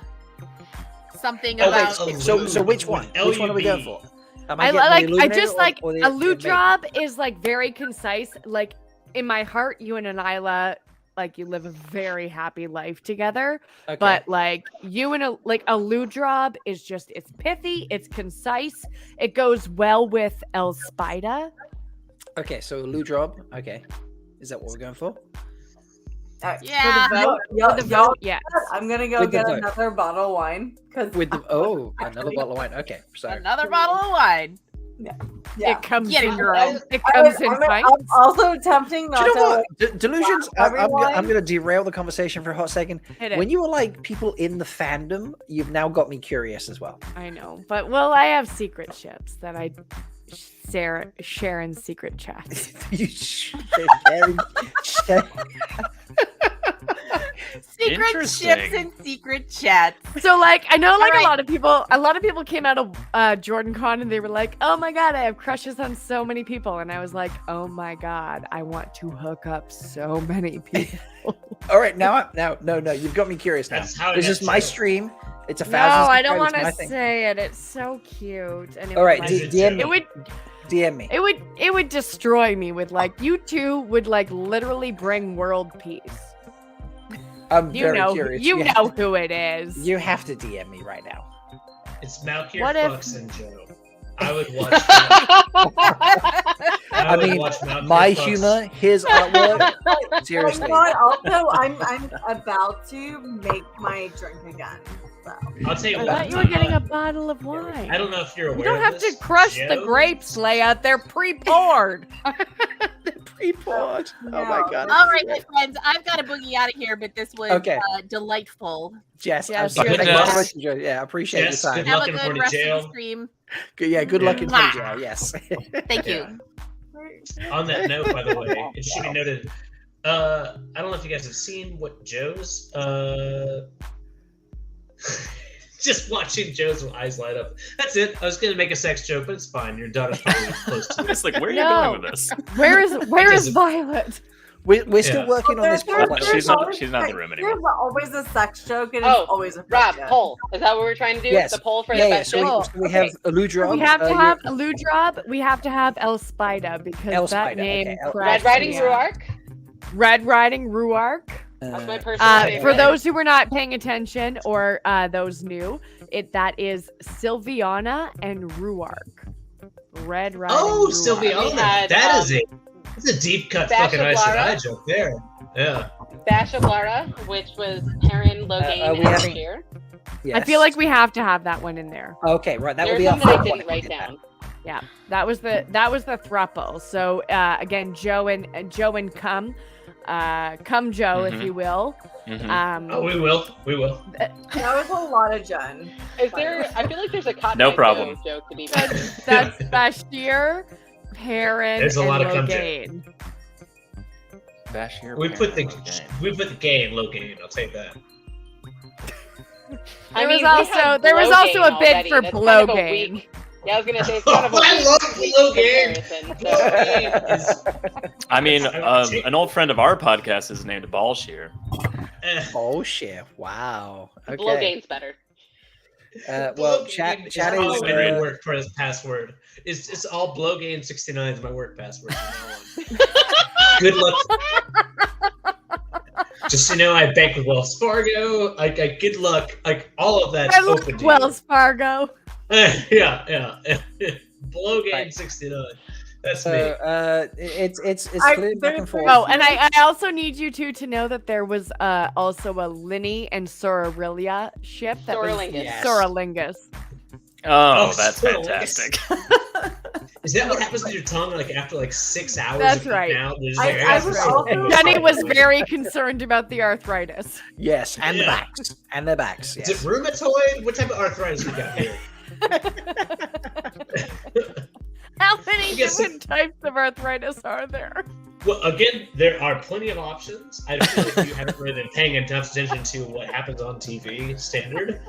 Speaker 16: Something
Speaker 15: Okay,
Speaker 16: about
Speaker 15: so which one? Which one are we going for? Am
Speaker 22: I
Speaker 15: getting the
Speaker 22: like. I
Speaker 15: Illuminator
Speaker 22: just like
Speaker 15: or the
Speaker 22: a Ludrob is like very concise. Like in my heart, you and Anyla, like you live a very happy life together.
Speaker 15: Okay.
Speaker 22: But like you and a Ludrob is just it's pithy, it's concise, it goes well with Elspida.
Speaker 15: Okay, so a Ludrob. Okay, is that what we're going for?
Speaker 16: Yeah.
Speaker 14: For the vote,
Speaker 22: yes.
Speaker 14: I'm gonna go
Speaker 15: With the
Speaker 14: get
Speaker 15: vote.
Speaker 14: another bottle of wine.
Speaker 15: With the another bottle of wine. Okay, so
Speaker 16: Another bottle of wine.
Speaker 14: Yeah.
Speaker 22: It comes
Speaker 16: Get
Speaker 22: in
Speaker 16: it,
Speaker 22: your
Speaker 16: girl.
Speaker 22: own. It comes in
Speaker 14: I'm
Speaker 22: pints.
Speaker 14: also tempting
Speaker 15: Do
Speaker 14: not
Speaker 15: you know
Speaker 14: to.
Speaker 15: what? Delusions. I'm
Speaker 14: everyone.
Speaker 15: going to derail the conversation for a hot second.
Speaker 22: Hit it.
Speaker 15: When you were like people in the fandom, you've now got me curious as well.
Speaker 22: I know, but well, I have secret ships that I share in secret chats.
Speaker 15: You
Speaker 16: Secret ships and secret chats.
Speaker 22: So like I know like
Speaker 16: All right.
Speaker 22: a lot of people came out of Jordan Con and they were like, oh my god, I have crushes on so many people, and I was like, oh my god, I want to hook up so many people.
Speaker 15: All right, no, you've got me curious now.
Speaker 18: That's how it
Speaker 15: This
Speaker 18: has
Speaker 15: is my
Speaker 18: to go.
Speaker 15: stream. It's a
Speaker 22: No,
Speaker 15: thousand.
Speaker 22: I don't want
Speaker 15: subscribers,
Speaker 22: to
Speaker 15: my thing.
Speaker 22: say it. It's so cute. And it
Speaker 15: All right,
Speaker 22: would,
Speaker 15: DM me.
Speaker 22: it would
Speaker 15: DM me.
Speaker 22: it would destroy me with like you two would like literally bring world peace.
Speaker 15: I'm
Speaker 22: You
Speaker 15: very
Speaker 22: know
Speaker 15: curious.
Speaker 22: you
Speaker 15: have
Speaker 22: know
Speaker 15: to-
Speaker 22: who it is.
Speaker 15: You have to DM me right now.
Speaker 18: It's Malkier,
Speaker 22: What if-
Speaker 18: Fox, and Joe. I would watch that.
Speaker 15: I
Speaker 18: would
Speaker 15: mean,
Speaker 18: watch Malkier,
Speaker 15: my
Speaker 18: Fox.
Speaker 15: humor, his artwork.
Speaker 14: But
Speaker 15: Seriously.
Speaker 14: you know what? Also, I'm about to make my drink again. So.
Speaker 18: I'll tell you
Speaker 22: I
Speaker 18: what.
Speaker 22: thought you were getting a bottle of wine.
Speaker 18: I don't know if you're aware
Speaker 22: You don't
Speaker 18: of
Speaker 22: have
Speaker 18: this.
Speaker 22: to crush the
Speaker 18: Joe-
Speaker 22: grapes, Leigh-A. They're pre-poured.
Speaker 15: Pre-poured. Oh my god.
Speaker 16: All right, my friends, I've got to boogie out of here, but this was
Speaker 15: Okay.
Speaker 16: Delightful.
Speaker 15: Jess,
Speaker 22: Yes,
Speaker 15: I'm sorry.
Speaker 22: good
Speaker 15: Thank you
Speaker 22: luck.
Speaker 15: so much. Enjoy- Yeah, I appreciate
Speaker 18: Jess,
Speaker 15: your time.
Speaker 18: good
Speaker 16: Have
Speaker 18: luck
Speaker 16: a
Speaker 18: in
Speaker 16: good
Speaker 18: Port
Speaker 16: rest
Speaker 18: Jail.
Speaker 16: of the stream.
Speaker 15: Good luck in
Speaker 16: Mwah.
Speaker 15: jail. Yes.
Speaker 16: Thank you.
Speaker 18: On that note, by the way, it should be noted. I don't know if you guys have seen what Joe's. Just watching Joe's eyes light up. That's it. I was gonna make a sex joke, but it's fine. Your daughter's probably close to it.
Speaker 17: It's like, where are you
Speaker 22: No.
Speaker 17: going with this?
Speaker 22: Where is Violet?
Speaker 15: We're still
Speaker 18: Yeah.
Speaker 15: working on this
Speaker 14: There's
Speaker 15: plot.
Speaker 17: She's not in the room
Speaker 14: There's
Speaker 17: anymore.
Speaker 14: always a sex joke, and
Speaker 23: Oh,
Speaker 14: it's always a
Speaker 23: Rob,
Speaker 14: joke.
Speaker 23: poll. Is that what we're trying to do?
Speaker 15: Yes.
Speaker 23: The poll for
Speaker 15: Yeah,
Speaker 23: the
Speaker 15: yeah.
Speaker 23: best
Speaker 15: So
Speaker 23: joke?
Speaker 15: we have Aludra.
Speaker 22: We have to have a Ludrob. We have to have Elspida because that
Speaker 15: Elspida,
Speaker 22: name.
Speaker 15: okay.
Speaker 23: Red
Speaker 22: cracks
Speaker 23: Riding
Speaker 22: me up.
Speaker 23: Ruark.
Speaker 22: Red Riding Ruark.
Speaker 23: That's my personal favorite.
Speaker 22: For those who were not paying attention or those new, that is Sylviana and Ruark. Red Riding
Speaker 18: Oh,
Speaker 22: Ruark.
Speaker 18: Sylviana.
Speaker 23: had,
Speaker 18: That is a deep cut
Speaker 23: Bash
Speaker 18: fucking
Speaker 23: of
Speaker 18: Aes
Speaker 23: Lara.
Speaker 18: Sedai joke there. Yeah.
Speaker 23: Bash of Lara, which was Perrin, Logain,
Speaker 15: are we
Speaker 23: and
Speaker 15: having-
Speaker 23: Malkier.
Speaker 22: I feel like we have to have that one in there.
Speaker 15: Okay, right. That would
Speaker 23: There's
Speaker 15: be our
Speaker 23: one that I
Speaker 15: fourth
Speaker 23: didn't
Speaker 15: one.
Speaker 23: write down.
Speaker 22: Yeah, that was the thruple. So again, Joe and Cum, Joe, if you will.
Speaker 18: Oh, we will. We will.
Speaker 14: That was a lot of Jen.
Speaker 23: Is there? I feel like there's a Cotton
Speaker 17: No
Speaker 23: Eye
Speaker 17: problem.
Speaker 23: Joe joke to be
Speaker 22: That's Bashir, Perrin,
Speaker 18: There's a lot
Speaker 22: and
Speaker 18: of cum
Speaker 22: Logain.
Speaker 17: Bashir.
Speaker 18: We put the gay in Logain. I'll take that.
Speaker 23: I
Speaker 22: There was
Speaker 23: mean, we
Speaker 22: also
Speaker 23: had
Speaker 22: there was also
Speaker 23: Blogain
Speaker 22: a bid
Speaker 23: already.
Speaker 22: for
Speaker 23: That's kind of a
Speaker 22: Blogain.
Speaker 23: weak- Yeah, I was gonna say it's kind of a
Speaker 18: I
Speaker 23: weak,
Speaker 18: love
Speaker 23: weak
Speaker 18: Logain.
Speaker 23: comparison. So.
Speaker 17: I mean, an old friend of our podcast is named Balshir.
Speaker 15: Oh shit! Wow. Okay.
Speaker 23: Blogain's better.
Speaker 15: Well,
Speaker 18: Blogain
Speaker 15: chat
Speaker 18: is
Speaker 15: is.
Speaker 18: probably my new work password. It's all Blogain69 is my work password from now on. Good luck. Just so you know, I bank with Wells Fargo. I good luck. Like all of that's
Speaker 22: I love
Speaker 18: open to
Speaker 22: Wells Fargo.
Speaker 18: you. Yeah. Blogain69. That's
Speaker 15: so,
Speaker 18: me.
Speaker 15: It's clearly back and forth.
Speaker 22: Oh, and I also need you two to know that there was also a Linny and Sororilia ship that
Speaker 23: Soralingus.
Speaker 22: was
Speaker 23: Yes.
Speaker 22: Soralingus.
Speaker 17: Oh, that's fantastic.
Speaker 18: Is that what happens to your tongue like after like 6 hours?
Speaker 22: That's
Speaker 18: of eating
Speaker 22: right.
Speaker 18: out? There's
Speaker 22: I was also Jenny was very concerned about the arthritis.
Speaker 15: Yes, and the backs. And their backs.
Speaker 18: Is
Speaker 15: Yes.
Speaker 18: it rheumatoid? What type of arthritis we got here?
Speaker 22: How many different types of arthritis are there?
Speaker 18: Well, again, there are plenty of options. I feel like you haven't really been paying enough attention to what happens on TV standard.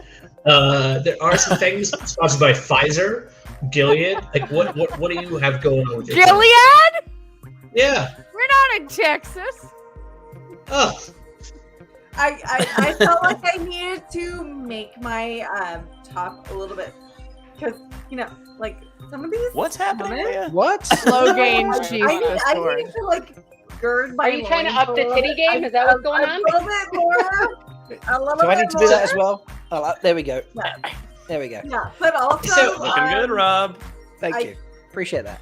Speaker 18: There are some things sponsored by Pfizer, Gilead. Like, what do you have going on with your
Speaker 22: Gilead?
Speaker 18: Yeah.
Speaker 22: We're not in Texas.
Speaker 18: Oh.
Speaker 14: I felt like I needed to make my talk a little bit because like some of these.
Speaker 17: What's happening?
Speaker 15: What?
Speaker 22: Slow gain
Speaker 14: I
Speaker 22: Jesus
Speaker 14: need to like gird my.
Speaker 23: Are you trying to up the titty game? Is that what's going on?
Speaker 14: A little bit more. A little
Speaker 15: Do I
Speaker 14: bit
Speaker 15: need to do that as
Speaker 14: more.
Speaker 15: well? Oh, there we go.
Speaker 14: Yeah.
Speaker 15: There we go.
Speaker 14: Yeah, but also
Speaker 17: Looking good, Rob.
Speaker 15: Thank you. Appreciate that.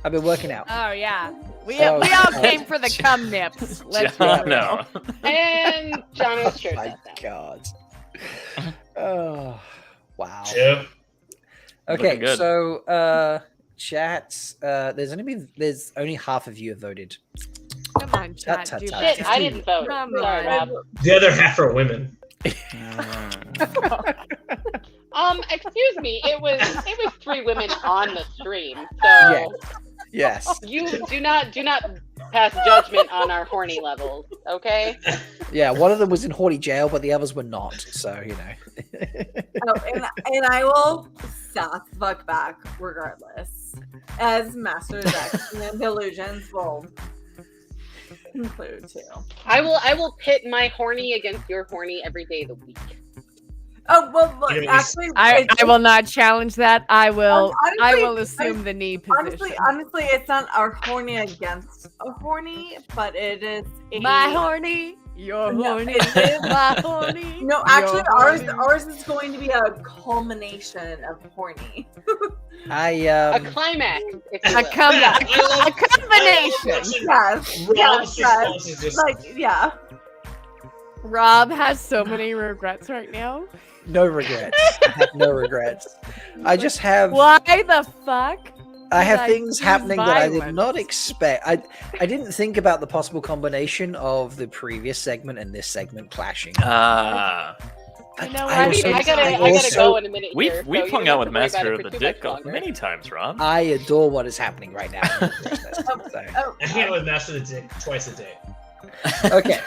Speaker 15: I've been working out.
Speaker 22: Oh yeah, we
Speaker 15: Oh,
Speaker 22: all came for the cum nips. Let's be real.
Speaker 17: No.
Speaker 23: And Jono's shirt.
Speaker 15: My God. Oh, wow.
Speaker 18: Yeah.
Speaker 15: Okay,
Speaker 17: Looking good.
Speaker 15: so chat. There's only half of you have voted.
Speaker 22: Come on, chat.
Speaker 15: Tut,
Speaker 22: do
Speaker 15: tut,
Speaker 22: better.
Speaker 23: Shit, I didn't vote.
Speaker 22: Come
Speaker 23: Sorry,
Speaker 22: on.
Speaker 23: Rob.
Speaker 18: The other half are women.
Speaker 23: Excuse me. It was 3 women on the stream. So
Speaker 15: Yes.
Speaker 23: you do not pass judgment on our horny levels, okay?
Speaker 15: Yeah, one of them was in horny jail, but the others were not. So
Speaker 14: and I will fuck back regardless, as Master Dex and Delusions will include too.
Speaker 23: I will pit my horny against your horny every day of the week.
Speaker 14: Oh well, look, actually,
Speaker 22: I will not challenge that. I will.
Speaker 14: Honestly,
Speaker 22: I will assume the knee position.
Speaker 14: Honestly, it's not our horny against a horny, but it is
Speaker 22: My horny, your horny, my horny.
Speaker 14: No, actually,
Speaker 22: your horny.
Speaker 14: ours is going to be a culmination of horny.
Speaker 23: A climax, if you
Speaker 22: A
Speaker 23: will.
Speaker 22: combination.
Speaker 14: Yes. Like, yeah.
Speaker 22: Rob has so many regrets right now.
Speaker 15: no regrets. I have no regrets. I just have.
Speaker 22: Why the fuck?
Speaker 15: I have
Speaker 22: did
Speaker 15: things
Speaker 22: choose
Speaker 15: happening that I did
Speaker 22: violence?
Speaker 15: not expect. I didn't think about the possible combination of the previous segment and this segment clashing.
Speaker 17: Ah.
Speaker 22: You know
Speaker 15: I
Speaker 23: I
Speaker 15: also-
Speaker 23: gotta go in a minute.
Speaker 17: We've
Speaker 23: here, so
Speaker 17: we've
Speaker 23: you
Speaker 17: hung
Speaker 23: don't
Speaker 17: out
Speaker 23: have
Speaker 17: with
Speaker 23: to worry about
Speaker 17: Master
Speaker 23: it
Speaker 17: of
Speaker 23: for
Speaker 17: the
Speaker 23: too much
Speaker 17: Dick
Speaker 23: longer.
Speaker 17: many times, Rob.
Speaker 15: I adore what is happening right now.
Speaker 18: I hang out with Master of the Dick twice a day.
Speaker 15: Okay,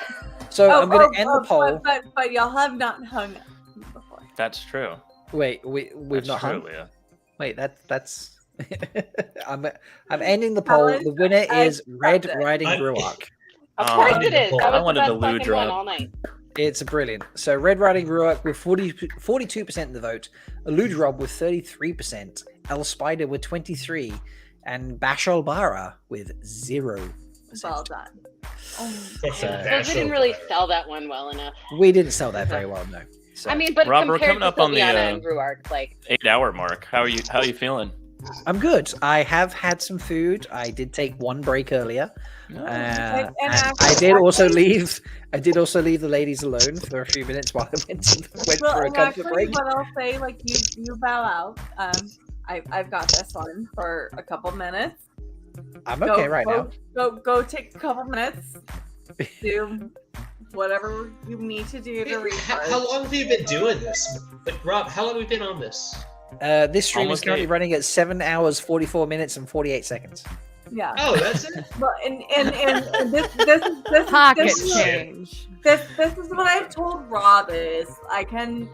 Speaker 15: so I'm going to end the poll.
Speaker 14: But y'all have not hung before.
Speaker 17: That's true.
Speaker 15: Wait, we've
Speaker 17: That's
Speaker 15: not
Speaker 17: true,
Speaker 15: hung.
Speaker 17: Leah.
Speaker 15: Wait, that's. I'm ending the poll. The winner is Red Riding Ruark.
Speaker 23: Of course it is. That
Speaker 17: I
Speaker 23: was
Speaker 17: wanted
Speaker 23: the
Speaker 17: to
Speaker 23: best
Speaker 17: loo
Speaker 23: fucking one
Speaker 17: drop.
Speaker 23: all night.
Speaker 15: It's brilliant. So Red Riding Ruark with 42% of the vote, Eludrob with 33%, El Spider with 23%, and Bashal Bara with 0%.
Speaker 14: Well done.
Speaker 23: So we didn't really sell that one well enough.
Speaker 15: We didn't sell that very well, no. So.
Speaker 23: I mean, but
Speaker 17: Rob, we're
Speaker 23: compared
Speaker 17: coming
Speaker 23: to
Speaker 17: up on the
Speaker 23: Sylviana and Ruark, like
Speaker 17: 8-hour mark. How are you feeling?
Speaker 15: I'm good. I have had some food. I did take one break earlier. And I did also leave. I did also leave the ladies alone for a few minutes while I went for a
Speaker 14: and
Speaker 15: comfort
Speaker 14: actually,
Speaker 15: break.
Speaker 14: what I'll say, like you bow out. I've got this one for a couple minutes.
Speaker 15: I'm okay right now.
Speaker 14: Go take a couple minutes. Do whatever you need to do to recharge.
Speaker 18: How long have you been doing this? Like, Rob, how long have we been on this?
Speaker 15: This stream
Speaker 18: Almost
Speaker 15: is currently
Speaker 18: 8.
Speaker 15: running at 7 hours, 44 minutes, and 48 seconds.
Speaker 14: Yeah.
Speaker 18: Oh, that's it.
Speaker 14: Well, and this
Speaker 22: Pocket
Speaker 14: is
Speaker 22: change.
Speaker 14: This is what I've told Rob is I can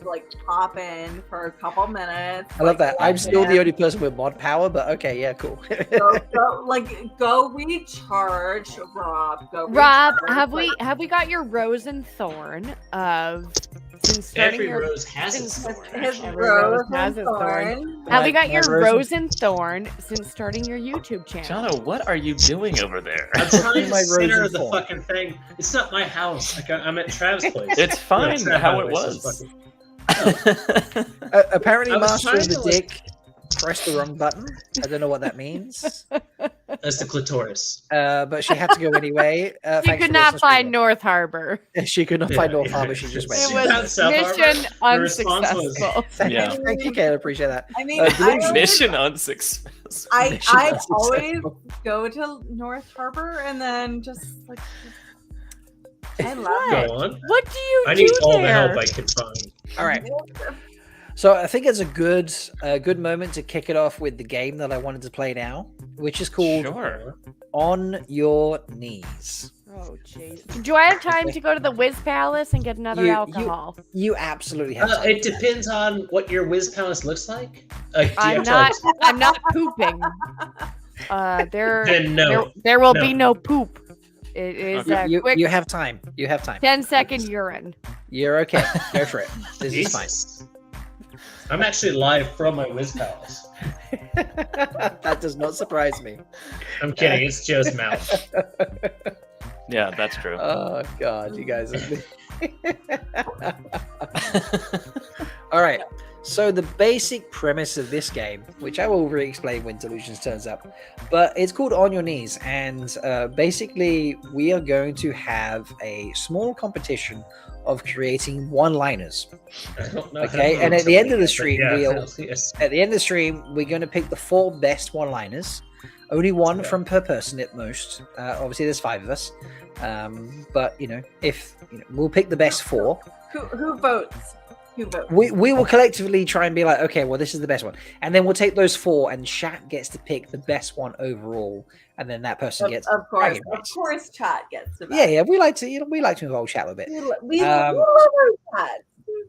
Speaker 14: like pop in for a couple minutes.
Speaker 15: I love that. I'm still the
Speaker 14: and
Speaker 15: only person with mod power, but okay, yeah, cool.
Speaker 14: go recharge, Rob. Go
Speaker 22: Rob,
Speaker 14: recharge.
Speaker 22: have we got your rose and thorn of since starting
Speaker 18: Every
Speaker 22: your
Speaker 18: rose has its thorn.
Speaker 22: Every rose has its thorn. Have we got your rose and thorn since starting your YouTube channel?
Speaker 17: Jono, what are you doing over there?
Speaker 18: I'm trying to
Speaker 15: My
Speaker 18: center
Speaker 15: rose
Speaker 18: the
Speaker 15: and thorn.
Speaker 18: fucking thing. It's not my house. Like, I'm at Trav's place.
Speaker 17: It's fine
Speaker 18: It's not
Speaker 17: how
Speaker 18: my
Speaker 17: it
Speaker 18: place,
Speaker 17: was.
Speaker 18: it's fucking-
Speaker 15: Apparently,
Speaker 18: I was
Speaker 15: Master
Speaker 18: trying
Speaker 15: of the
Speaker 18: to, like-
Speaker 15: Dick pressed the wrong button. I don't know what that means.
Speaker 18: That's the clitoris.
Speaker 15: But she had to go anyway.
Speaker 22: She could not find North Harbor.
Speaker 15: She could not find North Harbor. She just went.
Speaker 22: It was mission unsuccessful.
Speaker 17: Yeah.
Speaker 15: Thank you, Kayla. Appreciate that.
Speaker 14: I mean,
Speaker 17: Mission unsuccessful.
Speaker 14: I always go to North Harbor and then just like. I love it.
Speaker 18: Go on.
Speaker 22: What do you
Speaker 18: I
Speaker 22: do
Speaker 18: need all the
Speaker 22: there?
Speaker 18: help I can find.
Speaker 15: All right. So I think it's a good moment to kick it off with the game that I wanted to play now, which is called On Your Knees.
Speaker 22: Oh, jeez. Do I have time to go to the Whiz Palace and get another alcohol?
Speaker 15: You absolutely have time.
Speaker 18: It depends on what your Whiz Palace looks like.
Speaker 22: I'm not pooping.
Speaker 18: Then no.
Speaker 22: There will be no poop. It is a quick.
Speaker 15: You have time. You have time.
Speaker 22: 10-second urine.
Speaker 15: You're okay. Go for it. This is fine.
Speaker 18: I'm actually live from my Whiz Palace.
Speaker 15: That does not surprise me.
Speaker 18: I'm kidding. It's Joe's mouth.
Speaker 17: Yeah, that's true.
Speaker 15: Oh God, you guys. All right. So the basic premise of this game, which I will re-explain when Delusions turns up, but it's called On Your Knees, and basically we are going to have a small competition of creating one-liners. Okay, and at the end of the stream, we're going to pick the 4 best one-liners. Only one from per person at most. Obviously, there's 5 of us, but we'll pick the best 4.
Speaker 14: Who votes?
Speaker 15: We will collectively try and be like, okay, well, this is the best one, and then we'll take those 4, and chat gets to pick the best one overall, and then that person gets.
Speaker 14: Of course, chat gets the best.
Speaker 15: Yeah. We like to involve chat a little bit.
Speaker 14: We love our chat.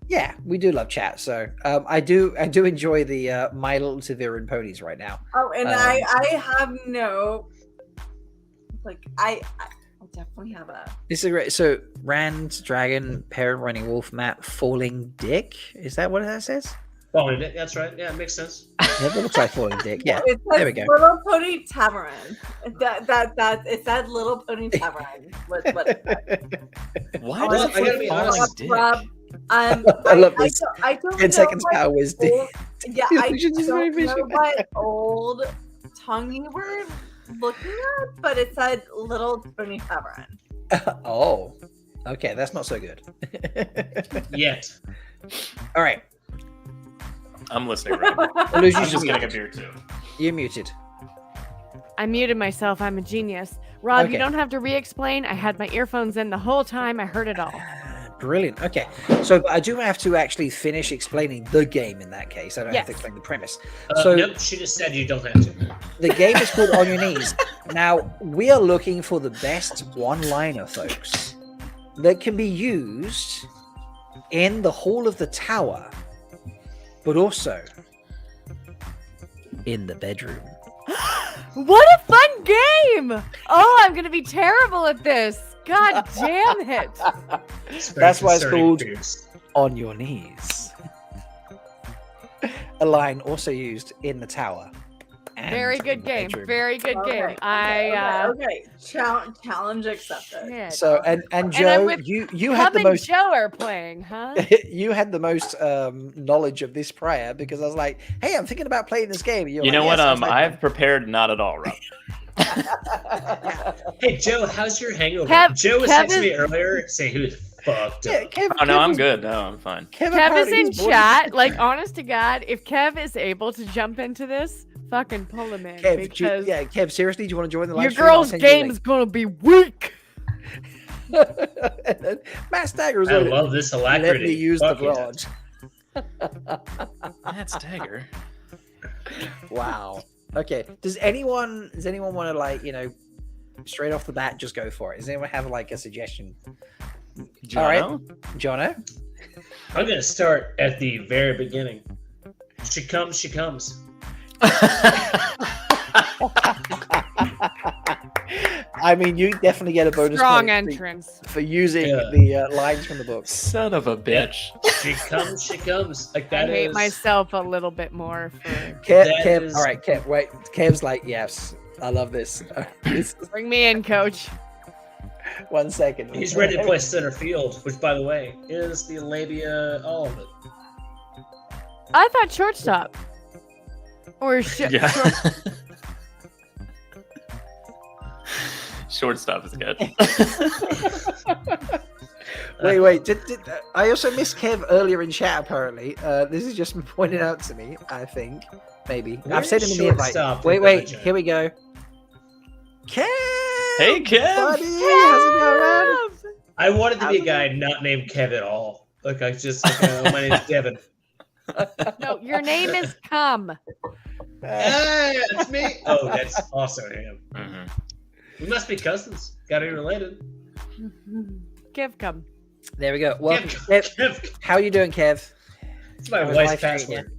Speaker 15: Yeah, we do love chat. So I do enjoy the My Little Tiviran ponies right now.
Speaker 14: Oh, and I have no, I definitely have a.
Speaker 15: This is great. So Rand, Dragon, Parent, Running Wolf, Matt, Falling Dick. Is that what that says?
Speaker 18: Falling Dick. That's right. Yeah, it makes sense.
Speaker 15: Yeah, it looks like Falling Dick. Yeah,
Speaker 14: it says
Speaker 15: there we go.
Speaker 14: Little Pony Tavern. That it said Little Pony Tavern. Was what it said.
Speaker 17: Why does it say Falling Dick?
Speaker 15: I love this.
Speaker 14: I don't
Speaker 15: 10 seconds power wisdom.
Speaker 14: Yeah, I don't know what old tongue you were looking at, but it said Little Pony Tavern.
Speaker 15: Oh, okay, that's not so good.
Speaker 18: Yet.
Speaker 15: All right.
Speaker 17: I'm listening right now.
Speaker 15: I'm
Speaker 17: just getting a beer too.
Speaker 15: You're muted.
Speaker 22: I muted myself. I'm a genius. Rob,
Speaker 15: Okay.
Speaker 22: you don't have to re-explain. I had my earphones in the whole time. I heard it all.
Speaker 15: Brilliant. Okay, so I do have to actually finish explaining the game in that case. I don't have to explain the premise.
Speaker 18: Nope, she just said you don't have to.
Speaker 15: The game is called On Your Knees. Now, we are looking for the best one-liner, folks, that can be used in the Hall of the Tower, but also in the bedroom.
Speaker 22: What a fun game! Oh, I'm going to be terrible at this. God damn it.
Speaker 15: That's why it's called On Your Knees. A line also used in the tower.
Speaker 22: Very good game.
Speaker 15: bedroom.
Speaker 22: Very good game.
Speaker 14: Okay. Challenge accepted.
Speaker 22: Yeah.
Speaker 15: So and Joe, you had the most.
Speaker 22: Joe are playing, huh?
Speaker 15: You had the most knowledge of this prior because I was like, "Hey, I'm thinking about playing this game."
Speaker 17: You know what? I've prepared not at all, Rob.
Speaker 18: Hey Joe, how's your hangover? Joe was texting me earlier saying he was fucked up.
Speaker 17: Oh no, I'm good. No, I'm fine.
Speaker 22: Kev is in chat. Like, honest to God, if Kev is able to jump into this, fucking pull him in. Because
Speaker 15: Kev, seriously, do you want to join the live
Speaker 22: your
Speaker 15: stream?
Speaker 22: girl's game is gonna be weak.
Speaker 15: Matt Stagger
Speaker 18: I love this alacrity.
Speaker 15: Let me use the
Speaker 18: Fuck
Speaker 15: vlog.
Speaker 17: Matt Stagger.
Speaker 15: Wow. Okay. Does anyone want to straight off the bat just go for it? Does anyone have a suggestion?
Speaker 17: Jono?
Speaker 15: All right, Jono.
Speaker 18: I'm gonna start at the very beginning. She comes, she comes.
Speaker 15: I mean, you definitely get a bonus
Speaker 22: Strong
Speaker 15: point
Speaker 22: entrance
Speaker 15: for using the lines from the book.
Speaker 17: Son of a bitch.
Speaker 18: She comes, she comes. Like
Speaker 22: I
Speaker 18: that
Speaker 22: hate
Speaker 18: is.
Speaker 22: myself a little bit more for
Speaker 15: Kev,
Speaker 18: is-
Speaker 15: all right, Kev, wait. Kev's like, yes, I love this.
Speaker 22: bring me in, coach.
Speaker 15: 1 second.
Speaker 18: He's ready to play center field, which, by the way, is the labia all of it.
Speaker 22: I thought shortstop. Or shit.
Speaker 17: Yeah. Shortstop is good.
Speaker 15: Wait. Did I also missed Kev earlier in chat? Apparently, this is just pointed out to me. I think maybe I've said him in the invite. Wait. Here we go. Kev.
Speaker 17: Hey, Kev.
Speaker 15: Buddy, how's it going, man?
Speaker 18: I wanted to be a guy not named Kev at all. Like I just, my name's Devin.
Speaker 22: No, your name is Cum.
Speaker 18: Hey, that's me. Oh, that's also him.
Speaker 17: Mm-hmm.
Speaker 18: We must be cousins. Gotta be related.
Speaker 22: Give Cum.
Speaker 15: There we go. Welcome, Kev. How you doing, Kev?
Speaker 18: It's my
Speaker 15: How's
Speaker 18: wife's
Speaker 15: life treating
Speaker 18: password.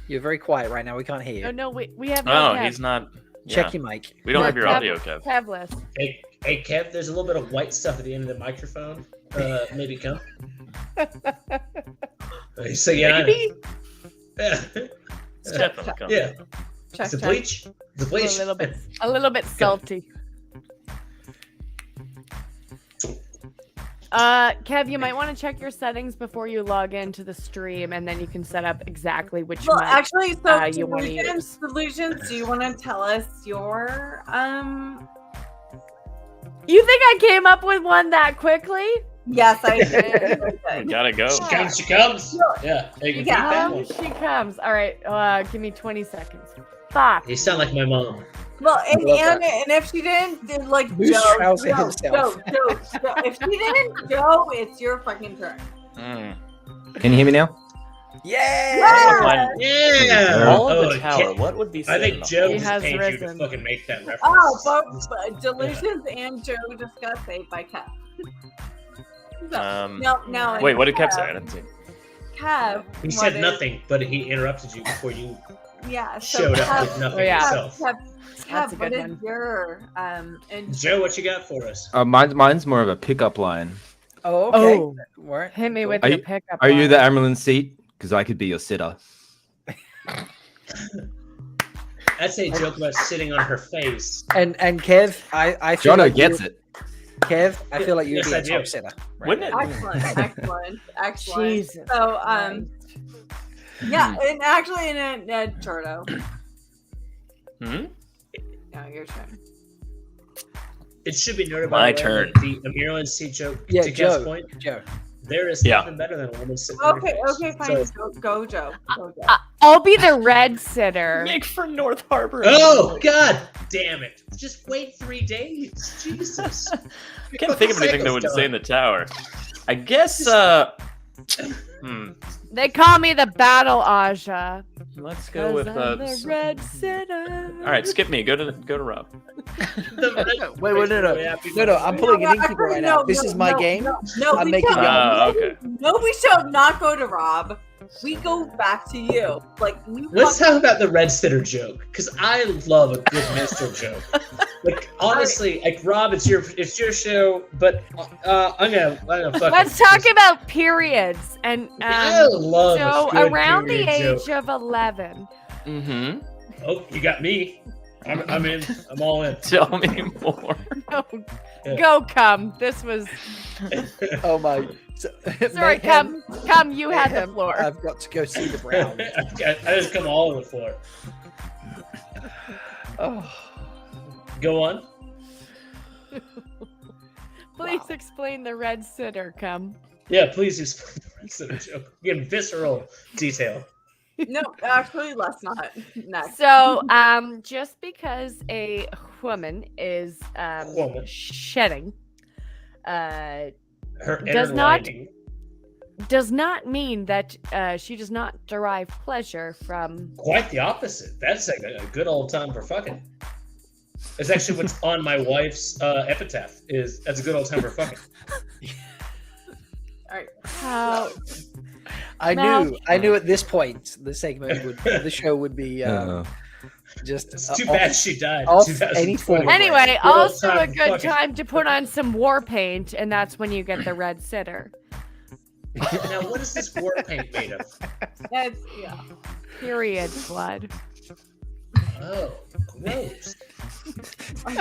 Speaker 15: You're very quiet right now. We can't hear you.
Speaker 22: No, we have no
Speaker 17: Oh,
Speaker 22: Kev.
Speaker 17: he's not.
Speaker 15: Check your mic.
Speaker 17: We don't have your audio, Kev.
Speaker 22: Kevless.
Speaker 18: Hey, Kev, there's a little bit of white stuff at the end of the microphone. Maybe come. So yeah.
Speaker 17: Maybe?
Speaker 18: Yeah.
Speaker 17: It's definitely come.
Speaker 18: Yeah.
Speaker 22: Check,
Speaker 18: It's a
Speaker 22: check.
Speaker 18: bleach. It's a bleach.
Speaker 22: A little bit salty. Kev, you might want to check your settings before you log into the stream, and then you can set up exactly which
Speaker 14: Well,
Speaker 22: mic
Speaker 14: actually, so
Speaker 22: you want to use.
Speaker 14: Delusions, do you want to tell us your
Speaker 22: You think I came up with one that quickly?
Speaker 14: Yes, I did.
Speaker 17: Gotta go.
Speaker 18: She comes. Yeah.
Speaker 22: She comes. All right. Give me 20 seconds. Fuck.
Speaker 18: You sound like my mom.
Speaker 14: Well, and if she didn't, then, like,
Speaker 15: Who's rousing himself?
Speaker 14: Joe. If she didn't, Joe, it's your fucking turn.
Speaker 9: Can you hear me now?
Speaker 15: Yeah!
Speaker 18: Yeah!
Speaker 17: All of the tower. What would be
Speaker 18: I think Joe
Speaker 22: He
Speaker 18: just
Speaker 22: has
Speaker 18: paid you to
Speaker 22: risen.
Speaker 18: fucking make that reference.
Speaker 14: Oh, but Delusions and Joe just got saved by Kev. No.
Speaker 17: Wait, what did Kev say? I didn't see.
Speaker 14: Kev.
Speaker 18: He said nothing, but he interrupted you before you
Speaker 14: Yeah. So
Speaker 18: showed up
Speaker 14: Kev,
Speaker 18: with nothing
Speaker 22: That's
Speaker 18: himself.
Speaker 22: a
Speaker 14: Kev,
Speaker 22: good
Speaker 14: what is
Speaker 22: one.
Speaker 14: your and
Speaker 18: Joe, what you got for us?
Speaker 9: Mine's more of a pickup line.
Speaker 15: Oh, okay.
Speaker 22: Oh.
Speaker 15: Work.
Speaker 22: Hit me with
Speaker 9: Are
Speaker 22: your
Speaker 9: you,
Speaker 22: pickup.
Speaker 9: are you
Speaker 22: line.
Speaker 9: the Amaranth seat? Because I could be your sitter.
Speaker 18: That's a joke about sitting on her face.
Speaker 15: And Kev, I feel
Speaker 9: Jono
Speaker 15: like
Speaker 9: gets
Speaker 15: you-
Speaker 9: it.
Speaker 15: Kev, I feel like you'd
Speaker 18: Yes,
Speaker 15: be
Speaker 18: I
Speaker 15: a
Speaker 18: do.
Speaker 15: top sitter.
Speaker 17: Wouldn't it?
Speaker 14: excellent.
Speaker 22: Jesus
Speaker 14: So yeah,
Speaker 22: Hmm.
Speaker 14: and actually in a Chordo.
Speaker 17: Hmm?
Speaker 14: No, your turn.
Speaker 18: It should be noted
Speaker 17: My
Speaker 18: by the way,
Speaker 17: turn.
Speaker 18: that the Maryland seat joke,
Speaker 15: Yeah,
Speaker 18: to Kev's
Speaker 15: Joe.
Speaker 18: point,
Speaker 15: Joe.
Speaker 18: there is
Speaker 17: Yeah.
Speaker 18: nothing better than a woman sitting on your
Speaker 14: Okay,
Speaker 18: face.
Speaker 14: fine.
Speaker 18: So-
Speaker 14: Go, Joe. Go, Joe.
Speaker 22: I'll be the red sitter.
Speaker 17: Make for North Harbor.
Speaker 18: Oh, god damn it. Just wait 3 days. Jesus.
Speaker 17: I can't think of anything that would say in the tower. I guess,
Speaker 22: They call me the Battle Aja.
Speaker 17: let's go with,
Speaker 22: I'm the red sitter.
Speaker 17: all right, skip me. Go to Rob.
Speaker 15: Wait, no. I'm pulling an innkeeper right now. This is my game.
Speaker 14: No,
Speaker 15: I'm
Speaker 14: we
Speaker 15: making
Speaker 14: shall,
Speaker 15: it.
Speaker 17: Okay.
Speaker 14: no, we shall not go to Rob. We go back to you. Like you.
Speaker 18: Let's talk about the red sitter joke, because I love a good minstrel joke. Like honestly, like Rob, it's your show, but I'm gonna fucking.
Speaker 22: Let's talk about periods and
Speaker 18: I love a
Speaker 22: so
Speaker 18: good
Speaker 22: around the
Speaker 18: period
Speaker 22: age
Speaker 18: joke.
Speaker 22: of 11.
Speaker 17: Mm-hmm.
Speaker 18: Oh, you got me. I'm in. I'm all in.
Speaker 17: Tell me more.
Speaker 22: No, go come. This was
Speaker 15: Oh my.
Speaker 22: sorry.
Speaker 15: Mayhem.
Speaker 22: Come. You had the
Speaker 15: Mayhem,
Speaker 22: floor.
Speaker 15: I've got to go see the Brown.
Speaker 18: I just come all over the floor.
Speaker 15: Oh.
Speaker 18: Go on.
Speaker 22: Please explain the red sitter. Come.
Speaker 18: Yeah, please explain the red sitter joke. Give visceral detail.
Speaker 14: No, actually, let's not. Next.
Speaker 22: So, just because a woman is shedding,
Speaker 18: Her
Speaker 22: does
Speaker 18: inner
Speaker 22: not
Speaker 18: lining.
Speaker 22: does not mean that she does not derive pleasure from.
Speaker 18: Quite the opposite. That's like a good old time for fucking. It's actually what's on my wife's epitaph. Is that's a good old time for fucking.
Speaker 14: All right.
Speaker 22: How?
Speaker 15: I
Speaker 22: Mel-
Speaker 15: knew at this point the show would be just.
Speaker 18: It's too bad she died.
Speaker 15: Off
Speaker 18: 2020.
Speaker 15: any form.
Speaker 22: Anyway,
Speaker 18: Good old
Speaker 22: also
Speaker 18: time
Speaker 22: a
Speaker 18: for
Speaker 22: good
Speaker 18: fucking.
Speaker 22: time to put on some war paint, and that's when you get the red sitter.
Speaker 18: Now, what is this war paint made of?
Speaker 14: That's yeah.
Speaker 22: Period blood.
Speaker 18: Oh, gross.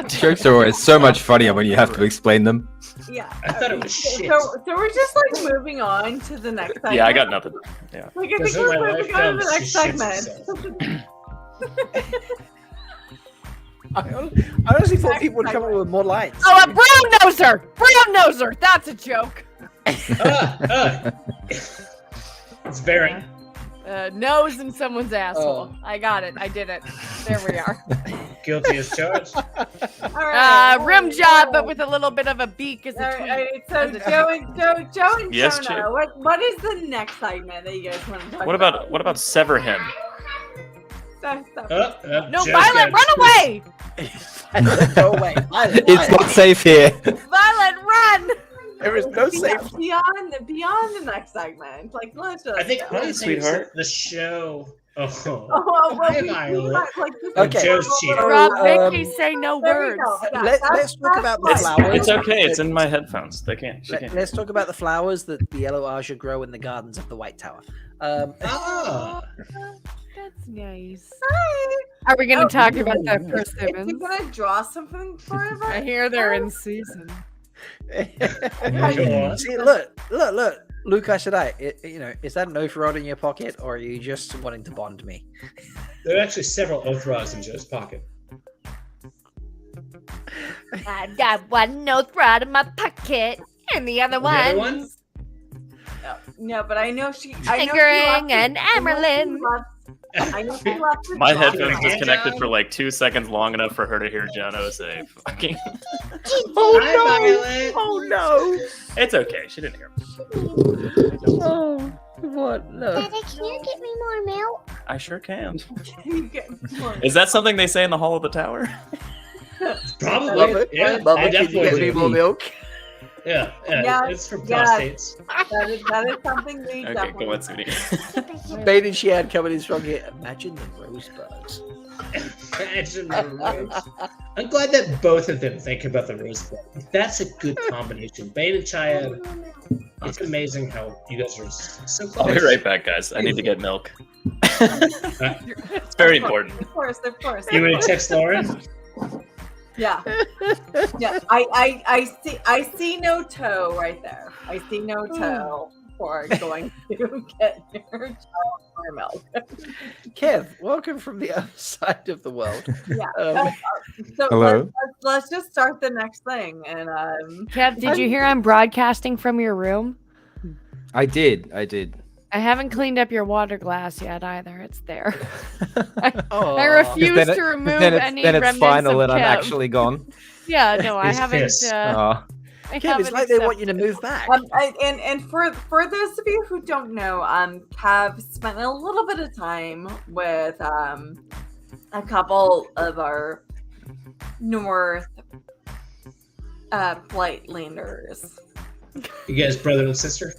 Speaker 9: Jokes are always so much funnier when you have to explain them.
Speaker 14: Yeah.
Speaker 18: I thought it was shit.
Speaker 14: So we're just like moving on to the next segment.
Speaker 17: Yeah, I got nothing. Yeah.
Speaker 14: Like I think
Speaker 18: That's
Speaker 14: we're
Speaker 18: what my
Speaker 14: moving
Speaker 18: wife
Speaker 14: on to the
Speaker 18: does.
Speaker 14: next
Speaker 18: She shits
Speaker 14: segment.
Speaker 15: I honestly thought people would come up with more lines.
Speaker 22: Oh, a brown noser! Brown noser! That's a joke.
Speaker 18: It's very.
Speaker 22: Nose in someone's asshole. I got it. I did it. There we are.
Speaker 18: Guilty as charged.
Speaker 14: All right.
Speaker 22: Rim job, but with a little bit of a beak as a tweet.
Speaker 14: All right, so Joe and
Speaker 17: Yes,
Speaker 14: Jonah,
Speaker 17: Chip.
Speaker 14: what is the next segment that you guys want to talk
Speaker 17: What about sever him?
Speaker 22: No,
Speaker 18: Joe's
Speaker 22: Violet,
Speaker 18: got-
Speaker 22: run away!
Speaker 15: Go away.
Speaker 9: It's not safe here.
Speaker 22: Violet, run!
Speaker 15: There is no safe.
Speaker 14: beyond the next segment. Like let's just.
Speaker 18: I think
Speaker 14: go.
Speaker 18: honestly, the show. Oh,
Speaker 14: Oh, well,
Speaker 18: Hi,
Speaker 14: we
Speaker 18: Violet.
Speaker 14: might, like, this
Speaker 15: Okay.
Speaker 14: is-
Speaker 18: Joe's cheating.
Speaker 22: Rob, make
Speaker 15: um,
Speaker 22: me say no
Speaker 14: There we
Speaker 22: words.
Speaker 14: go. Yeah,
Speaker 15: Let's talk about the
Speaker 14: that's
Speaker 15: flowers.
Speaker 17: It's okay. It's in my headphones. They can't. She can't.
Speaker 15: Let's talk about the flowers that the yellow Aja grow in the gardens of the White Tower.
Speaker 22: That's nice. Are we going to talk about the
Speaker 14: Is
Speaker 22: persimmons?
Speaker 14: he gonna draw something for us?
Speaker 22: I hear they're in season.
Speaker 15: See, look, Luca, should I? Is that an oath rod in your pocket, or are you just wanting to bond me?
Speaker 18: There are actually several oath rods in Joe's pocket.
Speaker 22: I've got one note rod in my pocket, and the other
Speaker 18: The other
Speaker 22: one.
Speaker 18: one?
Speaker 14: No, but I know she.
Speaker 22: Fingering and Amerlin.
Speaker 14: I know she left her
Speaker 17: My
Speaker 14: job.
Speaker 17: headphones disconnected for like 2 seconds long enough for her to hear Jono say fucking.
Speaker 18: Hi, Violet.
Speaker 15: Oh no!
Speaker 17: It's okay. She didn't hear me.
Speaker 15: Oh, what? No.
Speaker 8: Daddy, can you get me more milk?
Speaker 17: I sure can.
Speaker 14: You get more.
Speaker 17: Is that something they say in the hall of the tower?
Speaker 18: Probably.
Speaker 15: Love it.
Speaker 18: Yeah,
Speaker 15: Love
Speaker 18: I
Speaker 15: it. Can you
Speaker 18: definitely
Speaker 15: get me
Speaker 18: do.
Speaker 15: more milk?
Speaker 18: Yeah,
Speaker 14: Yeah,
Speaker 18: it's for
Speaker 14: yeah.
Speaker 18: prostates.
Speaker 14: That is something we
Speaker 17: Okay,
Speaker 14: definitely.
Speaker 17: go on, Sudi.
Speaker 15: Bain&Chiad coming in strong here. Imagine the rosebuds.
Speaker 18: Imagine the rose. I'm glad that both of them think about the rosebud. That's a good combination. Bain&Chiad. It's amazing how you guys are so close.
Speaker 17: I'll be right back, guys. I need to get milk. It's very important.
Speaker 14: Of course.
Speaker 18: You want to text Lauren?
Speaker 14: Yeah. Yeah. I see no toe right there. I see no toe for going to get your child more milk.
Speaker 15: Kev, welcome from the other side of the world.
Speaker 14: Yeah. So
Speaker 9: Hello.
Speaker 14: let's just start the next thing. And
Speaker 22: Kev, did you hear I'm broadcasting from your room?
Speaker 9: I did.
Speaker 22: I haven't cleaned up your water glass yet either. It's there.
Speaker 15: Oh.
Speaker 22: I refuse to remove any
Speaker 9: then it's
Speaker 22: remnants
Speaker 9: final
Speaker 22: of
Speaker 9: and I'm
Speaker 22: Kev.
Speaker 9: actually gone.
Speaker 22: Yeah, no, I
Speaker 18: He's
Speaker 22: haven't.
Speaker 18: pissed.
Speaker 9: Oh.
Speaker 22: I
Speaker 15: Kev, it's
Speaker 22: haven't
Speaker 15: like they want you to
Speaker 22: accepted.
Speaker 15: move back.
Speaker 14: and for those of you who don't know, Cav spent a little bit of time with a couple of our North Flightlanders.
Speaker 18: You guys, brother and sister?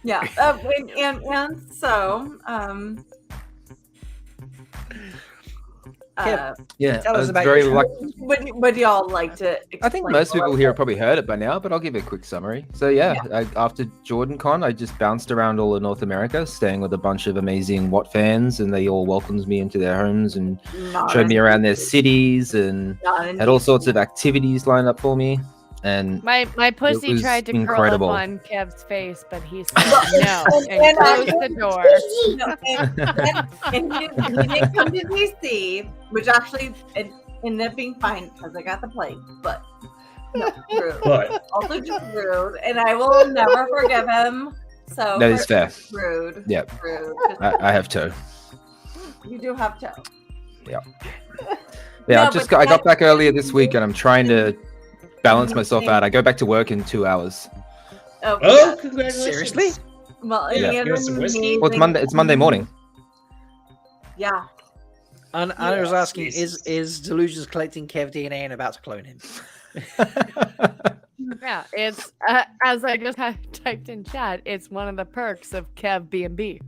Speaker 14: Yeah, and so
Speaker 9: Yeah,
Speaker 14: tell
Speaker 9: I
Speaker 14: us
Speaker 9: was
Speaker 14: about
Speaker 9: very
Speaker 14: your-
Speaker 9: lucky.
Speaker 14: would y'all like to?
Speaker 9: I think
Speaker 14: explain
Speaker 9: most
Speaker 14: a little
Speaker 9: people here have
Speaker 14: bit?
Speaker 9: probably heard it by now, but I'll give you a quick summary. So yeah, after Jordan Con, I just bounced around all of North America, staying with a bunch of amazing Watt fans, and they all welcomed me into their homes and showed me around their cities and had all sorts of activities lined up for me. And
Speaker 22: My pussy
Speaker 9: was
Speaker 22: tried to
Speaker 9: incredible.
Speaker 22: curl up on Kev's face, but he said no and closed the door.
Speaker 14: And he didn't come to DC, which actually it ended up being fine because I got the plate, but no, rude.
Speaker 18: But
Speaker 14: Also just rude, and I will never forgive him. So
Speaker 9: That is fair.
Speaker 14: Rude.
Speaker 9: Yep.
Speaker 14: Rude.
Speaker 9: I have toe.
Speaker 14: You do have toe.
Speaker 9: Yeah.
Speaker 14: No,
Speaker 9: Yeah,
Speaker 14: but
Speaker 9: I got back earlier this week, and I'm trying to balance myself out. I go back to work in 2 hours.
Speaker 14: Oh,
Speaker 18: congratulations!
Speaker 14: Seriously? Well,
Speaker 9: Yeah.
Speaker 14: he had
Speaker 18: Give us some whiskey.
Speaker 9: Well, it's Monday morning.
Speaker 14: Yeah.
Speaker 15: And I was asking, is Delusions collecting Kev DNA and about to clone him?
Speaker 22: Yeah, it's as I just typed in chat. It's one of the perks of Kev B&B.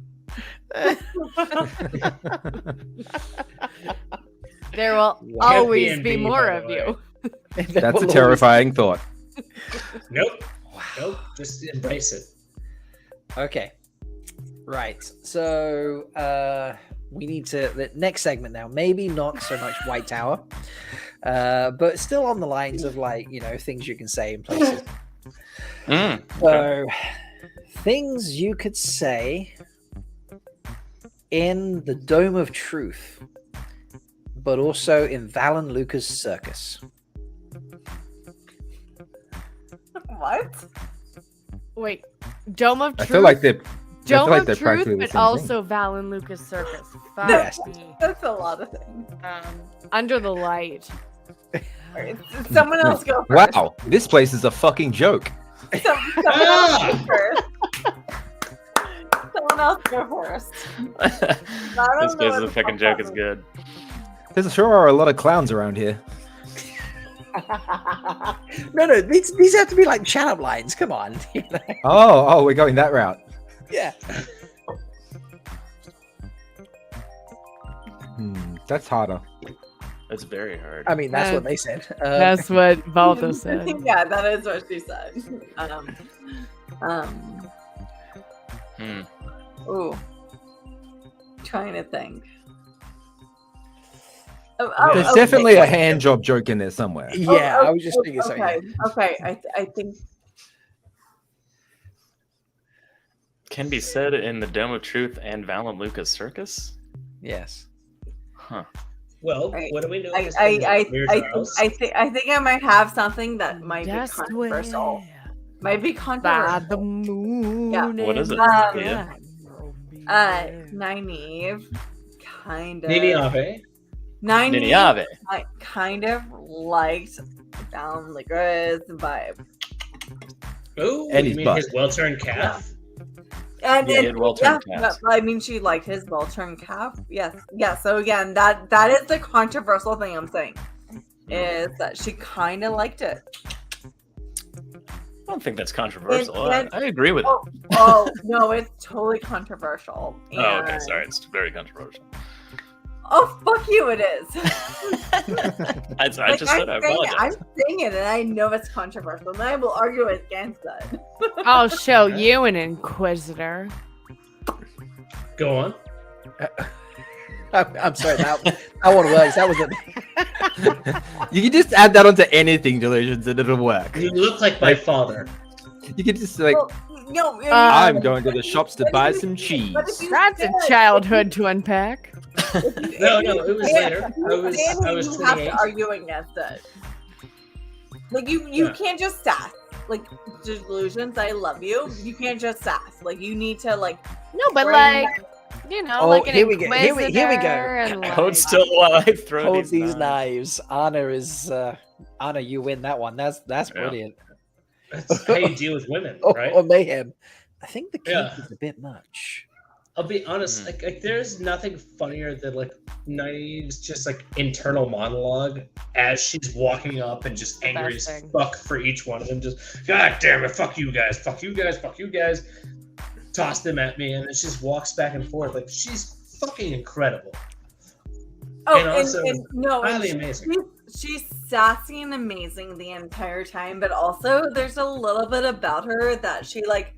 Speaker 22: There will always be
Speaker 18: B&B,
Speaker 22: more
Speaker 18: by
Speaker 22: of
Speaker 18: the
Speaker 22: you.
Speaker 9: That's a terrifying thought.
Speaker 18: Nope. Nope. Just embrace it.
Speaker 15: Okay. Right. So we need to the next segment now. Maybe not so much White Tower, but still on the lines of things you can say in places.
Speaker 1: So, things you could say in the Dome of Truth, but also in Val and Luca's circus.
Speaker 14: What?
Speaker 22: Wait, Dome of Truth.
Speaker 9: I feel like they're.
Speaker 22: Dome
Speaker 9: like
Speaker 22: of
Speaker 9: they're
Speaker 22: Truth,
Speaker 9: practically the
Speaker 22: but
Speaker 9: same
Speaker 22: also Val and Lucas Circus. Fuck
Speaker 1: Yes.
Speaker 22: me.
Speaker 14: That's a lot of things.
Speaker 22: Under the Light.
Speaker 14: Someone else go first.
Speaker 9: Wow, this place is a fucking joke.
Speaker 14: Someone else go first. Someone else go first.
Speaker 17: This place is a fucking joke. Is good.
Speaker 9: There sure are a lot of clowns around here.
Speaker 1: No, these have to be like chat-up lines. Come on. You know?
Speaker 9: Oh, we're going that route.
Speaker 1: Yeah.
Speaker 9: That's harder.
Speaker 17: That's very hard.
Speaker 1: I mean, that's what they said.
Speaker 22: That's what Valdo said.
Speaker 14: Yeah, that is what she said. Ooh. Trying to think.
Speaker 9: There's definitely a hand job joke in there somewhere.
Speaker 1: Yeah, I was just thinking so.
Speaker 14: Okay, okay. I think
Speaker 17: Can be said in the Dome of Truth and Val and Luca's circus.
Speaker 1: Yes.
Speaker 17: Huh.
Speaker 18: Well, what do we know?
Speaker 14: I think I might have something that might be controversial. Might be controversial.
Speaker 22: The moon.
Speaker 14: Yeah.
Speaker 17: What is it?
Speaker 14: Nynaeve, kind of.
Speaker 18: Nynaeve.
Speaker 17: Nynaeve.
Speaker 14: I kind of liked Down Ligra's vibe.
Speaker 18: Oh,
Speaker 9: And
Speaker 18: you
Speaker 9: his
Speaker 18: mean
Speaker 9: butt.
Speaker 18: his well-turned calf?
Speaker 14: And
Speaker 17: Yeah, he had well-turned calves.
Speaker 14: I mean, she liked his well-turned calf. Yes, yeah. So again, that is the controversial thing I'm saying, is that she kind of liked it.
Speaker 17: I don't think that's controversial.
Speaker 14: And-
Speaker 17: I agree with it.
Speaker 14: Oh no, it's totally controversial.
Speaker 17: Oh, okay,
Speaker 14: And-
Speaker 17: sorry. It's very controversial.
Speaker 14: Oh fuck you! It is.
Speaker 17: I just said I apologize.
Speaker 14: I'm saying it, and I know it's controversial, and I will argue against that.
Speaker 22: I'll show you an Inquisitor.
Speaker 18: Go on.
Speaker 1: I'm sorry. That one works. That was it.
Speaker 9: You can just add that onto anything, Delusions, and it'll work.
Speaker 18: You look like my father.
Speaker 9: You can just like,
Speaker 14: No,
Speaker 9: I'm going to the shops to buy some cheese.
Speaker 22: That's a childhood to unpack.
Speaker 18: No, it was later. I was
Speaker 14: you have
Speaker 18: 28.
Speaker 14: to argue against it. Like you can't just sass. Like Delusions, I love you. You can't just sass. Like you need to like.
Speaker 22: No, but
Speaker 14: bring
Speaker 22: like
Speaker 14: that-
Speaker 22: you know,
Speaker 1: Oh,
Speaker 22: like an
Speaker 1: here we go.
Speaker 22: Inquisitor.
Speaker 1: Here we go.
Speaker 22: And
Speaker 17: Hold
Speaker 22: like,
Speaker 17: still while I throw
Speaker 1: Hold
Speaker 17: these
Speaker 1: these
Speaker 17: knives.
Speaker 1: knives. Anna is Anna. You win that one. That's brilliant.
Speaker 18: That's how you deal with women, right?
Speaker 1: Or mayhem. I think the cake
Speaker 18: Yeah.
Speaker 1: is a bit much.
Speaker 18: I'll be honest, like there's nothing funnier than like Nynaeve's just like internal monologue as she's walking up and just angry as
Speaker 22: thing.
Speaker 18: fuck for each one of them. Just, God damn it, fuck you guys, fuck you guys, fuck you guys. Toss them at me, and then she just walks back and forth. Like she's fucking incredible.
Speaker 14: Oh,
Speaker 18: And also highly
Speaker 14: and
Speaker 18: amazing.
Speaker 14: She's sassy and amazing the entire time, but also there's a little bit about her that she like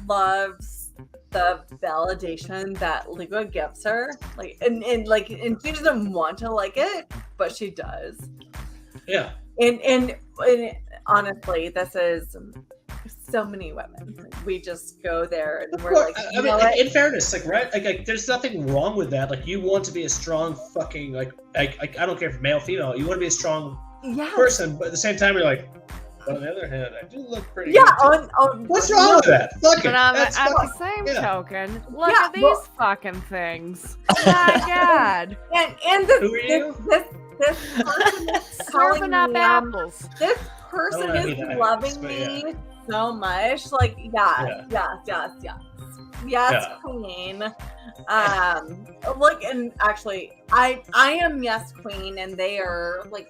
Speaker 14: loves the validation that Leigh-A gives her. Like and she doesn't want to like it, but she does.
Speaker 18: Yeah.
Speaker 14: And honestly, this is so many women. We just go there and we're like,
Speaker 18: I
Speaker 14: you
Speaker 18: mean,
Speaker 14: know
Speaker 18: like,
Speaker 14: what?
Speaker 18: in fairness, like, right? Like, there's nothing wrong with that. Like, you want to be a strong fucking, like I don't care if male, female. You want to be a strong person, but at the same time, you're like, but on the other hand, I do look pretty good.
Speaker 14: What's
Speaker 18: wrong with that? Fuck it.
Speaker 22: But at
Speaker 18: That's
Speaker 22: the
Speaker 18: fine.
Speaker 22: same
Speaker 18: Yeah.
Speaker 22: token, look
Speaker 14: Yeah,
Speaker 22: at these
Speaker 14: well-
Speaker 22: fucking things. My God.
Speaker 14: And
Speaker 18: Who are you?
Speaker 14: this person is telling
Speaker 22: Serving up
Speaker 14: me,
Speaker 22: apples.
Speaker 14: this person
Speaker 18: I don't
Speaker 14: is
Speaker 18: know who that
Speaker 14: loving
Speaker 18: is, but
Speaker 14: me so much. Like, yes, queen. Look, and actually, I am yes, queen, and they are like,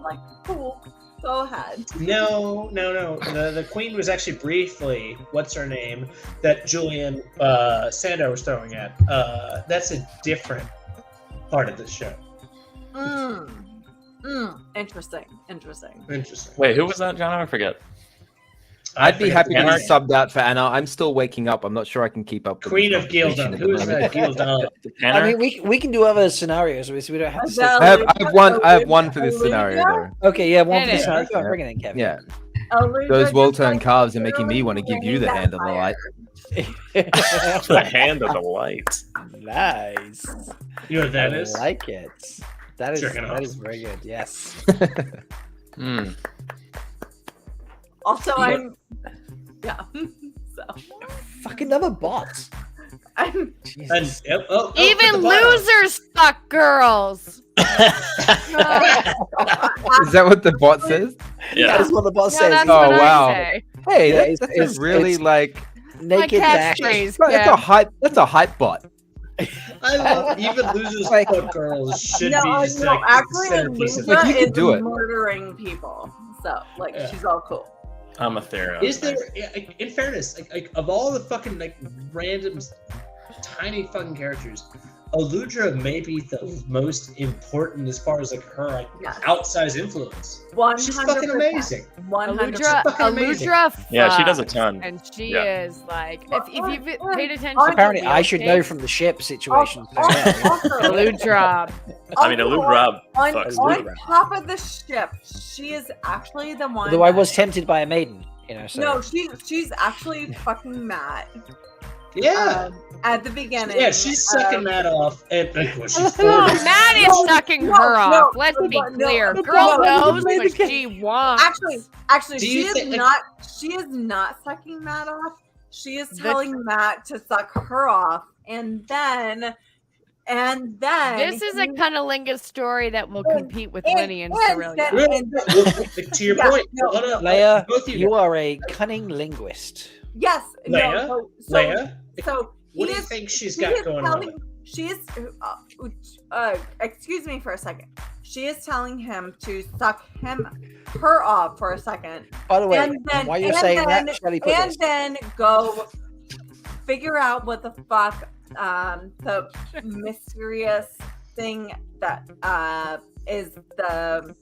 Speaker 14: like cool. Go ahead.
Speaker 18: No. The queen was actually briefly, what's her name, that Julian Sando was throwing at. That's a different part of the show.
Speaker 14: Interesting.
Speaker 17: Wait, who was that, John? I forget.
Speaker 9: I'd be happy to
Speaker 18: Anna.
Speaker 9: be subbed out for Anna. I'm still waking up. I'm not sure I can keep up. with
Speaker 18: Queen
Speaker 9: this
Speaker 18: of
Speaker 9: conversation
Speaker 18: Gildon.
Speaker 9: at the
Speaker 18: Who is
Speaker 9: moment.
Speaker 18: that? Gildon.
Speaker 1: I mean, we can do other scenarios. We don't have to.
Speaker 9: I have one for this scenario though.
Speaker 1: Okay, yeah, one for
Speaker 22: Hit
Speaker 1: this
Speaker 22: it.
Speaker 1: scenario. Go on, bring it in, Kevin.
Speaker 9: Yeah. Those well-turned calves are making me want to give you the hand of the light.
Speaker 17: The hand of the light.
Speaker 1: Nice.
Speaker 18: You know what that is?
Speaker 1: I like it. That is
Speaker 18: Jerking off.
Speaker 1: very good. Yes.
Speaker 14: Also, I'm. Yeah. So.
Speaker 1: Fucking another bot.
Speaker 14: I'm.
Speaker 22: Even losers fuck girls.
Speaker 9: Is that what the bot says?
Speaker 17: Yeah.
Speaker 1: That's what the bot
Speaker 22: Yeah,
Speaker 1: says.
Speaker 22: that's
Speaker 9: Oh
Speaker 22: what I
Speaker 9: wow!
Speaker 22: say.
Speaker 9: Hey,
Speaker 1: Yeah,
Speaker 9: that's a really like
Speaker 1: naked dash.
Speaker 22: catchphrase.
Speaker 9: that's a hype. That's a hype bot.
Speaker 18: I love even losers fuck girls should be just like
Speaker 14: actually,
Speaker 18: centerpiece of
Speaker 14: Melindhra
Speaker 9: you can
Speaker 14: is
Speaker 9: do it.
Speaker 14: murdering people. So, like,
Speaker 18: Yeah.
Speaker 14: she's all cool.
Speaker 17: I'm a theorem.
Speaker 18: Is there, in fairness, like of all the fucking like random, tiny fucking characters, Melindhra may be the most important as far as like her like outsized influence.
Speaker 14: 100%.
Speaker 18: She's fucking amazing.
Speaker 14: 100%.
Speaker 22: Aludra
Speaker 17: Yeah, she does a ton.
Speaker 22: and she
Speaker 17: Yeah.
Speaker 22: is like, if you've paid attention.
Speaker 1: Apparently,
Speaker 22: to
Speaker 1: I should know
Speaker 22: Wheel
Speaker 1: from the ship situation.
Speaker 22: Aludra.
Speaker 17: I mean, Aludra
Speaker 14: On
Speaker 17: fucks
Speaker 14: top of the ship, she is actually the one.
Speaker 1: Although I was tempted by a maiden, you know. So.
Speaker 14: No, she's actually fucking mad.
Speaker 18: Yeah.
Speaker 14: At the beginning.
Speaker 18: Yeah, she's sucking that off, and like, well, she's
Speaker 22: No,
Speaker 18: 40.
Speaker 22: Matt is sucking her off. Let's be clear. Girl knows what she wants.
Speaker 14: Actually,
Speaker 18: Do
Speaker 14: she
Speaker 18: you
Speaker 14: is
Speaker 18: think, like-
Speaker 14: not. She is not sucking Matt off. She is telling Matt to suck her off, and then.
Speaker 22: This is a cunnilingus story that will compete with Winnie and Cerelia.
Speaker 18: To your point, hold on,
Speaker 1: Leigh-A,
Speaker 18: both of
Speaker 1: you are a cunning linguist.
Speaker 14: Yes.
Speaker 18: Leigh-A?
Speaker 14: No,
Speaker 18: Leigh-A?
Speaker 14: So
Speaker 18: What do
Speaker 14: he
Speaker 18: you
Speaker 14: is-
Speaker 18: think she's
Speaker 14: he
Speaker 18: got
Speaker 14: is
Speaker 18: going on?
Speaker 14: telling- She is. Excuse me for a second. She is telling him to suck her off for a second.
Speaker 1: By the way,
Speaker 14: and then,
Speaker 1: while you're
Speaker 14: and
Speaker 1: saying
Speaker 14: then,
Speaker 1: that, Shelley put
Speaker 14: and
Speaker 1: this.
Speaker 14: then go figure out what the fuck the mysterious thing that is the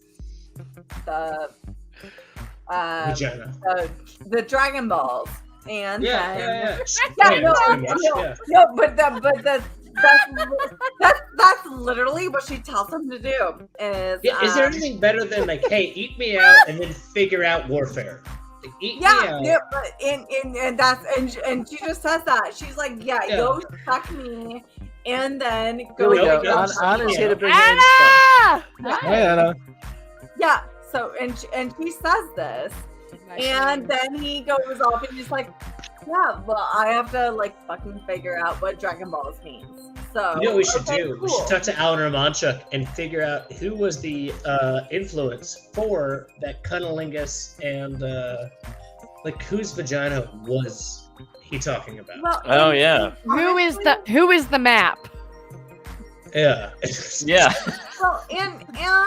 Speaker 18: Vagina.
Speaker 14: the Dragon Balls. And
Speaker 18: Yeah,
Speaker 14: then,
Speaker 18: yeah.
Speaker 14: no,
Speaker 18: pretty much,
Speaker 14: no,
Speaker 18: yeah.
Speaker 14: no, but that's literally what she tells him to do.
Speaker 18: Is there anything better than like, hey, eat me out and then figure out warfare? Like, eat me out.
Speaker 14: Yeah, but and that's and she just says that. She's like, yeah. Go suck me, and then go.
Speaker 1: Here we go. Anna's here to bring in
Speaker 22: Anna!
Speaker 9: Hey, Anna.
Speaker 14: Yeah. So and she says this, and then he goes off and he's like, yeah, well, I have to like fucking figure out what Dragon Balls means. So
Speaker 18: You know what we should
Speaker 14: okay,
Speaker 18: do?
Speaker 14: cool.
Speaker 18: We should talk to Alan Romanchuk and figure out who was the influence for that cunnilingus and like whose vagina was he talking about?
Speaker 14: Well,
Speaker 17: Oh yeah.
Speaker 22: Who is the map?
Speaker 18: Yeah.
Speaker 17: Yeah.
Speaker 14: Well, and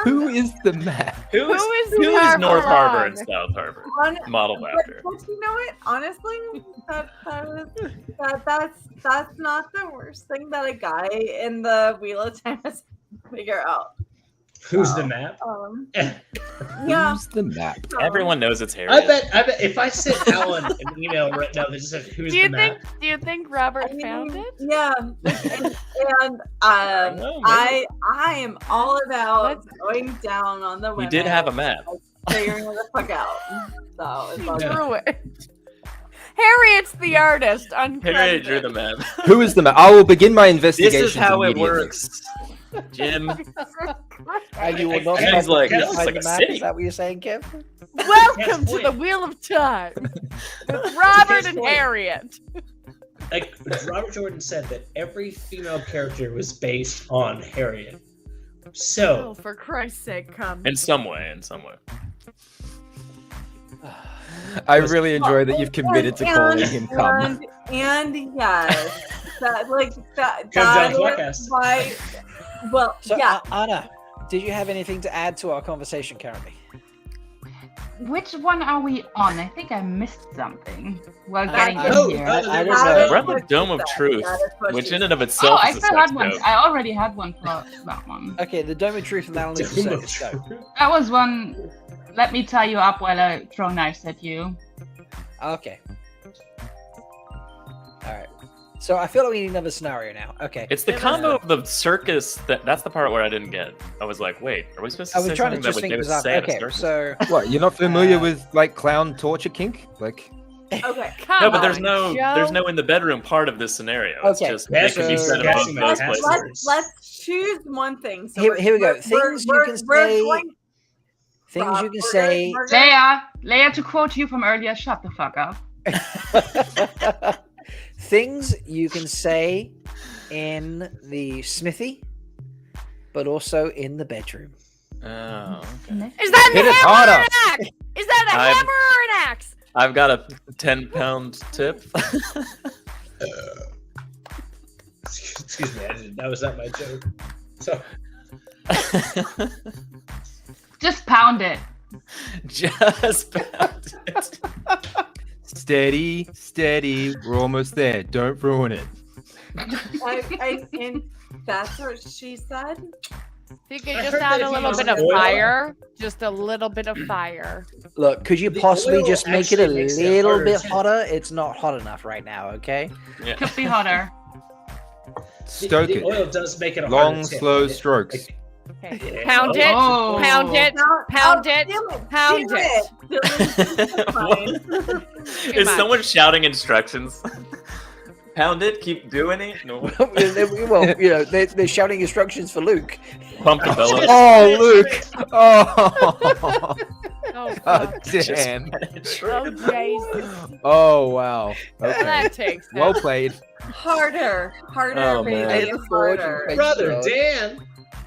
Speaker 9: Who is the map?
Speaker 17: Who is
Speaker 22: Harbour
Speaker 17: North Harbor
Speaker 22: on?
Speaker 17: and South Harbor?
Speaker 14: On-
Speaker 17: Modeled after.
Speaker 14: But you know what? Honestly, that's not the worst thing that a guy in the Wheel of Time has to figure out.
Speaker 18: Who's the map?
Speaker 14: Yeah.
Speaker 9: Who's the map?
Speaker 17: Everyone knows it's Harriet.
Speaker 18: I bet if I sent Alan an email right now that just said who's
Speaker 22: Do
Speaker 18: the
Speaker 22: you
Speaker 18: map.
Speaker 22: think? Do you think Robert found it?
Speaker 14: Yeah, and I am all about going down on the
Speaker 17: We
Speaker 14: women.
Speaker 17: did have a map.
Speaker 14: Figuring it the fuck out. So it's all
Speaker 22: He
Speaker 14: good.
Speaker 22: drew it. Harriet's the artist.
Speaker 17: Harriet
Speaker 22: Uncredited.
Speaker 17: drew the map.
Speaker 9: Who is the map? I will begin my
Speaker 17: This
Speaker 9: investigation.
Speaker 17: is how it works. Jim.
Speaker 1: And you will not
Speaker 17: And he's like, this is
Speaker 1: find
Speaker 17: like
Speaker 1: the
Speaker 17: a
Speaker 1: map.
Speaker 17: city.
Speaker 1: Is that what you're saying, Kev?
Speaker 22: Welcome to the Wheel of Time with Robert and Harriet.
Speaker 18: Like Robert Jordan said that every female character was based on Harriet.
Speaker 22: Oh,
Speaker 18: So
Speaker 22: for Christ's sake, come.
Speaker 17: In some way.
Speaker 9: I really enjoy that you've committed to calling him cum.
Speaker 14: And yes, that like that.
Speaker 18: Comes out
Speaker 14: That
Speaker 18: of
Speaker 14: is
Speaker 18: tWoTcast.
Speaker 14: why. Well,
Speaker 1: So,
Speaker 14: yeah.
Speaker 1: Anna, did you have anything to add to our conversation currently?
Speaker 10: Which one are we on? I think I missed something while getting in here.
Speaker 17: We're at the Dome of Truth, which in and of
Speaker 10: Oh,
Speaker 17: itself
Speaker 10: I
Speaker 17: is a
Speaker 10: still had
Speaker 17: sex
Speaker 10: one.
Speaker 17: joke.
Speaker 10: I already had one for that one.
Speaker 1: Okay, the Dome of Truth and Alan Lucas Circus. Go.
Speaker 10: That was one. Let me tie you up while I throw knives at you.
Speaker 1: Okay. All right. So I feel like we need another scenario now. Okay.
Speaker 17: It's the combo of the circus that's the part where I didn't get. I was like, wait, are we supposed to
Speaker 1: I was
Speaker 17: say
Speaker 1: trying to
Speaker 17: something
Speaker 1: just
Speaker 17: that
Speaker 1: think
Speaker 17: would
Speaker 1: this up.
Speaker 17: say at a
Speaker 1: Okay,
Speaker 17: circus?
Speaker 1: so
Speaker 9: What? You're not familiar with like clown torture kink? Like,
Speaker 14: Okay.
Speaker 17: No, but there's no in the bedroom part of this scenario. It's
Speaker 1: Okay,
Speaker 17: just it can be said about those places.
Speaker 14: Let's choose one thing. So
Speaker 1: Here we go.
Speaker 14: we're-
Speaker 1: Things you
Speaker 14: we're-
Speaker 1: can
Speaker 14: we're
Speaker 1: say.
Speaker 14: going-
Speaker 1: Things
Speaker 14: Rob,
Speaker 1: you can
Speaker 14: we're
Speaker 1: say.
Speaker 14: gonna- we're gonna-
Speaker 10: Leigh-A, to quote you from earlier, shut the fuck up.
Speaker 1: Things you can say in the smithy, but also in the bedroom.
Speaker 17: Oh, okay.
Speaker 22: Is that
Speaker 17: Hit
Speaker 22: a
Speaker 17: it
Speaker 22: hammer
Speaker 17: harder.
Speaker 22: or an axe? Is that a
Speaker 17: I've-
Speaker 22: hammer or an axe?
Speaker 17: I've got a 10-pound tip.
Speaker 18: Excuse me, that was not my joke. So
Speaker 10: Just pound it.
Speaker 17: Just pound it.
Speaker 9: steady, steady. We're almost there. Don't ruin it.
Speaker 14: and that's what she said.
Speaker 22: You could
Speaker 14: I
Speaker 22: just
Speaker 14: heard
Speaker 22: add
Speaker 14: that
Speaker 22: a
Speaker 14: he
Speaker 22: little
Speaker 14: was
Speaker 22: bit of
Speaker 14: oil.
Speaker 22: fire. Just a little bit of fire.
Speaker 1: Look, could you
Speaker 18: The
Speaker 1: possibly
Speaker 18: oil
Speaker 1: just make it a
Speaker 18: actually makes it
Speaker 1: little
Speaker 18: harder
Speaker 1: bit
Speaker 18: to-
Speaker 1: hotter? It's not hot enough right now, okay?
Speaker 17: Yeah.
Speaker 10: Could be hotter.
Speaker 9: Stoke
Speaker 18: the
Speaker 9: it.
Speaker 18: oil does make it a
Speaker 9: Long,
Speaker 18: harder tip.
Speaker 9: slow strokes.
Speaker 22: Okay. Pound it.
Speaker 10: Oh.
Speaker 22: Pound it. Pound it. Pound it.
Speaker 17: Is someone shouting instructions? Pound it. Keep doing it. No.
Speaker 1: Well, you know, they're shouting instructions for Luke.
Speaker 17: Pump the bellows.
Speaker 9: Oh, Luke. Oh.
Speaker 22: Oh,
Speaker 9: God
Speaker 22: fuck.
Speaker 9: damn.
Speaker 22: Oh, Jesus.
Speaker 9: Oh, wow. Okay.
Speaker 22: That takes that.
Speaker 9: Well played.
Speaker 14: Harder,
Speaker 17: Oh,
Speaker 14: baby,
Speaker 17: man.
Speaker 14: harder.
Speaker 18: Brother Dan.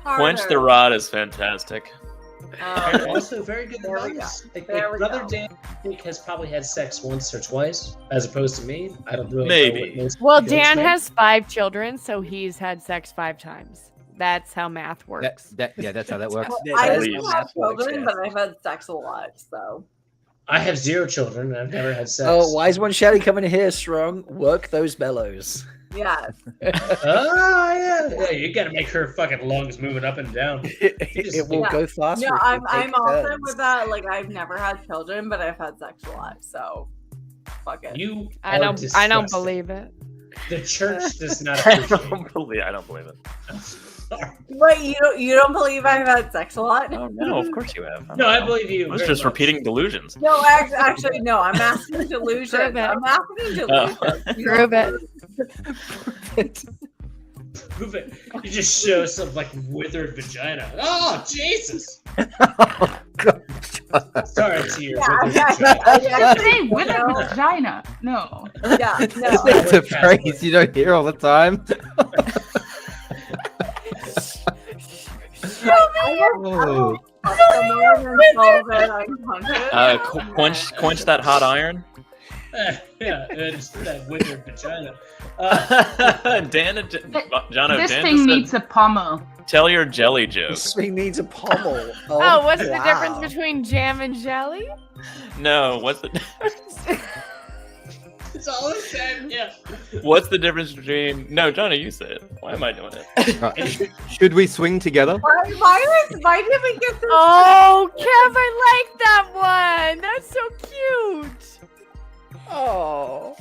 Speaker 17: Quench the
Speaker 14: Harder.
Speaker 17: rod is fantastic.
Speaker 18: And also very good
Speaker 14: There we
Speaker 18: advice. Like
Speaker 14: There we
Speaker 18: Brother
Speaker 14: go.
Speaker 18: Dan, I think, has probably had sex once or twice, as opposed to me. I don't really
Speaker 17: Maybe.
Speaker 18: know what most
Speaker 22: Well,
Speaker 18: jokes
Speaker 22: Dan
Speaker 18: make.
Speaker 22: has 5 children, so he's had sex 5 times. That's how math works.
Speaker 9: That's how that works.
Speaker 14: I
Speaker 17: That
Speaker 14: don't
Speaker 17: is
Speaker 14: have children,
Speaker 1: yeah.
Speaker 14: but I've had sex a lot, so.
Speaker 18: I have 0 children, and I've never had sex.
Speaker 1: Oh, why is One Shelly coming in here strong? Work those bellows.
Speaker 14: Yes.
Speaker 18: Oh yeah, you got to make her fucking lungs moving up and down.
Speaker 1: It will
Speaker 14: Yeah.
Speaker 1: go faster.
Speaker 14: No,
Speaker 1: if you
Speaker 14: I'm
Speaker 1: take
Speaker 14: also
Speaker 1: turns.
Speaker 14: with that. Like, I've never had children, but I've had sex a lot, so fuck it.
Speaker 18: You
Speaker 22: I
Speaker 18: are
Speaker 22: don't
Speaker 18: disgusting.
Speaker 22: believe it.
Speaker 18: The church does not
Speaker 17: I
Speaker 18: appreciate.
Speaker 17: don't believe it.
Speaker 14: Wait, you don't believe I've had sex a lot?
Speaker 17: Oh no, of course you have.
Speaker 18: No, I believe you.
Speaker 17: I was
Speaker 18: very
Speaker 17: just
Speaker 18: much.
Speaker 17: repeating delusions.
Speaker 14: No, actually, no. I'm asking delusions.
Speaker 22: Prove it.
Speaker 14: I'm asking delusions. You
Speaker 22: Prove
Speaker 14: know?
Speaker 22: it.
Speaker 18: Prove it. You just show some like withered vagina. Oh Jesus! Sorry to your withered vagina.
Speaker 14: Yeah,
Speaker 10: Say with
Speaker 14: no.
Speaker 10: a vagina. No.
Speaker 14: Yeah, no.
Speaker 9: It's a phrase you don't hear all the time. Oh.
Speaker 17: Quench that hot iron.
Speaker 18: Yeah, it's that withered vagina.
Speaker 17: Dan and Jono,
Speaker 10: This
Speaker 17: Dan
Speaker 10: thing
Speaker 17: just
Speaker 10: needs
Speaker 17: said,
Speaker 10: a pommel.
Speaker 17: tell your jelly joke.
Speaker 1: This thing needs a pommel.
Speaker 22: Oh, what's the
Speaker 1: wow.
Speaker 22: difference between jam and jelly?
Speaker 17: No, what's the
Speaker 18: It's all the same. Yeah.
Speaker 17: what's the difference between? No, Jono, you say it. Why am I doing it?
Speaker 9: Should we swing together?
Speaker 14: Why did we get this?
Speaker 22: Oh, Kev, I like that one. That's so cute.
Speaker 1: Oh.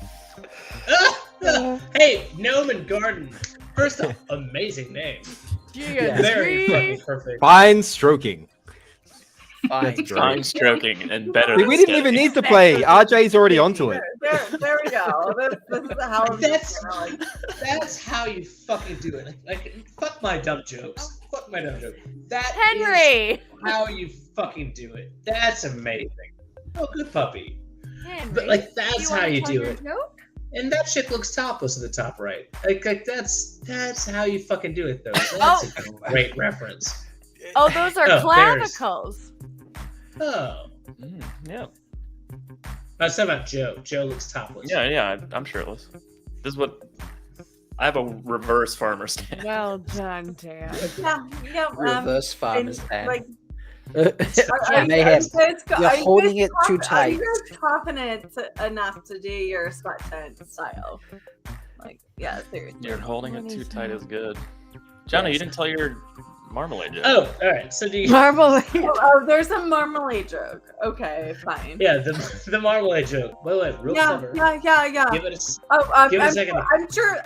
Speaker 18: Hey, Gnome and Garden. First off, amazing name.
Speaker 22: Yeah.
Speaker 18: Very fucking perfect.
Speaker 9: Fine stroking.
Speaker 17: Fine stroking and better.
Speaker 9: See,
Speaker 17: than
Speaker 9: we didn't even
Speaker 17: steady.
Speaker 9: need to play. RJ's already onto it.
Speaker 14: There we go. This is how I'm
Speaker 18: That's how you fucking do it. Like fuck my dumb jokes. Fuck my dumb joke. That
Speaker 22: Henry.
Speaker 18: is how you fucking do it. That's amazing. Oh, good puppy. But like that's how you do it. And that chick looks topless in the top right. Like that's how you fucking do it though. That's a great reference.
Speaker 22: Oh, those are
Speaker 18: Oh, bears.
Speaker 22: clavicles.
Speaker 18: Oh.
Speaker 17: Yeah.
Speaker 18: I was talking about Joe. Joe looks topless.
Speaker 17: Yeah, I'm shirtless. This is what I have a reverse farmer stand.
Speaker 22: Well done, Dan.
Speaker 14: Yeah,
Speaker 1: Reverse farmer's
Speaker 14: and,
Speaker 1: hand.
Speaker 14: like,
Speaker 1: Mayhem. You're
Speaker 14: are you
Speaker 1: holding
Speaker 14: guys
Speaker 1: it too
Speaker 14: Are
Speaker 1: tight.
Speaker 14: you guys confident enough to do your sweatpants style? Like, yeah, seriously.
Speaker 17: You're holding it too tight is good. Jono, you didn't tell your Marmalade joke.
Speaker 18: Oh, all right. So do you
Speaker 22: Marmalade?
Speaker 14: Oh, there's a marmalade joke. Okay, fine.
Speaker 18: Yeah, the marmalade joke. Wait, real clever.
Speaker 14: Yeah.
Speaker 18: Give it
Speaker 14: Give
Speaker 18: it a second.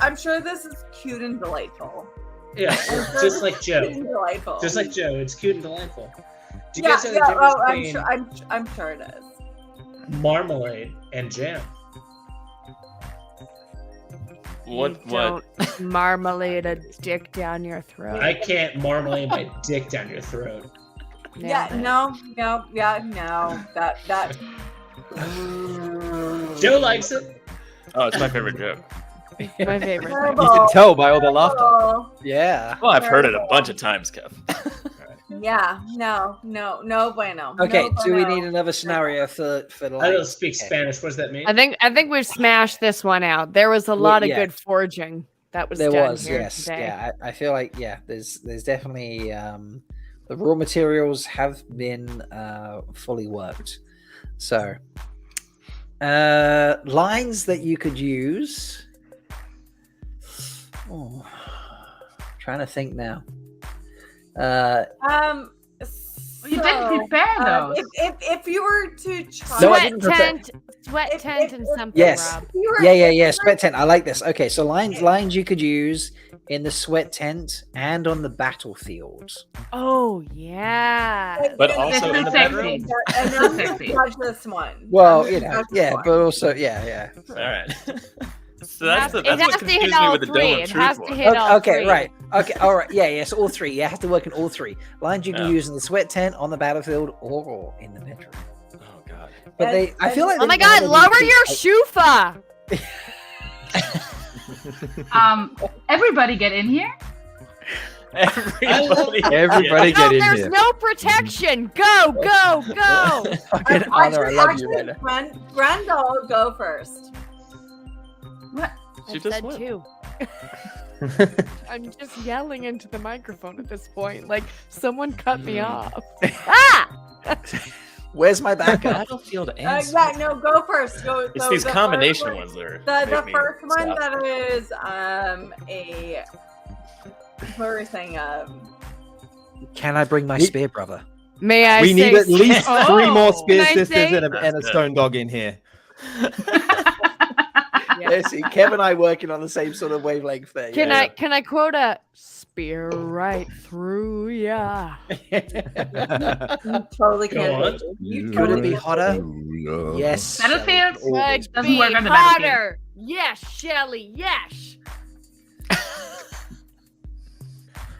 Speaker 14: I'm sure this is cute and delightful.
Speaker 18: Yeah, just like Joe.
Speaker 14: Cute and delightful.
Speaker 18: Just like Joe, it's cute and delightful. Do you
Speaker 14: Yeah,
Speaker 18: guys know the difference between
Speaker 14: I'm sure it is.
Speaker 18: marmalade and jam?
Speaker 17: What?
Speaker 22: Don't marmalade a dick down your throat.
Speaker 18: I can't marmalade my dick down your throat.
Speaker 14: Yeah, no. That.
Speaker 18: Joe likes it.
Speaker 17: Oh, it's my favorite joke.
Speaker 22: My favorite.
Speaker 9: You can tell by all the laughter.
Speaker 1: Yeah.
Speaker 17: Well, I've heard it a bunch of times, Kev.
Speaker 14: Yeah, no bueno.
Speaker 1: Okay,
Speaker 14: no
Speaker 1: do we
Speaker 14: bueno.
Speaker 1: need another scenario for the
Speaker 18: I don't speak Spanish. What does that mean?
Speaker 22: I think we've smashed this one out. There was a lot of good forging that was
Speaker 1: There
Speaker 22: done
Speaker 1: was,
Speaker 22: here
Speaker 1: yes.
Speaker 22: today.
Speaker 1: Yeah, I feel like, there's definitely the raw materials have been fully worked. So, lines that you could use. Oh, trying to think now.
Speaker 10: You didn't prepare those.
Speaker 14: If you were to try,
Speaker 1: No, I didn't prepare.
Speaker 22: Sweat tent and something.
Speaker 1: Yes.
Speaker 22: Rob.
Speaker 1: Yeah. Sweat tent. I like this. Okay, so lines you could use in the sweat tent and on the battlefield.
Speaker 22: Oh yeah.
Speaker 17: But also in the bedroom.
Speaker 14: And I'm gonna judge this one.
Speaker 1: Well,
Speaker 14: I'm
Speaker 1: you
Speaker 14: gonna
Speaker 1: know,
Speaker 14: judge this
Speaker 1: yeah,
Speaker 14: one.
Speaker 1: but also, yeah.
Speaker 17: All right. So that's
Speaker 22: It
Speaker 17: what
Speaker 22: has to
Speaker 17: confused
Speaker 22: hit
Speaker 17: me
Speaker 22: all
Speaker 17: with the
Speaker 22: three.
Speaker 17: Dome
Speaker 22: It
Speaker 17: of Truth
Speaker 22: has to
Speaker 17: one.
Speaker 22: hit all
Speaker 1: Okay,
Speaker 22: three.
Speaker 1: right. Okay, all right. Yeah, so all three. You have to work in all three. Lines you can
Speaker 17: Yeah.
Speaker 1: use in the sweat tent, on the battlefield, or in the bedroom.
Speaker 17: Oh god.
Speaker 1: But I feel like
Speaker 22: Oh my god, lower your shufa.
Speaker 10: Everybody get in here.
Speaker 17: Everybody
Speaker 22: No, there's no protection. Go.
Speaker 1: Fucking Honor, I love you right now.
Speaker 14: Grandall, go first.
Speaker 10: What?
Speaker 17: She
Speaker 22: I
Speaker 17: just
Speaker 22: said
Speaker 17: went.
Speaker 22: two. I'm just yelling into the microphone at this point. Like someone cut me off.
Speaker 1: Where's my backup?
Speaker 17: Battlefield
Speaker 14: Yeah, no, go first. Go.
Speaker 17: It's
Speaker 14: so
Speaker 17: these
Speaker 14: the
Speaker 17: combination
Speaker 14: first
Speaker 17: ones that are
Speaker 14: The
Speaker 17: make me
Speaker 14: first one
Speaker 17: stop.
Speaker 14: that is a. What were we saying?
Speaker 1: Can I bring my spear, brother?
Speaker 22: May I
Speaker 9: We
Speaker 22: say
Speaker 9: need at least
Speaker 22: Oh,
Speaker 9: three more spear
Speaker 22: can I
Speaker 9: sisters
Speaker 22: say-
Speaker 9: and a stone dog in here.
Speaker 1: Yeah, see, Kev and I working on the same sort of wavelength there.
Speaker 22: Can
Speaker 1: yeah.
Speaker 22: I quote a spear right through ya?
Speaker 14: You totally
Speaker 18: Go
Speaker 14: can't.
Speaker 18: on.
Speaker 14: You
Speaker 1: Could it be
Speaker 14: totally
Speaker 1: hotter? Yes.
Speaker 10: Battlefield
Speaker 22: Would
Speaker 10: doesn't
Speaker 22: be
Speaker 10: work on the battlefield.
Speaker 22: hotter. Yes, Shelly. Yes.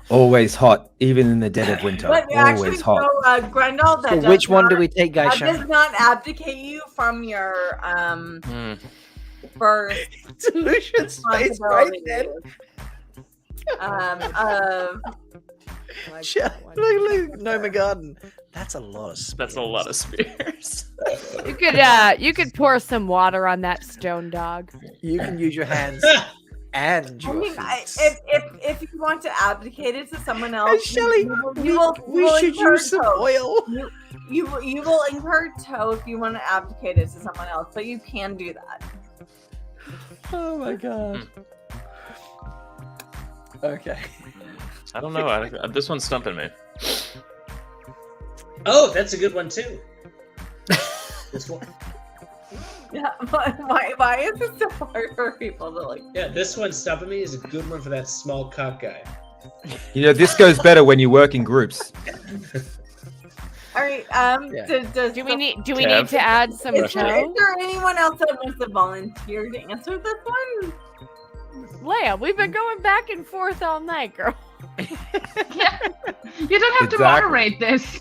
Speaker 9: Always hot, even in the dead of winter.
Speaker 14: But actually,
Speaker 9: Always hot.
Speaker 14: so, Grendel, that
Speaker 1: So
Speaker 14: does
Speaker 1: which one
Speaker 14: not,
Speaker 1: do we take, guys?
Speaker 14: that does not abdicate you from your first
Speaker 1: Delusions space right
Speaker 14: responsibility.
Speaker 1: then. Look, Noma Garden. That's a lot of spears.
Speaker 17: That's a lot of spears.
Speaker 22: You could pour some water on that stone dog.
Speaker 1: You can use your hands and
Speaker 14: I
Speaker 1: your
Speaker 14: mean,
Speaker 1: feet.
Speaker 14: if you want to abdicate it to someone else,
Speaker 1: Shelly, we should use some oil.
Speaker 14: You will incur tow if you want to abdicate it to someone else, but you can do that.
Speaker 1: Oh my god. Okay.
Speaker 17: I don't know. This one's stumping me.
Speaker 18: Oh, that's a good one too. This one.
Speaker 14: Yeah, why is it so hard for people to like?
Speaker 18: Yeah, this one stumping me is a good one for that small cock guy.
Speaker 9: You know, this goes better when you work in groups.
Speaker 14: All right.
Speaker 22: Do we need to add some
Speaker 14: Is there
Speaker 22: tow?
Speaker 14: anyone else that wants to volunteer to answer this one?
Speaker 22: Leigh-A, we've been going back and forth all night, girl.
Speaker 10: Yeah. You don't have to
Speaker 9: Exactly.
Speaker 10: moderate this.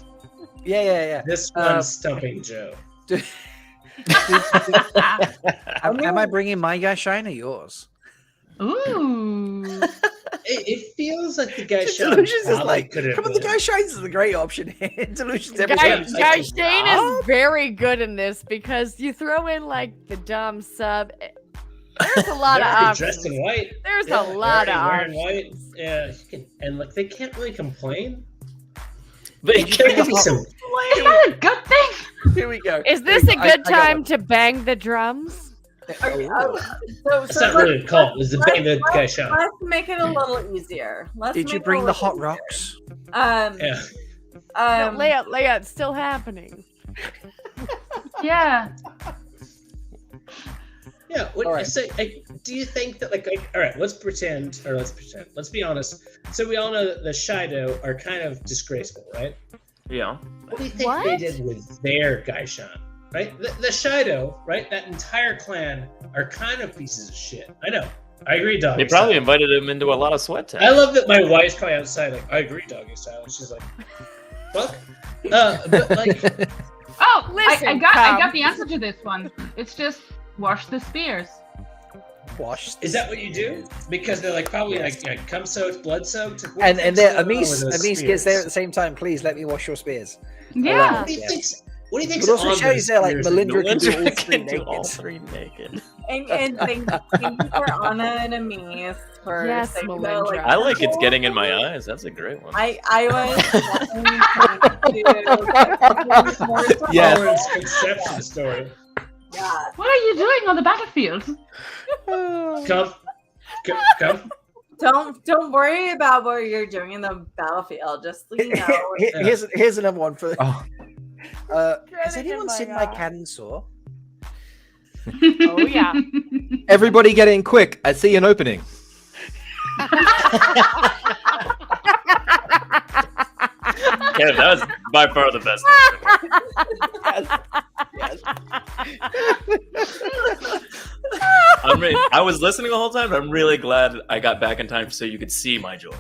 Speaker 1: Yeah.
Speaker 18: This one's stumping Joe.
Speaker 1: Am I bringing my guy shine or yours?
Speaker 10: Ooh.
Speaker 18: It feels like the guy shot.
Speaker 1: Delusions is like,
Speaker 18: could have
Speaker 1: come on, the guy shines is the great option here. Delusions every
Speaker 22: Guy
Speaker 1: time.
Speaker 22: Shane is very good in this because you throw in like the dumb sub. There's a lot of
Speaker 18: They're already
Speaker 22: options.
Speaker 18: dressed in white.
Speaker 22: There's
Speaker 18: Yeah,
Speaker 22: a lot
Speaker 18: they're
Speaker 22: of
Speaker 18: already wearing
Speaker 22: options.
Speaker 18: white. Yeah, you can, and like they can't really complain. But it can be some.
Speaker 10: Is that a good thing?
Speaker 1: Here we go.
Speaker 22: Is this a good time to bang the drums?
Speaker 18: It's not really a cult. It's the bang that guy shot.
Speaker 14: Let's make it a little easier.
Speaker 1: Did you bring the hot rocks?
Speaker 18: Yeah.
Speaker 22: No, Leigh-A, it's still happening.
Speaker 10: Yeah.
Speaker 18: Yeah.
Speaker 1: Alright.
Speaker 18: So, do you think that, like, all right, let's be honest. So we all know that the Shido are kind of disgraceful, right?
Speaker 17: Yeah.
Speaker 18: What do you think they did with their Gaishan? Right? The Shido, right? That entire clan are kind of pieces of shit. I know. I agree, doggy
Speaker 17: They probably
Speaker 18: style.
Speaker 17: invited him into a lot of sweat
Speaker 18: I
Speaker 17: tags.
Speaker 18: love that my wife's probably outside, like, I agree, doggy style. And she's like, fuck. But, like,
Speaker 10: Oh,
Speaker 22: Listen,
Speaker 10: I got
Speaker 22: Tom.
Speaker 10: the answer to this one. It's just wash the spears.
Speaker 1: Wash.
Speaker 18: is that what you do? Because they're like probably like cum soaked, blood soaked.
Speaker 1: And then Amis gets there at the same time. Please let me wash your spears.
Speaker 10: Yeah.
Speaker 18: What do you think's? What do you think's
Speaker 1: But also
Speaker 18: on
Speaker 1: Shelly's
Speaker 18: those
Speaker 1: there, like
Speaker 18: spears?
Speaker 1: Melindhra can do all
Speaker 17: Melindhra
Speaker 1: three
Speaker 17: can do all
Speaker 1: naked.
Speaker 17: three naked.
Speaker 14: And thank you for Anna and Amis for
Speaker 22: Yes,
Speaker 14: saying that,
Speaker 22: Melindhra.
Speaker 17: I like it's getting in my eyes. That's a great one.
Speaker 14: I was more
Speaker 1: Yeah.
Speaker 18: Lauren's conception story.
Speaker 14: Yeah.
Speaker 10: What are you doing on the battlefield?
Speaker 18: Come.
Speaker 14: Don't worry about what you're doing in the battlefield. Just
Speaker 1: Here's another one for.
Speaker 9: Oh.
Speaker 1: Has anyone seen my cannon saw?
Speaker 22: Oh yeah.
Speaker 9: Everybody get in quick. I see an opening.
Speaker 17: Kev, that was by far the best. I was listening the whole time, but I'm really glad I got back in time so you could see my joy.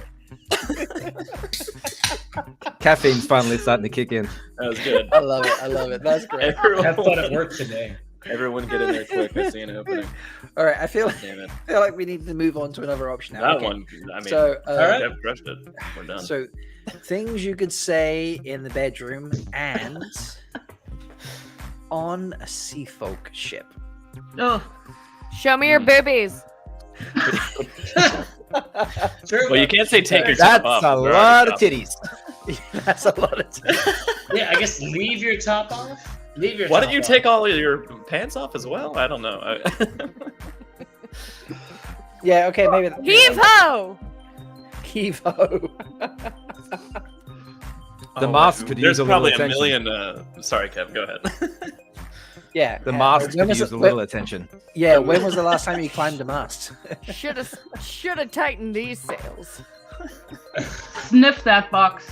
Speaker 9: Caffeine's finally starting to kick in.
Speaker 17: That was good.
Speaker 1: I love it. That's great.
Speaker 18: Have fun at work today.
Speaker 17: Everyone get in there quick. I see an opening.
Speaker 1: All right, I feel
Speaker 17: Damn it.
Speaker 1: like we need to move on to another option now.
Speaker 17: That
Speaker 1: Okay.
Speaker 17: one, I mean,
Speaker 1: So,
Speaker 17: all
Speaker 1: right.
Speaker 17: Kev crushed it. We're done.
Speaker 1: So, things you could say in the bedroom and on a sea folk ship.
Speaker 10: Oh,
Speaker 22: Show me your boobies.
Speaker 17: Well, you can't say take your
Speaker 9: That's
Speaker 17: top off.
Speaker 9: a
Speaker 17: We're
Speaker 9: lot
Speaker 17: already
Speaker 9: of titties.
Speaker 1: That's a lot of titties.
Speaker 18: Yeah, I guess leave your top off. Leave your.
Speaker 17: Why
Speaker 18: top
Speaker 17: don't you
Speaker 18: off.
Speaker 17: take all of your pants off as well? I don't know.
Speaker 1: Yeah, okay, maybe.
Speaker 22: Heave ho!
Speaker 1: Heave ho.
Speaker 9: The mask could
Speaker 17: There's
Speaker 9: use a
Speaker 17: probably
Speaker 9: little
Speaker 17: a
Speaker 9: attention.
Speaker 17: million. Sorry, Kev. Go ahead.
Speaker 1: Yeah.
Speaker 9: The mast
Speaker 1: when
Speaker 9: could
Speaker 1: was
Speaker 9: use
Speaker 1: it-
Speaker 9: a little attention.
Speaker 1: Yeah, when was the last time you climbed a mast?
Speaker 22: Should have tightened these sails.
Speaker 10: sniff that box.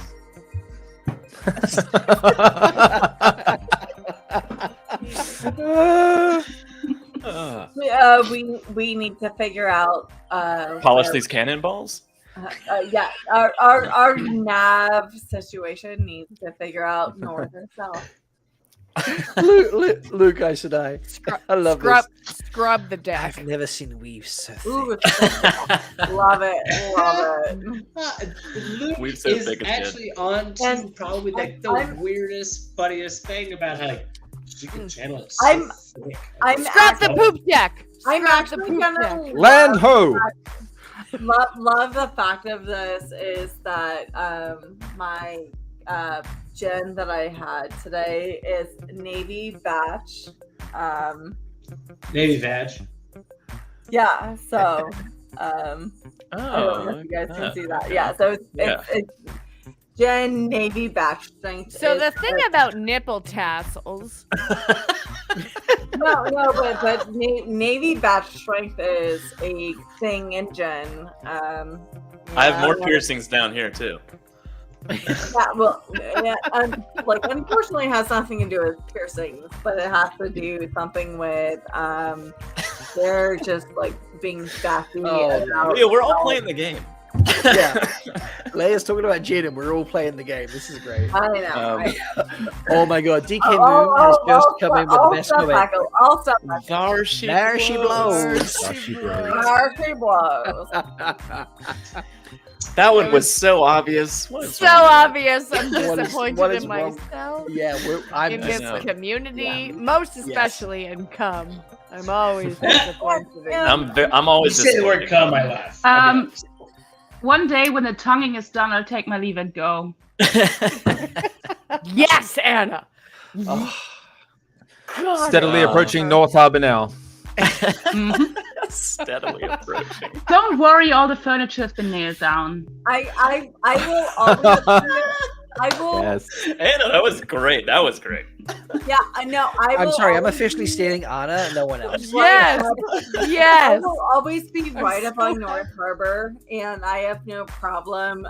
Speaker 14: We need to figure out.
Speaker 17: Polish
Speaker 14: where-
Speaker 17: these cannonballs.
Speaker 14: Yeah, our nav situation needs to figure out north or south.
Speaker 1: Luke, I should I love
Speaker 22: Scrub the deck.
Speaker 1: I've never seen weave so thick.
Speaker 14: Ooh, love it.
Speaker 18: Luke
Speaker 17: We've so
Speaker 18: is
Speaker 17: thick it's
Speaker 18: actually on to
Speaker 14: And
Speaker 18: probably like the
Speaker 14: I'm-
Speaker 18: weirdest, funniest thing about how she can channel it.
Speaker 14: I'm
Speaker 18: thick.
Speaker 22: Scrap the poop deck.
Speaker 14: I'm
Speaker 22: Scrap the
Speaker 14: actually
Speaker 22: poop
Speaker 14: gonna
Speaker 22: deck.
Speaker 9: Land ho!
Speaker 14: love the fact of this is that my gin that I had today is Navy batch.
Speaker 18: Navy vag.
Speaker 14: Yeah, so I don't know if you guys can see that. Yeah, so it's gin Navy batch strength.
Speaker 22: So
Speaker 14: is-
Speaker 22: the thing about nipple tassels.
Speaker 14: no, but Navy batch strength is a thing in gin.
Speaker 17: I have more piercings down here too.
Speaker 14: Yeah, well, yeah, like unfortunately, it has nothing to do with piercings, but it has to do something with they're just like being sassy. about
Speaker 17: Yeah, we're all playing the game.
Speaker 1: Yeah, Leia's talking about Jin and we're all playing the game. This is great.
Speaker 14: I know.
Speaker 1: Oh my god, DK Moon has just come in with the best comment.
Speaker 14: I'll stop.
Speaker 17: There she
Speaker 1: blows.
Speaker 14: There she blows.
Speaker 17: That one was so obvious. What is
Speaker 22: So
Speaker 17: wrong with
Speaker 22: obvious. I'm
Speaker 1: What is
Speaker 22: disappointed in
Speaker 1: wrong?
Speaker 22: myself.
Speaker 1: Yeah,
Speaker 22: In
Speaker 1: I
Speaker 22: this
Speaker 1: know.
Speaker 22: community, most especially in cum. I'm always disappointed.
Speaker 17: I'm always
Speaker 18: You say the word
Speaker 17: disappointed.
Speaker 18: "come," I laugh.
Speaker 10: One day when the tonguing is done, I'll take my leave and go.
Speaker 22: Yes, Anna.
Speaker 1: Oh.
Speaker 22: God.
Speaker 9: Steadily approaching North Harbour now.
Speaker 17: Steadily approaching.
Speaker 10: Don't worry, all the furniture has been nailed down.
Speaker 14: I will always. I will.
Speaker 17: Yes. Anna, that was great. That was great.
Speaker 14: Yeah, I know.
Speaker 15: I'm sorry. I'm
Speaker 14: always
Speaker 15: officially stealing Anna and no one else.
Speaker 14: Yes.
Speaker 22: Yes.
Speaker 14: I will always be right up on North Harbor, and I have no problem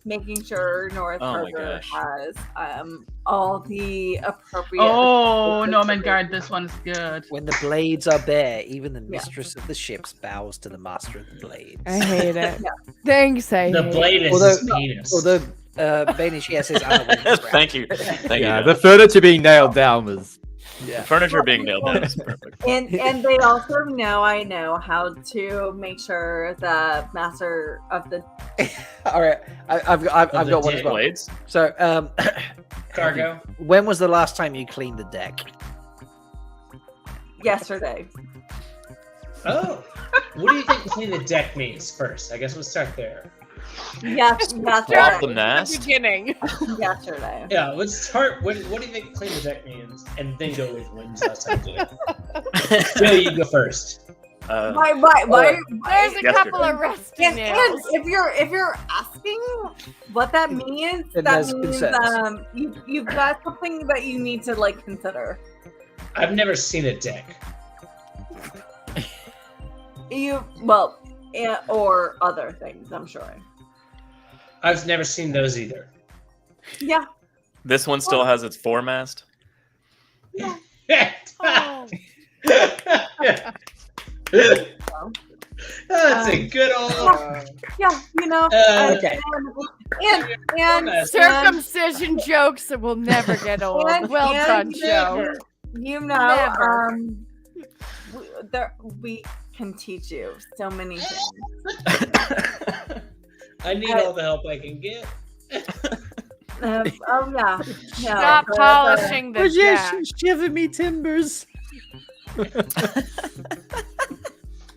Speaker 14: making sure North Harbor has all the appropriate.
Speaker 10: Oh, Norman Guard, this one's good.
Speaker 15: When the blades are bare, even the mistress of the ships bows to the master of the blades.
Speaker 22: I hate it. Thanks, I
Speaker 18: The
Speaker 22: hate
Speaker 18: blade
Speaker 22: it.
Speaker 18: is his penis.
Speaker 15: Although Bain&Chiad says Anna wins this round.
Speaker 17: Thank you. Thank
Speaker 9: Yeah,
Speaker 17: you.
Speaker 9: the furniture being nailed down was.
Speaker 17: The furniture being nailed down is perfect.
Speaker 14: And they also know I know how to make sure the master of the
Speaker 15: All right, I've got one as well.
Speaker 17: Blades?
Speaker 15: So,
Speaker 18: Cargo.
Speaker 15: When was the last time you cleaned the deck?
Speaker 14: yesterday.
Speaker 18: Oh, what do you think clean the deck means first? I guess we'll start there.
Speaker 14: Yes,
Speaker 17: Swap the mast.
Speaker 22: Beginning.
Speaker 14: Yesterday.
Speaker 18: Yeah, let's start. What do you think clean the deck means, and then go with when's the last time you did it. Joe, you go first.
Speaker 14: Why?
Speaker 22: There's a couple of rusty
Speaker 14: And
Speaker 22: nails.
Speaker 14: if you're asking what that means,
Speaker 15: Then
Speaker 14: that
Speaker 15: there's
Speaker 14: means
Speaker 15: concerns.
Speaker 14: you've got something that you need to like consider.
Speaker 18: I've never seen a deck.
Speaker 14: Or other things, I'm sure.
Speaker 18: I've never seen those either.
Speaker 14: Yeah.
Speaker 17: This one still has its foremast.
Speaker 22: Oh.
Speaker 18: That's a good old.
Speaker 14: Yeah, you know.
Speaker 15: Okay.
Speaker 14: And
Speaker 22: Circumcision jokes that will never get old. Well done, Joe.
Speaker 14: You know,
Speaker 22: Never.
Speaker 14: we can teach you so many things.
Speaker 18: I need all the help I can get.
Speaker 14: Oh yeah.
Speaker 22: Stop polishing the jack.
Speaker 15: Shiver me timbers.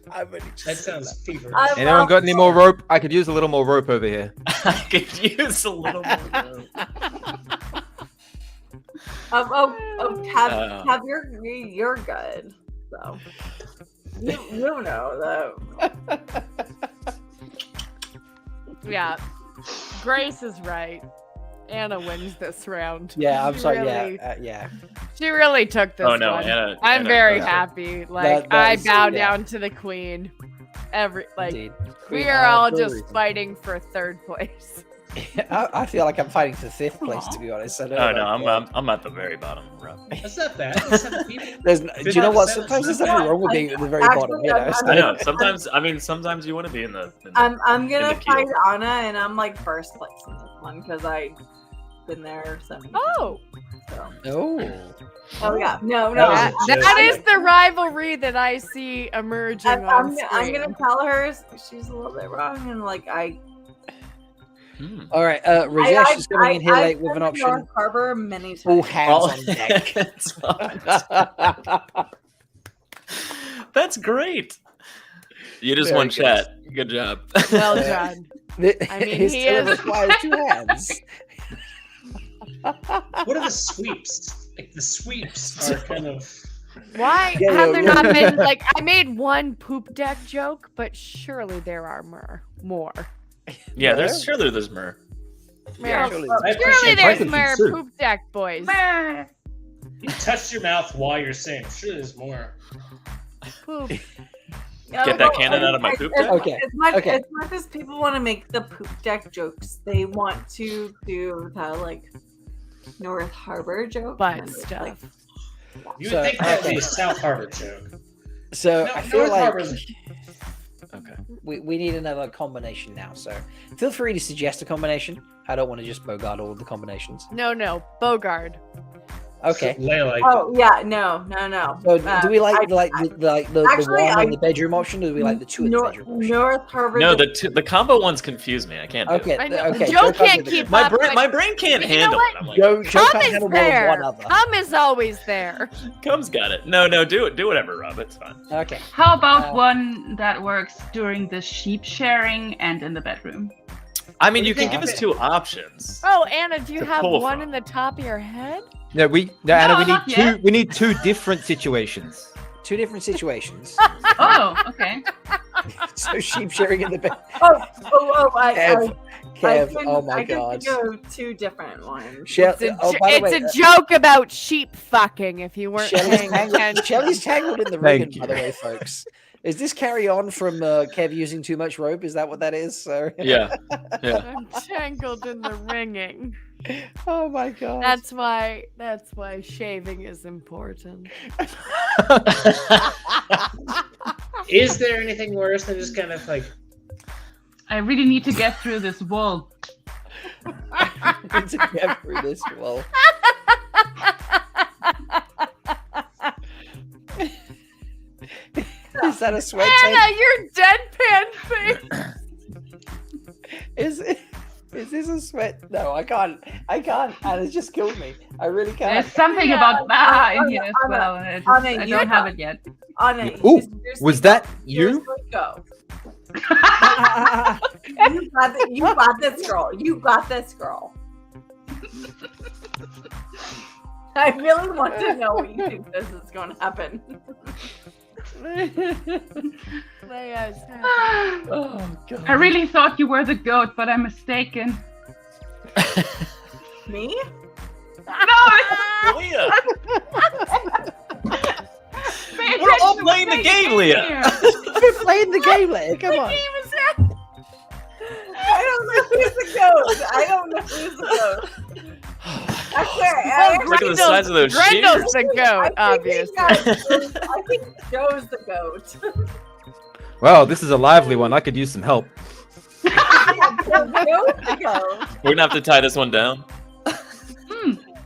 Speaker 18: That sounds feverish.
Speaker 9: Anyone got any more rope? I could use a little more rope over here.
Speaker 17: I could use a little more rope.
Speaker 14: Tab, you're good. So you know though.
Speaker 22: Yeah. Grace is right. Anna wins this round.
Speaker 15: Yeah, I'm
Speaker 22: She
Speaker 15: sorry.
Speaker 22: really-
Speaker 15: Yeah.
Speaker 22: She really took this
Speaker 17: Oh, no,
Speaker 22: one.
Speaker 17: Anna-
Speaker 22: I'm
Speaker 17: Anna
Speaker 22: very
Speaker 17: crushed it.
Speaker 22: happy. Like
Speaker 15: That
Speaker 22: I
Speaker 15: is-
Speaker 22: bow
Speaker 15: yeah.
Speaker 22: down to the queen.
Speaker 15: Indeed.
Speaker 22: We
Speaker 15: Queen
Speaker 22: are
Speaker 15: Anna
Speaker 22: all
Speaker 15: for a
Speaker 22: just
Speaker 15: reason.
Speaker 22: fighting for third place.
Speaker 15: I feel like I'm fighting for fifth place, to be honest. I don't
Speaker 17: Oh
Speaker 15: know
Speaker 17: no,
Speaker 15: about
Speaker 17: I'm at the very bottom. Bro.
Speaker 18: That's not bad. That's 7 people.
Speaker 15: There's, do you know what? Sometimes there's nothing wrong with being at the very bottom. You know,
Speaker 17: I know. Sometimes you want to be in the.
Speaker 14: I'm gonna
Speaker 17: the queue.
Speaker 14: fight Anna, and I'm like first place in this one because I've been there.
Speaker 22: Oh.
Speaker 14: Oh yeah, no.
Speaker 22: That is the rivalry that I see emerging on
Speaker 14: I'm
Speaker 22: screen.
Speaker 14: gonna tell her she's a little bit wrong, and like
Speaker 15: All right, Rajesh is coming in here
Speaker 14: I've
Speaker 15: late with
Speaker 14: been
Speaker 15: an
Speaker 14: to North
Speaker 15: option.
Speaker 14: Harbor many times.
Speaker 15: All hands on deck.
Speaker 17: That's great. You just
Speaker 15: Very
Speaker 17: won
Speaker 15: good.
Speaker 17: chat. Good job.
Speaker 22: Well done. I mean,
Speaker 15: It
Speaker 22: he
Speaker 15: still
Speaker 22: is.
Speaker 15: requires 2 hands.
Speaker 18: What are the sweeps? Like the sweeps are kind of.
Speaker 22: Why
Speaker 15: Yeah,
Speaker 22: have
Speaker 15: yeah,
Speaker 22: there
Speaker 15: yeah.
Speaker 22: not been like I made one poop deck joke, but surely there are more.
Speaker 17: Yeah, there's myrrh.
Speaker 22: Yeah,
Speaker 15: surely.
Speaker 22: surely there's
Speaker 17: Python
Speaker 22: more
Speaker 17: soup.
Speaker 22: poop deck, boys.
Speaker 18: You touched your mouth while you're saying. Sure, there's more.
Speaker 22: Poop.
Speaker 17: Get that cannon out of my poop deck?
Speaker 15: Okay.
Speaker 14: As much as people want to make the poop deck jokes, they want to do the like North Harbor joke.
Speaker 22: Butt
Speaker 14: and,
Speaker 22: stuff.
Speaker 14: like,
Speaker 18: You
Speaker 15: So,
Speaker 18: would think that would
Speaker 15: okay.
Speaker 18: be a South Harbor joke.
Speaker 15: So
Speaker 18: No,
Speaker 15: I feel
Speaker 18: North
Speaker 15: like
Speaker 18: Harbor's-
Speaker 17: Okay.
Speaker 15: we need another combination now. So feel free to suggest a combination. I don't want to just bogart all of the combinations.
Speaker 22: No, Bogard.
Speaker 15: Okay.
Speaker 18: Leigh-A.
Speaker 14: Oh yeah, no.
Speaker 15: So do we like the
Speaker 14: actually,
Speaker 15: one
Speaker 14: I-
Speaker 15: in the bedroom option, or do we like the 2 in the bedroom option?
Speaker 14: North Harbor.
Speaker 17: No, the combo ones confuse me. I can't. Do
Speaker 15: Okay,
Speaker 17: it.
Speaker 22: I know.
Speaker 15: okay.
Speaker 22: Joe
Speaker 15: can't
Speaker 22: can't
Speaker 15: do
Speaker 22: keep
Speaker 15: it.
Speaker 17: My
Speaker 22: up,
Speaker 17: brain,
Speaker 22: but
Speaker 17: my brain can't
Speaker 22: you know
Speaker 17: handle
Speaker 22: what?
Speaker 17: it. I'm like,
Speaker 15: Joe
Speaker 22: Cum
Speaker 15: can't
Speaker 22: is
Speaker 15: handle more than
Speaker 22: there.
Speaker 15: one other.
Speaker 22: Cum is always there.
Speaker 17: Cum's got it. No, do it. Do whatever, Rob. It's fine.
Speaker 15: Okay.
Speaker 10: How about one that works during the sheep sharing and in the bedroom?
Speaker 17: I mean, you
Speaker 18: do you
Speaker 17: can
Speaker 18: think?
Speaker 17: give us 2 options.
Speaker 22: Oh, Anna, do you
Speaker 17: To
Speaker 22: have
Speaker 17: pull
Speaker 22: one
Speaker 17: from.
Speaker 22: in the top of your head?
Speaker 9: No, Anna, we
Speaker 10: not
Speaker 9: need
Speaker 10: yet.
Speaker 9: we need 2 different situations.
Speaker 1: two different situations.
Speaker 10: Oh, okay.
Speaker 1: So sheep sharing in the bed. Kev, oh my god.
Speaker 14: I can go two different ones.
Speaker 22: It's a joke about sheep fucking. If you weren't paying attention.
Speaker 1: Shelly's tangled in the rigging, by the way, folks. Is this carry on from Kev using too much rope? Is that what that is? So
Speaker 17: yeah.
Speaker 22: I'm tangled in the ringing.
Speaker 1: Oh my god.
Speaker 22: That's why shaving is important.
Speaker 18: Is there anything worse than just kind of like?
Speaker 10: I really need to get through this wall.
Speaker 1: To get through this wall. Is that a sweat?
Speaker 22: Anna, your deadpan face.
Speaker 1: Is this a sweat? No, I can't. Anna's just killed me. I really can't.
Speaker 10: There's something about that in here as well. I don't have it yet.
Speaker 14: Anna,
Speaker 9: Ooh, was that you?
Speaker 14: Go. You got this, girl. You got this, girl. I really want to know what you think this is going to happen.
Speaker 1: Oh, God.
Speaker 10: I really thought you were the goat, but I'm mistaken.
Speaker 14: Me?
Speaker 10: No!
Speaker 17: Leigh-A! We're all playing the game, Leigh-A!
Speaker 1: We're playing the game, Leigh-A. Come on.
Speaker 14: I don't know who's the goat. I don't know who's the goat.
Speaker 17: Look at the size of those sheep.
Speaker 22: Grendel's the goat, obviously.
Speaker 14: I think Joe's the goat.
Speaker 9: Well, this is a lively one. I could use some help.
Speaker 17: We're gonna have to tie this one down.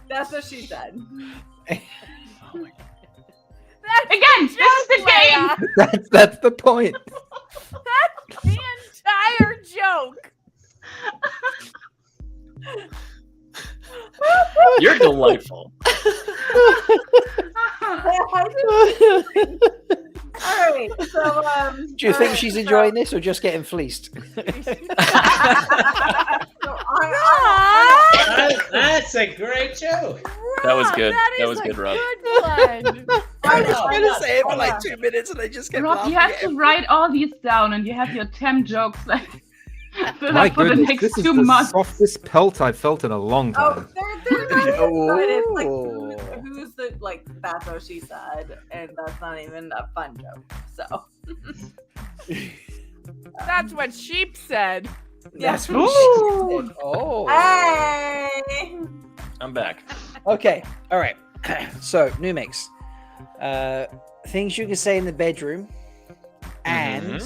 Speaker 14: That's what she said.
Speaker 10: Again, this is the game.
Speaker 9: That's the point.
Speaker 22: That's the entire joke.
Speaker 17: You're delightful.
Speaker 14: All right, so
Speaker 1: do you think she's enjoying this or just getting fleeced?
Speaker 18: That's a great joke.
Speaker 17: That was good. That was good, Rob.
Speaker 1: I was trying to say it for like 2 minutes and I just kept
Speaker 10: Rob,
Speaker 1: laughing.
Speaker 10: you have to write all these down, and you have your 10 jokes like
Speaker 9: My
Speaker 10: for the
Speaker 9: goodness,
Speaker 10: next
Speaker 9: this is
Speaker 10: 2
Speaker 9: the
Speaker 10: months.
Speaker 9: softest pelt I've felt in a long time.
Speaker 14: They're not it's like who's the that's what she said, and that's not even a fun joke. So
Speaker 22: That's what sheep said.
Speaker 1: That's what she said. Oh.
Speaker 14: Hey!
Speaker 17: I'm back.
Speaker 1: Okay. All right. So, new mix. Things you can say in the bedroom and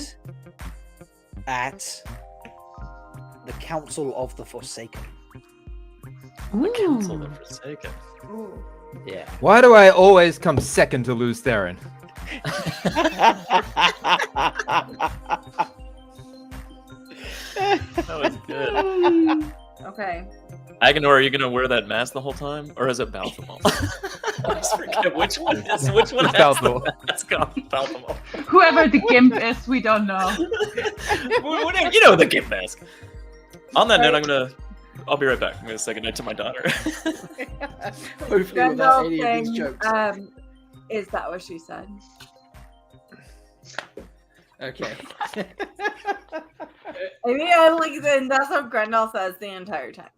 Speaker 1: at the Council of the Forsaken.
Speaker 17: The Council of the Forsaken.
Speaker 1: Yeah.
Speaker 9: Why do I always come second to lose Theron?
Speaker 17: That was good.
Speaker 14: Okay.
Speaker 17: Agenor, are you gonna wear that mask the whole time, or is it Balthamol? I just forget which one is which one.
Speaker 9: It's Balthamol.
Speaker 17: Mask on Balthamol.
Speaker 10: Whoever the gimp is, we don't know.
Speaker 17: You know the gimp mask. On that note, I'll be right back. I'm gonna say goodnight to my daughter.
Speaker 1: Hopefully without any of these jokes.
Speaker 14: Is that what she said?
Speaker 1: Okay.
Speaker 14: I mean, and that's what Grendel says the entire time.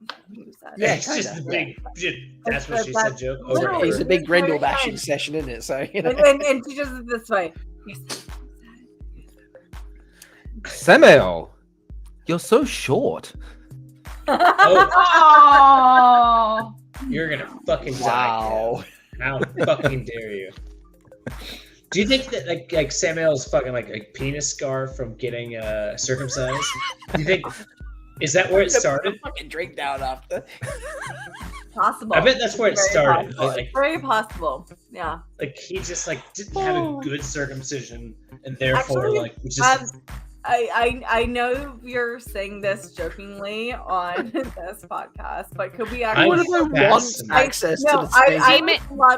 Speaker 1: Yeah,
Speaker 18: it's just a big. That's what she
Speaker 14: That's
Speaker 18: said joke.
Speaker 14: literally-
Speaker 1: It's a big Grendel bashing session, isn't it? So, you know.
Speaker 14: And she does it this way.
Speaker 9: Samuel, you're so short.
Speaker 10: Oh,
Speaker 18: You're gonna fucking die.
Speaker 1: Wow.
Speaker 18: How fucking dare you? Do you think that like Samuel's fucking like a penis scar from getting circumcised? Do you think is that where it started?
Speaker 1: Fucking drink down after.
Speaker 14: Possible.
Speaker 18: I bet that's where it
Speaker 14: Very
Speaker 18: started.
Speaker 14: possible.
Speaker 18: Like,
Speaker 14: Very possible. Yeah.
Speaker 18: like he just like didn't have a good circumcision, and therefore
Speaker 14: Actually,
Speaker 18: like just
Speaker 14: I know you're saying this jokingly on this podcast, but could we actually?
Speaker 1: What if I want access to the space?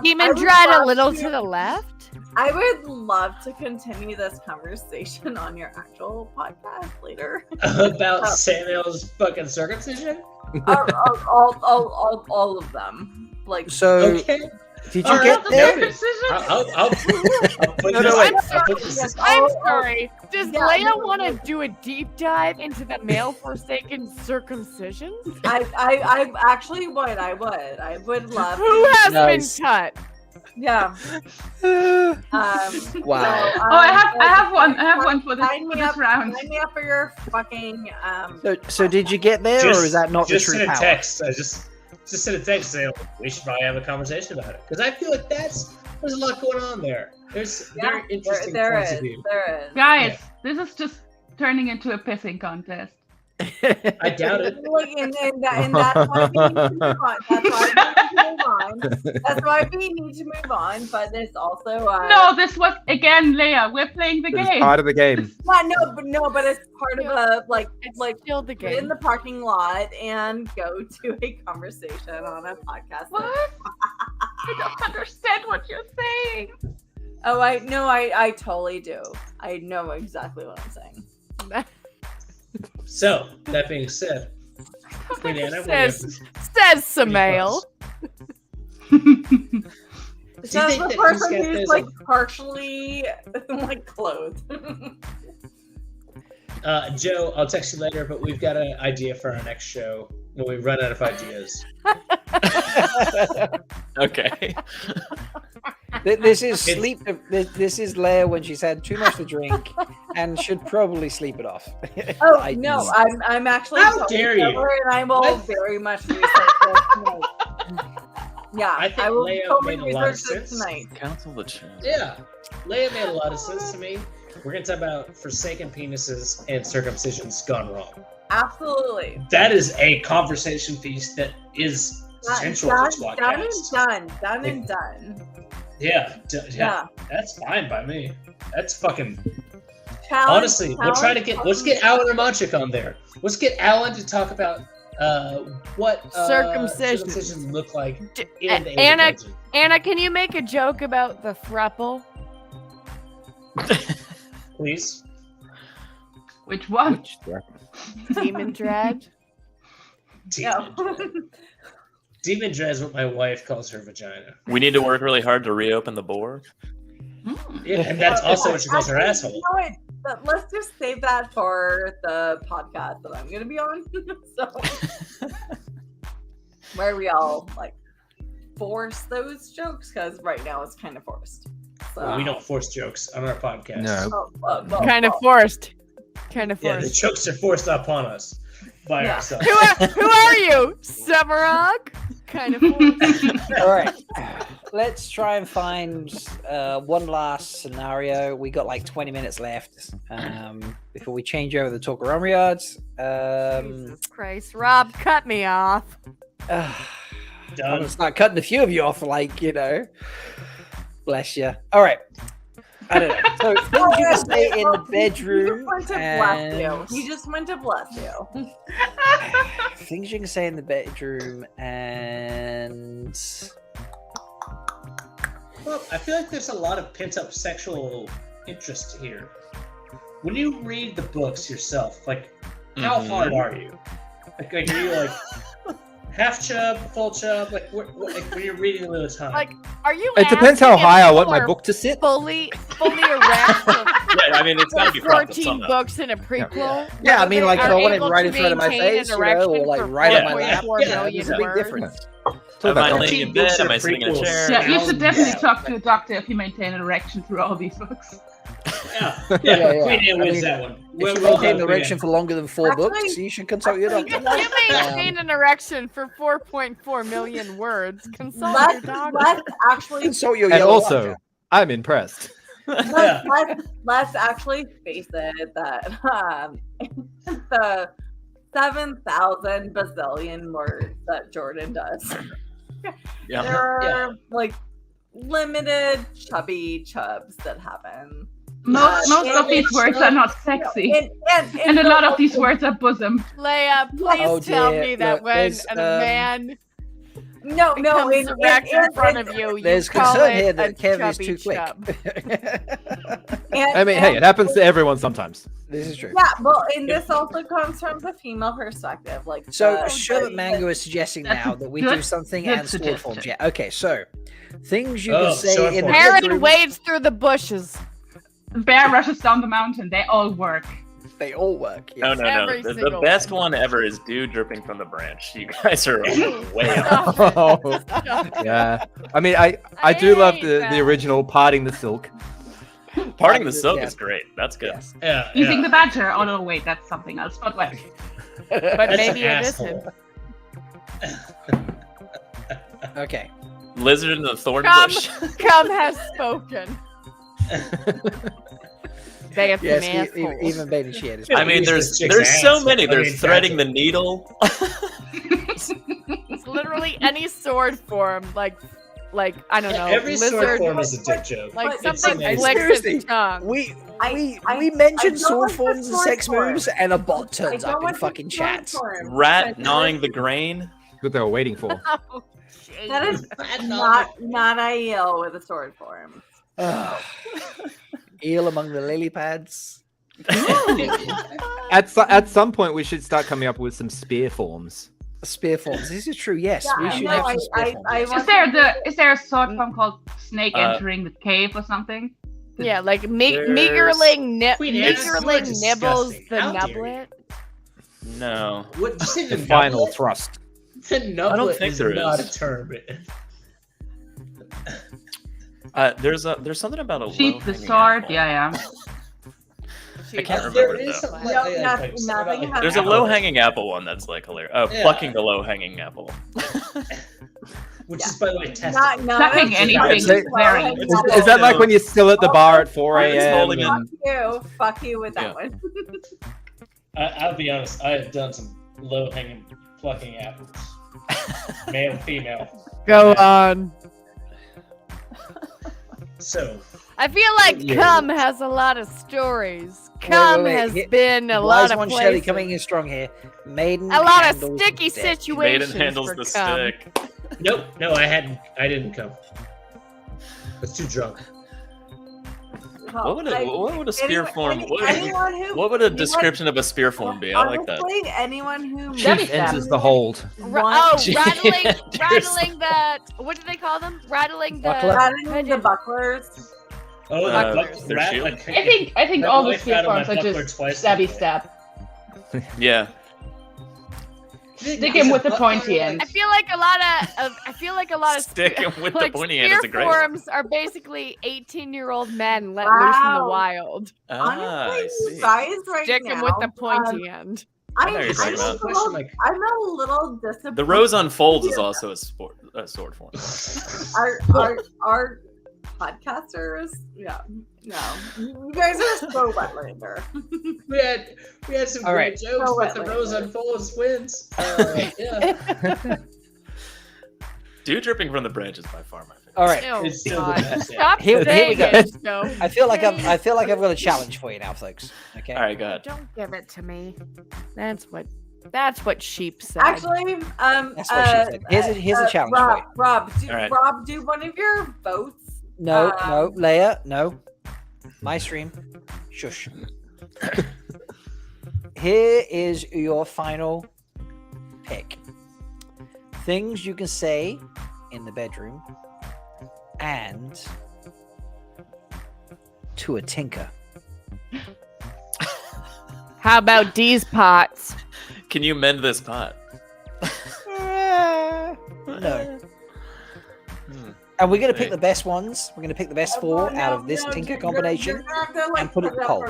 Speaker 22: Demon Dread a little to the left.
Speaker 14: I would love to continue this conversation on your actual podcast later.
Speaker 18: about Samuel's fucking circumcision.
Speaker 14: all of them. Like
Speaker 1: So,
Speaker 18: Okay.
Speaker 1: Did you get there?
Speaker 18: I'll put
Speaker 1: No,
Speaker 18: this.
Speaker 1: wait.
Speaker 22: I'm sorry. Does Leigh-A want to do a deep dive into the male forsaken circumcision?
Speaker 14: I actually would. I would love.
Speaker 22: Who has
Speaker 1: Nice.
Speaker 22: been cut?
Speaker 14: Yeah.
Speaker 1: Wow.
Speaker 10: I have one for this,
Speaker 14: Sign me up,
Speaker 10: round.
Speaker 14: Sign me up for your fucking.
Speaker 1: So did you get there, or is that not the
Speaker 18: just
Speaker 1: true
Speaker 18: send a
Speaker 1: power?
Speaker 18: text? I just send a text saying we should probably have a conversation about it because I feel like there's a lot going on there. There's very interesting points of view.
Speaker 14: There is.
Speaker 10: Guys, this is just turning into a pissing contest.
Speaker 18: I doubt it.
Speaker 14: Look, and that's why we need to move on. That's why we need to move on. But there's also
Speaker 10: No, this was again, Leigh-A. We're playing the
Speaker 9: It's
Speaker 10: game.
Speaker 9: part of the game.
Speaker 14: but it's part of a like
Speaker 22: still the
Speaker 14: get in the parking lot and go to a conversation on a podcast.
Speaker 10: What? I don't understand what you're saying.
Speaker 14: Oh, I totally do. I know exactly what I'm saying.
Speaker 18: So that being said, Queen Anna,
Speaker 22: Says Samael.
Speaker 14: It's just the person who's like partially like clothed.
Speaker 18: Joe, I'll text you later, but we've got an idea for our next show when we run out of ideas.
Speaker 17: Okay.
Speaker 1: This is sleep. This is Leigh-A when she's had too much to drink and should probably sleep it off.
Speaker 14: Oh no, I'm actually
Speaker 18: How dare you?
Speaker 14: and I will very much research this tonight. Yeah,
Speaker 18: I think
Speaker 14: I will
Speaker 18: Leigh-A
Speaker 14: totally
Speaker 18: made a lot of
Speaker 14: research this
Speaker 18: sense.
Speaker 14: tonight.
Speaker 17: Cancel the chat.
Speaker 18: Yeah, Leigh-A made a lot of sense to me. We're gonna talk about forsaken penises and circumcisions gone wrong.
Speaker 14: Absolutely.
Speaker 18: That is a conversation piece that is central to this podcast.
Speaker 14: Done and done.
Speaker 18: Yeah, that's fine by me. That's fucking.
Speaker 14: Challenge,
Speaker 18: Honestly, let's get Alan Romanchik on there. Let's get Alan to talk about what circumcisions look like in the
Speaker 22: Anna, can you make a joke about the thruple?
Speaker 18: Please.
Speaker 10: Which one?
Speaker 22: Demon Dread.
Speaker 18: Demon Dread is what my wife calls her vagina.
Speaker 17: We need to work really hard to reopen the Borg.
Speaker 18: Yeah, and that's also what she calls her asshole.
Speaker 14: You know what? But let's just save that for the podcast that I'm going to be on. So, where we all like force those jokes because right now it's kind of forced. So.
Speaker 18: Well, we don't force jokes on our podcast.
Speaker 9: No.
Speaker 22: Kind of forced. Kind of
Speaker 18: Yeah, the
Speaker 22: forced.
Speaker 18: jokes are forced upon us by ourselves.
Speaker 22: Who are you? Severog? Kind of forced.
Speaker 1: All right, let's try and find one last scenario. We got like 20 minutes left before we change over the Talk-A-Run-Yards.
Speaker 22: Jesus Christ, Rob, cut me off.
Speaker 1: I'm gonna start cutting a few of you off, like, you know. Bless you. All right. I don't know. So things you can say in the bedroom.
Speaker 14: He just went to bless you.
Speaker 1: Things you can say in the bedroom and.
Speaker 18: Well, I feel like there's a lot of pent-up sexual interest here. When you read the books yourself, like, how hard are you? Like, are you like half chub, full chub? Like, when you're reading them all the time.
Speaker 22: Like, are you?
Speaker 9: It depends how
Speaker 22: asking
Speaker 9: high
Speaker 22: if
Speaker 9: I want
Speaker 22: people
Speaker 9: my
Speaker 22: are
Speaker 9: book to sit.
Speaker 22: Fully erect.
Speaker 17: Yeah, I mean, it's gotta be propped up
Speaker 22: 14
Speaker 17: somehow.
Speaker 22: books in a prequel.
Speaker 1: Yeah, I mean, like, if I want it
Speaker 22: able
Speaker 1: right
Speaker 22: to
Speaker 1: in front of my
Speaker 22: maintain
Speaker 1: face,
Speaker 22: an
Speaker 1: you know, or
Speaker 22: erection
Speaker 1: like
Speaker 22: for
Speaker 1: right on my lap.
Speaker 22: 4.4
Speaker 1: Yeah,
Speaker 22: million
Speaker 1: there's a big
Speaker 22: words.
Speaker 1: difference.
Speaker 17: Am I laying in bed? Am I sitting in a chair?
Speaker 10: Yeah, you should definitely talk to a doctor if you maintain an erection through all these books.
Speaker 18: Yeah,
Speaker 1: Yeah.
Speaker 18: Queen Anne
Speaker 1: I
Speaker 18: wins
Speaker 1: mean,
Speaker 18: that one.
Speaker 1: If you
Speaker 18: Well
Speaker 1: maintain
Speaker 18: done,
Speaker 1: an erection
Speaker 18: Queen
Speaker 1: for longer than 4
Speaker 14: Actually-
Speaker 1: books, you should consult your doctor.
Speaker 22: You maintain an erection for 4.4 million words. Consult your doctor.
Speaker 14: Let's actually
Speaker 1: Consult your
Speaker 9: And
Speaker 1: yellow
Speaker 9: also,
Speaker 1: doctor.
Speaker 9: I'm impressed.
Speaker 14: let's actually face it that the 7,000 bazillion words that Jordan does.
Speaker 17: Yeah.
Speaker 14: There are like limited chubby chubs that happen.
Speaker 10: Most of these words are not sexy. And a lot of these words are bosom.
Speaker 22: Leigh-A, please
Speaker 1: Oh,
Speaker 22: tell
Speaker 1: dear.
Speaker 22: me that
Speaker 1: Look,
Speaker 22: when
Speaker 1: there's,
Speaker 22: a man
Speaker 14: No,
Speaker 22: becomes erect in front of you,
Speaker 1: There's
Speaker 22: you call
Speaker 1: concern
Speaker 22: it
Speaker 1: here
Speaker 22: a
Speaker 1: that Kev is
Speaker 22: chubby
Speaker 1: too quick.
Speaker 22: chub.
Speaker 9: I mean, hey, it happens to everyone sometimes.
Speaker 1: This is true.
Speaker 14: Yeah, well, and this also comes from the female perspective. Like,
Speaker 1: So
Speaker 14: the-
Speaker 1: Charlotte Mango is suggesting now that we do something
Speaker 10: good
Speaker 1: and sword
Speaker 10: suggestion.
Speaker 1: forms. Yeah. Okay. So
Speaker 15: Things you can say in the
Speaker 22: Aaron
Speaker 15: bedroom.
Speaker 22: wades through the bushes.
Speaker 10: Bear rushes down the mountain. They all work.
Speaker 15: They all work.
Speaker 17: No. The best one ever is dude dripping from the branch. You guys are way off.
Speaker 9: Oh, yeah. I mean, I do love the original Parting the Silk.
Speaker 17: Parting the Silk is great. That's good.
Speaker 18: Yeah.
Speaker 10: Eating the badger. Oh no, wait, that's something else. But wait.
Speaker 22: But maybe it is him.
Speaker 15: Okay.
Speaker 17: Lizard in the thorn bush.
Speaker 22: Come has spoken. They have
Speaker 15: Yes,
Speaker 22: some assholes.
Speaker 15: even Bain&Chiad is.
Speaker 17: I mean, there's so many. There's threading the needle.
Speaker 22: It's literally any sword form, like I don't know.
Speaker 18: Every sword
Speaker 22: lizard,
Speaker 18: form is a dick joke.
Speaker 22: Like
Speaker 18: It's
Speaker 22: something
Speaker 18: amazing.
Speaker 22: flicks
Speaker 15: Seriously,
Speaker 22: its tongue.
Speaker 15: we
Speaker 14: I
Speaker 15: mentioned
Speaker 14: don't
Speaker 15: sword
Speaker 14: like the
Speaker 15: forms and
Speaker 14: sword
Speaker 15: sex
Speaker 14: form.
Speaker 15: moves, and a bot
Speaker 14: I
Speaker 15: turns
Speaker 14: don't
Speaker 15: up in
Speaker 14: want the
Speaker 15: fucking
Speaker 14: sword
Speaker 15: chat.
Speaker 14: form.
Speaker 17: Rat gnawing the grain.
Speaker 9: What they were waiting for.
Speaker 14: That is not ideal with a sword form.
Speaker 15: Eel among the lily pads.
Speaker 9: At some point, we should start coming up with some spear forms.
Speaker 15: Spear forms. This is true. Yes,
Speaker 14: Yeah,
Speaker 15: we should
Speaker 14: no,
Speaker 15: have some spear forms.
Speaker 10: Is there a sword form called snake entering the cave or something?
Speaker 22: Yeah, like
Speaker 17: There's-
Speaker 22: Meagerling
Speaker 18: Queen Anne, you are
Speaker 22: Meagerling nibbles
Speaker 18: disgusting.
Speaker 22: the
Speaker 18: How dare
Speaker 22: nublet.
Speaker 17: No.
Speaker 18: What? You say
Speaker 9: The final
Speaker 18: nublet?
Speaker 9: thrust.
Speaker 18: The nublet
Speaker 17: I don't think
Speaker 18: is
Speaker 17: there
Speaker 18: not
Speaker 17: is.
Speaker 18: a term.
Speaker 17: There's something about a
Speaker 10: Sheath the
Speaker 17: low-hanging
Speaker 10: sword.
Speaker 17: apple.
Speaker 10: Yeah.
Speaker 17: I can't
Speaker 18: There
Speaker 17: remember it,
Speaker 18: is
Speaker 17: though.
Speaker 18: something
Speaker 14: No,
Speaker 18: like
Speaker 14: nothing about
Speaker 17: There's a
Speaker 14: apple.
Speaker 17: low-hanging apple one that's like hilarious. Oh,
Speaker 18: Yeah.
Speaker 17: plucking the low-hanging apple.
Speaker 18: Which is, by the way, testicle.
Speaker 10: Nothing, anything
Speaker 9: Is it-
Speaker 10: very.
Speaker 9: Is that like when you're still at the bar at 4 a.m.? and-
Speaker 14: Fuck you with that
Speaker 18: Yeah.
Speaker 14: one.
Speaker 18: I'll be honest. I have done some low-hanging plucking apples. Male, female.
Speaker 22: Go on.
Speaker 18: So.
Speaker 22: I feel like
Speaker 15: Yeah.
Speaker 22: Cum has a lot of stories. Cum has been a
Speaker 15: Why
Speaker 22: lot
Speaker 15: is
Speaker 22: of
Speaker 15: One
Speaker 22: places.
Speaker 15: Shelly coming in strong here? Maiden
Speaker 22: a lot of
Speaker 15: handles
Speaker 22: sticky
Speaker 15: the stick.
Speaker 22: situations.
Speaker 17: Maiden handles
Speaker 22: for
Speaker 17: the
Speaker 22: Cum.
Speaker 17: stick.
Speaker 18: Nope. No, I didn't come. I was too drunk.
Speaker 17: What would a spear form?
Speaker 14: anyone who-
Speaker 17: What would a description of a spear form be? I like that.
Speaker 14: Honestly, anyone who
Speaker 9: Chief enters the hold.
Speaker 22: Rattling the. What do they call them? Rattling the.
Speaker 14: rattling the bucklers.
Speaker 18: Oh,
Speaker 17: Their shield?
Speaker 10: I think all the
Speaker 18: wife
Speaker 10: spear
Speaker 18: rattled my
Speaker 10: forms are
Speaker 18: buckler
Speaker 10: just
Speaker 18: twice
Speaker 10: stabby
Speaker 18: before.
Speaker 10: stab.
Speaker 17: Yeah.
Speaker 10: Stick him with the pointy end.
Speaker 22: I feel like a lot of
Speaker 17: Stick him with the
Speaker 22: like
Speaker 17: pointy end is a
Speaker 22: spear
Speaker 17: great one.
Speaker 22: forms are basically 18-year-old men let loose in the
Speaker 14: Wow.
Speaker 22: wild.
Speaker 14: Honestly,
Speaker 17: I see.
Speaker 14: you guys right
Speaker 22: Stick
Speaker 14: now.
Speaker 22: him with the pointy end.
Speaker 17: I know what you're talking about.
Speaker 14: I'm a little disappointed.
Speaker 17: The rose unfolds is also a sword form.
Speaker 14: Our podcasters, no, you guys are so Wetlander.
Speaker 18: We had some
Speaker 15: All
Speaker 18: great
Speaker 15: right.
Speaker 18: jokes,
Speaker 14: So
Speaker 18: but the
Speaker 14: Wetlander.
Speaker 18: rose unfolds wins. Yeah.
Speaker 17: Dude dripping from the branch is by far my favorite.
Speaker 15: All right.
Speaker 22: Oh,
Speaker 18: It's still
Speaker 22: God.
Speaker 18: the best.
Speaker 22: Stop
Speaker 15: Here we
Speaker 22: saying
Speaker 15: go.
Speaker 22: it, Joe.
Speaker 15: I feel like I've got a challenge for you now, folks. Okay.
Speaker 17: All right, go ahead.
Speaker 22: Don't give it to me. That's what sheep said.
Speaker 14: Actually,
Speaker 15: That's what she said. Here's a challenge for you.
Speaker 14: Rob,
Speaker 17: All right.
Speaker 14: Rob, do one of your votes.
Speaker 15: No, Leigh-A, no. My stream. Shush. Here is your final pick. Things you can say in the bedroom and to a tinker.
Speaker 22: How about these pots?
Speaker 17: Can you mend this pot?
Speaker 15: No. And we're going to pick the best ones. We're going to pick the best four out of this tinker combination and put it to poll.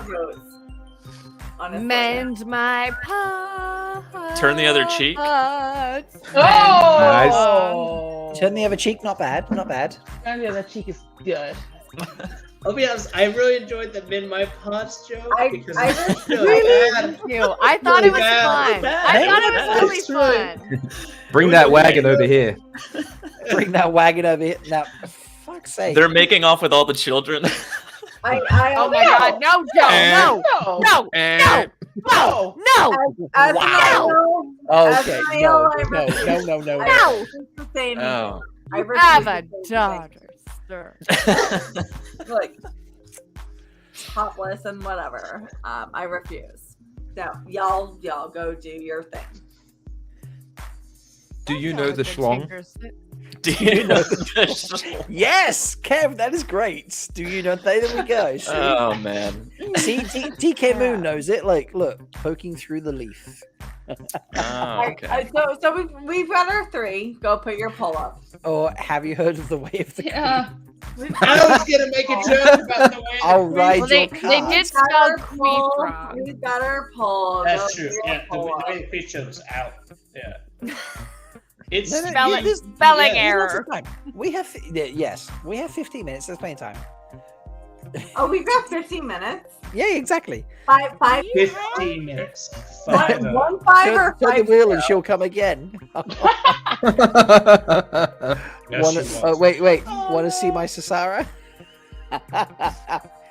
Speaker 22: Mend my pot.
Speaker 17: Turn the other cheek.
Speaker 22: Oh!
Speaker 15: Nice. Turn the other cheek. Not bad. Not bad.
Speaker 10: And the other cheek is good.
Speaker 18: I'll be honest, I really enjoyed the Min My Pots joke because
Speaker 14: I
Speaker 18: it's
Speaker 22: Really?
Speaker 18: bad.
Speaker 22: Thank you. I thought it was
Speaker 18: Really
Speaker 22: fun.
Speaker 18: bad.
Speaker 22: I thought it was
Speaker 18: It's
Speaker 22: really fun.
Speaker 9: Bring that wagon over here.
Speaker 15: Bring that wagon over here. Now, for fuck's sake.
Speaker 17: They're making off with all the children.
Speaker 22: Oh my God! No, Joe! No! No!
Speaker 14: As
Speaker 15: Wow. Okay. No.
Speaker 22: No!
Speaker 17: Oh.
Speaker 22: Have a daughter, sir.
Speaker 14: Like topless and whatever. I refuse. No, y'all go do your thing.
Speaker 9: Do you know the schlong?
Speaker 17: Do you know the schlong?
Speaker 1: Yes, Kev, that is great. Do you know? There we go. See?
Speaker 17: Oh man.
Speaker 1: See, TK Moon knows it. Like, look, poking through the leaf.
Speaker 17: Oh, okay.
Speaker 14: So we've got our 3. Go put your pull up.
Speaker 1: Or have you heard of the way of the
Speaker 18: Yeah. I was gonna make a joke about the way.
Speaker 1: I'll ride your
Speaker 22: they
Speaker 1: cart.
Speaker 22: did spell queef wrong.
Speaker 14: We've got our pull.
Speaker 18: That's
Speaker 14: Go
Speaker 18: true.
Speaker 14: put your
Speaker 18: Yeah, the
Speaker 14: pull up.
Speaker 18: way the queef show's out. Yeah. It's
Speaker 22: Spelling
Speaker 1: there's
Speaker 22: error.
Speaker 1: lots of time. We have we have 15 minutes. There's plenty of time.
Speaker 14: Oh, we've got 15 minutes.
Speaker 1: Yeah, exactly.
Speaker 14: 5
Speaker 18: 15 minutes.
Speaker 14: One 5 or
Speaker 1: Turn the
Speaker 14: 5
Speaker 1: wheel and she'll come again. Wait. Want to see my Sasara?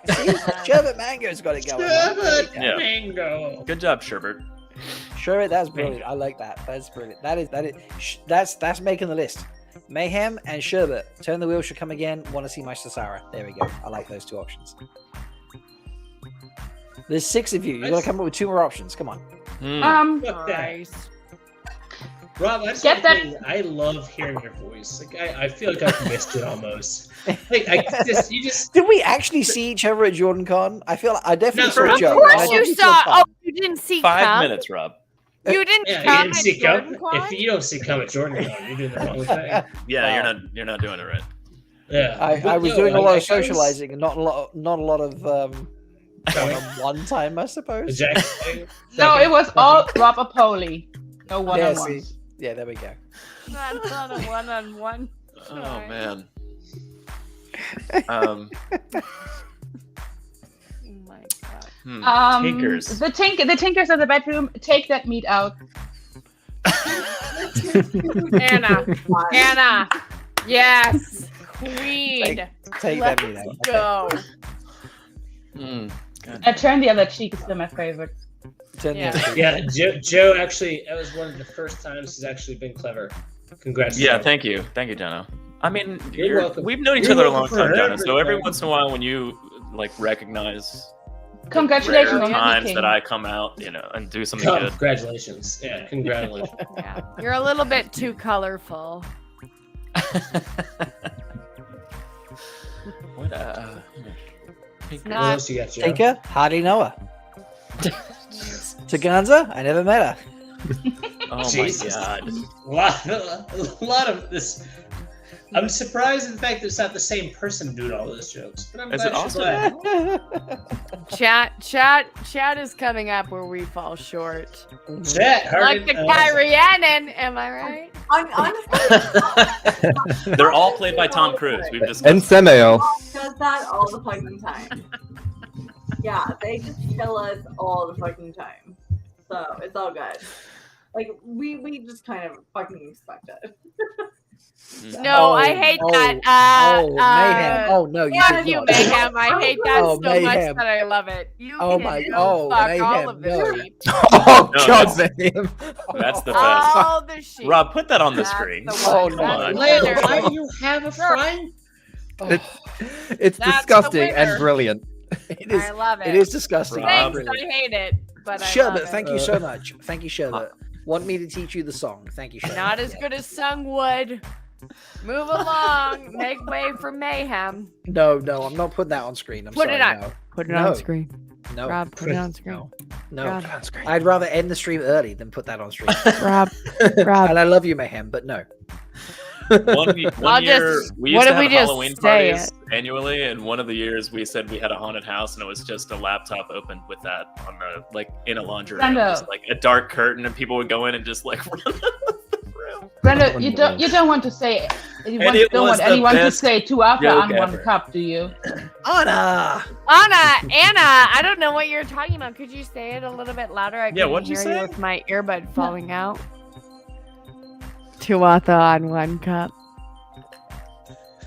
Speaker 1: See, Sherbet Mango's got it going.
Speaker 18: Sherbet
Speaker 17: Yeah.
Speaker 18: Mango.
Speaker 17: Good job, Sherbert.
Speaker 1: Sherbet, that's brilliant. I like that. That's brilliant. That's making the list. Mayhem and Sherbet. Turn the wheel, should come again. Want to see my Sasara? There we go. I like those 2 options. There's 6 of you. You got to come up with 2 more options. Come on.
Speaker 18: Nice. Rob, I just
Speaker 10: Get that-
Speaker 18: think I love hearing your voice. Like I feel like I've missed it almost. Like you just.
Speaker 1: Did we actually see each other at Jordan Con? I feel like I definitely
Speaker 18: No,
Speaker 1: saw
Speaker 18: of
Speaker 1: Joe.
Speaker 22: Of course
Speaker 1: and I
Speaker 22: you
Speaker 1: definitely
Speaker 22: saw.
Speaker 1: Tom.
Speaker 22: Oh, you didn't see
Speaker 17: 5
Speaker 22: Cum?
Speaker 17: minutes, Rob.
Speaker 22: You didn't
Speaker 18: Yeah,
Speaker 22: come
Speaker 18: you didn't
Speaker 22: at
Speaker 18: see
Speaker 22: Jordan
Speaker 18: Cum.
Speaker 22: Con?
Speaker 18: If you don't see Cum at Jordan Con, you're doing the wrong thing.
Speaker 17: Yeah, you're not doing it right.
Speaker 18: Yeah,
Speaker 1: I was
Speaker 18: no,
Speaker 1: doing a lot of
Speaker 18: I was-
Speaker 1: socializing and not a lot of one time, I suppose.
Speaker 18: Exactly.
Speaker 10: No, it was all Rob-a-Poli. No one
Speaker 1: Yeah,
Speaker 10: on
Speaker 1: see.
Speaker 10: one.
Speaker 1: Yeah, there we go.
Speaker 22: That's not a one-on-one.
Speaker 17: Oh man.
Speaker 22: Oh my god.
Speaker 17: Tinkers.
Speaker 10: The tinkers of the bedroom. Take that meat out.
Speaker 22: Anna. Yes. Queen.
Speaker 1: Take
Speaker 22: Let's
Speaker 1: that meat out.
Speaker 22: go.
Speaker 10: Turn the other cheek is still my favorite.
Speaker 18: Yeah, Joe actually, that was one of the first times he's actually been clever. Congrats.
Speaker 17: Yeah,
Speaker 18: Joe.
Speaker 17: thank you, Jono. I mean,
Speaker 18: You're welcome.
Speaker 17: we've known each
Speaker 18: You're
Speaker 17: other a long
Speaker 18: welcome
Speaker 17: time,
Speaker 18: for
Speaker 17: Jono. So every
Speaker 18: everything.
Speaker 17: once in a while, when you like recognize
Speaker 10: Congratulations
Speaker 17: rare
Speaker 10: on
Speaker 17: times
Speaker 10: everything.
Speaker 17: that I come out, and do something good.
Speaker 18: Congratulations. Yeah, congratulations.
Speaker 22: Yeah. You're a little bit too colorful.
Speaker 17: What?
Speaker 18: What else you got, Joe?
Speaker 1: Tinker, hardly know her. Taganza, I never met her.
Speaker 17: Oh
Speaker 18: Jesus.
Speaker 17: my god.
Speaker 18: A lot of this. I'm surprised in fact that it's not the same person doing all those jokes. But I'm
Speaker 17: Is
Speaker 18: glad
Speaker 17: it
Speaker 18: she's
Speaker 17: awesome?
Speaker 18: glad.
Speaker 22: Chat is coming up where we fall short.
Speaker 18: Chat,
Speaker 22: Like the Kyrianen, am I right?
Speaker 14: Honestly,
Speaker 17: They're all played by Tom Cruise. We've just
Speaker 9: And Semael.
Speaker 14: does that all the fucking time. Yeah, they just kill us all the fucking time. So it's all good. Like we just kind of fucking expect it.
Speaker 22: No, I hate that.
Speaker 1: Mayhem. Oh no, you
Speaker 22: Fuck
Speaker 1: did
Speaker 22: you,
Speaker 1: not.
Speaker 22: Mayhem. I hate that
Speaker 1: Oh,
Speaker 22: so
Speaker 1: Mayhem.
Speaker 22: much that I love it. You
Speaker 1: Oh
Speaker 22: can
Speaker 1: my-
Speaker 22: go
Speaker 1: oh,
Speaker 22: fuck
Speaker 1: Mayhem,
Speaker 22: all of the
Speaker 1: no.
Speaker 22: sheep.
Speaker 9: Oh
Speaker 17: No,
Speaker 9: god,
Speaker 17: that's-
Speaker 9: Mayhem.
Speaker 17: That's the best.
Speaker 22: All the sheep.
Speaker 17: Rob, put that on the
Speaker 22: That's
Speaker 17: screen.
Speaker 22: the
Speaker 1: Oh,
Speaker 22: one.
Speaker 1: no.
Speaker 22: That's the
Speaker 18: Layla,
Speaker 22: winner.
Speaker 18: why do you have a frying?
Speaker 9: It's
Speaker 22: That's the
Speaker 9: disgusting
Speaker 22: winner.
Speaker 9: and brilliant.
Speaker 1: It is.
Speaker 22: I love it.
Speaker 1: It is disgusting.
Speaker 17: Rob.
Speaker 22: Thanks, I hate it, but I love
Speaker 1: Sherbet,
Speaker 22: it.
Speaker 1: thank you so much. Thank you, Sherbet. Want me to teach you the song? Thank you, Sherbet.
Speaker 22: Not as good as Sungwood. Move along. Make way for Mayhem.
Speaker 1: No, I'm not putting that on screen. I'm
Speaker 22: Put
Speaker 1: sorry.
Speaker 22: it on.
Speaker 1: No.
Speaker 22: Put it
Speaker 1: No.
Speaker 22: on screen.
Speaker 1: No.
Speaker 22: Rob, put it on screen.
Speaker 1: No.
Speaker 22: Rob.
Speaker 1: I'd rather end the stream early than put that on stream.
Speaker 22: Rob.
Speaker 1: And I love you, Mayhem, but no.
Speaker 17: One
Speaker 22: I'll
Speaker 17: year,
Speaker 22: just-
Speaker 17: we
Speaker 22: what
Speaker 17: used to
Speaker 22: if we
Speaker 17: have
Speaker 22: just
Speaker 17: Halloween
Speaker 22: say
Speaker 17: parties annually, and one of the years we said we had a haunted house, and it was just a laptop open with that on the in a laundry room,
Speaker 10: Brenda.
Speaker 17: just like a dark curtain, and people would go in and just like run.
Speaker 10: Brenda, you don't want to say
Speaker 17: it
Speaker 10: don't
Speaker 17: was
Speaker 10: want
Speaker 17: the
Speaker 10: anyone to
Speaker 17: best
Speaker 10: say tWoTcast
Speaker 17: joke
Speaker 10: on one
Speaker 17: ever.
Speaker 10: cup, do you?
Speaker 1: Anna!
Speaker 22: Anna, I don't know what you're talking about. Could you say it a little bit louder? I
Speaker 17: Yeah,
Speaker 22: couldn't
Speaker 17: what'd you
Speaker 22: hear
Speaker 17: say?
Speaker 22: with my earbud falling out. tWoTcast on one cup.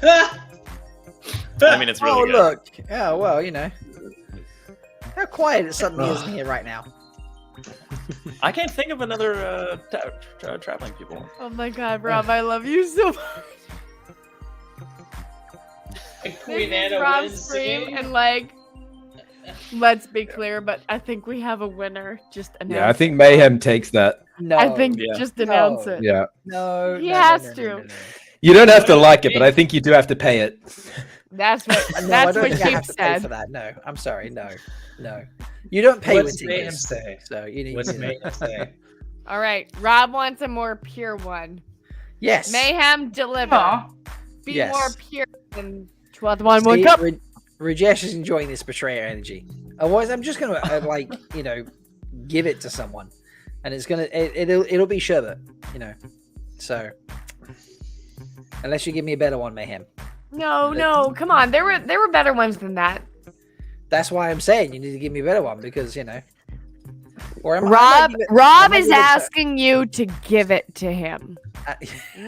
Speaker 17: I mean, it's really
Speaker 1: Oh,
Speaker 17: good.
Speaker 1: look. Yeah, well, you know. How quiet it suddenly is in here right now.
Speaker 17: I can't think of another traveling people.
Speaker 22: Oh my god, Rob, I love you so much.
Speaker 18: Queen
Speaker 22: This is
Speaker 18: Anna
Speaker 22: Rob's
Speaker 18: wins the
Speaker 22: stream,
Speaker 18: game.
Speaker 22: and let's be clear, but I think we have a winner. Just announced.
Speaker 9: Yeah, I think Mayhem takes that.
Speaker 1: No.
Speaker 22: I think
Speaker 17: Yeah.
Speaker 22: just announce it.
Speaker 9: Yeah.
Speaker 1: No.
Speaker 22: He
Speaker 1: no,
Speaker 22: has
Speaker 1: no,
Speaker 22: to.
Speaker 1: no, no, no.
Speaker 9: You don't have to like it, but I think you do have to pay it.
Speaker 22: That's what.
Speaker 1: No, I
Speaker 22: That's
Speaker 1: don't
Speaker 22: what
Speaker 1: think I
Speaker 22: Sheep
Speaker 1: have to pay for
Speaker 22: said.
Speaker 1: that. No, I'm sorry. No. You don't pay
Speaker 18: What's
Speaker 1: with
Speaker 18: Mayhem
Speaker 1: tickets.
Speaker 18: say?
Speaker 1: So you need
Speaker 18: What's
Speaker 1: to.
Speaker 18: Mayhem say?
Speaker 22: All right, Rob wants a more pure one.
Speaker 1: Yes.
Speaker 22: Mayhem deliver.
Speaker 10: Aw.
Speaker 22: Be
Speaker 1: Yes.
Speaker 22: more pure than 12th one
Speaker 1: See,
Speaker 22: cup.
Speaker 1: Rajesh is enjoying this betrayer energy. Otherwise, I'm just gonna give it to someone, and it's gonna it'll be sherbet, So unless you give me a better one, Mayhem.
Speaker 22: No, come on. There were better ones than that.
Speaker 1: That's why I'm saying you need to give me a better one because Or
Speaker 22: Rob is asking you to give it to him.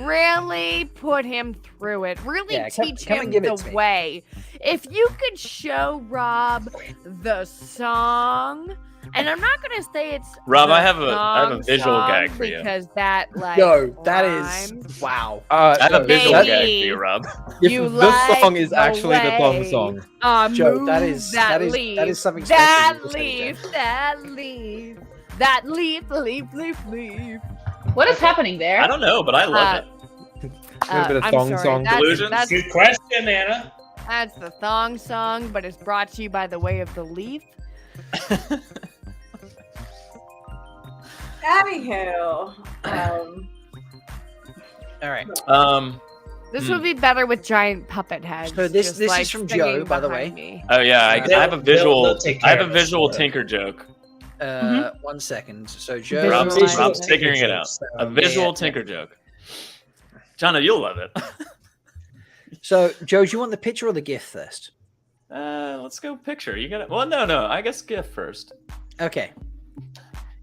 Speaker 22: Really put him through it. Really teach
Speaker 1: come
Speaker 22: him
Speaker 1: and give it
Speaker 22: the
Speaker 1: to me.
Speaker 22: way. If you could show Rob the song, and I'm not gonna say it's
Speaker 17: Rob,
Speaker 22: the
Speaker 17: I have a visual
Speaker 22: song
Speaker 17: gag for you.
Speaker 22: because that like
Speaker 1: Yo, that
Speaker 22: rhymes.
Speaker 1: is wow.
Speaker 17: I have a visual
Speaker 22: Maybe
Speaker 17: gag for you, Rob.
Speaker 22: You
Speaker 9: the song
Speaker 22: like
Speaker 9: is
Speaker 22: the
Speaker 9: actually the thong
Speaker 22: way
Speaker 9: song.
Speaker 1: Joe, that
Speaker 22: move
Speaker 1: is
Speaker 22: that
Speaker 1: something special.
Speaker 22: that
Speaker 1: you just said,
Speaker 22: leaf,
Speaker 1: Joe.
Speaker 22: that leaf.
Speaker 10: What is happening there?
Speaker 17: I don't know, but I love it.
Speaker 9: A little bit of
Speaker 22: I'm
Speaker 9: thong
Speaker 22: sorry,
Speaker 9: song.
Speaker 17: Delusions?
Speaker 22: That's
Speaker 18: Good question, Anna.
Speaker 22: That's the thong song, but it's brought to you by the way of the leaf.
Speaker 14: Anywho,
Speaker 1: All right.
Speaker 22: This would be better with giant puppet heads.
Speaker 1: So this
Speaker 22: just,
Speaker 1: is
Speaker 22: like,
Speaker 1: from
Speaker 22: singing
Speaker 1: Joe, by the way.
Speaker 22: behind me.
Speaker 17: Oh yeah, I have a visual.
Speaker 18: they'll take
Speaker 17: I have
Speaker 18: care
Speaker 17: a
Speaker 18: of us,
Speaker 17: visual
Speaker 18: so.
Speaker 17: Tinker joke.
Speaker 1: 1 second. So Joe,
Speaker 17: Rob's figuring it out. A visual
Speaker 1: Yeah.
Speaker 17: Tinker joke. Jono, you'll love it.
Speaker 1: So Joe, do you want the picture or the GIF first?
Speaker 17: Let's go picture. You got it. Well, no. I guess GIF first.
Speaker 1: Okay.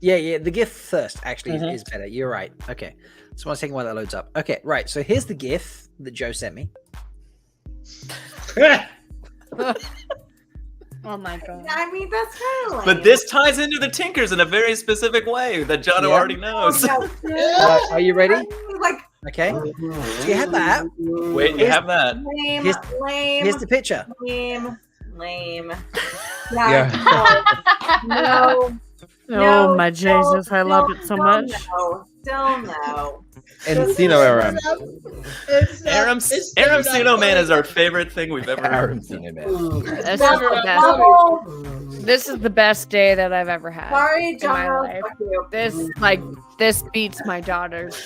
Speaker 1: Yeah. The GIF first actually is better. You're right. Okay. So 1 second while that loads up. Okay, right. So here's the GIF that Joe sent me.
Speaker 22: Oh my god.
Speaker 14: I mean, that's kind of like.
Speaker 17: But this ties into the Tinkers in a very specific way that Jono already knows.
Speaker 1: Are you ready?
Speaker 14: Like,
Speaker 1: Okay. So you have that.
Speaker 17: Wait, you have that.
Speaker 14: lame,
Speaker 1: Here's-
Speaker 14: lame.
Speaker 1: Here's the picture.
Speaker 14: Lame.
Speaker 9: Yeah.
Speaker 14: No.
Speaker 22: Oh my Jesus, I love it so much.
Speaker 14: Still no.
Speaker 9: Encino Aram.
Speaker 17: Aramcino Man is our favorite thing we've ever heard.
Speaker 9: Aramcino Man.
Speaker 22: This is the best. This is the best day that I've ever had
Speaker 14: Sorry,
Speaker 22: in my
Speaker 14: John.
Speaker 22: life. This beats my daughter's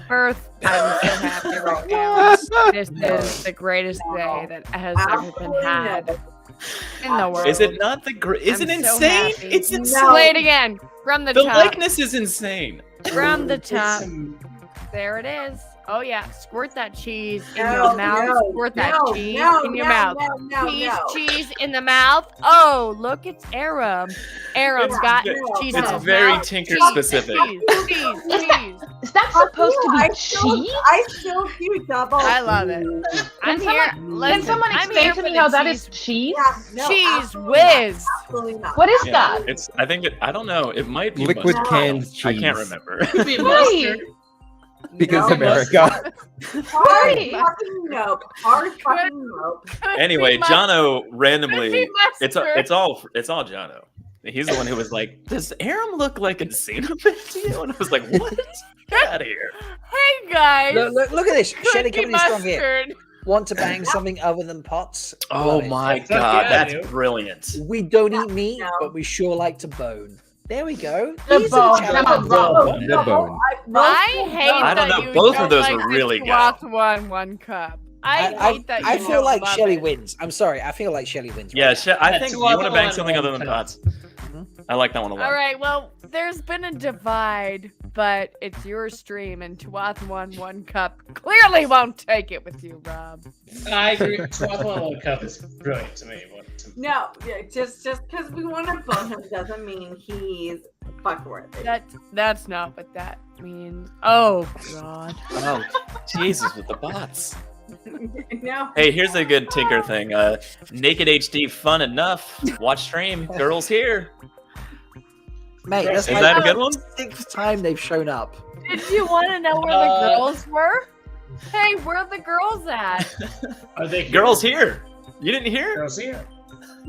Speaker 22: birth. I'm so happy right now. This is the greatest day that has ever been had in the world.
Speaker 17: Is it not the Is it
Speaker 22: I'm so
Speaker 17: insane?
Speaker 22: happy.
Speaker 17: It's insane.
Speaker 22: Play it again from the
Speaker 17: The
Speaker 22: top.
Speaker 17: likeness is insane.
Speaker 22: From the top. There it is. Oh yeah, squirt that cheese in
Speaker 14: No,
Speaker 22: your mouth.
Speaker 14: no,
Speaker 22: Squirt that
Speaker 14: no,
Speaker 22: cheese
Speaker 14: no,
Speaker 22: in your
Speaker 14: no,
Speaker 22: mouth.
Speaker 14: no,
Speaker 22: Cheese in the mouth. Oh, look, it's Aram. Aram's got cheese in
Speaker 17: It's
Speaker 22: his
Speaker 17: very
Speaker 22: mouth.
Speaker 17: Tinker
Speaker 22: Cheese,
Speaker 17: specific.
Speaker 22: Cheese.
Speaker 10: Is that supposed to be cheese?
Speaker 14: I still do double.
Speaker 22: I love it. I'm here.
Speaker 10: Can someone
Speaker 22: I'm
Speaker 10: explain
Speaker 22: here
Speaker 10: to
Speaker 22: for
Speaker 10: me
Speaker 22: the
Speaker 10: how that
Speaker 22: cheese.
Speaker 10: is cheese?
Speaker 22: Cheese whiz.
Speaker 14: Absolutely not.
Speaker 10: What is
Speaker 17: Yeah,
Speaker 10: that?
Speaker 17: it's. I think I don't know. It might be
Speaker 9: Liquid
Speaker 17: mustard.
Speaker 9: canned cheese.
Speaker 17: I can't remember.
Speaker 18: Could be
Speaker 10: Right.
Speaker 18: mustard.
Speaker 9: Because
Speaker 14: No.
Speaker 9: America.
Speaker 14: Hard
Speaker 10: Right.
Speaker 14: fucking nope. Hard fucking nope.
Speaker 17: Anyway, Jono randomly.
Speaker 22: Could be
Speaker 17: It's all Jono. He's the one who was like, "Does Aram look like a Xenobit to you?" And I was like, "What? Get out of here!"
Speaker 22: Hey guys.
Speaker 1: Look at this. Shelly
Speaker 22: Cookie
Speaker 1: coming in strong here.
Speaker 22: mustard.
Speaker 1: Want to bang something other than pots?
Speaker 17: Oh
Speaker 1: Love it.
Speaker 17: my
Speaker 18: Fuck yeah,
Speaker 17: god, that's
Speaker 18: dude.
Speaker 17: brilliant.
Speaker 1: We don't eat meat,
Speaker 14: No.
Speaker 1: but we sure like to bone. There we go.
Speaker 10: The
Speaker 1: These are
Speaker 10: bone.
Speaker 1: the
Speaker 10: Come
Speaker 1: challenges.
Speaker 10: on,
Speaker 9: The bone.
Speaker 22: I hate
Speaker 17: I don't
Speaker 22: that
Speaker 17: know,
Speaker 22: you
Speaker 17: both of
Speaker 22: don't
Speaker 17: those
Speaker 22: like
Speaker 17: were
Speaker 22: the
Speaker 17: really good.
Speaker 22: tWoTcast one cup. I hate that you
Speaker 1: I feel
Speaker 22: don't
Speaker 1: like
Speaker 22: love
Speaker 1: Shelly
Speaker 22: it.
Speaker 1: wins. I'm sorry. I feel like Shelly wins.
Speaker 17: Yeah,
Speaker 1: right
Speaker 17: I
Speaker 18: Yeah,
Speaker 17: think
Speaker 18: two
Speaker 17: you want to
Speaker 18: other
Speaker 17: bang
Speaker 18: one,
Speaker 17: something other than
Speaker 18: one
Speaker 17: pots. I like that one a lot.
Speaker 22: All right, well, there's been a divide, but it's your stream, and tWoTcast won one cup. Clearly won't take it with you, Rob.
Speaker 18: I agree. 12 cup is brilliant to me.
Speaker 14: No, yeah, just because we want to bone him doesn't mean he's fuckworthy.
Speaker 22: That's not what that means. Oh God.
Speaker 17: Oh, Jesus with the bots.
Speaker 14: No.
Speaker 17: Hey, here's a good Tinker thing. Naked HD fun enough. Watch stream. Girls here.
Speaker 1: Mate, that's
Speaker 17: Is
Speaker 1: like
Speaker 17: that a
Speaker 1: the
Speaker 17: good one?
Speaker 1: 6th time they've shown up.
Speaker 22: Did you want to know where the girls were? Hey, where are the girls at?
Speaker 18: Are they
Speaker 17: Girls here. You didn't hear?
Speaker 18: Girls here.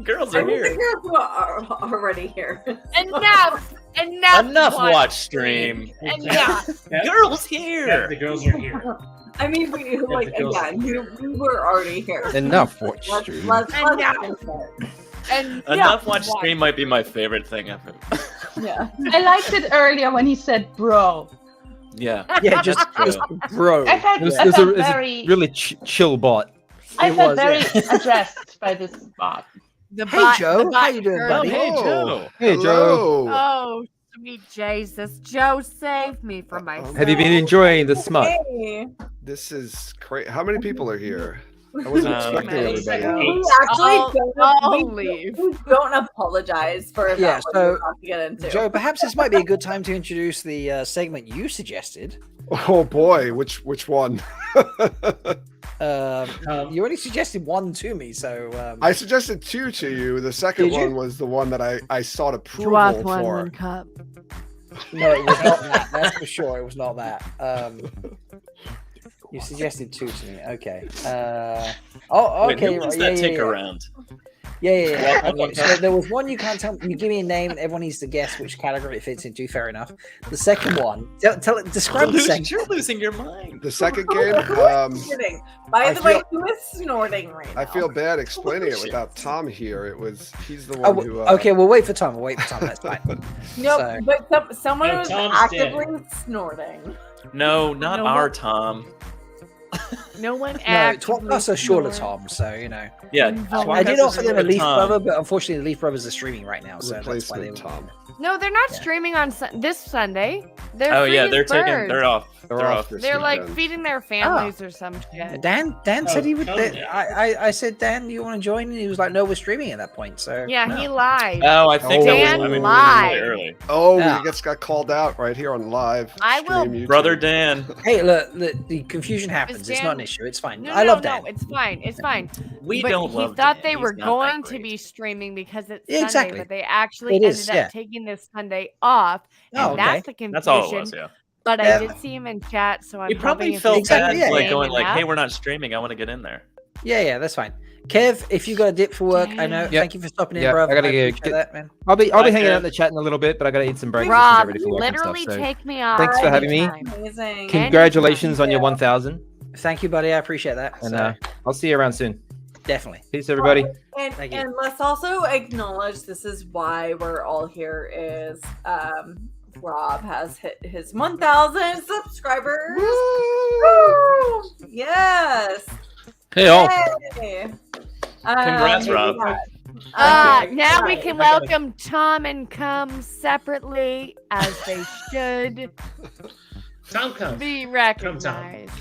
Speaker 17: Girls
Speaker 14: I
Speaker 17: are
Speaker 14: mean, the
Speaker 17: here.
Speaker 14: girls are already here.
Speaker 16: Enough
Speaker 17: Watch stream.
Speaker 16: Enough.
Speaker 17: Girls here.
Speaker 18: The girls are here.
Speaker 14: I mean, we like
Speaker 18: the girls
Speaker 14: again. We were already here.
Speaker 9: Enough watch
Speaker 14: Let's-
Speaker 9: stream.
Speaker 14: let's
Speaker 16: Enough.
Speaker 14: finish it.
Speaker 17: Enough watch stream might be my favorite thing ever.
Speaker 10: Yeah. I liked it earlier when he said bro.
Speaker 17: Yeah.
Speaker 15: Yeah, just bro.
Speaker 10: I felt,
Speaker 9: It was,
Speaker 10: I
Speaker 9: it was
Speaker 10: felt
Speaker 9: a, it was a
Speaker 10: very,
Speaker 9: really chill bot.
Speaker 10: I
Speaker 15: It
Speaker 10: felt
Speaker 15: was,
Speaker 10: very
Speaker 15: yeah.
Speaker 10: addressed by this bot.
Speaker 1: Hey Joe, how you doing,
Speaker 22: heard
Speaker 1: buddy?
Speaker 22: me.
Speaker 17: Hey, Joe.
Speaker 9: Hey, Joe.
Speaker 22: Oh, sweet Jesus. Joe saved me from myself.
Speaker 9: Have you been enjoying the smut?
Speaker 14: Hey.
Speaker 5: This is great. How many people are here? I wasn't expecting everybody.
Speaker 14: We actually
Speaker 22: I'll
Speaker 14: we
Speaker 22: leave.
Speaker 14: don't apologize for that.
Speaker 1: Yeah,
Speaker 14: what
Speaker 1: so,
Speaker 14: we're about to get into.
Speaker 1: Joe, perhaps this might be a good time to introduce the segment you suggested.
Speaker 5: Oh boy, which one?
Speaker 1: You already suggested one to me, so
Speaker 5: I suggested two to you. The second
Speaker 1: Did you?
Speaker 5: one was the one that I sought approval
Speaker 22: Drop one
Speaker 5: for.
Speaker 22: cup.
Speaker 1: no, it was not that. That's for sure. It was not that. You suggested two to me. Okay. Oh,
Speaker 17: Wait,
Speaker 1: okay.
Speaker 17: who wins
Speaker 1: right,
Speaker 17: that
Speaker 1: yeah,
Speaker 17: take
Speaker 1: yeah.
Speaker 17: around?
Speaker 1: Yeah.
Speaker 17: One,
Speaker 1: Okay, so there was one you can't tell. You give me a name, and everyone needs to guess which category it fits into. Fair enough. The second one, describe the second.
Speaker 17: You're losing your mind.
Speaker 5: The second game.
Speaker 14: Snorting. By
Speaker 5: I
Speaker 14: the way,
Speaker 5: feel-
Speaker 14: who is snorting right now?
Speaker 5: I feel bad explaining it without Tom here. He's the
Speaker 1: Oh,
Speaker 5: one who.
Speaker 1: okay, we'll wait for Tom. We'll wait for Tom. That's fine.
Speaker 14: No,
Speaker 1: So-
Speaker 14: but someone
Speaker 18: No,
Speaker 14: was
Speaker 18: Tom's
Speaker 14: actively snorting.
Speaker 17: No, not
Speaker 22: No,
Speaker 17: our
Speaker 22: what?
Speaker 17: Tom.
Speaker 22: No one
Speaker 1: No,
Speaker 22: actively
Speaker 1: Twatcasts are shorter,
Speaker 22: snored.
Speaker 1: Tom. So you know.
Speaker 17: Yeah.
Speaker 1: I did
Speaker 17: Twatcast
Speaker 1: offer
Speaker 17: is
Speaker 1: them a
Speaker 17: for
Speaker 1: Leaf
Speaker 17: Tom.
Speaker 1: Brother, but unfortunately, the Leaf Brothers are streaming right now, so that's why they
Speaker 5: Replacement
Speaker 1: were.
Speaker 5: Tom.
Speaker 22: No, they're not streaming on this Sunday. They're
Speaker 17: Oh
Speaker 22: free
Speaker 17: yeah,
Speaker 22: as
Speaker 17: they're taking.
Speaker 22: birds.
Speaker 17: They're off.
Speaker 5: They're
Speaker 17: They're
Speaker 5: off
Speaker 17: off.
Speaker 5: this
Speaker 22: They're like
Speaker 5: weekend.
Speaker 22: feeding their families or some shit.
Speaker 1: Dan said he would.
Speaker 18: come down.
Speaker 1: I said, Dan, you want to join? And he was like, no, we're streaming at that point. So
Speaker 22: Yeah,
Speaker 1: no.
Speaker 22: he lied.
Speaker 17: Oh, I think
Speaker 22: Dan
Speaker 17: that was
Speaker 22: lied.
Speaker 17: really early.
Speaker 5: Oh,
Speaker 1: Yeah.
Speaker 5: he got called out right here on live.
Speaker 22: I will-
Speaker 5: stream YouTube.
Speaker 17: Brother Dan.
Speaker 1: Hey, look, the confusion happens. It's not an
Speaker 22: Dan-
Speaker 1: issue. It's fine.
Speaker 22: No,
Speaker 1: I love Dan.
Speaker 22: No, it's fine. It's fine.
Speaker 17: We
Speaker 22: But
Speaker 17: don't
Speaker 22: he
Speaker 17: love
Speaker 22: thought
Speaker 17: Dan.
Speaker 22: they were
Speaker 17: He's not
Speaker 22: going
Speaker 17: that
Speaker 22: to
Speaker 17: great.
Speaker 22: be streaming because it's
Speaker 1: Yeah,
Speaker 22: Sunday,
Speaker 1: exactly.
Speaker 22: but they actually
Speaker 1: It is,
Speaker 22: ended up
Speaker 1: yeah.
Speaker 22: taking this Sunday off, and
Speaker 1: Oh, okay.
Speaker 22: that's the confusion.
Speaker 17: That's all it was. Yeah.
Speaker 22: But
Speaker 1: Yeah.
Speaker 22: I did see him in chat, so I'm
Speaker 17: He probably
Speaker 22: hoping if
Speaker 17: felt
Speaker 22: he's
Speaker 1: Exactly,
Speaker 17: bad,
Speaker 1: yeah.
Speaker 17: like
Speaker 22: saying
Speaker 17: going like,
Speaker 22: enough-
Speaker 17: "Hey, we're not streaming. I want to get in there."
Speaker 1: Yeah, that's fine. Kev, if you got a dip for work, I know.
Speaker 9: Yeah.
Speaker 1: Thank you for stopping in,
Speaker 9: Yeah,
Speaker 1: bro.
Speaker 9: I gotta get-
Speaker 1: appreciate that, man.
Speaker 9: I'll be
Speaker 17: Bye,
Speaker 9: hanging out
Speaker 17: Kev.
Speaker 9: in the chat in a little bit, but I gotta eat some breakfast and
Speaker 22: Rob,
Speaker 9: get ready for work and
Speaker 22: literally
Speaker 9: stuff. So
Speaker 22: take me off.
Speaker 9: thanks for having me.
Speaker 22: anytime.
Speaker 14: Amazing.
Speaker 9: Congratulations on your 1,000,
Speaker 1: Thank you, buddy. I appreciate that.
Speaker 9: and
Speaker 1: So,
Speaker 9: I'll see you around soon.
Speaker 1: definitely.
Speaker 9: Peace, everybody.
Speaker 14: And,
Speaker 1: Thank you.
Speaker 14: and let's also acknowledge this is why we're all here is Rob has hit his 1,000 subscribers. Woo! Yes.
Speaker 13: Hey, all.
Speaker 14: Yay.
Speaker 17: Congrats, Rob.
Speaker 22: Now we
Speaker 14: Right.
Speaker 22: can welcome Tom and Cum separately, as they should
Speaker 18: Tom comes.
Speaker 22: be
Speaker 18: Tom.
Speaker 22: recognized.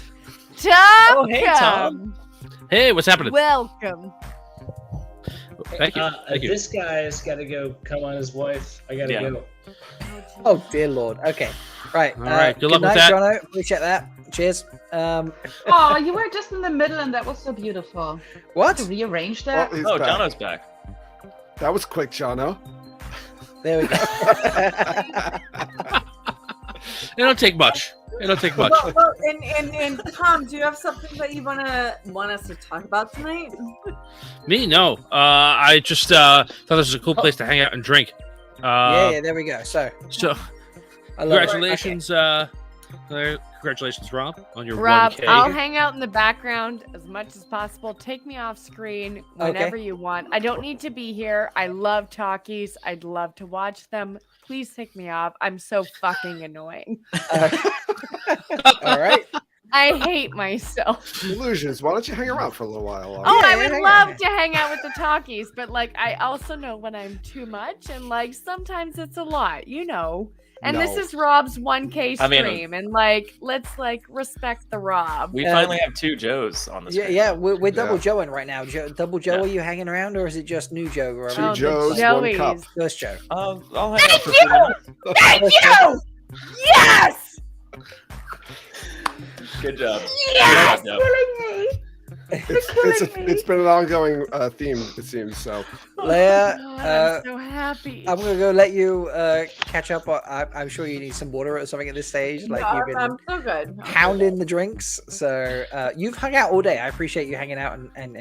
Speaker 22: Tom,
Speaker 18: Oh, hey, Tom.
Speaker 13: Hey, what's happening?
Speaker 22: Welcome.
Speaker 13: Thank you. Thank you.
Speaker 18: This guy's got to go come on his wife. I got to
Speaker 17: Yeah.
Speaker 18: go.
Speaker 1: Oh dear Lord. Okay. Right.
Speaker 13: All right, good luck
Speaker 1: night,
Speaker 13: with that.
Speaker 1: Jono. Appreciate that. Cheers.
Speaker 10: Oh, you were just in the middle, and that was so beautiful.
Speaker 1: What?
Speaker 10: To rearrange
Speaker 5: Well,
Speaker 10: that.
Speaker 5: he's
Speaker 17: Oh,
Speaker 5: back.
Speaker 17: Jono's back.
Speaker 5: That was quick, Jono.
Speaker 1: There we go.
Speaker 13: It don't take much. It don't take much.
Speaker 14: Well, and Tom, do you have something that you want us to talk about tonight?
Speaker 13: Me, no. I just thought this was a cool place to hang out and drink.
Speaker 1: yeah, there we go. So I love it.
Speaker 13: Congratulations, congratulations, Rob, on your
Speaker 22: Rob,
Speaker 13: 1K.
Speaker 22: I'll hang out in the background as much as possible. Take me off screen whenever you want. I don't need to be here. I love talkies. I'd love to watch them. Please take me off. I'm so fucking annoying.
Speaker 1: All right.
Speaker 22: I hate myself.
Speaker 5: Delusions. Why don't you hang around for a little while?
Speaker 22: Oh,
Speaker 1: Yeah,
Speaker 22: I would
Speaker 1: hang
Speaker 22: love
Speaker 1: on.
Speaker 22: to hang out with the talkies, but like I also know when I'm too much, and like sometimes it's a lot, you know. And this
Speaker 5: No.
Speaker 22: is Rob's 1K
Speaker 17: I mean,
Speaker 22: stream, and like let's like respect the Rob.
Speaker 17: We finally have two Joes on the
Speaker 1: Yeah,
Speaker 17: screen.
Speaker 1: yeah, we're double
Speaker 5: Yeah.
Speaker 1: Joeing right now. Double Joe,
Speaker 17: Yeah.
Speaker 1: are you hanging around, or is it just new Joe? Or
Speaker 5: Two
Speaker 22: Oh, the
Speaker 5: Joes, one
Speaker 22: Joeys.
Speaker 5: cup.
Speaker 1: First Joe.
Speaker 17: I'll hang out for 2 minutes.
Speaker 22: Thank you! Yes!
Speaker 17: Good job.
Speaker 22: Yes!
Speaker 17: Good job.
Speaker 5: It's been an ongoing theme, it seems. So,
Speaker 1: Leigh-A,
Speaker 22: I'm so happy.
Speaker 1: I'm gonna go let you catch up. I'm sure you need some water or something at this stage. Like
Speaker 14: No,
Speaker 1: you've been
Speaker 14: I'm so good.
Speaker 1: pounding the drinks. So you've hung out all day. I appreciate you hanging out and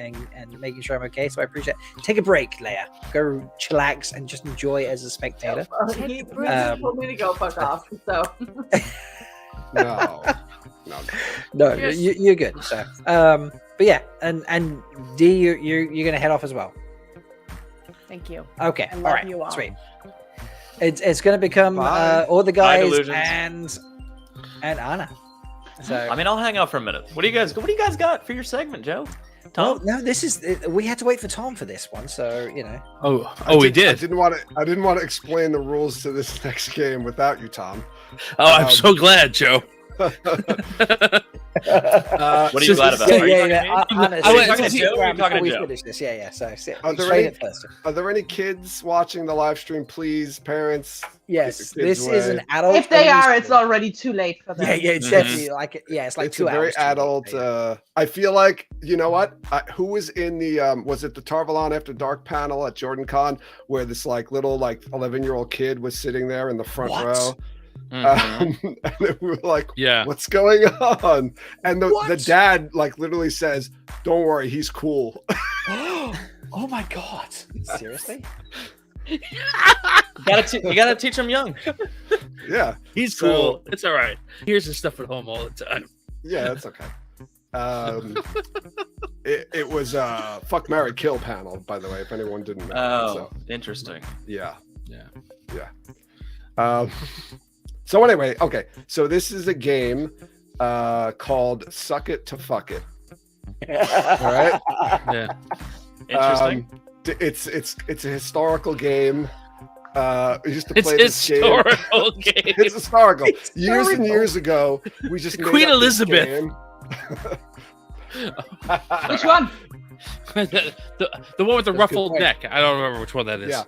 Speaker 1: making sure I'm okay. So I appreciate. Take a break, Leigh-A. Go chillax and just enjoy it as a spectator.
Speaker 14: He told me to go fuck off. So.
Speaker 5: no.
Speaker 1: You're good. So, but yeah, and D, you're gonna head off as well.
Speaker 22: Thank you.
Speaker 1: Okay,
Speaker 22: I
Speaker 1: all
Speaker 22: love
Speaker 1: right,
Speaker 22: you all.
Speaker 1: sweet. It's gonna become all the
Speaker 17: Bye,
Speaker 1: guys
Speaker 17: Delusions.
Speaker 1: and Anna. So
Speaker 17: I mean, I'll hang out for a minute. What do you guys got for your segment, Joe? Tom?
Speaker 1: Well, no, this is we had to wait for Tom for this one, so you know.
Speaker 13: We did.
Speaker 5: I didn't want to explain the rules to this next game without you, Tom.
Speaker 13: I'm so glad, Joe.
Speaker 17: What are you glad about?
Speaker 1: Anna,
Speaker 17: Are you talking to Joe or are you
Speaker 1: before
Speaker 17: talking to
Speaker 1: we
Speaker 17: Joe?
Speaker 1: finish this. Yeah. So
Speaker 5: Are there any kids watching the live stream? Please, parents.
Speaker 1: Yes,
Speaker 5: get your kids
Speaker 1: this is
Speaker 5: away.
Speaker 1: an adult.
Speaker 14: If they are, it's already too late for them.
Speaker 1: Yeah, it's definitely like it's like
Speaker 5: It's
Speaker 1: 2
Speaker 5: a very
Speaker 1: hours.
Speaker 5: adult. I feel like, you know what? Who was in the was it the Tarvalon After Dark panel at Jordan Con where this like little like 11-year-old kid was sitting there in the front row? And we were like, what's going on? And the dad like literally says, don't worry, he's cool.
Speaker 1: Oh my god, seriously?
Speaker 17: You gotta teach him young.
Speaker 5: Yeah,
Speaker 13: he's cool. It's all right. Here's his stuff at home all the time.
Speaker 5: Yeah, that's okay. It was fuck, marry, kill panel, by the way, if anyone didn't know.
Speaker 17: Oh, interesting.
Speaker 5: Yeah. So anyway, okay. So this is a game called Suck It to Fuck It. All right.
Speaker 13: Yeah.
Speaker 17: Interesting.
Speaker 5: It's a historical game. We used to
Speaker 13: It's
Speaker 5: play this
Speaker 13: historical game.
Speaker 5: It's historical. Years and years ago, we just made
Speaker 13: Queen
Speaker 5: up this
Speaker 13: Elizabeth.
Speaker 5: game.
Speaker 10: Which one?
Speaker 13: the one with the ruffled neck. I don't remember which one that is.
Speaker 5: Yeah.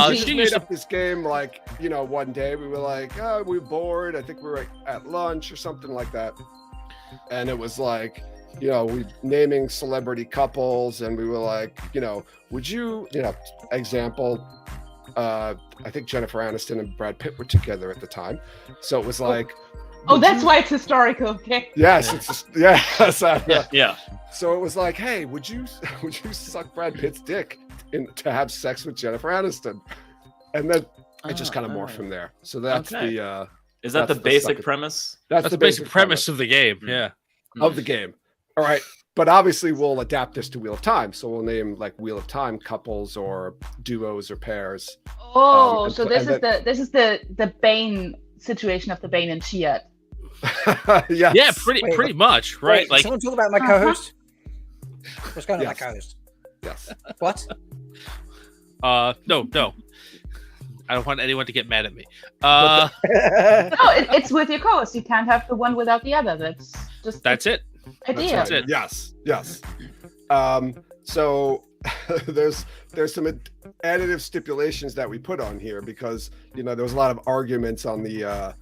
Speaker 5: We just made up this game like, you know, one day we were like, oh, we were bored. I think we were at lunch or something like that. And it was like, you know, we naming celebrity couples, and we were like, you know, would you, you know, example, I think Jennifer Aniston and Brad Pitt were together at the time. So it was like,
Speaker 10: Oh, that's why it's historical. Okay.
Speaker 5: yes, it's just,
Speaker 17: yeah.
Speaker 5: So it was like, hey, would you suck Brad Pitt's dick to have sex with Jennifer Aniston? And then it just kind of morphed from there. So that's
Speaker 17: Okay.
Speaker 5: the
Speaker 17: Is that the basic premise?
Speaker 5: That's
Speaker 13: the basic premise of the game. Yeah.
Speaker 5: Of the game. All right. But obviously we'll adapt this to Wheel of Time. So we'll name like Wheel of Time couples or duos or pairs.
Speaker 10: Oh, so this is the Bain situation of the Bain&Chiad.
Speaker 5: Yes.
Speaker 13: Yeah, pretty much, right?
Speaker 1: Wait,
Speaker 13: Like
Speaker 1: someone talk about my co-host. What's going on, my co-host?
Speaker 5: Yes.
Speaker 1: What?
Speaker 13: No. I don't want anyone to get mad at me.
Speaker 10: No, it's with your co-host. You can't have the one without the other. That's
Speaker 13: it.
Speaker 10: Idea.
Speaker 5: That's right. Yes. So there's some additive stipulations that we put on here because, you know, there was a lot of arguments on the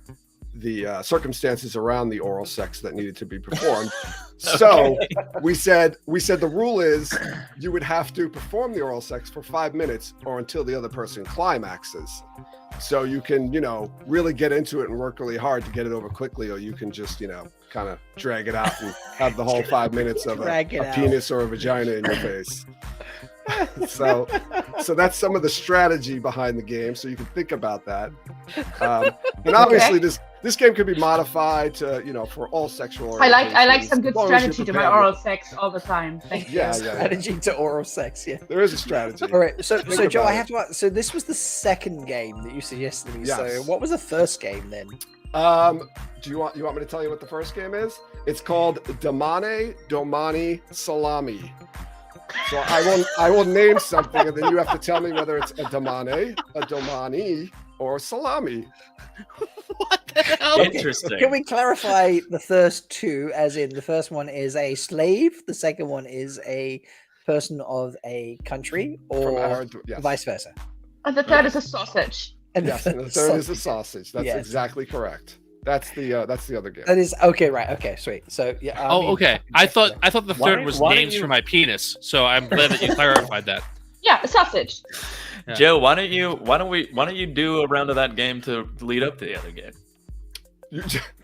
Speaker 5: circumstances around the oral sex that needed to be performed. So we said the rule is you would have to perform the oral sex for 5 minutes or until the other person climaxes. So you can, you know, really get into it and work really hard to get it over quickly, or you can just, you know, kind of drag it out and have the whole 5 minutes of a penis or a vagina in your face. So that's some of the strategy behind the game. So you can think about that. And obviously this game could be modified to, you know, for all sexual.
Speaker 10: I like some good
Speaker 5: as long as you're
Speaker 10: strategy to my
Speaker 5: prepared
Speaker 10: oral
Speaker 5: with-
Speaker 10: sex all the time. Thank you.
Speaker 5: Yeah.
Speaker 1: Strategy to oral sex. Yeah.
Speaker 5: There is a strategy.
Speaker 1: All right. So
Speaker 5: Think
Speaker 1: Joe,
Speaker 5: about
Speaker 1: I
Speaker 5: it.
Speaker 1: have to ask. So this was the second game that you suggested to me.
Speaker 5: Yes.
Speaker 1: So what was the first game then?
Speaker 5: Do you want me to tell you what the first game is? It's called Domani Salami. So I will name something, and then you have to tell me whether it's a domani, or salami.
Speaker 17: Interesting.
Speaker 1: Can we clarify the first two? As in, the first one is a slave, the second one is a person of a country, or
Speaker 5: yes.
Speaker 1: vice versa.
Speaker 10: And the third is a sausage.
Speaker 1: And
Speaker 5: Yes, and the third is a sausage. That's
Speaker 1: Yes.
Speaker 5: exactly correct. That's the other game.
Speaker 15: That is okay, right? Okay, sweet. So yeah.
Speaker 13: Okay. I thought the
Speaker 17: Why
Speaker 13: third
Speaker 17: don't-
Speaker 13: was
Speaker 17: why don't
Speaker 13: names
Speaker 17: you-
Speaker 13: for my penis. So I'm glad that you clarified that.
Speaker 10: Yeah, sausage.
Speaker 13: Yeah.
Speaker 17: Joe, why don't you do a round of that game to lead up to the other game?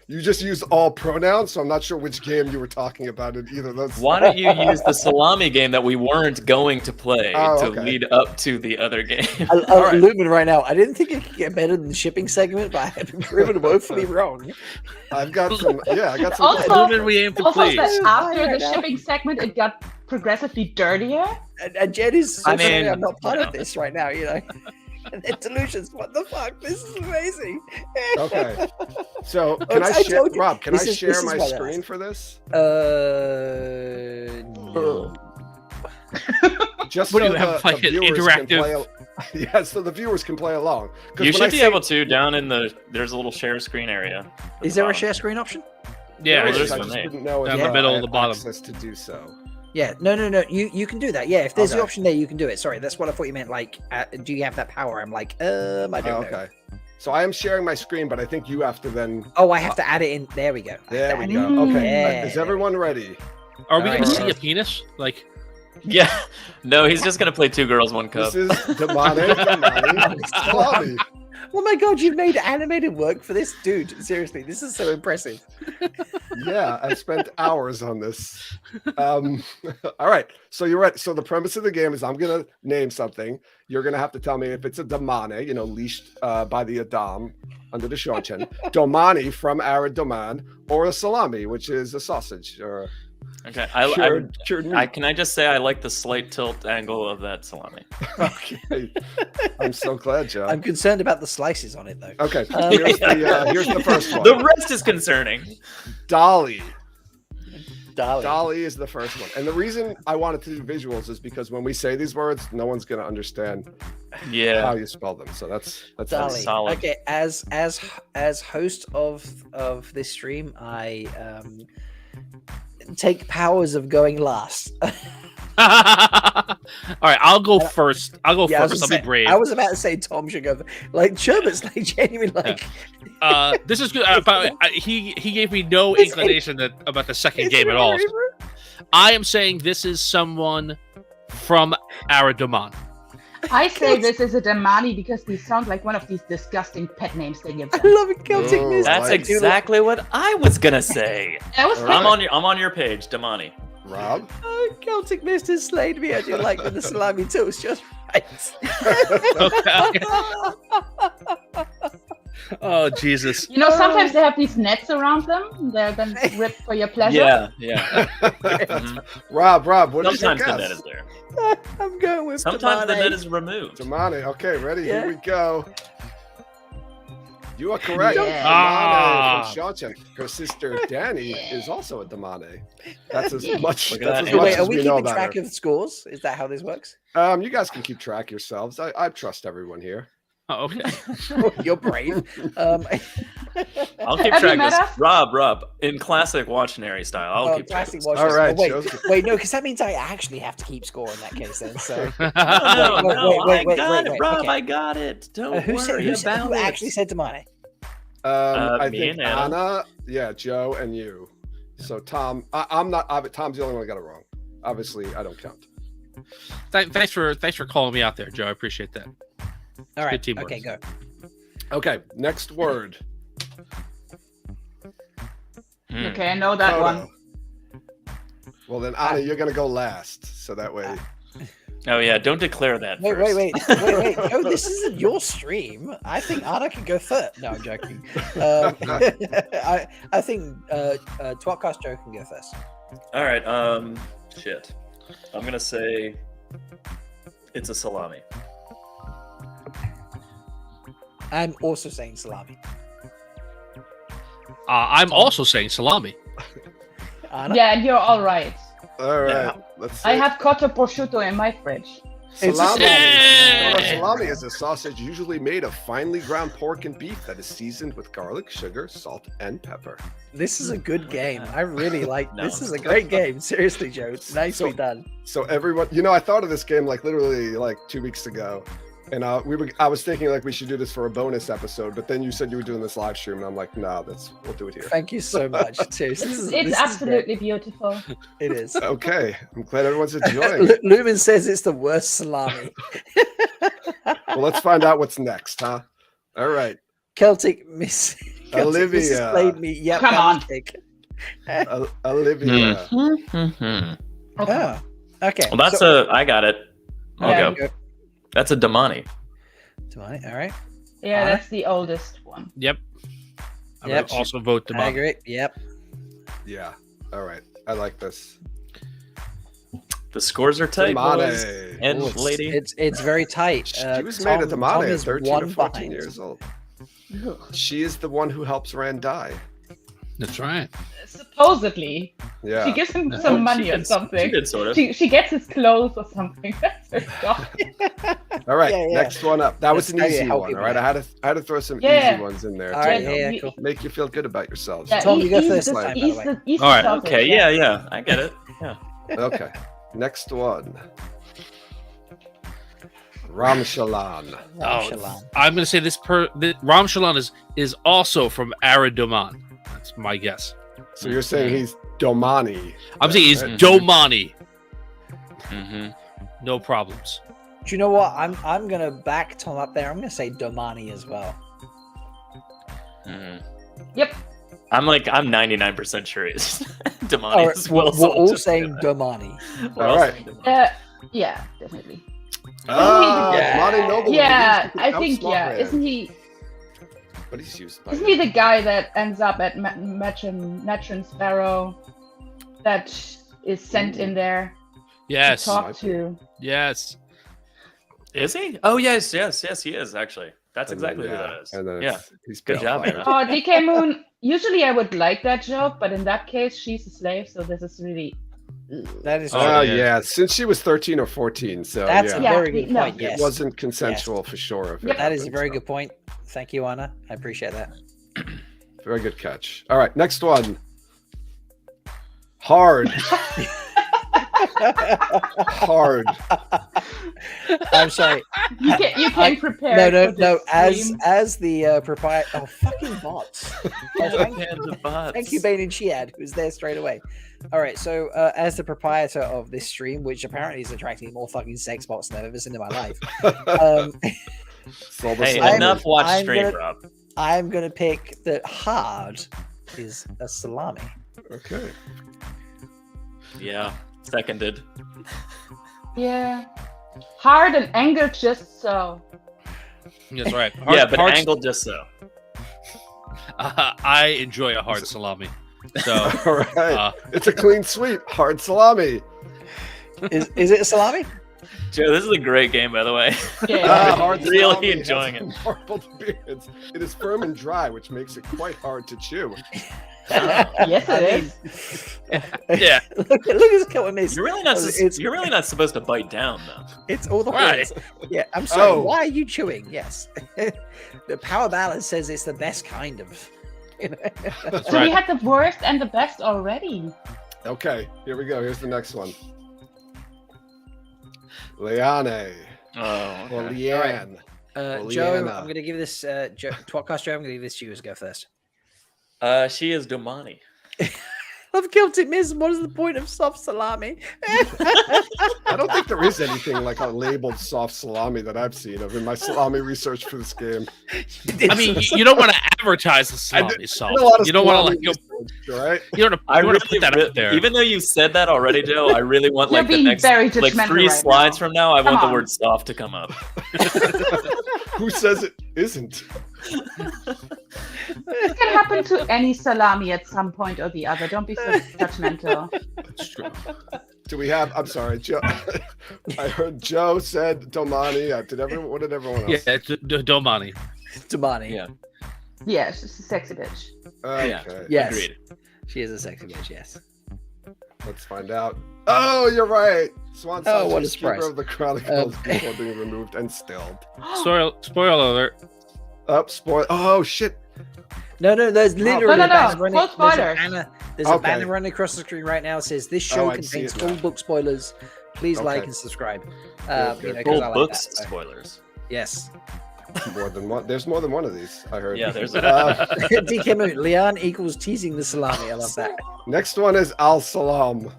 Speaker 5: You just used all pronouns, so I'm not sure which game you were talking about in either of those.
Speaker 17: Why don't you use the salami game that we weren't going to play to
Speaker 5: okay.
Speaker 17: lead up to the other game?
Speaker 15: Lumen right now. I didn't think it could get better than the shipping segment, but I have been proven woefully wrong.
Speaker 5: I've got some. Yeah, I got some.
Speaker 10: Also,
Speaker 13: Lumen, we aim to
Speaker 10: also
Speaker 13: please.
Speaker 10: that after the
Speaker 15: Right now.
Speaker 10: shipping segment, it got progressively dirtier.
Speaker 15: And Jed is so
Speaker 17: I mean,
Speaker 15: sorry I'm not part
Speaker 17: you
Speaker 15: of
Speaker 17: know.
Speaker 15: this right now, you know. And then Delusions, what the fuck? This is amazing.
Speaker 5: Okay. So can I share,
Speaker 15: told you.
Speaker 5: Rob? Can I
Speaker 15: This is
Speaker 5: share my
Speaker 15: why that
Speaker 5: screen
Speaker 15: is.
Speaker 5: for this?
Speaker 15: No.
Speaker 5: Just
Speaker 13: What
Speaker 5: so
Speaker 13: do you have,
Speaker 5: the
Speaker 13: like, an
Speaker 5: viewers
Speaker 13: interactive-
Speaker 5: can play. Yeah, so the viewers can play along. 'Cause
Speaker 17: You
Speaker 5: when
Speaker 17: should
Speaker 5: I
Speaker 17: be
Speaker 5: say-
Speaker 17: able to down in there's a little share screen area.
Speaker 15: Is there a share screen option?
Speaker 13: Yeah,
Speaker 5: There is,
Speaker 17: there's
Speaker 5: I
Speaker 17: one
Speaker 5: just
Speaker 17: there.
Speaker 5: didn't know if
Speaker 13: Down the
Speaker 5: I
Speaker 13: middle,
Speaker 5: had
Speaker 13: the bottom.
Speaker 5: access to do so.
Speaker 15: Yeah, no. You can do that. Yeah, if there's the
Speaker 5: Okay.
Speaker 15: option there, you can do it. Sorry, that's what I thought you meant. Like, do you have that power? I'm like, I don't know.
Speaker 5: Okay. So I am sharing my screen, but I think you have to then.
Speaker 15: Oh, I have to add it in. There we go.
Speaker 5: There we
Speaker 15: Add
Speaker 5: go.
Speaker 15: it in.
Speaker 5: Okay.
Speaker 15: Yeah.
Speaker 5: Is everyone ready?
Speaker 13: Are we
Speaker 15: Alright,
Speaker 13: gonna
Speaker 15: so-
Speaker 13: see a penis? Like,
Speaker 17: Yeah. No, he's just gonna play Two Girls, One Cup.
Speaker 5: This is Damani. Salami.
Speaker 15: Oh my god, you've made animated work for this, dude. Seriously, this is so impressive.
Speaker 5: Yeah, I spent hours on this. All right, so you're right. So the premise of the game is I'm gonna name something. You're gonna have to tell me if it's a damane, leashed by the Adam under the Shochen, domani from Arid Doman, or a salami, which is a sausage or.
Speaker 17: Okay,
Speaker 5: Cured meat.
Speaker 17: can I just say I like the slight tilt angle of that salami.
Speaker 5: Okay, I'm so glad, Joe.
Speaker 15: I'm concerned about the slices on it, though.
Speaker 5: Okay, here's the first one.
Speaker 17: The rest is concerning.
Speaker 5: Dolly.
Speaker 15: Dolly.
Speaker 5: Dolly is the first one, and the reason I wanted to do visuals is because when we say these words, no one's gonna understand how you spell them. So that's
Speaker 15: Dolly.
Speaker 17: solid.
Speaker 15: Okay, as host of this stream, I take powers of going last.
Speaker 13: all right, I'll go first. I'll go
Speaker 15: Yeah,
Speaker 13: first. I'll be brave.
Speaker 15: I was about to say Tom should go. Like Sherbert's like genuinely like.
Speaker 13: This is good. He gave me no inclination about the second game at all. I am saying this is someone from Aradoman.
Speaker 10: I say this is a Damani because these sound like one of these disgusting pet names they give them.
Speaker 15: I love it, Celtic Mist.
Speaker 17: That's exactly what I was gonna say.
Speaker 10: That was
Speaker 17: I'm on your page, Damani.
Speaker 5: Rob.
Speaker 15: Oh, Celtic Mist has slayed me. I do like when the salami tilts just right.
Speaker 13: Oh Jesus!
Speaker 10: You know, sometimes they have these nets around them. They're then ripped for your pleasure.
Speaker 17: Yeah. Mhm.
Speaker 5: Rob, what is your
Speaker 17: Sometimes the
Speaker 5: guess?
Speaker 17: net is there.
Speaker 15: I'm going with
Speaker 17: Sometimes the
Speaker 15: Damani.
Speaker 17: net is removed.
Speaker 5: Damani. Okay, ready?
Speaker 15: Yeah.
Speaker 5: Here we go. You are correct.
Speaker 15: Yeah.
Speaker 5: Damani from Shawshank. Her sister Danny is also a Damani. That's as much.
Speaker 17: Look at
Speaker 5: That's
Speaker 17: that.
Speaker 5: as
Speaker 15: Wait,
Speaker 5: much
Speaker 15: are
Speaker 5: as
Speaker 15: we
Speaker 5: we know
Speaker 15: keeping
Speaker 5: about
Speaker 15: track
Speaker 5: her.
Speaker 15: of scores? Is that how this works?
Speaker 5: You guys can keep track yourselves. I trust everyone here.
Speaker 13: Oh, okay.
Speaker 15: You're brave.
Speaker 17: I'll keep
Speaker 10: Have you
Speaker 17: track
Speaker 10: met
Speaker 17: of
Speaker 10: us?
Speaker 17: Rob, in classic Watchnary style. I'll keep track of
Speaker 15: classic
Speaker 17: this.
Speaker 15: watch.
Speaker 5: All right,
Speaker 15: Wait,
Speaker 5: Joseph.
Speaker 15: wait, no, because that means I actually have to keep score in that case. Then, so
Speaker 17: No,
Speaker 15: wait,
Speaker 17: I got it, Rob.
Speaker 15: okay.
Speaker 17: I got it. Don't
Speaker 15: who
Speaker 17: worry about
Speaker 15: who
Speaker 17: it.
Speaker 15: actually said Damani?
Speaker 5: I
Speaker 17: me
Speaker 5: think
Speaker 17: and Anna.
Speaker 5: Anna, yeah, Joe, and you. So Tom, I'm not. Tom's the only one who got it wrong. Obviously, I don't count.
Speaker 13: Thanks for calling me out there, Joe. I appreciate that.
Speaker 15: All right.
Speaker 13: Good teamwork.
Speaker 15: Okay, go.
Speaker 5: Okay, next word.
Speaker 10: Okay, I know that
Speaker 5: Toto.
Speaker 10: one.
Speaker 5: Well, then Anna, you're gonna go last, so that way.
Speaker 17: Oh yeah, don't declare that.
Speaker 15: Wait.
Speaker 17: first.
Speaker 15: Oh, this isn't your stream. I think Anna can go first. No, I'm joking. I think tWoTcast Joe can go first.
Speaker 17: All right. Shit. I'm gonna say it's a salami.
Speaker 15: I'm also saying salami.
Speaker 13: I'm also saying salami.
Speaker 15: Anna?
Speaker 10: Yeah, and you're all right.
Speaker 5: All right, let's see.
Speaker 10: I have cotto prosciutto in my fridge.
Speaker 5: Salami.
Speaker 13: Hey!
Speaker 5: Salami is a sausage usually made of finely ground pork and beef that is seasoned with garlic, sugar, salt, and pepper.
Speaker 15: This is a good game. I really like.
Speaker 17: No.
Speaker 15: This is a great game. Seriously, Joe. Nicely done.
Speaker 5: So everyone, I thought of this game like literally like 2 weeks ago, And I was thinking like we should do this for a bonus episode, but then you said you were doing this live stream, and I'm like, no, we'll do it here.
Speaker 15: Thank you so much. Seriously,
Speaker 10: It's absolutely beautiful.
Speaker 15: It is.
Speaker 5: Okay, I'm glad everyone's enjoying.
Speaker 15: Lumen says it's the worst salami.
Speaker 5: Well, let's find out what's next, huh? All right.
Speaker 15: Celtic Miss
Speaker 5: Olivia.
Speaker 15: Mrs. played me. Yep,
Speaker 10: Come on.
Speaker 5: Olivia.
Speaker 15: Oh, okay.
Speaker 17: Well, that's I got it. I'll go. That's a Damani.
Speaker 15: Damani, all right.
Speaker 10: Yeah, that's the oldest one.
Speaker 13: Yep. I would also vote Damani.
Speaker 15: I agree. Yep.
Speaker 5: Yeah. All right. I like this.
Speaker 17: The scores are tight, boys. And
Speaker 15: Oh,
Speaker 17: lady.
Speaker 15: It's very tight.
Speaker 5: She was made at Damani at 13 or 14
Speaker 15: behind.
Speaker 5: years old. She is the one who helps Rand die.
Speaker 13: That's right.
Speaker 10: Supposedly.
Speaker 5: Yeah.
Speaker 10: She gives him some money or something.
Speaker 17: She did, sort of.
Speaker 10: She gets his clothes or something. That's her stuff.
Speaker 5: All right,
Speaker 15: Yeah, yeah.
Speaker 5: next one up. That was an
Speaker 15: That's how you
Speaker 5: easy
Speaker 15: help
Speaker 5: one. All
Speaker 15: people
Speaker 5: right,
Speaker 15: out.
Speaker 5: I had to throw some
Speaker 10: Yeah.
Speaker 5: easy ones in there
Speaker 15: All
Speaker 5: to
Speaker 15: right, yeah, cool.
Speaker 5: make you feel good about yourselves.
Speaker 10: Yeah,
Speaker 15: Tom, you go
Speaker 10: ease
Speaker 15: first
Speaker 10: the-
Speaker 15: this time, by the
Speaker 10: ease
Speaker 15: way.
Speaker 10: the- ease
Speaker 13: All right.
Speaker 10: the topic,
Speaker 17: Okay, yeah, I get it. Yeah.
Speaker 5: Okay, next one. Ram Shalan.
Speaker 13: Oh, I'm going to say this Ram Shalan is also from Aradoman. That's my guess.
Speaker 5: So you're saying he's Domani?
Speaker 13: I'm saying he's
Speaker 5: right?
Speaker 13: Domani.
Speaker 17: Mm-hmm.
Speaker 13: No problems.
Speaker 15: Do you know what? I'm gonna back Tom up there. I'm gonna say Domani as well.
Speaker 17: Mm-hmm.
Speaker 10: Yep.
Speaker 17: I'm 99% sure it's Damani
Speaker 15: All right,
Speaker 17: as well.
Speaker 15: we're all saying Domani.
Speaker 5: All right.
Speaker 10: Yeah, definitely.
Speaker 5: Ah,
Speaker 10: Yeah.
Speaker 5: Domani Noble.
Speaker 10: Yeah,
Speaker 5: He
Speaker 10: I
Speaker 5: used to
Speaker 10: think,
Speaker 5: outsmart
Speaker 10: yeah.
Speaker 5: Rand.
Speaker 10: Isn't he
Speaker 5: But he's used by
Speaker 10: Isn't he the guy that ends up at Matron Sparrow that is sent in there
Speaker 13: Yes.
Speaker 10: to talk to?
Speaker 13: Yes.
Speaker 17: Is he? Oh, yes, he is, actually. That's
Speaker 5: And then,
Speaker 17: exactly who
Speaker 5: yeah,
Speaker 17: that is.
Speaker 5: and then
Speaker 17: Yeah.
Speaker 5: he's
Speaker 17: Good job,
Speaker 5: fired.
Speaker 17: man.
Speaker 10: Oh, DK Moon. Usually I would like that joke, but in that case, she's a slave, so this is really.
Speaker 15: That is.
Speaker 5: Oh yeah, since she was 13 or 14, so
Speaker 15: That's
Speaker 5: yeah.
Speaker 15: a very good point. Yes.
Speaker 5: It wasn't consensual for sure. If it
Speaker 15: That is a
Speaker 5: happened,
Speaker 15: very
Speaker 5: so.
Speaker 15: good point. Thank you, Anna. I appreciate that.
Speaker 5: Very good catch. All right, next one. Hard. Hard.
Speaker 15: I'm sorry.
Speaker 10: You came prepared.
Speaker 15: No.
Speaker 10: for this stream.
Speaker 15: As the proprietor. Oh, fucking bots. Thank you, Bain&Chiad, who's there straight away. All right, so as the proprietor of this stream, which apparently is attracting more fucking sex bots than I've ever seen in my life.
Speaker 17: Hey, enough watch stream, Rob.
Speaker 15: I'm gonna pick that hard is a salami.
Speaker 5: Okay.
Speaker 17: Yeah, seconded.
Speaker 10: Yeah. Hard and angled just so.
Speaker 13: That's right.
Speaker 17: Yeah, but
Speaker 13: hard-
Speaker 17: angled just so.
Speaker 13: I enjoy a hard salami. So,
Speaker 5: All right. It's a clean sweep. Hard salami.
Speaker 15: Is it a salami?
Speaker 17: Joe, this is a great game, by the way.
Speaker 5: Hard
Speaker 17: really
Speaker 5: salami has
Speaker 17: enjoying
Speaker 5: a
Speaker 17: it.
Speaker 5: marbled appearance. It is firm and dry, which makes it quite hard to chew.
Speaker 10: Yes, it is.
Speaker 13: Yeah.
Speaker 15: look at this cut miss.
Speaker 17: You're really not supposed to bite down, though.
Speaker 15: It's all the
Speaker 13: Right.
Speaker 15: words. Yeah, I'm sorry.
Speaker 5: Oh.
Speaker 15: Why are you chewing? Yes. The power balance says it's the best kind of. You know?
Speaker 13: That's
Speaker 10: So we
Speaker 13: right.
Speaker 10: had the worst and the best already.
Speaker 5: Okay, here we go. Here's the next one. Leanne.
Speaker 17: Oh,
Speaker 5: Or
Speaker 17: okay.
Speaker 5: Leanne. Or
Speaker 15: Joe,
Speaker 5: Leanna.
Speaker 15: I'm going to give this tWoTcast Joe. I'm going to give this to you as go first.
Speaker 17: She is Domani.
Speaker 15: I've killed it, Miss. What is the point of soft salami?
Speaker 5: I don't think there is anything like a labeled soft salami that I've seen of in my salami research for this game.
Speaker 13: I mean, you don't want to advertise the salami salt. You don't want to
Speaker 5: go. Right?
Speaker 13: You don't want to put that out there.
Speaker 17: Even though you said that already, Joe, I really want
Speaker 10: You're
Speaker 17: like the
Speaker 10: being
Speaker 17: next
Speaker 10: very
Speaker 17: like
Speaker 10: judgmental
Speaker 17: 3
Speaker 10: right
Speaker 17: slides
Speaker 10: now.
Speaker 17: from now. I
Speaker 10: Come
Speaker 17: want the
Speaker 10: on.
Speaker 17: word soft to come up.
Speaker 5: Who says it isn't?
Speaker 10: This can happen to any salami at some point or the other. Don't be so judgmental.
Speaker 13: That's true.
Speaker 5: Do we have? I'm sorry, Joe. I heard Joe said Domani. What did everyone else?
Speaker 13: Yeah, it's Domani.
Speaker 15: Domani.
Speaker 17: Yeah.
Speaker 10: Yeah, she's a sexy bitch.
Speaker 5: Okay.
Speaker 15: Yes.
Speaker 17: Agreed.
Speaker 15: She is a sexy bitch, yes.
Speaker 5: Let's find out. Oh, you're right. Swan
Speaker 15: Oh, what a
Speaker 5: Sanchez, keeper
Speaker 15: surprise.
Speaker 5: of the Chronicles before being removed and stilled.
Speaker 13: Spoiler alert.
Speaker 5: Up, spoil. Oh shit.
Speaker 15: No, there's literally
Speaker 10: no,
Speaker 15: a banner
Speaker 10: no.
Speaker 15: running.
Speaker 10: Full spoilers.
Speaker 15: There's a
Speaker 5: Okay.
Speaker 15: banner running across the screen right now. It says this show
Speaker 5: Oh, I see
Speaker 15: contains
Speaker 5: it
Speaker 15: full
Speaker 5: now.
Speaker 15: book spoilers. Please like
Speaker 5: Okay.
Speaker 15: and subscribe.
Speaker 5: Good,
Speaker 15: You know, 'cause
Speaker 17: Full
Speaker 15: I like
Speaker 17: books
Speaker 15: that, so.
Speaker 17: spoilers.
Speaker 15: Yes.
Speaker 5: More than one. There's more than one of these. I heard.
Speaker 17: Yeah, there's
Speaker 15: DK Moon. Leon equals teasing the salami. I love that.
Speaker 5: Next one is Al Salam.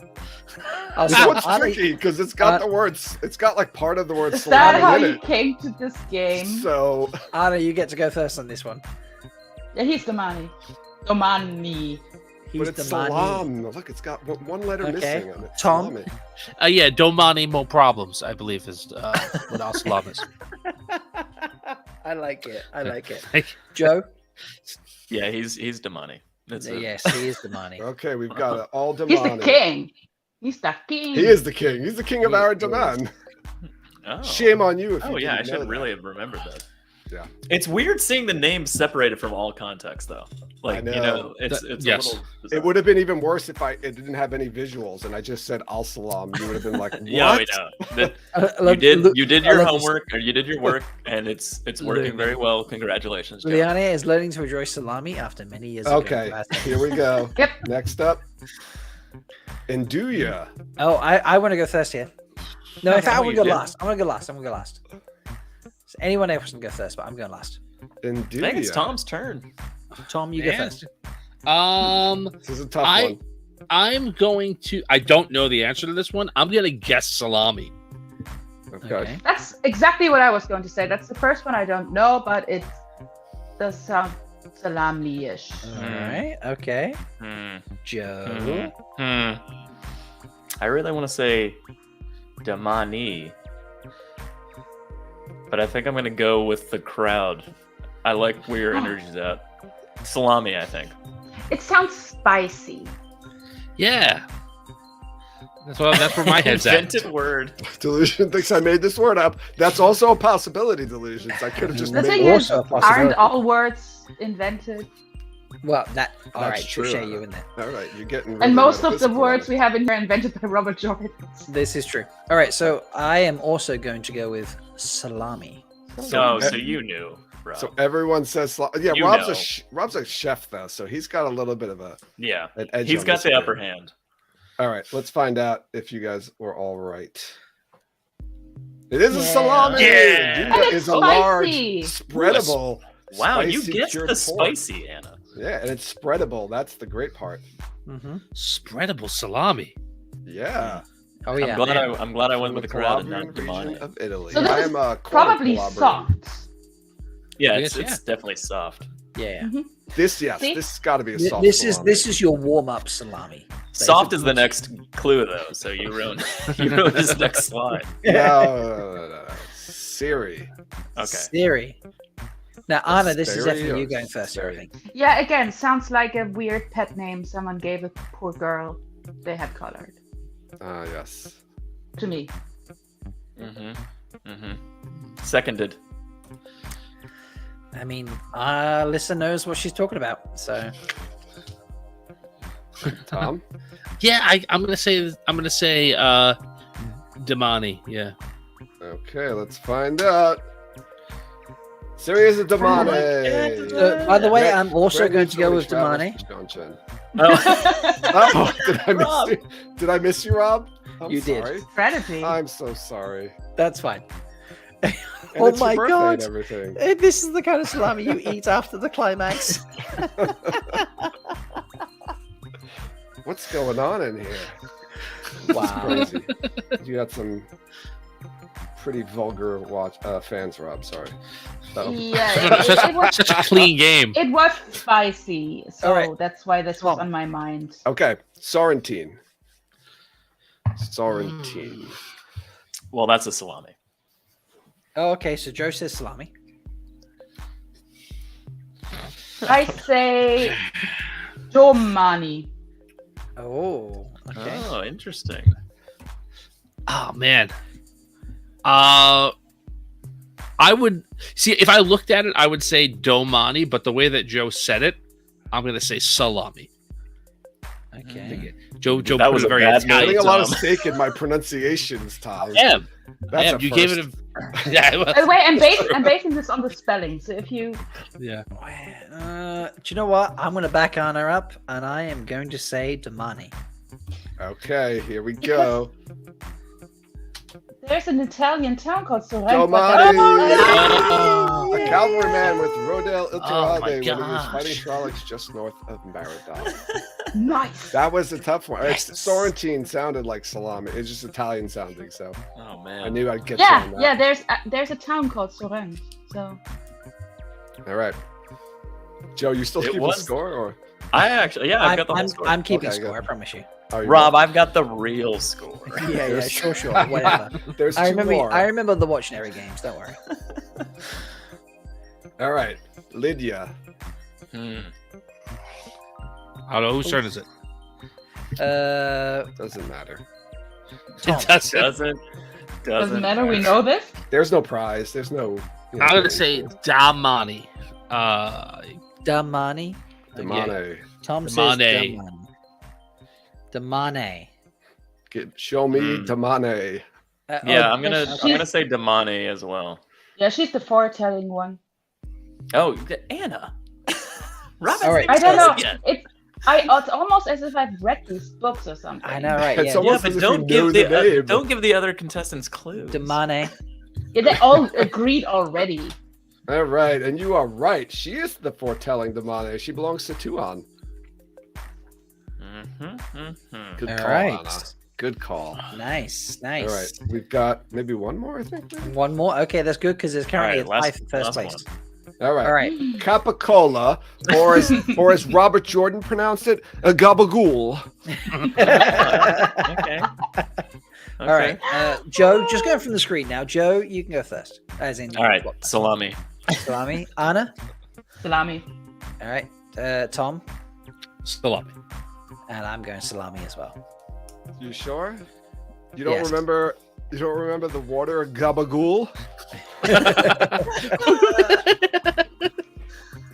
Speaker 5: This one's tricky because it's got the words. It's got like part of the word
Speaker 10: Is that how
Speaker 5: salami in
Speaker 10: you
Speaker 5: it.
Speaker 10: came to this game?
Speaker 5: So
Speaker 15: Anna, you get to go first on this one.
Speaker 10: Yeah, he's Domani. Domani.
Speaker 5: But it's salam. Look, it's got one letter missing on it.
Speaker 15: Tom?
Speaker 5: Salami.
Speaker 13: Yeah, Domani Mo Problems, I believe, is what Al Salam is.
Speaker 15: I like it. I like it. Joe?
Speaker 17: Yeah, he's Damani.
Speaker 15: Yes, he is Damani.
Speaker 5: Okay, we've got it. All Damani.
Speaker 10: He's the king. He's the king.
Speaker 5: He is the king. He's the king of our Daman.
Speaker 17: Oh.
Speaker 5: Shame on you if you
Speaker 17: yeah, I
Speaker 5: didn't know
Speaker 17: should
Speaker 5: that.
Speaker 17: really have remembered that.
Speaker 5: Yeah.
Speaker 17: It's weird seeing the names separated from all context, though. Like,
Speaker 5: I
Speaker 17: you know,
Speaker 5: know.
Speaker 17: it's
Speaker 13: Yes.
Speaker 17: a little
Speaker 5: It would have been even worse if it didn't have any visuals and I just said Al Salam. You would have been like, what?
Speaker 17: Yeah, we know. You did your homework, or you did your work, and it's working very well. Congratulations, Joe.
Speaker 15: Liane is learning to enjoy salami after many years ago.
Speaker 5: Okay, here we go.
Speaker 10: Yep.
Speaker 5: Next up, Nduya.
Speaker 15: Oh, I want to go first here. No, in
Speaker 5: Okay.
Speaker 15: fact, I
Speaker 5: Oh,
Speaker 15: want
Speaker 5: you
Speaker 15: to go
Speaker 5: did?
Speaker 15: last. I'm going to go last. I'm going to go last. So anyone else can go first, but I'm going last.
Speaker 5: Nduya.
Speaker 17: I think it's Tom's turn.
Speaker 15: Tom, you go
Speaker 13: Man.
Speaker 15: first.
Speaker 5: This is a tough one.
Speaker 13: I'm going to. I don't know the answer to this one. I'm going to guess salami.
Speaker 5: Okay.
Speaker 10: That's exactly what I was going to say. That's the first one I don't know, but it does sound salami-ish.
Speaker 15: All right. Okay. Joe.
Speaker 17: I really want to say Damani, but I think I'm going to go with the crowd. I like where your energy's at. Salami, I think.
Speaker 10: It sounds spicy.
Speaker 13: Yeah. That's where my head's at.
Speaker 17: Invented word.
Speaker 5: Delusion thinks I made this word up. That's also a possibility, Delusions. I could have just
Speaker 10: The
Speaker 5: made
Speaker 10: thing is, aren't all words invented?
Speaker 15: Well, that. All right,
Speaker 5: That's true.
Speaker 15: touche you in there.
Speaker 5: All right, you're getting.
Speaker 10: And most of the words we have in here are invented by Robert Jordan.
Speaker 15: This is true. All right, so I am also going to go with salami.
Speaker 17: So you knew, bro.
Speaker 5: So everyone says, yeah.
Speaker 17: You
Speaker 5: Rob's
Speaker 17: know.
Speaker 5: Rob's a chef though, so he's got a little bit of an edge.
Speaker 17: He's
Speaker 5: on
Speaker 17: got
Speaker 5: this
Speaker 17: the
Speaker 5: one.
Speaker 17: upper hand.
Speaker 5: All right, let's find out if you guys were all right. It is a salami.
Speaker 17: Yeah.
Speaker 5: Nduya
Speaker 10: And
Speaker 5: is
Speaker 10: it's
Speaker 5: a large,
Speaker 10: spicy.
Speaker 5: spreadable.
Speaker 17: Wow, you
Speaker 5: spicy
Speaker 17: guessed
Speaker 5: cured
Speaker 17: the
Speaker 5: pork.
Speaker 17: spicy, Anna.
Speaker 5: Yeah, and it's spreadable. That's the great part.
Speaker 15: Mm-hmm.
Speaker 13: Spreadable salami.
Speaker 5: Yeah.
Speaker 15: Oh yeah.
Speaker 17: I'm glad I went with the crowd and not
Speaker 5: Calabrian region
Speaker 17: Damani.
Speaker 5: of Italy.
Speaker 10: So this
Speaker 5: I
Speaker 10: is
Speaker 5: am a
Speaker 10: probably
Speaker 5: Calabrian.
Speaker 10: soft.
Speaker 17: Yeah,
Speaker 13: Yes,
Speaker 17: it's definitely soft.
Speaker 15: Yeah.
Speaker 5: This, yes,
Speaker 10: See?
Speaker 5: this has got to be a soft.
Speaker 15: This
Speaker 5: salami.
Speaker 15: is your warm up salami.
Speaker 17: Soft is the next clue, though. So you ruined his next line.
Speaker 5: No. Siri.
Speaker 17: Okay.
Speaker 15: Siri. Now, Anna, this is
Speaker 5: Siri
Speaker 15: definitely
Speaker 5: or
Speaker 15: you going first, I
Speaker 5: Siri?
Speaker 15: think.
Speaker 10: Yeah, again, sounds like a weird pet name someone gave a poor girl they had colored.
Speaker 5: Yes.
Speaker 10: To me.
Speaker 17: Seconded.
Speaker 15: I mean, Alyssa knows what she's talking about, so.
Speaker 5: Tom.
Speaker 13: Yeah, I'm gonna say Damani. Yeah.
Speaker 5: Okay, let's find out. Siri is a Damani.
Speaker 15: By the way, I'm also going to go with Damani.
Speaker 5: Oh, did I miss you, Rob? I'm
Speaker 15: You did.
Speaker 5: sorry.
Speaker 10: Strategy.
Speaker 5: I'm so sorry.
Speaker 15: That's fine.
Speaker 5: And
Speaker 15: Oh
Speaker 5: it's your
Speaker 15: my
Speaker 5: birthday
Speaker 15: god!
Speaker 5: and everything.
Speaker 15: This is the kind of salami you eat after the climax.
Speaker 5: What's going on in here?
Speaker 15: Wow.
Speaker 5: This is crazy. You got some pretty vulgar fans, Rob. Sorry. So.
Speaker 10: Yeah, it was
Speaker 13: Such a clean game.
Speaker 10: It was spicy, so
Speaker 5: All right.
Speaker 10: that's why this was on my mind.
Speaker 5: Okay, Sorrentine. Sorrentine.
Speaker 17: Well, that's a salami.
Speaker 15: Oh, okay, so Joe says salami.
Speaker 10: I say Domani.
Speaker 15: Oh, okay.
Speaker 17: Oh, interesting.
Speaker 13: Oh man. I would see if I looked at it, I would say Domani, but the way that Joe said it, I'm gonna say salami.
Speaker 15: Okay.
Speaker 13: Joe
Speaker 17: That
Speaker 13: put
Speaker 17: was
Speaker 13: it
Speaker 17: a
Speaker 13: very
Speaker 17: bad
Speaker 5: I'm putting
Speaker 13: Italian.
Speaker 5: a lot of
Speaker 13: Tom.
Speaker 5: stake in my pronunciations, Tom.
Speaker 13: Yeah.
Speaker 5: That's a
Speaker 13: You gave it
Speaker 5: first.
Speaker 13: a yeah. Well,
Speaker 10: By the way, I'm basing this on the spelling. So if you
Speaker 13: yeah.
Speaker 15: Do you know what? I'm going to back Anna up, and I am going to say Damani.
Speaker 5: Okay, here we go.
Speaker 10: There's an Italian town called Sorrento.
Speaker 5: A cavalryman with Rodel Ilterade when he was
Speaker 13: gosh.
Speaker 5: fighting Trollocs just north of Maradal.
Speaker 10: Nice.
Speaker 5: That was a tough one. Sorrentine sounded like salami. It's just Italian sounding, so
Speaker 17: Oh man.
Speaker 5: I knew I'd get you
Speaker 10: Yeah,
Speaker 5: on that.
Speaker 10: yeah. There's a town called Sorrento. So
Speaker 5: All right. Joe, you still
Speaker 17: It
Speaker 5: keeping
Speaker 17: was-
Speaker 5: score or?
Speaker 17: I actually, yeah, I've got the whole
Speaker 15: I'm,
Speaker 17: score.
Speaker 15: I'm keeping
Speaker 5: Okay,
Speaker 15: score.
Speaker 5: good.
Speaker 15: I promise you.
Speaker 5: Oh, you
Speaker 17: Rob, I've got the real score.
Speaker 15: Yeah, sure, whatever.
Speaker 5: There's
Speaker 15: I
Speaker 5: two
Speaker 15: remember.
Speaker 5: more.
Speaker 15: I remember the Watchnary games. Don't worry.
Speaker 5: All right, Lydia.
Speaker 13: I don't know whose turn is it.
Speaker 5: Doesn't matter.
Speaker 15: Tom.
Speaker 13: It doesn't.
Speaker 10: doesn't matter. We know this.
Speaker 5: There's no prize. There's no.
Speaker 13: I'm gonna say Damani.
Speaker 15: Damani.
Speaker 5: Damane.
Speaker 15: Tom says
Speaker 13: Damane.
Speaker 15: Damane.
Speaker 5: Show me Damane.
Speaker 17: Yeah, I'm gonna say Damani as well.
Speaker 10: Yeah, she's the foretelling one.
Speaker 17: Oh, Anna. Robin's
Speaker 15: All right.
Speaker 10: I don't know.
Speaker 17: Yeah.
Speaker 10: It's almost as if I've read these books or something.
Speaker 15: I know, right?
Speaker 5: It's
Speaker 15: Yeah.
Speaker 5: almost
Speaker 17: but
Speaker 5: as if
Speaker 17: don't
Speaker 5: you
Speaker 17: give
Speaker 5: know
Speaker 17: the
Speaker 5: the name.
Speaker 17: don't give the other contestants clues.
Speaker 15: Damane.
Speaker 10: Yeah, they all agreed already.
Speaker 5: All right, and you are right. She is the foretelling Damane. She belongs to Tuan. Good
Speaker 15: All
Speaker 5: call,
Speaker 15: right.
Speaker 5: Anna. Good call.
Speaker 15: Nice.
Speaker 5: All right, we've got maybe one more, I think.
Speaker 15: One more. Okay, that's good because there's currently
Speaker 17: All right,
Speaker 15: a tie for first place.
Speaker 5: All right.
Speaker 15: All right.
Speaker 5: Capicola, or as Robert Jordan pronounced it, a gabagool.
Speaker 17: Okay.
Speaker 15: All right. Joe, just go from the screen now. Joe, you can go first. As in.
Speaker 17: All right, salami.
Speaker 15: Salami. Anna.
Speaker 10: Salami.
Speaker 15: All right. Tom.
Speaker 13: Salami.
Speaker 15: And I'm going salami as well.
Speaker 5: You sure? You don't
Speaker 15: Yes.
Speaker 5: remember? You don't remember the water gabagool?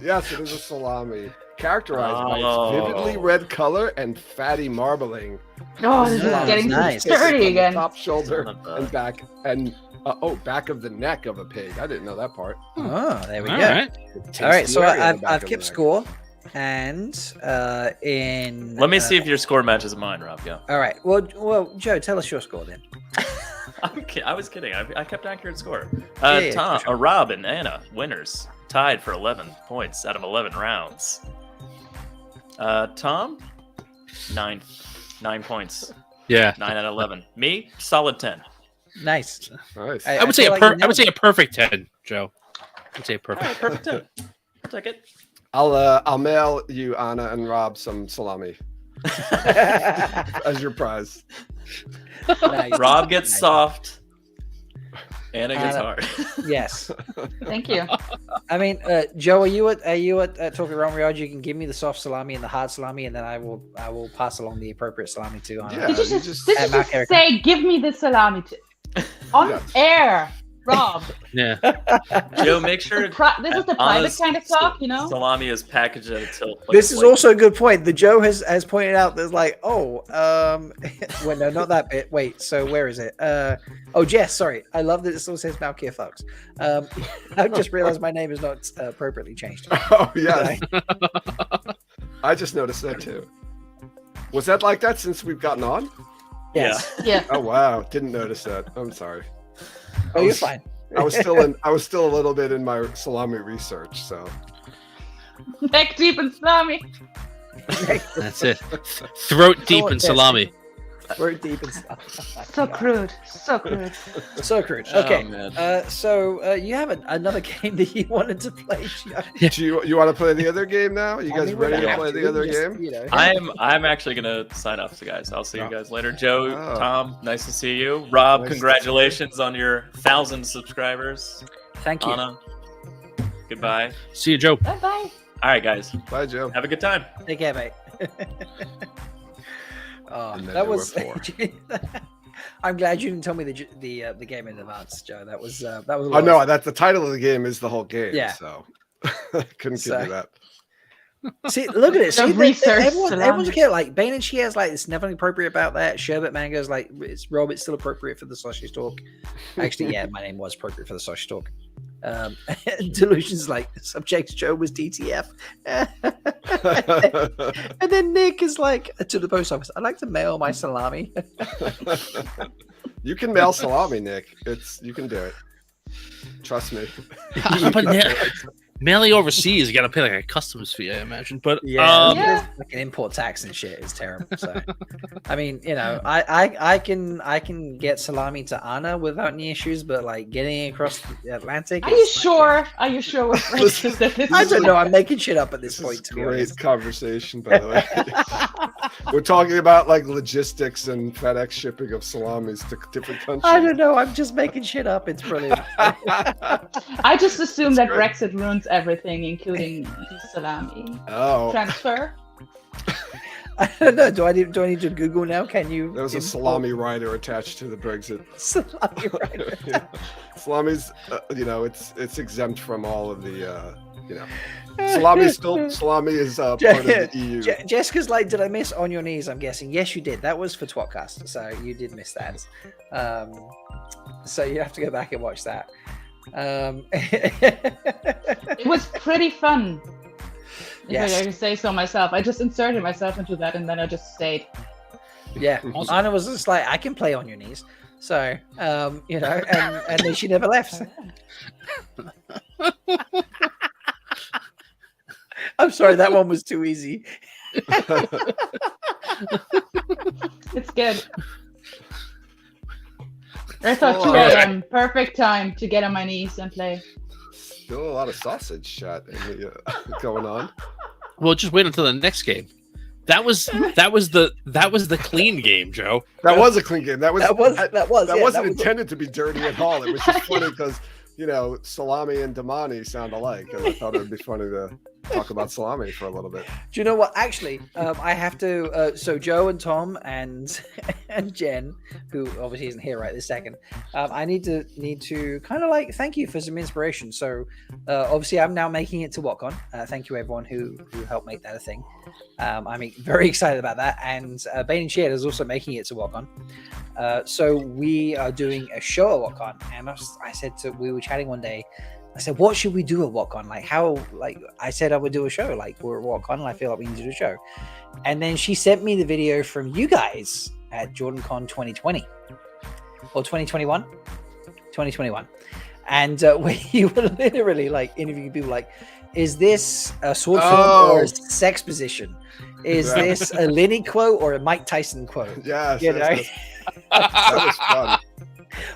Speaker 5: Yes, it is a salami, characterized by its vividly red color and fatty marbling.
Speaker 10: Oh, this is getting
Speaker 15: nice.
Speaker 10: sturdy
Speaker 5: On the
Speaker 10: again.
Speaker 5: top shoulder and back back of the neck of a pig. I didn't know that part.
Speaker 15: Oh, there we
Speaker 13: All
Speaker 15: go.
Speaker 13: right.
Speaker 15: All right. So
Speaker 5: Tasty area on the back
Speaker 15: I've
Speaker 5: of
Speaker 15: kept
Speaker 5: the neck.
Speaker 15: score, and in.
Speaker 17: Let me see if your score matches mine, Rob. Yeah.
Speaker 15: All right. Well, Joe, tell us your score then.
Speaker 17: I was kidding. I kept accurate score.
Speaker 15: Yeah,
Speaker 17: Tom,
Speaker 15: for sure.
Speaker 17: Rob and Anna, winners, tied for 11 points out of 11 rounds. Tom, 9 points.
Speaker 13: Yeah.
Speaker 17: 9 out of 11. Me, solid 10.
Speaker 15: Nice.
Speaker 5: Nice.
Speaker 13: I would say
Speaker 15: feel
Speaker 13: a
Speaker 15: like you
Speaker 13: I would say a perfect 10, Joe. I would say a
Speaker 17: All right,
Speaker 13: perfect.
Speaker 17: perfect 10. I'll take it.
Speaker 5: I'll mail you, Anna and Rob, some salami as your prize.
Speaker 15: Nice.
Speaker 17: Rob gets
Speaker 15: Nice.
Speaker 17: soft. Anna gets
Speaker 15: Anna-
Speaker 17: hard.
Speaker 15: Yes.
Speaker 10: Thank you.
Speaker 15: I mean, Joe, are you at Talking Romeo? You can give me the soft salami and the hard salami, and then I will pass along the appropriate salami to Anna.
Speaker 5: Yeah,
Speaker 10: Did you
Speaker 5: you
Speaker 10: just
Speaker 5: just-
Speaker 15: Malkier.
Speaker 10: say, give me the salami on
Speaker 5: Yeah.
Speaker 10: air, Rob?
Speaker 13: Yeah.
Speaker 17: Joe, make sure
Speaker 10: This is the private
Speaker 17: Anna's
Speaker 10: kind of talk, you know?
Speaker 17: salami is packaged at a tilt.
Speaker 15: This is also a good point. The Joe has pointed out there's like, well, no, not that bit. Wait, so where is it? Jess, sorry. I love that it still says Malkier Fox. I just realized my name is not appropriately changed.
Speaker 5: Oh yes. I just noticed that too. Was that like that since we've gotten on?
Speaker 15: Yes.
Speaker 10: Yeah.
Speaker 5: Oh wow, didn't notice that. I'm sorry.
Speaker 15: Oh, you're fine.
Speaker 5: I was still a little bit in my salami research, so
Speaker 10: Neck deep in salami.
Speaker 13: That's it. Throat deep in
Speaker 15: Yes.
Speaker 13: salami.
Speaker 15: Very deep in stuff.
Speaker 10: So crude. So crude.
Speaker 15: So crude.
Speaker 17: Oh,
Speaker 15: Okay.
Speaker 17: man.
Speaker 15: So you have another game that you wanted to play, Joe.
Speaker 5: do you want to play the other game now? You
Speaker 15: I
Speaker 5: guys
Speaker 15: mean, we
Speaker 5: ready
Speaker 15: don't
Speaker 5: to
Speaker 15: have
Speaker 5: play
Speaker 15: to.
Speaker 5: the other
Speaker 15: We just,
Speaker 5: game?
Speaker 17: I'm actually gonna sign off, so guys. I'll see you guys later. Joe,
Speaker 5: Oh.
Speaker 17: Tom, nice to see you. Rob,
Speaker 5: Nice to
Speaker 17: congratulations on your 1,000 subscribers.
Speaker 15: Thank you.
Speaker 17: Anna, goodbye.
Speaker 13: See you, Joe.
Speaker 10: Bye bye.
Speaker 17: All right, guys.
Speaker 5: Bye, Joe.
Speaker 17: Have a good time.
Speaker 15: Take care, mate. Oh,
Speaker 5: And then
Speaker 15: that
Speaker 5: there were
Speaker 15: was.
Speaker 5: 4.
Speaker 15: I'm glad you didn't tell me the game in advance, Joe. That was. A
Speaker 5: Oh
Speaker 15: lot
Speaker 5: no,
Speaker 15: of-
Speaker 5: that's the title of the game is the whole game.
Speaker 15: Yeah.
Speaker 5: So couldn't
Speaker 15: So-
Speaker 5: give you that.
Speaker 15: See, look at it. See,
Speaker 10: The research
Speaker 15: everyone's
Speaker 10: salami.
Speaker 15: okay. Like Bain&Chiad's like, it's nothing appropriate about that. Sherbet Mango's like, it's Rob. It's still appropriate for the sausage talk. Actually, yeah, my name was appropriate for the sausage talk. Delusions like subject Joe was DTF, and then Nick is like to the post office. I'd like to mail my salami.
Speaker 5: You can mail salami, Nick. You can do it. Trust me.
Speaker 13: But mailing overseas, you got to pay like a customs fee, I imagine. But
Speaker 15: yeah. Like an import tax and shit is terrible. So, I mean, you know, I can get salami to Anna without any issues, but like getting across the Atlantic.
Speaker 10: Are you sure? Are you sure we're friends?
Speaker 15: I don't know. I'm making shit up at this point. To be
Speaker 5: Great
Speaker 15: honest.
Speaker 5: conversation, by the way. We're talking about like logistics and FedEx shipping of salamis to different countries.
Speaker 15: I don't know. I'm just making shit up. It's brilliant.
Speaker 10: I just assume that Brexit ruins everything, including salami. Transfer.
Speaker 15: I don't know. Do I need to Google now? Can you?
Speaker 5: There was a salami rider attached to the Brexit.
Speaker 15: Salami rider.
Speaker 5: Yeah. Salami's, it's exempt from all of the, salami is part of the EU.
Speaker 15: Jessica's like, did I miss On Your Knees? I'm guessing. Yes, you did. That was for tWoTcast, so you did miss that. So you have to go back and watch that.
Speaker 10: It was pretty fun.
Speaker 15: Yes.
Speaker 10: If I can say so myself. I just inserted myself into that and then I just stayed.
Speaker 15: Yeah. Anna was just like, I can play On Your Knees. So, and then she never left. I'm sorry, that one was too easy.
Speaker 10: It's good. I thought 2 a.m. Perfect time to get on my knees and play.
Speaker 5: Still a lot of sausage shot going on.
Speaker 13: Well, just wait until the next game. That was the clean game, Joe.
Speaker 5: That was a clean game. That wasn't
Speaker 15: was
Speaker 5: intended to be dirty at all. It was just funny because salami and Damani sound alike, and I thought it would be funny to talk about salami for a little bit.
Speaker 15: Do you know what? Actually, I have to. So Joe and Tom and Jen, who obviously isn't here right this second, I need to kind of like thank you for some inspiration. So obviously, I'm now making it to tWoTcon. Thank you everyone who helped make that a thing. I'm very excited about that, and Bain&Chiad is also making it to tWoTcon. So we are doing a show at tWoTcon, and we were chatting one day. I said, what should we do at tWoTcon? I said I would do a show. Like, we're at tWoTcon, and I feel like we need to do a show. And then she sent me the video from you guys at JordanCon 2020 or 2021, 2021, and where you were literally like interviewing people, like, is this a sword film or a sex position? Is this a Lenny quote or a Mike Tyson quote?
Speaker 5: Yes,
Speaker 15: That
Speaker 5: was fun.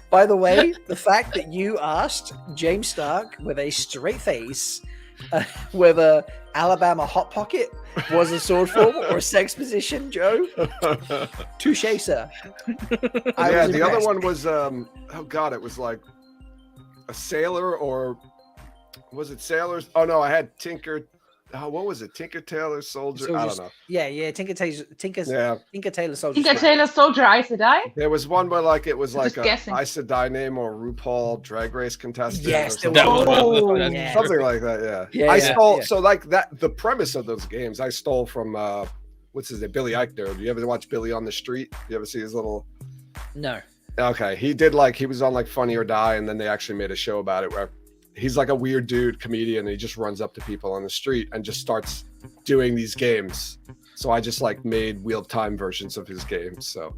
Speaker 15: By the way, the fact that you asked James Stark with a straight face whether Alabama Hot Pocket was a sword form or a sex position, Joe, touche, sir.
Speaker 5: The other one was, it was like a sailor, or was it sailors? Oh, no, I had Tinker. What was it? Tinker Tailor Soldier? I don't know.
Speaker 15: Yeah. Tinker Tailor Soldier.
Speaker 10: Tinker Tailor Soldier Aes Sedai?
Speaker 5: There was one where it was like a Aes Sedai name or RuPaul Drag Race contestant.
Speaker 15: Yes,
Speaker 5: something like that. Yeah. I stole. So that the premise of those games, I stole from what's his name, Billy Eichner. Do you ever watch Billy on the Street? You ever see his little?
Speaker 15: No.
Speaker 5: Okay, he was on like Funny or Die, and then they actually made a show about it where he's like a weird dude comedian, and he just runs up to people on the street and just starts doing these games. So I just made real time versions of his games. So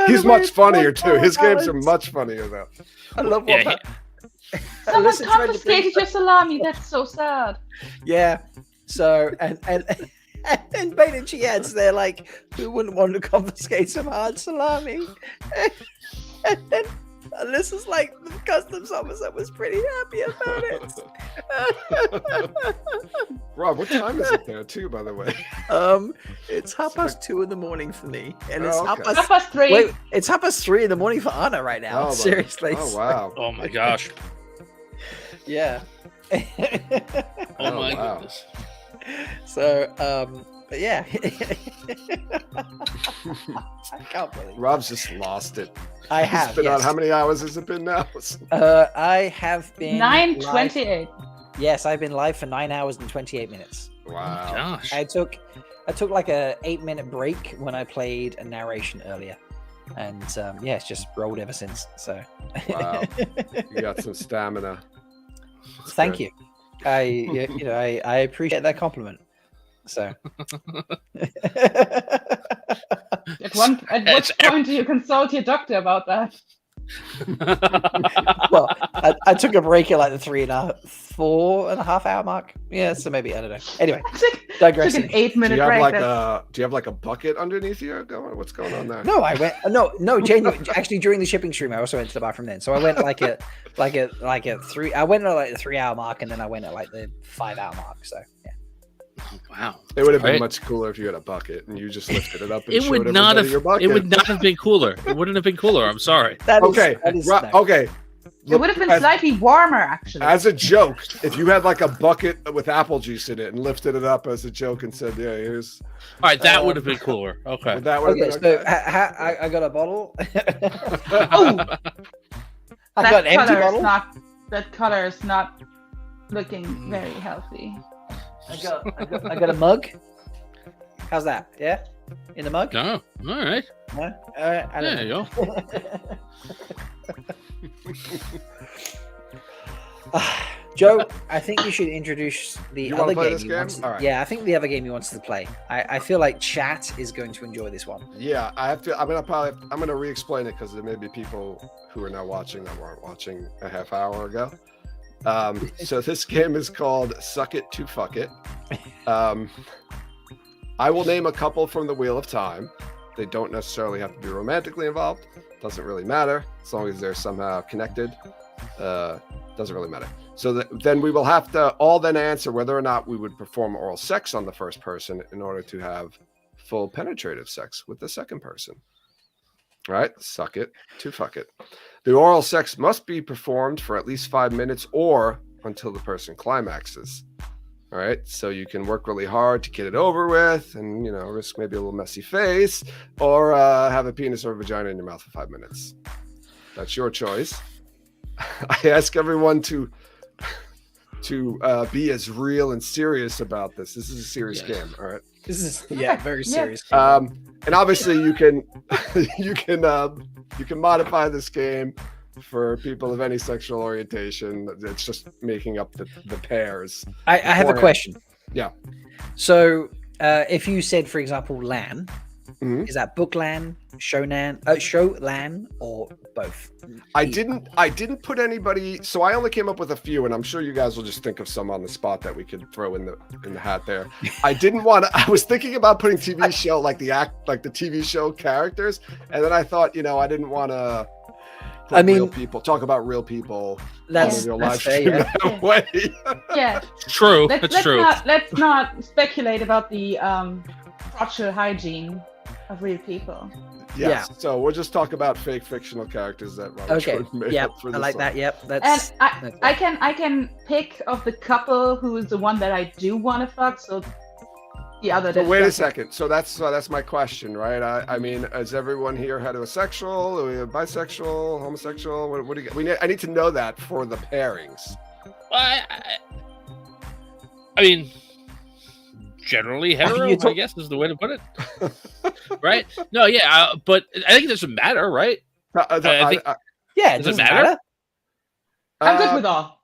Speaker 5: he's much funnier too. His games are much funnier though.
Speaker 15: I love
Speaker 10: what someone confiscated your salami. That's so sad.
Speaker 15: Yeah. So and Bain&Chiad's there like, who wouldn't want to confiscate some hard salami? And then Alyssa's like, the customs officer was pretty happy about it.
Speaker 5: Rob, what time is it there too, by the way?
Speaker 15: It's 2:30 in the morning for me. And it's
Speaker 10: half past 3.
Speaker 15: Wait, it's 3:30 in the morning for Anna right now. Seriously.
Speaker 5: Oh wow.
Speaker 13: Oh my gosh.
Speaker 15: Yeah.
Speaker 13: Oh my goodness.
Speaker 15: So, but yeah. I can't believe
Speaker 5: Rob's just lost it.
Speaker 15: I have.
Speaker 5: It's been on, how many hours has it been now?
Speaker 15: I have been
Speaker 10: 9:28.
Speaker 15: Yes, I've been live for 9 hours and 28 minutes.
Speaker 5: Wow.
Speaker 13: Gosh.
Speaker 15: I took like a 8-minute break when I played a narration earlier. And it's just rolled ever since. So
Speaker 5: wow. You got some stamina.
Speaker 15: Thank you. I appreciate that compliment.
Speaker 1: So.
Speaker 10: At what point do you consult your doctor about that?
Speaker 1: Well, I took a break at like the 4.5 hour mark. Yeah, so maybe I don't know. Anyway, digressing.
Speaker 10: Took an 8-minute
Speaker 5: Do you have
Speaker 10: break.
Speaker 5: like a bucket underneath you? What's going on there?
Speaker 1: No, I went. No, genuinely. Actually, during the shipping stream, I also went to the bathroom then. So I went like at 3. I went at like the 3 hour mark, and then I went at like the 5 hour mark. So yeah.
Speaker 13: Wow.
Speaker 5: It would have been much cooler if you had a bucket and you just lifted it up and
Speaker 13: It
Speaker 5: showed
Speaker 13: would not
Speaker 5: everybody
Speaker 13: have.
Speaker 5: your bucket.
Speaker 13: It would not have been cooler. It wouldn't have been cooler. I'm sorry.
Speaker 5: Okay. Okay.
Speaker 10: It would have been slightly warmer, actually.
Speaker 5: As a joke, if you had like a bucket with apple juice in it and lifted it up as a joke and said, "Yeah, here's."
Speaker 13: All right, that would have been cooler. Okay.
Speaker 5: That would have
Speaker 1: Okay,
Speaker 5: been.
Speaker 1: so I got a bottle.
Speaker 10: That
Speaker 1: I got an empty
Speaker 10: color is
Speaker 1: bottle.
Speaker 10: that color is not looking very healthy.
Speaker 1: I got a mug. How's that? Yeah, in the mug.
Speaker 13: No, all right.
Speaker 1: No, all right. I don't
Speaker 13: There you
Speaker 1: know.
Speaker 13: go.
Speaker 1: Joe, I think you should introduce the
Speaker 5: You wanna
Speaker 1: other
Speaker 5: play
Speaker 1: game.
Speaker 5: this
Speaker 1: You
Speaker 5: game?
Speaker 1: want to-
Speaker 5: All right.
Speaker 1: Yeah, I think the other game he wants to play. I feel like chat is going to enjoy this one.
Speaker 5: Yeah, I'm gonna re-explain it because there may be people who are now watching that weren't watching a half hour ago. So this game is called Suck It to Fuck It. I will name a couple from the Wheel of Time. They don't necessarily have to be romantically involved. Doesn't really matter as long as they're somehow connected. Doesn't really matter. So then we will have to all then answer whether or not we would perform oral sex on the first person in order to have full penetrative sex with the second person. All right, suck it to fuck it. The oral sex must be performed for at least 5 minutes or until the person climaxes. All right, so you can work really hard to get it over with and, risk maybe a little messy face or have a penis or a vagina in your mouth for 5 minutes. That's your choice. I ask everyone to be as real and serious about this. This is a serious game, all right?
Speaker 1: This is very serious.
Speaker 5: And obviously you can modify this game for people of any sexual orientation. It's just making up the pairs.
Speaker 1: I have a question.
Speaker 5: Yeah.
Speaker 1: So if you said, for example, LAN,
Speaker 5: Mm-hmm.
Speaker 1: is that book LAN, show LAN, or both?
Speaker 5: I didn't put anybody. So I only came up with a few, and I'm sure you guys will just think of some on the spot that we could throw in the hat there. I didn't want to. I was thinking about putting TV show like the TV show characters, and then I thought, I didn't want to. Real people talk about real people.
Speaker 1: That's
Speaker 5: real life
Speaker 1: fair, yeah.
Speaker 5: that way.
Speaker 10: Yeah,
Speaker 13: true.
Speaker 10: Let's not speculate about the crotchal hygiene of real people.
Speaker 5: Yes. Yeah. So we'll just talk about fake fictional characters that Robert Jordan made up for this
Speaker 1: I like
Speaker 5: song.
Speaker 1: that. Yep.
Speaker 10: And I can pick of the couple who is the one that I do want to fuck. So the other.
Speaker 5: But wait a second. So that's my question, right? I mean, is everyone here heterosexual, or bisexual, homosexual? What do you get? I need to know that for the pairings.
Speaker 13: I mean, generally hetero, I guess is the way to put it. Right? No, yeah, but I think it doesn't matter, right?
Speaker 1: it
Speaker 13: does it matter?
Speaker 10: I'm good with all.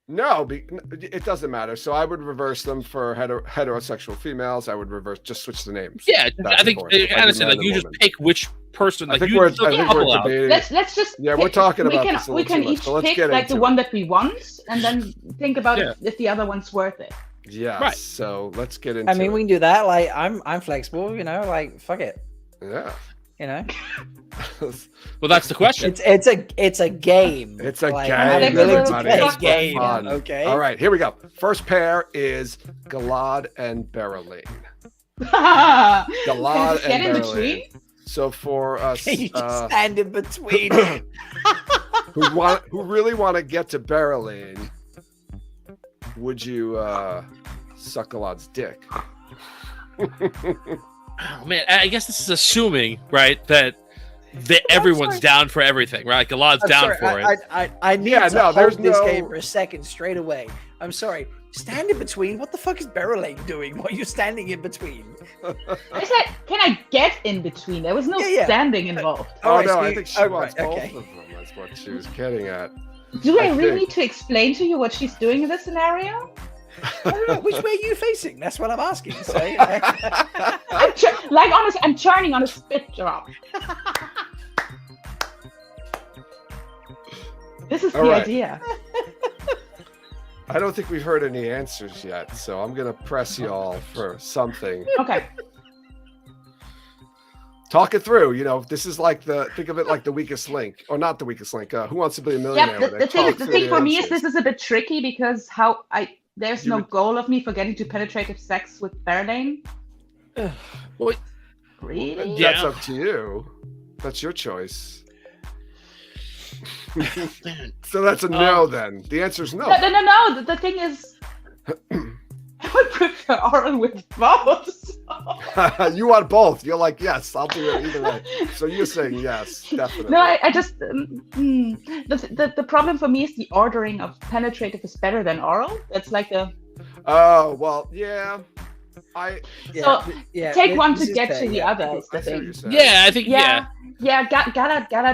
Speaker 5: No, it doesn't matter. So I would reverse them for heterosexual females. I would just switch the names.
Speaker 13: Yeah, I think honestly, like you just pick which person. Like we're
Speaker 5: debating.
Speaker 10: Let's just.
Speaker 5: We're talking about this.
Speaker 10: We can each pick like the one that we want, and then think about if the other one's worth it.
Speaker 5: Yeah.
Speaker 13: Right.
Speaker 5: So let's get into.
Speaker 1: I mean, we can do that. Like, I'm flexible. Like, fuck it.
Speaker 5: Yeah.
Speaker 13: Well, that's the question.
Speaker 1: It's a game.
Speaker 5: It's a
Speaker 1: like,
Speaker 5: game.
Speaker 1: I'm willing to
Speaker 5: buddy.
Speaker 1: play
Speaker 5: It's
Speaker 1: a game.
Speaker 5: fun.
Speaker 1: Okay.
Speaker 5: All right. Here we go. First pair is Galad and Beryline. Galad
Speaker 10: Get
Speaker 5: and
Speaker 10: in
Speaker 5: Beryline.
Speaker 10: between.
Speaker 5: So for us,
Speaker 1: Can you just stand in between?
Speaker 5: who really want to get to Beryline, would you suck Galad's dick?
Speaker 13: Oh, man, I guess this is assuming, right, that everyone's down for everything, right? Galad's down for it.
Speaker 1: I need to hold this game for a second straight away. I'm sorry. Stand in between? What the fuck is Beryline doing while you're standing in between?
Speaker 10: I said, can I get in between? There was no standing involved.
Speaker 5: I think she wants both of them. That's what she was getting at.
Speaker 10: Do I really need to explain to you what she's doing in this scenario?
Speaker 1: I don't know. Which way are you facing? That's what I'm asking. So,
Speaker 10: I'm churning on a spit drop. This is the
Speaker 5: All right.
Speaker 10: idea.
Speaker 5: I don't think we've heard any answers yet, so I'm gonna press y'all for something.
Speaker 10: Okay.
Speaker 5: Talk it through. You know, this is like think of it like the weakest link, or not the weakest link. Who Wants to Be a Millionaire?
Speaker 10: Yeah,
Speaker 5: where
Speaker 10: the
Speaker 5: they talk
Speaker 10: thing
Speaker 5: through
Speaker 10: for me is
Speaker 5: answers.
Speaker 10: this is a bit tricky because there's no goal of me for getting to penetrative sex with Berlane.
Speaker 13: Well,
Speaker 10: really?
Speaker 5: That's up to you. That's your choice. So that's a no then. The answer is no.
Speaker 10: No. The thing is, I would prefer oral with both.
Speaker 5: You want both. You're like, yes, I'll do it either way. So you're saying yes, definitely.
Speaker 10: No, I just the problem for me is the ordering of penetrative is better than oral. It's like a
Speaker 5: Oh well, yeah.
Speaker 10: Take one to get to the other. Is the thing.
Speaker 13: Yeah, I think
Speaker 10: Galad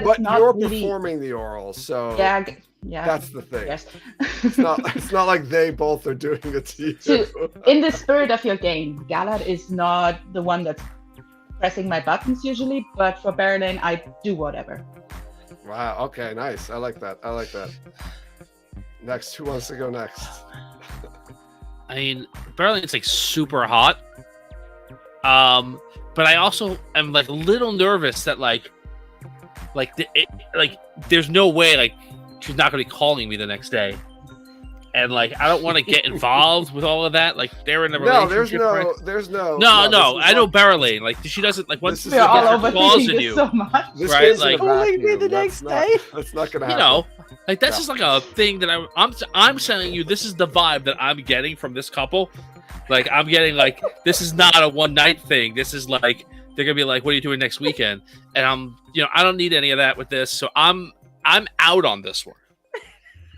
Speaker 5: But
Speaker 10: is not
Speaker 5: you're
Speaker 10: really
Speaker 5: performing the oral, so
Speaker 10: yeah.
Speaker 5: That's the thing.
Speaker 10: Yes.
Speaker 5: It's not like they both are doing it to you.
Speaker 10: So, in the spirit of your game, Galad is not the one that's pressing my buttons usually, but for Berlin, I do whatever.
Speaker 5: Wow. Okay. Nice. I like that. Next, who wants to go next?
Speaker 13: I mean, Berlin's like super hot. But I also am like a little nervous that there's no way like she's not going to be calling me the next day, and like I don't want to get involved with all of that. Like they're in a relationship.
Speaker 5: There's no.
Speaker 13: No. I know Berlin. Like she doesn't like once
Speaker 10: We're all over
Speaker 13: calls
Speaker 10: thinking
Speaker 13: you,
Speaker 10: so much.
Speaker 5: This
Speaker 13: right?
Speaker 5: game's in a
Speaker 13: Like
Speaker 5: vacuum.
Speaker 1: me the next day.
Speaker 5: That's not gonna happen.
Speaker 13: you know, like that's just like a thing that I'm telling you. This is the vibe that I'm getting from this couple. Like I'm getting like this is not a one night thing. This is like they're gonna be like, what are you doing next weekend? And I don't need any of that with this. So I'm out on this one.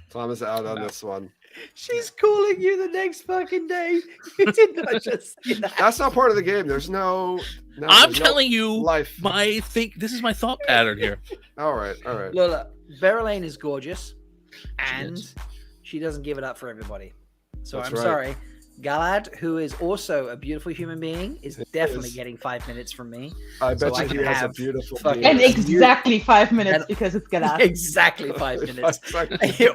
Speaker 5: Tom is out on this one.
Speaker 1: She's calling you the next fucking day. You did not just say that.
Speaker 5: That's not part of the game. There's no.
Speaker 13: I'm telling you,
Speaker 5: life.
Speaker 13: This is my thought pattern here.
Speaker 5: All right.
Speaker 1: Lola, Berlane is gorgeous, and she doesn't give it up for everybody. So
Speaker 5: That's
Speaker 1: I'm
Speaker 5: right.
Speaker 1: sorry. Galad, who is also a beautiful human being, is definitely getting 5 minutes from me.
Speaker 5: I bet
Speaker 1: So
Speaker 5: you
Speaker 1: can
Speaker 5: he has a
Speaker 1: have
Speaker 5: beautiful
Speaker 1: fucking-
Speaker 10: And exactly 5 minutes because it's Galad.
Speaker 1: Exactly 5 minutes.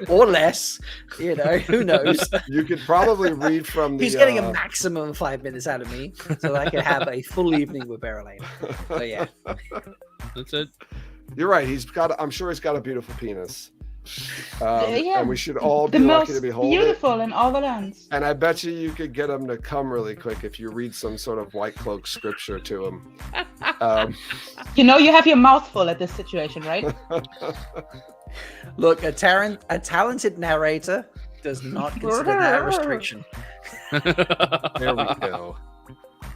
Speaker 1: Or less. You know, who knows?
Speaker 5: You could probably read from the.
Speaker 1: He's getting a maximum of 5 minutes out of me so that I can have a full evening with Berlane. So yeah.
Speaker 13: That's it.
Speaker 5: You're right. I'm sure he's got a beautiful penis. And we should all be
Speaker 10: the
Speaker 5: lucky
Speaker 10: most
Speaker 5: to behold
Speaker 10: beautiful
Speaker 5: it.
Speaker 10: in all the lands.
Speaker 5: And I bet you could get him to come really quick if you read some sort of white cloak scripture to him.
Speaker 10: You have your mouth full at this situation, right?
Speaker 1: Look, a talented narrator does not consider that a restriction.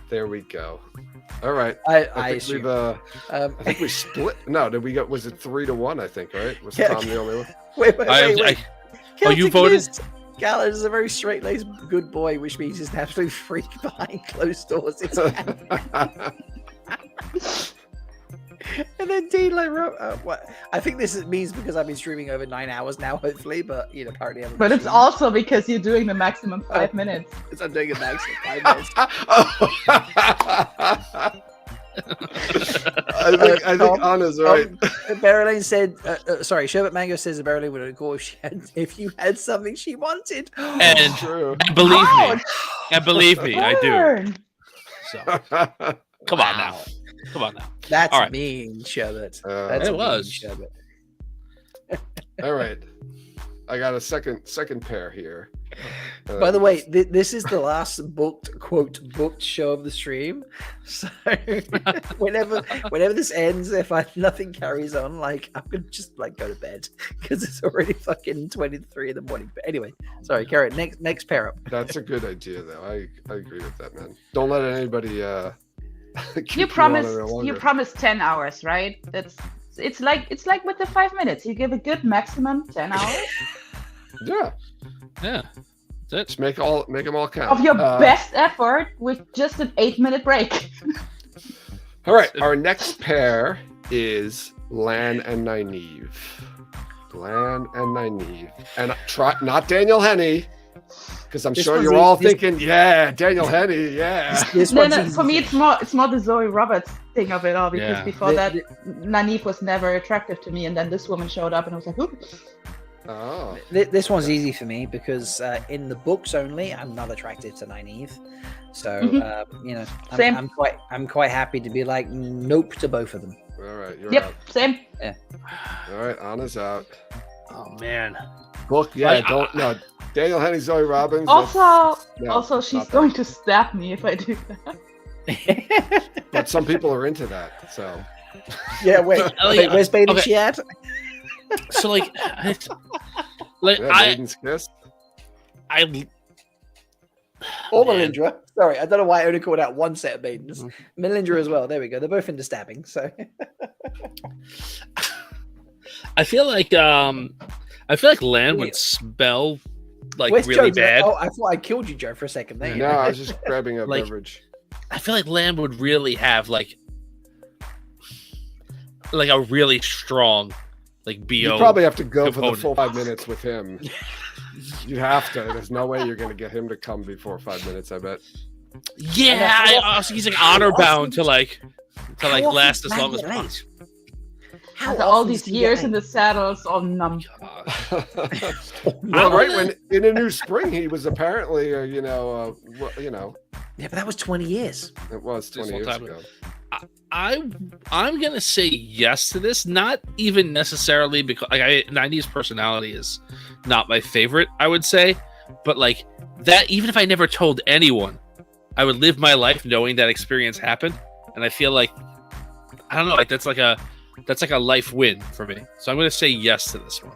Speaker 5: There we go. All right.
Speaker 1: I
Speaker 5: think we split. No, did we go? Was it 3-1? I think, right? Was
Speaker 1: Yeah.
Speaker 5: Tom the only one?
Speaker 1: Wait.
Speaker 13: you voted?
Speaker 1: Galad is a very straight-laced good boy, which means he's an absolute freak behind closed doors. And then Dean wrote, what? I think this means because I've been streaming over 9 hours now, hopefully, but apparently.
Speaker 10: But it's also because you're doing the maximum 5 minutes.
Speaker 1: Because I'm doing a maximum 5 minutes.
Speaker 5: I think Anna's right.
Speaker 1: Berlane said, sorry, Sherbet Mango says that Berlane would go if you had something she wanted.
Speaker 13: And believe me, I do. So, come on now.
Speaker 1: That's
Speaker 13: All right.
Speaker 1: mean, Sherbet.
Speaker 13: It was.
Speaker 1: Sherbet.
Speaker 5: All right. I got a second pair here.
Speaker 1: By the way, this is the last booked show of the stream. So whenever this ends, if nothing carries on, I'm gonna just go to bed because it's already fucking 23 in the morning. But anyway, sorry, Garrett. Next pair up.
Speaker 5: That's a good idea, though. I agree with that, man. Don't let anybody.
Speaker 10: You promised 10 hours, right? It's like with the 5 minutes. You give a good maximum 10 hours.
Speaker 5: Yeah.
Speaker 13: That's
Speaker 5: it. Make them all count.
Speaker 10: Of your best effort with just an 8-minute break.
Speaker 5: All right. Our next pair is Lan and Nynaeve. And not Daniel Henney. Because I'm sure you're all thinking, yeah, Daniel Henney, yeah.
Speaker 10: No, for me, it's more the Zoe Roberts thing of it all, because before that, Nynaeve was never attractive to me, and then this woman showed up, and I was like, ooh.
Speaker 5: Oh.
Speaker 15: This one's easy for me because in the books only, I'm not attracted to Nynaeve. So you know, I'm quite happy to be like nope to both of them.
Speaker 5: All right, you're out.
Speaker 10: Same.
Speaker 15: Yeah.
Speaker 5: All right, Anna's out.
Speaker 13: Oh man.
Speaker 5: Book, no. Daniel Henney, Zoe Robbins.
Speaker 10: Also, she's going to stab me if I do that.
Speaker 5: But some people are into that, so.
Speaker 15: Yeah, wait, where's Bain&Chiad?
Speaker 13: So like
Speaker 5: Maiden's Kiss.
Speaker 15: Or Melindhra. Sorry, I don't know why I only called out one set of maidens. Melindhra as well. There we go. They're both into stabbing. So
Speaker 13: I feel like Lan would spell like
Speaker 15: where's
Speaker 13: really
Speaker 15: Joe?
Speaker 13: bad.
Speaker 15: Oh, I thought I killed you, Joe, for a second. There.
Speaker 5: No, I was just grabbing a
Speaker 13: Like,
Speaker 5: beverage.
Speaker 13: I feel like Lan would really have like a really strong like BO.
Speaker 5: You probably have to go
Speaker 13: component.
Speaker 5: for the full 5 minutes with him. You have to. There's no way you're going to get him to come before 5 minutes, I bet.
Speaker 13: Yeah, I also he's like honor bound to last as long as possible.
Speaker 10: After all these years in the saddle, it's all numb.
Speaker 5: Well, right when in A New Spring, he was apparently,
Speaker 15: Yeah, but that was 20 years.
Speaker 5: It was 20 years ago.
Speaker 13: I'm gonna say yes to this, not even necessarily because like 90s personality is not my favorite, I would say, but like that, even if I never told anyone, I would live my life knowing that experience happened, and I feel like I don't know, like that's like a life win for me. So I'm gonna say yes to this one.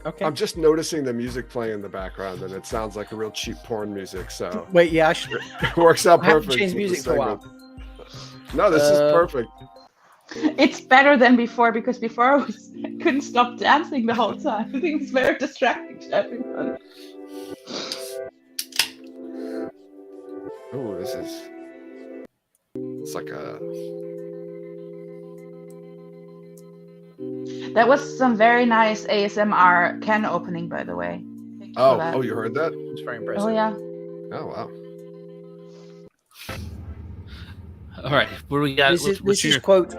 Speaker 15: Okay.
Speaker 5: I'm just noticing the music playing in the background, and it sounds like a real cheap porn music. So
Speaker 15: wait, yeah, I should.
Speaker 5: It works out
Speaker 15: I haven't
Speaker 5: perfect.
Speaker 15: changed
Speaker 5: with the
Speaker 15: music for a while.
Speaker 5: segment. No, this is perfect.
Speaker 10: It's better than before, because before I couldn't stop dancing the whole time. I think it's very distracting to everyone.
Speaker 5: Oh, it's like a.
Speaker 10: That was some very nice ASMR can opening, by the way.
Speaker 5: Oh, you heard that?
Speaker 15: It's very impressive.
Speaker 10: Oh yeah.
Speaker 5: Oh wow.
Speaker 13: All right, what do we got?
Speaker 15: This is quote.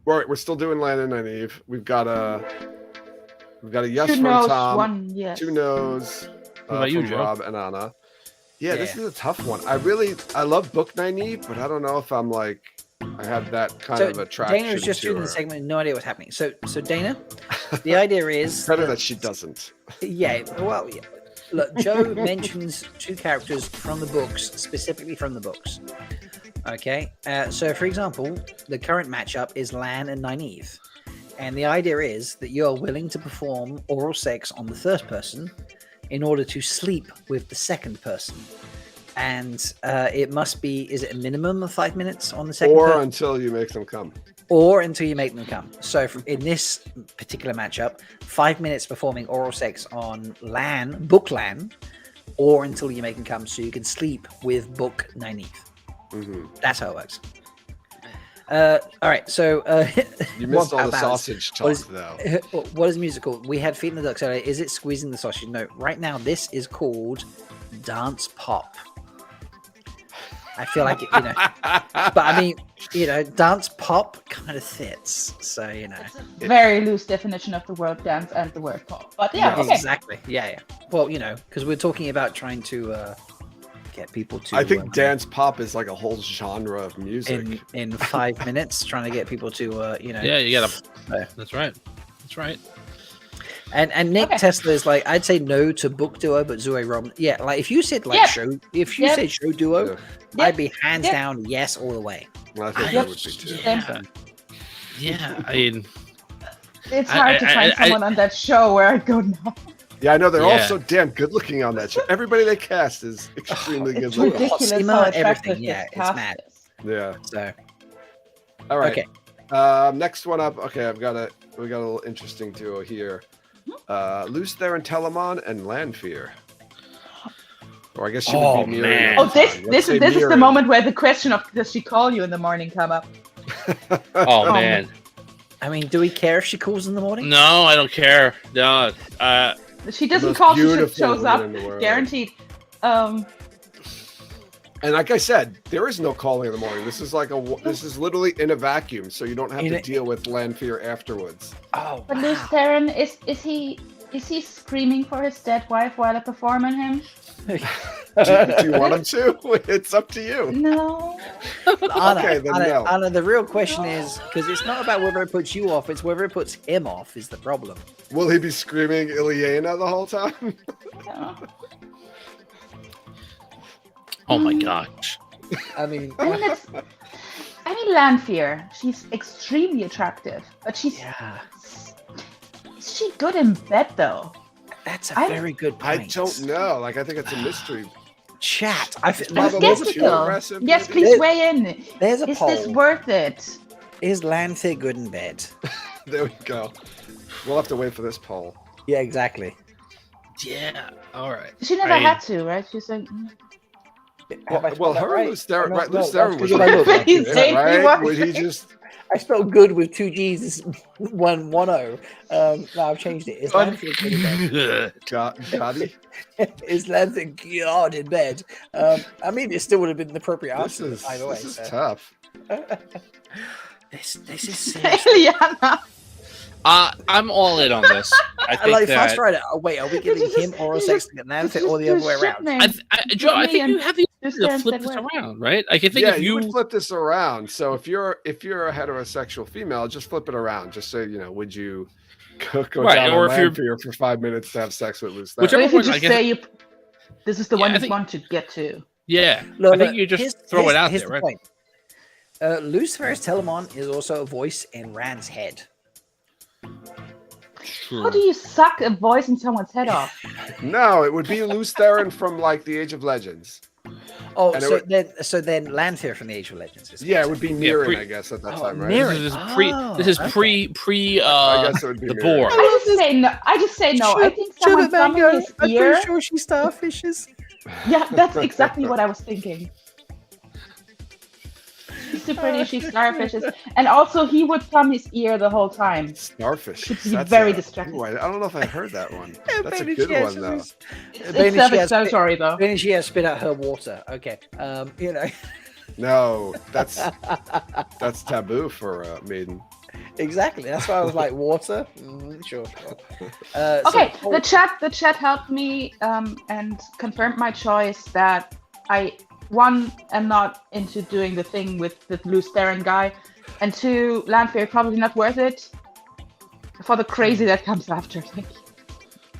Speaker 5: We're still doing Lan and Nynaeve. We've got a yes
Speaker 10: Two
Speaker 5: from
Speaker 10: no's,
Speaker 5: Tom.
Speaker 10: one yes.
Speaker 5: 2 no's
Speaker 13: What about you,
Speaker 5: from
Speaker 13: Joe?
Speaker 5: Rob and Anna. Yeah, this is a tough one. I love book Nynaeve, but I don't know if I'm like I have that kind of attraction.
Speaker 15: Dana was just
Speaker 5: to
Speaker 15: doing
Speaker 5: her.
Speaker 15: the segment, no idea what's happening. So Dana, the idea is
Speaker 5: better that she doesn't.
Speaker 15: Yeah, well, yeah. Look, Joe mentions 2 characters from the books, specifically from the books. Okay, so for example, the current matchup is Lan and Nynaeve, and the idea is that you are willing to perform oral sex on the first person in order to sleep with the second person, and it must be, is it a minimum of 5 minutes on the second
Speaker 5: Or
Speaker 15: person?
Speaker 5: until you make them come.
Speaker 15: Or until you make them come. So in this particular matchup, 5 minutes performing oral sex on book Lan, or until you make them come, so you can sleep with book Nynaeve.
Speaker 5: Mm-hmm.
Speaker 15: That's how it works. All right, so
Speaker 5: You missed all the sausage talk, though.
Speaker 15: What is musical? We had Feet in the Ducks earlier. Is it Squeezing the Sausage? No, right now this is called Dance Pop. I feel like, but I mean, dance pop kind of fits. So,
Speaker 10: Very loose definition of the word dance and the word pop. But yeah, okay.
Speaker 15: Exactly. Yeah. Well, because we're talking about trying to get people to.
Speaker 5: I think dance pop is like a whole genre of music.
Speaker 15: In 5 minutes, trying to get people to,
Speaker 13: Yeah, you gotta. That's right. That's right.
Speaker 15: And Nick Tesla is like, I'd say no to book duo, but Zoe Rom. Yeah, like if you said show duo, I'd be hands down yes all the way.
Speaker 5: Well, I think that would be too.
Speaker 13: Yeah, I mean,
Speaker 10: it's hard to find someone on that show where I go no.
Speaker 5: Yeah, I know they're all so damn good looking on that show. Everybody they cast is extremely good looking.
Speaker 10: Ridiculous how attractive
Speaker 15: everything. Yeah,
Speaker 10: this
Speaker 15: it's mad.
Speaker 5: Yeah.
Speaker 15: So,
Speaker 5: all right.
Speaker 15: Okay.
Speaker 5: Next one up. Okay, we got a little interesting duo here. Luce there and Telamon and Lanfear. Or I guess she would be Miriam.
Speaker 10: Oh, this is the moment where the question of does she call you in the morning come up.
Speaker 13: Oh man.
Speaker 15: I mean, do we care if she calls in the morning?
Speaker 13: No, I don't care. No.
Speaker 10: She doesn't
Speaker 5: most
Speaker 10: call. She
Speaker 5: beautiful
Speaker 10: shows
Speaker 5: woman
Speaker 10: up,
Speaker 5: in the world.
Speaker 10: guaranteed.
Speaker 5: And like I said, there is no calling in the morning. This is this is literally in a vacuum, so you don't have to deal with Lanfear afterwards.
Speaker 1: Oh,
Speaker 10: but Luce Theron, is he screaming for his dead wife while performing him?
Speaker 5: Do you want him to? It's up to you.
Speaker 10: No.
Speaker 1: Anna,
Speaker 5: no.
Speaker 1: Anna, the real question is, because it's not about whether it puts you off, it's whether it puts him off is the problem.
Speaker 5: Will he be screaming Ileana the whole time?
Speaker 13: Oh my gosh.
Speaker 1: I mean,
Speaker 10: Lanfear, she's extremely attractive, but she's is she good in bed though?
Speaker 1: That's a very good point.
Speaker 5: I don't know. Like, I think it's a mystery.
Speaker 1: Chat.
Speaker 10: I'm skeptical. Yes, please weigh in.
Speaker 1: There's a poll.
Speaker 10: Is this worth it?
Speaker 1: Is Lanfear good in bed?
Speaker 5: There we go. We'll have to wait for this poll.
Speaker 1: Yeah, exactly.
Speaker 13: Yeah. All right.
Speaker 10: She never had to, right? She's like.
Speaker 5: Well, her and Luce Theron, right? Luce Theron was
Speaker 1: right.
Speaker 5: Would he just?
Speaker 1: I spelled good with 2 G's. It's 1-1-0. No, I've changed it. Is Lanfear good in bed? Is Lanfear God in bed? I mean, it still would have been the appropriate answer either way.
Speaker 5: This is tough.
Speaker 1: This is serious.
Speaker 13: I'm all in on this. I think
Speaker 1: like
Speaker 13: that...
Speaker 1: Fast Rider. Oh, wait, are we giving him oral sex to get Lanfear or the other way around?
Speaker 13: Joe, I think you have the ability to flip this around, right? Like, I think if
Speaker 5: you would flip this around. So if you're a heterosexual female, just flip it around. Just say, would you go down or if you're for 5 minutes to have sex with Luce Theron?
Speaker 10: Or if you just say this is the one you want to get to.
Speaker 13: Yeah,
Speaker 1: Look,
Speaker 13: I think you just throw it out there, right?
Speaker 1: Point. Lucifer's Telemon is also a voice in Rand's head.
Speaker 10: How do you suck a voice in someone's head off?
Speaker 5: No, it would be Luce Theron from like the Age of Legends.
Speaker 1: Oh, so then Lanfear from the Age of Legends.
Speaker 5: It would be Mirren, I guess, at that time, right?
Speaker 1: Mirren.
Speaker 13: This is pre.
Speaker 5: I guess it would be
Speaker 13: the
Speaker 5: Mirren.
Speaker 13: board.
Speaker 10: I just say no. I think someone's thumbing his
Speaker 1: I'm
Speaker 10: ear.
Speaker 1: pretty sure she's starfishes.
Speaker 10: Yeah, that's exactly what I was thinking. She's super pretty. She's starfishes, and also he would thumb his ear the whole time.
Speaker 5: Starfish.
Speaker 10: It's very distracting.
Speaker 5: I don't know if I heard that one. That's a good one, though.
Speaker 10: It's self-explanatory, though.
Speaker 1: Bain&Chiad spit out her water. Okay,
Speaker 5: No, that's taboo for a maiden.
Speaker 1: Exactly. That's why I was like, water. Sure.
Speaker 10: Okay, the chat helped me and confirmed my choice that I. 1, am not into doing the thing with the Luce Theron guy, and 2, Lanfear probably not worth it for the crazy that comes after.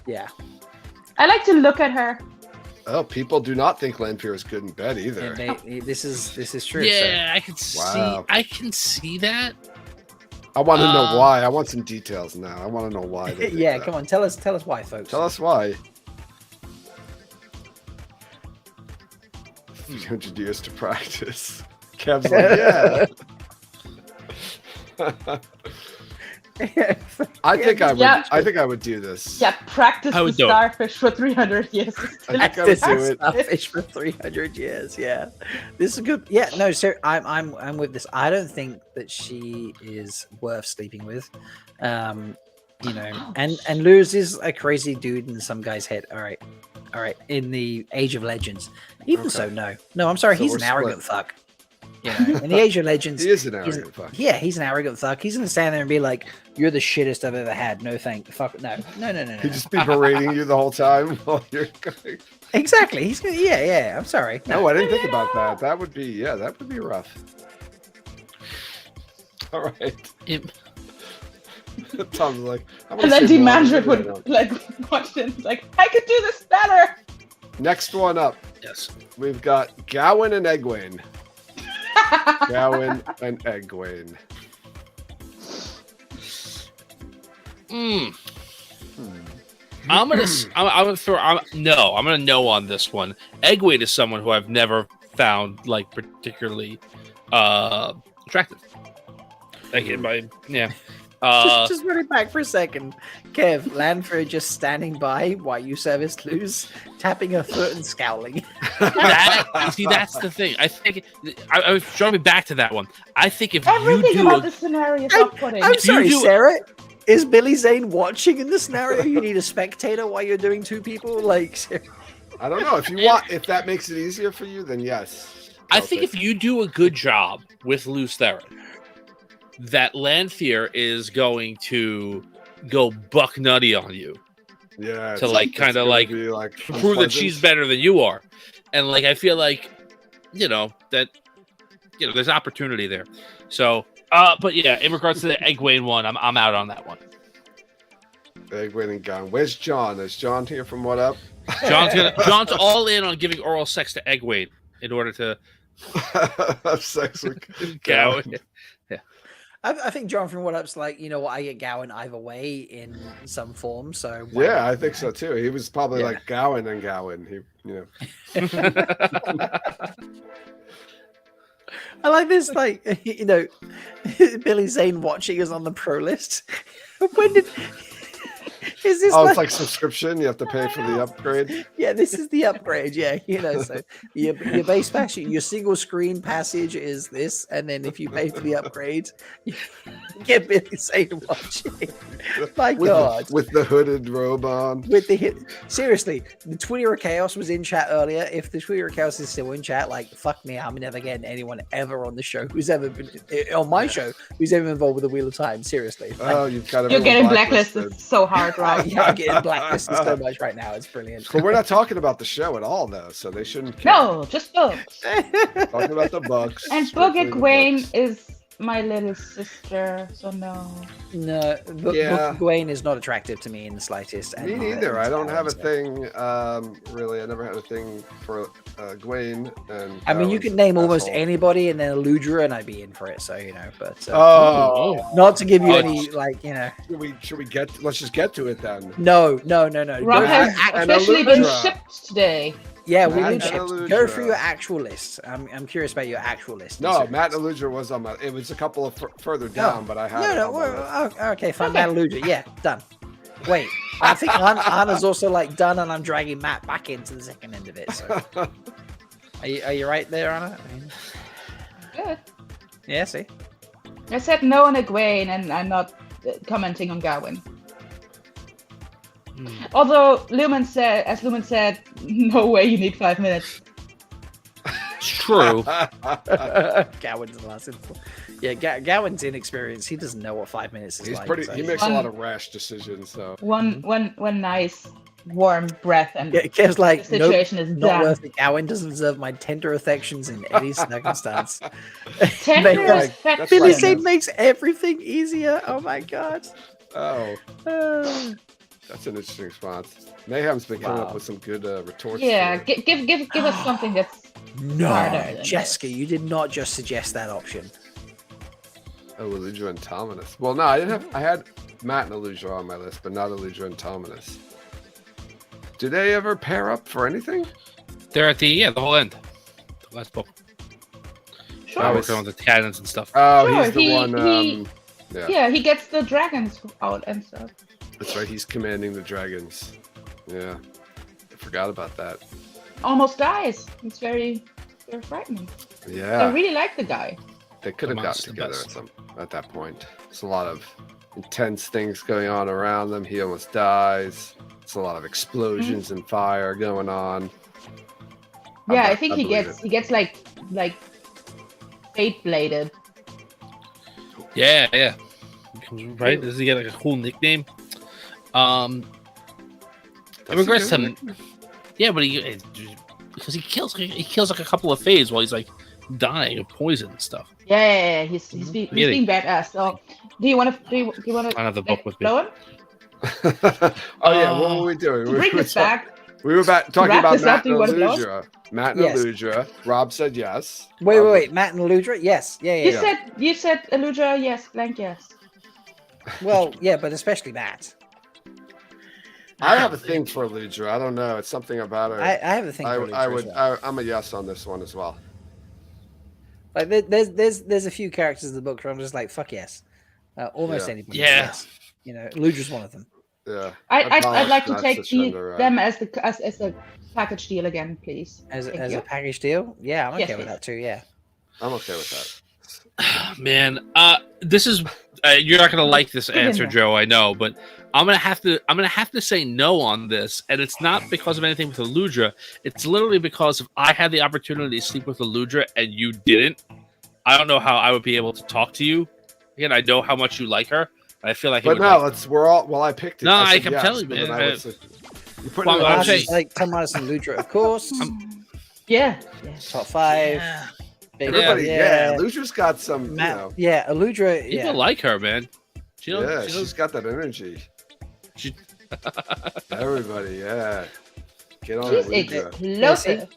Speaker 1: Yeah.
Speaker 10: I like to look at her.
Speaker 5: Oh, people do not think Lanfear is good in bed either.
Speaker 1: This is true.
Speaker 13: Yeah, I can see. I can see that.
Speaker 5: I want to know why. I want some details now. I want to know why.
Speaker 1: Yeah, come on, tell us why, folks.
Speaker 5: Tell us why. 300 years to practice. Kev's like, yeah. I think I would do this.
Speaker 10: Yeah, practice the starfish for 300 years.
Speaker 5: I think I would do it.
Speaker 1: Starfish for 300 years. Yeah, this is good. Yeah, no, sir, I'm with this. I don't think that she is worth sleeping with. And Luz is a crazy dude in some guy's head. All right. In the Age of Legends, even so, no, I'm sorry. He's an arrogant fuck. In the Age of Legends,
Speaker 5: he is an arrogant fuck.
Speaker 1: Yeah, he's an arrogant fuck. He's gonna stand there and be like, "You're the shittest I've ever had." No, fuck, no.
Speaker 5: He'd just be berating you the whole time while you're going.
Speaker 1: Exactly. He's gonna. Yeah. I'm sorry.
Speaker 5: No, I didn't think about that. That would be rough. All right. Tom's like,
Speaker 10: and then Demandred would like watch it like, I could do this better.
Speaker 5: Next one up.
Speaker 13: Yes.
Speaker 5: We've got Gawain and Egwene. Gawain and Egwene.
Speaker 13: I'm gonna no on this one. Egwene is someone who I've never found like particularly attractive.
Speaker 1: Just run it back for a second. Kev, Lanfear just standing by while you service Luz, tapping her foot and scowling.
Speaker 13: That's the thing. I think I was drawing me back to that one. I think if
Speaker 10: everything
Speaker 13: you do
Speaker 10: about the scenario is off-putting.
Speaker 1: I'm sorry, Sarah.
Speaker 15: Is Billy Zane watching in the scenario? You need a spectator while you're doing two people? Like,
Speaker 5: I don't know. If that makes it easier for you, then yes.
Speaker 13: I think if you do a good job with Leigh Theron, that Lanthier is going to go buck nutty on you.
Speaker 5: Yeah.
Speaker 13: To like kind of like prove that she's better than you are. And like I feel like, there's opportunity there. So but yeah, in regards to the Egwene one, I'm out on that one.
Speaker 5: Egwene and Gon. Where's John? Is John here from What Up?
Speaker 13: John's all in on giving oral sex to Egwene in order to
Speaker 5: have sex with
Speaker 13: Gowan.
Speaker 15: Yeah. I think John from What Up's like, you know what, I get Gowan either way in some form. So
Speaker 5: yeah, I think so too. He was probably like Gowan and Gowan.
Speaker 15: I like this, like, Billy Zane watching us on the pro list. When did is this?
Speaker 5: It's like subscription. You have to pay for the upgrade.
Speaker 15: Yeah, this is the upgrade. Yeah, so your base passage, your single screen passage is this, and then if you pay for the upgrade, you get Billy Zane watching. My God,
Speaker 5: with the hooded robe on.
Speaker 15: Seriously, the Twitter of Chaos was in chat earlier. If the Twitter of Chaos is still in chat, like fuck me, I'm never getting anyone ever on the show who's ever been on my show who's ever involved with the Wheel of Time. Seriously,
Speaker 10: you're getting blacklisted so hard, Rob.
Speaker 15: Yeah, I'm getting blacklisted so much right now. It's brilliant.
Speaker 5: But we're not talking about the show at all, though, so they shouldn't care.
Speaker 10: No, just books.
Speaker 5: Talking about the books.
Speaker 10: And Book Egwene is my little sister, so no.
Speaker 15: No, Book Egwene is not attractive to me in the slightest.
Speaker 5: Me neither. I don't have a thing, really. I never had a thing for Egwene. And
Speaker 15: I mean, you could name almost anybody and then Melindhra, and I'd be in for it. So but not to give you any
Speaker 5: Should we get? Let's just get to it then.
Speaker 15: No.
Speaker 10: Rob has officially been shipped today.
Speaker 15: Yeah, we've been shipped. Go through your actual list. I'm curious about your actual list.
Speaker 5: No, Matt and Melindhra was on my. It was a couple of further down, but I had.
Speaker 15: Okay, fine. Matt and Melindhra, yeah, done. Wait, I think Anna's also like done, and I'm dragging Matt back into the second end of it. So. Are you right there, Anna?
Speaker 10: Good.
Speaker 15: Yeah, see.
Speaker 10: I said no on Egwene, and I'm not commenting on Gawain. Although Lumen said, no way you need 5 minutes.
Speaker 13: It's true.
Speaker 15: Gawain's the last info. Yeah, Gawain's inexperienced. He doesn't know what 5 minutes is like.
Speaker 5: He makes a lot of rash decisions. So
Speaker 10: one nice warm breath and
Speaker 15: Kev's like,
Speaker 10: the situation is
Speaker 15: not
Speaker 10: done.
Speaker 15: worth it. Gawain doesn't deserve my tender affections in any circumstance.
Speaker 10: Tender affections.
Speaker 15: Billy Zane makes everything easier. Oh my God.
Speaker 5: Oh. That's an interesting response. Mayhem's been coming up with some good retorts.
Speaker 10: Yeah, give us something that's harder.
Speaker 15: Jessica, you did not just suggest that option.
Speaker 5: Oh, Melindhra and Tominus. Well, no, I didn't have. I had Matt and Melindhra on my list, but not Melindhra and Tominus. Do they ever pair up for anything?
Speaker 13: They're at the whole end, the last book.
Speaker 10: Sure.
Speaker 13: I was on the cannons and stuff.
Speaker 5: Oh,
Speaker 10: Sure,
Speaker 5: he's the one.
Speaker 10: Yeah, he gets the dragons out and stuff.
Speaker 5: That's right. He's commanding the dragons. Yeah, I forgot about that.
Speaker 10: Almost dies. It's very frightening.
Speaker 5: Yeah,
Speaker 10: I really like the guy.
Speaker 5: They could have gotten together at that point. There's a lot of intense things going on around them. He almost dies. It's a lot of explosions and fire going on.
Speaker 10: Yeah, I think he gets like fate bladed.
Speaker 13: Yeah. Right? Does he get like a cool nickname? In regards to but because he kills like a couple of fays while he's like dying of poison and stuff.
Speaker 10: Yeah, he's being badass. So, do you want to
Speaker 13: I have the book with me.
Speaker 10: blow him?
Speaker 5: Oh yeah, what were we doing?
Speaker 10: Bring this back.
Speaker 5: We were talking about Matt and
Speaker 10: Melindhra.
Speaker 5: Matt and Melindhra. Rob said yes.
Speaker 15: Wait. Matt and Melindhra? Yes. Yeah.
Speaker 10: You said Melindhra, yes, blank yes.
Speaker 15: Well, yeah, but especially Matt.
Speaker 5: I have a thing for Melindhra. I don't know. It's something about her.
Speaker 15: I have a thing for Melindhra.
Speaker 5: I'm a yes on this one as well.
Speaker 15: Like there's a few characters in the book where I'm just like, fuck yes. Almost anybody.
Speaker 13: Yeah.
Speaker 15: Yes. Ludra's one of them.
Speaker 5: Yeah.
Speaker 10: I'd like to take them as a package deal again, please.
Speaker 15: As a package deal? Yeah, I'm okay with that too. Yeah.
Speaker 5: I'm okay with that.
Speaker 13: Man, this is you're not gonna like this
Speaker 10: Get in
Speaker 13: answer,
Speaker 10: there.
Speaker 13: Joe. I know, but I'm gonna have to say no on this, and it's not because of anything with Melindhra. It's literally because if I had the opportunity to sleep with Melindhra and you didn't, I don't know how I would be able to talk to you. Again, I know how much you like her. I feel like,
Speaker 5: but no, we're all. Well, I picked it.
Speaker 13: No,
Speaker 5: I
Speaker 13: I
Speaker 5: said
Speaker 13: can
Speaker 5: yes,
Speaker 13: tell you,
Speaker 5: but then
Speaker 13: man.
Speaker 5: I would say- you put
Speaker 13: Well,
Speaker 5: it in
Speaker 13: I'm
Speaker 5: the-
Speaker 13: saying-
Speaker 1: like Tom Morrison and Ludra, of course.
Speaker 10: Yeah.
Speaker 1: Top 5. Big
Speaker 5: Everybody,
Speaker 1: one,
Speaker 5: yeah. Ludra's got some, you know.
Speaker 1: Yeah, Aludra.
Speaker 13: People
Speaker 1: Yeah.
Speaker 13: like her, man.
Speaker 5: She's got that energy. Everybody, yeah. Get on
Speaker 10: She's
Speaker 5: Aludra.
Speaker 10: explosive.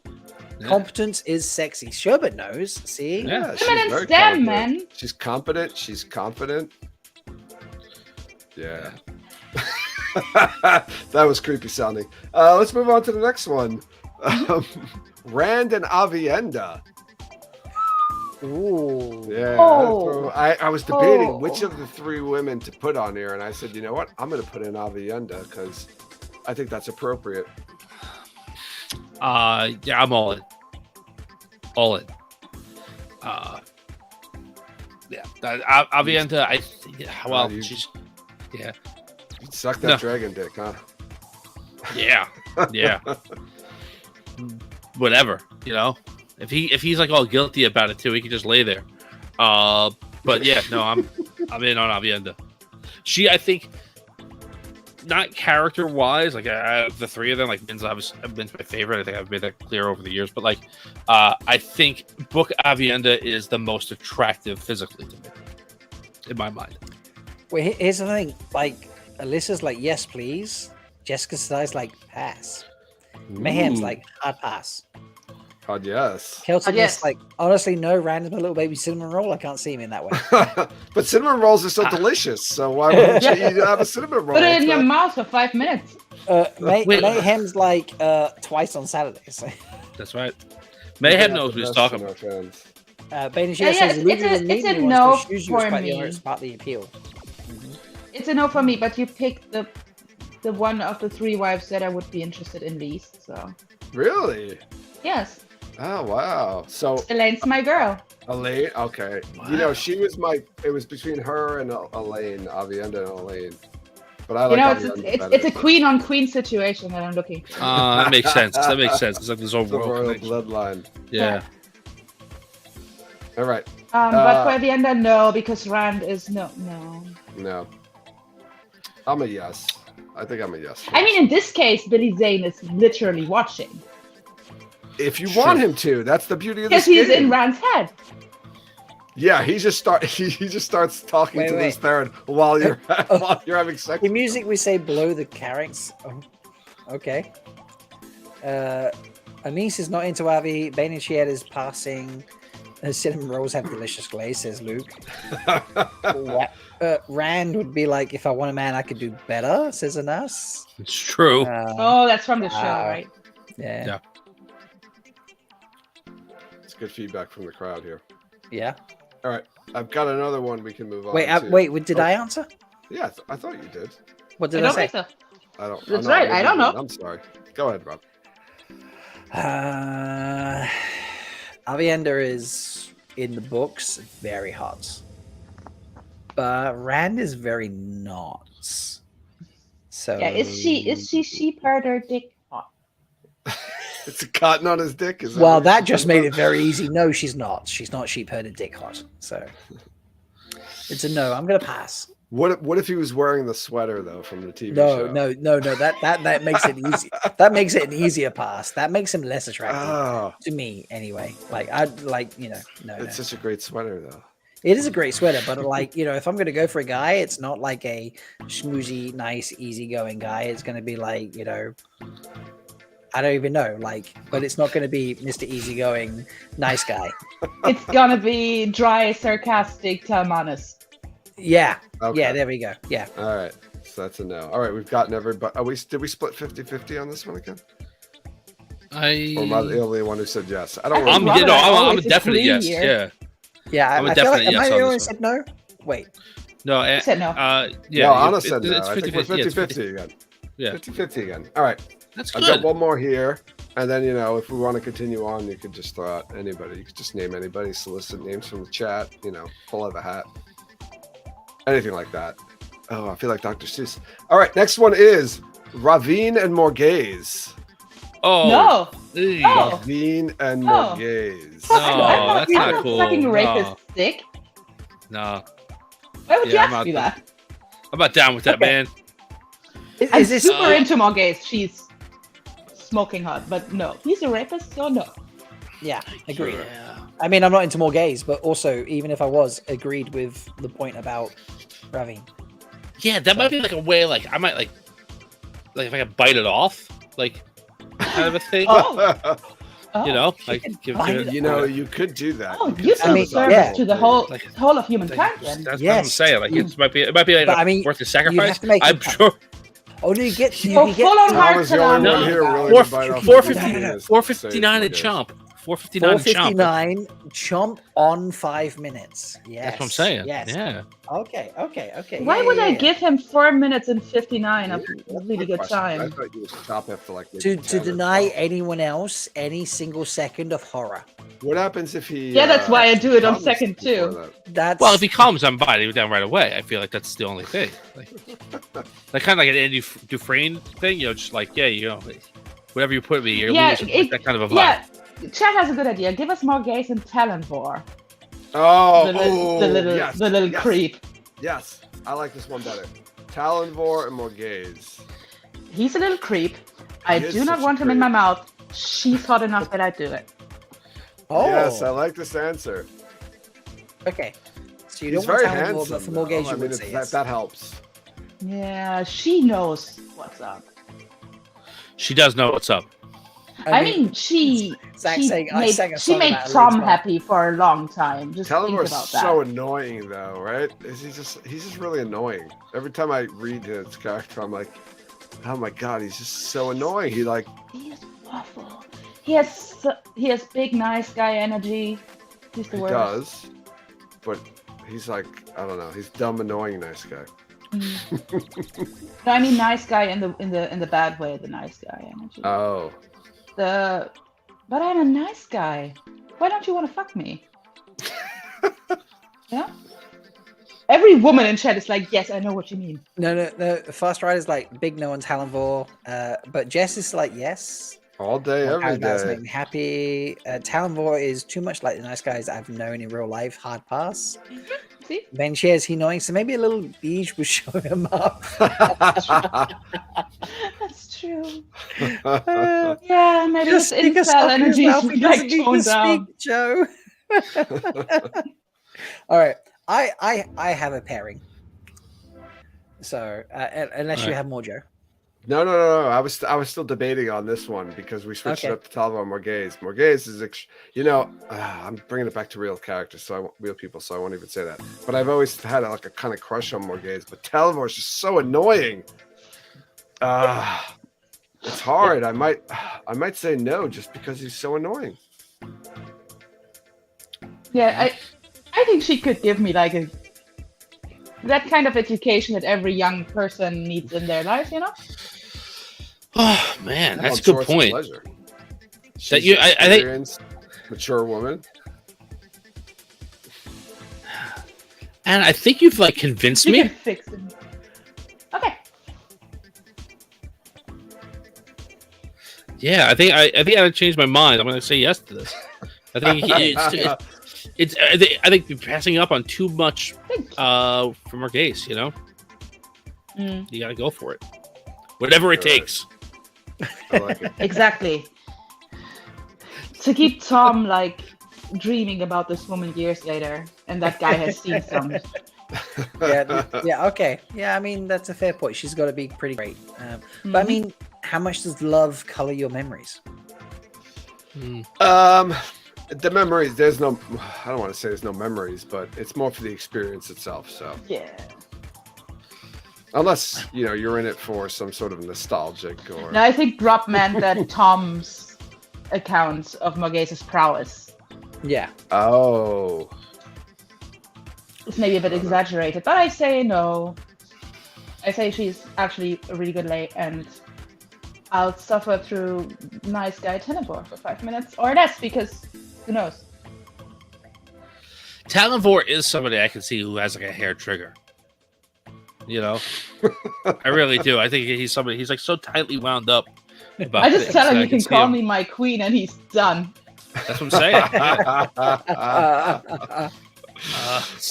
Speaker 1: Competence is sexy. Sherbet knows. See?
Speaker 5: Yeah, she's
Speaker 10: Feminine
Speaker 5: very
Speaker 10: STEM,
Speaker 5: confident.
Speaker 10: man.
Speaker 5: She's competent. She's confident. Yeah. That was creepy sounding. Let's move on to the next one. Rand and Avienda.
Speaker 1: Ooh.
Speaker 5: Yeah.
Speaker 10: Oh.
Speaker 5: I was debating
Speaker 10: Oh.
Speaker 5: which of the 3 women to put on here, and I said, you know what? I'm going to put in Avienda because I think that's appropriate.
Speaker 13: Yeah, I'm all in. All in. Yeah, Avienda. She's. Yeah.
Speaker 5: You suck that
Speaker 13: No.
Speaker 5: dragon dick, huh?
Speaker 13: Yeah. Yeah. Whatever, you know. If he's like all guilty about it too, he can just lay there. But yeah, no, I'm in on Avienda. She, I think, not character wise, like the 3 of them, like Min's Min's my favorite. I think I've made that clear over the years. But like, I think Book Avienda is the most attractive physically to me, in my mind.
Speaker 1: Wait, here's the thing. Like, Alyssa's like, yes, please. Jessica Sly's like, pass. Mayhem's
Speaker 5: Ooh.
Speaker 1: like, hard pass.
Speaker 5: God, yes.
Speaker 1: Kelton
Speaker 10: yes.
Speaker 1: is like, honestly, no, Rand is my little baby cinnamon roll. I can't see him in that way.
Speaker 5: But cinnamon rolls are so delicious, so why wouldn't you have a cinnamon roll?
Speaker 10: Put it in
Speaker 5: It's
Speaker 10: your
Speaker 5: not-
Speaker 10: mouth for 5 minutes.
Speaker 1: Mayhem's like twice on Saturdays.
Speaker 13: That's right. Mayhem
Speaker 5: Yeah,
Speaker 13: knows what he's
Speaker 5: that's
Speaker 13: talking
Speaker 5: to
Speaker 13: about.
Speaker 5: our fans.
Speaker 1: Bain&Chiad
Speaker 10: Yeah,
Speaker 1: says,
Speaker 10: it's a
Speaker 1: Olivia
Speaker 10: no
Speaker 1: wants to choose you
Speaker 10: for
Speaker 1: despite the
Speaker 10: me.
Speaker 1: honor, it's partly appeal.
Speaker 10: It's a no for me, but you picked the one of the 3 wives that I would be interested in least. So
Speaker 5: Really?
Speaker 10: yes,
Speaker 5: Oh, wow. So
Speaker 10: Elaine's my girl.
Speaker 5: Elaine, okay. You know, it was between her and Elaine, Avienda and Elaine. But I like Avienda better.
Speaker 10: It's a queen on queen situation that I'm looking for.
Speaker 13: That makes sense. That makes sense. It's like this whole
Speaker 5: The
Speaker 13: royal
Speaker 5: royal
Speaker 13: connection.
Speaker 5: bloodline.
Speaker 13: Yeah.
Speaker 5: All right.
Speaker 10: But for the end, no, because Rand is no.
Speaker 5: No. I'm a yes. I think I'm a yes.
Speaker 10: I mean, in this case, Billy Zane is literally watching
Speaker 5: If you want him to, that's the beauty of
Speaker 10: because
Speaker 5: this
Speaker 10: he's
Speaker 5: game.
Speaker 10: in Rand's head.
Speaker 5: Yeah, he just starts talking
Speaker 1: Wait,
Speaker 5: to this
Speaker 1: wait.
Speaker 5: parent while you're while you're having sex.
Speaker 1: The music we say below the carrots. Oh, okay. Anise is not into Avi. Bain&Chiad is passing. Cinnamon rolls have delicious glaze, says Luke. Rand would be like, if I want a man, I could do better, says Anas.
Speaker 13: It's true.
Speaker 10: Oh, that's from the show, right?
Speaker 1: Yeah.
Speaker 5: It's good feedback from the crowd here.
Speaker 1: Yeah.
Speaker 5: All right, I've got another one we can move on.
Speaker 1: Wait,
Speaker 5: to.
Speaker 1: wait, did I answer?
Speaker 5: Yeah, I thought you did.
Speaker 1: What did
Speaker 10: I
Speaker 1: I
Speaker 10: don't
Speaker 1: say?
Speaker 10: think so.
Speaker 5: I don't.
Speaker 10: That's
Speaker 5: no,
Speaker 10: right,
Speaker 5: maybe
Speaker 10: I don't
Speaker 5: you
Speaker 10: know.
Speaker 5: did. I'm sorry. Go ahead, Rob.
Speaker 1: Avienda is in the books very hot, but Rand is very not. So
Speaker 10: Yeah, is she sheep herder dick hot?
Speaker 5: It's a cotton on his dick. Is
Speaker 1: Well,
Speaker 5: what
Speaker 1: that
Speaker 5: you're
Speaker 1: just
Speaker 5: talking
Speaker 1: made it
Speaker 5: about?
Speaker 1: very easy. No, she's not. She's not sheep herded dick hot. So it's a no. I'm gonna pass.
Speaker 5: What if he was wearing the sweater though from the TV
Speaker 1: No,
Speaker 5: show?
Speaker 1: no. That makes it easy. That makes it an easier pass. That makes him less attractive
Speaker 5: Oh,
Speaker 1: to me, anyway. Like I'd like no.
Speaker 5: it's such a great sweater though.
Speaker 1: It is a great sweater, but like if I'm gonna go for a guy, it's not like a schmoozy, nice, easygoing guy. It's gonna be like I don't even know, but it's not gonna be Mr. Easygoing, nice guy.
Speaker 10: It's gonna be dry, sarcastic Talmanis.
Speaker 1: Yeah.
Speaker 5: Okay.
Speaker 1: Yeah, there we go. Yeah.
Speaker 5: All right. So that's a no. All right, we've gotten everybody. Did we split 50-50 on this one again? Or am I the only one who said yes? I don't
Speaker 13: I'm
Speaker 5: remember.
Speaker 13: I'm a definite yes. Yeah.
Speaker 1: Yeah,
Speaker 13: I'm a
Speaker 1: I feel like
Speaker 13: definite
Speaker 1: am I
Speaker 13: yes
Speaker 1: the
Speaker 13: on
Speaker 1: only one who
Speaker 13: this one.
Speaker 1: said no? Wait.
Speaker 13: No,
Speaker 10: I said no.
Speaker 13: Yeah,
Speaker 5: No, Anna said no.
Speaker 13: it's
Speaker 5: I think we're
Speaker 13: 50-50, yeah, it's
Speaker 5: 50-50 again.
Speaker 13: Yeah.
Speaker 5: 50-50 again. All right.
Speaker 13: That's
Speaker 5: I've
Speaker 13: good.
Speaker 5: got one more here. And then, if we want to continue on, you could just throw out anybody. You could just name anybody, solicit names from the chat, pull out a hat. anything like that. Oh, I feel like Dr. Seuss. All right, next one is Ravine and Morgaze.
Speaker 13: Oh
Speaker 10: No.
Speaker 5: Ravine and Morgaze.
Speaker 13: No, that's not cool.
Speaker 10: Fucking rapist
Speaker 13: No.
Speaker 10: stick.
Speaker 13: No.
Speaker 10: Why would you
Speaker 13: I'm
Speaker 10: ask me that?
Speaker 13: I'm not down with that, man.
Speaker 10: I'm super into Morgaze. She's smoking hot, but no. He's a rapist, so no.
Speaker 1: Yeah, agreed. I mean, I'm not into Morgaze, but also, even if I was, agreed with the point about Ravine.
Speaker 13: Yeah, that might be like a way, like I might like if I could bite it off, like kind of a thing. You know, like
Speaker 5: you know, you could do that.
Speaker 10: Oh, you serve service to the whole of humankind. Then.
Speaker 13: That's what I'm saying. Like it might be like
Speaker 1: But, I mean,
Speaker 13: worth the
Speaker 1: you
Speaker 13: sacrifice.
Speaker 1: have to make
Speaker 13: I'm
Speaker 1: it
Speaker 13: sure.
Speaker 1: Oh, no, you get
Speaker 10: full on hard salami.
Speaker 13: 459 a chomp. 459 a chomp.
Speaker 1: 459 chomp on 5 minutes. Yes.
Speaker 13: That's what I'm saying.
Speaker 1: Yes.
Speaker 13: Yeah.
Speaker 1: Okay.
Speaker 10: Why would I give him 4 minutes and 59 of really good
Speaker 5: I
Speaker 10: time?
Speaker 5: thought you would stop after like
Speaker 1: To deny anyone else any single second of horror.
Speaker 5: What happens if he?
Speaker 10: Yeah, that's why I do it on second too.
Speaker 1: That's
Speaker 13: Well, if he calms somebody down right away, I feel like that's the only thing. Like kind of like an Andy Dufresne thing, you know, just like whatever you put me, you're losing. Like that kind of a vibe.
Speaker 10: Yeah, Chad has a good idea. Give us Morgaze and Talonvor.
Speaker 5: Oh,
Speaker 10: the little creep.
Speaker 5: Yes, I like this one better. Talonvor and Morgaze.
Speaker 10: He's a little creep. I
Speaker 5: He is
Speaker 10: do not
Speaker 5: such a
Speaker 10: want him in
Speaker 5: creep.
Speaker 10: my mouth. She's hot enough that I do it.
Speaker 1: Oh.
Speaker 5: Yes, I like this answer.
Speaker 1: Okay. So you
Speaker 5: He's
Speaker 1: don't want
Speaker 5: very
Speaker 1: Talonvor,
Speaker 5: handsome.
Speaker 1: but for Morgaze,
Speaker 5: though. I
Speaker 1: you
Speaker 5: mean,
Speaker 1: would say
Speaker 5: that,
Speaker 1: yes.
Speaker 5: that helps.
Speaker 10: Yeah, she knows what's up.
Speaker 13: She does know what's up.
Speaker 10: I mean, she made Tom happy for a long time. Just think
Speaker 5: Talonvor's
Speaker 10: about that.
Speaker 5: so annoying, though, right? He's just really annoying. Every time I read his character, I'm like, oh my god, he's just so annoying. He like
Speaker 10: He's awful. He has big nice guy energy. He's the
Speaker 5: he
Speaker 10: worst.
Speaker 5: does, but he's like I don't know. He's dumb, annoying, nice guy.
Speaker 10: No, I mean nice guy in the bad way. The nice guy energy.
Speaker 5: Oh.
Speaker 10: But I'm a nice guy. Why don't you want to fuck me? Yeah. Every woman in chat is like, yes, I know what you mean.
Speaker 1: No. Fast Rider's like big no on Talonvor, but Jess is like yes.
Speaker 5: All day, every
Speaker 1: That's
Speaker 5: day.
Speaker 1: make me happy. Talonvor is too much like the nice guys I've known in real life. Hard pass.
Speaker 10: See?
Speaker 1: Bain&Chiad is he annoying, so maybe a little beige would show him up.
Speaker 10: That's true. Yeah, maybe his incel energy is like toned down.
Speaker 1: Joe. All right, I have a pairing. So unless you have more, Joe.
Speaker 5: No. I was still debating on this one because we switched it up to Talonvor and Morgaze. Morgaze is, I'm bringing it back to real characters, real people, so I won't even say that. But I've always had like a kind of crush on Morgaze, but Talonvor is just so annoying. It's hard. I might say no just because he's so annoying.
Speaker 10: Yeah, I think she could give me like that kind of education that every young person needs in their life, you know?
Speaker 13: Oh man, that's a
Speaker 5: All
Speaker 13: good
Speaker 5: sorts of
Speaker 13: point.
Speaker 5: pleasure.
Speaker 13: That
Speaker 5: She's
Speaker 13: you, I think,
Speaker 5: experienced, mature woman.
Speaker 13: and I think you've like convinced
Speaker 10: You
Speaker 13: me.
Speaker 10: can fix it. Okay.
Speaker 13: Yeah, I think I changed my mind. I'm going to say yes to this. I think I think you're passing up on too much from Morgaze. You know, you got to go for it, whatever it takes.
Speaker 5: I like it.
Speaker 10: Exactly. To keep Tom like dreaming about this woman years later, and that guy has seen some.
Speaker 1: Yeah, okay. Yeah, I mean, that's a fair point. She's got to be pretty great. But I mean, how much does love color your memories?
Speaker 5: The memories, there's no, I don't want to say there's no memories, but it's more for the experience itself. So
Speaker 10: yeah.
Speaker 5: Unless, you're in it for some sort of nostalgic or...
Speaker 10: No, I think Rob meant that Tom's account of Morgaze's prowess.
Speaker 1: Yeah.
Speaker 5: Oh.
Speaker 10: It's maybe a bit exaggerated, but I say no. I say she's actually a really good lay, and I'll suffer through nice guy Talonvor for 5 minutes or less, because who knows?
Speaker 13: Talonvor is somebody I can see who has like a hair trigger. You know, I really do. I think he's somebody. He's like so tightly wound up. About
Speaker 10: I just
Speaker 13: things.
Speaker 10: tell him
Speaker 13: I
Speaker 10: you can
Speaker 13: see
Speaker 10: call
Speaker 13: him.
Speaker 10: me my queen, and he's done.
Speaker 13: That's what I'm saying.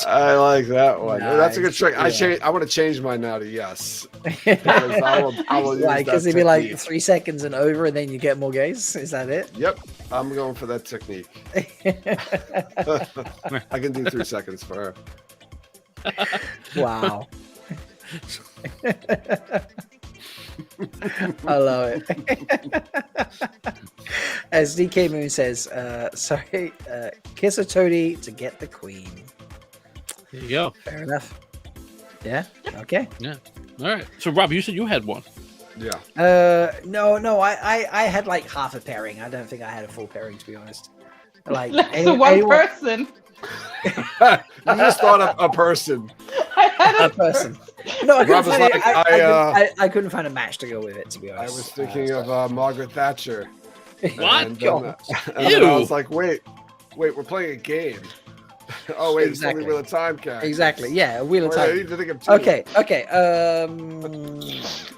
Speaker 5: I like that one. That's a good
Speaker 1: Nice.
Speaker 5: trick.
Speaker 1: Yeah.
Speaker 5: I want to change mine now to yes. Because I will use
Speaker 1: Like,
Speaker 5: that
Speaker 1: because it'd be like
Speaker 5: technique.
Speaker 1: 3 seconds and over, and then you get more gays. Is that it?
Speaker 5: Yep, I'm going for that technique. I can do 3 seconds for her.
Speaker 1: Wow. I love it. As DK Moon says, sorry, kiss a toady to get the queen.
Speaker 13: There you go.
Speaker 1: Fair enough. Yeah. Okay.
Speaker 13: Yeah. All right. So Rob, you said you had one.
Speaker 5: Yeah.
Speaker 1: No. I had like half a pairing. I don't think I had a full pairing, to be honest. Like
Speaker 10: So one person.
Speaker 5: You just thought of a person.
Speaker 1: A person. No, I couldn't,
Speaker 5: Rob was
Speaker 1: find
Speaker 5: like,
Speaker 1: I couldn't find a match to go with it, to be
Speaker 5: I
Speaker 1: honest.
Speaker 5: was thinking of Margaret Thatcher.
Speaker 13: What?
Speaker 5: And then I was like, wait, we're playing a game. Oh wait,
Speaker 1: Exactly.
Speaker 5: it's only Wheel of Time character.
Speaker 1: Exactly. Yeah, a Wheel of
Speaker 5: Wait, I
Speaker 1: Time.
Speaker 5: need to think of two.
Speaker 1: Okay.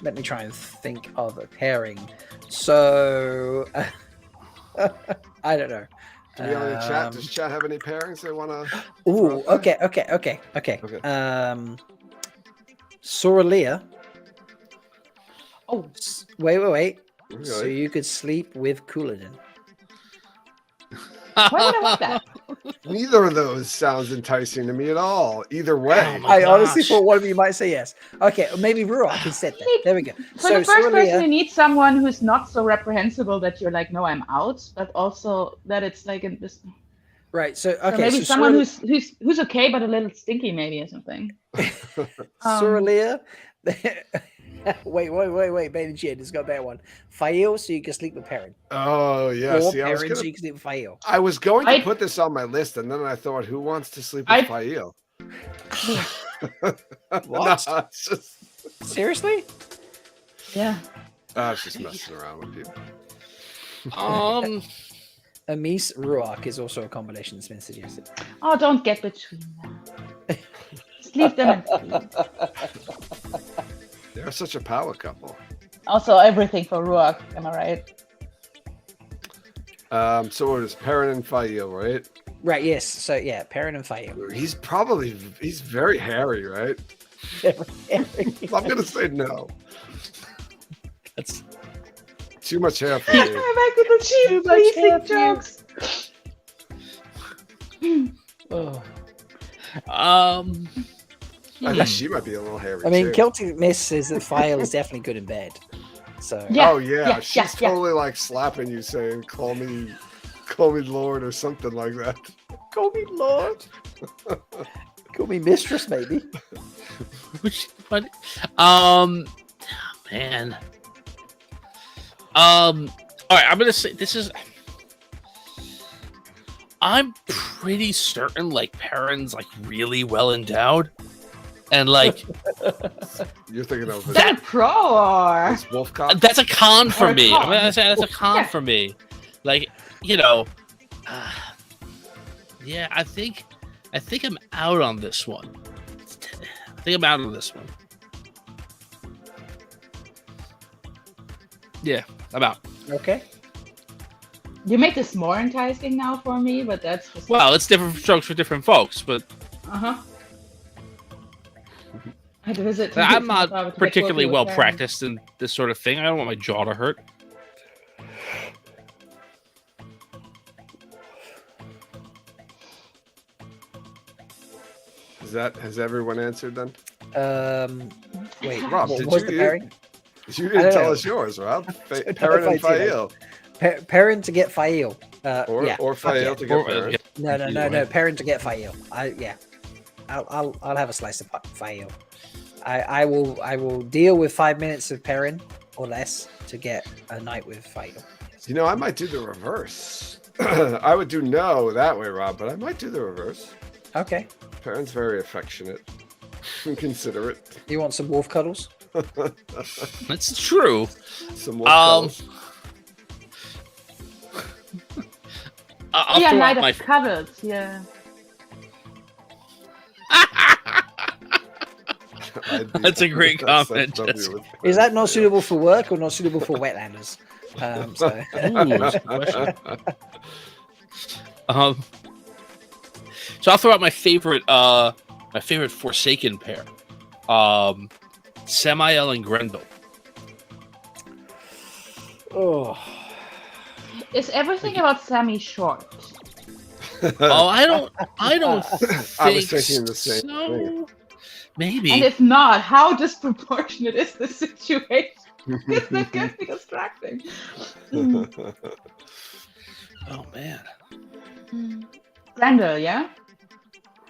Speaker 1: Let me try and think of a pairing. So I don't know.
Speaker 5: Do we have any chat? Does chat have any pairings they want to?
Speaker 1: Ooh, okay. Soralia.
Speaker 10: Oh,
Speaker 1: wait.
Speaker 5: Really?
Speaker 1: So you could sleep with Couladin.
Speaker 10: Why would I want that?
Speaker 5: Neither of those sounds enticing to me at all. Either way.
Speaker 1: I honestly thought one of you might say yes. Okay, maybe Ruach instead. There we go.
Speaker 10: For the first person, you need someone who's not so reprehensible that you're like, no, I'm out, but also that it's like in this.
Speaker 1: Right. So
Speaker 10: So
Speaker 1: okay.
Speaker 10: maybe
Speaker 1: so
Speaker 10: someone who's okay, but a little stinky, maybe or something.
Speaker 1: Soralia. Wait. Bain&Chiad has got a better one. Fael, so you can sleep with Perrin.
Speaker 5: Oh yeah.
Speaker 1: Or
Speaker 5: See, I was
Speaker 1: Perrin, so
Speaker 5: gonna.
Speaker 1: you can sleep with Fael.
Speaker 5: I was going to put this on my list, and then I thought, who wants to sleep with Fael?
Speaker 1: What?
Speaker 5: No, it's just...
Speaker 1: Seriously?
Speaker 10: Yeah.
Speaker 5: I was just messing around with people.
Speaker 1: Amis Ruach is also a combination that's been suggested.
Speaker 10: Oh, don't get between them. Just leave them and sleep.
Speaker 5: They're such a power couple.
Speaker 10: Also, everything for Ruach. Am I right?
Speaker 5: So it was Perrin and Fael, right?
Speaker 1: Right. Yes. So yeah, Perrin and Fael.
Speaker 5: He's very hairy, right? I'm gonna say no.
Speaker 13: That's
Speaker 5: too much hair for me.
Speaker 10: Back to the cheap basic jokes.
Speaker 5: I think she might be a little hairy.
Speaker 1: I mean,
Speaker 5: too.
Speaker 1: Celtic Miss says that Fael is definitely good in bed. So.
Speaker 5: She's totally like slapping you, saying, "Call me Lord" or something like that.
Speaker 1: Call me Lord. Call me Mistress, maybe.
Speaker 13: What? Man. All right, I'm gonna say this is. I'm pretty certain like Perrin's like really well endowed, and like
Speaker 5: you're thinking of
Speaker 10: that pro or
Speaker 5: Wolfcock.
Speaker 13: That's a con for
Speaker 10: Or a
Speaker 13: me.
Speaker 10: con.
Speaker 13: I'm gonna say that's a con
Speaker 10: Yeah.
Speaker 13: for me. Like you know, yeah. I think I'm out on this one. I think I'm out on this one. Yeah, I'm out.
Speaker 1: Okay.
Speaker 10: You make this more enticing now for me, but that's just.
Speaker 13: Well, it's different strokes for different folks, but
Speaker 10: I had to visit.
Speaker 13: I'm not particularly well practiced in this sort of thing. I don't want my jaw to hurt.
Speaker 5: Has everyone answered then?
Speaker 1: Wait,
Speaker 5: Rob,
Speaker 1: what
Speaker 5: did
Speaker 1: was
Speaker 5: you
Speaker 1: the pairing?
Speaker 5: You
Speaker 1: I
Speaker 5: didn't
Speaker 1: don't
Speaker 5: tell
Speaker 1: know.
Speaker 5: us yours, Rob.
Speaker 1: I don't know
Speaker 5: Perrin and
Speaker 1: if I did.
Speaker 5: Fael.
Speaker 1: Perrin to get Fael.
Speaker 5: Or Fael to get Perrin.
Speaker 1: No. Perrin to get Fael. I'll have a slice of Fael. I will deal with 5 minutes of Perrin or less to get a night with Fael.
Speaker 5: You know, I might do the reverse. I would do no that way, Rob, but I might do the reverse.
Speaker 1: Okay.
Speaker 5: Perrin's very affectionate and considerate.
Speaker 1: You want some wolf cuddles?
Speaker 13: That's true.
Speaker 5: Some wolf cuddles.
Speaker 13: I'll
Speaker 10: yeah,
Speaker 13: throw
Speaker 10: night
Speaker 13: out my
Speaker 10: of cuddles. Yeah.
Speaker 13: That's a great comment. Jess.
Speaker 1: Is that not suitable for work or not suitable for Wetlanders? So.
Speaker 13: Ooh, that's a good question. So I'll throw out my favorite Forsaken pair, Samael and Grendel.
Speaker 1: Oh,
Speaker 10: Is everything about Sammy short?
Speaker 13: I don't think
Speaker 5: I was thinking the same
Speaker 13: so.
Speaker 5: thing.
Speaker 13: Maybe.
Speaker 10: And if not, how disproportionate is the situation? Because that can be distracting.
Speaker 13: Oh man.
Speaker 10: Grendel, yeah?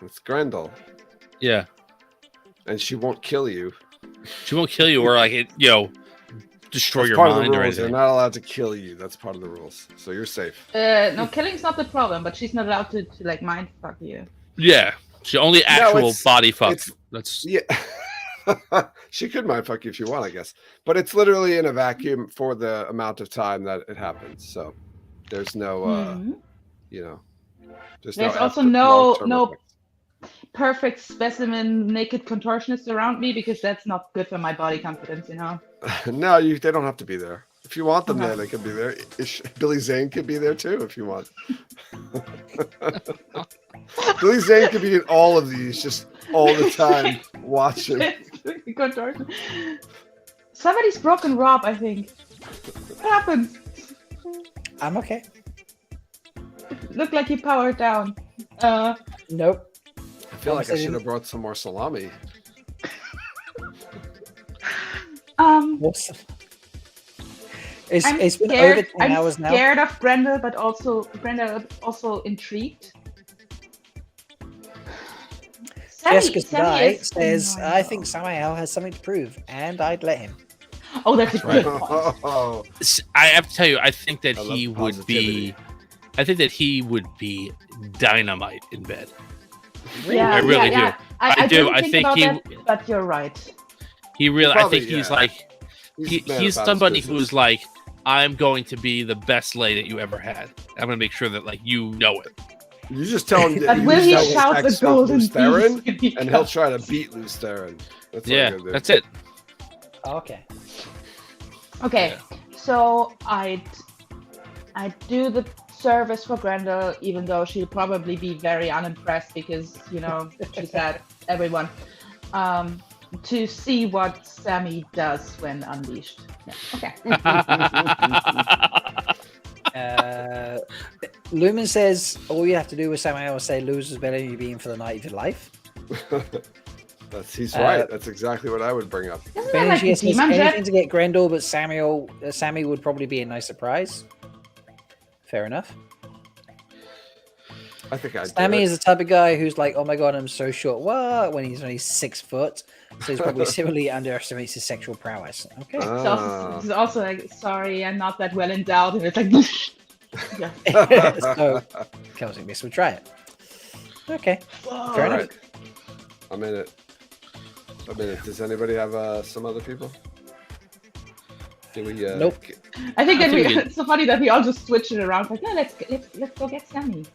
Speaker 5: It's Grendel.
Speaker 13: Yeah.
Speaker 5: And she won't kill you.
Speaker 13: She won't kill you or destroy
Speaker 5: That's
Speaker 13: your
Speaker 5: part of the
Speaker 13: mind or
Speaker 5: rules. They're
Speaker 13: anything.
Speaker 5: not allowed to kill you. That's part of the rules. So you're safe.
Speaker 10: No, killing's not the problem, but she's not allowed to like mind fuck you.
Speaker 13: Yeah. She only actual
Speaker 5: it's-
Speaker 13: body fuck.
Speaker 5: it's-
Speaker 13: That's
Speaker 5: Yeah. She could mind fuck you if you want, I guess. But it's literally in a vacuum for the amount of time that it happens. So there's no
Speaker 10: There's also
Speaker 5: long-term
Speaker 10: no
Speaker 5: effects.
Speaker 10: perfect specimen naked contortionists around me because that's not good for my body confidence,
Speaker 5: No, they don't have to be there. If you want them
Speaker 10: Okay.
Speaker 5: there, they can be there. Billy Zane could be there too if you want. Billy Zane could be in all of these, just all the time watching.
Speaker 10: Contortion. Somebody's broken Rob, I think. What happened?
Speaker 1: I'm okay.
Speaker 10: Looked like he powered down.
Speaker 1: Nope.
Speaker 5: I feel like I should have brought some more salami.
Speaker 1: It's been over 10 hours now.
Speaker 10: I'm scared of Grendel, but also intrigued.
Speaker 1: Jessica
Speaker 10: Sammy is
Speaker 1: says,
Speaker 10: annoying,
Speaker 1: I think Samael has something to prove, and I'd let him.
Speaker 10: Oh, that's a
Speaker 13: right.
Speaker 10: good point.
Speaker 13: I have to tell you, I think that
Speaker 5: I
Speaker 13: he
Speaker 5: love
Speaker 13: would be. I think that he would be dynamite in bed.
Speaker 10: Yeah,
Speaker 13: I really
Speaker 10: yeah.
Speaker 13: do.
Speaker 10: I
Speaker 13: do.
Speaker 10: didn't
Speaker 13: I
Speaker 10: think
Speaker 13: think
Speaker 10: about
Speaker 13: he.
Speaker 10: that, but you're right.
Speaker 13: He really.
Speaker 5: Probably,
Speaker 13: I think he's
Speaker 5: yeah.
Speaker 13: like.
Speaker 5: He's man
Speaker 13: He's
Speaker 5: about his
Speaker 13: somebody
Speaker 5: business.
Speaker 13: who's like, I'm going to be the best lay that you ever had. I'm going to make sure that you know it.
Speaker 5: You just tell him
Speaker 10: But will he shout the golden
Speaker 5: Luz Theron,
Speaker 10: beast when he
Speaker 5: and he'll
Speaker 10: comes?
Speaker 5: try to beat Luz Theron. That's all
Speaker 13: Yeah,
Speaker 5: you're gonna do.
Speaker 13: that's it.
Speaker 1: Okay.
Speaker 10: Okay, so I'd do the service for Grendel, even though she'll probably be very unimpressed because she's had everyone. To see what Sammy does when unleashed. Yeah.
Speaker 1: Okay. Lumen says all you have to do with Samael is say lose is better than you being for the night of your life.
Speaker 5: He's right. That's exactly what I would bring up.
Speaker 1: Bain&Chiad says anything to get Grendel, but Sammy would probably be a nice surprise. Fair enough.
Speaker 5: I think I'd
Speaker 1: Sammy is the type of guy who's like, oh my god, I'm so short. What? When he's only 6 foot. So he's probably similarly underestimates his sexual prowess. Okay.
Speaker 10: It's also like, sorry, I'm not that well endowed, and it's like, yeah.
Speaker 1: So, Celtic Mist would try it. Okay. Fair enough.
Speaker 5: Right. I'm in it. Does anybody have some other people? Do we?
Speaker 1: Nope.
Speaker 10: I think that it's so funny that we all just switch it around. Like, no, let's go get Sammy.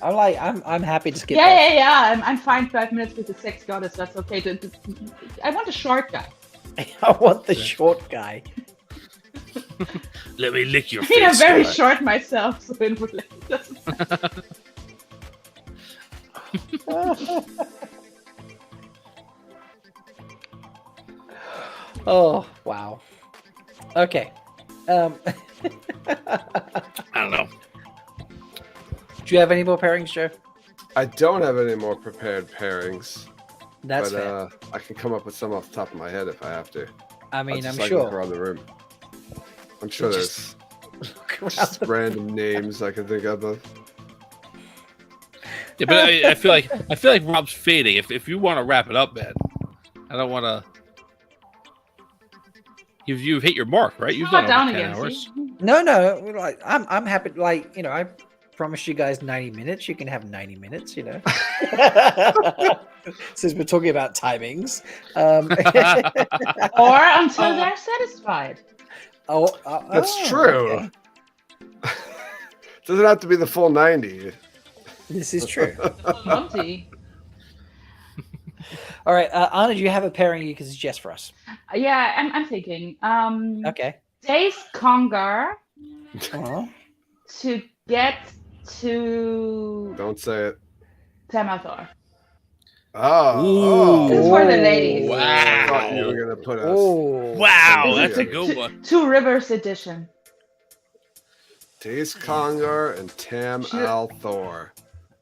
Speaker 1: I'm happy to skip.
Speaker 10: Yeah. I'm fine 5 minutes with the sex goddess. That's okay. I want a short guy.
Speaker 1: I want the short guy.
Speaker 13: Let me lick your
Speaker 10: I
Speaker 13: face.
Speaker 10: mean, I'm very
Speaker 13: guy.
Speaker 10: short myself, so it would
Speaker 1: Oh wow. Okay.
Speaker 13: I don't know.
Speaker 1: Do you have any more pairings, Joe?
Speaker 5: I don't have any more prepared pairings.
Speaker 1: That's
Speaker 5: but,
Speaker 1: fair.
Speaker 5: I can come up with some off the top of my head if I have to.
Speaker 1: I mean,
Speaker 5: I'll just,
Speaker 1: I'm sure.
Speaker 5: Look around the room. I'm sure
Speaker 1: Just
Speaker 5: there's just random names I can think of.
Speaker 13: Yeah, but I feel like Rob's fading. If you want to wrap it up, man, I don't want to. You've hit your mark, right? You've done
Speaker 10: down
Speaker 13: over 10
Speaker 10: again.
Speaker 13: hours.
Speaker 1: No. Like I'm happy. Like I promised you guys 90 minutes. You can have 90 minutes. Since we're talking about timings,
Speaker 10: or until they're satisfied.
Speaker 5: That's true.
Speaker 1: Okay.
Speaker 5: Doesn't have to be the full 90.
Speaker 1: This is true.
Speaker 10: Monty.
Speaker 15: All right, Anna, do you have a pairing you can suggest for us?
Speaker 10: Yeah, I'm thinking.
Speaker 15: Okay.
Speaker 10: Days Congar
Speaker 15: Uh-huh.
Speaker 10: to get to
Speaker 5: Don't say it.
Speaker 10: Tamathor.
Speaker 5: Oh,
Speaker 10: This is for the ladies.
Speaker 5: I thought you were gonna put us.
Speaker 13: Wow, that's a
Speaker 5: Weird.
Speaker 13: good one.
Speaker 10: Two Rivers edition.
Speaker 5: Dace Conger and Tam Al Thor.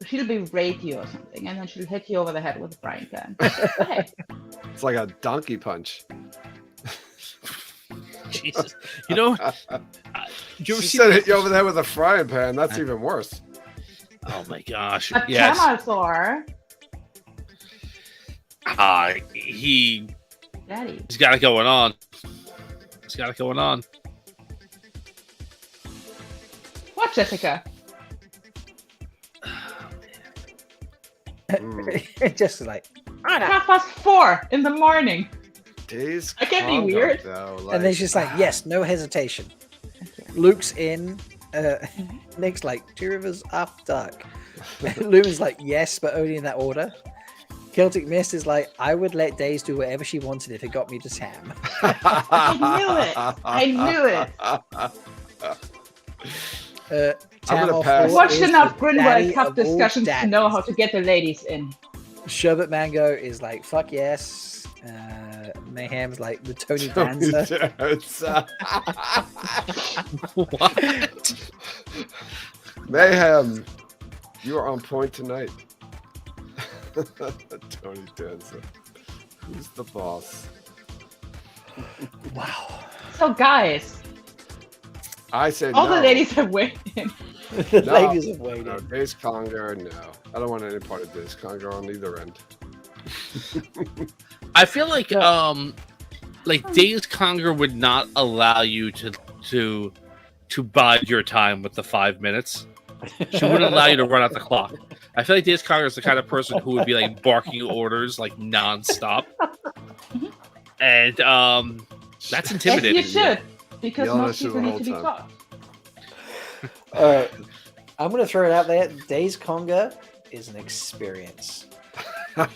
Speaker 10: She'll be rape you or something, and then she'll hit you over the head with a frying pan. Hey.
Speaker 5: It's like a donkey punch.
Speaker 13: Jesus, you know, you ever
Speaker 5: she
Speaker 13: see
Speaker 5: said
Speaker 13: that-
Speaker 5: hit you over the head with a frying pan. That's even worse.
Speaker 13: Oh my gosh!
Speaker 10: A
Speaker 13: Yes.
Speaker 10: Tamathor.
Speaker 13: He's
Speaker 10: Daddy.
Speaker 13: got it going on. He's got it going on.
Speaker 10: What, Jessica?
Speaker 15: Just like
Speaker 10: 4:30 in the morning.
Speaker 5: Days
Speaker 10: I can't be
Speaker 5: Conger,
Speaker 10: weird.
Speaker 5: though,
Speaker 15: and then she's like, yes, no hesitation. Luke's in. Nick's like, 2 Rivers after dark. Luke's like, yes, but only in that order. Celtic Mist is like, I would let Days do whatever she wanted if it got me to Tam.
Speaker 10: I knew it.
Speaker 5: I'm gonna
Speaker 10: I've
Speaker 5: pass.
Speaker 10: watched enough
Speaker 15: daddy
Speaker 10: Grinwell Cup
Speaker 15: of all
Speaker 10: discussions to
Speaker 15: daddies.
Speaker 10: know how to get the ladies in.
Speaker 15: Sherbet Mango is like, fuck yes. Mayhem's like the Tony Dancer.
Speaker 13: What?
Speaker 5: Mayhem, you are on point tonight. Tony Dancer. Who's the boss?
Speaker 15: Wow.
Speaker 10: So, guys,
Speaker 5: I said
Speaker 10: all
Speaker 5: no.
Speaker 10: the ladies have weighed in.
Speaker 15: The ladies have weighed
Speaker 5: no,
Speaker 15: in.
Speaker 5: Days Conger, no. I don't want any part of Days Conger on either end.
Speaker 13: I feel like Days Conger would not allow you to bide your time with the 5 minutes. She wouldn't allow you to run out the clock. I feel like Days Conger is the kind of person who would be like barking orders like nonstop, and that's intimidating.
Speaker 10: Yes, you should, because
Speaker 5: Yelling
Speaker 10: most
Speaker 5: at you
Speaker 10: people
Speaker 5: the
Speaker 10: need
Speaker 5: whole
Speaker 10: to be
Speaker 5: time.
Speaker 10: taught.
Speaker 15: All right. I'm going to throw it out there. Days Conga is an experience.
Speaker 5: Yeah,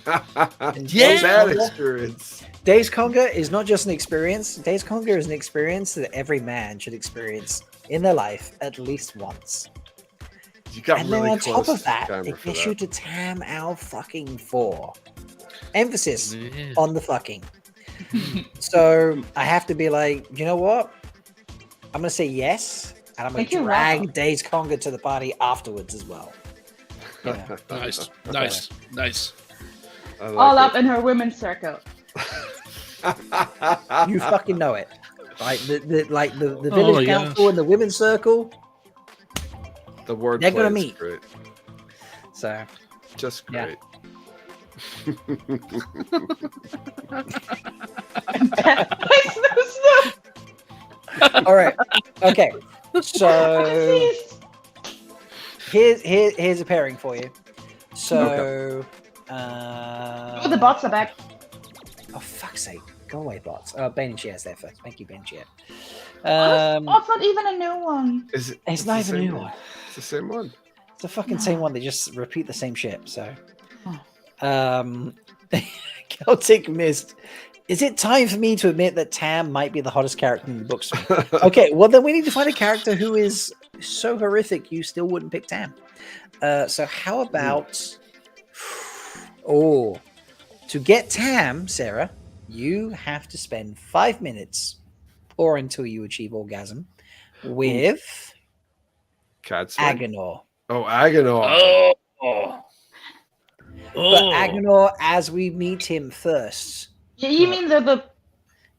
Speaker 5: bad experience.
Speaker 15: Days Conga is not just an experience. Days Conga is an experience that every man should experience in their life at least once.
Speaker 5: You got
Speaker 15: And
Speaker 5: really
Speaker 15: then on
Speaker 5: close
Speaker 15: top
Speaker 5: to
Speaker 15: of
Speaker 5: the
Speaker 15: that,
Speaker 5: camera
Speaker 15: it
Speaker 5: for
Speaker 15: gets
Speaker 5: that.
Speaker 15: you to Tam Al fucking 4. Emphasis on the fucking. So I have to be like, you know what? I'm going to say yes. And I'm going
Speaker 10: Thank
Speaker 15: to
Speaker 10: you,
Speaker 15: drag
Speaker 10: Rob.
Speaker 15: Days Conga to the party afterwards as well. Yeah.
Speaker 13: Nice.
Speaker 5: I like
Speaker 10: All
Speaker 5: it.
Speaker 10: up in her women's circle.
Speaker 15: You fucking know it. Right? The
Speaker 13: Oh,
Speaker 15: village
Speaker 13: yeah.
Speaker 15: council and the women's circle,
Speaker 5: The word
Speaker 15: they're gonna
Speaker 5: is
Speaker 15: meet.
Speaker 5: great.
Speaker 15: so
Speaker 5: Just
Speaker 15: Yeah.
Speaker 5: great.
Speaker 15: all right. Okay. So here's a pairing for you. So
Speaker 10: Oh, the bots are back.
Speaker 15: oh fuck's sake. Go away, bots. Bain&Chiad's there first. Thank you, Bain&Chiad.
Speaker 10: Oh, it's not even a new one.
Speaker 5: Is it?
Speaker 15: It's not
Speaker 5: the
Speaker 15: even a
Speaker 5: same
Speaker 15: new one.
Speaker 5: It's the same one.
Speaker 15: It's the fucking same one. They just repeat the same shit. So, Celtic Mist. Is it time for me to admit that Tam might be the hottest character in the books? Okay, well then we need to find a character who is so horrific you still wouldn't pick Tam. So how about to get Tam, Sarah, you have to spend 5 minutes or until you achieve orgasm with
Speaker 5: Cat swing?
Speaker 15: Agonor.
Speaker 5: Oh, Agonor.
Speaker 15: But Agonor as we meet him first.
Speaker 10: You mean the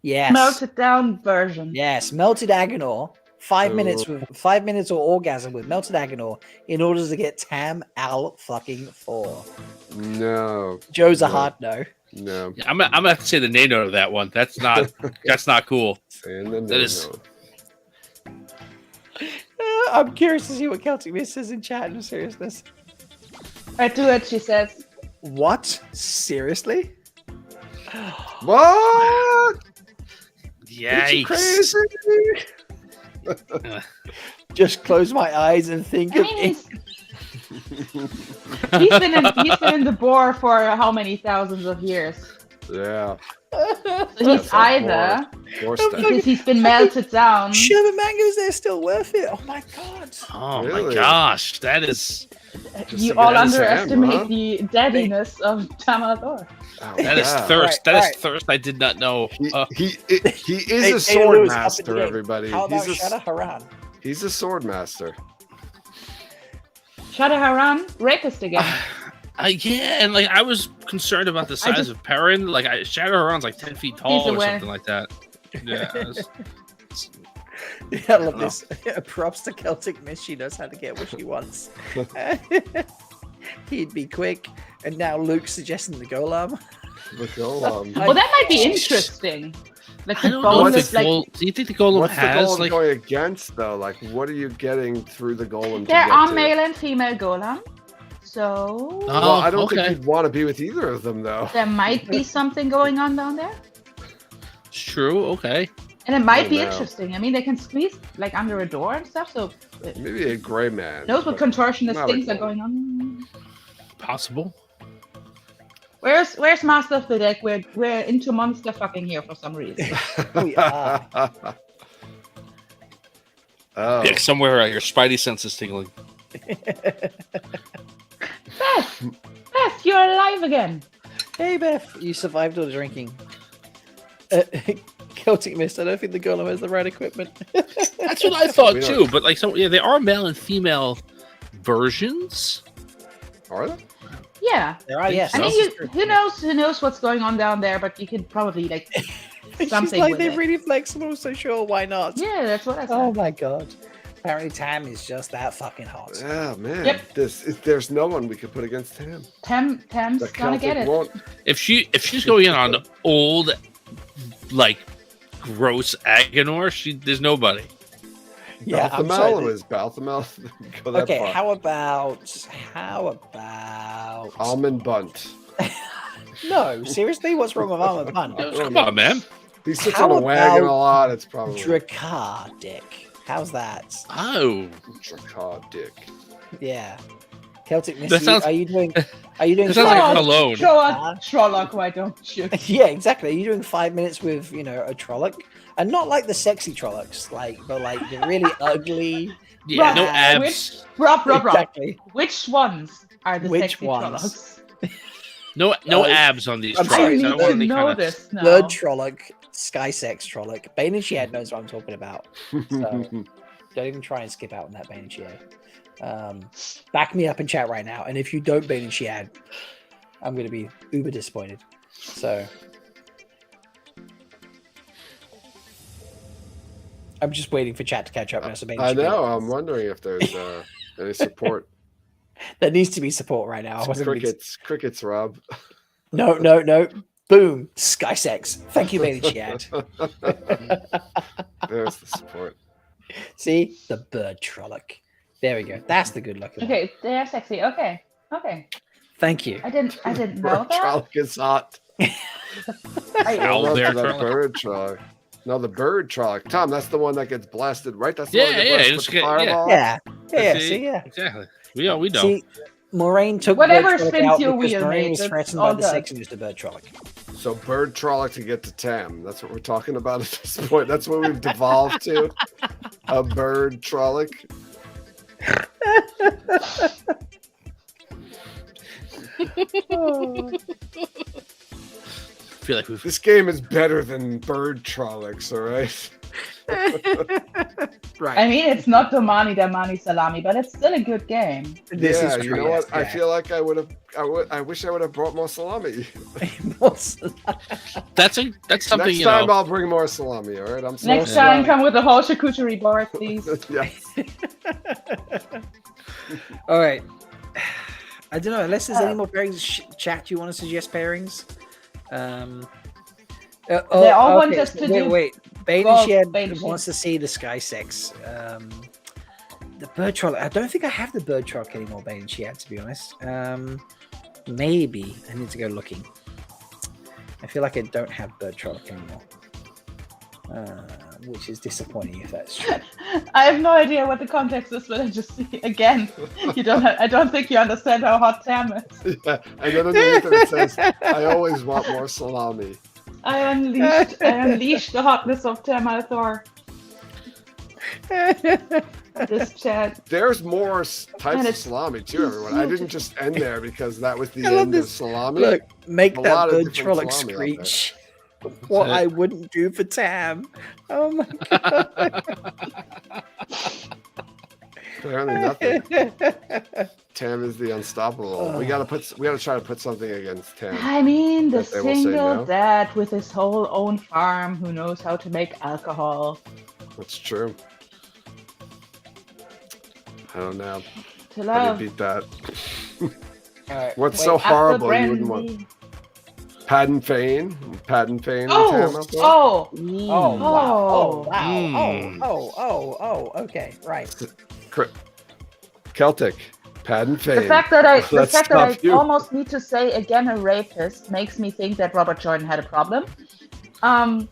Speaker 15: Yes.
Speaker 10: melted down version?
Speaker 15: Yes, melted Agonor. 5
Speaker 5: Oh.
Speaker 15: minutes with 5 minutes or orgasm with melted Agonor in order to get Tam Al fucking 4.
Speaker 5: No.
Speaker 15: Joe's a
Speaker 5: No.
Speaker 15: hard no.
Speaker 5: No.
Speaker 13: Yeah, I'm gonna have to say the name note of that one. That's not cool.
Speaker 5: Saying the
Speaker 13: That
Speaker 5: name
Speaker 13: is-
Speaker 5: note.
Speaker 15: I'm curious to see what Celtic Mist says in chat. In seriousness,
Speaker 10: I do it, she says.
Speaker 15: what? Seriously?
Speaker 5: What?
Speaker 13: Yikes!
Speaker 5: Crazy.
Speaker 15: Just close my eyes and think
Speaker 10: I
Speaker 15: of
Speaker 10: mean,
Speaker 15: it.
Speaker 10: He's been in the boar for how many thousands of years?
Speaker 5: Yeah.
Speaker 10: So he's either because he's been melted down.
Speaker 15: Sherbet mangoes, they're still worth it. Oh my god.
Speaker 13: Oh my
Speaker 5: Really?
Speaker 13: gosh, that is.
Speaker 10: You all underestimate the deadiness of Tamador.
Speaker 13: That is thirst. That is thirst. I did not know.
Speaker 5: He is a sword master, everybody.
Speaker 15: How about
Speaker 5: He's
Speaker 15: Shada Haran?
Speaker 5: He's a sword master.
Speaker 10: Shada Haran, rapist again.
Speaker 13: Yeah, and like I was concerned about the size of Perrin. Like Shadowrun's like 10 feet tall or something like that. Yeah.
Speaker 15: I love this. Props to Celtic Mist. She knows how to get what she wants. He'd be quick, and now Luke's suggesting the Golem.
Speaker 5: The Golem.
Speaker 10: Well, that might be interesting. Like
Speaker 13: I don't know if the Golem. Do you think the Golem
Speaker 5: What's
Speaker 13: has
Speaker 5: the Golem going against though? Like, what are you getting through the Golem?
Speaker 10: There
Speaker 5: to
Speaker 10: are
Speaker 5: get
Speaker 10: male and female Golem. So
Speaker 5: well, I don't think you'd want to be with either of them, though.
Speaker 10: There might be something going on down there,
Speaker 13: It's true. Okay.
Speaker 10: and it might
Speaker 5: Oh,
Speaker 10: be
Speaker 5: no.
Speaker 10: interesting. I mean, they can squeeze like under a door and stuff. So
Speaker 5: Maybe a gray man.
Speaker 10: knows what
Speaker 5: but
Speaker 10: contortionist
Speaker 5: not a
Speaker 10: things are
Speaker 5: Golem.
Speaker 10: going on.
Speaker 13: Possible.
Speaker 10: Where's Master of the Deck? We're into monster fucking here for some reason.
Speaker 15: We are.
Speaker 5: Oh.
Speaker 13: Yeah, somewhere your spidey sense is tingling.
Speaker 10: Beth, you're alive again.
Speaker 15: Hey, Beth, you survived all the drinking. Celtic Mist, I don't think the Golem has the right equipment.
Speaker 13: That's what I thought too. But like, so yeah, there are male and female versions.
Speaker 5: Are there?
Speaker 10: Yeah.
Speaker 15: There are, yes.
Speaker 10: I mean, who knows what's going on down there? But you could probably like something.
Speaker 15: She's like,
Speaker 10: with
Speaker 15: they're
Speaker 10: it.
Speaker 15: really flexible, so sure, why not?
Speaker 10: Yeah, that's what I said.
Speaker 15: Oh my god. Apparently Tam is just that fucking hot.
Speaker 5: Yeah, man.
Speaker 10: Yep.
Speaker 5: There's no one we could put against him.
Speaker 10: Tam's
Speaker 5: The
Speaker 10: gonna get
Speaker 5: Celtic
Speaker 10: it.
Speaker 5: won't.
Speaker 13: If she's going in on old, like gross Agonor, there's nobody.
Speaker 15: Yeah, I'm
Speaker 5: Lamelle
Speaker 15: sorry.
Speaker 5: is Balthamel. Go that
Speaker 15: Okay,
Speaker 5: far.
Speaker 15: how about
Speaker 5: Almond Bunt.
Speaker 15: No, seriously, what's wrong with Almond Bunt?
Speaker 13: Come on, man.
Speaker 5: He sits
Speaker 15: How
Speaker 5: on a wagon a
Speaker 15: about
Speaker 5: lot. It's probably
Speaker 15: Dracardic. How's that?
Speaker 13: Oh,
Speaker 5: Dracardic.
Speaker 15: Yeah. Celtic Mist,
Speaker 13: That sounds-
Speaker 15: are you doing
Speaker 13: that sounds like cologne.
Speaker 10: Trolloc, why don't you?
Speaker 15: Yeah, exactly. Are you doing 5 minutes with, a Trolloc? And not like the sexy Trollocs, but like the really ugly.
Speaker 13: Yeah, no
Speaker 15: bad-
Speaker 13: abs.
Speaker 10: Rob.
Speaker 15: Exactly.
Speaker 10: Which ones are the
Speaker 15: Which
Speaker 10: sexy
Speaker 15: ones?
Speaker 10: Trollocs?
Speaker 13: No abs on these
Speaker 15: I'm
Speaker 13: trolls.
Speaker 15: sorry,
Speaker 13: I don't want any kind of.
Speaker 10: this now.
Speaker 15: Third Trolloc, Sky Sex Trolloc. Bain&Chiad knows what I'm talking about. So don't even try and skip out on that Bain&Chiad. Back me up in chat right now. And if you don't Bain&Chiad, I'm going to be uber disappointed. So I'm just waiting for chat to catch up now. So
Speaker 5: I know. I'm wondering if there's any support.
Speaker 15: There needs to be support right now. I wasn't being-
Speaker 5: Crickets, Rob.
Speaker 15: No. Boom. Sky Sex. Thank you, Bain&Chiad.
Speaker 5: There's the support.
Speaker 15: See? The bird Trolloc. There we go. That's the good looking one.
Speaker 10: Okay, they're sexy. Okay.
Speaker 15: Thank you.
Speaker 10: I didn't know
Speaker 5: Bird
Speaker 10: that.
Speaker 5: Trolloc is hot.
Speaker 13: Owl bear
Speaker 5: The
Speaker 13: Trolloc.
Speaker 5: bird Trolloc. No, the bird Trolloc. Tom, that's the one that gets blasted, right? That's the
Speaker 13: Yeah,
Speaker 5: one that
Speaker 13: yeah,
Speaker 5: gets
Speaker 13: it's
Speaker 5: blasted
Speaker 13: good,
Speaker 5: with the
Speaker 13: yeah.
Speaker 5: fireball?
Speaker 15: Yeah.
Speaker 13: See?
Speaker 15: See, yeah.
Speaker 13: Exactly. We know.
Speaker 15: See, Moraine took
Speaker 10: Whatever
Speaker 15: Bird Trolloc
Speaker 10: spins
Speaker 15: out
Speaker 10: your
Speaker 15: because
Speaker 10: wheel,
Speaker 15: Moraine
Speaker 10: mate,
Speaker 15: was
Speaker 10: that's
Speaker 15: threatened
Speaker 10: all
Speaker 15: by the
Speaker 10: good.
Speaker 15: sexiness of Bird Trolloc.
Speaker 5: So bird Trolloc to get to Tam. That's what we're talking about at this point. That's what we've devolved to. A bird Trolloc.
Speaker 13: I feel like we've.
Speaker 5: This game is better than bird Trollocs, all right?
Speaker 15: Right.
Speaker 10: I mean, it's not Damani Salami, but it's still a good game.
Speaker 15: This
Speaker 5: yeah,
Speaker 15: is
Speaker 5: you
Speaker 15: true,
Speaker 5: know
Speaker 15: yes,
Speaker 5: what? I
Speaker 15: yeah.
Speaker 5: feel like I wish I would have brought more salami.
Speaker 13: That's something
Speaker 5: Next
Speaker 13: you
Speaker 5: time
Speaker 13: know.
Speaker 5: I'll bring more salami, all right? I'm sorry.
Speaker 10: Next time, come with the whole charcuterie board, please.
Speaker 5: Yes.
Speaker 15: All right. I don't know. Unless there's any more pairings, chat, you want to suggest pairings?
Speaker 10: They all want us to do
Speaker 15: Wait.
Speaker 10: Bain&Chiad
Speaker 15: Bain&Chiad wants to see the Sky Sex. The Bird Troll. I don't think I have the Bird Troll anymore, Bain&Chiad, to be honest. Maybe. I need to go looking. I feel like I don't have Bird Troll anymore.
Speaker 1: which is disappointing if that's true.
Speaker 10: I have no idea what the context is, but I just see again. I don't think you understand how hot Tam is.
Speaker 5: Yeah, and then underneath it says, "I always want more salami."
Speaker 10: I unleashed the hotness of Tam Althor. This chat.
Speaker 5: There's more types of salami too, everyone. I didn't just end there because that was the end of salami.
Speaker 15: Look, make
Speaker 5: A
Speaker 15: that
Speaker 5: lot of
Speaker 15: bird
Speaker 5: different
Speaker 15: trolloc
Speaker 5: salami out there.
Speaker 15: screech. What I wouldn't do for Tam. Oh my god.
Speaker 5: Apparently nothing. Tam is the unstoppable. We gotta try to put something against Tam.
Speaker 10: I mean, the
Speaker 5: that they will say
Speaker 10: single
Speaker 5: no.
Speaker 10: dad with his whole own farm who knows how to make alcohol.
Speaker 5: That's true. I don't know.
Speaker 10: To
Speaker 5: How
Speaker 10: love.
Speaker 5: do you beat that?
Speaker 1: Alright,
Speaker 5: What's
Speaker 1: wait,
Speaker 5: so
Speaker 10: after
Speaker 5: horrible you wouldn't
Speaker 10: brandy.
Speaker 5: want? Padden Fane? Padden Fane and
Speaker 10: Oh,
Speaker 5: Tam out there?
Speaker 10: oh,
Speaker 1: Oh wow! Oh wow!
Speaker 5: Mm.
Speaker 1: Oh! Okay, right.
Speaker 5: Celtic. Padden Fane.
Speaker 10: The fact that I
Speaker 5: Let's stop you.
Speaker 10: almost need to say again a rapist makes me think that Robert Jordan had a problem. But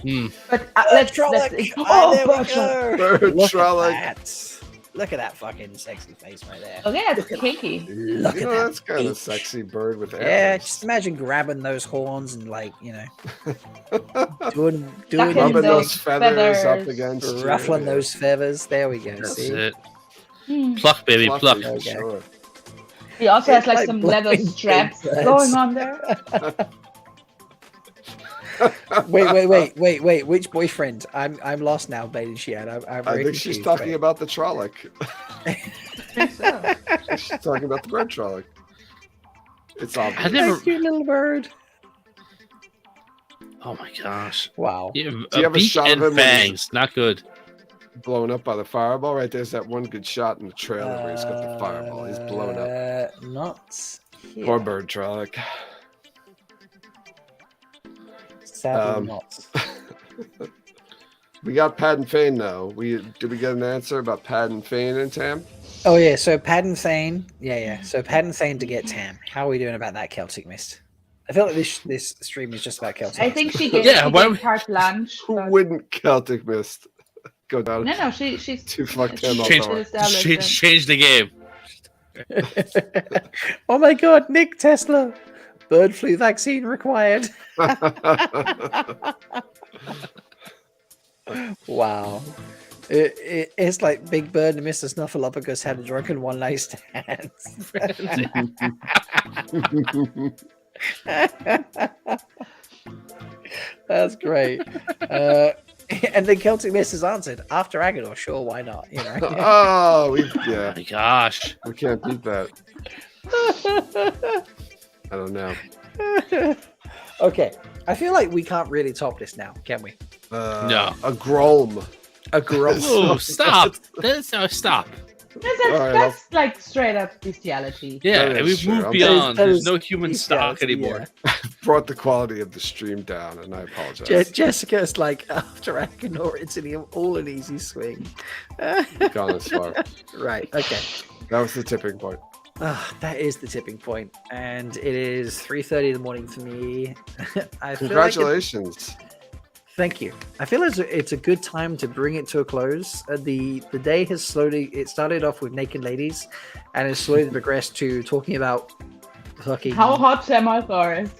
Speaker 10: let's
Speaker 1: Trolloc.
Speaker 10: oh,
Speaker 1: There we
Speaker 10: Bird Trolloc.
Speaker 1: go.
Speaker 5: Bird
Speaker 1: Look
Speaker 5: Trolloc.
Speaker 1: at that. Look at that fucking sexy face right there.
Speaker 10: Oh yeah, it's kinky.
Speaker 1: Look
Speaker 5: You
Speaker 1: at
Speaker 5: know,
Speaker 1: that.
Speaker 5: that's kind of
Speaker 1: beak.
Speaker 5: sexy bird with
Speaker 1: Yeah,
Speaker 5: arrows.
Speaker 1: just imagine grabbing those horns and doing
Speaker 5: Rubbing
Speaker 10: those
Speaker 5: those feathers up
Speaker 10: feathers.
Speaker 5: against you,
Speaker 1: ruffling
Speaker 5: yeah.
Speaker 1: those feathers. There we go.
Speaker 13: That's
Speaker 1: See?
Speaker 13: it.
Speaker 10: Hmm.
Speaker 13: Pluck, baby,
Speaker 5: Fluffy,
Speaker 13: pluck.
Speaker 5: for
Speaker 1: Okay.
Speaker 5: sure.
Speaker 10: He also has
Speaker 1: It's
Speaker 10: like
Speaker 1: like
Speaker 10: some leather
Speaker 1: blowing
Speaker 10: straps
Speaker 1: big birds.
Speaker 10: going on there.
Speaker 1: Wait. Which boyfriend? I'm lost now, Bain&Chiad. I'm
Speaker 5: I
Speaker 1: very
Speaker 5: think she's
Speaker 1: confused.
Speaker 5: talking
Speaker 1: Wait.
Speaker 5: about the Trolloc. She's talking about the bird Trolloc. It's obvious.
Speaker 13: I never.
Speaker 1: Thank you, little bird.
Speaker 13: Oh my gosh.
Speaker 1: Wow.
Speaker 13: Yeah,
Speaker 5: Do you have a
Speaker 13: beak
Speaker 5: shot of
Speaker 13: and
Speaker 5: him when he's
Speaker 13: fangs. Not good.
Speaker 5: blown up by the fireball? Right there's that one good shot in the trailer where he's got the fireball. He's blown up.
Speaker 1: Not here.
Speaker 5: Poor bird Trolloc.
Speaker 1: Sadly not.
Speaker 5: We got Padden Fane though. Did we get an answer about Padden Fane and Tam?
Speaker 1: Oh yeah, so Padden Fane. Yeah. So Padden Fane to get Tam. How are we doing about that Celtic Mist? I feel like this stream is just about Celtic.
Speaker 10: I think she gave,
Speaker 13: Yeah,
Speaker 10: she
Speaker 13: why
Speaker 10: gave
Speaker 13: would-
Speaker 10: carte blanche.
Speaker 5: Who
Speaker 10: but-
Speaker 5: wouldn't Celtic Mist go down
Speaker 10: No, she's
Speaker 5: to fuck Tam
Speaker 10: she's
Speaker 5: Althor?
Speaker 10: established it.
Speaker 13: Change the game.
Speaker 1: Oh my god, Nick Tesla. Bird flu vaccine required. Wow. It's like Big Bird and Mr. Snuffleupagus had a drunken one night stand. That's great. And then Celtic Mist has answered after Agador. Sure, why not? You know.
Speaker 5: Oh, yeah.
Speaker 13: Oh my gosh.
Speaker 5: We can't beat that. I don't know.
Speaker 1: Okay, I feel like we can't really top this now, can we?
Speaker 13: No.
Speaker 5: A Grom.
Speaker 1: A Grom.
Speaker 13: Oh, stop. Stop.
Speaker 10: That's like straight up bestiality.
Speaker 13: Yeah,
Speaker 5: That is
Speaker 13: we've
Speaker 5: true.
Speaker 13: moved
Speaker 5: I'm-
Speaker 13: beyond.
Speaker 1: That
Speaker 13: There's
Speaker 1: is
Speaker 13: no human stock
Speaker 1: bestiality,
Speaker 13: anymore.
Speaker 5: Brought the quality of the stream down, and I apologize.
Speaker 1: Jessica's like, after Agador, it's all an easy swing.
Speaker 5: Gone as far.
Speaker 1: Right, okay.
Speaker 5: That was the tipping point.
Speaker 1: That is the tipping point, and it is 3:30 in the morning for me. I feel
Speaker 5: Congratulations.
Speaker 1: Thank you. I feel it's a good time to bring it to a close. The day has it started off with naked ladies, and has slowly progressed to talking about fucking
Speaker 10: How hot Tam Althor is.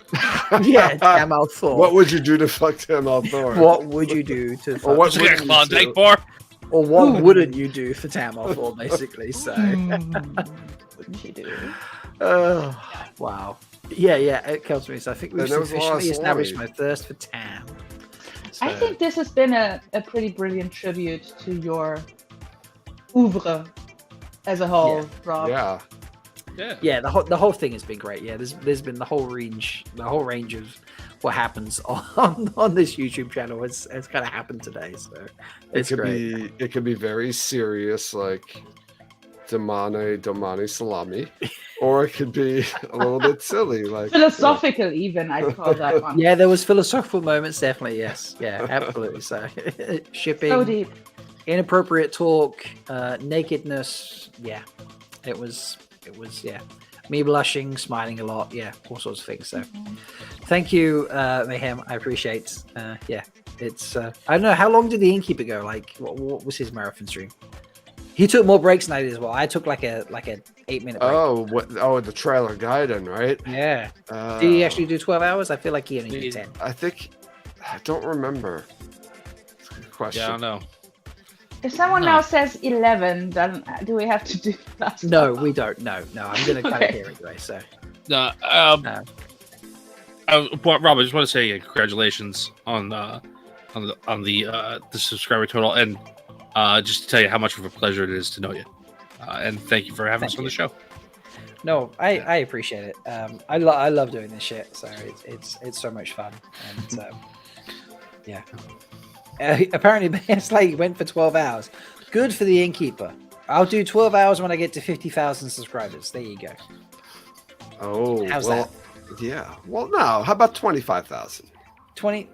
Speaker 1: yeah, Tam Althor.
Speaker 5: What would you do to fuck Tam Althor?
Speaker 1: What would you do to
Speaker 5: Or
Speaker 1: fuck
Speaker 5: what
Speaker 13: Just get a
Speaker 5: wouldn't you
Speaker 13: Klondike
Speaker 5: do?
Speaker 13: bar.
Speaker 1: or what wouldn't you do for Tam Althor, basically? So
Speaker 10: Wouldn't you do?
Speaker 1: wow. Yeah, it comes to me. So I think we've
Speaker 5: And there was a lot of
Speaker 1: sufficiently established my
Speaker 5: salami.
Speaker 1: thirst for Tam.
Speaker 10: I think this has been a pretty brilliant tribute to your oeuvre as a whole, Rob.
Speaker 5: Yeah.
Speaker 1: Yeah, the whole thing has been great. Yeah, there's been the whole range of what happens on this YouTube channel has kind of happened today. So it's great.
Speaker 5: It could be very serious, like Domani salami, or it could be a little bit silly, like
Speaker 10: Philosophical, even, I'd call that one.
Speaker 1: Yeah, there was philosophical moments, definitely. Yes, yeah, absolutely. So shipping,
Speaker 10: So deep.
Speaker 1: inappropriate talk, nakedness. Yeah, it was yeah. Me blushing, smiling a lot. Yeah, all sorts of things. So thank you, Mayhem. I appreciate. Yeah,
Speaker 15: It's I don't know, how long did the innkeeper go? Like, what was his marathon stream? He took more breaks than I did as well. I took like a 8-minute break.
Speaker 5: Oh, the trailer Gaiden, right?
Speaker 15: Yeah. Did he actually do 12 hours? I feel like he only did 10.
Speaker 5: I don't remember. That's a good question.
Speaker 13: Yeah, I don't know.
Speaker 10: If someone now says 11, then do we have to do that?
Speaker 15: No, we don't. No, I'm going to cut it here anyway. So.
Speaker 13: No. Rob, I just want to say congratulations on the subscriber total, and just to tell you how much of a pleasure it is to know you, and thank you for having us on the show.
Speaker 15: No, I appreciate it. I love doing this shit, so it's so much fun, and yeah. Apparently, Bear's like went for 12 hours. Good for the innkeeper. I'll do 12 hours when I get to 50,000 subscribers. There you go.
Speaker 5: Oh,
Speaker 15: how's that?
Speaker 5: Yeah. Well, no. How about 25,000?
Speaker 15: 20.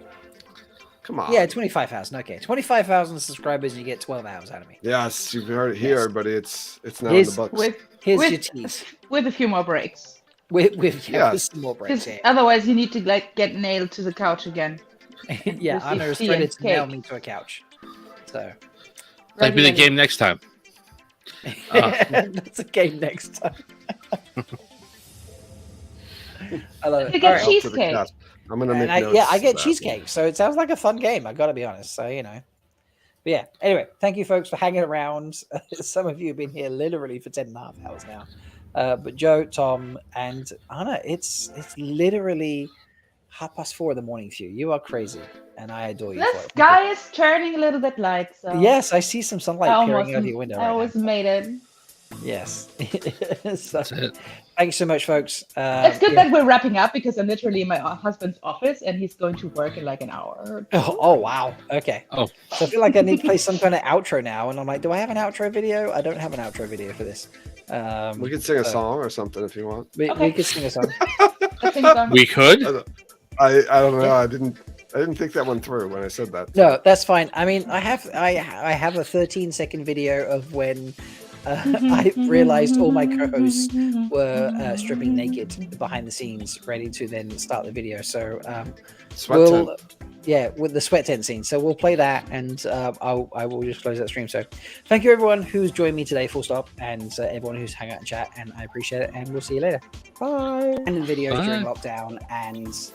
Speaker 5: Come on.
Speaker 15: Yeah, 25,000. Okay, 25,000 subscribers, and you get 12 hours out of me.
Speaker 5: Yes, you've heard it here, but it's now in the books.
Speaker 15: Here's your tease.
Speaker 10: With a few more breaks.
Speaker 15: With some more breaks.
Speaker 10: Because otherwise, you need to get nailed to the couch again.
Speaker 15: Yeah, Anna is ready to nail me to a couch. So.
Speaker 13: Might be the game next time.
Speaker 15: That's a game next time. I love it.
Speaker 10: You get cheesecake.
Speaker 5: I'm gonna make notes.
Speaker 15: I get cheesecake. So it sounds like a fun game. I got to be honest. So But yeah. Anyway, thank you folks for hanging around. Some of you have been here literally for 10.5 hours now. But Joe, Tom, and Anna, it's literally 4:30 in the morning for you. You are crazy, and I adore you.
Speaker 10: The sky is turning a little bit light. So
Speaker 15: yes, I see some sunlight peering out of your window.
Speaker 10: I almost made it.
Speaker 15: Yes. So, thank you so much, folks.
Speaker 10: It's good that we're wrapping up because I'm literally in my husband's office and he's going to work in like an hour.
Speaker 15: Oh wow. Okay.
Speaker 13: Oh.
Speaker 15: So I feel like I need to play some kind of outro now, and I'm like, do I have an outro video? I don't have an outro video for this.
Speaker 5: We could sing a song or something if you want.
Speaker 15: We could sing a song.
Speaker 13: We could.
Speaker 5: I don't know. I didn't think that one through when I said that.
Speaker 15: No, that's fine. I mean, I have a 13-second video of when I realized all my co-hosts were stripping naked behind the scenes, ready to then start the video. So with the sweat tent scene. So we'll play that, and I will just close that stream. So thank you everyone who's joined me today, full stop, and everyone who's hung out and chat, and I appreciate it, and we'll see you later. Bye. And in videos during lockdown, and